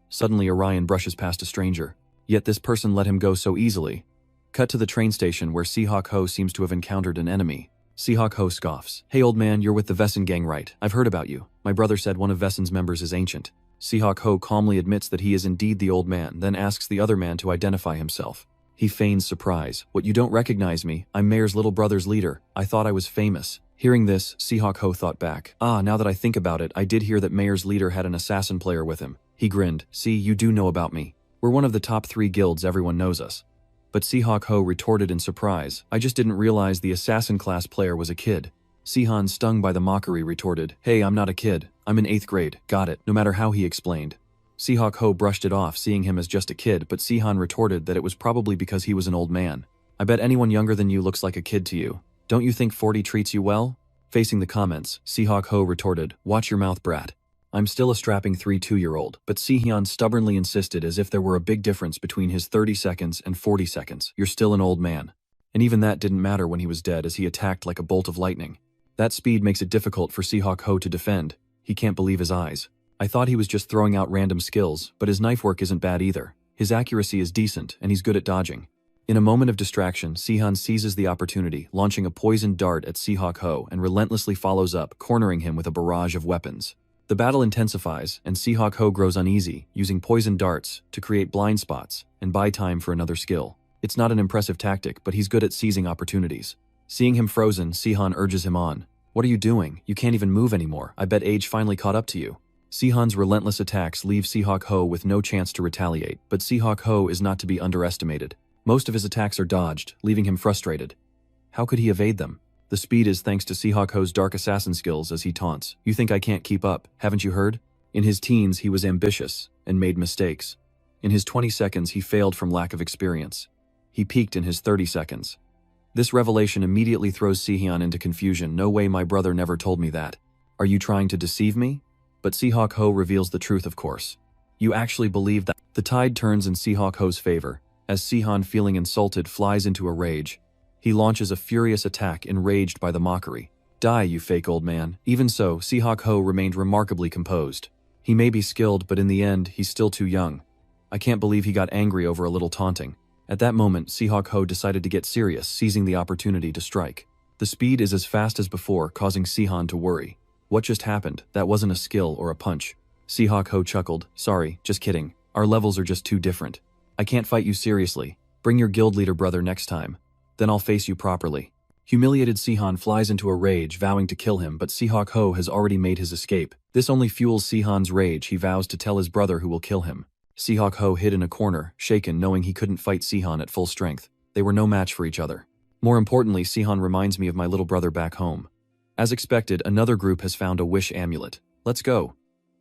Speaker 1: Suddenly, Orion brushes past a stranger. Yet this person let him go so easily. Cut to the train station where Seahawk Ho seems to have encountered an enemy. Seahawk Ho scoffs. Hey old man, you're with the Vessen gang, right? I've heard about you. My brother said one of Vessen's members is ancient. Seahawk Ho calmly admits that he is indeed the old man, then asks the other man to identify himself. He feigns surprise. What, you don't recognize me? I'm Mayer's little brother's leader. I thought I was famous. Hearing this, Seahawk Ho thought back. Now that I think about it, I did hear that Mayer's leader had an assassin player with him. He grinned. See, you do know about me. We're one of the top 3 guilds, everyone knows us. But Seahawk Ho retorted in surprise. I just didn't realize the assassin class player was a kid. Sihan, stung by the mockery, retorted, Hey, I'm not a kid. I'm in 8th grade. Got it. No matter how he explained. Seahawk Ho brushed it off, seeing him as just a kid, but Sihan retorted that it was probably because he was an old man. I bet anyone younger than you looks like a kid to you. Don't you think 40 treats you well? Facing the comments, Seahawk Ho retorted, Watch your mouth, brat. I'm still a strapping 2-year-old, but Sihyun stubbornly insisted as if there were a big difference between his 30 seconds and 40 seconds. You're still an old man. And even that didn't matter when he was dead, as he attacked like a bolt of lightning. That speed makes it difficult for Seahawk Ho to defend. He can't believe his eyes. I thought he was just throwing out random skills, but his knife work isn't bad either. His accuracy is decent, and he's good at dodging. In a moment of distraction, Sihan seizes the opportunity, launching a poisoned dart at Seahawk Ho and relentlessly follows up, cornering him with a barrage of weapons. The battle intensifies, and Seahawk Ho grows uneasy, using poison darts to create blind spots and buy time for another skill. It's not an impressive tactic, but he's good at seizing opportunities. Seeing him frozen, Sihan urges him on. What are you doing? You can't even move anymore. I bet age finally caught up to you. Sihan's relentless attacks leave Seahawk Ho with no chance to retaliate, but Seahawk Ho is not to be underestimated. Most of his attacks are dodged, leaving him frustrated. How could he evade them? The speed is thanks to Seahawk Ho's dark assassin skills as he taunts. You think I can't keep up, haven't you heard? In his teens, he was ambitious and made mistakes. In his 20 seconds, he failed from lack of experience. He peaked in his 30 seconds. This revelation immediately throws Sihyun into confusion. No way, my brother never told me that. Are you trying to deceive me? But Seahawk Ho reveals the truth, of course. You actually believe that? The tide turns in Seahawk Ho's favor, as Sihan, feeling insulted, flies into a rage. He launches a furious attack, enraged by the mockery. Die, you fake old man. Even so, Seahawk Ho remained remarkably composed. He may be skilled, but in the end, he's still too young. I can't believe he got angry over a little taunting. At that moment, Seahawk Ho decided to get serious, seizing the opportunity to strike. The speed is as fast as before, causing Sihan to worry. What just happened? That wasn't a skill or a punch. Seahawk Ho chuckled. Sorry, just kidding. Our levels are just too different. I can't fight you seriously. Bring your guild leader brother next time. Then I'll face you properly. Humiliated Sihan flies into a rage, vowing to kill him, but Seahawk Ho has already made his escape. This only fuels Sihan's rage. He vows to tell his brother who will kill him. Seahawk Ho hid in a corner, shaken, knowing he couldn't fight Sihan at full strength. They were no match for each other. More importantly, Sihan reminds me of my little brother back home. As expected, another group has found a wish amulet. Let's go.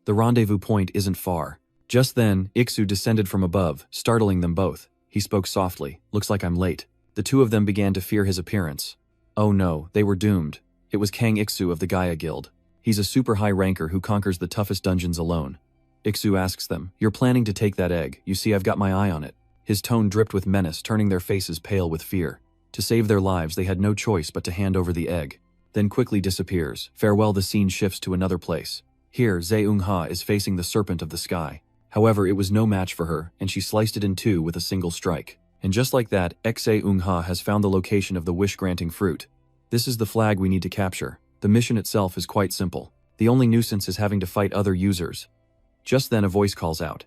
Speaker 1: The rendezvous point isn't far. Just then, Iksu descended from above, startling them both. He spoke softly. Looks like I'm late. The two of them began to fear his appearance. Oh no, they were doomed. It was Kang Iksu of the Gaia Guild. He's a super high ranker who conquers the toughest dungeons alone. Iksu asks them, "You're planning to take that egg. You see, I've got my eye on it." His tone dripped with menace, turning their faces pale with fear. To save their lives, they had no choice but to hand over the egg. Then quickly disappears. Farewell. The scene shifts to another place. Here, Zeung-ha is facing the serpent of the sky. However, it was no match for her, and she sliced it in two with a single strike. And just like that, Zeung-ha has found the location of the wish-granting fruit. This is the flag we need to capture. The mission itself is quite simple. The only nuisance is having to fight other users. Just then a voice calls out.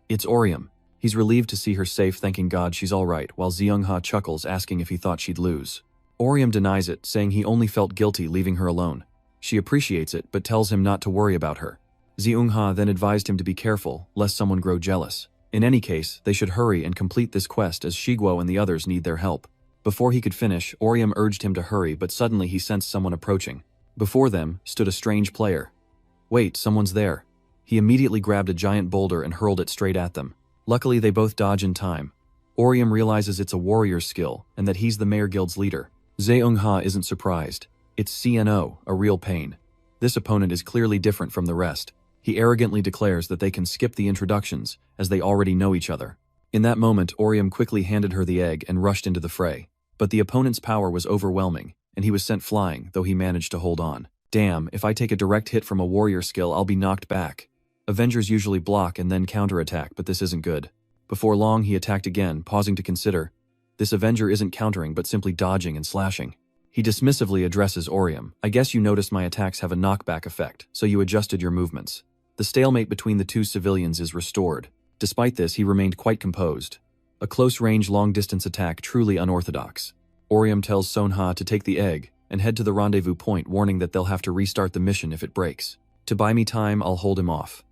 Speaker 1: It's Orium. He's relieved to see her safe, thanking God she's alright, while Zeung-ha chuckles, asking if he thought she'd lose. Orium denies it, saying he only felt guilty leaving her alone. She appreciates it, but tells him not to worry about her. Zeung-ha then advised him to be careful, lest someone grow jealous. In any case, they should hurry and complete this quest as Shiguo and the others need their help. Before he could finish, Orium urged him to hurry, but suddenly he sensed someone approaching. Before them stood a strange player. Wait, someone's there. He immediately grabbed a giant boulder and hurled it straight at them. Luckily, they both dodge in time. Orium realizes it's a warrior's skill and that he's the Mayor Guild's leader. Zeung-ha isn't surprised. It's CNO, a real pain. This opponent is clearly different from the rest. He arrogantly declares that they can skip the introductions, as they already know each other. In that moment, Orium quickly handed her the egg and rushed into the fray. But the opponent's power was overwhelming, and he was sent flying, though he managed to hold on. Damn, if I take a direct hit from a warrior skill, I'll be knocked back. Avengers usually block and then counterattack, but this isn't good. Before long, he attacked again, pausing to consider. This Avenger isn't countering, but simply dodging and slashing. He dismissively addresses Orium. I guess you noticed my attacks have a knockback effect, so you adjusted your movements. The stalemate between the two civilians is restored. Despite this, he remained quite composed. A close-range, long-distance attack truly unorthodox. Orium tells Sonha to take the egg and head to the rendezvous point, warning that they'll have to restart the mission if it breaks. To buy me time, I'll hold him off.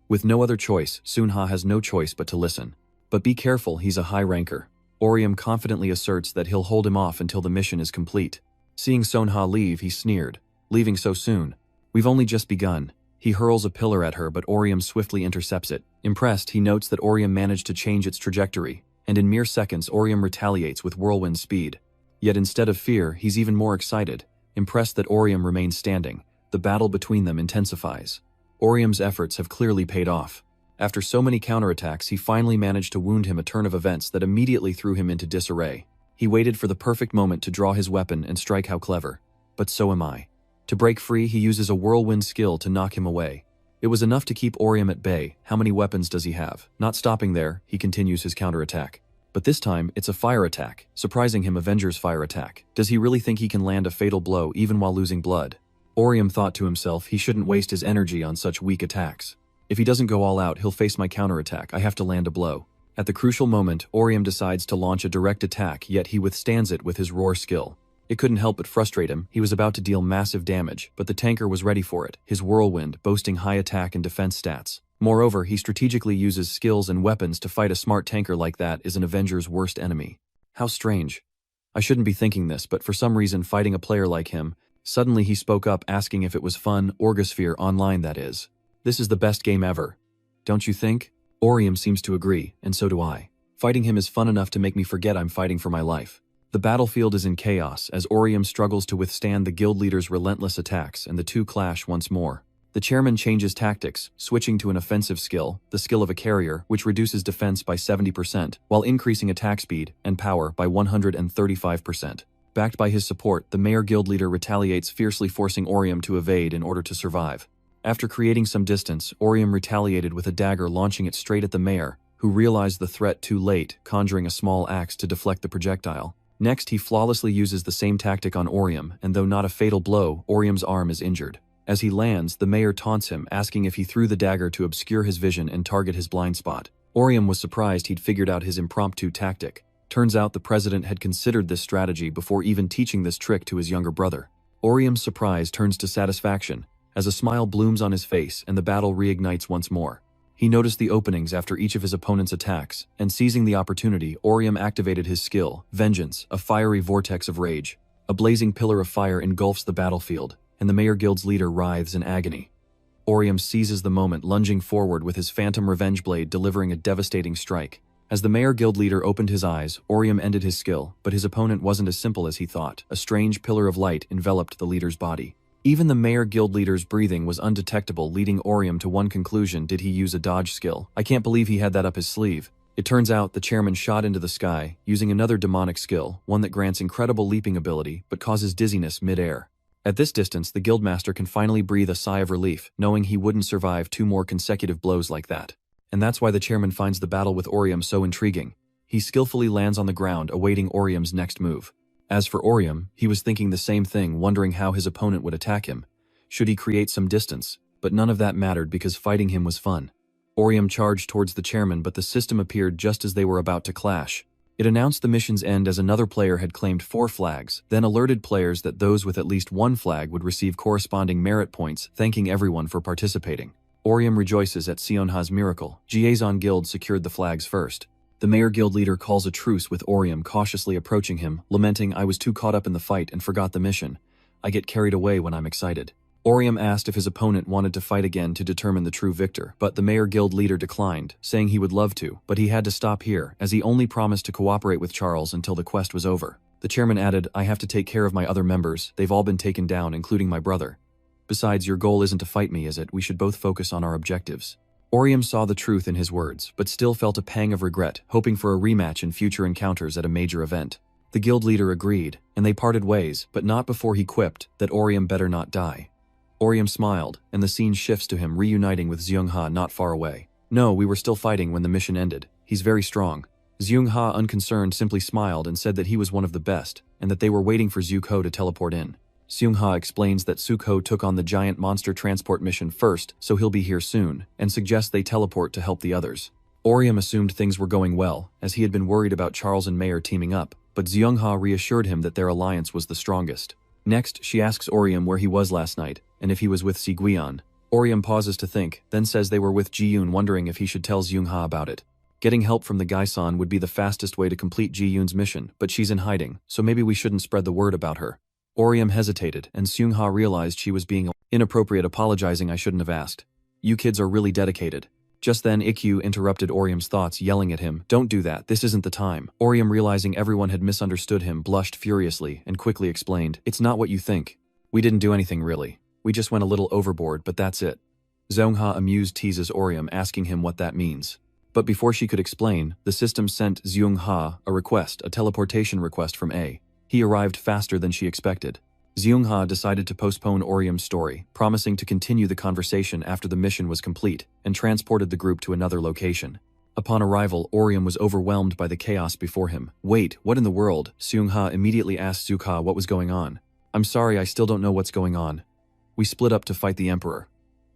Speaker 1: With no other choice, Sunha has no choice but to listen. But be careful, he's a high ranker. Orium confidently asserts that he'll hold him off until the mission is complete. Seeing Sonha leave, he sneered. Leaving so soon? We've only just begun. He hurls a pillar at her, but Orium swiftly intercepts it. Impressed, he notes that Orium managed to change its trajectory, and in mere seconds, Orium retaliates with whirlwind speed. Yet instead of fear, he's even more excited. Impressed that Orium remains standing, the battle between them intensifies. Orium's efforts have clearly paid off. After so many counterattacks, he finally managed to wound him, a turn of events that immediately threw him into disarray. He waited for the perfect moment to draw his weapon and strike. How clever. But so am I. To break free, he uses a whirlwind skill to knock him away. It was enough to keep Orium at bay. How many weapons does he have? Not stopping there, he continues his counterattack. But this time, it's a fire attack, surprising him. Avenger's fire attack. Does he really think he can land a fatal blow even while losing blood? Orium thought to himself he shouldn't waste his energy on such weak attacks. If he doesn't go all out, he'll face my counterattack. I have to land a blow. At the crucial moment, Orium decides to launch a direct attack, yet he withstands it with his roar skill. It couldn't help but frustrate him. He was about to deal massive damage, but the tanker was ready for it, his whirlwind boasting high attack and defense stats. Moreover, he strategically uses skills and weapons to fight. A smart tanker like that is an Avenger's worst enemy. How strange. I shouldn't be thinking this, but for some reason fighting a player like him, suddenly he spoke up, asking if it was fun. Orgosphere Online, that is. This is the best game ever. Don't you think? Orium seems to agree, and so do I. Fighting him is fun enough to make me forget I'm fighting for my life. The battlefield is in chaos as Orium struggles to withstand the guild leader's relentless attacks, and the two clash once more. The chairman changes tactics, switching to an offensive skill, the skill of a carrier, which reduces defense by 70%, while increasing attack speed and power by 135%. Backed by his support, the Mayor Guild leader retaliates fiercely, forcing Orium to evade in order to survive. After creating some distance, Orium retaliated with a dagger, launching it straight at the mayor, who realized the threat too late, conjuring a small axe to deflect the projectile. Next, he flawlessly uses the same tactic on Orium, and though not a fatal blow, Orium's arm is injured. As he lands, the mayor taunts him, asking if he threw the dagger to obscure his vision and target his blind spot. Orium was surprised he'd figured out his impromptu tactic. Turns out the president had considered this strategy before even teaching this trick to his younger brother. Orium's surprise turns to satisfaction, as a smile blooms on his face and the battle reignites once more. He noticed the openings after each of his opponent's attacks, and seizing the opportunity, Orium activated his skill, Vengeance, a fiery vortex of rage. A blazing pillar of fire engulfs the battlefield, and the Mayor Guild's leader writhes in agony. Orium seizes the moment, lunging forward with his phantom revenge blade delivering a devastating strike. As the Mayor Guild leader opened his eyes, Orium ended his skill, but his opponent wasn't as simple as he thought. A strange pillar of light enveloped the leader's body. Even the Mayor Guild leader's breathing was undetectable, leading Orium to one conclusion: did he use a dodge skill? I can't believe he had that up his sleeve. It turns out the chairman shot into the sky, using another demonic skill, one that grants incredible leaping ability but causes dizziness mid-air. At this distance, the guildmaster can finally breathe a sigh of relief, knowing he wouldn't survive 2 more consecutive blows like that. And that's why the chairman finds the battle with Orium so intriguing. He skillfully lands on the ground, awaiting Orium's next move. As for Orium, he was thinking the same thing, wondering how his opponent would attack him. Should he create some distance? But none of that mattered because fighting him was fun. Orium charged towards the chairman, but the system appeared just as they were about to clash. It announced the mission's end as another player had claimed 4 flags, then alerted players that those with at least 1 flag would receive corresponding merit points, thanking everyone for participating. Orium rejoices at Seonha's miracle. Jiazon Guild secured the flags first. The Mayor Guild leader calls a truce with Orium, cautiously approaching him, lamenting, "I was too caught up in the fight and forgot the mission. I get carried away when I'm excited." Orium asked if his opponent wanted to fight again to determine the true victor, but the Mayor Guild leader declined, saying he would love to, but he had to stop here, as he only promised to cooperate with Charles until the quest was over. The chairman added, "I have to take care of my other members. They've all been taken down, including my brother. Besides, your goal isn't to fight me, is it? We should both focus on our objectives." Orium saw the truth in his words, but still felt a pang of regret, hoping for a rematch in future encounters at a major event. The guild leader agreed, and they parted ways, but not before he quipped that Orium better not die. Orium smiled, and the scene shifts to him reuniting with Seongha not far away. "No, we were still fighting when the mission ended. He's very strong." Seongha, unconcerned, simply smiled and said that he was one of the best, and that they were waiting for Zuko to teleport in. Seongha explains that Zuko took on the giant monster transport mission first, so he'll be here soon, and suggests they teleport to help the others. Orium assumed things were going well, as he had been worried about Charles and Mayor teaming up, but Seongha reassured him that their alliance was the strongest. Next, she asks Orium where he was last night, and if he was with Si-Gwion. Orium pauses to think, then says they were with Ji-yoon, wondering if he should tell Seongha about it. Getting help from the Gaisan would be the fastest way to complete Ji-yoon's mission, but she's in hiding, so maybe we shouldn't spread the word about her. Orium hesitated, and Seongha realized she was being inappropriate, apologizing, "I shouldn't have asked. You kids are really dedicated." Just then Ikkyu interrupted Orium's thoughts, yelling at him, "Don't do that, this isn't the time." Orium, realizing everyone had misunderstood him, blushed furiously and quickly explained, "It's not what you think. We didn't do anything really. We just went a little overboard, but that's it." Seongha, amused, teases Orium, asking him what that means. But before she could explain, the system sent Seongha a teleportation request from A. He arrived faster than she expected. Seongha decided to postpone Orium's story, promising to continue the conversation after the mission was complete, and transported the group to another location. Upon arrival, Orium was overwhelmed by the chaos before him. "Wait, what in the world?" Seongha immediately asked Zuka what was going on. "I'm sorry, I still don't know what's going on. We split up to fight the Emperor."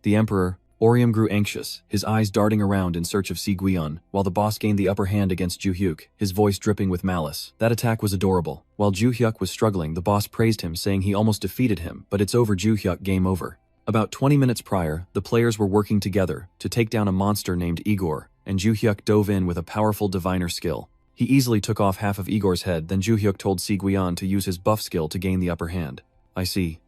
Speaker 1: "The Emperor?" Orium grew anxious, his eyes darting around in search of Si-Gwion, while the boss gained the upper hand against Ju-hyuk, his voice dripping with malice. That attack was adorable. While Ju-hyuk was struggling, the boss praised him, saying he almost defeated him, but it's over, Ju-hyuk, game over. About 20 minutes prior, the players were working together to take down a monster named Igor, and Ju-hyuk dove in with a powerful diviner skill. He easily took off half of Igor's head, then Ju-hyuk told Si-Gwion to use his buff skill to gain the upper hand. "I see."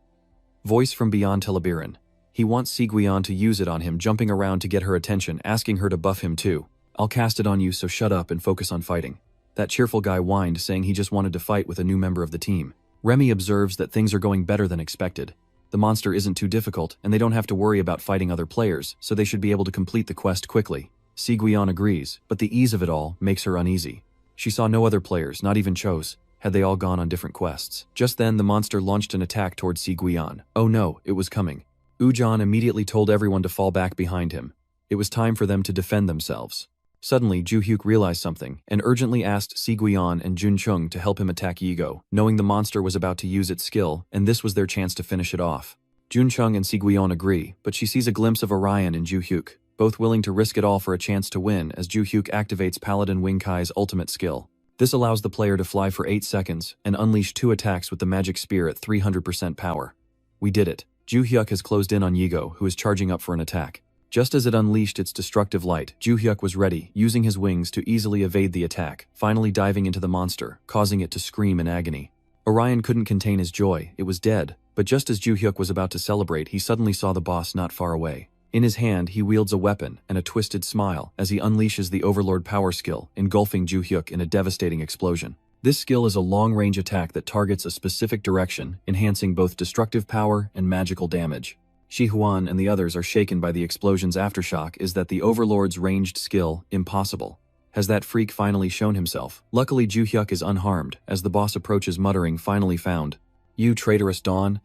Speaker 1: Voice from beyond Telebiran. He wants Si-Gwion to use it on him, jumping around to get her attention, asking her to buff him too. "I'll cast it on you, so shut up and focus on fighting." That cheerful guy whined, saying he just wanted to fight with a new member of the team. Remy observes that things are going better than expected. The monster isn't too difficult, and they don't have to worry about fighting other players, so they should be able to complete the quest quickly. Si-Gwion agrees, but the ease of it all makes her uneasy. She saw no other players, not even Cho's. Had they all gone on different quests? Just then, the monster launched an attack towards Si-Gwion. Oh no, it was coming. Ujan immediately told everyone to fall back behind him. It was time for them to defend themselves. Suddenly, Ju-hyuk realized something, and urgently asked Si-Gwion and Jun-chung to help him attack Yigo, knowing the monster was about to use its skill, and this was their chance to finish it off. Jun-chung and Si-Gwion agree, but she sees a glimpse of Orion in Ju-hyuk, both willing to risk it all for a chance to win as Ju-hyuk activates Paladin Wing Kai's ultimate skill. This allows the player to fly for 8 seconds and unleash 2 attacks with the magic spear at 300% power. We did it. Ju Hyuk has closed in on Yigo, who is charging up for an attack. Just as it unleashed its destructive light, Ju Hyuk was ready, using his wings to easily evade the attack, finally diving into the monster, causing it to scream in agony. Orion couldn't contain his joy, it was dead, but just as Ju Hyuk was about to celebrate, he suddenly saw the boss not far away. In his hand, he wields a weapon and a twisted smile as he unleashes the Overlord power skill, engulfing Ju Hyuk in a devastating explosion. This skill is a long-range attack that targets a specific direction, enhancing both destructive power and magical damage. Shi Huan and the others are shaken by the explosion's aftershock. Is that the Overlord's ranged skill impossible? Has that freak finally shown himself? Luckily, Ju Hyuk is unharmed, as the boss approaches muttering, "Finally found. You traitorous Dawn.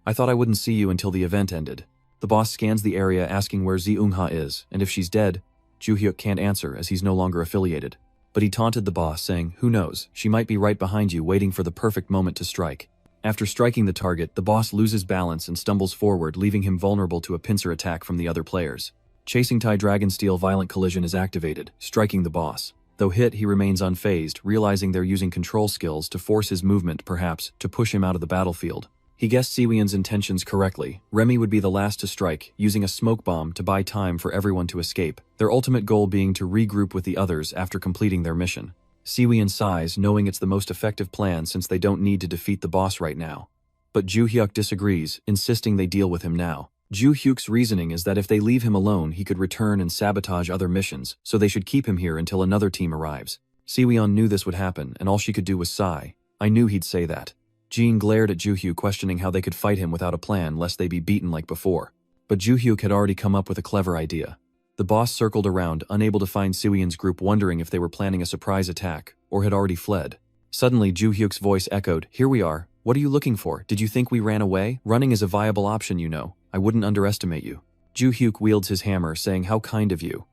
Speaker 1: I thought I wouldn't see you until the event ended." The boss scans the area asking where Zi Eungha is, and if she's dead, Ju Hyuk can't answer as he's no longer affiliated. But he taunted the boss, saying, "Who knows, she might be right behind you waiting for the perfect moment to strike." After striking the target, the boss loses balance and stumbles forward, leaving him vulnerable to a pincer attack from the other players. Chasing Tai Dragonsteel Violent Collision is activated, striking the boss. Though hit, he remains unfazed, realizing they're using control skills to force his movement, perhaps, to push him out of the battlefield. He guessed Siwian's intentions correctly. Remy would be the last to strike, using a smoke bomb to buy time for everyone to escape, their ultimate goal being to regroup with the others after completing their mission. Siwian sighs, knowing it's the most effective plan since they don't need to defeat the boss right now. But Ju Hyuk disagrees, insisting they deal with him now. Ju Hyuk's reasoning is that if they leave him alone, he could return and sabotage other missions, so they should keep him here until another team arrives. Siwian knew this would happen, and all she could do was sigh. I knew he'd say that. Jean glared at Ju Hyuk, questioning how they could fight him without a plan lest they be beaten like before. But Ju Hyuk had already come up with a clever idea. The boss circled around, unable to find Siwian's group, wondering if they were planning a surprise attack, or had already fled. Suddenly, Ju Hyuk's voice echoed, "Here we are. What are you looking for? Did you think we ran away? Running is a viable option, you know. I wouldn't underestimate you." Ju Hyuk wields his hammer, saying, "How kind of you.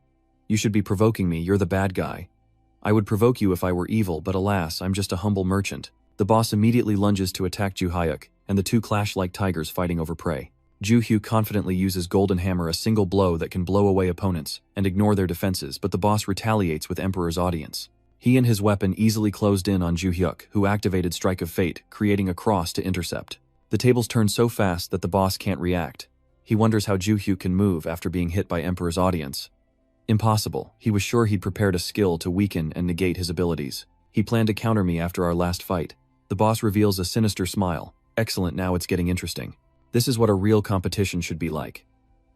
Speaker 1: You should be provoking me, you're the bad guy. I would provoke you if I were evil, but alas, I'm just a humble merchant." The boss immediately lunges to attack Ju Hyuk, and the two clash like tigers fighting over prey. Ju Hyuk confidently uses Golden Hammer, a single blow that can blow away opponents and ignore their defenses, but the boss retaliates with Emperor's Audience. He and his weapon easily closed in on Ju Hyuk, who activated Strike of Fate, creating a cross to intercept. The tables turn so fast that the boss can't react. He wonders how Ju Hyuk can move after being hit by Emperor's Audience. Impossible. He was sure he'd prepared a skill to weaken and negate his abilities. He planned to counter me after our last fight. The boss reveals a sinister smile. Excellent, now it's getting interesting. This is what a real competition should be like.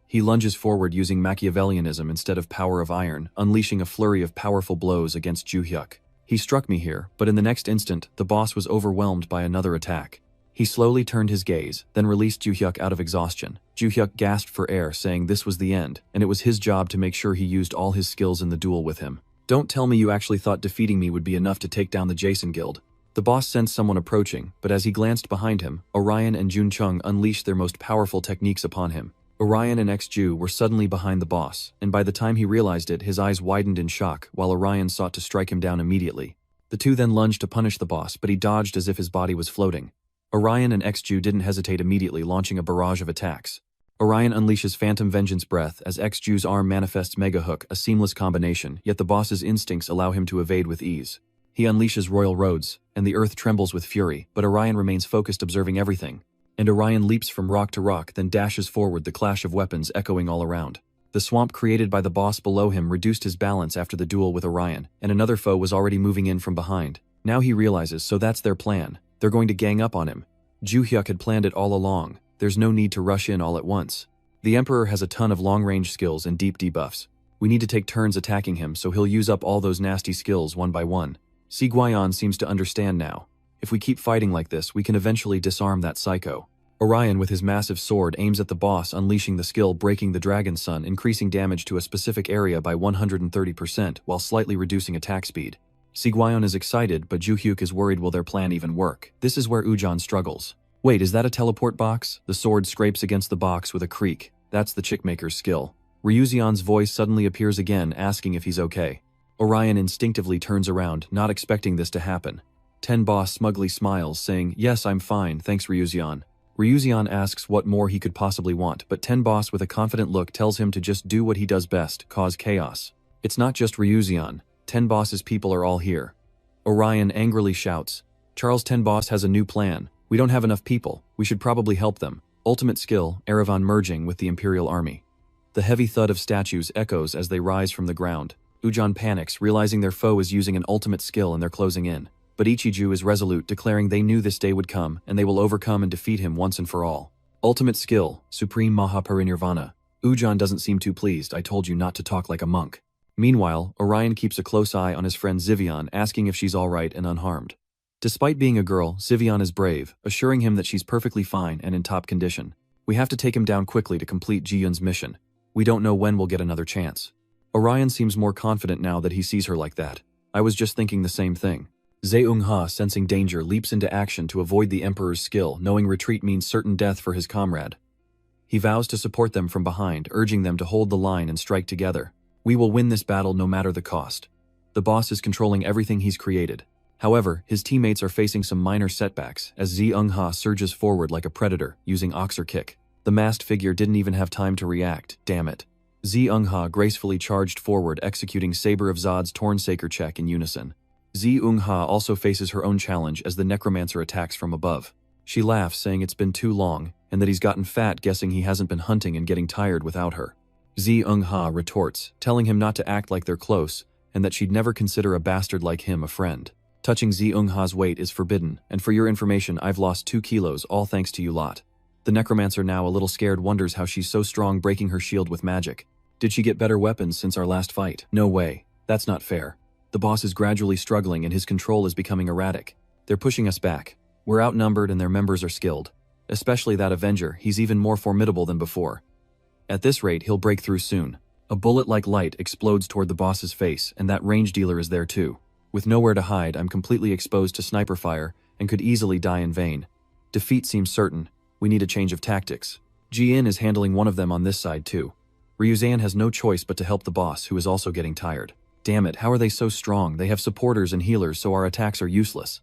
Speaker 1: He lunges forward using Machiavellianism instead of power of iron, unleashing a flurry of powerful blows against Ju Hyuk. He struck me here, but in the next instant, the boss was overwhelmed by another attack. He slowly turned his gaze, then released Ju Hyuk out of exhaustion. Ju Hyuk gasped for air, saying this was the end, and it was his job to make sure he used all his skills in the duel with him. Don't tell me you actually thought defeating me would be enough to take down the Jason Guild. The boss sensed someone approaching, but as he glanced behind him, Orion and Jun Chung unleashed their most powerful techniques upon him. Orion and X-Ju were suddenly behind the boss, and by the time he realized it, his eyes widened in shock, while Orion sought to strike him down immediately. The two then lunged to punish the boss, but he dodged as if his body was floating. Orion and X-Ju didn't hesitate, immediately launching a barrage of attacks. Orion unleashes Phantom Vengeance Breath as X-Ju's arm manifests Mega Hook, a seamless combination, yet the boss's instincts allow him to evade with ease. He unleashes Royal Roads, and the earth trembles with fury, but Orion remains focused, observing everything. And Orion leaps from rock to rock, then dashes forward, the clash of weapons echoing all around. The swamp created by the boss below him reduced his balance after the duel with Orion, and another foe was already moving in from behind. Now he realizes, so that's their plan. They're going to gang up on him. Ju Hyuk had planned it all along. There's no need to rush in all at once. The Emperor has a ton of long-range skills and deep debuffs. We need to take turns attacking him, so he'll use up all those nasty skills one by one. Si Guion seems to understand now. If we keep fighting like this, we can eventually disarm that psycho. Orion with his massive sword aims at the boss, unleashing the skill Breaking the Dragon Sun, increasing damage to a specific area by 130% while slightly reducing attack speed. Si Guion is excited, but Ju Hyuk is worried, will their plan even work? This is where Ujan struggles. Wait, is that a teleport box? The sword scrapes against the box with a creak. That's the Chickmaker's skill. Ryuzeon's voice suddenly appears again, asking if he's okay. Orion instinctively turns around, not expecting this to happen. Ten Boss smugly smiles, saying, "Yes, I'm fine, thanks Ryuzeon." Ryuzeon asks what more he could possibly want, but Ten Boss with a confident look tells him to just do what he does best, cause chaos. It's not just Ryuzeon. Ten Boss's people are all here. Orion angrily shouts. Charles 10 boss has a new plan. We don't have enough people. We should probably help them. Ultimate skill, Erevan merging with the Imperial Army. The heavy thud of statues echoes as they rise from the ground. Ujan panics, realizing their foe is using an ultimate skill and they're closing in. But Ichiju is resolute, declaring they knew this day would come, and they will overcome and defeat him once and for all. Ultimate skill, Supreme Mahaparinirvana. Ujan doesn't seem too pleased. I told you not to talk like a monk. Meanwhile, Orion keeps a close eye on his friend Zivian, asking if she's alright and unharmed. Despite being a girl, Zivian is brave, assuring him that she's perfectly fine and in top condition. We have to take him down quickly to complete Ji-Yun's mission. We don't know when we'll get another chance. Orion seems more confident now that he sees her like that. I was just thinking the same thing. Zeung-ha, sensing danger, leaps into action to avoid the Emperor's skill, knowing retreat means certain death for his comrade. He vows to support them from behind, urging them to hold the line and strike together. We will win this battle no matter the cost. The boss is controlling everything he's created. However, his teammates are facing some minor setbacks as Zeung-ha surges forward like a predator, using Oxer Kick. The masked figure didn't even have time to react, damn it. Zeung-ha gracefully charged forward, executing Saber of Zod's Tornsaker check in unison. Zeung-ha also faces her own challenge as the Necromancer attacks from above. She laughs, saying it's been too long, and that he's gotten fat, guessing he hasn't been hunting and getting tired without her. Zeung-ha retorts, telling him not to act like they're close, and that she'd never consider a bastard like him a friend. Touching Zeung-ha's weight is forbidden, and for your information, I've lost 2 kilos, all thanks to you lot. The Necromancer, now a little scared, wonders how she's so strong, breaking her shield with magic. Did she get better weapons since our last fight? No way. That's not fair. The boss is gradually struggling and his control is becoming erratic. They're pushing us back. We're outnumbered and their members are skilled. Especially that Avenger, he's even more formidable than before. At this rate, he'll break through soon. A bullet-like light explodes toward the boss's face, and that range dealer is there too. With nowhere to hide, I'm completely exposed to sniper fire and could easily die in vain. Defeat seems certain. We need a change of tactics. Ji-In is handling one of them on this side too. Ryuzan has no choice but to help the boss, who is also getting tired. Damn it, how are they so strong? They have supporters and healers, so our attacks are useless.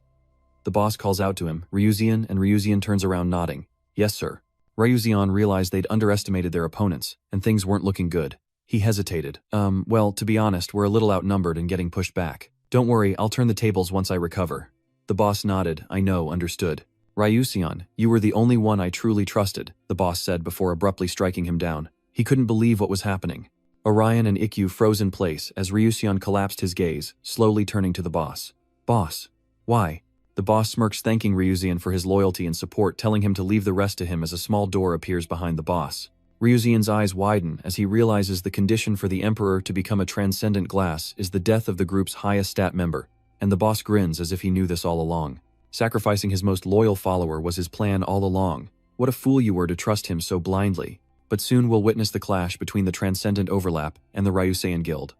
Speaker 1: The boss calls out to him, Ryuzian, and Ryuzian turns around nodding. Yes, sir. Ryuzian realized they'd underestimated their opponents, and things weren't looking good. He hesitated. Well, to be honest, we're a little outnumbered and getting pushed back. Don't worry, I'll turn the tables once I recover. The boss nodded. I know, understood. Ryuzian, you were the only one I truly trusted, the boss said before abruptly striking him down. He couldn't believe what was happening. Orion and Ikkyu froze in place as Ryuzian collapsed his gaze, slowly turning to the boss. Boss. Why? The boss smirks, thanking Ryuzian for his loyalty and support, telling him to leave the rest to him as a small door appears behind the boss. Ryuzian's eyes widen as he realizes the condition for the Emperor to become a transcendent glass is the death of the group's highest stat member, and the boss grins as if he knew this all along. Sacrificing his most loyal follower was his plan all along. What a fool you were to trust him so blindly. But soon we'll witness the clash between the Transcendent Overlap and the Ryusean Guild.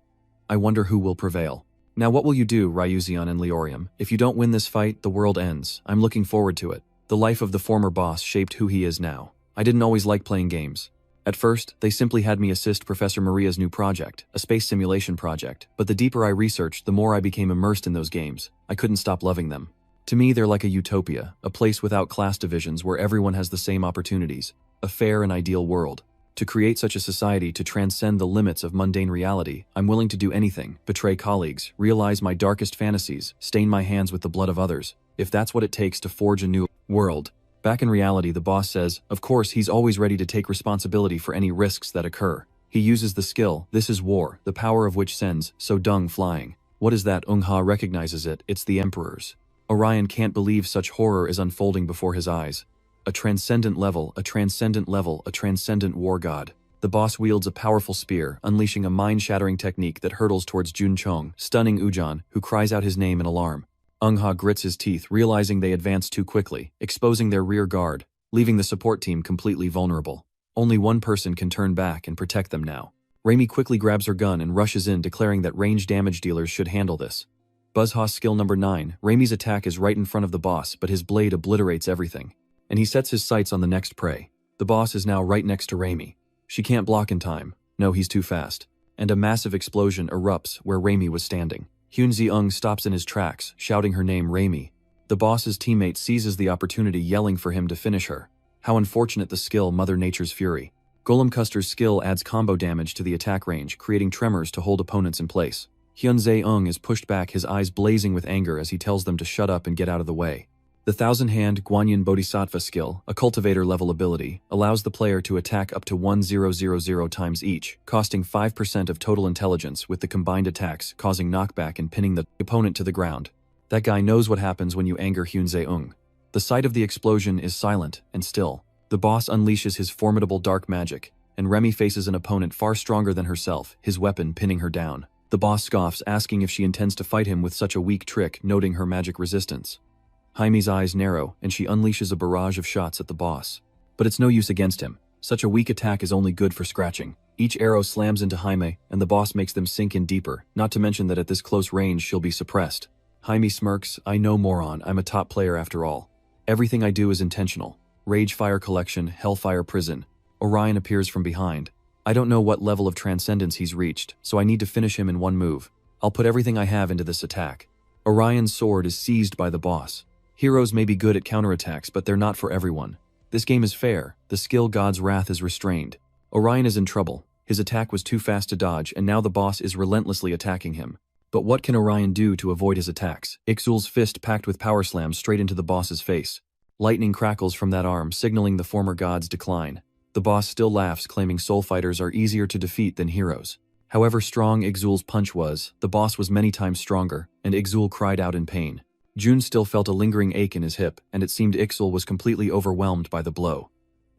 Speaker 1: I wonder who will prevail. Now what will you do, Ryuzian and Leorium? If you don't win this fight, the world ends. I'm looking forward to it. The life of the former boss shaped who he is now. I didn't always like playing games. At first, they simply had me assist Professor Maria's new project, a space simulation project, but the deeper I researched, the more I became immersed in those games. I couldn't stop loving them. To me, they're like a utopia, a place without class divisions where everyone has the same opportunities, a fair and ideal world. To create such a society to transcend the limits of mundane reality, I'm willing to do anything, betray colleagues, realize my darkest fantasies, stain my hands with the blood of others, if that's what it takes to forge a new world. Back in reality, the boss says, of course, he's always ready to take responsibility for any risks that occur. He uses the skill, this is war, the power of which sends Sodung flying. What is that? Ung-ha recognizes it, it's the Emperor's. Orion can't believe such horror is unfolding before his eyes. A transcendent level, a transcendent level, a transcendent war god. The boss wields a powerful spear, unleashing a mind-shattering technique that hurtles towards Jun Chong, stunning Ujan, who cries out his name in alarm. Ung-ha grits his teeth, realizing they advanced too quickly, exposing their rear guard, leaving the support team completely vulnerable. Only one person can turn back and protect them now. Raimi quickly grabs her gun and rushes in, declaring that range damage dealers should handle this. Buzzhaw skill number 9, Raimi's attack is right in front of the boss, but his blade obliterates everything. And he sets his sights on the next prey. The boss is now right next to Raimi. She can't block in time. No, he's too fast. And a massive explosion erupts where Raimi was standing. Hyun Zeung stops in his tracks, shouting her name, Raimi. The boss's teammate seizes the opportunity, yelling for him to finish her. How unfortunate the skill, Mother Nature's Fury. Golem Custer's skill adds combo damage to the attack range, creating tremors to hold opponents in place. Hyun-Zae-ung is pushed back, his eyes blazing with anger as he tells them to shut up and get out of the way. The Thousand-Hand Guanyin Bodhisattva skill, a cultivator-level ability, allows the player to attack up to 1000 times each, costing 5% of total intelligence with the combined attacks causing knockback and pinning the opponent to the ground. That guy knows what happens when you anger Hyun-Zae-ung. The sight of the explosion is silent and still. The boss unleashes his formidable dark magic, and Remy faces an opponent far stronger than herself, his weapon pinning her down. The boss scoffs, asking if she intends to fight him with such a weak trick, noting her magic resistance. Jaime's eyes narrow, and she unleashes a barrage of shots at the boss. But it's no use against him. Such a weak attack is only good for scratching. Each arrow slams into Jaime, and the boss makes them sink in deeper, not to mention that at this close range she'll be suppressed. Jaime smirks, "I know, moron, I'm a top player after all. Everything I do is intentional. Rage Fire Collection, Hellfire Prison." Orion appears from behind. "I don't know what level of transcendence he's reached, so I need to finish him in one move. I'll put everything I have into this attack." Orion's sword is seized by the boss. Heroes may be good at counterattacks, but they're not for everyone. This game is fair. The skill god's wrath is restrained. Orion is in trouble. His attack was too fast to dodge, and now the boss is relentlessly attacking him. But what can Orion do to avoid his attacks? Ixul's fist packed with power slams straight into the boss's face. Lightning crackles from that arm, signaling the former god's decline. The boss still laughs, claiming soul fighters are easier to defeat than heroes. However strong Ixul's punch was, the boss was many times stronger, and Ixul cried out in pain. Jun still felt a lingering ache in his hip, and it seemed Ixul was completely overwhelmed by the blow.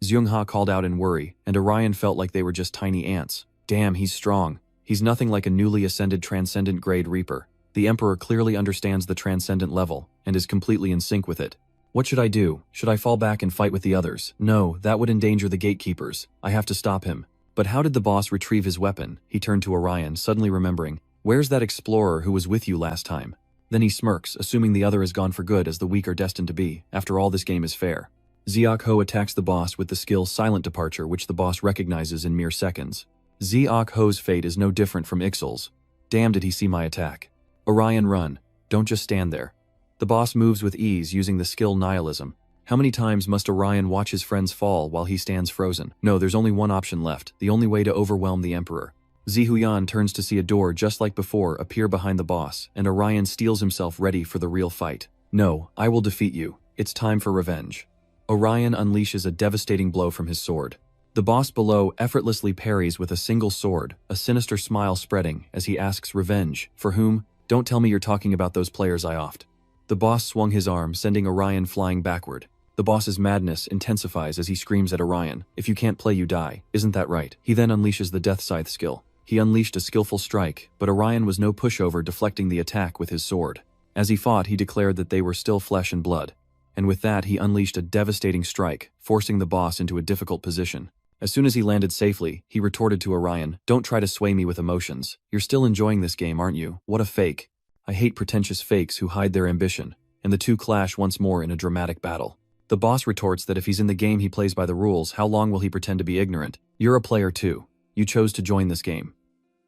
Speaker 1: Xiongha called out in worry, and Orion felt like they were just tiny ants. Damn, he's strong. He's nothing like a newly ascended Transcendent Grade Reaper. The Emperor clearly understands the Transcendent level, and is completely in sync with it. What should I do? Should I fall back and fight with the others? No, that would endanger the gatekeepers. I have to stop him. But how did the boss retrieve his weapon? He turned to Orion, suddenly remembering. Where's that explorer who was with you last time? Then he smirks, assuming the other is gone for good as the weak are destined to be. After all, this game is fair. Zeok Ho attacks the boss with the skill Silent Departure, which the boss recognizes in mere seconds. Zeok Ho's fate is no different from Ixul's. Damn, did he see my attack. Orion, run. Don't just stand there. The boss moves with ease using the skill Nihilism. How many times must Orion watch his friends fall while he stands frozen? No, there's only one option left, the only way to overwhelm the Emperor. Zihuyan turns to see a door just like before appear behind the boss, and Orion steels himself ready for the real fight. No, I will defeat you. It's time for revenge. Orion unleashes a devastating blow from his sword. The boss below effortlessly parries with a single sword, a sinister smile spreading as he asks revenge. For whom? Don't tell me you're talking about those players I offed. The boss swung his arm, sending Orion flying backward. The boss's madness intensifies as he screams at Orion, "If you can't play, you die. Isn't that right?" He then unleashes the Death Scythe skill. He unleashed a skillful strike, but Orion was no pushover, deflecting the attack with his sword. As he fought, he declared that they were still flesh and blood. And with that, he unleashed a devastating strike, forcing the boss into a difficult position. As soon as he landed safely, he retorted to Orion, "Don't try to sway me with emotions. You're still enjoying this game, aren't you? What a fake. I hate pretentious fakes who hide their ambition." And the two clash once more in a dramatic battle. The boss retorts that if he's in the game, he plays by the rules. How long will he pretend to be ignorant? You're a player too. You chose to join this game.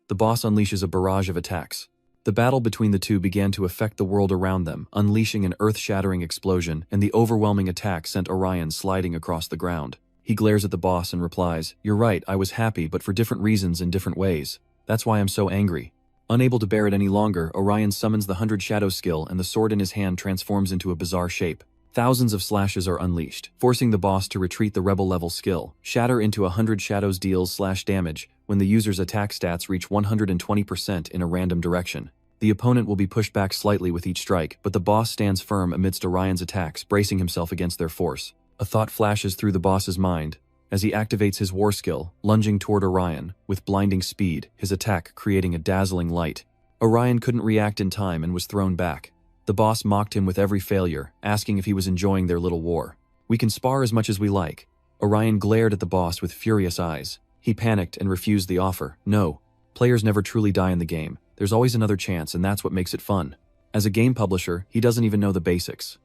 Speaker 1: The boss unleashes a barrage of attacks. The battle between the two began to affect the world around them, unleashing an earth-shattering explosion, and the overwhelming attack sent Orion sliding across the ground. He glares at the boss and replies, "You're right, I was happy, but for different reasons in different ways. That's why I'm so angry." Unable to bear it any longer, Orion summons the 100 Shadows skill, and the sword in his hand transforms into a bizarre shape. Thousands of slashes are unleashed, forcing the boss to retreat. The rebel level skill, Shatter into 100 Shadows deals /damage when the user's attack stats reach 120% in a random direction. The opponent will be pushed back slightly with each strike, but the boss stands firm amidst Orion's attacks, bracing himself against their force. A thought flashes through the boss's mind as he activates his war skill, lunging toward Orion with blinding speed, his attack creating a dazzling light. Orion couldn't react in time and was thrown back. The boss mocked him with every failure, asking if he was enjoying their little war. "We can spar as much as we like." Orion glared at the boss with furious eyes. He panicked and refused the offer. "No. Players never truly die in the game. There's always another chance, and that's what makes it fun." As a game publisher, he doesn't even know the basics.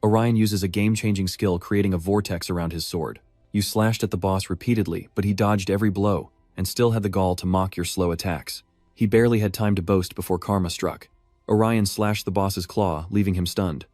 Speaker 1: Orion uses a game-changing skill, creating a vortex around his sword. You slashed at the boss repeatedly, but he dodged every blow, and still had the gall to mock your slow attacks. He barely had time to boast before karma struck. Orion slashed the boss's claw, leaving him stunned.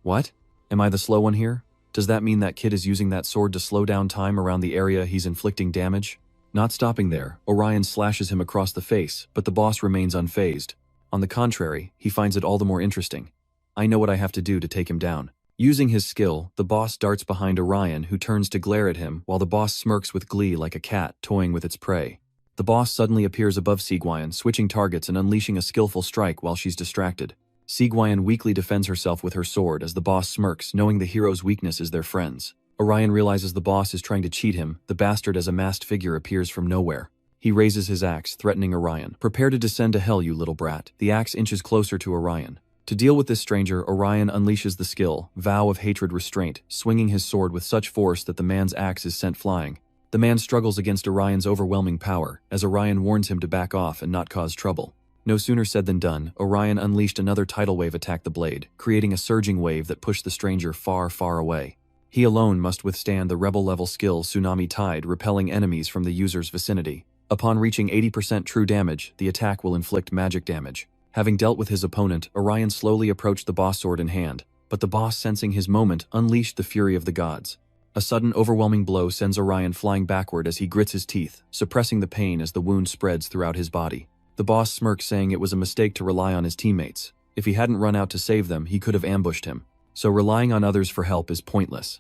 Speaker 1: "What? Am I the slow one here? Does that mean that kid is using that sword to slow down time around the area he's inflicting damage?" Not stopping there, Orion slashes him across the face, but the boss remains unfazed. On the contrary, he finds it all the more interesting. I know what I have to do to take him down. Using his skill, the boss darts behind Orion, who turns to glare at him while the boss smirks with glee like a cat toying with its prey. The boss suddenly appears above Seguin, switching targets and unleashing a skillful strike while she's distracted. Seguin weakly defends herself with her sword as the boss smirks, knowing the hero's weakness is their friends. Orion realizes the boss is trying to cheat him. The bastard as a masked figure appears from nowhere. He raises his axe, threatening Orion. Prepare to descend to hell, you little brat. The axe inches closer to Orion. To deal with this stranger, Orion unleashes the skill, Vow of Hatred Restraint, swinging his sword with such force that the man's axe is sent flying. The man struggles against Orion's overwhelming power, as Orion warns him to back off and not cause trouble. No sooner said than done, Orion unleashed another tidal wave attack the blade, creating a surging wave that pushed the stranger far, far away. He alone must withstand the rebel-level skill Tsunami Tide, repelling enemies from the user's vicinity. Upon reaching 80% true damage, the attack will inflict magic damage. Having dealt with his opponent, Orion slowly approached the boss sword in hand, but the boss, sensing his moment, unleashed the fury of the gods. A sudden overwhelming blow sends Orion flying backward as he grits his teeth, suppressing the pain as the wound spreads throughout his body. The boss smirks, saying it was a mistake to rely on his teammates. If he hadn't run out to save them, he could have ambushed him. So relying on others for help is pointless.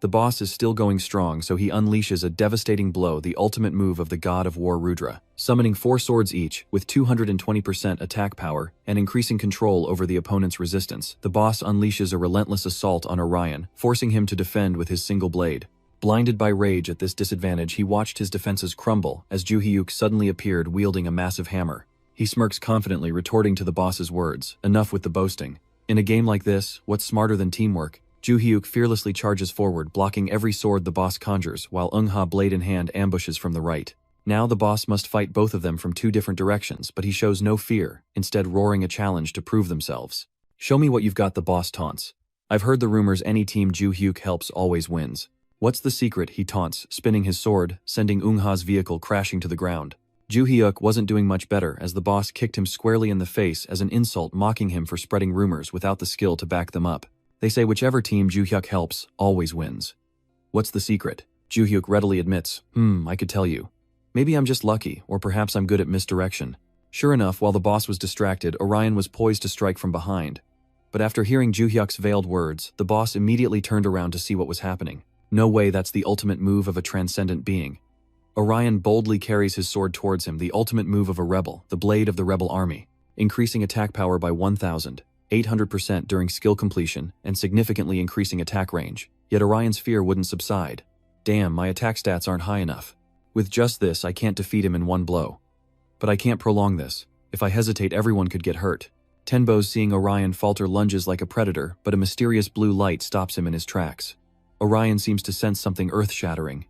Speaker 1: The boss is still going strong, so he unleashes a devastating blow, the ultimate move of the god of war Rudra. Summoning 4 swords each, with 220% attack power, and increasing control over the opponent's resistance, the boss unleashes a relentless assault on Orion, forcing him to defend with his single blade. Blinded by rage at this disadvantage, he watched his defenses crumble as Juhyuk suddenly appeared wielding a massive hammer. He smirks confidently, retorting to the boss's words, "Enough with the boasting." In a game like this, what's smarter than teamwork? Juhyuk fearlessly charges forward, blocking every sword the boss conjures, while Eun-ha blade in hand ambushes from the right. Now the boss must fight both of them from 2 different directions, but he shows no fear, instead roaring a challenge to prove themselves. "Show me what you've got," the boss taunts. "I've heard the rumors any team Juhyuk helps always wins. What's the secret?" he taunts, spinning his sword, sending Eun-ha's vehicle crashing to the ground. Juhyuk wasn't doing much better as the boss kicked him squarely in the face as an insult, mocking him for spreading rumors without the skill to back them up. They say whichever team Juhyuk helps always wins. What's the secret? Juhyuk readily admits, I could tell you. Maybe I'm just lucky, or perhaps I'm good at misdirection. Sure enough, while the boss was distracted, Orion was poised to strike from behind. But after hearing Juhyuk's veiled words, the boss immediately turned around to see what was happening. No way, that's the ultimate move of a transcendent being. Orion boldly carries his sword towards him, the ultimate move of a rebel, the blade of the rebel army, increasing attack power by 1,800% during skill completion and significantly increasing attack range. Yet Orion's fear wouldn't subside. Damn, my attack stats aren't high enough. With just this, I can't defeat him in one blow. But I can't prolong this. If I hesitate, everyone could get hurt. Tenbo's, seeing Orion falter, lunges like a predator, but a mysterious blue light stops him in his tracks. Orion seems to sense something earth-shattering.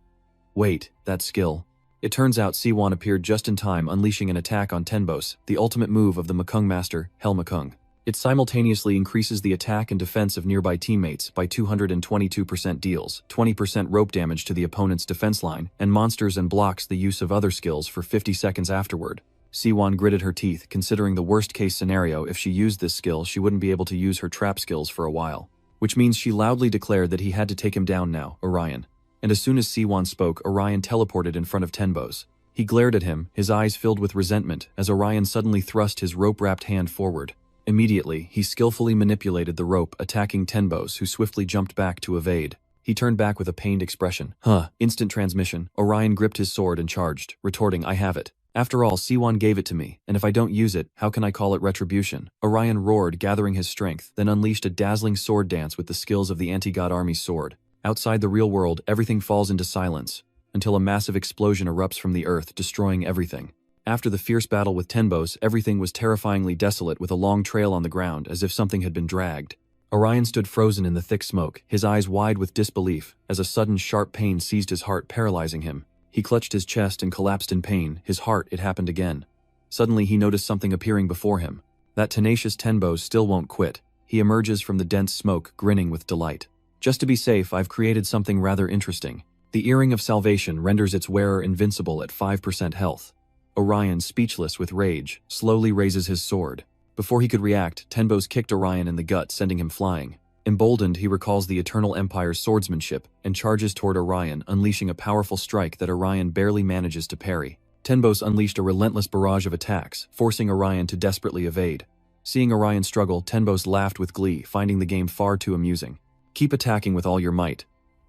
Speaker 1: Wait, that skill. It turns out Siwon appeared just in time, unleashing an attack on Tenbos, the ultimate move of the Mekung master, Hell Mekung. It simultaneously increases the attack and defense of nearby teammates by 222%, deals 20% rope damage to the opponent's defense line, and monsters, and blocks the use of other skills for 50 seconds afterward. Siwon gritted her teeth, considering the worst-case scenario. If she used this skill, she wouldn't be able to use her trap skills for a while. Which means she loudly declared that he had to take him down now, Orion. And as soon as Siwon spoke, Orion teleported in front of Tenbos. He glared at him, his eyes filled with resentment, as Orion suddenly thrust his rope-wrapped hand forward. Immediately, he skillfully manipulated the rope, attacking Tenbos, who swiftly jumped back to evade. He turned back with a pained expression. Instant transmission. Orion gripped his sword and charged, retorting, "I have it. After all, Siwon gave it to me, and if I don't use it, how can I call it retribution?" Orion roared, gathering his strength, then unleashed a dazzling sword dance with the skills of the anti-god army's sword. Outside the real world, everything falls into silence, until a massive explosion erupts from the earth, destroying everything. After the fierce battle with Tenbos, everything was terrifyingly desolate, with a long trail on the ground, as if something had been dragged. Orion stood frozen in the thick smoke, his eyes wide with disbelief, as a sudden sharp pain seized his heart, paralyzing him. He clutched his chest and collapsed in pain. His heart, it happened again. Suddenly he noticed something appearing before him. That tenacious Tenbos still won't quit. He emerges from the dense smoke, grinning with delight. "Just to be safe, I've created something rather interesting. The Earring of Salvation renders its wearer invincible at 5% health." Orion, speechless with rage, slowly raises his sword. Before he could react, Tenbos kicked Orion in the gut, sending him flying. Emboldened, he recalls the Eternal Empire's swordsmanship and charges toward Orion, unleashing a powerful strike that Orion barely manages to parry. Tenbos unleashed a relentless barrage of attacks, forcing Orion to desperately evade. Seeing Orion struggle, Tenbos laughed with glee, finding the game far too amusing. Keep attacking with all your might.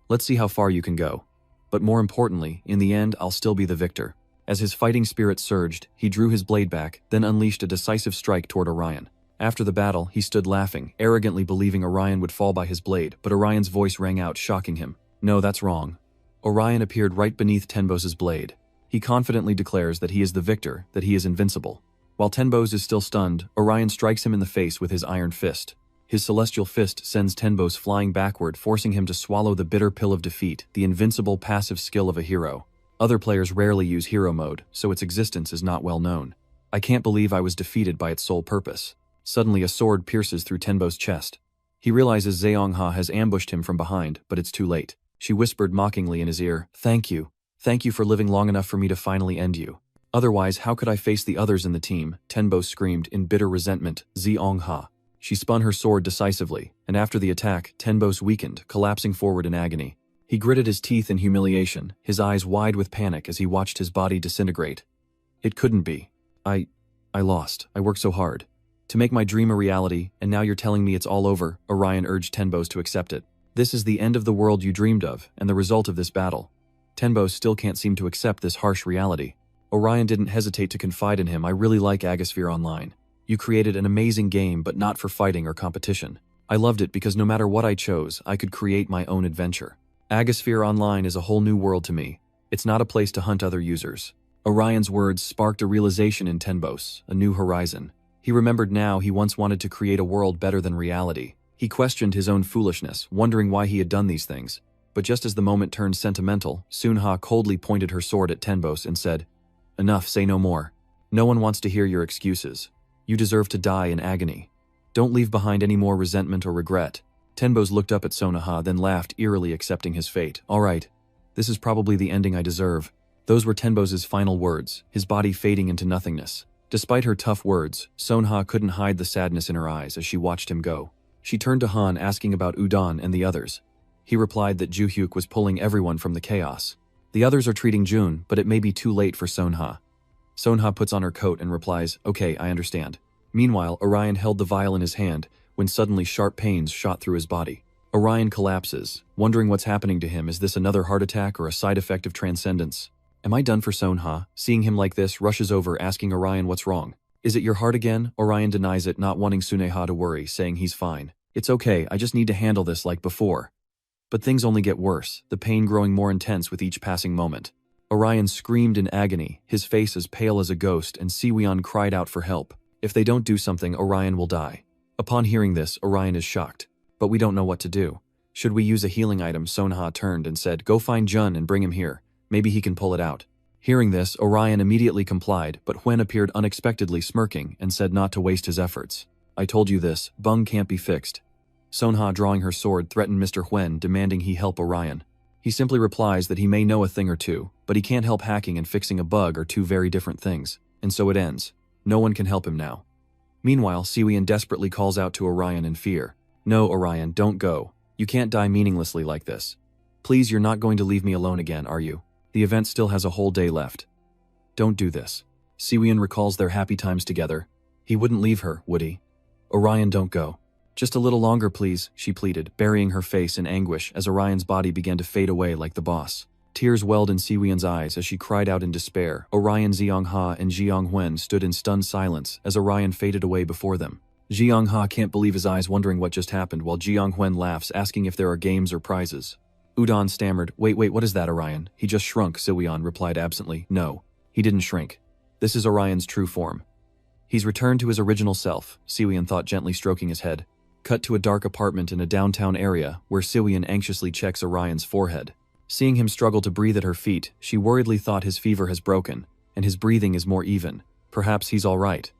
Speaker 1: Let's see how far you can go. But more importantly, in the end, I'll still be the victor. As his fighting spirit surged, he drew his blade back, then unleashed a decisive strike toward Orion. After the battle, he stood laughing, arrogantly believing Orion would fall by his blade, but Orion's voice rang out, shocking him. No, that's wrong. Orion appeared right beneath Tenbos' blade. He confidently declares that he is the victor, that he is invincible. While Tenbos is still stunned, Orion strikes him in the face with his iron fist. His celestial fist sends Tenbos flying backward, forcing him to swallow the bitter pill of defeat, the invincible passive skill of a hero. Other players rarely use hero mode, so its existence is not well known. I can't believe I was defeated by its sole purpose. Suddenly a sword pierces through Tenbos' chest. He realizes Zeongha has ambushed him from behind, but it's too late. She whispered mockingly in his ear, "Thank you. Thank you for living long enough for me to finally end you. Otherwise, how could I face the others in the team?" Tenbos screamed in bitter resentment, "Zeongha." She spun her sword decisively, and after the attack, Tenbos weakened, collapsing forward in agony. He gritted his teeth in humiliation, his eyes wide with panic as he watched his body disintegrate. It couldn't be. I lost. I worked so hard to make my dream a reality, and now you're telling me it's all over. Orion urged Tenbos to accept it. This is the end of the world you dreamed of, and the result of this battle. Tenbos still can't seem to accept this harsh reality. Orion didn't hesitate to confide in him. "I really like Agasphere Online. You created an amazing game, but not for fighting or competition. I loved it because no matter what I chose, I could create my own adventure. Agasphere Online is a whole new world to me. It's not a place to hunt other users." Orion's words sparked a realization in Tenbos, a new horizon. He remembered now he once wanted to create a world better than reality. He questioned his own foolishness, wondering why he had done these things. But just as the moment turned sentimental, Sunha coldly pointed her sword at Tenbos and said, "Enough, say no more. No one wants to hear your excuses. You deserve to die in agony. Don't leave behind any more resentment or regret." Tenbos looked up at Sonaha, then laughed, eerily accepting his fate. "All right. This is probably the ending I deserve." Those were Tenbos' final words, his body fading into nothingness. Despite her tough words, Sonha couldn't hide the sadness in her eyes as she watched him go. She turned to Han, asking about Udon and the others. He replied that Juhyuk was pulling everyone from the chaos. "The others are treating Jun, but it may be too late for Sonha." Sonha puts on her coat and replies, "Okay, I understand." Meanwhile, Orion held the vial in his hand, when suddenly sharp pains shot through his body. Orion collapses, wondering what's happening to him. Is this another heart attack or a side effect of transcendence? "Am I done for Sonha?" Seeing him like this, rushes over, asking Orion what's wrong. "Is it your heart again?" Orion denies it, not wanting Suneha to worry, saying he's fine. "It's okay, I just need to handle this like before." But things only get worse, the pain growing more intense with each passing moment. Orion screamed in agony, his face as pale as a ghost, and Siwon cried out for help. If they don't do something, Orion will die. Upon hearing this, Orion is shocked. "But we don't know what to do. Should we use a healing item?" Sonha turned and said, "Go find Jun and bring him here. Maybe he can pull it out." Hearing this, Orion immediately complied, but Hwen appeared unexpectedly, smirking, and said not to waste his efforts. "I told you this, Bung can't be fixed." Sonha, drawing her sword, threatened Mr. Hwen, demanding he help Orion. He simply replies that he may know a thing or two, but he can't help. Hacking and fixing a bug are two very different things, and so it ends. No one can help him now. Meanwhile, Siwon desperately calls out to Orion in fear. "No, Orion, don't go. You can't die meaninglessly like this. Please, you're not going to leave me alone again, are you? The event still has a whole day left. Don't do this." Siwon recalls their happy times together. He wouldn't leave her, would he? "Orion, don't go. Just a little longer, please," she pleaded, burying her face in anguish as Orion's body began to fade away like the boss. Tears welled in Siwon's eyes as she cried out in despair. Orion, Zeongha, and Jeonghwen stood in stunned silence as Orion faded away before them. Jeongha can't believe his eyes, wondering what just happened, while Jeonghwen laughs, asking if there are games or prizes. Udon stammered, Wait, what is that, Orion?" "He just shrunk," Siwon replied absently. "No, he didn't shrink. This is Orion's true form. He's returned to his original self," Siwon thought, gently stroking his head. Cut to a dark apartment in a downtown area, where Siwon anxiously checks Orion's forehead. Seeing him struggle to breathe at her feet, she worriedly thought his fever has broken, and his breathing is more even. Perhaps he's all right.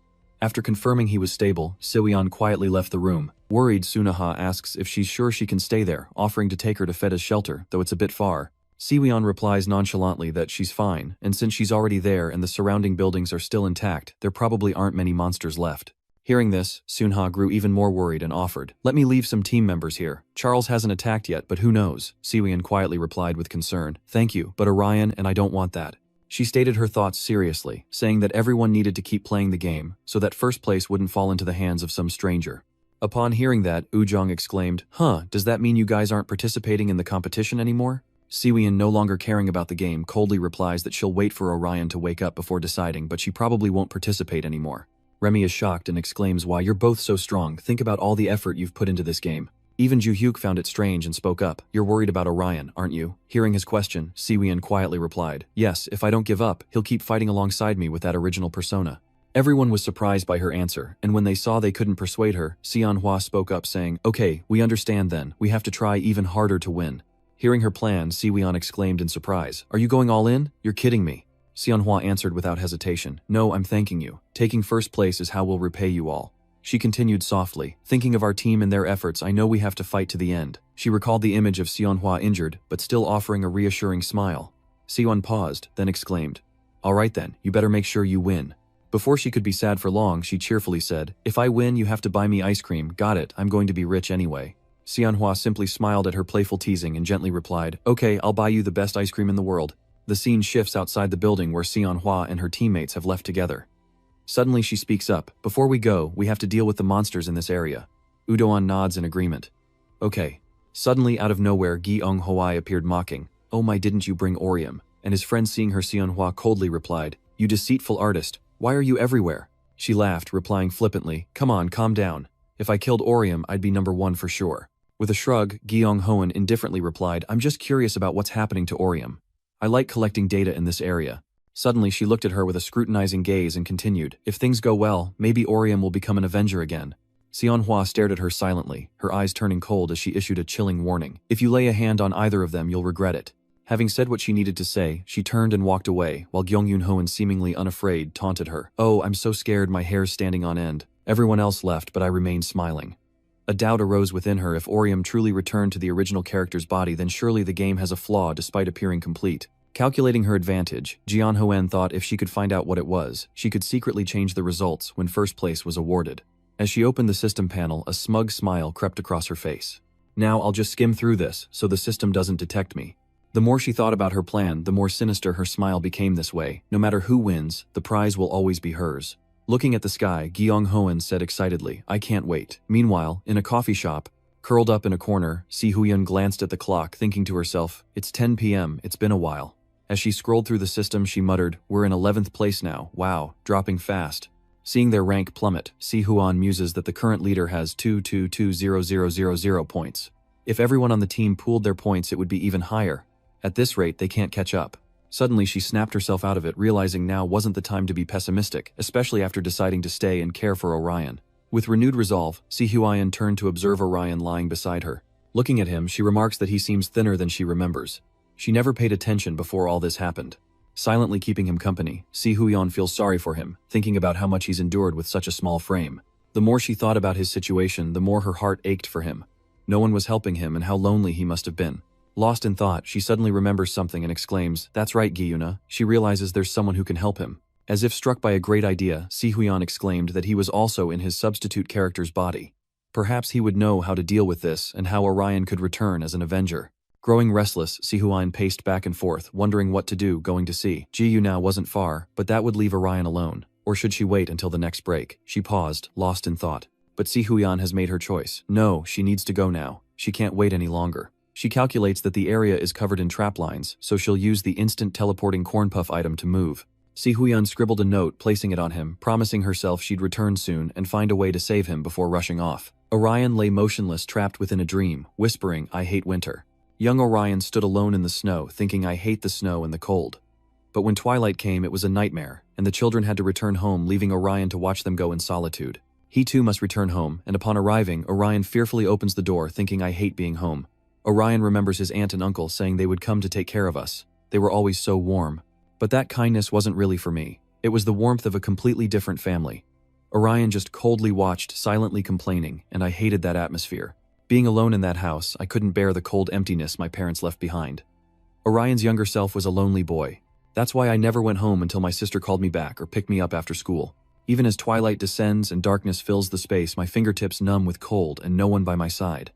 Speaker 1: After confirming he was stable, Siwon quietly left the room. Worried, Sunaha asks if she's sure she can stay there, offering to take her to Feda's shelter, though it's a bit far. Siwon replies nonchalantly that she's fine, and since she's already there and the surrounding buildings are still intact, there probably aren't many monsters left. Hearing this, Sunha grew even more worried and offered, "Let me leave some team members here. Charles hasn't attacked yet, but who knows?" Siwon quietly replied with concern, "Thank you, but Orion and I don't want that." She stated her thoughts seriously, saying that everyone needed to keep playing the game so that first place wouldn't fall into the hands of some stranger. Upon hearing that, Ujong exclaimed, "Huh, does that mean you guys aren't participating in the competition anymore?" Siwon, no longer caring about the game, coldly replies that she'll wait for Orion to wake up before deciding, but she probably won't participate anymore. Remy is shocked and exclaims, "Why, you're both so strong. Think about all the effort you've put into this game." Even Ju-hyuk found it strange and spoke up, "You're worried about Orion, aren't you?" Hearing his question, Siwon quietly replied, "Yes, if I don't give up, he'll keep fighting alongside me with that original persona." Everyone was surprised by her answer, and when they saw they couldn't persuade her, Seonhwa spoke up saying, "Okay, we understand then. We have to try even harder to win." Hearing her plan, Siwon exclaimed in surprise, "Are you going all in? You're kidding me." Seonhwa answered without hesitation, "No, I'm thanking you. Taking first place is how we'll repay you all." She continued softly, "Thinking of our team and their efforts, I know we have to fight to the end." She recalled the image of Seonhwa injured, but still offering a reassuring smile. Siwon paused, then exclaimed, "All right then, you better make sure you win." Before she could be sad for long, she cheerfully said, "If I win, you have to buy me ice cream. Got it, I'm going to be rich anyway." Seonhwa simply smiled at her playful teasing and gently replied, "Okay, I'll buy you the best ice cream in the world." The scene shifts outside the building where Seonhwa and her teammates have left together. Suddenly she speaks up, "Before we go, we have to deal with the monsters in this area." Udoan nods in agreement. "Okay." Suddenly out of nowhere, Gi-ong Hoai appeared mocking, "Oh my, didn't you bring Orium?" And his friend, seeing her, Seonhwa coldly replied, "You deceitful artist, why are you everywhere?" She laughed, replying flippantly, "Come on, calm down. If I killed Orium, I'd be number one for sure." With a shrug, Gi-ong Hoan indifferently replied, "I'm just curious about what's happening to Orium. I like collecting data in this area." Suddenly she looked at her with a scrutinizing gaze and continued, "If things go well, maybe Orium will become an Avenger again." Seonhwa stared at her silently, her eyes turning cold as she issued a chilling warning, "If you lay a hand on either of them, you'll regret it." Having said what she needed to say, she turned and walked away, while Gyeongyun Hoan, seemingly unafraid, taunted her, "Oh, I'm so scared, my hair's standing on end." Everyone else left, but I remained smiling. A doubt arose within her. If Orium truly returned to the original character's body, then surely the game has a flaw despite appearing complete. Calculating her advantage, Jeon Hoen thought if she could find out what it was, she could secretly change the results when first place was awarded. As she opened the system panel, a smug smile crept across her face. "Now I'll just skim through this, so the system doesn't detect me." The more she thought about her plan, the more sinister her smile became. This way, no matter who wins, the prize will always be hers. Looking at the sky, Gyeong Hoen said excitedly, "I can't wait." Meanwhile, in a coffee shop, curled up in a corner, Si Huyeon glanced at the clock, thinking to herself, "It's 10 p.m., it's been a while." As she scrolled through the system, she muttered, "We're in 11th place now, wow, dropping fast." Seeing their rank plummet, Si Huan muses that the current leader has 222,000 points. If everyone on the team pooled their points, it would be even higher. At this rate, they can't catch up. Suddenly she snapped herself out of it, realizing now wasn't the time to be pessimistic, especially after deciding to stay and care for Orion. With renewed resolve, Si Huyen turned to observe Orion lying beside her. Looking at him, she remarks that he seems thinner than she remembers. She never paid attention before all this happened. Silently keeping him company, Si Huyen feels sorry for him, thinking about how much he's endured with such a small frame. The more she thought about his situation, the more her heart ached for him. No one was helping him, and how lonely he must have been. Lost in thought, she suddenly remembers something and exclaims, "That's right, Giyuna." She realizes there's someone who can help him. As if struck by a great idea, Si Huyen exclaimed that he was also in his substitute character's body. Perhaps he would know how to deal with this and how Orion could return as an Avenger. Growing restless, Si Huyen paced back and forth, wondering what to do. Going to see Giyuna wasn't far, but that would leave Orion alone. Or should she wait until the next break? She paused, lost in thought. But Si Huyen has made her choice. No, she needs to go now. She can't wait any longer. She calculates that the area is covered in trap lines, so she'll use the instant teleporting corn puff item to move. Si Huyen scribbled a note, placing it on him, promising herself she'd return soon and find a way to save him before rushing off. Orion lay motionless, trapped within a dream, whispering, "I hate winter." Young Orion stood alone in the snow, thinking, "I hate the snow and the cold." But when twilight came, it was a nightmare, and the children had to return home, leaving Orion to watch them go in solitude. He too must return home, and upon arriving, Orion fearfully opens the door, thinking, "I hate being home." Orion remembers his aunt and uncle saying they would come to take care of us. They were always so warm. But that kindness wasn't really for me. It was the warmth of a completely different family. Orion just coldly watched, silently complaining, and I hated that atmosphere. Being alone in that house, I couldn't bear the cold emptiness my parents left behind. Orion's younger self was a lonely boy. That's why I never went home until my sister called me back or picked me up after school. Even as twilight descends and darkness fills the space, my fingertips numb with cold and no one by my side.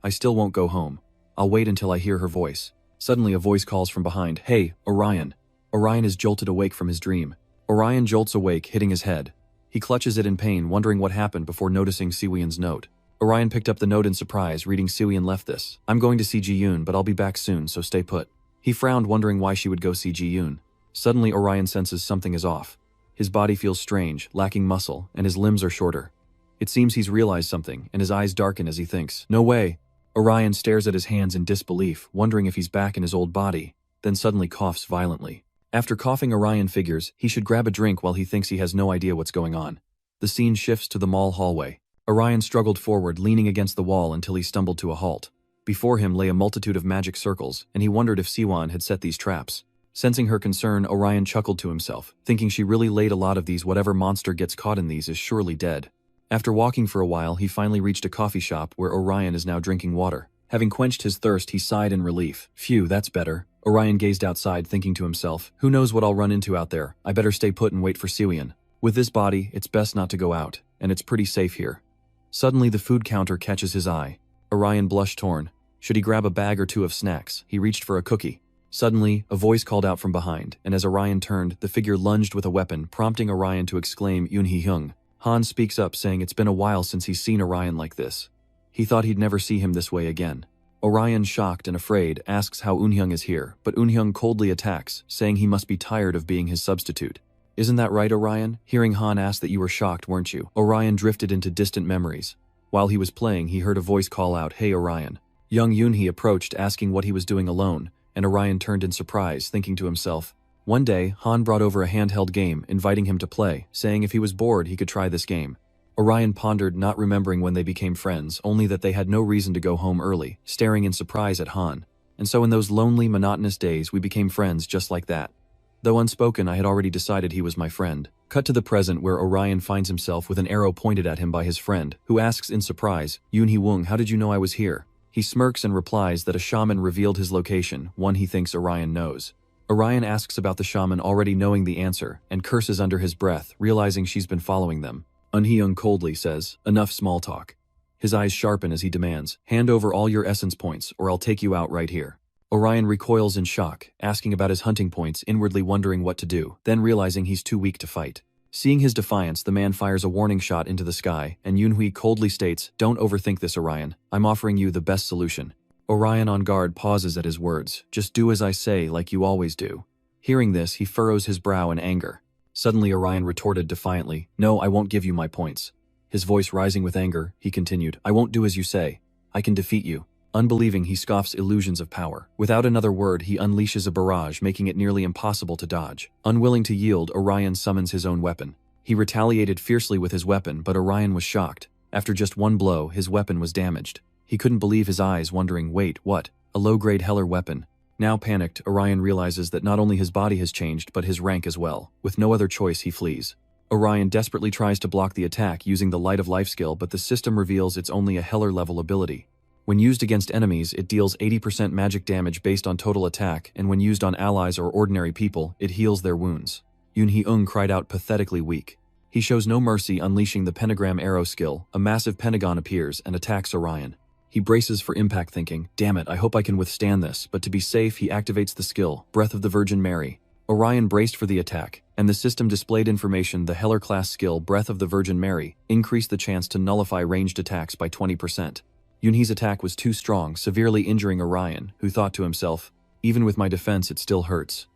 Speaker 1: I still won't go home. I'll wait until I hear her voice. Suddenly a voice calls from behind, "Hey, Orion." Orion is jolted awake from his dream. Orion jolts awake, hitting his head. He clutches it in pain, wondering what happened before noticing Siwon's note. Orion picked up the note in surprise, reading Siwon left this. I'm going to see Ji-yoon, but I'll be back soon, so stay put. He frowned, wondering why she would go see Ji-yoon. Suddenly, Orion senses something is off. His body feels strange, lacking muscle, and his limbs are shorter. It seems he's realized something, and his eyes darken as he thinks, no way. Orion stares at his hands in disbelief, wondering if he's back in his old body, then suddenly coughs violently. After coughing, Orion figures he should grab a drink while he thinks he has no idea what's going on. The scene shifts to the mall hallway. Orion struggled forward, leaning against the wall until he stumbled to a halt. Before him lay a multitude of magic circles, and he wondered if Siwon had set these traps. Sensing her concern, Orion chuckled to himself, thinking she really laid a lot of these. Whatever monster gets caught in these is surely dead. After walking for a while, he finally reached a coffee shop where Orion is now drinking water. Having quenched his thirst, he sighed in relief. Phew, that's better. Orion gazed outside, thinking to himself, who knows what I'll run into out there. I better stay put and wait for Siwon. With this body, it's best not to go out, and it's pretty safe here. Suddenly, the food counter catches his eye. Orion blushed, torn. Should he grab a bag or two of snacks? He reached for a cookie. Suddenly, a voice called out from behind, and as Orion turned, the figure lunged with a weapon, prompting Orion to exclaim, Yoon-hee-hyung. Han speaks up, saying it's been a while since he's seen Orion like this. He thought he'd never see him this way again. Orion, shocked and afraid, asks how Eun-hyung is here, but Eun-hyung coldly attacks, saying he must be tired of being his substitute. Isn't that right, Orion? Hearing Han ask that you were shocked, weren't you? Orion drifted into distant memories. While he was playing, he heard a voice call out, Hey Orion. Young Yoon-hee approached, asking what he was doing alone, and Orion turned in surprise, thinking to himself. One day, Han brought over a handheld game, inviting him to play, saying if he was bored he could try this game. Orion pondered, not remembering when they became friends, only that they had no reason to go home early, staring in surprise at Han. And so in those lonely, monotonous days we became friends just like that. Though unspoken, I had already decided he was my friend. Cut to the present, where Orion finds himself with an arrow pointed at him by his friend, who asks in surprise, Yoon-hee-woong, how did you know I was here? He smirks and replies that a shaman revealed his location, one he thinks Orion knows. Orion asks about the shaman, already knowing the answer, and curses under his breath, realizing she's been following them. Eun-hee-young coldly says, enough small talk. His eyes sharpen as he demands, hand over all your essence points or I'll take you out right here. Orion recoils in shock, asking about his hunting points, inwardly wondering what to do, then realizing he's too weak to fight. Seeing his defiance, the man fires a warning shot into the sky, and Yoon-hee coldly states, don't overthink this, Orion. I'm offering you the best solution. Orion, on guard, pauses at his words. Just do as I say, like you always do. Hearing this, he furrows his brow in anger. Suddenly, Orion retorted defiantly, no, I won't give you my points. His voice rising with anger, he continued, I won't do as you say. I can defeat you. Unbelieving, he scoffs illusions of power. Without another word, he unleashes a barrage, making it nearly impossible to dodge. Unwilling to yield, Orion summons his own weapon. He retaliated fiercely with his weapon, but Orion was shocked. After just one blow, his weapon was damaged. He couldn't believe his eyes, wondering, wait, what? A low-grade Heller weapon. Now panicked, Orion realizes that not only his body has changed, but his rank as well. With no other choice, he flees. Orion desperately tries to block the attack using the Light of Life skill, but the system reveals it's only a Heller-level ability. When used against enemies, it deals 80% magic damage based on total attack, and when used on allies or ordinary people, it heals their wounds. Yoon-hee-ung cried out, pathetically weak. He shows no mercy, unleashing the pentagram arrow skill. A massive pentagon appears and attacks Orion. He braces for impact, thinking, damn it, I hope I can withstand this, but to be safe, he activates the skill, Breath of the Virgin Mary. Orion braced for the attack, and the system displayed information. The Heller class skill, Breath of the Virgin Mary, increased the chance to nullify ranged attacks by 20%. Yoon-hee's attack was too strong, severely injuring Orion, who thought to himself, even with my defense, it still hurts.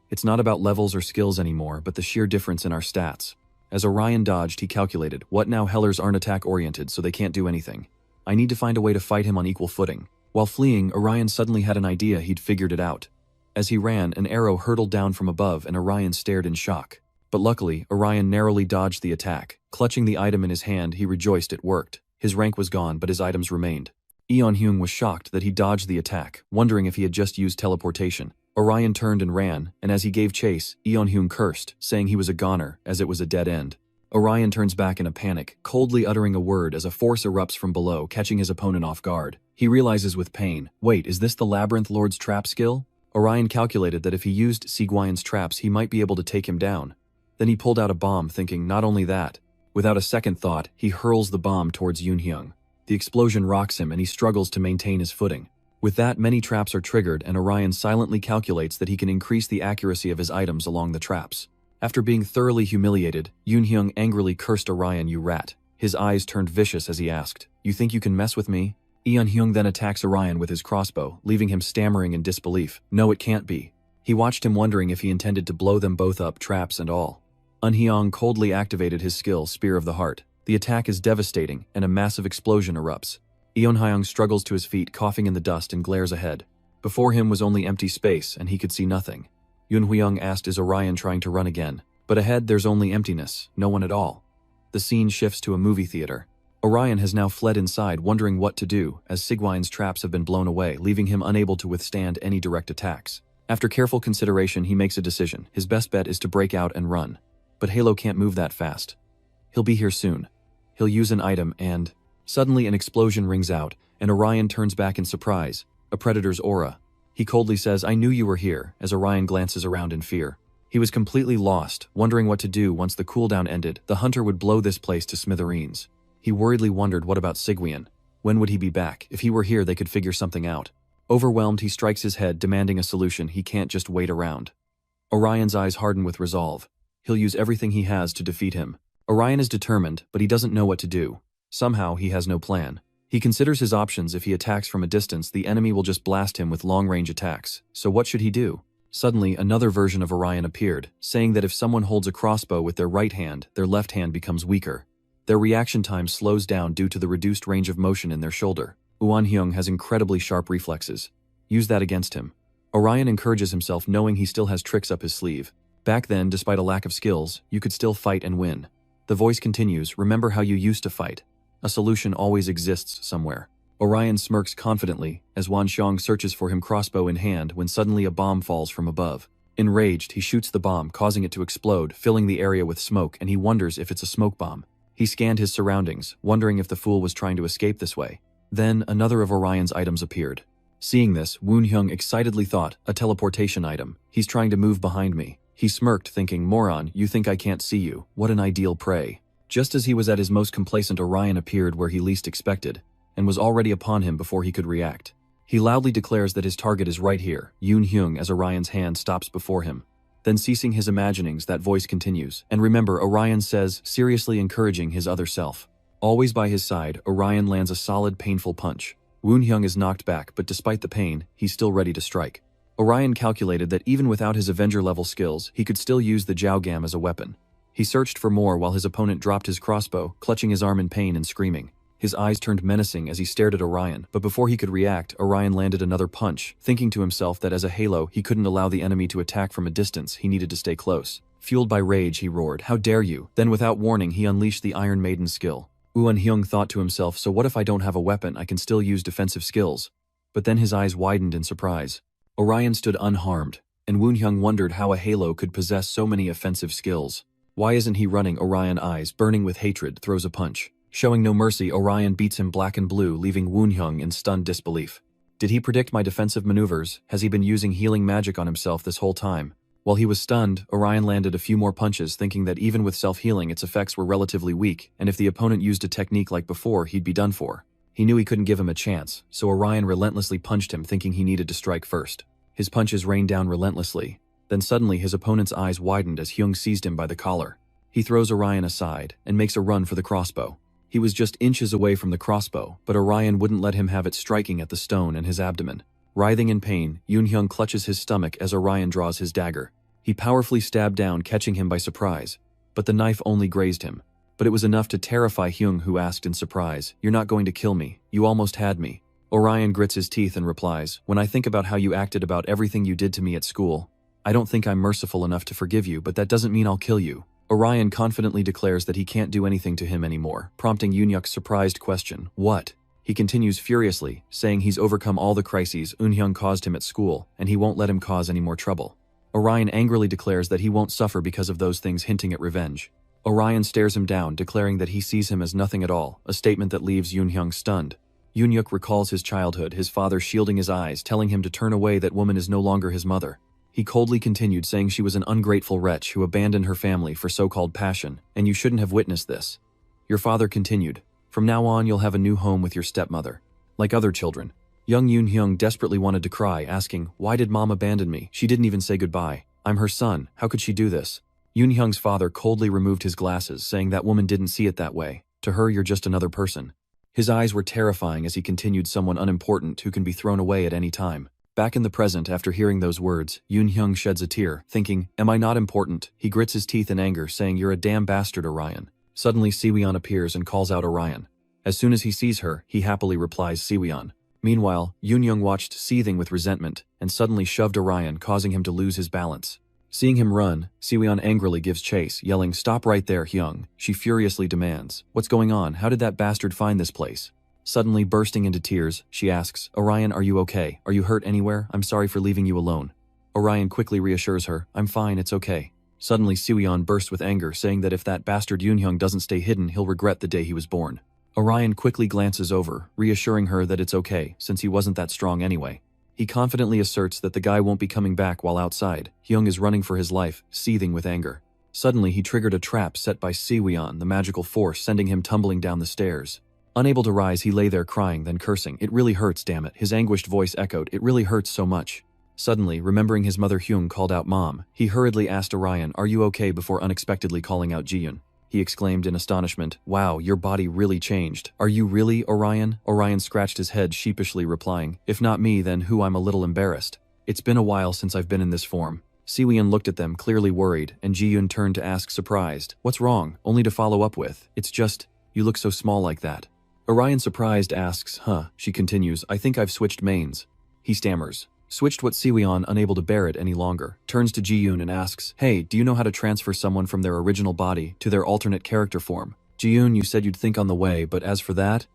Speaker 1: It's not about levels or skills anymore, but the sheer difference in our stats. As Orion dodged, he calculated, what now, Hellers aren't attack-oriented, so they can't do anything. I need to find a way to fight him on equal footing. While fleeing, Orion suddenly had an idea. He'd figured it out. As he ran, an arrow hurtled down from above and Orion stared in shock. But luckily, Orion narrowly dodged the attack. Clutching the item in his hand, he rejoiced it worked. His rank was gone, but his items remained. Eun-hyung was shocked that he dodged the attack, wondering if he had just used teleportation. Orion turned and ran, and as he gave chase, Eun-hyung cursed, saying he was a goner, as it was a dead end. Orion turns back in a panic, coldly uttering a word as a force erupts from below, catching his opponent off guard. He realizes with pain, wait, is this the Labyrinth Lord's trap skill? Orion calculated that if he used Sigwion's traps, he might be able to take him down. Then he pulled out a bomb, thinking not only that. Without a second thought, he hurls the bomb towards Yoon-hyung. The explosion rocks him and he struggles to maintain his footing. With that, many traps are triggered and Orion silently calculates that he can increase the accuracy of his items along the traps. After being thoroughly humiliated, Yoon-hyung angrily cursed Orion, "You rat." His eyes turned vicious as he asked, "You think you can mess with me?" Eun-hyung then attacks Orion with his crossbow, leaving him stammering in disbelief. No, it can't be. He watched him wondering if he intended to blow them both up, traps and all. Eun-hyung coldly activated his skill, Spear of the Heart. The attack is devastating, and a massive explosion erupts. Eun-hyung struggles to his feet, coughing in the dust, and glares ahead. Before him was only empty space, and he could see nothing. Yoon-hyung asked, "Is Orion trying to run again?" But ahead there's only emptiness, no one at all. The scene shifts to a movie theater. Orion has now fled inside, wondering what to do, as Sigwin's traps have been blown away, leaving him unable to withstand any direct attacks. After careful consideration, he makes a decision. His best bet is to break out and run. But Halo can't move that fast. He'll be here soon. He'll use an item and... Suddenly an explosion rings out, and Orion turns back in surprise, a predator's aura. He coldly says, "I knew you were here," as Orion glances around in fear. He was completely lost, wondering what to do once the cooldown ended. The hunter would blow this place to smithereens. He worriedly wondered, what about Sigwin? When would he be back? If he were here, they could figure something out. Overwhelmed, he strikes his head, demanding a solution. He can't just wait around. Orion's eyes harden with resolve. He'll use everything he has to defeat him. Orion is determined, but he doesn't know what to do. Somehow, he has no plan. He considers his options. If he attacks from a distance, the enemy will just blast him with long-range attacks. So what should he do? Suddenly, another version of Orion appeared, saying that if someone holds a crossbow with their right hand, their left hand becomes weaker. Their reaction time slows down due to the reduced range of motion in their shoulder. Eun-hyung has incredibly sharp reflexes. Use that against him. Orion encourages himself, knowing he still has tricks up his sleeve. Back then, despite a lack of skills, you could still fight and win. The voice continues, "Remember how you used to fight. A solution always exists somewhere." Orion smirks confidently as Wanxiang searches for him, crossbow in hand, when suddenly a bomb falls from above. Enraged, he shoots the bomb, causing it to explode, filling the area with smoke, and he wonders if it's a smoke bomb. He scanned his surroundings, wondering if the fool was trying to escape this way. Then, another of Orion's items appeared. Seeing this, Woon-hyung excitedly thought, "A teleportation item. He's trying to move behind me." He smirked, thinking, "Moron, you think I can't see you? What an ideal prey." Just as he was at his most complacent, Orion appeared where he least expected, and was already upon him before he could react. He loudly declares that his target is right here, Yoon-hyung, as Orion's hand stops before him. Then, ceasing his imaginings, that voice continues, "And remember," Orion says, seriously encouraging his other self. Always by his side, Orion lands a solid, painful punch. Woon-hyung is knocked back, but despite the pain, he's still ready to strike. Orion calculated that even without his Avenger-level skills, he could still use the Jiaogam as a weapon. He searched for more while his opponent dropped his crossbow, clutching his arm in pain and screaming. His eyes turned menacing as he stared at Orion, but before he could react, Orion landed another punch, thinking to himself that as a Halo, he couldn't allow the enemy to attack from a distance. He needed to stay close. Fueled by rage, he roared, "How dare you!" Then without warning, he unleashed the Iron Maiden skill. Eun-hyung thought to himself, so what if I don't have a weapon? I can still use defensive skills. But then his eyes widened in surprise. Orion stood unharmed, and Woon-hyung wondered how a Halo could possess so many offensive skills. Why isn't he running? Orion, eyes burning with hatred, throws a punch. Showing no mercy, Orion beats him black and blue, leaving Woon-hyung in stunned disbelief. Did he predict my defensive maneuvers? Has he been using healing magic on himself this whole time? While he was stunned, Orion landed a few more punches, thinking that even with self-healing, its effects were relatively weak, and if the opponent used a technique like before, he'd be done for. He knew he couldn't give him a chance, so Orion relentlessly punched him, thinking he needed to strike first. His punches rained down relentlessly. Then suddenly his opponent's eyes widened as Hyung seized him by the collar. He throws Orion aside and makes a run for the crossbow. He was just inches away from the crossbow, but Orion wouldn't let him have it, striking at the stone and his abdomen. Writhing in pain, Yoon-hyung clutches his stomach as Orion draws his dagger. He powerfully stabbed down, catching him by surprise, but the knife only grazed him. But it was enough to terrify Hyung, who asked in surprise, "You're not going to kill me? You almost had me." Orion grits his teeth and replies, "When I think about how you acted, about everything you did to me at school, I don't think I'm merciful enough to forgive you, but that doesn't mean I'll kill you." Orion confidently declares that he can't do anything to him anymore, prompting Yoon-hyung's surprised question, "What?" He continues furiously, saying he's overcome all the crises Eun-hyung caused him at school, and he won't let him cause any more trouble. Orion angrily declares that he won't suffer because of those things, hinting at revenge. Orion stares him down, declaring that he sees him as nothing at all, a statement that leaves Yoon-hyung stunned. Yoon-hyuk recalls his childhood, his father shielding his eyes, telling him to turn away, that woman is no longer his mother. He coldly continued, saying she was an ungrateful wretch who abandoned her family for so-called passion, and you shouldn't have witnessed this. Your father continued, "From now on you'll have a new home with your stepmother. Like other children. Young Yoon Hyung desperately wanted to cry, asking, "Why did mom abandon me? She didn't even say goodbye. I'm her son, how could she do this?" Yoon Hyung's father coldly removed his glasses, saying that woman didn't see it that way. To her, you're just another person. His eyes were terrifying as he continued, someone unimportant who can be thrown away at any time. Back in the present, after hearing those words, Yoon Hyung sheds a tear, thinking, am I not important? He grits his teeth in anger, saying, you're a damn bastard, Orion. Suddenly, Siwon appears and calls out Orion. As soon as he sees her, he happily replies Siwon. Meanwhile, Yoon Hyung watched, seething with resentment, and suddenly shoved Orion, causing him to lose his balance. Seeing him run, Siwon angrily gives chase, yelling, stop right there, Hyung. She furiously demands, what's going on? How did that bastard find this place? Suddenly bursting into tears, she asks, Orion, are you okay? Are you hurt anywhere? I'm sorry for leaving you alone. Orion quickly reassures her, I'm fine, it's okay. Suddenly Siwon bursts with anger, saying that if that bastard Yoon Hyung doesn't stay hidden, he'll regret the day he was born. Orion quickly glances over, reassuring her that it's okay, since he wasn't that strong anyway. He confidently asserts that the guy won't be coming back while outside. Hyung is running for his life, seething with anger. Suddenly, he triggered a trap set by Siwon, the magical force, sending him tumbling down the stairs. Unable to rise, he lay there crying, then cursing. It really hurts, damn it. His anguished voice echoed, it really hurts so much. Suddenly, remembering his mother Hyung called out Mom, he hurriedly asked Orion, are you okay, before unexpectedly calling out Jiyun. He exclaimed in astonishment, wow, your body really changed. Are you really, Orion? Orion scratched his head sheepishly, replying, if not me, then who? I'm a little embarrassed. It's been a while since I've been in this form. Siwon looked at them, clearly worried, and Jiyun turned to ask, surprised, what's wrong? Only to follow up with, it's just, you look so small like that. Orion, surprised, asks, she continues, I think I've switched mains. He stammers. Switched what? Siwon, unable to bear it any longer, turns to Jiyun and asks, hey, do you know how to transfer someone from their original body to their alternate character form? Jiyun, you said you'd think on the way, but as for that,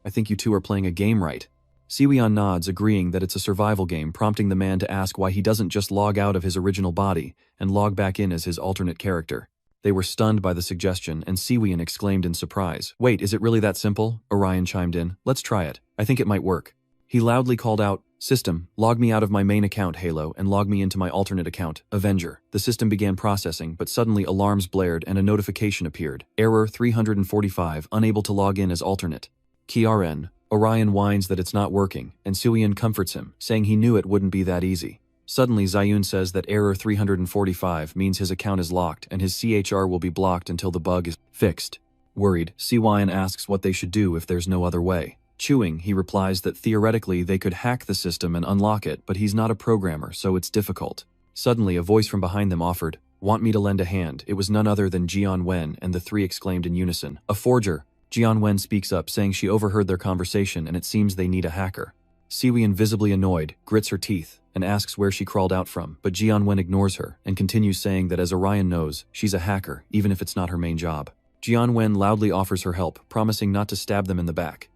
Speaker 1: I think you two are playing a game, right? Siwon nods, agreeing that it's a survival game, prompting the man to ask why he doesn't just log out of his original body and log back in as his alternate character. They were stunned by the suggestion, and Siwon exclaimed in surprise, wait, is it really that simple? Orion chimed in, let's try it. I think it might work. He loudly called out, system, log me out of my main account, Halo, and log me into my alternate account, Avenger. The system began processing, but suddenly alarms blared and a notification appeared. Error 345, unable to log in as alternate. KRN. Orion whines that it's not working, and Siwon comforts him, saying he knew it wouldn't be that easy. Suddenly, Zayun says that error 345 means his account is locked and his CHR will be blocked until the bug is fixed. Worried, Siwon asks what they should do if there's no other way. Chewing, he replies that theoretically they could hack the system and unlock it, but he's not a programmer, so it's difficult. Suddenly, a voice from behind them offered, want me to lend a hand? It was none other than Jian Wen, and the three exclaimed in unison, a forger! Jian Wen speaks up, saying she overheard their conversation and it seems they need a hacker. Siwon, visibly annoyed, grits her teeth and asks where she crawled out from, but Jian Wen ignores her and continues, saying that as Orion knows, she's a hacker, even if it's not her main job. Jian Wen loudly offers her help, promising not to stab them in the back.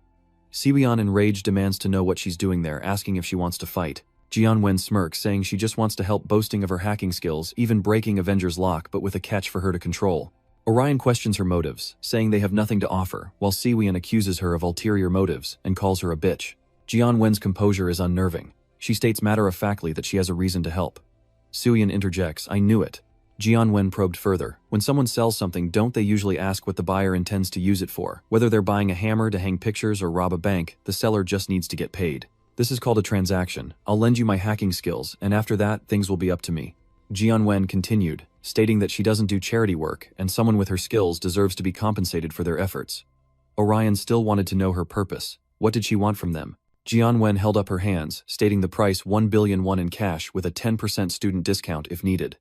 Speaker 1: Siwon, enraged, demands to know what she's doing there, asking if she wants to fight. Jian Wen smirks, saying she just wants to help, boasting of her hacking skills, even breaking Avenger's lock, but with a catch for her to control. Orion questions her motives, saying they have nothing to offer, while Siwon accuses her of ulterior motives and calls her a bitch. Jian Wen's composure is unnerving. She states matter-of-factly that she has a reason to help. Siwon interjects, I knew it. Jian Wen probed further. When someone sells something, don't they usually ask what the buyer intends to use it for? Whether they're buying a hammer to hang pictures or rob a bank, the seller just needs to get paid. This is called a transaction. I'll lend you my hacking skills, and after that, things will be up to me. Jian Wen continued, stating that she doesn't do charity work, and someone with her skills deserves to be compensated for their efforts. Orion still wanted to know her purpose. What did she want from them? Jian Wen held up her hands, stating the price 1 billion won in cash with a 10% student discount if needed.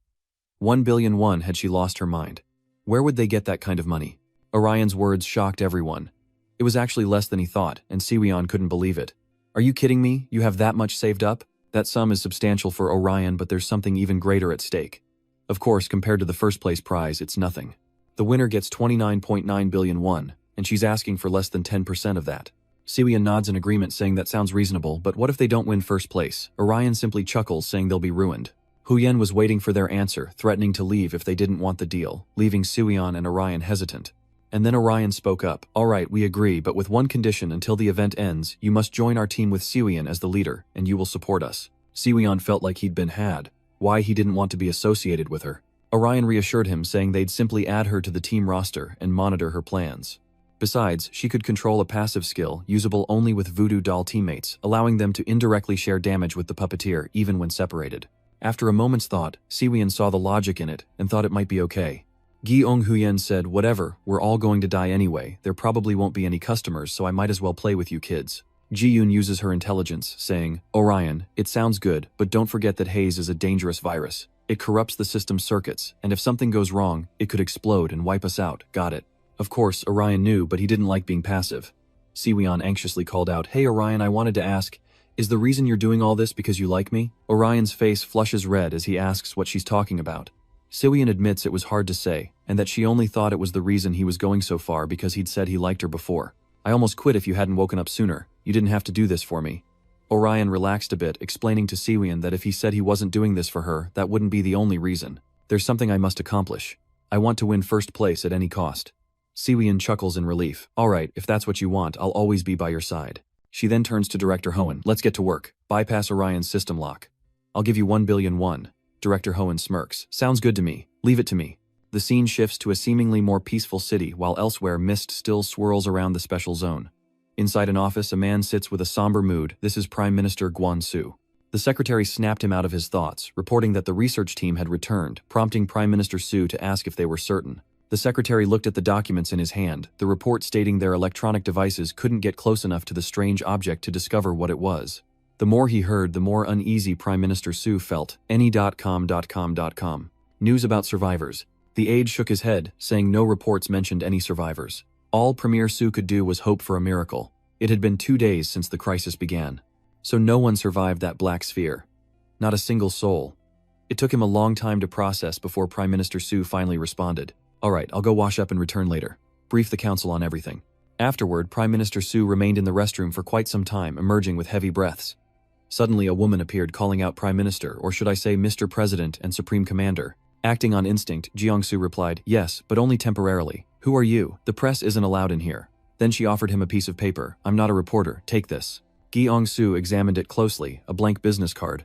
Speaker 1: 1 billion won. Had she lost her mind? Where would they get that kind of money? Orion's words shocked everyone. It was actually less than he thought, and Siwon couldn't believe it. Are you kidding me? You have that much saved up? That sum is substantial for Orion, but there's something even greater at stake. Of course, compared to the first place prize, it's nothing. The winner gets 29.9 billion won, and she's asking for less than 10% of that. Siwon nods in agreement, saying that sounds reasonable, but what if they don't win first place? Orion simply chuckles, saying they'll be ruined. Huyen was waiting for their answer, threatening to leave if they didn't want the deal, leaving Siwon and Orion hesitant. And then Orion spoke up, alright, we agree, but with one condition: until the event ends, you must join our team with Siwon as the leader, and you will support us. Siwon felt like he'd been had. Why he didn't want to be associated with her. Orion reassured him, saying they'd simply add her to the team roster and monitor her plans. Besides, she could control a passive skill usable only with voodoo doll teammates, allowing them to indirectly share damage with the puppeteer even when separated. After a moment's thought, Siwian saw the logic in it and thought it might be okay. Gi Huyen said, "Whatever, we're all going to die anyway, there probably won't be any customers, so I might as well play with you kids." Ji-yoon uses her intelligence, saying, "Orion, it sounds good, but don't forget that haze is a dangerous virus. It corrupts the system's circuits, and if something goes wrong, it could explode and wipe us out, got it?" Of course, Orion knew, but he didn't like being passive. Siwian anxiously called out, "Hey Orion, I wanted to ask, is the reason you're doing all this because you like me?" Orion's face flushes red as he asks what she's talking about. Siwian admits it was hard to say, and that she only thought it was the reason he was going so far because he'd said he liked her before. "I almost quit if you hadn't woken up sooner. You didn't have to do this for me." Orion relaxed a bit, explaining to Siwian that if he said he wasn't doing this for her, that wouldn't be the only reason. "There's something I must accomplish. I want to win first place at any cost." Siwian chuckles in relief. "Alright, if that's what you want, I'll always be by your side." She then turns to Director Hoenn. "Let's get to work. Bypass Orion's system lock. I'll give you 1,000,000,000 won. Director Hoenn smirks. "Sounds good to me. Leave it to me." The scene shifts to a seemingly more peaceful city, while elsewhere mist still swirls around the special zone. Inside an office, a man sits with a somber mood. This is Prime Minister Gwon-soo. The secretary snapped him out of his thoughts, reporting that the research team had returned, prompting Prime Minister Soo to ask if they were certain. The secretary looked at the documents in his hand, the report stating their electronic devices couldn't get close enough to the strange object to discover what it was. The more he heard, the more uneasy Prime Minister Soo felt. Any.com.com.com. News about survivors. The aide shook his head, saying no reports mentioned any survivors. All Premier Soo could do was hope for a miracle. It had been 2 days since the crisis began. So no one survived that black sphere. Not a single soul. It took him a long time to process before Prime Minister Soo finally responded. "Alright, I'll go wash up and return later. Brief the council on everything." Afterward, Prime Minister Soo remained in the restroom for quite some time, emerging with heavy breaths. Suddenly a woman appeared calling out Prime Minister, or should I say Mr. President and Supreme Commander. Acting on instinct, Jeong-soo replied, "Yes, but only temporarily. Who are you? The press isn't allowed in here." Then she offered him a piece of paper. "I'm not a reporter, take this." Jeong-soo examined it closely, a blank business card.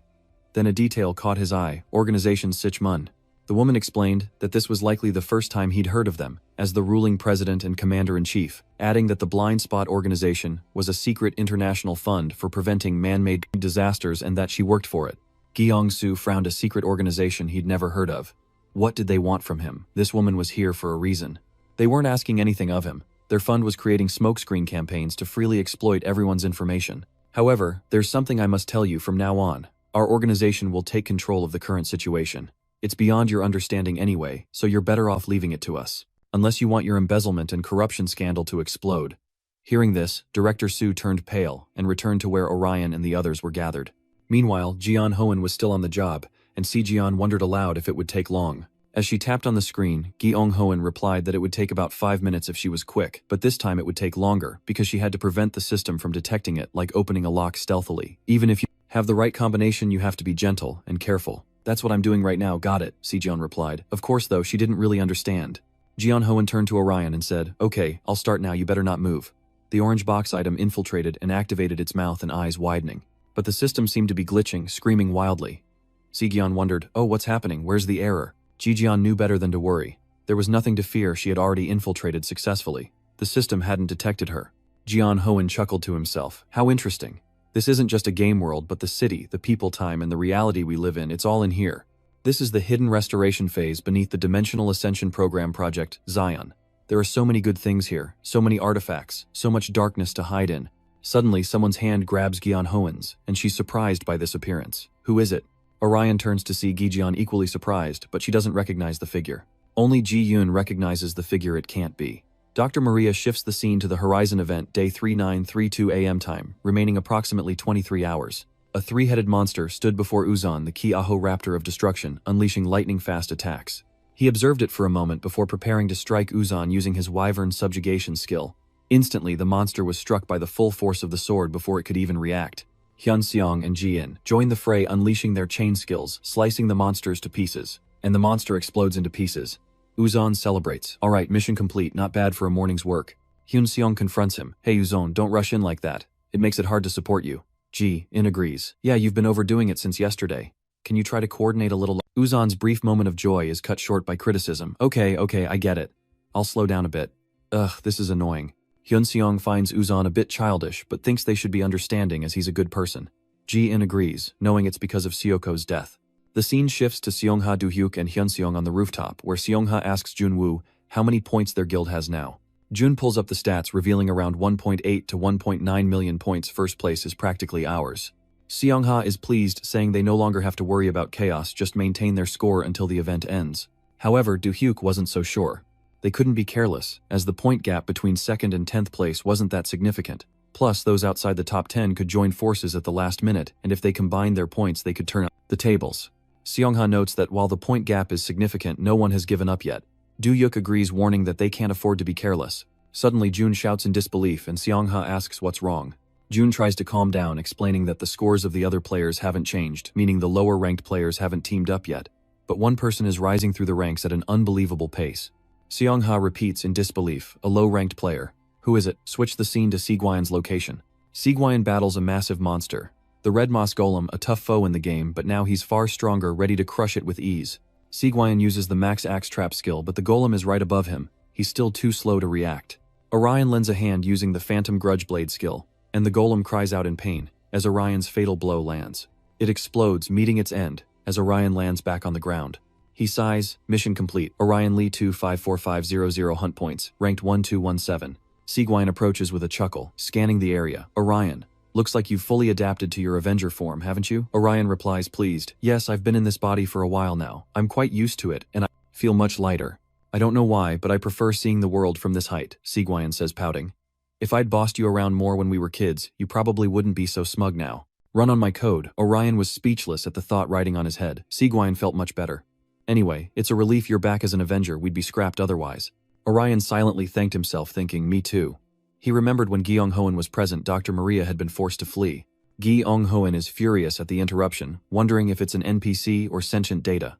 Speaker 1: Then a detail caught his eye, Organization Sichmun. The woman explained that this was likely the first time he'd heard of them, as the ruling president and commander-in-chief, adding that the Blind Spot Organization was a secret international fund for preventing man-made disasters and that she worked for it. Jeong-soo frowned. A secret organization he'd never heard of. What did they want from him? This woman was here for a reason. They weren't asking anything of him. Their fund was creating smokescreen campaigns to freely exploit everyone's information. "However, there's something I must tell you from now on. Our organization will take control of the current situation. It's beyond your understanding anyway, so you're better off leaving it to us. Unless you want your embezzlement and corruption scandal to explode." Hearing this, Director Soo turned pale and returned to where Orion and the others were gathered. Meanwhile, Jeon Hoenn was still on the job, and Si-jeon wondered aloud if it would take long. As she tapped on the screen, Gi-ong Hoenn replied that it would take about 5 minutes if she was quick, but this time it would take longer because she had to prevent the system from detecting it, like opening a lock stealthily. "Even if you have the right combination, you have to be gentle and careful." "That's what I'm doing right now, got it," Si-jeon replied. Of course though, she didn't really understand. Jeon Hoenn turned to Orion and said, "Okay, I'll start now, you better not move." The orange box item infiltrated and activated its mouth and eyes widening. But the system seemed to be glitching, screaming wildly. Si-jeon wondered, "Oh, what's happening? Where's the error?" Ji-jeon knew better than to worry. There was nothing to fear, she had already infiltrated successfully. The system hadn't detected her. Jeon Hoenn chuckled to himself. How interesting. This isn't just a game world, but the city, the people time, and the reality we live in, it's all in here. This is the hidden restoration phase beneath the Dimensional Ascension Program project, Zion. There are so many good things here, so many artifacts, so much darkness to hide in. Suddenly, someone's hand grabs Jeon Hoenn's, and she's surprised by this appearance. Who is it? Orion turns to see Gi-jeon equally surprised, but she doesn't recognize the figure. Only Ji-yoon recognizes the figure. It can't be. Dr. Maria shifts the scene to the Horizon event, day 3932 AM time, remaining approximately 23 hours. A three-headed monster stood before Uzon, the key Aho Raptor of destruction, unleashing lightning-fast attacks. He observed it for a moment before preparing to strike Uzon using his Wyvern subjugation skill. Instantly, the monster was struck by the full force of the sword before it could even react. Hyun-seong and Ji-in joined the fray, unleashing their chain skills, slicing the monsters to pieces. And the monster explodes into pieces. Uzon celebrates. "Alright, mission complete, not bad for a morning's work." Hyun-seong confronts him. "Hey Uzon, don't rush in like that. It makes it hard to support you." Ji-in agrees. "Yeah, you've been overdoing it since yesterday. Can you try to coordinate a little?" Uzon's brief moment of joy is cut short by criticism. Okay, I get it. I'll slow down a bit." "Ugh, this is annoying." Hyun-seong finds Uzan a bit childish but thinks they should be understanding as he's a good person. Ji-in agrees, knowing it's because of Seoko's death. The scene shifts to Seongha, Do-hyuk and Hyun-seong on the rooftop, where Seongha asks Jun-woo how many points their guild has now. Jun pulls up the stats, revealing around 1.8 to 1.9 million points. First place is practically ours. Seongha is pleased, saying they no longer have to worry about chaos, just maintain their score until the event ends. However, Do-hyuk wasn't so sure. They couldn't be careless, as the point gap between 2nd and 10th place wasn't that significant. Plus, those outside the top 10 could join forces at the last minute, and if they combined their points they could turn up the tables. Seongha notes that while the point gap is significant, no one has given up yet. Do-hyuk agrees, warning that they can't afford to be careless. Suddenly, Jun shouts in disbelief and Seongha asks what's wrong. Jun tries to calm down, explaining that the scores of the other players haven't changed, meaning the lower-ranked players haven't teamed up yet. But one person is rising through the ranks at an unbelievable pace. Seongha repeats in disbelief, a low-ranked player. Who is it? Switch the scene to Sigwayan's location. Sigwayan battles a massive monster. The Red Moss Golem, a tough foe in the game, but now he's far stronger, ready to crush it with ease. Sigwayan uses the Max Axe Trap skill, but the Golem is right above him. He's still too slow to react. Orion lends a hand using the Phantom Grudge Blade skill, and the Golem cries out in pain as Orion's fatal blow lands. It explodes, meeting its end, as Orion lands back on the ground. He sighs, mission complete. Orion Lee 254500 hunt points, ranked 1217. Sigwayan approaches with a chuckle, scanning the area. Orion, looks like you've fully adapted to your Avenger form, haven't you? Orion replies, pleased. Yes, I've been in this body for a while now. I'm quite used to it, and I feel much lighter. I don't know why, but I prefer seeing the world from this height, Sigwayan says, pouting. If I'd bossed you around more when we were kids, you probably wouldn't be so smug now. Run on my code. Orion was speechless at the thought riding on his head. Sigwayan felt much better. Anyway, it's a relief you're back as an Avenger, we'd be scrapped otherwise. Orion silently thanked himself, thinking, me too. He remembered when Gyeong-hoon was present, Dr. Maria had been forced to flee. Gyeong-hoon is furious at the interruption, wondering if it's an NPC or sentient data.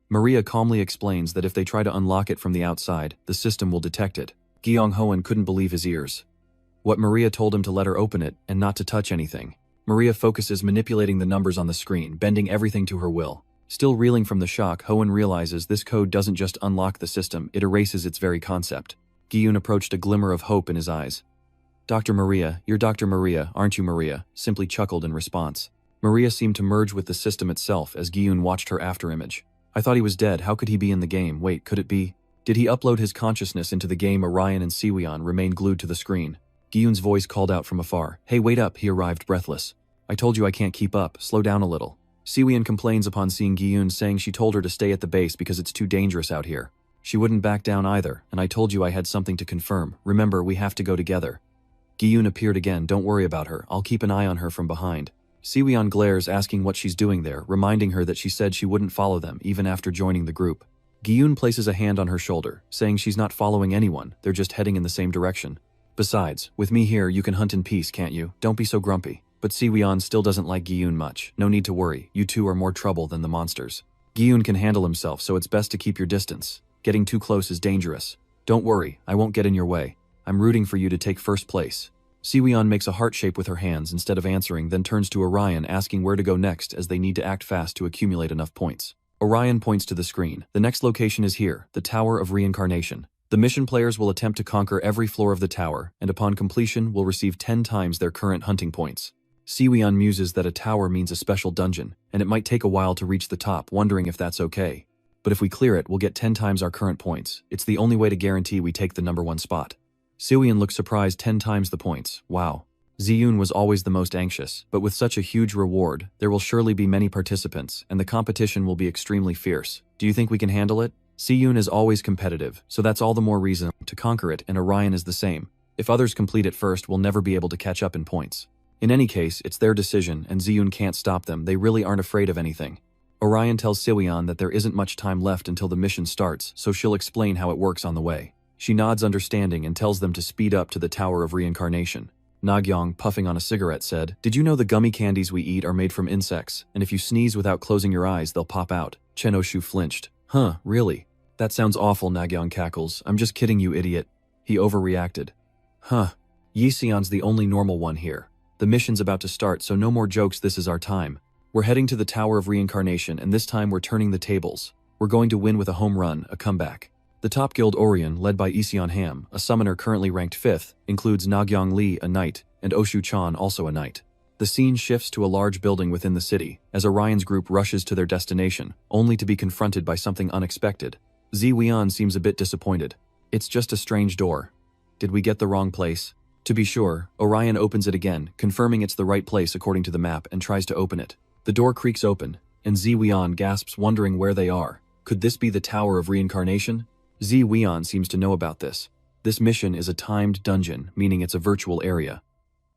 Speaker 1: Maria calmly explains that if they try to unlock it from the outside, the system will detect it. Gyeong-hoon couldn't believe his ears. What Maria told him to let her open it and not to touch anything. Maria focuses, manipulating the numbers on the screen, bending everything to her will. Still reeling from the shock, Hoen realizes this code doesn't just unlock the system, it erases its very concept. Gi-yoon approached, a glimmer of hope in his eyes. Dr. Maria, you're Dr. Maria, aren't you, Maria? Simply chuckled in response. Maria seemed to merge with the system itself as Gi-yoon watched her afterimage. I thought he was dead, how could he be in the game? Wait, could it be? Did he upload his consciousness into the game? Orion and Siwon remained glued to the screen. Gi-yoon's voice called out from afar. Hey, wait up, he arrived breathless. I told you I can't keep up, slow down a little. Siwon complains upon seeing Gi-yoon, saying she told her to stay at the base because it's too dangerous out here. She wouldn't back down either, and I told you I had something to confirm. Remember, we have to go together. Gi-yoon appeared again. Don't worry about her, I'll keep an eye on her from behind. Siwon glares, asking what she's doing there, reminding her that she said she wouldn't follow them even after joining the group. Gi-yoon places a hand on her shoulder, saying she's not following anyone, they're just heading in the same direction. Besides, with me here you can hunt in peace, can't you? Don't be so grumpy. But Siwon still doesn't like Gi-yoon much. No need to worry, you two are more trouble than the monsters. Gi-yoon can handle himself, so it's best to keep your distance. Getting too close is dangerous. Don't worry, I won't get in your way. I'm rooting for you to take first place. Siwon makes a heart shape with her hands instead of answering, then turns to Orion, asking where to go next as they need to act fast to accumulate enough points. Orion points to the screen. The next location is here, the Tower of Reincarnation. The mission players will attempt to conquer every floor of the tower, and upon completion will receive 10 times their current hunting points. Siwon muses that a tower means a special dungeon, and it might take a while to reach the top, wondering if that's okay. But if we clear it, we'll get 10 times our current points. It's the only way to guarantee we take the #1 spot. Siwon looks surprised. 10 times the points. Wow. Ziyun was always the most anxious, but with such a huge reward, there will surely be many participants, and the competition will be extremely fierce. Do you think we can handle it? Ziyun is always competitive, so that's all the more reason to conquer it, and Orion is the same. If others complete it first, we'll never be able to catch up in points. In any case, it's their decision, and Ziyun can't stop them. They really aren't afraid of anything. Orion tells Siwon that there isn't much time left until the mission starts, so she'll explain how it works on the way. She nods understanding and tells them to speed up to the Tower of Reincarnation. Nagyong, puffing on a cigarette, said, Did you know the gummy candies we eat are made from insects, and if you sneeze without closing your eyes, they'll pop out? Chen Oshu flinched. Huh, really? That sounds awful, Nagyong cackles. I'm just kidding, you idiot. He overreacted. Huh. Yiseon's the only normal one here. The mission's about to start, so no more jokes, this is our time. We're heading to the Tower of Reincarnation, and this time we're turning the tables. We're going to win with a home run, a comeback. The top guild Orion, led by Iseon Ham, a summoner currently ranked 5th, includes Nagyong Lee, a knight, and Oshu Chan, also a knight. The scene shifts to a large building within the city, as Orion's group rushes to their destination, only to be confronted by something unexpected. Zi Weian seems a bit disappointed. It's just a strange door. Did we get the wrong place? To be sure, Orion opens it again, confirming it's the right place according to the map, and tries to open it. The door creaks open, and Zi Weian gasps, wondering where they are. Could this be the Tower of Reincarnation? Zi Weian seems to know about this. This mission is a timed dungeon, meaning it's a virtual area.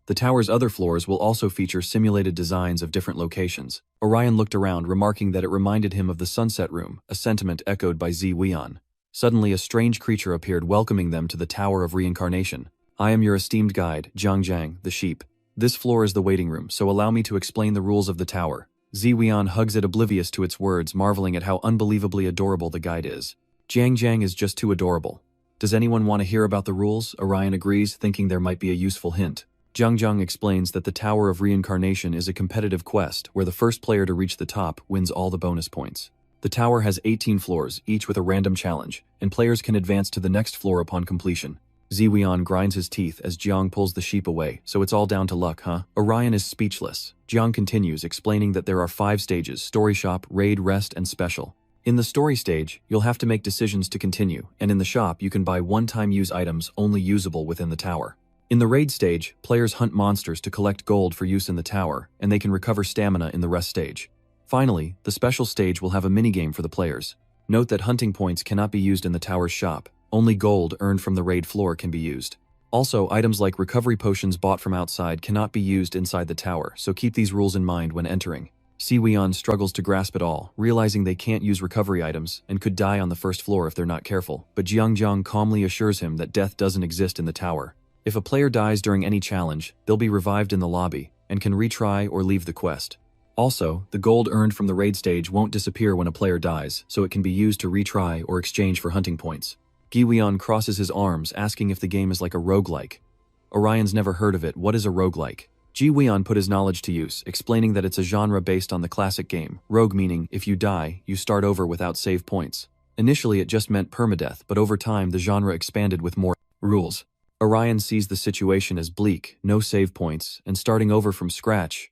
Speaker 1: The tower's other floors will also feature simulated designs of different locations. Orion looked around, remarking that it reminded him of the Sunset Room, a sentiment echoed by Zi Weian. Suddenly, a strange creature appeared, welcoming them to the Tower of Reincarnation. I am your esteemed guide, Jiang, the sheep. This floor is the waiting room, so allow me to explain the rules of the tower. Zi Weian hugs it, oblivious to its words, marveling at how unbelievably adorable the guide is. Jiang is just too adorable. Does anyone want to hear about the rules? Orion agrees, thinking there might be a useful hint. Jiang explains that the Tower of Reincarnation is a competitive quest where the first player to reach the top wins all the bonus points. The tower has 18 floors, each with a random challenge, and players can advance to the next floor upon completion. Zi Weian grinds his teeth as Jiang pulls the sheep away, so it's all down to luck, huh? Orion is speechless. Jiang continues, explaining that there are 5 stages: Story Shop, Raid, Rest, and Special. In the story stage, you'll have to make decisions to continue, and in the shop you can buy one-time use items only usable within the tower. In the raid stage, players hunt monsters to collect gold for use in the tower, and they can recover stamina in the rest stage. Finally, the special stage will have a minigame for the players. Note that hunting points cannot be used in the tower's shop. Only gold earned from the raid floor can be used. Also, items like recovery potions bought from outside cannot be used inside the tower, so keep these rules in mind when entering. Zi Weian struggles to grasp it all, realizing they can't use recovery items and could die on the first floor if they're not careful, but Jiang calmly assures him that death doesn't exist in the tower. If a player dies during any challenge, they'll be revived in the lobby, and can retry or leave the quest. Also, the gold earned from the raid stage won't disappear when a player dies, so it can be used to retry or exchange for hunting points. Zi Weian crosses his arms, asking if the game is like a roguelike. Orion's never heard of it. What is a roguelike? Zi Weian put his knowledge to use, explaining that it's a genre based on the classic game, rogue meaning if you die, you start over without save points. Initially it just meant permadeath, but over time the genre expanded with more rules. Orion sees the situation as bleak, no save points, and starting over from scratch.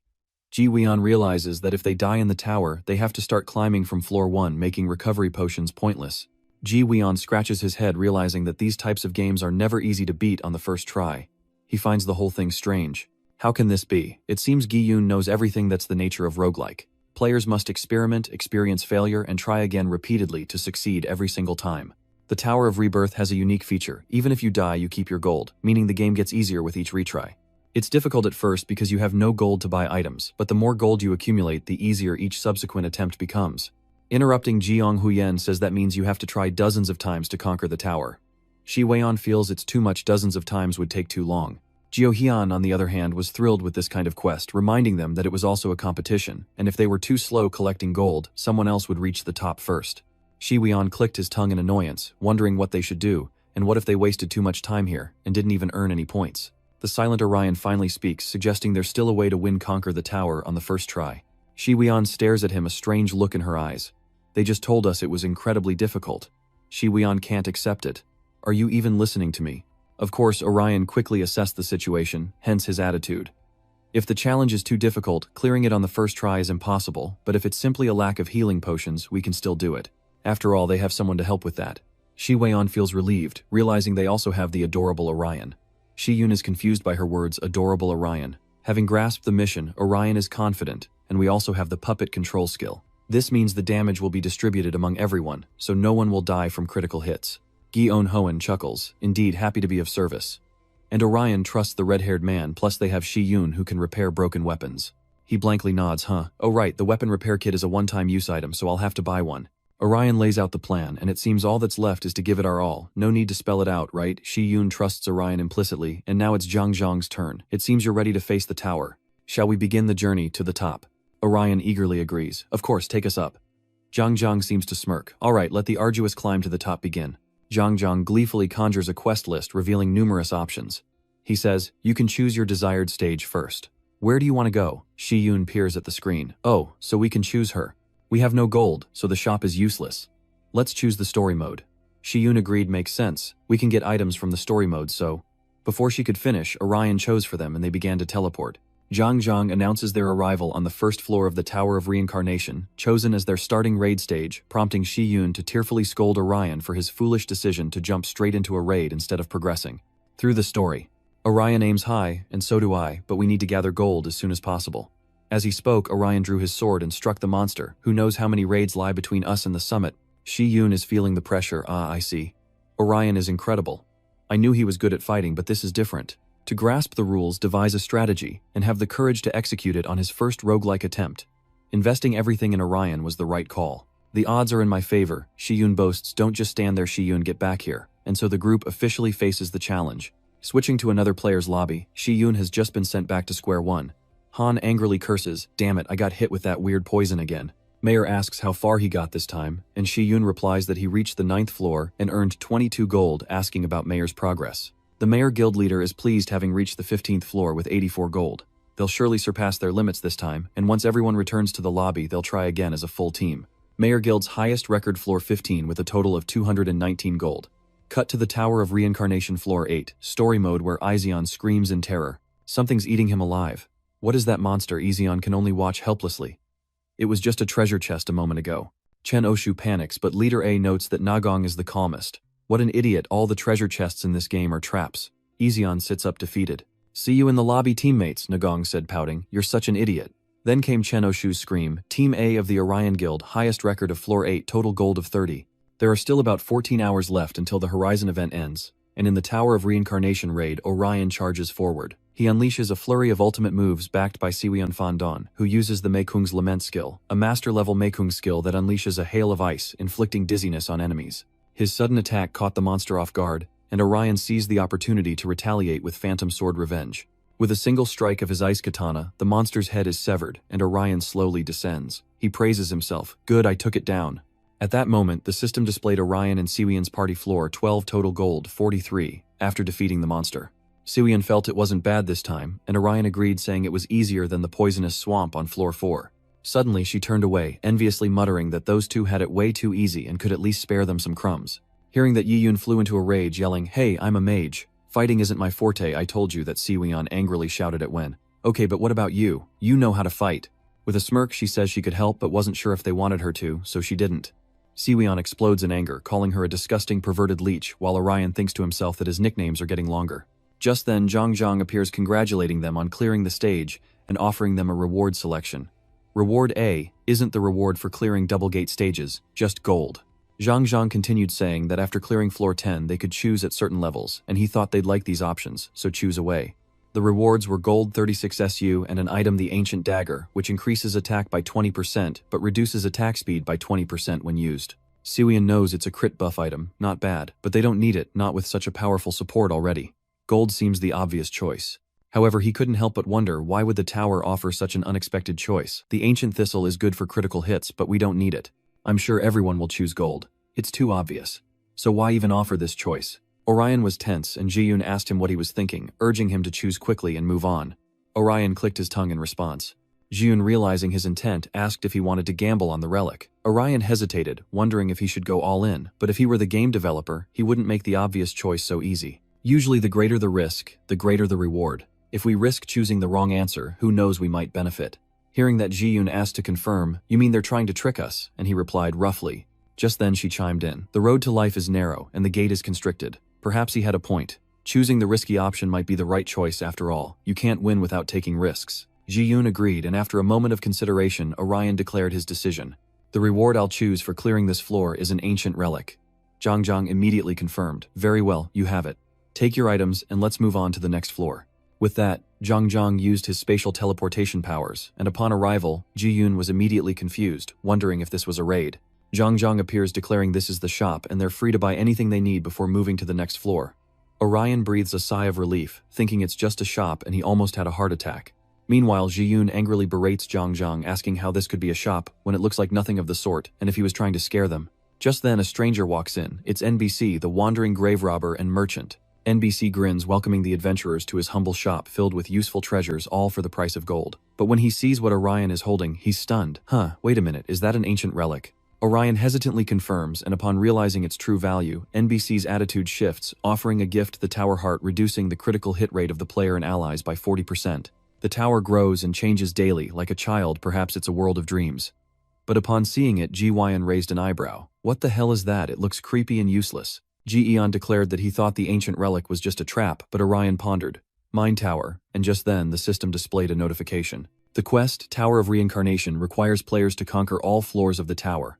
Speaker 1: Zi Weian realizes that if they die in the tower, they have to start climbing from floor 1, making recovery potions pointless. Zi Weian scratches his head, realizing that these types of games are never easy to beat on the first try. He finds the whole thing strange. How can this be? It seems Gi-yoon knows everything that's the nature of roguelike. Players must experiment, experience failure, and try again repeatedly to succeed every single time. The Tower of Rebirth has a unique feature. Even if you die, you keep your gold, meaning the game gets easier with each retry. It's difficult at first because you have no gold to buy items, but the more gold you accumulate, the easier each subsequent attempt becomes. Interrupting Jiang Huyen says that means you have to try dozens of times to conquer the tower. Shi Weian feels it's too much. Dozens of times would take too long. Jiao Hian, on the other hand, was thrilled with this kind of quest, reminding them that it was also a competition, and if they were too slow collecting gold, someone else would reach the top first. Shi Weian clicked his tongue in annoyance, wondering what they should do, and what if they wasted too much time here, and didn't even earn any points. The silent Orion finally speaks, suggesting there's still a way to conquer the tower on the first try. Shi Weian stares at him, a strange look in her eyes. They just told us it was incredibly difficult. Shi Weian can't accept it. Are you even listening to me? Of course, Orion quickly assessed the situation, hence his attitude. If the challenge is too difficult, clearing it on the first try is impossible, but if it's simply a lack of healing potions, we can still do it. After all, they have someone to help with that. Shi Weian feels relieved, realizing they also have the adorable Orion. Shi Yun is confused by her words, adorable Orion. Having grasped the mission, Orion is confident, and we also have the puppet control skill. This means the damage will be distributed among everyone, so no one will die from critical hits. Gi-on Hoen chuckles, indeed happy to be of service. And Orion trusts the red-haired man, plus they have Shi Yun who can repair broken weapons. He blankly nods, huh? Oh right, the weapon repair kit is a one-time use item, so I'll have to buy one. Orion lays out the plan, and it seems all that's left is to give it our all. No need to spell it out, right? Shi Yun trusts Orion implicitly, and now it's Zhang's turn. It seems you're ready to face the tower. Shall we begin the journey to the top? Orion eagerly agrees. Of course, take us up. Zhang seems to smirk. All right, let the arduous climb to the top begin. Zhang gleefully conjures a quest list revealing numerous options. He says, you can choose your desired stage first. Where do you want to go? Shi Yun peers at the screen. Oh, so we can choose her. We have no gold, so the shop is useless. Let's choose the story mode. Shiyun agreed makes sense. We can get items from the story mode so. Before she could finish, Orion chose for them and they began to teleport. Zhang announces their arrival on the first floor of the Tower of Reincarnation, chosen as their starting raid stage, prompting Shiyun to tearfully scold Orion for his foolish decision to jump straight into a raid instead of progressing. Through the story, Orion aims high, and so do I, but we need to gather gold as soon as possible. As he spoke, Orion drew his sword and struck the monster. Who knows how many raids lie between us and the summit? Shiyun is feeling the pressure. I see. Orion is incredible. I knew he was good at fighting, but this is different. To grasp the rules, devise a strategy, and have the courage to execute it on his first roguelike attempt. Investing everything in Orion was the right call. The odds are in my favor, Shiyun boasts. Don't just stand there, Shiyun, get back here. And so the group officially faces the challenge. Switching to another player's lobby, Shiyun has just been sent back to square one. Han angrily curses, damn it, I got hit with that weird poison again. Mayor asks how far he got this time, and Shiyun replies that he reached the 9th floor and earned 22 gold, asking about Mayor's progress. The Mayor Guild leader is pleased having reached the 15th floor with 84 gold. They'll surely surpass their limits this time, and once everyone returns to the lobby, they'll try again as a full team. Mayor Guild's highest record floor 15 with a total of 219 gold. Cut to the Tower of Reincarnation floor 8, story mode where Izion screams in terror. Something's eating him alive. What is that monster? Izion can only watch helplessly. It was just a treasure chest a moment ago. Chen Oshu panics, but Leader A notes that Nagong is the calmest. What an idiot, all the treasure chests in this game are traps. Izion sits up defeated. See you in the lobby, teammates, Nagong said pouting. You're such an idiot. Then came Chen Oshu's scream. Team A of the Orion Guild, highest record of floor 8, total gold of 30. There are still about 14 hours left until the Horizon event ends, and in the Tower of Reincarnation raid, Orion charges forward. He unleashes a flurry of ultimate moves backed by Siwion Fandon, who uses the Meikung's Lament skill, a master-level Meikung skill that unleashes a hail of ice, inflicting dizziness on enemies. His sudden attack caught the monster off guard, and Orion seized the opportunity to retaliate with Phantom Sword Revenge. With a single strike of his ice katana, the monster's head is severed, and Orion slowly descends. He praises himself. Good, I took it down. At that moment, the system displayed Orion and Siwion's party floor 12 total gold, 43, after defeating the monster. Siwion felt it wasn't bad this time, and Orion agreed, saying it was easier than the poisonous swamp on floor 4. Suddenly, she turned away, enviously muttering that those two had it way too easy and could at least spare them some crumbs. Hearing that Yiyun flew into a rage, yelling, "Hey, I'm a mage. Fighting isn't my forte, I told you," that Siwion angrily shouted at Wen. "Okay, but what about you? You know how to fight." With a smirk, she says she could help but wasn't sure if they wanted her to, so she didn't. Siwion explodes in anger, calling her a disgusting perverted leech, while Orion thinks to himself that his nicknames are getting longer. Just then, Zhang appears congratulating them on clearing the stage and offering them a reward selection. Reward A isn't the reward for clearing double gate stages, just gold. Zhang continued saying that after clearing floor 10 they could choose at certain levels, and he thought they'd like these options, so choose away. The rewards were gold 36 SU and an item, the Ancient Dagger, which increases attack by 20% but reduces attack speed by 20% when used. Siwion knows it's a crit buff item, not bad, but they don't need it, not with such a powerful support already. Gold seems the obvious choice. However, he couldn't help but wonder, why would the tower offer such an unexpected choice? The Ancient Thistle is good for critical hits, but we don't need it. I'm sure everyone will choose gold. It's too obvious. So why even offer this choice? Orion was tense, and Jiyun asked him what he was thinking, urging him to choose quickly and move on. Orion clicked his tongue in response. Jiyun, realizing his intent, asked if he wanted to gamble on the relic. Orion hesitated, wondering if he should go all in, but if he were the game developer, he wouldn't make the obvious choice so easy. Usually the greater the risk, the greater the reward. If we risk choosing the wrong answer, who knows, we might benefit. Hearing that, Jiyun asked to confirm, "You mean they're trying to trick us?" and he replied roughly. Just then she chimed in. The road to life is narrow, and the gate is constricted. Perhaps he had a point. Choosing the risky option might be the right choice after all. You can't win without taking risks. Jiyun agreed, and after a moment of consideration, Orion declared his decision. The reward I'll choose for clearing this floor is an ancient relic. Zhang immediately confirmed. Very well, you have it. Take your items and let's move on to the next floor. With that, Zhang used his spatial teleportation powers, and upon arrival, Jiyun was immediately confused, wondering if this was a raid. Zhang appears, declaring this is the shop and they're free to buy anything they need before moving to the next floor. Orion breathes a sigh of relief, thinking it's just a shop, and he almost had a heart attack. Meanwhile, Jiyun angrily berates Zhang, asking how this could be a shop when it looks like nothing of the sort, and if he was trying to scare them. Just then a stranger walks in. It's NBC, the wandering grave robber and merchant. NBC grins, welcoming the adventurers to his humble shop filled with useful treasures, all for the price of gold. But when he sees what Orion is holding, he's stunned. Wait a minute, is that an ancient relic? Orion hesitantly confirms, and upon realizing its true value, NBC's attitude shifts, offering a gift the Tower Heart, reducing the critical hit rate of the player and allies by 40%. The tower grows and changes daily, like a child, perhaps it's a world of dreams. But upon seeing it, Ji-Won raised an eyebrow. What the hell is that? It looks creepy and useless. Ji-Eon declared that he thought the ancient relic was just a trap, but Orion pondered. Mine Tower, and just then the system displayed a notification. The quest, Tower of Reincarnation, requires players to conquer all floors of the tower.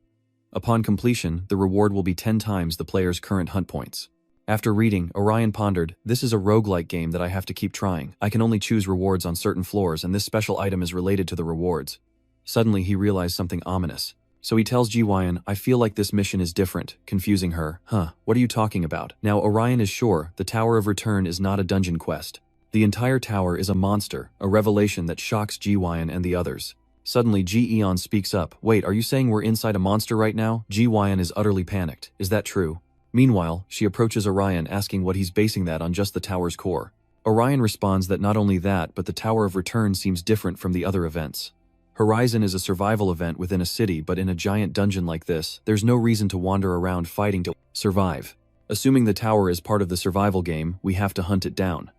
Speaker 1: Upon completion, the reward will be 10 times the player's current hunt points. After reading, Orion pondered, this is a roguelike game that I have to keep trying. I can only choose rewards on certain floors, and this special item is related to the rewards. Suddenly he realized something ominous. So he tells Ji-Won, I feel like this mission is different, confusing her. What are you talking about? Now Orion is sure the Tower of Return is not a dungeon quest. The entire tower is a monster, a revelation that shocks Ji-Won and the others. Suddenly Ji-Eon speaks up. Wait, are you saying we're inside a monster right now? Ji-Won is utterly panicked. Is that true? Meanwhile, she approaches Orion asking what he's basing that on just the tower's core. Orion responds that not only that, but the Tower of Return seems different from the other events. Horizon is a survival event within a city, but in a giant dungeon like this, there's no reason to wander around fighting to survive. Assuming the tower is part of the survival game, we have to hunt it down.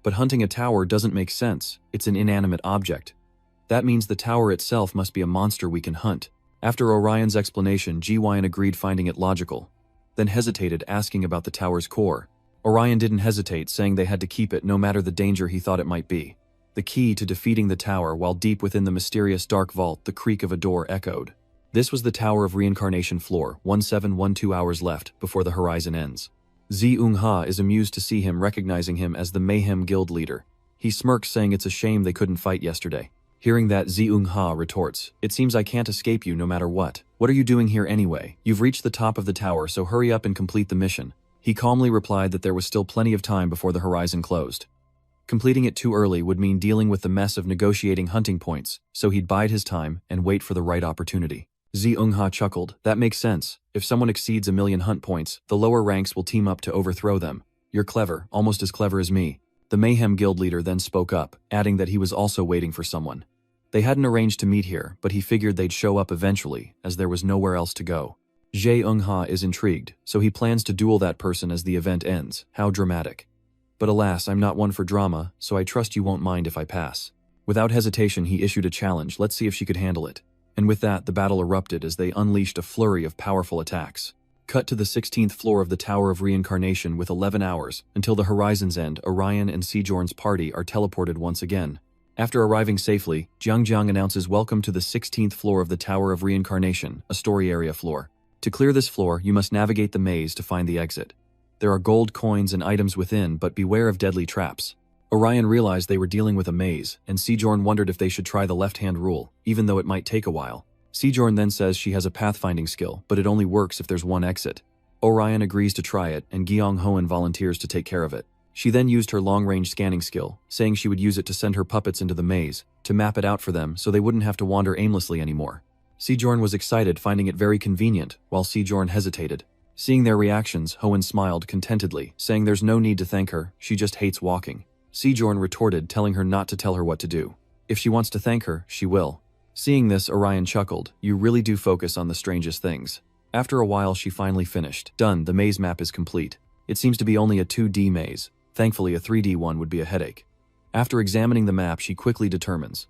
Speaker 1: But hunting a tower doesn't make sense. It's an inanimate object. That means the tower itself must be a monster we can hunt. After Orion's explanation, Ji-Won agreed, finding it logical, then hesitated, asking about the tower's core. Orion didn't hesitate, saying they had to keep it no matter the danger he thought it might be. The key to defeating the tower. While deep within the mysterious dark vault, the creak of a door echoed. This was the Tower of Reincarnation floor, 1712 hours left before the horizon ends. Zeung-ha is amused to see him, recognizing him as the Mayhem Guild leader. He smirks, saying it's a shame they couldn't fight yesterday. Hearing that, Zeung-ha retorts, it seems I can't escape you no matter what. What are you doing here anyway? You've reached the top of the tower, so hurry up and complete the mission. He calmly replied that there was still plenty of time before the horizon closed. Completing it too early would mean dealing with the mess of negotiating hunting points, so he'd bide his time and wait for the right opportunity. Zeung-ha chuckled. That makes sense. If someone exceeds 1,000,000 hunt points, the lower ranks will team up to overthrow them. You're clever, almost as clever as me. The Mayhem Guild leader then spoke up, adding that he was also waiting for someone. They hadn't arranged to meet here, but he figured they'd show up eventually, as there was nowhere else to go. Zeung-ha is intrigued, so he plans to duel that person as the event ends. How dramatic. But alas, I'm not one for drama, so I trust you won't mind if I pass. Without hesitation, he issued a challenge. Let's see if she could handle it. And with that, the battle erupted as they unleashed a flurry of powerful attacks. Cut to the 16th floor of the Tower of Reincarnation. With 11 hours until the horizon's end, Orion and Sejorn's party are teleported once again. After arriving safely, Jiang announces welcome to the 16th floor of the Tower of Reincarnation, a story area floor. To clear this floor, you must navigate the maze to find the exit. There are gold coins and items within, but beware of deadly traps. Orion realized they were dealing with a maze, and Sejorn wondered if they should try the left-hand rule, even though it might take a while. Sejorn then says she has a pathfinding skill, but it only works if there's one exit. Orion agrees to try it, and Gyeong-hoen volunteers to take care of it. She then used her long-range scanning skill, saying she would use it to send her puppets into the maze, to map it out for them so they wouldn't have to wander aimlessly anymore. Sejorn was excited, finding it very convenient, while Sejorn hesitated. Seeing their reactions, Hoen smiled contentedly, saying there's no need to thank her, she just hates walking. Sejorn retorted, telling her not to tell her what to do. If she wants to thank her, she will. Seeing this, Orion chuckled. You really do focus on the strangest things. After a while, she finally finished. Done, the maze map is complete. It seems to be only a 2D maze. Thankfully, a 3D one would be a headache. After examining the map, she quickly determines.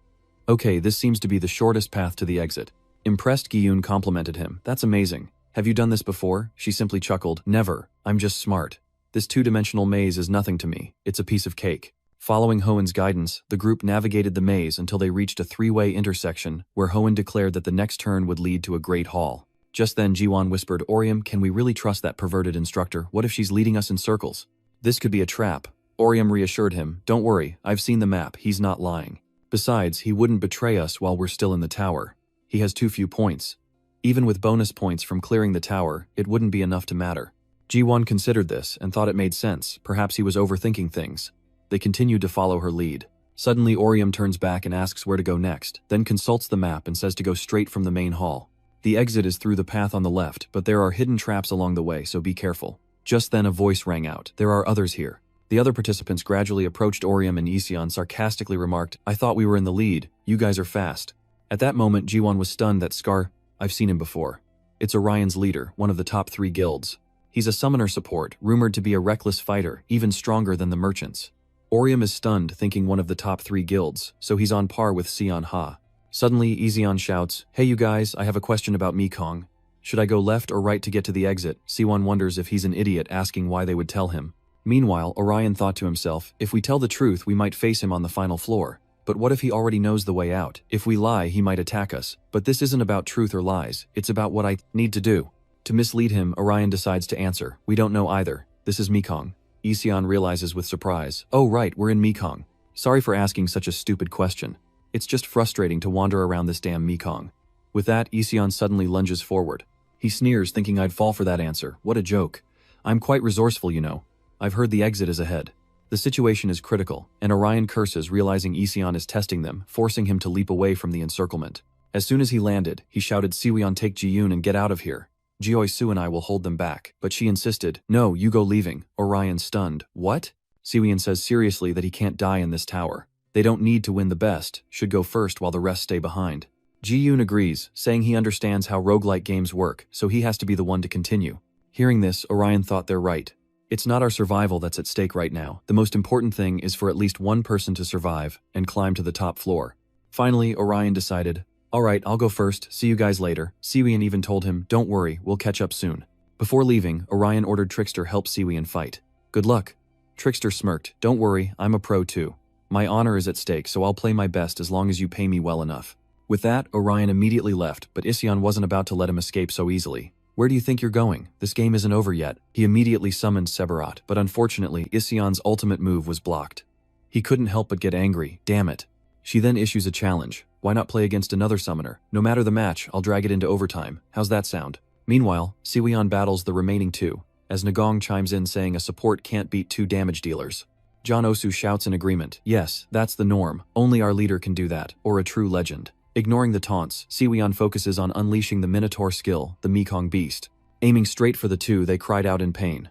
Speaker 1: Okay, this seems to be the shortest path to the exit. Impressed, Gi-yoon complimented him. That's amazing. Have you done this before? She simply chuckled. Never. I'm just smart. This two-dimensional maze is nothing to me. It's a piece of cake. Following Hoen's guidance, the group navigated the maze until they reached a three-way intersection where Hoen declared that the next turn would lead to a great hall. Just then, Ji-Won whispered, Orium, can we really trust that perverted instructor? What if she's leading us in circles? This could be a trap. Orium reassured him. Don't worry, I've seen the map. He's not lying. Besides, he wouldn't betray us while we're still in the tower. He has too few points. Even with bonus points from clearing the tower, it wouldn't be enough to matter. Ji-Won considered this and thought it made sense. Perhaps he was overthinking things. They continued to follow her lead. Suddenly, Orium turns back and asks where to go next, then consults the map and says to go straight from the main hall. The exit is through the path on the left, but there are hidden traps along the way, so be careful. Just then a voice rang out. There are others here. The other participants gradually approached Orium, and Iseon sarcastically remarked, I thought we were in the lead. You guys are fast. At that moment, Ji-Won was stunned that I've seen him before. It's Orion's leader, one of the top 3 guilds. He's a summoner support, rumored to be a reckless fighter, even stronger than the merchants. Orium is stunned, thinking one of the top 3 guilds, so he's on par with Sion Ha. Suddenly, Ezion shouts, "Hey you guys, I have a question about Mekong. Should I go left or right to get to the exit?" Siwon wonders if he's an idiot, asking why they would tell him. Meanwhile, Orion thought to himself, if we tell the truth we might face him on the final floor. But what if he already knows the way out? If we lie, he might attack us. But this isn't about truth or lies, it's about what I need to do. To mislead him, Orion decides to answer, "We don't know either. This is Mekong." Ezion realizes with surprise, "Oh right, we're in Mekong. Sorry for asking such a stupid question. It's just frustrating to wander around this damn Mekong." With that, Ezion suddenly lunges forward. He sneers, thinking I'd fall for that answer. What a joke. I'm quite resourceful, you know. I've heard the exit is ahead. The situation is critical, and Orion curses, realizing Ezion is testing them, forcing him to leap away from the encirclement. As soon as he landed, he shouted, "Siwon, take Ji-yoon and get out of here. Jioi-su and I will hold them back." But she insisted, "No, you go leaving." Orion stunned. "What?" Siwon says seriously that he can't die in this tower. They don't need to win the best, should go first while the rest stay behind. Ji-yoon agrees, saying he understands how roguelike games work, so he has to be the one to continue. Hearing this, Orion thought they're right. It's not our survival that's at stake right now. The most important thing is for at least one person to survive and climb to the top floor. Finally, Orion decided, "Alright, I'll go first, see you guys later." Siwon even told him, "Don't worry, we'll catch up soon." Before leaving, Orion ordered Trickster help Siwon fight. "Good luck." Trickster smirked, "Don't worry, I'm a pro too. My honor is at stake, so I'll play my best as long as you pay me well enough." With that, Orion immediately left, but Ezion wasn't about to let him escape so easily. "Where do you think you're going? This game isn't over yet." He immediately summoned Sebarat, but unfortunately, Ezion's ultimate move was blocked. He couldn't help but get angry, damn it. She then issues a challenge. Why not play against another summoner? No matter the match, I'll drag it into overtime. How's that sound? Meanwhile, Siwon battles the remaining 2, as Nagong chimes in saying a support can't beat 2 damage dealers. John Osu shouts in agreement, "Yes, that's the norm. Only our leader can do that, or a true legend." Ignoring the taunts, Siwon focuses on unleashing the Minotaur skill, the Mekong Beast. Aiming straight for the 2, they cried out in pain.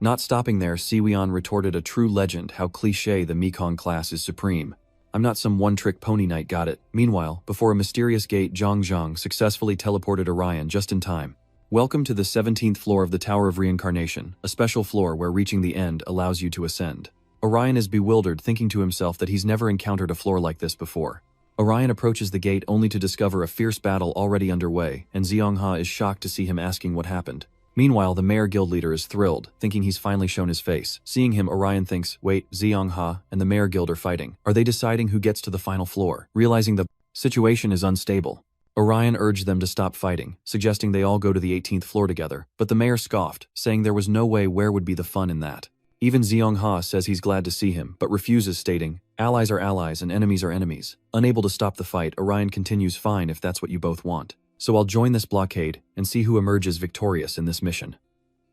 Speaker 1: Not stopping there, Siwon retorted, "A true legend, how cliché, the Mekong class is supreme. I'm not some one-trick pony knight, got it." Meanwhile, before a mysterious gate, Zhang successfully teleported Orion just in time. "Welcome to the 17th floor of the Tower of Reincarnation, a special floor where reaching the end allows you to ascend." Orion is bewildered, thinking to himself that he's never encountered a floor like this before. Orion approaches the gate only to discover a fierce battle already underway, and Zeong-ha is shocked to see him, asking what happened. Meanwhile, the mayor guild leader is thrilled, thinking he's finally shown his face. Seeing him, Orion thinks, wait, Zeong-ha and the mayor guild are fighting. Are they deciding who gets to the final floor? Realizing the situation is unstable, Orion urged them to stop fighting, suggesting they all go to the 18th floor together, but the mayor scoffed, saying there was no way, where would be the fun in that. Even Zeong-ha says he's glad to see him, but refuses, stating, "Allies are allies and enemies are enemies." Unable to stop the fight, Orion continues, "Fine if that's what you both want. So I'll join this blockade and see who emerges victorious in this mission."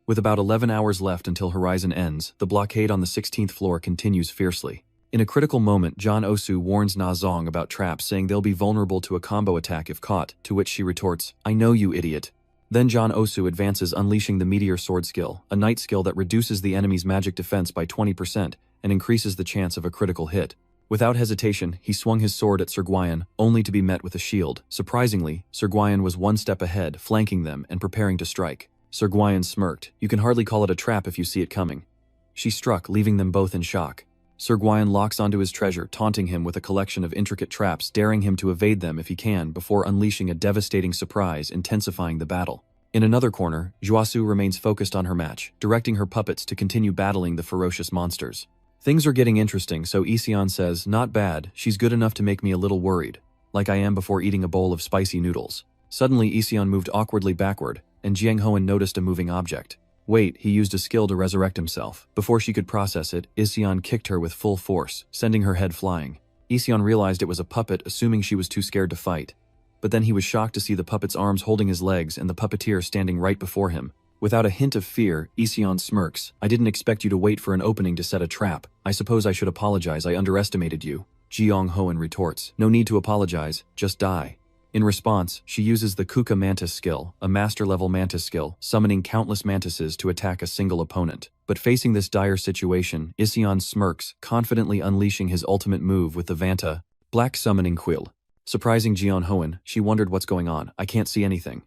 Speaker 1: With about 11 hours left until Horizon ends, the blockade on the 16th floor continues fiercely. In a critical moment, John Osu warns Na Zong about traps, saying they'll be vulnerable to a combo attack if caught, to which she retorts, "I know, you idiot." Then John Osu advances, unleashing the Meteor Sword skill, a knight skill that reduces the enemy's magic defense by 20% and increases the chance of a critical hit. Without hesitation, he swung his sword at Sir Guyan, only to be met with a shield. Surprisingly, Sir Guyan was one step ahead, flanking them and preparing to strike. Sir Guyan smirked, "You can hardly call it a trap if you see it coming." She struck, leaving them both in shock. Sir Guyan locks onto his treasure, taunting him with a collection of intricate traps, daring him to evade them if he can before unleashing a devastating surprise, intensifying the battle. In another corner, Zhuasu remains focused on her match, directing her puppets to continue battling the ferocious monsters. Things are getting interesting, so Ezion says, "Not bad, she's good enough to make me a little worried, like I am before eating a bowl of spicy noodles." Suddenly, Ezion moved awkwardly backward, and Jiang Hoen noticed a moving object. Wait, he used a skill to resurrect himself. Before she could process it, Ezion kicked her with full force, sending her head flying. Ezion realized it was a puppet, assuming she was too scared to fight. But then he was shocked to see the puppet's arms holding his legs and the puppeteer standing right before him. Without a hint of fear, Ezion smirks, "I didn't expect you to wait for an opening to set a trap. I suppose I should apologize, I underestimated you." Jiang Hoen retorts, "No need to apologize, just die." In response, she uses the Kuka Mantis skill, a master-level mantis skill, summoning countless mantises to attack a single opponent. But facing this dire situation, Ezion smirks, confidently unleashing his ultimate move with the Vanta, Black Summoning Quill. Surprising Jiang Hoen, she wondered what's going on. "I can't see anything."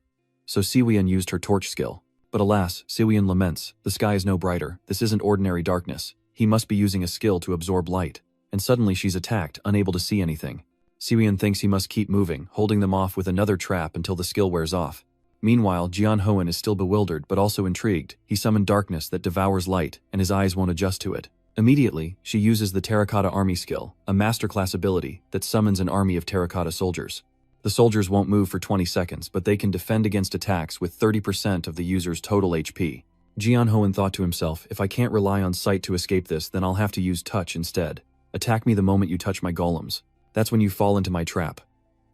Speaker 1: so Siwon used her torch skill. But alas, Siwon laments, the sky is no brighter, this isn't ordinary darkness, he must be using a skill to absorb light. And suddenly she's attacked, unable to see anything. Siwon thinks he must keep moving, holding them off with another trap until the skill wears off. Meanwhile, Jian Hoen is still bewildered but also intrigued. He summoned darkness that devours light, and his eyes won't adjust to it. Immediately, she uses the Terracotta Army skill, a masterclass ability that summons an army of terracotta soldiers. The soldiers won't move for 20 seconds, but they can defend against attacks with 30% of the user's total HP. Jian Hoen thought to himself, if I can't rely on sight to escape this, then I'll have to use touch instead. Attack me the moment you touch my golems. That's when you fall into my trap.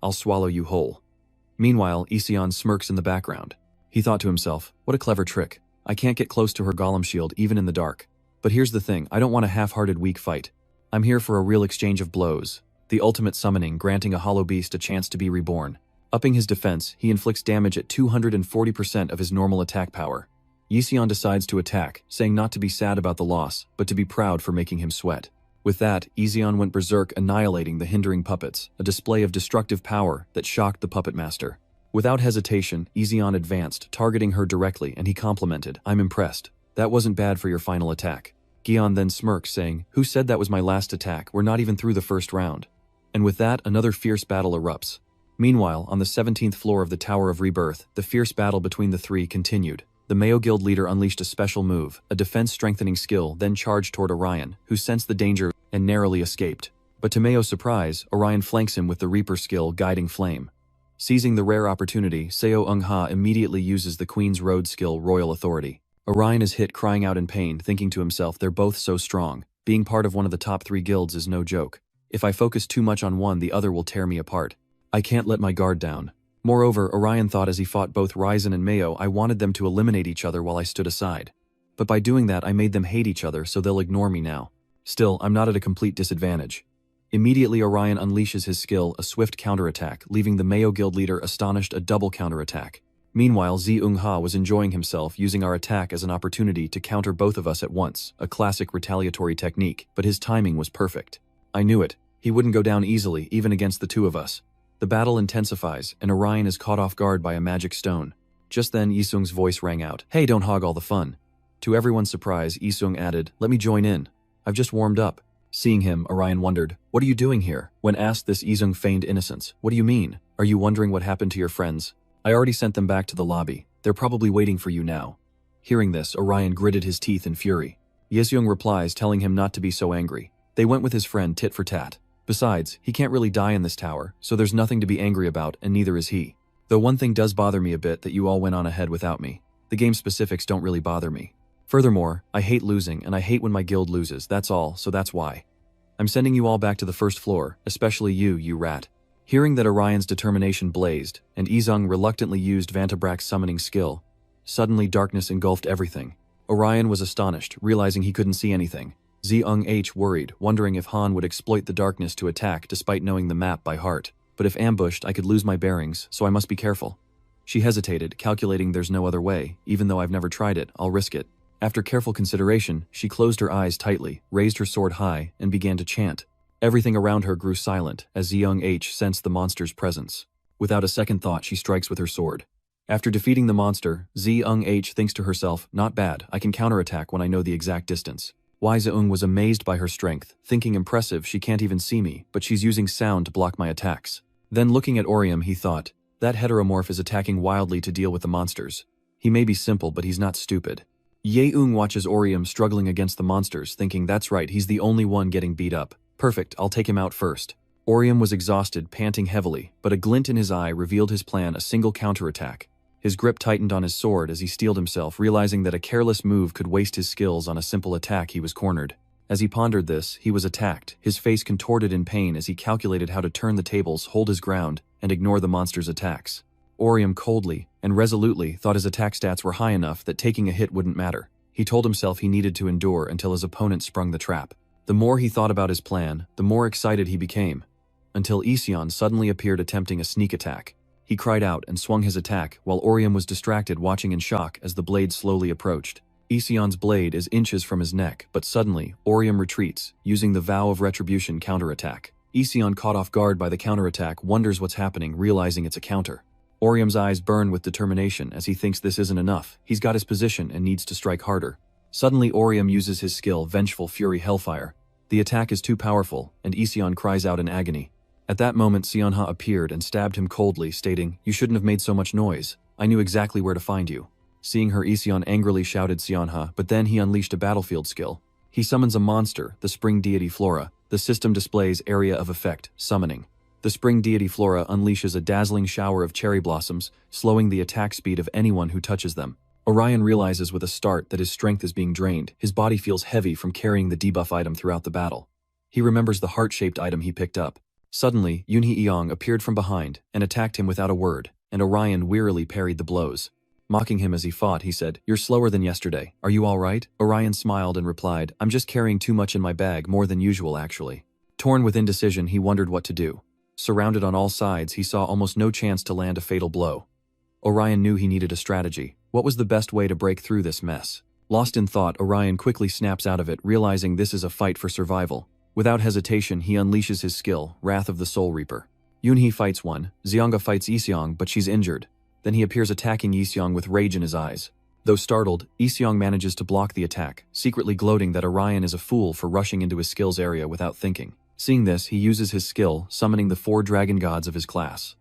Speaker 1: I'll swallow you whole. Meanwhile, Iseon smirks in the background. He thought to himself, what a clever trick. I can't get close to her golem shield even in the dark. But here's the thing, I don't want a half-hearted weak fight. I'm here for a real exchange of blows. The ultimate summoning, granting a hollow beast a chance to be reborn. Upping his defense, he inflicts damage at 240% of his normal attack power. Iseon decides to attack, saying not to be sad about the loss, but to be proud for making him sweat. With that, Iseon went berserk, annihilating the hindering puppets, a display of destructive power that shocked the puppet master. Without hesitation, Iseon advanced, targeting her directly, and he complimented, I'm impressed. That wasn't bad for your final attack. Gion then smirks, saying, who said that was my last attack? We're not even through the first round. And with that, another fierce battle erupts. Meanwhile, on the 17th floor of the Tower of Rebirth, the fierce battle between the three continued. The Mayo Guild leader unleashed a special move, a defense-strengthening skill, then charged toward Orion, who sensed the danger and narrowly escaped. But to Mayo's surprise, Orion flanks him with the Reaper skill, Guiding Flame. Seizing the rare opportunity, Seo Eung-ha immediately uses the Queen's Road skill, Royal Authority. Orion is hit, crying out in pain, thinking to himself, they're both so strong. Being part of one of the top 3 guilds is no joke. If I focus too much on one, the other will tear me apart. I can't let my guard down. Moreover, Orion thought as he fought both Ryzen and Mayo, I wanted them to eliminate each other while I stood aside. But by doing that, I made them hate each other, so they'll ignore me now. Still, I'm not at a complete disadvantage. Immediately, Orion unleashes his skill, a swift counterattack, leaving the Mayo Guild leader astonished, a double counterattack. Meanwhile, Zi Eung-ha was enjoying himself, using our attack as an opportunity to counter both of us at once, a classic retaliatory technique, but his timing was perfect. I knew it. He wouldn't go down easily, even against the two of us. The battle intensifies, and Orion is caught off guard by a magic stone. Just then, Isung's voice rang out, hey, don't hog all the fun. To everyone's surprise, Isung added, let me join in. I've just warmed up. Seeing him, Orion wondered, what are you doing here? When asked this, Isung feigned innocence. What do you mean? Are you wondering what happened to your friends? I already sent them back to the lobby. They're probably waiting for you now. Hearing this, Orion gritted his teeth in fury. Yesung replies, telling him not to be so angry. They went with his friend tit for tat. Besides, he can't really die in this tower, so there's nothing to be angry about, and neither is he. Though one thing does bother me a bit, that you all went on ahead without me. The game specifics don't really bother me. Furthermore, I hate losing, and I hate when my guild loses, that's all, so that's why. I'm sending you all back to the first floor, especially you rat. Hearing that Orion's determination blazed, and Izung reluctantly used Vantabrak's summoning skill, suddenly darkness engulfed everything. Orion was astonished, realizing he couldn't see anything. Zeung-H worried, wondering if Han would exploit the darkness to attack despite knowing the map by heart. But if ambushed, I could lose my bearings, so I must be careful. She hesitated, calculating there's no other way. Even though I've never tried it, I'll risk it. After careful consideration, she closed her eyes tightly, raised her sword high, and began to chant. Everything around her grew silent as Zeung-H sensed the monster's presence. Without a second thought, she strikes with her sword. After defeating the monster, Zeung-H thinks to herself, not bad, I can counterattack when I know the exact distance. Zeung was amazed by her strength, thinking impressive, she can't even see me, but she's using sound to block my attacks. Then looking at Orium, he thought, that heteromorph is attacking wildly to deal with the monsters. He may be simple, but he's not stupid. Yeung watches Orium struggling against the monsters, thinking that's right, he's the only one getting beat up. Perfect, I'll take him out first. Orium was exhausted, panting heavily, but a glint in his eye revealed his plan, a single counterattack. His grip tightened on his sword as he steeled himself, realizing that a careless move could waste his skills on a simple attack. He was cornered. As he pondered this, he was attacked, his face contorted in pain as he calculated how to turn the tables, hold his ground, and ignore the monster's attacks. Orium coldly and resolutely thought his attack stats were high enough that taking a hit wouldn't matter. He told himself he needed to endure until his opponent sprung the trap. The more he thought about his plan, the more excited he became, until Iseon suddenly appeared attempting a sneak attack. He cried out and swung his attack, while Orium was distracted, watching in shock as the blade slowly approached. Iseon's blade is inches from his neck, but suddenly, Orium retreats, using the Vow of Retribution counterattack. Iseon, caught off guard by the counterattack, wonders what's happening, realizing it's a counter. Orium's eyes burn with determination as he thinks this isn't enough. He's got his position and needs to strike harder. Suddenly Orium uses his skill, Vengeful Fury Hellfire. The attack is too powerful, and Iseon cries out in agony. At that moment Seonha appeared and stabbed him coldly, stating, "You shouldn't have made so much noise. I knew exactly where to find you." Seeing her, Iseon angrily shouted Seonha, but then he unleashed a battlefield skill. He summons a monster, the spring deity Flora. The system displays Area of Effect, Summoning. The spring deity Flora unleashes a dazzling shower of cherry blossoms, slowing the attack speed of anyone who touches them. Orion realizes with a start that his strength is being drained. His body feels heavy from carrying the debuff item throughout the battle. He remembers the heart-shaped item he picked up. Suddenly, Yoonhee Eong appeared from behind and attacked him without a word, and Orion wearily parried the blows. Mocking him as he fought, he said, "You're slower than yesterday. Are you all right?" Orion smiled and replied, "I'm just carrying too much in my bag, more than usual actually." Torn with indecision, he wondered what to do. Surrounded on all sides, he saw almost no chance to land a fatal blow. Orion knew he needed a strategy. What was the best way to break through this mess? Lost in thought, Orion quickly snaps out of it, realizing this is a fight for survival. Without hesitation, he unleashes his skill, Wrath of the Soul Reaper. Yoonhee fights one, Zeonga fights Iseong, but she's injured. Then he appears attacking Iseong with rage in his eyes. Though startled, Iseong manages to block the attack, secretly gloating that Orion is a fool for rushing into his skills area without thinking. Seeing this, he uses his skill, summoning the 4 dragon gods of his class.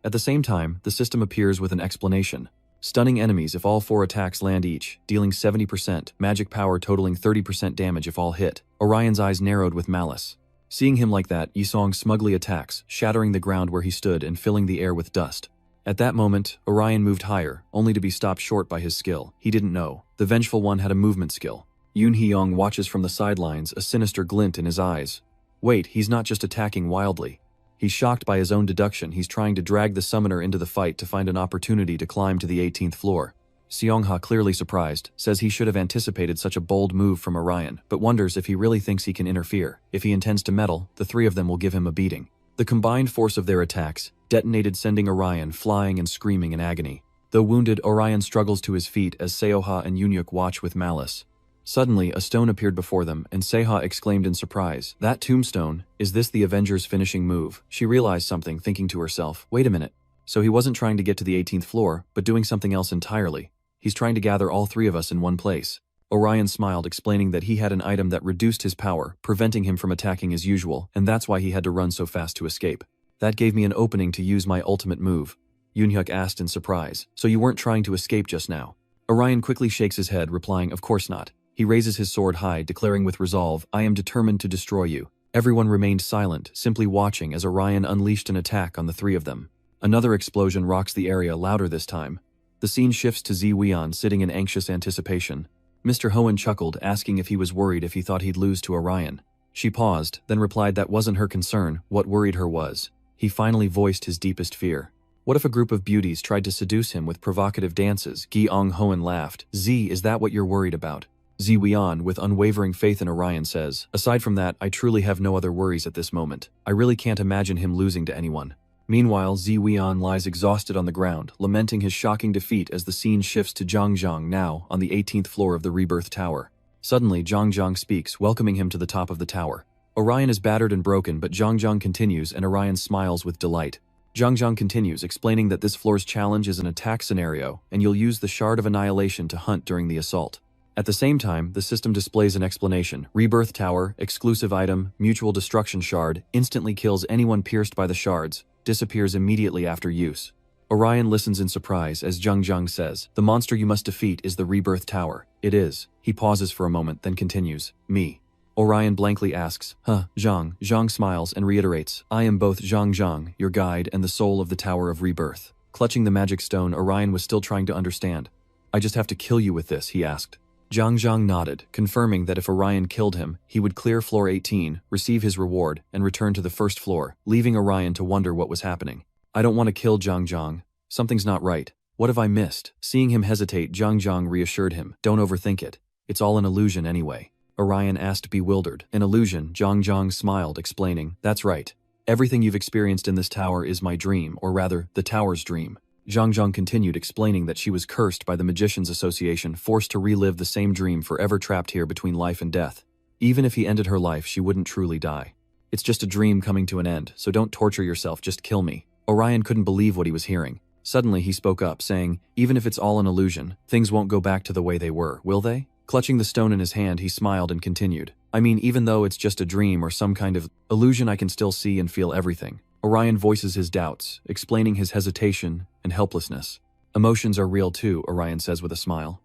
Speaker 1: At the same time, the system appears with an explanation. Stunning enemies if all 4 attacks land each, dealing 70%, magic power totaling 30% damage if all hit. Orion's eyes narrowed with malice. Seeing him like that, Iseong smugly attacks, shattering the ground where he stood and filling the air with dust. At that moment, Orion moved higher, only to be stopped short by his skill. He didn't know. The Vengeful One had a movement skill. Yoonhee Eong watches from the sidelines, a sinister glint in his eyes. Wait, he's not just attacking wildly. He's shocked by his own deduction. He's trying to drag the summoner into the fight to find an opportunity to climb to the 18th floor. Seongha, clearly surprised, says he should have anticipated such a bold move from Orion, but wonders if he really thinks he can interfere. If he intends to meddle, the 3 of them will give him a beating. The combined force of their attacks detonated, sending Orion flying and screaming in agony. Though wounded, Orion struggles to his feet as Seoha and Yunyuk watch with malice. Suddenly, a stone appeared before them, and Seha exclaimed in surprise, "That tombstone, is this the Avengers' finishing move?" She realized something, thinking to herself, wait a minute. So he wasn't trying to get to the 18th floor, but doing something else entirely. He's trying to gather all 3 of us in one place. Orion smiled, explaining that he had an item that reduced his power, preventing him from attacking as usual, and that's why he had to run so fast to escape. That gave me an opening to use my ultimate move. Yoonhyuk asked in surprise, "So you weren't trying to escape just now?" Orion quickly shakes his head, replying, "Of course not." He raises his sword high, declaring with resolve, "I am determined to destroy you." Everyone remained silent, simply watching as Orion unleashed an attack on the 3 of them. Another explosion rocks the area, louder this time. The scene shifts to Zi Weon sitting in anxious anticipation. Mr. Hoenn chuckled, asking if he was worried if he thought he'd lose to Orion. She paused, then replied that wasn't her concern. What worried her was, he finally voiced his deepest fear. What if a group of beauties tried to seduce him with provocative dances? Gi-ong Hoenn laughed. "Z, is that what you're worried about?" Zi Weon, with unwavering faith in Orion, says, "Aside from that, I truly have no other worries at this moment. I really can't imagine him losing to anyone." Meanwhile, Zi Weon lies exhausted on the ground, lamenting his shocking defeat as the scene shifts to Zhang Zhang, now on the 18th floor of the Rebirth Tower. Suddenly, Zhang Zhang speaks, welcoming him to the top of the tower. Orion is battered and broken, but Zhang Zhang continues, and Orion smiles with delight. Zhang Zhang continues, explaining that this floor's challenge is an attack scenario, and you'll use the Shard of Annihilation to hunt during the assault. At the same time, the system displays an explanation. Rebirth Tower, exclusive item, mutual destruction shard, instantly kills anyone pierced by the shards, disappears immediately after use. Orion listens in surprise as Zhang Zhang says, "The monster you must defeat is the Rebirth Tower." "It is." He pauses for a moment, then continues, "Me." Orion blankly asks, "Huh, Zhang." Zhang smiles and reiterates, "I am both Zhang Zhang, your guide, and the soul of the Tower of Rebirth." Clutching the magic stone, Orion was still trying to understand. "I just have to kill you with this?" he asked. Zhang Zhang nodded, confirming that if Orion killed him, he would clear floor 18, receive his reward, and return to the first floor, leaving Orion to wonder what was happening. "I don't want to kill Zhang Zhang. Something's not right. What have I missed?" Seeing him hesitate, Zhang Zhang reassured him, "Don't overthink it. It's all an illusion anyway." Orion asked, bewildered. "An illusion?" Zhang Zhang smiled, explaining, "That's right. Everything you've experienced in this tower is my dream, or rather, the tower's dream." Zhang Zhang continued, explaining that she was cursed by the Magicians Association, forced to relive the same dream, forever trapped here between life and death. Even if he ended her life, she wouldn't truly die. "It's just a dream coming to an end, so don't torture yourself, just kill me." Orion couldn't believe what he was hearing. Suddenly he spoke up, saying, even if it's all an illusion, things won't go back to the way they were, will they? Clutching the stone in his hand, he smiled and continued. I mean, even though it's just a dream or some kind of illusion, I can still see and feel everything. Orion voices his doubts, explaining his hesitation and helplessness. Emotions are real too, Orion says with a smile.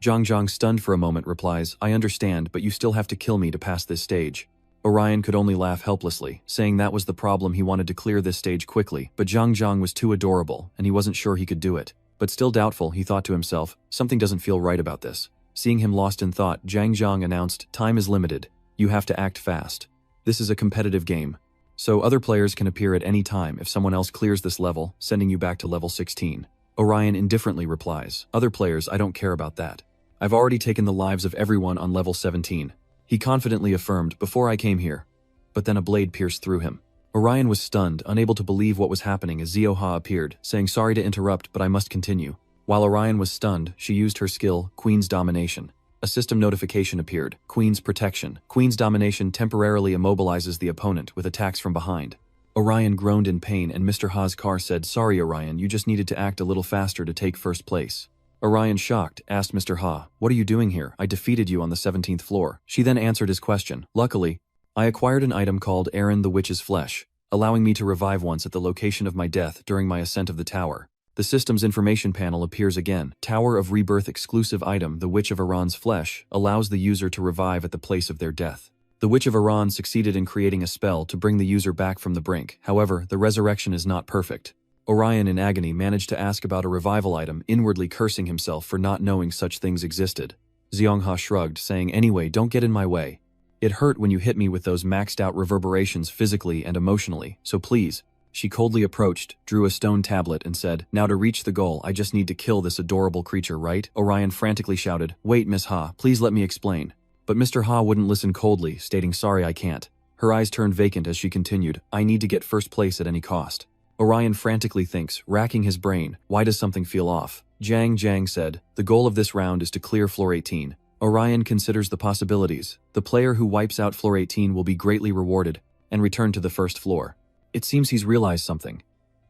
Speaker 1: Zhang, stunned for a moment, replies, I understand, but you still have to kill me to pass this stage. Orion could only laugh helplessly, saying that was the problem. He wanted to clear this stage quickly, but Zhang was too adorable, and he wasn't sure he could do it. But still doubtful, he thought to himself, something doesn't feel right about this. Seeing him lost in thought, Zhang announced, time is limited. You have to act fast. This is a competitive game, so other players can appear at any time if someone else clears this level, sending you back to level 16. Orion indifferently replies, other players, I don't care about that. I've already taken the lives of everyone on level 17. He confidently affirmed, before I came here. But then a blade pierced through him. Orion was stunned, unable to believe what was happening as Zioha appeared, saying sorry to interrupt, but I must continue. While Orion was stunned, she used her skill, Queen's Domination. A system notification appeared, Queen's Protection. Queen's Domination temporarily immobilizes the opponent with attacks from behind. Orion groaned in pain and Mr. Ha's car said, sorry Orion, you just needed to act a little faster to take first place. Orion, shocked, asked Mr. Ha, what are you doing here? I defeated you on the 17th floor. She then answered his question. Luckily, I acquired an item called Aaron the Witch's Flesh, allowing me to revive once at the location of my death during my ascent of the tower. The system's information panel appears again. Tower of Rebirth exclusive item, the Witch of Aaron's Flesh, allows the user to revive at the place of their death. The Witch of Aaron succeeded in creating a spell to bring the user back from the brink. However, the resurrection is not perfect. Orion, in agony, managed to ask about a revival item, inwardly cursing himself for not knowing such things existed. Xiongha shrugged, saying, anyway, don't get in my way. It hurt when you hit me with those maxed-out reverberations physically and emotionally, so please. She coldly approached, drew a stone tablet, and said, now to reach the goal, I just need to kill this adorable creature, right? Orion frantically shouted, wait, Miss Ha, please let me explain. But Mr. Ha wouldn't listen, coldly, stating, sorry, I can't. Her eyes turned vacant as she continued, I need to get first place at any cost. Orion frantically thinks, racking his brain, why does something feel off? Zhang said, the goal of this round is to clear floor 18. Orion considers the possibilities. The player who wipes out floor 18 will be greatly rewarded and return to the first floor. It seems he's realized something.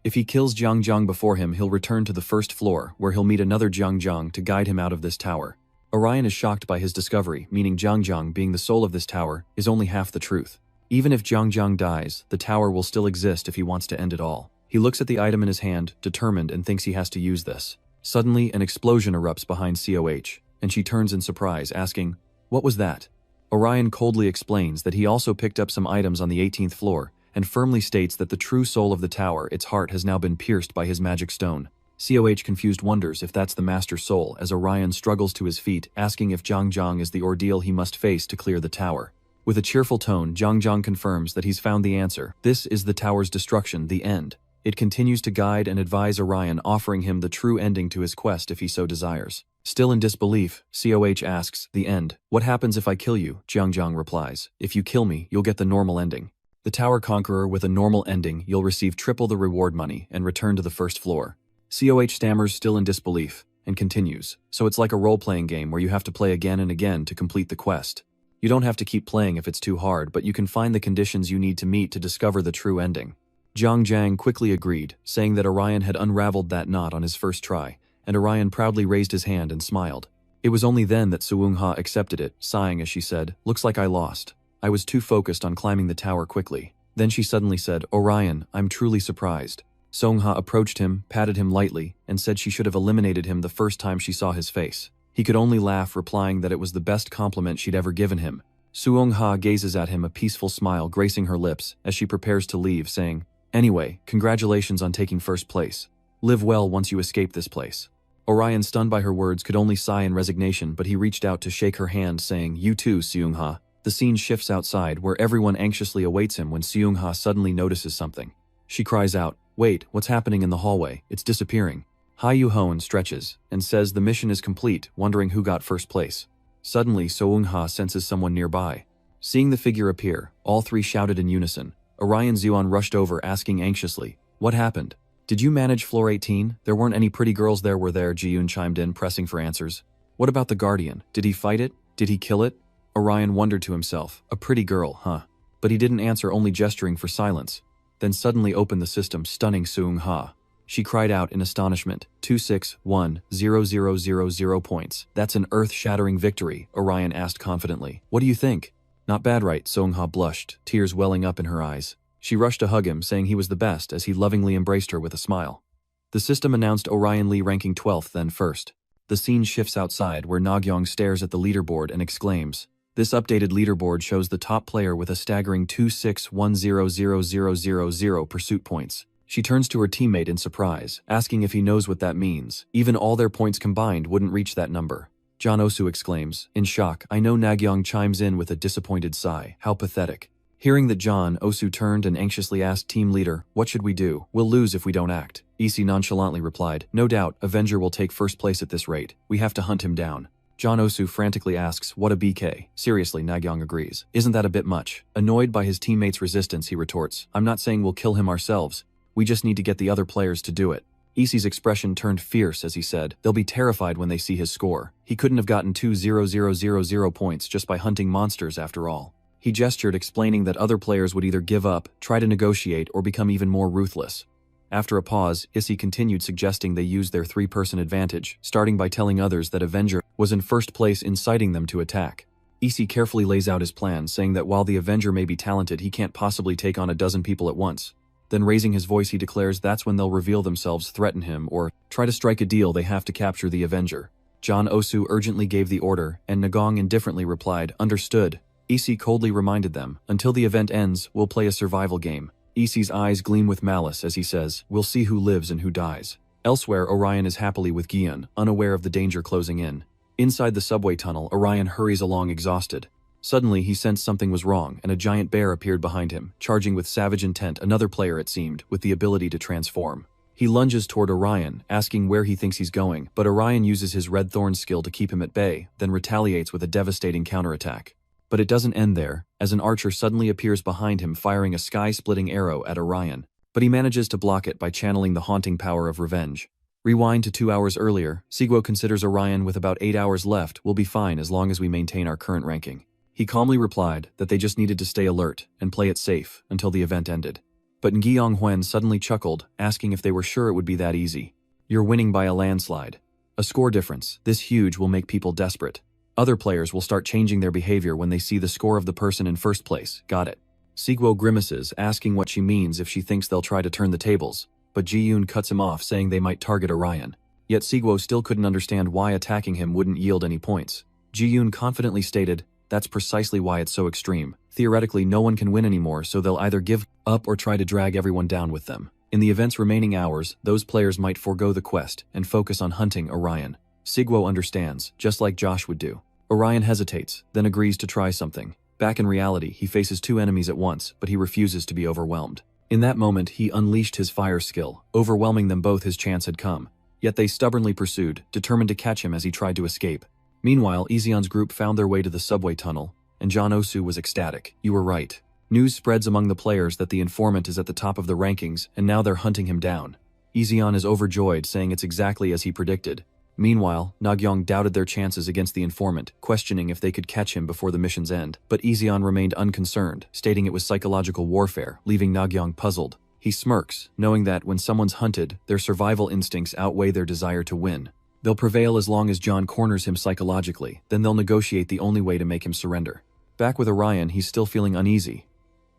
Speaker 1: If he kills Zhang before him, he'll return to the first floor, where he'll meet another Zhang to guide him out of this tower. Orion is shocked by his discovery, meaning Zhang being the soul of this tower is only half the truth. Even if Zhang dies, the tower will still exist if he wants to end it all. He looks at the item in his hand, determined, and thinks he has to use this. Suddenly, an explosion erupts behind COH, and she turns in surprise, asking, what was that? Orion coldly explains that he also picked up some items on the 18th floor, and firmly states that the true soul of the tower, its heart, has now been pierced by his magic stone. COH confused wonders if that's the master soul as Orion struggles to his feet, asking if Zhang is the ordeal he must face to clear the tower. With a cheerful tone, Zhang confirms that he's found the answer. This is the tower's destruction, the end. It continues to guide and advise Orion, offering him the true ending to his quest if he so desires. Still in disbelief, COH asks, the end. What happens if I kill you? Zhang replies, if you kill me, you'll get the normal ending. The Tower Conqueror with a normal ending, you'll receive triple the reward money and return to the first floor. COH stammers, still in disbelief, and continues, so it's like a role-playing game where you have to play again and again to complete the quest. You don't have to keep playing if it's too hard, but you can find the conditions you need to meet to discover the true ending. Zhang quickly agreed, saying that Orion had unraveled that knot on his first try, and Orion proudly raised his hand and smiled. It was only then that Suungha accepted it, sighing as she said, looks like I lost. I was too focused on climbing the tower quickly. Then she suddenly said, Orion, I'm truly surprised. Suungha approached him, patted him lightly, and said she should have eliminated him the first time she saw his face. He could only laugh, replying that it was the best compliment she'd ever given him. Suungha gazes at him, a peaceful smile gracing her lips as she prepares to leave, saying, anyway, congratulations on taking first place. Live well once you escape this place. Orion, stunned by her words, could only sigh in resignation, but he reached out to shake her hand, saying, you too, Suungha. The scene shifts outside, where everyone anxiously awaits him when Suungha suddenly notices something. She cries out, wait, what's happening in the hallway? It's disappearing. Ha Yu-hoon stretches and says the mission is complete, wondering who got first place. Suddenly, Suungha senses someone nearby. Seeing the figure appear, all three shouted in unison. Orion Zuon rushed over, asking anxiously, what happened? Did you manage floor 18? There weren't any pretty girls there, were there? Ji-yoon chimed in, pressing for answers. What about the Guardian? Did he fight it? Did he kill it? Orion wondered to himself, a pretty girl, huh? But he didn't answer, only gesturing for silence. Then suddenly opened the system, stunning Suungha. she cried out in astonishment. 261,000 points. That's an earth-shattering victory, Orion asked confidently. What do you think? Not bad, right? Seong-ha blushed, tears welling up in her eyes. She rushed to hug him, saying he was the best as he lovingly embraced her with a smile. The system announced Orion Lee ranking 12th, then first. The scene shifts outside where Nagyong stares at the leaderboard and exclaims. This updated leaderboard shows the top player with a staggering 261,000 pursuit points. She turns to her teammate in surprise, asking if he knows what that means. Even all their points combined wouldn't reach that number. John Osu exclaims, in shock. I know. Nagyong chimes in with a disappointed sigh. How pathetic. Hearing that, John Osu turned and anxiously asked team leader, what should we do? We'll lose if we don't act. Issei nonchalantly replied, no doubt, Avenger will take first place at this rate. We have to hunt him down. John Osu frantically asks, what a BK? Seriously, Nagyong agrees. Isn't that a bit much? Annoyed by his teammates' resistance, he retorts, I'm not saying we'll kill him ourselves. We just need to get the other players to do it. Issei's expression turned fierce as he said, they'll be terrified when they see his score. He couldn't have gotten 2,000 points just by hunting monsters after all. He gestured, explaining that other players would either give up, try to negotiate, or become even more ruthless. After a pause, Issei continued, suggesting they use their three-person advantage, starting by telling others that Avenger was in first place, inciting them to attack. Issei carefully lays out his plan, saying that while the Avenger may be talented, he can't possibly take on a dozen people at once. Then raising his voice, he declares that's when they'll reveal themselves, threaten him, or try to strike a deal. They have to capture the Avenger. John Osu urgently gave the order, and Nagong indifferently replied, understood. Issei coldly reminded them, until the event ends, we'll play a survival game. Issei's eyes gleam with malice as he says, we'll see who lives and who dies. Elsewhere, Orion is happily with Gion, unaware of the danger closing in. Inside the subway tunnel, Orion hurries along exhausted. Suddenly, he sensed something was wrong, and a giant bear appeared behind him, charging with savage intent, another player, it seemed, with the ability to transform. He lunges toward Orion, asking where he thinks he's going, but Orion uses his Red Thorn skill to keep him at bay, then retaliates with a devastating counterattack. But it doesn't end there, as an archer suddenly appears behind him, firing a sky-splitting arrow at Orion. But he manages to block it by channeling the haunting power of revenge. Rewind to 2 hours earlier, Sigwo considers Orion with about 8 hours left will be fine as long as we maintain our current ranking. He calmly replied that they just needed to stay alert and play it safe until the event ended. But Ngiyong Huen suddenly chuckled, asking if they were sure it would be that easy. You're winning by a landslide. A score difference, this huge, will make people desperate. Other players will start changing their behavior when they see the score of the person in first place, got it. Sigwo grimaces, asking what she means if she thinks they'll try to turn the tables, but Ji-yoon cuts him off, saying they might target Orion. Yet Sigwo still couldn't understand why attacking him wouldn't yield any points. Ji-yoon confidently stated, that's precisely why it's so extreme. Theoretically, no one can win anymore, so they'll either give up or try to drag everyone down with them. In the event's remaining hours, those players might forego the quest and focus on hunting Orion. Sigwo understands, just like Josh would do. Orion hesitates, then agrees to try something. Back in reality, he faces two enemies at once, but he refuses to be overwhelmed. In that moment, he unleashed his fire skill, overwhelming them both. His chance had come. Yet they stubbornly pursued, determined to catch him as he tried to escape. Meanwhile, Ezeon's group found their way to the subway tunnel, and John Osu was ecstatic. You were right. News spreads among the players that the informant is at the top of the rankings, and now they're hunting him down. Ezeon is overjoyed, saying it's exactly as he predicted. Meanwhile, Nagyong doubted their chances against the informant, questioning if they could catch him before the mission's end. But Ezeon remained unconcerned, stating it was psychological warfare, leaving Nagyong puzzled. He smirks, knowing that when someone's hunted, their survival instincts outweigh their desire to win. They'll prevail as long as John corners him psychologically, then they'll negotiate the only way to make him surrender. Back with Orion, he's still feeling uneasy.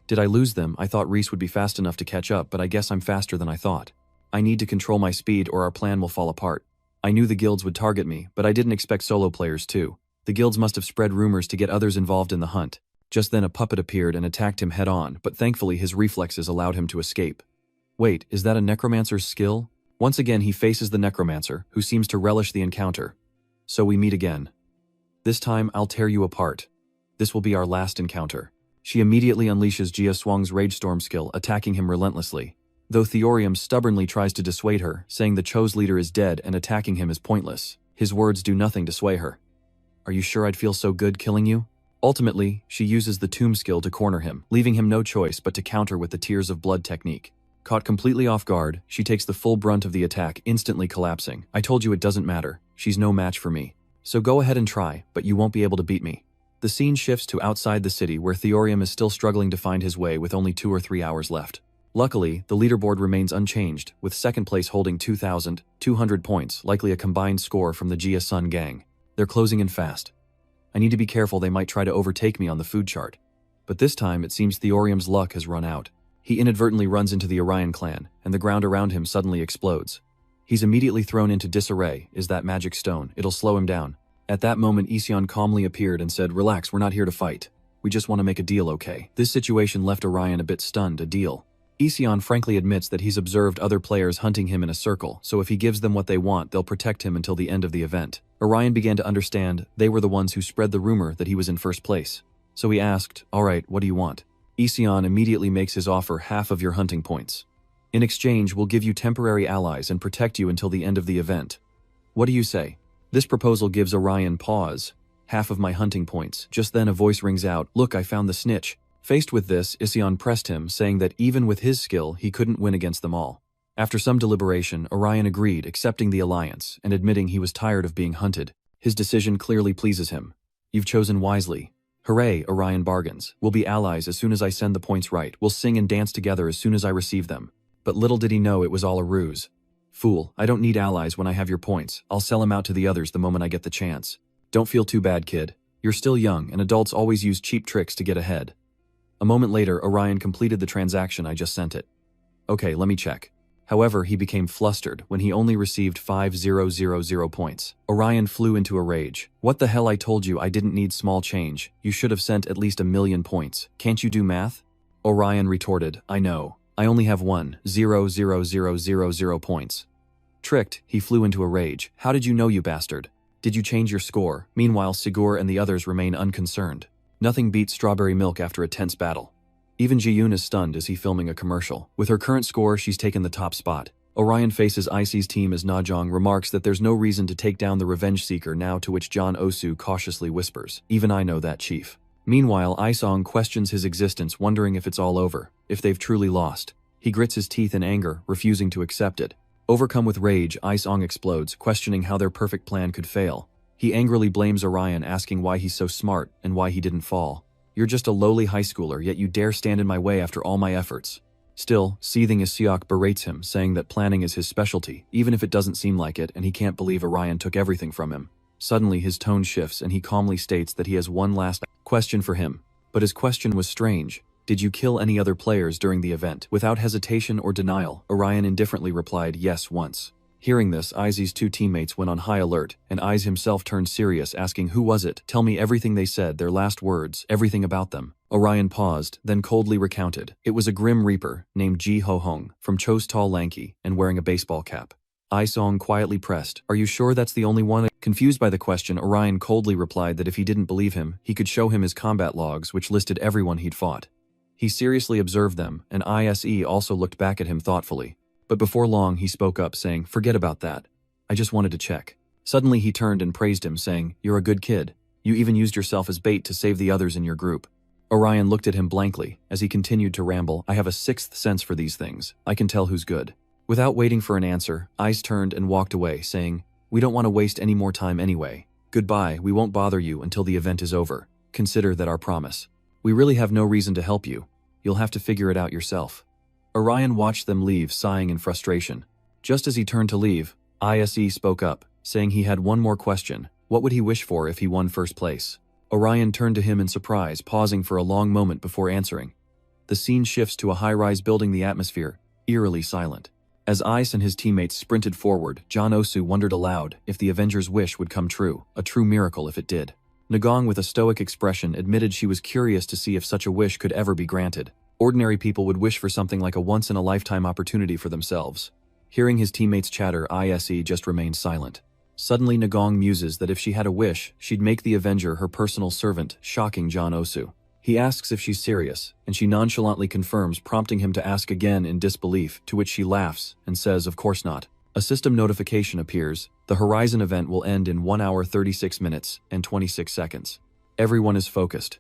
Speaker 1: Did I lose them? I thought Reese would be fast enough to catch up, but I guess I'm faster than I thought. I need to control my speed or our plan will fall apart. I knew the guilds would target me, but I didn't expect solo players too. The guilds must have spread rumors to get others involved in the hunt. Just then a puppet appeared and attacked him head-on, but thankfully his reflexes allowed him to escape. Wait, is that a necromancer's skill? Once again he faces the necromancer, who seems to relish the encounter. So we meet again. This time I'll tear you apart. This will be our last encounter. She immediately unleashes Jia Swang's Rage Storm skill, attacking him relentlessly. Though Theorium stubbornly tries to dissuade her, saying the Cho's leader is dead and attacking him is pointless, his words do nothing to sway her. Are you sure I'd feel so good killing you? Ultimately, she uses the Tomb skill to corner him, leaving him no choice but to counter with the Tears of Blood technique. Caught completely off guard, she takes the full brunt of the attack, instantly collapsing. I told you it doesn't matter. She's no match for me. So go ahead and try, but you won't be able to beat me. The scene shifts to outside the city where Theorium is still struggling to find his way with only 2 or 3 hours left. Luckily, the leaderboard remains unchanged, with second place holding 2,200 points, likely a combined score from the Jia Sun gang. They're closing in fast. I need to be careful, they might try to overtake me on the food chart. But this time, it seems Theorium's luck has run out. He inadvertently runs into the Orion clan, and the ground around him suddenly explodes. He's immediately thrown into disarray. Is that magic stone? It'll slow him down. At that moment, Ision calmly appeared and said, "Relax, we're not here to fight. We just want to make a deal, okay?" This situation left Orion a bit stunned. A deal? Ision frankly admits that he's observed other players hunting him in a circle, so if he gives them what they want, they'll protect him until the end of the event. Orion began to understand they were the ones who spread the rumor that he was in first place. So he asked, "Alright, what do you want?" Ision immediately makes his offer: half of your hunting points. In exchange, we'll give you temporary allies and protect you until the end of the event. What do you say? This proposal gives Orion pause. Half of my hunting points. Just then a voice rings out, "Look, I found the snitch." Faced with this, Ision pressed him, saying that even with his skill, he couldn't win against them all. After some deliberation, Orion agreed, accepting the alliance, and admitting he was tired of being hunted. His decision clearly pleases him. "You've chosen wisely." "Hooray," Orion bargains. "We'll be allies as soon as I send the points right. We'll sing and dance together as soon as I receive them." But little did he know it was all a ruse. "Fool, I don't need allies when I have your points. I'll sell them out to the others the moment I get the chance. Don't feel too bad, kid. You're still young, and adults always use cheap tricks to get ahead." A moment later, Orion completed the transaction. "I just sent it." "Okay, let me check." However, he became flustered when he only received 5,000 points. Orion flew into a rage. "What the hell, I told you I didn't need small change. You should have sent at least 1,000,000 points. Can't you do math?" Orion retorted, "I know. I only have 1,000,000 points." Tricked, he flew into a rage. "How did you know, you bastard? Did you change your score?" Meanwhile, Sigur and the others remain unconcerned. Nothing beats strawberry milk after a tense battle. Even Ji-yoon is stunned as he filming a commercial. With her current score, she's taken the top spot. Orion faces IC's team as Na-jong remarks that there's no reason to take down the revenge seeker now, to which John Osu cautiously whispers, "Even I know that, chief." Meanwhile, Isong questions his existence, wondering if it's all over, if they've truly lost. He grits his teeth in anger, refusing to accept it. Overcome with rage, Isong explodes, questioning how their perfect plan could fail. He angrily blames Orion, asking why he's so smart and why he didn't fall. "You're just a lowly high schooler, yet you dare stand in my way after all my efforts." Still, seething as Seok berates him, saying that planning is his specialty, even if it doesn't seem like it, and he can't believe Orion took everything from him. Suddenly, his tone shifts and he calmly states that he has one last question for him. But his question was strange. "Did you kill any other players during the event?" Without hesitation or denial, Orion indifferently replied, "Yes, once." Hearing this, Izzy's two teammates went on high alert, and Iz himself turned serious, asking, "Who was it? Tell me everything they said, their last words, everything about them." Orion paused, then coldly recounted. "It was a Grim Reaper, named Ji Ho-hong, from Cho's tall lanky, and wearing a baseball cap." Isong quietly pressed, "Are you sure that's the only one?" Confused by the question, Orion coldly replied that if he didn't believe him, he could show him his combat logs, which listed everyone he'd fought. He seriously observed them, and ISE also looked back at him thoughtfully. But before long, he spoke up, saying, "Forget about that. I just wanted to check." Suddenly, he turned and praised him, saying, "You're a good kid. You even used yourself as bait to save the others in your group." Orion looked at him blankly, as he continued to ramble, "I have a sixth sense for these things. I can tell who's good." Without waiting for an answer, Ice turned and walked away, saying, "We don't want to waste any more time anyway. Goodbye, we won't bother you until the event is over. Consider that our promise. We really have no reason to help you. You'll have to figure it out yourself." Orion watched them leave, sighing in frustration. Just as he turned to leave, ISE spoke up, saying he had one more question. What would he wish for if he won first place? Orion turned to him in surprise, pausing for a long moment before answering. The scene shifts to a high-rise building, the atmosphere eerily silent. As Ice and his teammates sprinted forward, John Osu wondered aloud if the Avengers' wish would come true, a true miracle if it did. Nagong, with a stoic expression, admitted she was curious to see if such a wish could ever be granted. Ordinary people would wish for something like a once-in-a-lifetime opportunity for themselves. Hearing his teammates chatter, ISE just remained silent. Suddenly, Nagong muses that if she had a wish, she'd make the Avenger her personal servant, shocking John Osu. He asks if she's serious, and she nonchalantly confirms, prompting him to ask again in disbelief, to which she laughs and says, "Of course not." A system notification appears. The Horizon event will end in 1 hour 36 minutes and 26 seconds. Everyone is focused.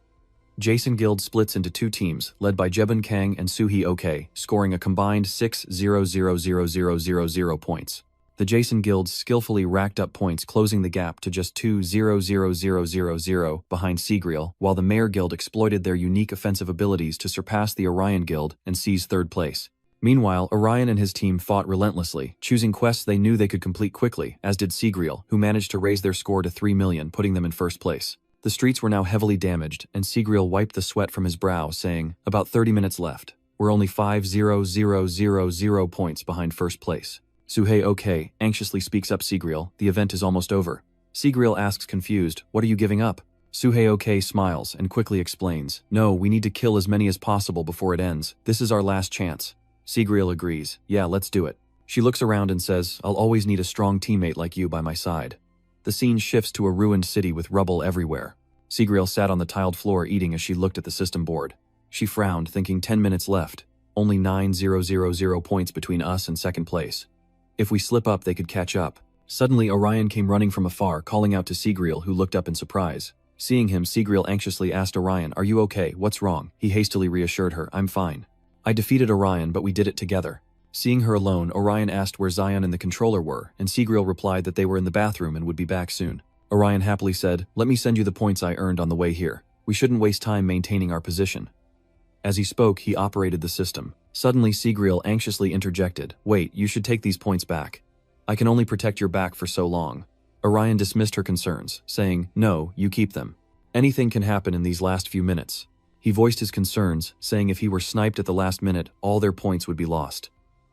Speaker 1: Jason Guild splits into two teams, led by Jebun Kang and Suhee Ok, scoring a combined 6,000,000 points. The Jason Guild skillfully racked up points, closing the gap to just 2,000,000 behind Seagriel, while the Mayor Guild exploited their unique offensive abilities to surpass the Orion Guild and seize third place. Meanwhile, Orion and his team fought relentlessly, choosing quests they knew they could complete quickly, as did Sigriel, who managed to raise their score to 3 million, putting them in first place. The streets were now heavily damaged, and Sigriel wiped the sweat from his brow, saying, "About 30 minutes left. We're only 5,000 points behind first place." "Suhei, okay," anxiously speaks up Sigriel, "the event is almost over." Sigriel asks confused, "What are you giving up?" Suhei okay smiles and quickly explains, "No, we need to kill as many as possible before it ends. This is our last chance." Sigriel agrees, "Yeah, let's do it." She looks around and says, "I'll always need a strong teammate like you by my side." The scene shifts to a ruined city with rubble everywhere. Sigriel sat on the tiled floor eating as she looked at the system board. She frowned, thinking 10 minutes left. Only 9,000 points between us and second place. If we slip up, they could catch up. Suddenly, Orion came running from afar, calling out to Sigriel, who looked up in surprise. Seeing him, Sigriel anxiously asked Orion, "Are you okay? What's wrong?" He hastily reassured her, "I'm fine. I defeated Orion, but we did it together." Seeing her alone, Orion asked where Zion and the controller were, and Sigriel replied that they were in the bathroom and would be back soon. Orion happily said, "Let me send you the points I earned on the way here. We shouldn't waste time maintaining our position." As he spoke, he operated the system. Suddenly, Sigriel anxiously interjected, "Wait, you should take these points back. I can only protect your back for so long." Orion dismissed her concerns, saying, "No, you keep them. Anything can happen in these last few minutes." He voiced his concerns, saying if he were sniped at the last minute, all their points would be lost.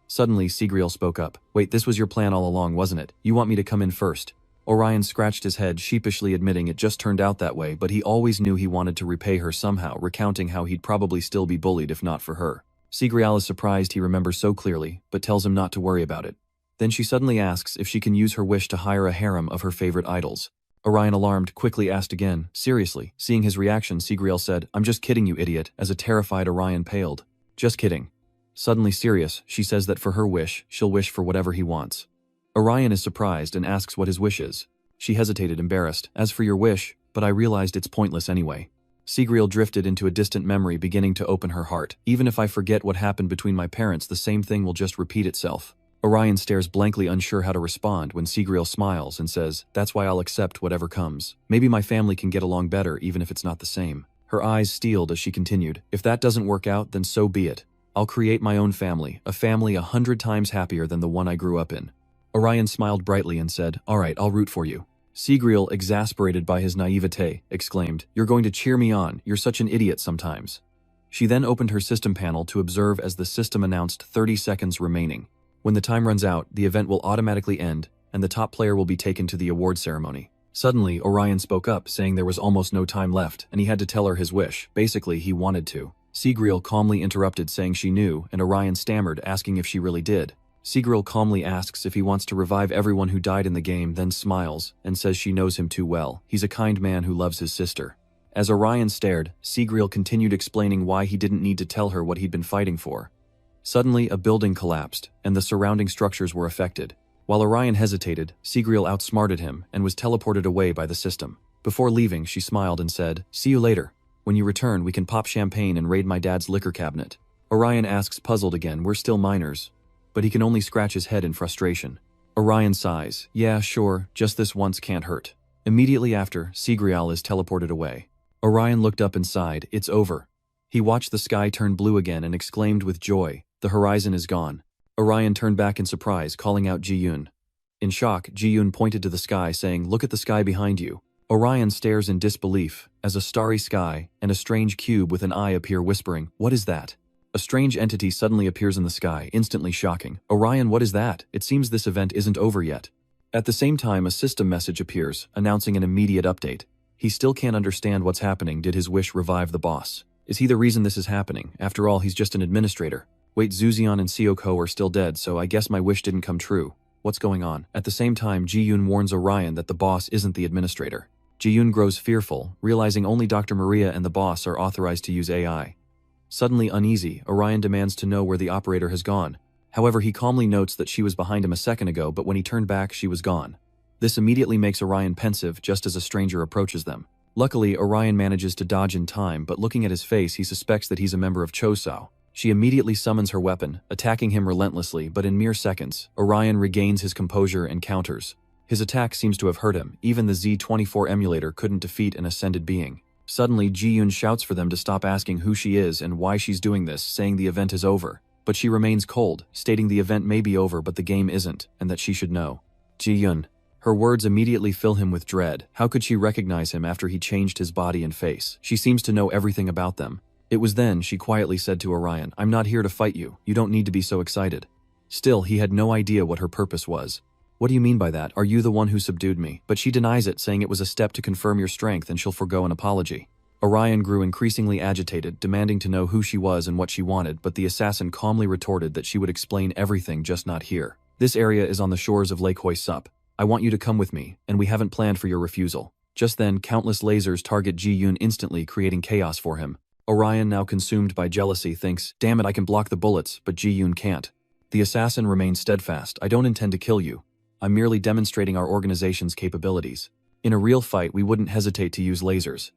Speaker 1: Suddenly, Sigriel spoke up, "Wait, this was your plan all along, wasn't it? You want me to come in first?" Orion scratched his head, sheepishly admitting it just turned out that way, but he always knew he wanted to repay her somehow, recounting how he'd probably still be bullied if not for her. Sigriel is surprised he remembers so clearly, but tells him not to worry about it. Then she suddenly asks if she can use her wish to hire a harem of her favorite idols. Orion, alarmed, quickly asked again, "Seriously?" Seeing his reaction, Sigriel said, "I'm just kidding you, idiot," as a terrified Orion paled. "Just kidding." Suddenly serious, she says that for her wish, she'll wish for whatever he wants. Orion is surprised and asks what his wish is. She hesitated, embarrassed. "As for your wish, but I realized it's pointless anyway." Sigriel drifted into a distant memory, beginning to open her heart. "Even if I forget what happened between my parents, the same thing will just repeat itself." Orion stares blankly, unsure how to respond, when Sigriel smiles and says, "That's why I'll accept whatever comes. Maybe my family can get along better even if it's not the same." Her eyes steeled as she continued, "If that doesn't work out, then so be it. I'll create my own family, a family 100 times happier than the one I grew up in." Orion smiled brightly and said, "All right, I'll root for you." Sigriel, exasperated by his naivete, exclaimed, "You're going to cheer me on, you're such an idiot sometimes." She then opened her system panel to observe as the system announced 30 seconds remaining. When the time runs out, the event will automatically end, and the top player will be taken to the award ceremony. Suddenly, Orion spoke up, saying there was almost no time left, and he had to tell her his wish. Basically, he wanted to. Sigriel calmly interrupted, saying she knew, and Orion stammered, asking if she really did. Sigriel calmly asks if he wants to revive everyone who died in the game, then smiles, and says she knows him too well. He's a kind man who loves his sister. As Orion stared, Sigriel continued explaining why he didn't need to tell her what he'd been fighting for. Suddenly, a building collapsed, and the surrounding structures were affected. While Orion hesitated, Sigriel outsmarted him and was teleported away by the system. Before leaving, she smiled and said, "See you later. When you return, we can pop champagne and raid my dad's liquor cabinet." Orion asks, puzzled again, "We're still minors." But he can only scratch his head in frustration. Orion sighs, "Yeah, sure, just this once can't hurt." Immediately after, Sigriel is teleported away. Orion looked up and sighed, "It's over." He watched the sky turn blue again and exclaimed with joy, "The horizon is gone." Orion turned back in surprise, calling out Ji-yoon. In shock, Ji-yoon pointed to the sky, saying, "Look at the sky behind you." Orion stares in disbelief, as a starry sky and a strange cube with an eye appear, whispering, "What is that?" A strange entity suddenly appears in the sky, instantly shocking. "Orion, what is that? It seems this event isn't over yet." At the same time, a system message appears, announcing an immediate update. He still can't understand what's happening. Did his wish revive the boss? Is he the reason this is happening? After all, he's just an administrator. Wait, Zuzion and Seoko are still dead, so I guess my wish didn't come true. What's going on? At the same time, Ji-yoon warns Orion that the boss isn't the administrator. Ji-yoon grows fearful, realizing only Dr. Maria and the boss are authorized to use AI. Suddenly uneasy, Orion demands to know where the operator has gone. However, he calmly notes that she was behind him a second ago, but when he turned back, she was gone. This immediately makes Orion pensive just as a stranger approaches them. Luckily, Orion manages to dodge in time, but looking at his face, he suspects that he's a member of Chosao. She immediately summons her weapon, attacking him relentlessly, but in mere seconds, Orion regains his composure and counters. His attack seems to have hurt him. Even the Z-24 emulator couldn't defeat an ascended being. Suddenly, Ji-yoon shouts for them to stop asking who she is and why she's doing this, saying the event is over. But she remains cold, stating the event may be over but the game isn't, and that she should know. Ji-yun. Her words immediately fill him with dread. How could she recognize him after he changed his body and face? She seems to know everything about them. It was then she quietly said to Orion, "I'm not here to fight you. You don't need to be so excited." Still, he had no idea what her purpose was. "What do you mean by that? Are you the one who subdued me?" But she denies it, saying it was a step to confirm your strength and she'll forgo an apology. Orion grew increasingly agitated, demanding to know who she was and what she wanted, but the assassin calmly retorted that she would explain everything, just not here. "This area is on the shores of Lake Hoi Sup. I want you to come with me, and we haven't planned for your refusal." Just then, countless lasers target Ji-yun instantly, creating chaos for him. Orion, now consumed by jealousy, thinks, "Damn it, I can block the bullets, but Ji-yun can't." The assassin remains steadfast. "I don't intend to kill you. I'm merely demonstrating our organization's capabilities. In a real fight, we wouldn't hesitate to use lasers.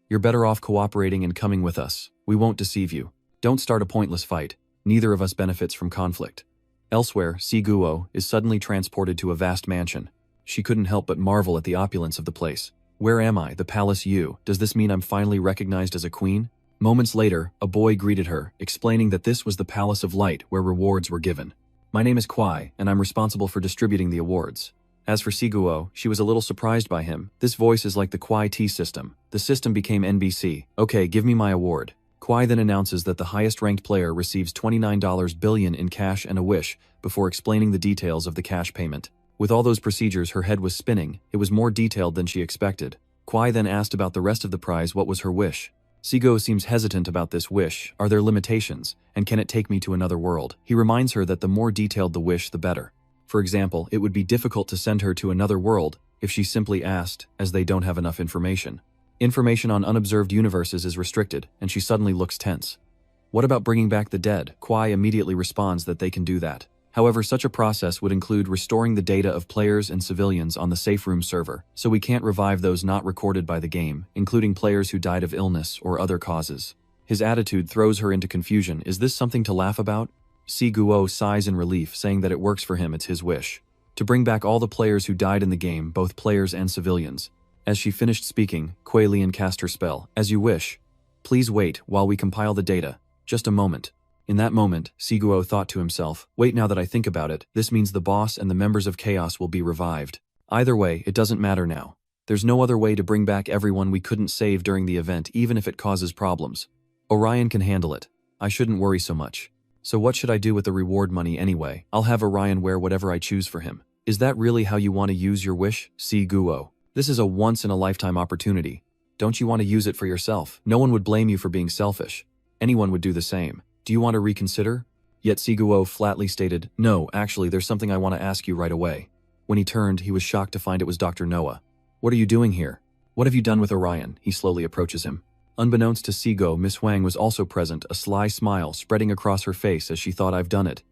Speaker 1: You're better off cooperating and coming with us. We won't deceive you. Don't start a pointless fight. Neither of us benefits from conflict." Elsewhere, Siguo is suddenly transported to a vast mansion. She couldn't help but marvel at the opulence of the place. "Where am I? The palace you? Does this mean I'm finally recognized as a queen?" Moments later, a boy greeted her, explaining that this was the Palace of Light where rewards were given. "My name is Kwai, and I'm responsible for distributing the awards." As for Siguo, she was a little surprised by him. This voice is like the Kwai T system. The system became NBC. "Okay, give me my award." Kwai then announces that the highest-ranked player receives $29 billion in cash and a wish, before explaining the details of the cash payment. With all those procedures, her head was spinning. It was more detailed than she expected. Kwai then asked about the rest of the prize. What was her wish? Siguo seems hesitant about this wish. Are there limitations? And can it take me to another world? He reminds her that the more detailed the wish, the better. For example, it would be difficult to send her to another world if she simply asked, as they don't have enough information. Information on unobserved universes is restricted, and she suddenly looks tense. What about bringing back the dead? Kwai immediately responds that they can do that. However, such a process would include restoring the data of players and civilians on the safe room server, so we can't revive those not recorded by the game, including players who died of illness or other causes. His attitude throws her into confusion. Is this something to laugh about? Siguo sighs in relief, saying that it works for him. It's his wish. To bring back all the players who died in the game, both players and civilians. As she finished speaking, Kuei Lian cast her spell. "As you wish. Please wait while we compile the data. Just a moment." In that moment, Siguo thought to himself, "Wait, now that I think about it, this means the boss and the members of Chaos will be revived. Either way, it doesn't matter now. There's no other way to bring back everyone we couldn't save during the event, even if it causes problems. Orion can handle it. I shouldn't worry so much. So what should I do with the reward money anyway? I'll have Orion wear whatever I choose for him." "Is that really how you want to use your wish, Siguo? This is a once-in-a-lifetime opportunity. Don't you want to use it for yourself? No one would blame you for being selfish. Anyone would do the same. Do you want to reconsider?" Yet Siguo flatly stated, "No, actually, there's something I want to ask you right away." When he turned, he was shocked to find it was Dr. Noah. "What are you doing here? What have you done with Orion?" He slowly approaches him. Unbeknownst to Siguo, Miss Huang was also present, a sly smile spreading across her face as she thought, "I've done it.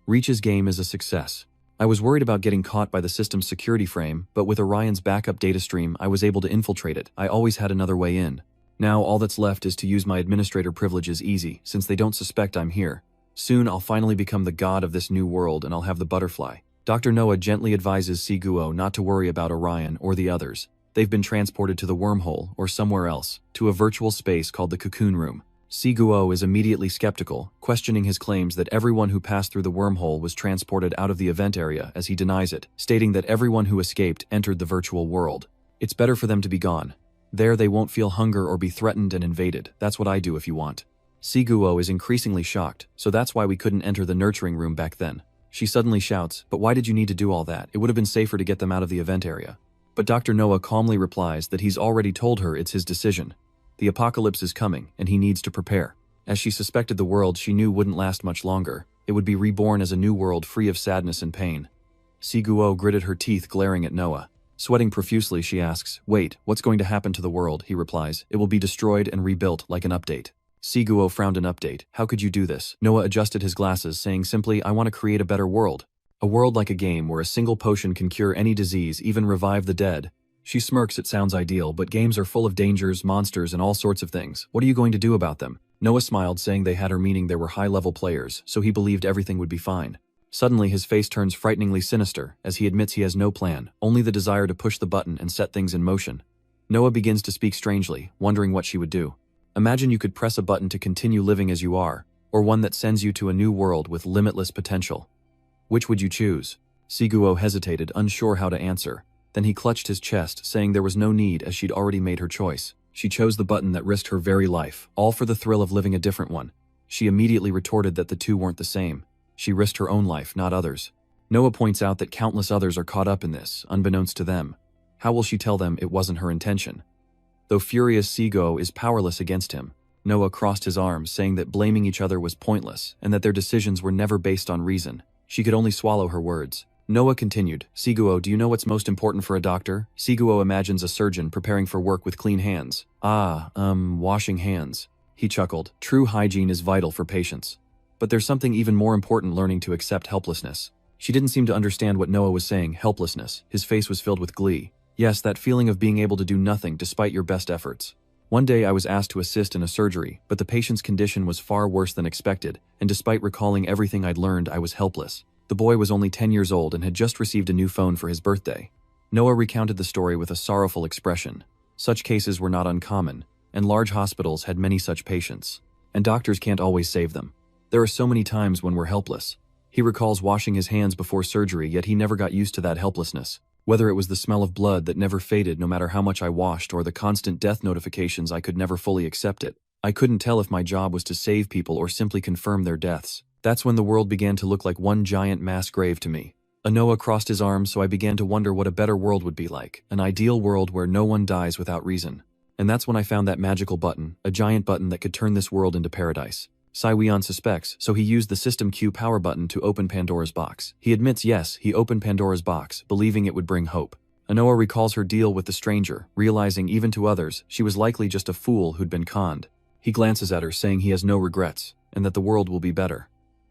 Speaker 1: Reach's game is a success. I was worried about getting caught by the system's security frame, but with Orion's backup data stream, I was able to infiltrate it. I always had another way in. Now all that's left is to use my administrator privileges easy, since they don't suspect I'm here. Soon I'll finally become the god of this new world and I'll have the butterfly." Dr. Noah gently advises Siguo not to worry about Orion or the others. They've been transported to the wormhole, or somewhere else, to a virtual space called the Cocoon Room. Siguo is immediately skeptical, questioning his claims that everyone who passed through the wormhole was transported out of the event area, as he denies it, stating that everyone who escaped entered the virtual world. It's better for them to be gone. There they won't feel hunger or be threatened and invaded. That's what I do if you want. Siguo is increasingly shocked, so that's why we couldn't enter the nurturing room back then. She suddenly shouts, "But why did you need to do all that? It would have been safer to get them out of the event area." But Dr. Noah calmly replies that he's already told her it's his decision. The apocalypse is coming, and he needs to prepare. As she suspected, the world she knew wouldn't last much longer. It would be reborn as a new world free of sadness and pain. Siguo gritted her teeth, glaring at Noah. Sweating profusely, she asks, "Wait, what's going to happen to the world?" He replies, "It will be destroyed and rebuilt like an update." Siguo frowned. "An update? How could you do this?" Noah adjusted his glasses, saying simply, "I want to create a better world. A world like a game where a single potion can cure any disease, even revive the dead." She smirks. "It sounds ideal, but games are full of dangers, monsters, and all sorts of things. What are you going to do about them?" Noah smiled, saying they had her meaning there were high-level players, so he believed everything would be fine. Suddenly, his face turns frighteningly sinister, as he admits he has no plan, only the desire to push the button and set things in motion. Noah begins to speak strangely, wondering what she would do. "Imagine you could press a button to continue living as you are, or one that sends you to a new world with limitless potential? Which would you choose? Siguo hesitated, unsure how to answer. Then he clutched his chest, saying there was no need as she'd already made her choice. She chose the button that risked her very life, all for the thrill of living a different one. She immediately retorted that the two weren't the same. She risked her own life, not others. Noah points out that countless others are caught up in this, unbeknownst to them. How will she tell them it wasn't her intention? Though furious, Siguo is powerless against him. Noah crossed his arms, saying that blaming each other was pointless, and that their decisions were never based on reason. She could only swallow her words. Noah continued, Siguo, do you know what's most important for a doctor? Siguo imagines a surgeon preparing for work with clean hands. Washing hands. He chuckled. True hygiene is vital for patients. But there's something even more important, learning to accept helplessness. She didn't seem to understand what Noah was saying. Helplessness. His face was filled with glee. Yes, that feeling of being able to do nothing despite your best efforts. One day I was asked to assist in a surgery, but the patient's condition was far worse than expected, and despite recalling everything I'd learned, I was helpless. The boy was only 10 years old and had just received a new phone for his birthday. Noah recounted the story with a sorrowful expression. Such cases were not uncommon, and large hospitals had many such patients. And doctors can't always save them. There are so many times when we're helpless. He recalls washing his hands before surgery, yet he never got used to that helplessness. Whether it was the smell of blood that never faded no matter how much I washed, or the constant death notifications, I could never fully accept it. I couldn't tell if my job was to save people or simply confirm their deaths. That's when the world began to look like one giant mass grave to me. Noah crossed his arms, so I began to wonder what a better world would be like. An ideal world where no one dies without reason. And that's when I found that magical button, a giant button that could turn this world into paradise. Saiweon suspects, so he used the System Q power button to open Pandora's box. He admits yes, he opened Pandora's box, believing it would bring hope. Noah recalls her deal with the stranger, realizing even to others, she was likely just a fool who'd been conned. He glances at her, saying he has no regrets, and that the world will be better.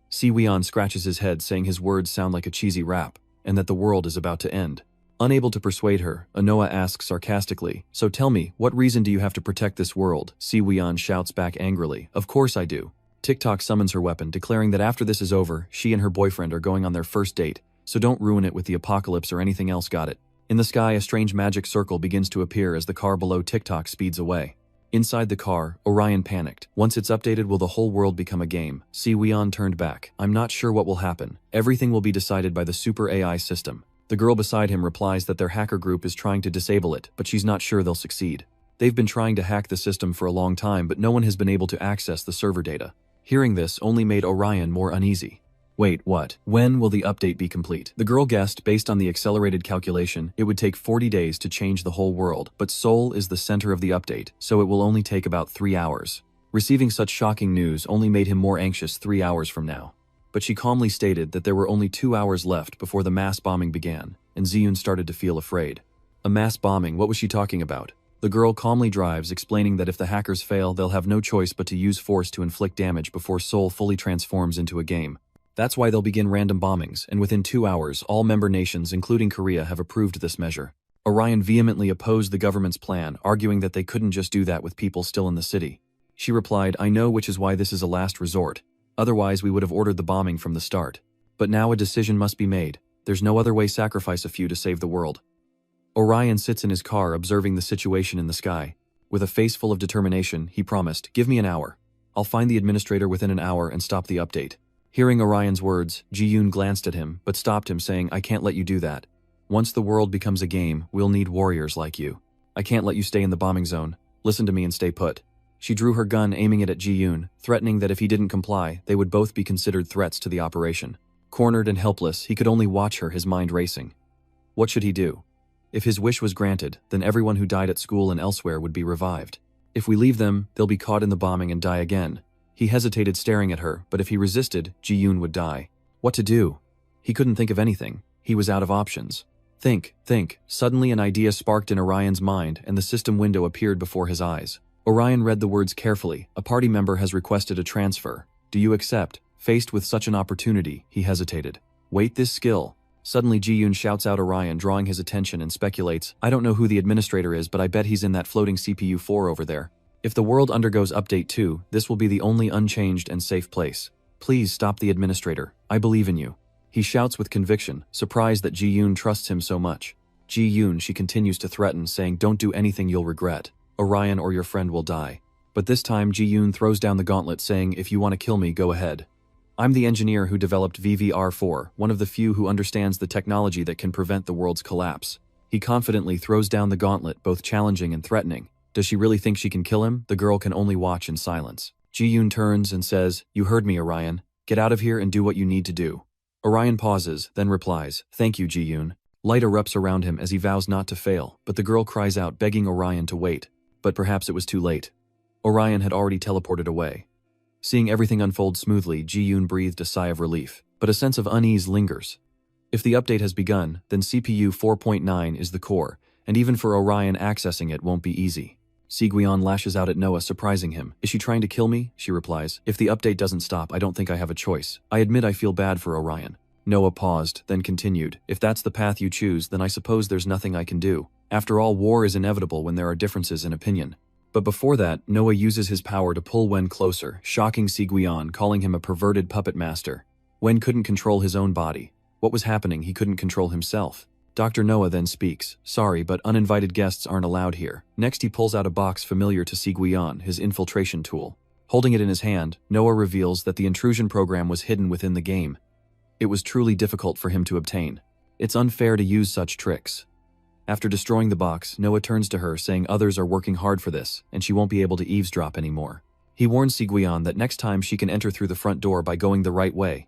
Speaker 1: Saiweon scratches his head, saying his words sound like a cheesy rap, and that the world is about to end. Unable to persuade her, Noah asks sarcastically, so tell me, what reason do you have to protect this world? Saiweon shouts back angrily, of course I do. TikTok summons her weapon, declaring that after this is over, she and her boyfriend are going on their first date, so don't ruin it with the apocalypse or anything else, got it? In the sky, a strange magic circle begins to appear as the car below TikTok speeds away. Inside the car, Orion panicked. Once it's updated, will the whole world become a game? Saiweon turned back. I'm not sure what will happen. Everything will be decided by the super AI system. The girl beside him replies that their hacker group is trying to disable it, but she's not sure they'll succeed. They've been trying to hack the system for a long time, but no one has been able to access the server data. Hearing this only made Orion more uneasy. Wait, what? When will the update be complete? The girl guessed, based on the accelerated calculation, it would take 40 days to change the whole world, but Seoul is the center of the update, so it will only take about 3 hours. Receiving such shocking news only made him more anxious 3 hours from now. But she calmly stated that there were only 2 hours left before the mass bombing began, and Ziyun started to feel afraid. A mass bombing? What was she talking about? The girl calmly drives, explaining that if the hackers fail, they'll have no choice but to use force to inflict damage before Seoul fully transforms into a game. That's why they'll begin random bombings, and within 2 hours, all member nations, including Korea, have approved this measure. Orion vehemently opposed the government's plan, arguing that they couldn't just do that with people still in the city. She replied, I know, which is why this is a last resort. Otherwise, we would have ordered the bombing from the start. But now a decision must be made. There's no other way. Sacrifice a few to save the world. Orion sits in his car, observing the situation in the sky. With a face full of determination, he promised, give me an hour. I'll find the administrator within an hour and stop the update. Hearing Orion's words, Ji-yoon glanced at him, but stopped him, saying, I can't let you do that. Once the world becomes a game, we'll need warriors like you. I can't let you stay in the bombing zone. Listen to me and stay put. She drew her gun, aiming it at Ji-yoon, threatening that if he didn't comply, they would both be considered threats to the operation. Cornered and helpless, he could only watch her, his mind racing. What should he do? If his wish was granted, then everyone who died at school and elsewhere would be revived. If we leave them, they'll be caught in the bombing and die again. He hesitated, staring at her, but if he resisted, Ji-yoon would die. What to do? He couldn't think of anything. He was out of options. Think. Suddenly an idea sparked in Orion's mind, and the system window appeared before his eyes. Orion read the words carefully. A party member has requested a transfer. Do you accept? Faced with such an opportunity, he hesitated. Wait, this skill. Suddenly Ji-yoon shouts out Orion, drawing his attention, and speculates, I don't know who the administrator is, but I bet he's in that floating CPU 4 over there. If the world undergoes update 2, this will be the only unchanged and safe place. Please stop the administrator. I believe in you. He shouts with conviction, surprised that Ji-yoon trusts him so much. Ji-yoon, she continues to threaten, saying, don't do anything you'll regret. Orion or your friend will die. But this time Ji-yoon throws down the gauntlet saying, if you want to kill me, go ahead. I'm the engineer who developed VVR-4, one of the few who understands the technology that can prevent the world's collapse. He confidently throws down the gauntlet, both challenging and threatening. Does she really think she can kill him? The girl can only watch in silence. Ji-yoon turns and says, you heard me, Orion. Get out of here and do what you need to do. Orion pauses, then replies, thank you, Ji-yoon. Light erupts around him as he vows not to fail, but the girl cries out, begging Orion to wait. But perhaps it was too late. Orion had already teleported away. Seeing everything unfold smoothly, Ji-yoon breathed a sigh of relief, but a sense of unease lingers. If the update has begun, then CPU 4.9 is the core, and even for Orion accessing it won't be easy. Si-gyeon lashes out at Noah, surprising him. Is she trying to kill me? She replies. If the update doesn't stop, I don't think I have a choice. I admit I feel bad for Orion. Noah paused, then continued. If that's the path you choose, then I suppose there's nothing I can do. After all, war is inevitable when there are differences in opinion. But before that, Noah uses his power to pull Wen closer, shocking Si-gyeon, calling him a perverted puppet master. Wen couldn't control his own body. What was happening? He couldn't control himself. Dr. Noah then speaks. Sorry, but uninvited guests aren't allowed here. Next he pulls out a box familiar to Si-gyeon, his infiltration tool. Holding it in his hand, Noah reveals that the intrusion program was hidden within the game. It was truly difficult for him to obtain. It's unfair to use such tricks. After destroying the box, Noah turns to her, saying others are working hard for this, and she won't be able to eavesdrop anymore. He warns Si-gyeon that next time she can enter through the front door by going the right way.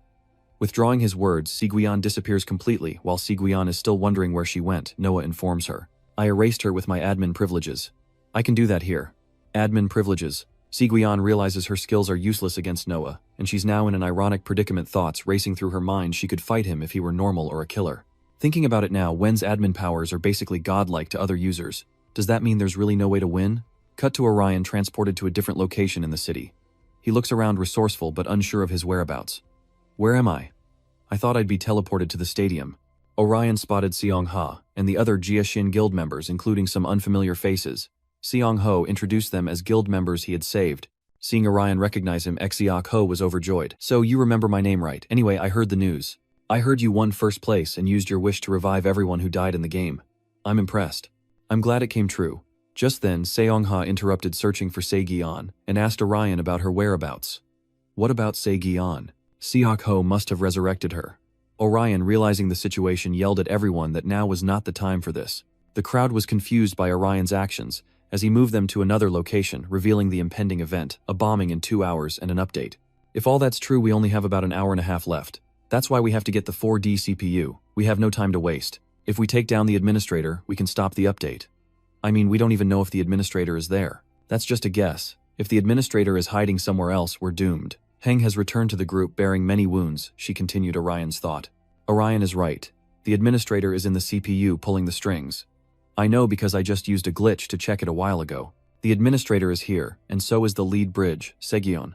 Speaker 1: Withdrawing his words, Si-gyeon disappears completely. While Si-gyeon is still wondering where she went, Noah informs her. I erased her with my admin privileges. I can do that here. Admin privileges. Si-gyeon realizes her skills are useless against Noah, and she's now in an ironic predicament, thoughts racing through her mind she could fight him if he were normal or a killer. Thinking about it now, Wen's admin powers are basically godlike to other users. Does that mean there's really no way to win? Cut to Orion transported to a different location in the city. He looks around resourceful but unsure of his whereabouts. Where am I? I thought I'd be teleported to the stadium. Orion spotted Seong-ha and the other Jiashin guild members, including some unfamiliar faces. Seong-ho introduced them as guild members he had saved. Seeing Orion recognize him, Exeok-ho was overjoyed. So you remember my name, right? Anyway, I heard the news. I heard you won first place and used your wish to revive everyone who died in the game. I'm impressed. I'm glad it came true. Just then, Seong-ha interrupted searching for Se-gyeon and asked Orion about her whereabouts. What about Se-gyeon? Seok-ho must have resurrected her. Orion, realizing the situation, yelled at everyone that now was not the time for this. The crowd was confused by Orion's actions as he moved them to another location, revealing the impending event, a bombing in 2 hours and an update. If all that's true, we only have about an hour and a half left. That's why we have to get the 4D CPU. We have no time to waste. If we take down the administrator, we can stop the update. I mean, we don't even know if the administrator is there. That's just a guess. If the administrator is hiding somewhere else, we're doomed. Heng has returned to the group bearing many wounds, she continued Orion's thought. Orion is right. The administrator is in the CPU pulling the strings. I know because I just used a glitch to check it a while ago. The administrator is here, and so is the lead bridge, Se-gyeon.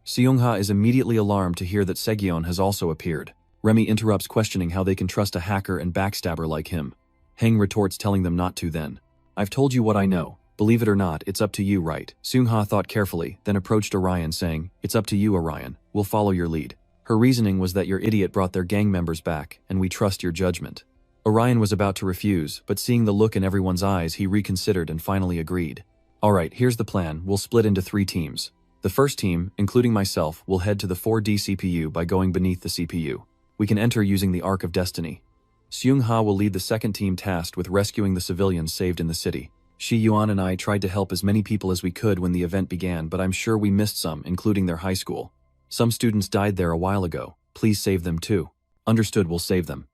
Speaker 1: Seong-ha is immediately alarmed to hear that Se-gyeon has also appeared. Remy interrupts, questioning how they can trust a hacker and backstabber like him. Heng retorts, telling them not to then. I've told you what I know. Believe it or not, it's up to you, right? Seong-ha thought carefully, then approached Orion saying, it's up to you, Orion. We'll follow your lead. Her reasoning was that your idiot brought their gang members back, and we trust your judgment. Orion was about to refuse, but seeing the look in everyone's eyes, he reconsidered and finally agreed. Alright, here's the plan. We'll split into 3 teams. The first team, including myself, will head to the 4D CPU by going beneath the CPU. We can enter using the Arc of Destiny. Seong-ha will lead the second team tasked with rescuing the civilians saved in the city. Shi-yuan and I tried to help as many people as we could when the event began, but I'm sure we missed some, including their high school. Some students died there a while ago. Please save them too. Understood, we'll save them.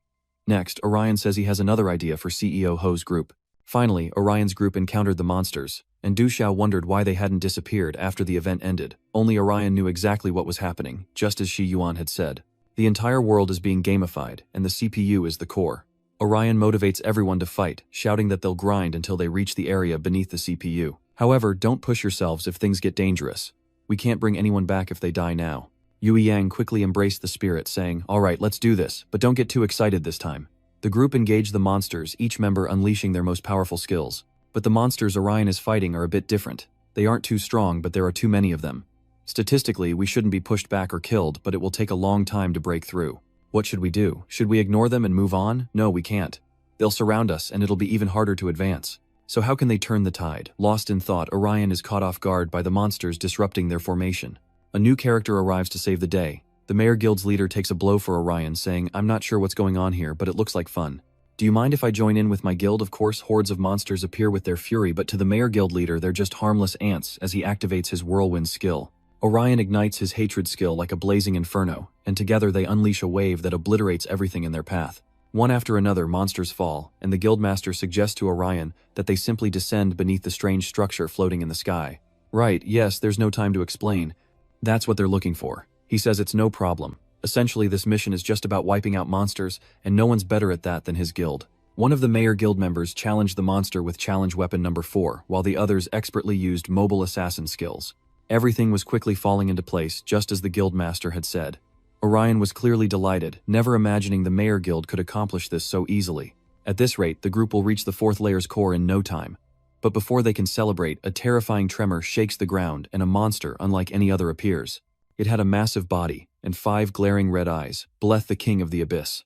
Speaker 1: Next, Orion says he has another idea for CEO Ho's group. Finally, Orion's group encountered the monsters, and Du Xiao wondered why they hadn't disappeared after the event ended. Only Orion knew exactly what was happening, just as Shi-yuan had said. The entire world is being gamified, and the CPU is the core. Orion motivates everyone to fight, shouting that they'll grind until they reach the area beneath the CPU. However, don't push yourselves if things get dangerous. We can't bring anyone back if they die now. Yui Yang quickly embraced the spirit, saying, alright, let's do this, but don't get too excited this time. The group engaged the monsters, each member unleashing their most powerful skills. But the monsters Orion is fighting are a bit different. They aren't too strong, but there are too many of them. Statistically, we shouldn't be pushed back or killed, but it will take a long time to break through. What should we do? Should we ignore them and move on? No, we can't. They'll surround us, and it'll be even harder to advance. So how can they turn the tide? Lost in thought, Orion is caught off guard by the monsters disrupting their formation. A new character arrives to save the day. The Mayor Guild's leader takes a blow for Orion, saying, "I'm not sure what's going on here, but it looks like fun. Do you mind if I join in with my guild?" Of course, hordes of monsters appear with their fury, but to the Mayor Guild leader, they're just harmless ants as he activates his whirlwind skill. Orion ignites his hatred skill like a blazing inferno, and together they unleash a wave that obliterates everything in their path. One after another, monsters fall, and the guildmaster suggests to Orion that they simply descend beneath the strange structure floating in the sky. Right, yes, there's no time to explain. That's what they're looking for. He says it's no problem. Essentially, this mission is just about wiping out monsters, and no one's better at that than his guild. One of the Mayor Guild members challenged the monster with challenge weapon number 4, while the others expertly used mobile assassin skills. Everything was quickly falling into place, just as the guildmaster had said. Orion was clearly delighted, never imagining the Mayor Guild could accomplish this so easily. At this rate, the group will reach the 4th layer's core in no time. But before they can celebrate, a terrifying tremor shakes the ground and a monster unlike any other appears. It had a massive body and 5 glaring red eyes, Beleth, the king of the abyss.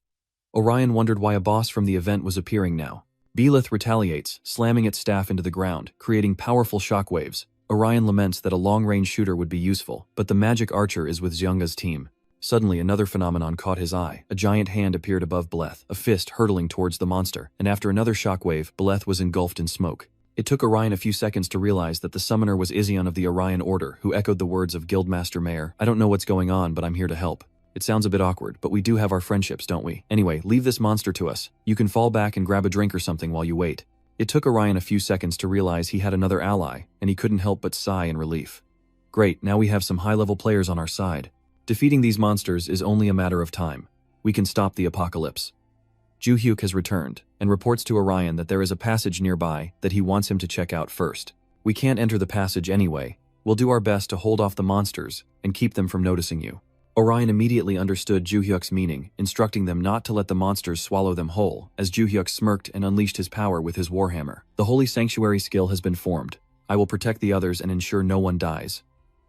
Speaker 1: Orion wondered why a boss from the event was appearing now. Beleth retaliates, slamming its staff into the ground, creating powerful shockwaves. Orion laments that a long-range shooter would be useful, but the magic archer is with Xianga's team. Suddenly, another phenomenon caught his eye. A giant hand appeared above Beleth, a fist hurtling towards the monster, and after another shockwave, Beleth was engulfed in smoke. It took Orion a few seconds to realize that the summoner was Izion of the Orion Order, who echoed the words of Guildmaster Mayor. "I don't know what's going on, but I'm here to help." It sounds a bit awkward, but we do have our friendships, don't we? Anyway, leave this monster to us. You can fall back and grab a drink or something while you wait. It took Orion a few seconds to realize he had another ally, and he couldn't help but sigh in relief. Great, now we have some high-level players on our side. Defeating these monsters is only a matter of time. We can stop the apocalypse. Ju-hyuk has returned, and reports to Orion that there is a passage nearby that he wants him to check out first. "We can't enter the passage anyway. We'll do our best to hold off the monsters and keep them from noticing you." Orion immediately understood Ju-hyuk's meaning, instructing them not to let the monsters swallow them whole, as Ju-hyuk smirked and unleashed his power with his warhammer. "The Holy Sanctuary skill has been formed. I will protect the others and ensure no one dies."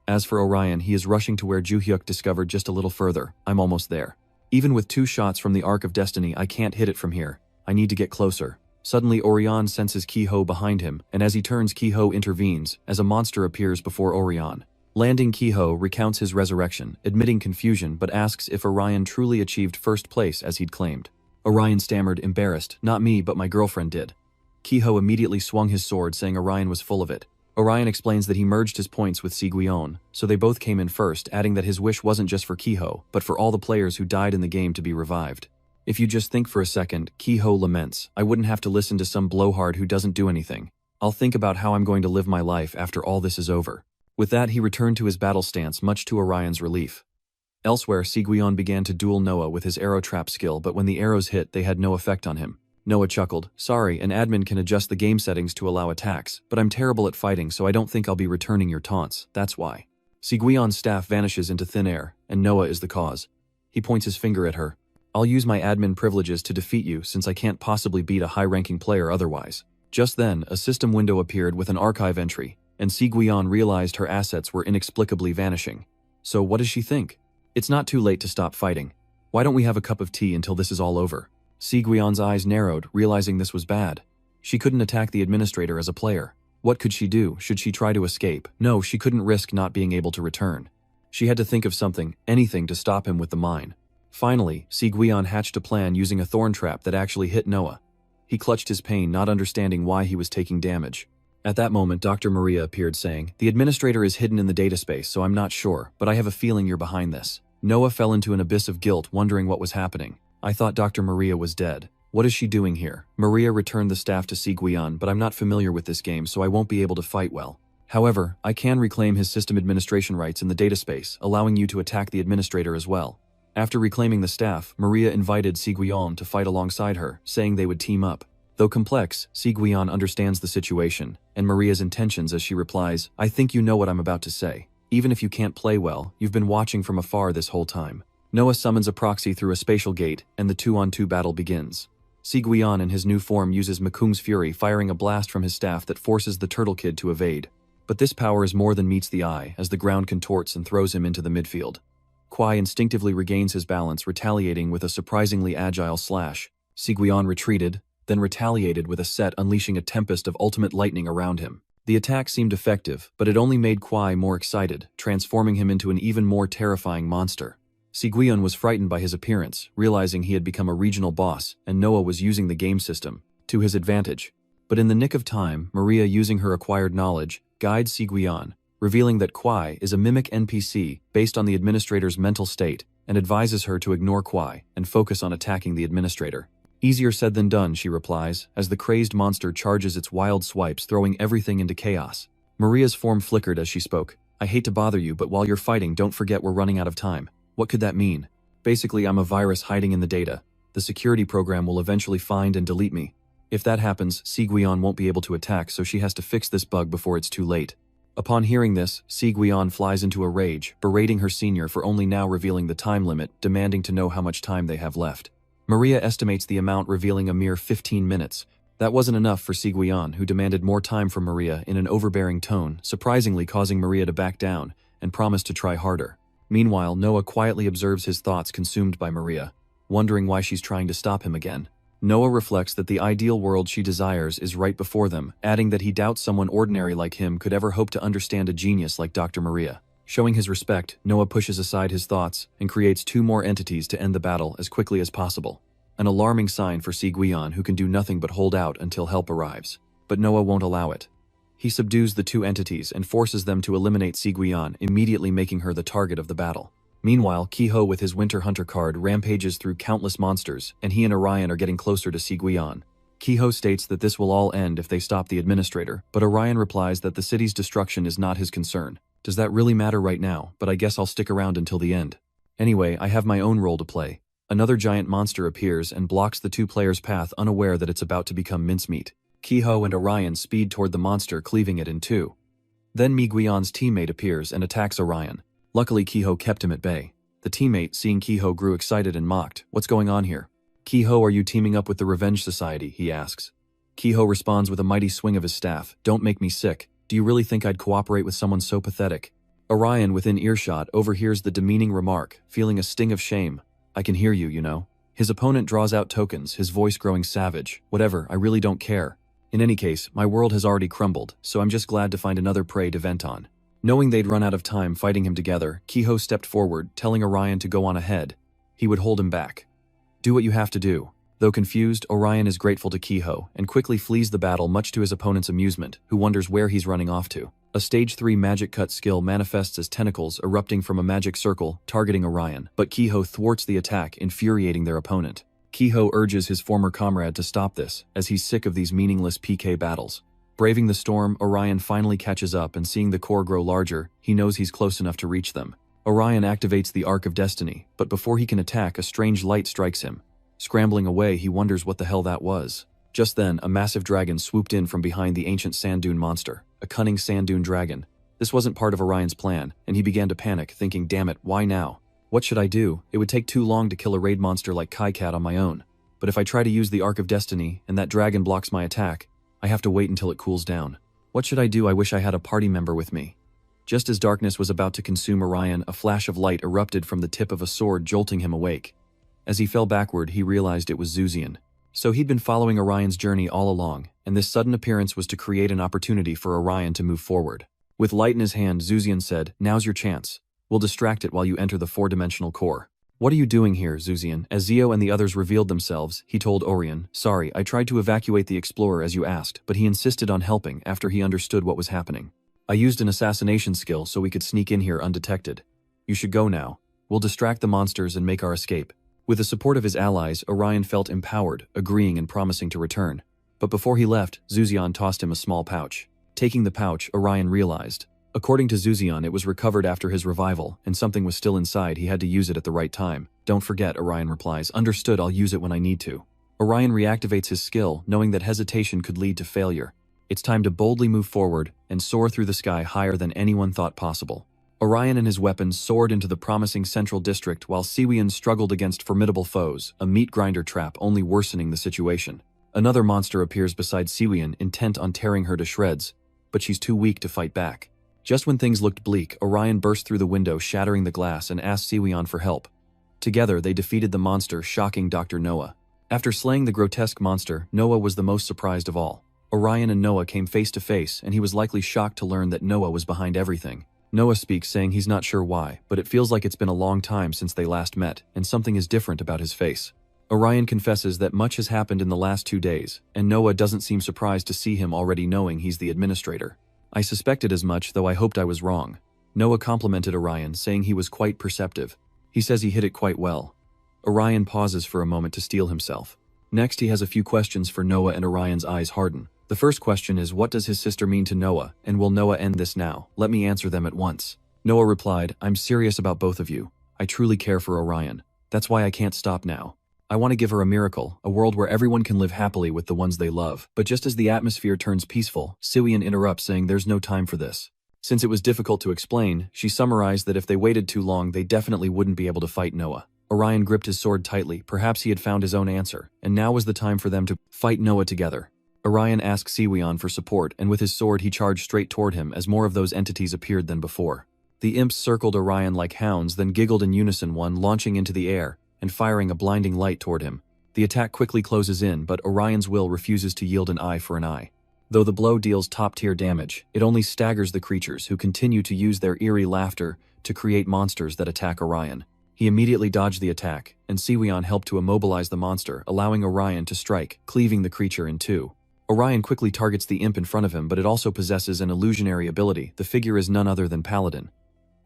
Speaker 1: As for Orion, he is rushing to where Ju-hyuk discovered just a little further. "I'm almost there. Even with 2 shots from the Arc of Destiny, I can't hit it from here. I need to get closer." Suddenly, Orion senses Ki-ho behind him, and as he turns, Ki-ho intervenes, as a monster appears before Orion. Landing, Ki-ho recounts his resurrection, admitting confusion, but asks if Orion truly achieved first place as he'd claimed. Orion stammered, embarrassed, "Not me, but my girlfriend did." Ki-ho immediately swung his sword, saying Orion was full of it. Orion explains that he merged his points with Si-gwion, so they both came in first, adding that his wish wasn't just for Ki-ho, but for all the players who died in the game to be revived. If you just think for a second, Ki-ho laments, "I wouldn't have to listen to some blowhard who doesn't do anything. I'll think about how I'm going to live my life after all this is over." With that, he returned to his battle stance, much to Orion's relief. Elsewhere, Si-gwion began to duel Noah with his arrow trap skill, but when the arrows hit, they had no effect on him. Noah chuckled, "Sorry, an admin can adjust the game settings to allow attacks, but I'm terrible at fighting, so I don't think I'll be returning your taunts, that's why." Si-gwion's staff vanishes into thin air, and Noah is the cause. He points his finger at her. "I'll use my admin privileges to defeat you, since I can't possibly beat a high-ranking player otherwise." Just then, a system window appeared with an archive entry, and Si-gwion realized her assets were inexplicably vanishing. So what does she think? It's not too late to stop fighting. Why don't we have a cup of tea until this is all over? Si-gwion's eyes narrowed, realizing this was bad. She couldn't attack the administrator as a player. What could she do? Should she try to escape? No, she couldn't risk not being able to return. She had to think of something, anything to stop him with the mine. Finally, Si-gwion hatched a plan using a thorn trap that actually hit Noah. He clutched his pain, not understanding why he was taking damage. At that moment, Dr. Maria appeared, saying, "The administrator is hidden in the data space, so I'm not sure, but I have a feeling you're behind this." Noah fell into an abyss of guilt, wondering what was happening. "I thought Dr. Maria was dead. What is she doing here?" Maria returned the staff to Si-gwion, "But I'm not familiar with this game, so I won't be able to fight well. However, I can reclaim his system administration rights in the data space, allowing you to attack the administrator as well." After reclaiming the staff, Maria invited Si-gwion to fight alongside her, saying they would team up. Though complex, Si-gwion understands the situation, and Maria's intentions as she replies, "I think you know what I'm about to say. Even if you can't play well, you've been watching from afar this whole time." Noah summons a proxy through a spatial gate, and the 2-on-2 battle begins. Si-gwion in his new form uses Makung's Fury, firing a blast from his staff that forces the Turtle Kid to evade. But this power is more than meets the eye, as the ground contorts and throws him into the midfield. Kwai instinctively regains his balance, retaliating with a surprisingly agile slash. Si-gwion retreated, then retaliated with a set, unleashing a tempest of ultimate lightning around him. The attack seemed effective, but it only made Kwai more excited, transforming him into an even more terrifying monster. Siguion was frightened by his appearance, realizing he had become a regional boss, and Noah was using the game system to his advantage. But in the nick of time, Maria, using her acquired knowledge, guides Siguion, revealing that Kwai is a mimic NPC based on the administrator's mental state, and advises her to ignore Kwai and focus on attacking the administrator. Easier said than done, she replies, as the crazed monster charges its wild swipes, throwing everything into chaos. Maria's form flickered as she spoke. I hate to bother you, but while you're fighting, don't forget we're running out of time. What could that mean? Basically, I'm a virus hiding in the data. The security program will eventually find and delete me. If that happens, Siguion won't be able to attack, so she has to fix this bug before it's too late. Upon hearing this, Siguion flies into a rage, berating her senior for only now revealing the time limit, demanding to know how much time they have left. Maria estimates the amount, revealing a mere 15 minutes. That wasn't enough for Siguion, who demanded more time from Maria in an overbearing tone, surprisingly causing Maria to back down and promise to try harder. Meanwhile, Noah quietly observes his thoughts consumed by Maria, wondering why she's trying to stop him again. Noah reflects that the ideal world she desires is right before them, adding that he doubts someone ordinary like him could ever hope to understand a genius like Dr. Maria. Showing his respect, Noah pushes aside his thoughts and creates 2 more entities to end the battle as quickly as possible. An alarming sign for Siguion, who can do nothing but hold out until help arrives. But Noah won't allow it. He subdues the 2 entities and forces them to eliminate Siguion, immediately making her the target of the battle. Meanwhile, Kiho with his Winter Hunter card rampages through countless monsters, and he and Orion are getting closer to Siguion. Kiho states that this will all end if they stop the administrator, but Orion replies that the city's destruction is not his concern. Does that really matter right now? But I guess I'll stick around until the end. Anyway, I have my own role to play. Another giant monster appears and blocks the 2 players' path, unaware that it's about to become mincemeat. Kiho and Orion speed toward the monster, cleaving it in 2. Then Miguion's teammate appears and attacks Orion. Luckily, Kiho kept him at bay. The teammate, seeing Kiho, grew excited and mocked. What's going on here? Kiho, are you teaming up with the Revenge Society? He asks. Kiho responds with a mighty swing of his staff. Don't make me sick. Do you really think I'd cooperate with someone so pathetic? Orion, within earshot, overhears the demeaning remark, feeling a sting of shame. I can hear you, you know. His opponent draws out tokens, his voice growing savage. Whatever, I really don't care. In any case, my world has already crumbled, so I'm just glad to find another prey to vent on. Knowing they'd run out of time fighting him together, Kiho stepped forward, telling Orion to go on ahead. He would hold him back. Do what you have to do. Though confused, Orion is grateful to Kiho and quickly flees the battle, much to his opponent's amusement, who wonders where he's running off to. A Stage 3 magic cut skill manifests as tentacles erupting from a magic circle, targeting Orion, but Kiho thwarts the attack, infuriating their opponent. Kiho urges his former comrade to stop this, as he's sick of these meaningless PK battles. Braving the storm, Orion finally catches up, and seeing the core grow larger, he knows he's close enough to reach them. Orion activates the Arc of Destiny, but before he can attack, a strange light strikes him. Scrambling away, he wonders what the hell that was. Just then, a massive dragon swooped in from behind the ancient sand dune monster, a cunning sand dune dragon. This wasn't part of Orion's plan, and he began to panic, thinking, damn it, why now? What should I do? It would take too long to kill a raid monster like Kai Cat on my own. But if I try to use the Arc of Destiny, and that dragon blocks my attack, I have to wait until it cools down. What should I do? I wish I had a party member with me. Just as darkness was about to consume Orion, a flash of light erupted from the tip of a sword, jolting him awake. As he fell backward, he realized it was Zuzian. So he'd been following Orion's journey all along, and this sudden appearance was to create an opportunity for Orion to move forward. With light in his hand, Zuzian said, "Now's your chance. We'll distract it while you enter the 4-dimensional core." "What are you doing here, Zuzian?" As Zio and the others revealed themselves, he told Orion, "Sorry, I tried to evacuate the Explorer as you asked, but he insisted on helping after he understood what was happening. I used an assassination skill so we could sneak in here undetected. You should go now. We'll distract the monsters and make our escape." With the support of his allies, Orion felt empowered, agreeing and promising to return. But before he left, Zuzian tossed him a small pouch. Taking the pouch, Orion realized. According to Zuzian, it was recovered after his revival, and something was still inside. He had to use it at the right time. "Don't forget," Orion replies. "Understood, I'll use it when I need to." Orion reactivates his skill, knowing that hesitation could lead to failure. It's time to boldly move forward and soar through the sky higher than anyone thought possible. Orion and his weapons soared into the promising central district while Siwian struggled against formidable foes, a meat grinder trap only worsening the situation. Another monster appears beside Siwian, intent on tearing her to shreds, but she's too weak to fight back. Just when things looked bleak, Orion burst through the window, shattering the glass, and asked Siwian for help. Together, they defeated the monster, shocking Dr. Noah. After slaying the grotesque monster, Noah was the most surprised of all. Orion and Noah came face to face, and he was likely shocked to learn that Noah was behind everything. Noah speaks, saying he's not sure why, but it feels like it's been a long time since they last met, and something is different about his face. Orion confesses that much has happened in the last 2 days, and Noah doesn't seem surprised to see him already knowing he's the administrator. I suspected as much, though I hoped I was wrong. Noah complimented Orion, saying he was quite perceptive. He says he hit it quite well. Orion pauses for a moment to steel himself. Next, he has a few questions for Noah, and Orion's eyes harden. The first question is, what does his sister mean to Noah, and will Noah end this now? Let me answer them at once. Noah replied, I'm serious about both of you. I truly care for Orion. That's why I can't stop now. I want to give her a miracle, a world where everyone can live happily with the ones they love. But just as the atmosphere turns peaceful, Siwian interrupts, saying there's no time for this. Since it was difficult to explain, she summarized that if they waited too long, they definitely wouldn't be able to fight Noah. Orion gripped his sword tightly. Perhaps he had found his own answer, and now was the time for them to fight Noah together. Orion asked Siwian for support, and with his sword he charged straight toward him as more of those entities appeared than before. The imps circled Orion like hounds, then giggled in unison, one launching into the air and firing a blinding light toward him. The attack quickly closes in, but Orion's will refuses to yield an eye for an eye. Though the blow deals top-tier damage, it only staggers the creatures, who continue to use their eerie laughter to create monsters that attack Orion. He immediately dodged the attack, and Siwian helped to immobilize the monster, allowing Orion to strike, cleaving the creature in two. Orion quickly targets the imp in front of him, but it also possesses an illusionary ability. The figure is none other than Paladin.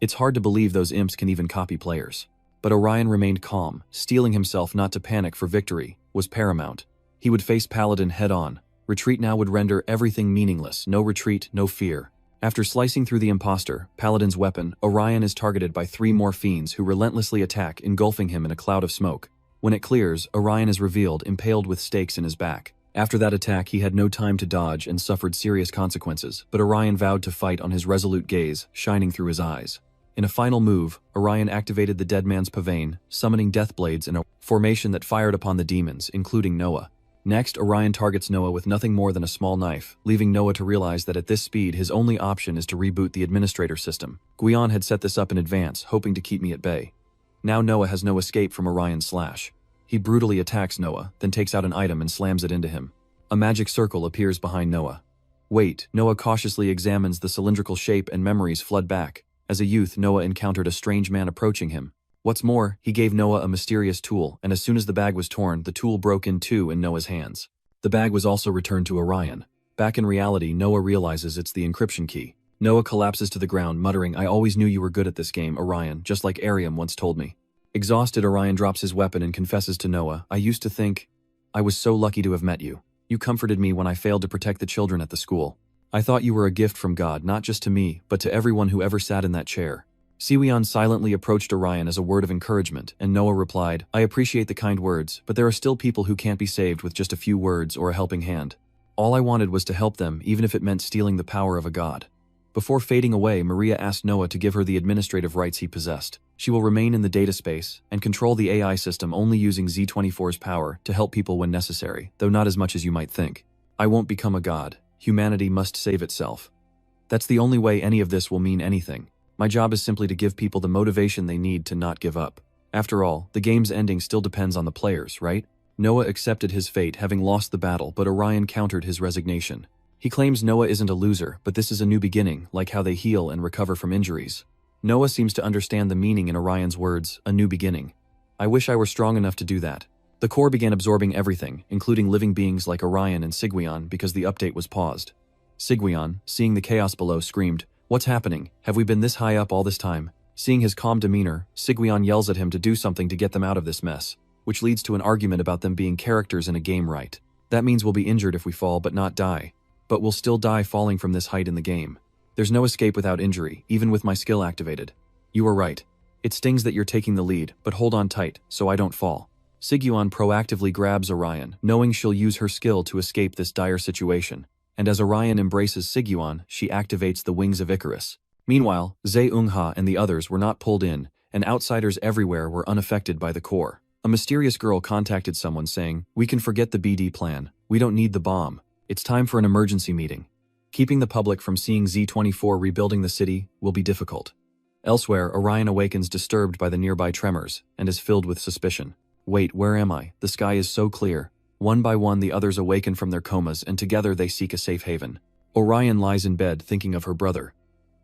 Speaker 1: It's hard to believe those imps can even copy players. But Orion remained calm. Steeling himself not to panic for victory was paramount. He would face Paladin head-on. Retreat now would render everything meaningless. No retreat, no fear. After slicing through the imposter, Paladin's weapon, Orion is targeted by 3 more fiends who relentlessly attack, engulfing him in a cloud of smoke. When it clears, Orion is revealed, impaled with stakes in his back. After that attack, he had no time to dodge and suffered serious consequences, but Orion vowed to fight on, his resolute gaze shining through his eyes. In a final move, Orion activated the Dead Man's Pavane, summoning death blades in a formation that fired upon the demons, including Noah. Next, Orion targets Noah with nothing more than a small knife, leaving Noah to realize that at this speed his only option is to reboot the administrator system. Guion had set this up in advance, hoping to keep me at bay. Now Noah has no escape from Orion's slash. He brutally attacks Noah, then takes out an item and slams it into him. A magic circle appears behind Noah. Wait, Noah cautiously examines the cylindrical shape, and memories flood back. As a youth, Noah encountered a strange man approaching him. What's more, he gave Noah a mysterious tool, and as soon as the bag was torn, the tool broke in two in Noah's hands. The bag was also returned to Orion. Back in reality, Noah realizes it's the encryption key. Noah collapses to the ground, muttering, I always knew you were good at this game, Orion, just like Ariam once told me. Exhausted, Orion drops his weapon and confesses to Noah, I used to think, I was so lucky to have met you. You comforted me when I failed to protect the children at the school. I thought you were a gift from God, not just to me, but to everyone who ever sat in that chair. Siwian silently approached Orion as a word of encouragement, and Noah replied, I appreciate the kind words, but there are still people who can't be saved with just a few words or a helping hand. All I wanted was to help them, even if it meant stealing the power of a god. Before fading away, Maria asked Noah to give her the administrative rights he possessed. She will remain in the data space and control the AI system, only using Z24's power to help people when necessary, though not as much as you might think. I won't become a god. Humanity must save itself. That's the only way any of this will mean anything. My job is simply to give people the motivation they need to not give up. After all, the game's ending still depends on the players, right? Noah accepted his fate, having lost the battle, but Orion countered his resignation. He claims Noah isn't a loser, but this is a new beginning, like how they heal and recover from injuries. Noah seems to understand the meaning in Orion's words, a new beginning. I wish I were strong enough to do that. The core began absorbing everything, including living beings like Orion and Sigwian, because the update was paused. Sigwian, seeing the chaos below, screamed, What's happening? Have we been this high up all this time? Seeing his calm demeanor, Sigwian yells at him to do something to get them out of this mess, which leads to an argument about them being characters in a game, right? That means we'll be injured if we fall but not die. But we'll still die falling from this height in the game. There's no escape without injury, even with my skill activated. You were right. It stings that you're taking the lead, but hold on tight, so I don't fall. Sigwian proactively grabs Orion, knowing she'll use her skill to escape this dire situation. And as Orion embraces Sigwian, she activates the wings of Icarus. Meanwhile, Zeungha and the others were not pulled in, and outsiders everywhere were unaffected by the core. A mysterious girl contacted someone saying, We can forget the BD plan. We don't need the bomb. It's time for an emergency meeting. Keeping the public from seeing Z24 rebuilding the city will be difficult. Elsewhere, Orion awakens disturbed by the nearby tremors and is filled with suspicion. Wait, where am I? The sky is so clear. One by one the others awaken from their comas and together they seek a safe haven. Orion lies in bed thinking of her brother.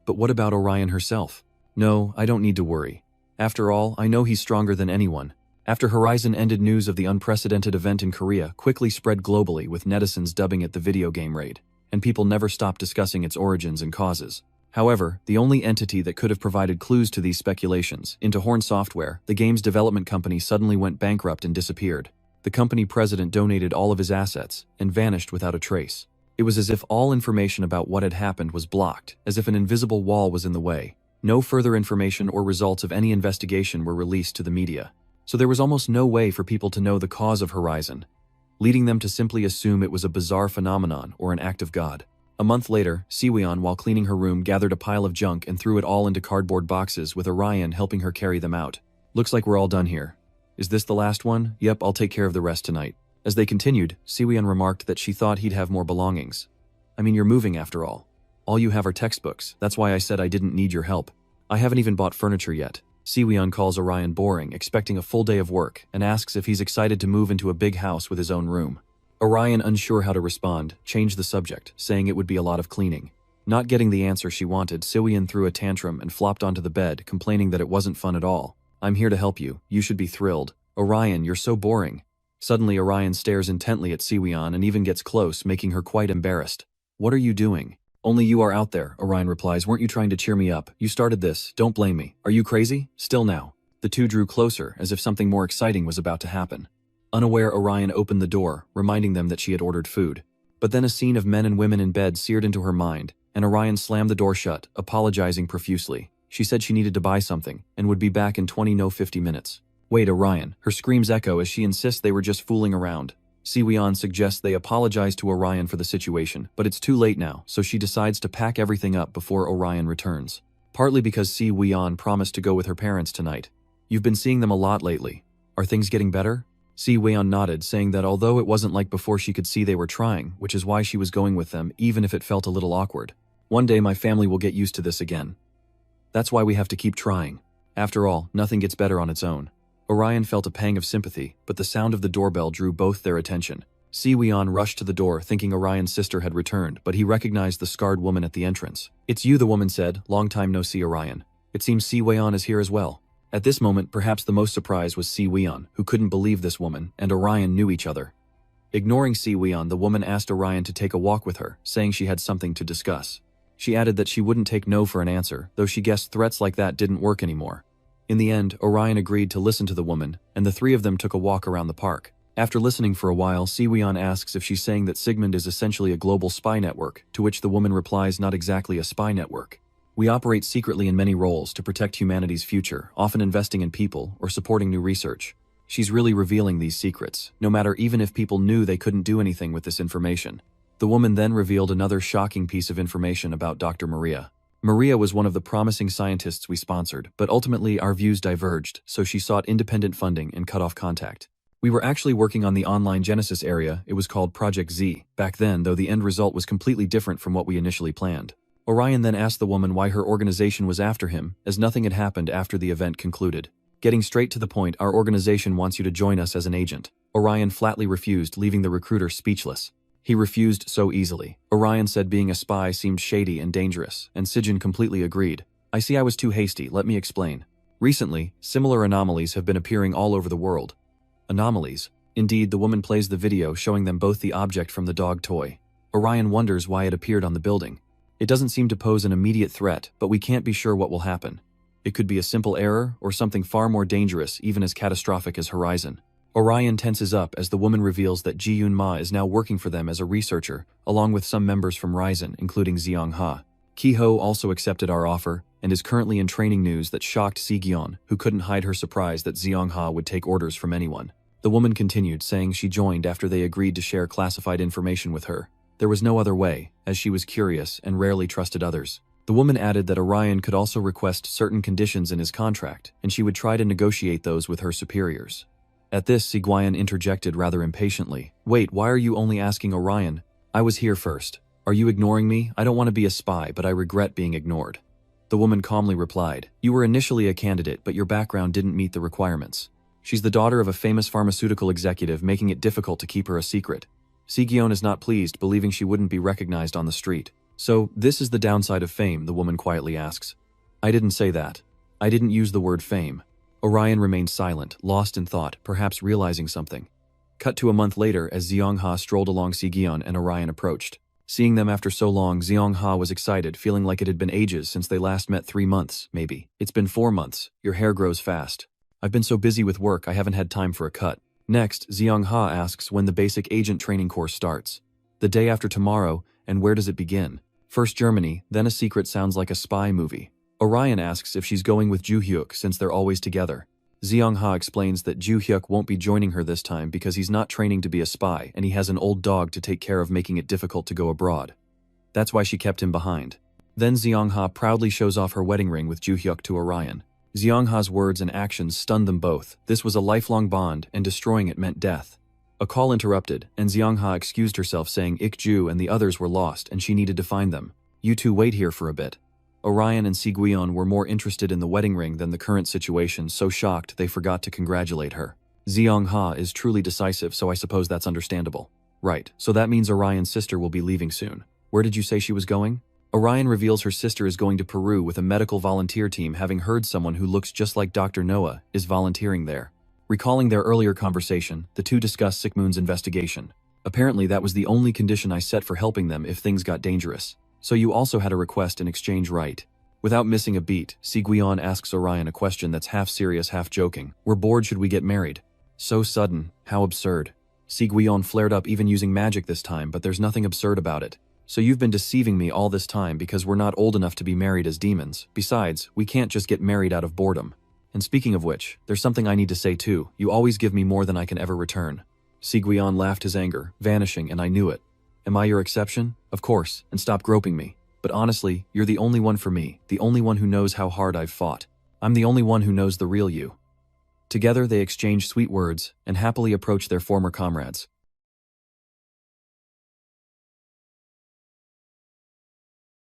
Speaker 1: But what about Orion herself? No, I don't need to worry. After all, I know he's stronger than anyone. After Horizon ended, news of the unprecedented event in Korea quickly spread globally, with netizens dubbing it the video game raid, and people never stopped discussing its origins and causes. However, the only entity that could have provided clues to these speculations, Into Horn Software, the game's development company, suddenly went bankrupt and disappeared. The company president donated all of his assets and vanished without a trace. It was as if all information about what had happened was blocked, as if an invisible wall was in the way. No further information or results of any investigation were released to the media. So there was almost no way for people to know the cause of Horizon, leading them to simply assume it was a bizarre phenomenon or an act of God. A month later, Siwon, while cleaning her room, gathered a pile of junk and threw it all into cardboard boxes, with Orion helping her carry them out. Looks like we're all done here. Is this the last one? Yep, I'll take care of the rest tonight. As they continued, Siwon remarked that she thought he'd have more belongings. I mean, you're moving after all. All you have are textbooks. That's why I said I didn't need your help. I haven't even bought furniture yet. Siwon calls Orion boring, expecting a full day of work, and asks if he's excited to move into a big house with his own room. Orion, unsure how to respond, changed the subject, saying it would be a lot of cleaning. Not getting the answer she wanted, Siwon threw a tantrum and flopped onto the bed, complaining that it wasn't fun at all. I'm here to help you. You should be thrilled. Orion, you're so boring. Suddenly, Orion stares intently at Siwon and even gets close, making her quite embarrassed. What are you doing? Only you are out there, Orion replies. Weren't you trying to cheer me up? You started this. Don't blame me. Are you crazy? Still now. The two drew closer, as if something more exciting was about to happen. Unaware, Orion opened the door, reminding them that she had ordered food. But then a scene of men and women in bed seared into her mind, and Orion slammed the door shut, apologizing profusely. She said she needed to buy something, and would be back in 50 minutes. Wait, Orion. Her screams echo as she insists they were just fooling around. Siwon suggests they apologize to Orion for the situation, but it's too late now, so she decides to pack everything up before Orion returns. Partly because Siwon promised to go with her parents tonight. You've been seeing them a lot lately. Are things getting better? Siwon nodded, saying that although it wasn't like before, she could see they were trying, which is why she was going with them, even if it felt a little awkward. One day my family will get used to this again. That's why we have to keep trying. After all, nothing gets better on its own. Orion felt a pang of sympathy, but the sound of the doorbell drew both their attention. Siwon rushed to the door, thinking Orion's sister had returned, but he recognized the scarred woman at the entrance. It's you, the woman said. Long time no see, Orion. It seems Siwon is here as well. At this moment, perhaps the most surprised was Siwon, who couldn't believe this woman and Orion knew each other. Ignoring Siwon, the woman asked Orion to take a walk with her, saying she had something to discuss. She added that she wouldn't take no for an answer, though she guessed threats like that didn't work anymore. In the end, Orion agreed to listen to the woman, and the three of them took a walk around the park. After listening for a while, Siwon asks if she's saying that Sigmund is essentially a global spy network, to which the woman replies, not exactly a spy network. We operate secretly in many roles to protect humanity's future, often investing in people or supporting new research. She's really revealing these secrets, no matter even if people knew they couldn't do anything with this information. The woman then revealed another shocking piece of information about Dr. Maria. Maria was one of the promising scientists we sponsored, but ultimately our views diverged, so she sought independent funding and cut off contact. We were actually working on the online Genesis area. It was called Project Z back then, though the end result was completely different from what we initially planned. Orion then asked the woman why her organization was after him, as nothing had happened after the event concluded. Getting straight to the point, our organization wants you to join us as an agent. Orion flatly refused, leaving the recruiter speechless. He refused so easily. Orion said being a spy seemed shady and dangerous, and Sijin completely agreed. I see I was too hasty, let me explain. Recently, similar anomalies have been appearing all over the world. Anomalies? Indeed, the woman plays the video showing them both the object from the dog toy. Orion wonders why it appeared on the building. It doesn't seem to pose an immediate threat, but we can't be sure what will happen. It could be a simple error, or something far more dangerous, even as catastrophic as Horizon. Orion tenses up as the woman reveals that Ji-Yoon Ma is now working for them as a researcher, along with some members from Ryzen, including Zeong Ha. Ki-ho also accepted our offer, and is currently in training. News that shocked Si-gyeon, who couldn't hide her surprise that Zeong Ha would take orders from anyone. The woman continued, saying she joined after they agreed to share classified information with her. There was no other way, as she was curious and rarely trusted others. The woman added that Orion could also request certain conditions in his contract, and she would try to negotiate those with her superiors. At this, Sigwyon interjected rather impatiently. Wait, why are you only asking Orion? I was here first. Are you ignoring me? I don't want to be a spy, but I regret being ignored. The woman calmly replied, you were initially a candidate, but your background didn't meet the requirements. She's the daughter of a famous pharmaceutical executive, making it difficult to keep her a secret. Si-gyeon is not pleased, believing she wouldn't be recognized on the street. So, this is the downside of fame, the woman quietly asks. I didn't say that. I didn't use the word fame. Orion remained silent, lost in thought, perhaps realizing something. Cut to a month later as Zeong-ha strolled along Si-gyeon and Orion approached. Seeing them after so long, Zeong-ha was excited, feeling like it had been ages since they last met. 3 months, maybe. It's been 4 months. Your hair grows fast. I've been so busy with work I haven't had time for a cut. Next, Zeong-ha asks when the basic agent training course starts. The day after tomorrow, and where does it begin? First Germany, then a secret sounds like a spy movie. Orion asks if she's going with Ju-hyuk since they're always together. Zeong-ha explains that Ju-hyuk won't be joining her this time because he's not training to be a spy and he has an old dog to take care of, making it difficult to go abroad. That's why she kept him behind. Then Zeong-ha proudly shows off her wedding ring with Ju-hyuk to Orion. Zeong-ha's words and actions stunned them both. This was a lifelong bond, and destroying it meant death. A call interrupted, and Zeong-ha excused herself, saying Ik-ju and the others were lost and she needed to find them. You two wait here for a bit. Orion and Si-gyeon were more interested in the wedding ring than the current situation, so shocked they forgot to congratulate her. Zeong-ha is truly decisive, so I suppose that's understandable. Right, so that means Orion's sister will be leaving soon. Where did you say she was going? Orion reveals her sister is going to Peru with a medical volunteer team, having heard someone who looks just like Dr. Noah is volunteering there. Recalling their earlier conversation, the two discuss Sickmoon's investigation. Apparently that was the only condition I set for helping them if things got dangerous. So you also had a request in exchange, right? Without missing a beat, Si-gyeon asks Orion a question that's half serious, half joking. We're bored, should we get married? So sudden, how absurd. Si-gyeon flared up, even using magic this time, but there's nothing absurd about it. So you've been deceiving me all this time because we're not old enough to be married as demons. Besides, we can't just get married out of boredom. And speaking of which, there's something I need to say too. You always give me more than I can ever return. Si-gyeon laughed his anger, vanishing, and I knew it. Am I your exception? Of course, and stop groping me. But honestly, you're the only one for me, the only one who knows how hard I've fought. I'm the only one who knows the real you. Together they exchange sweet words and happily approach their former comrades.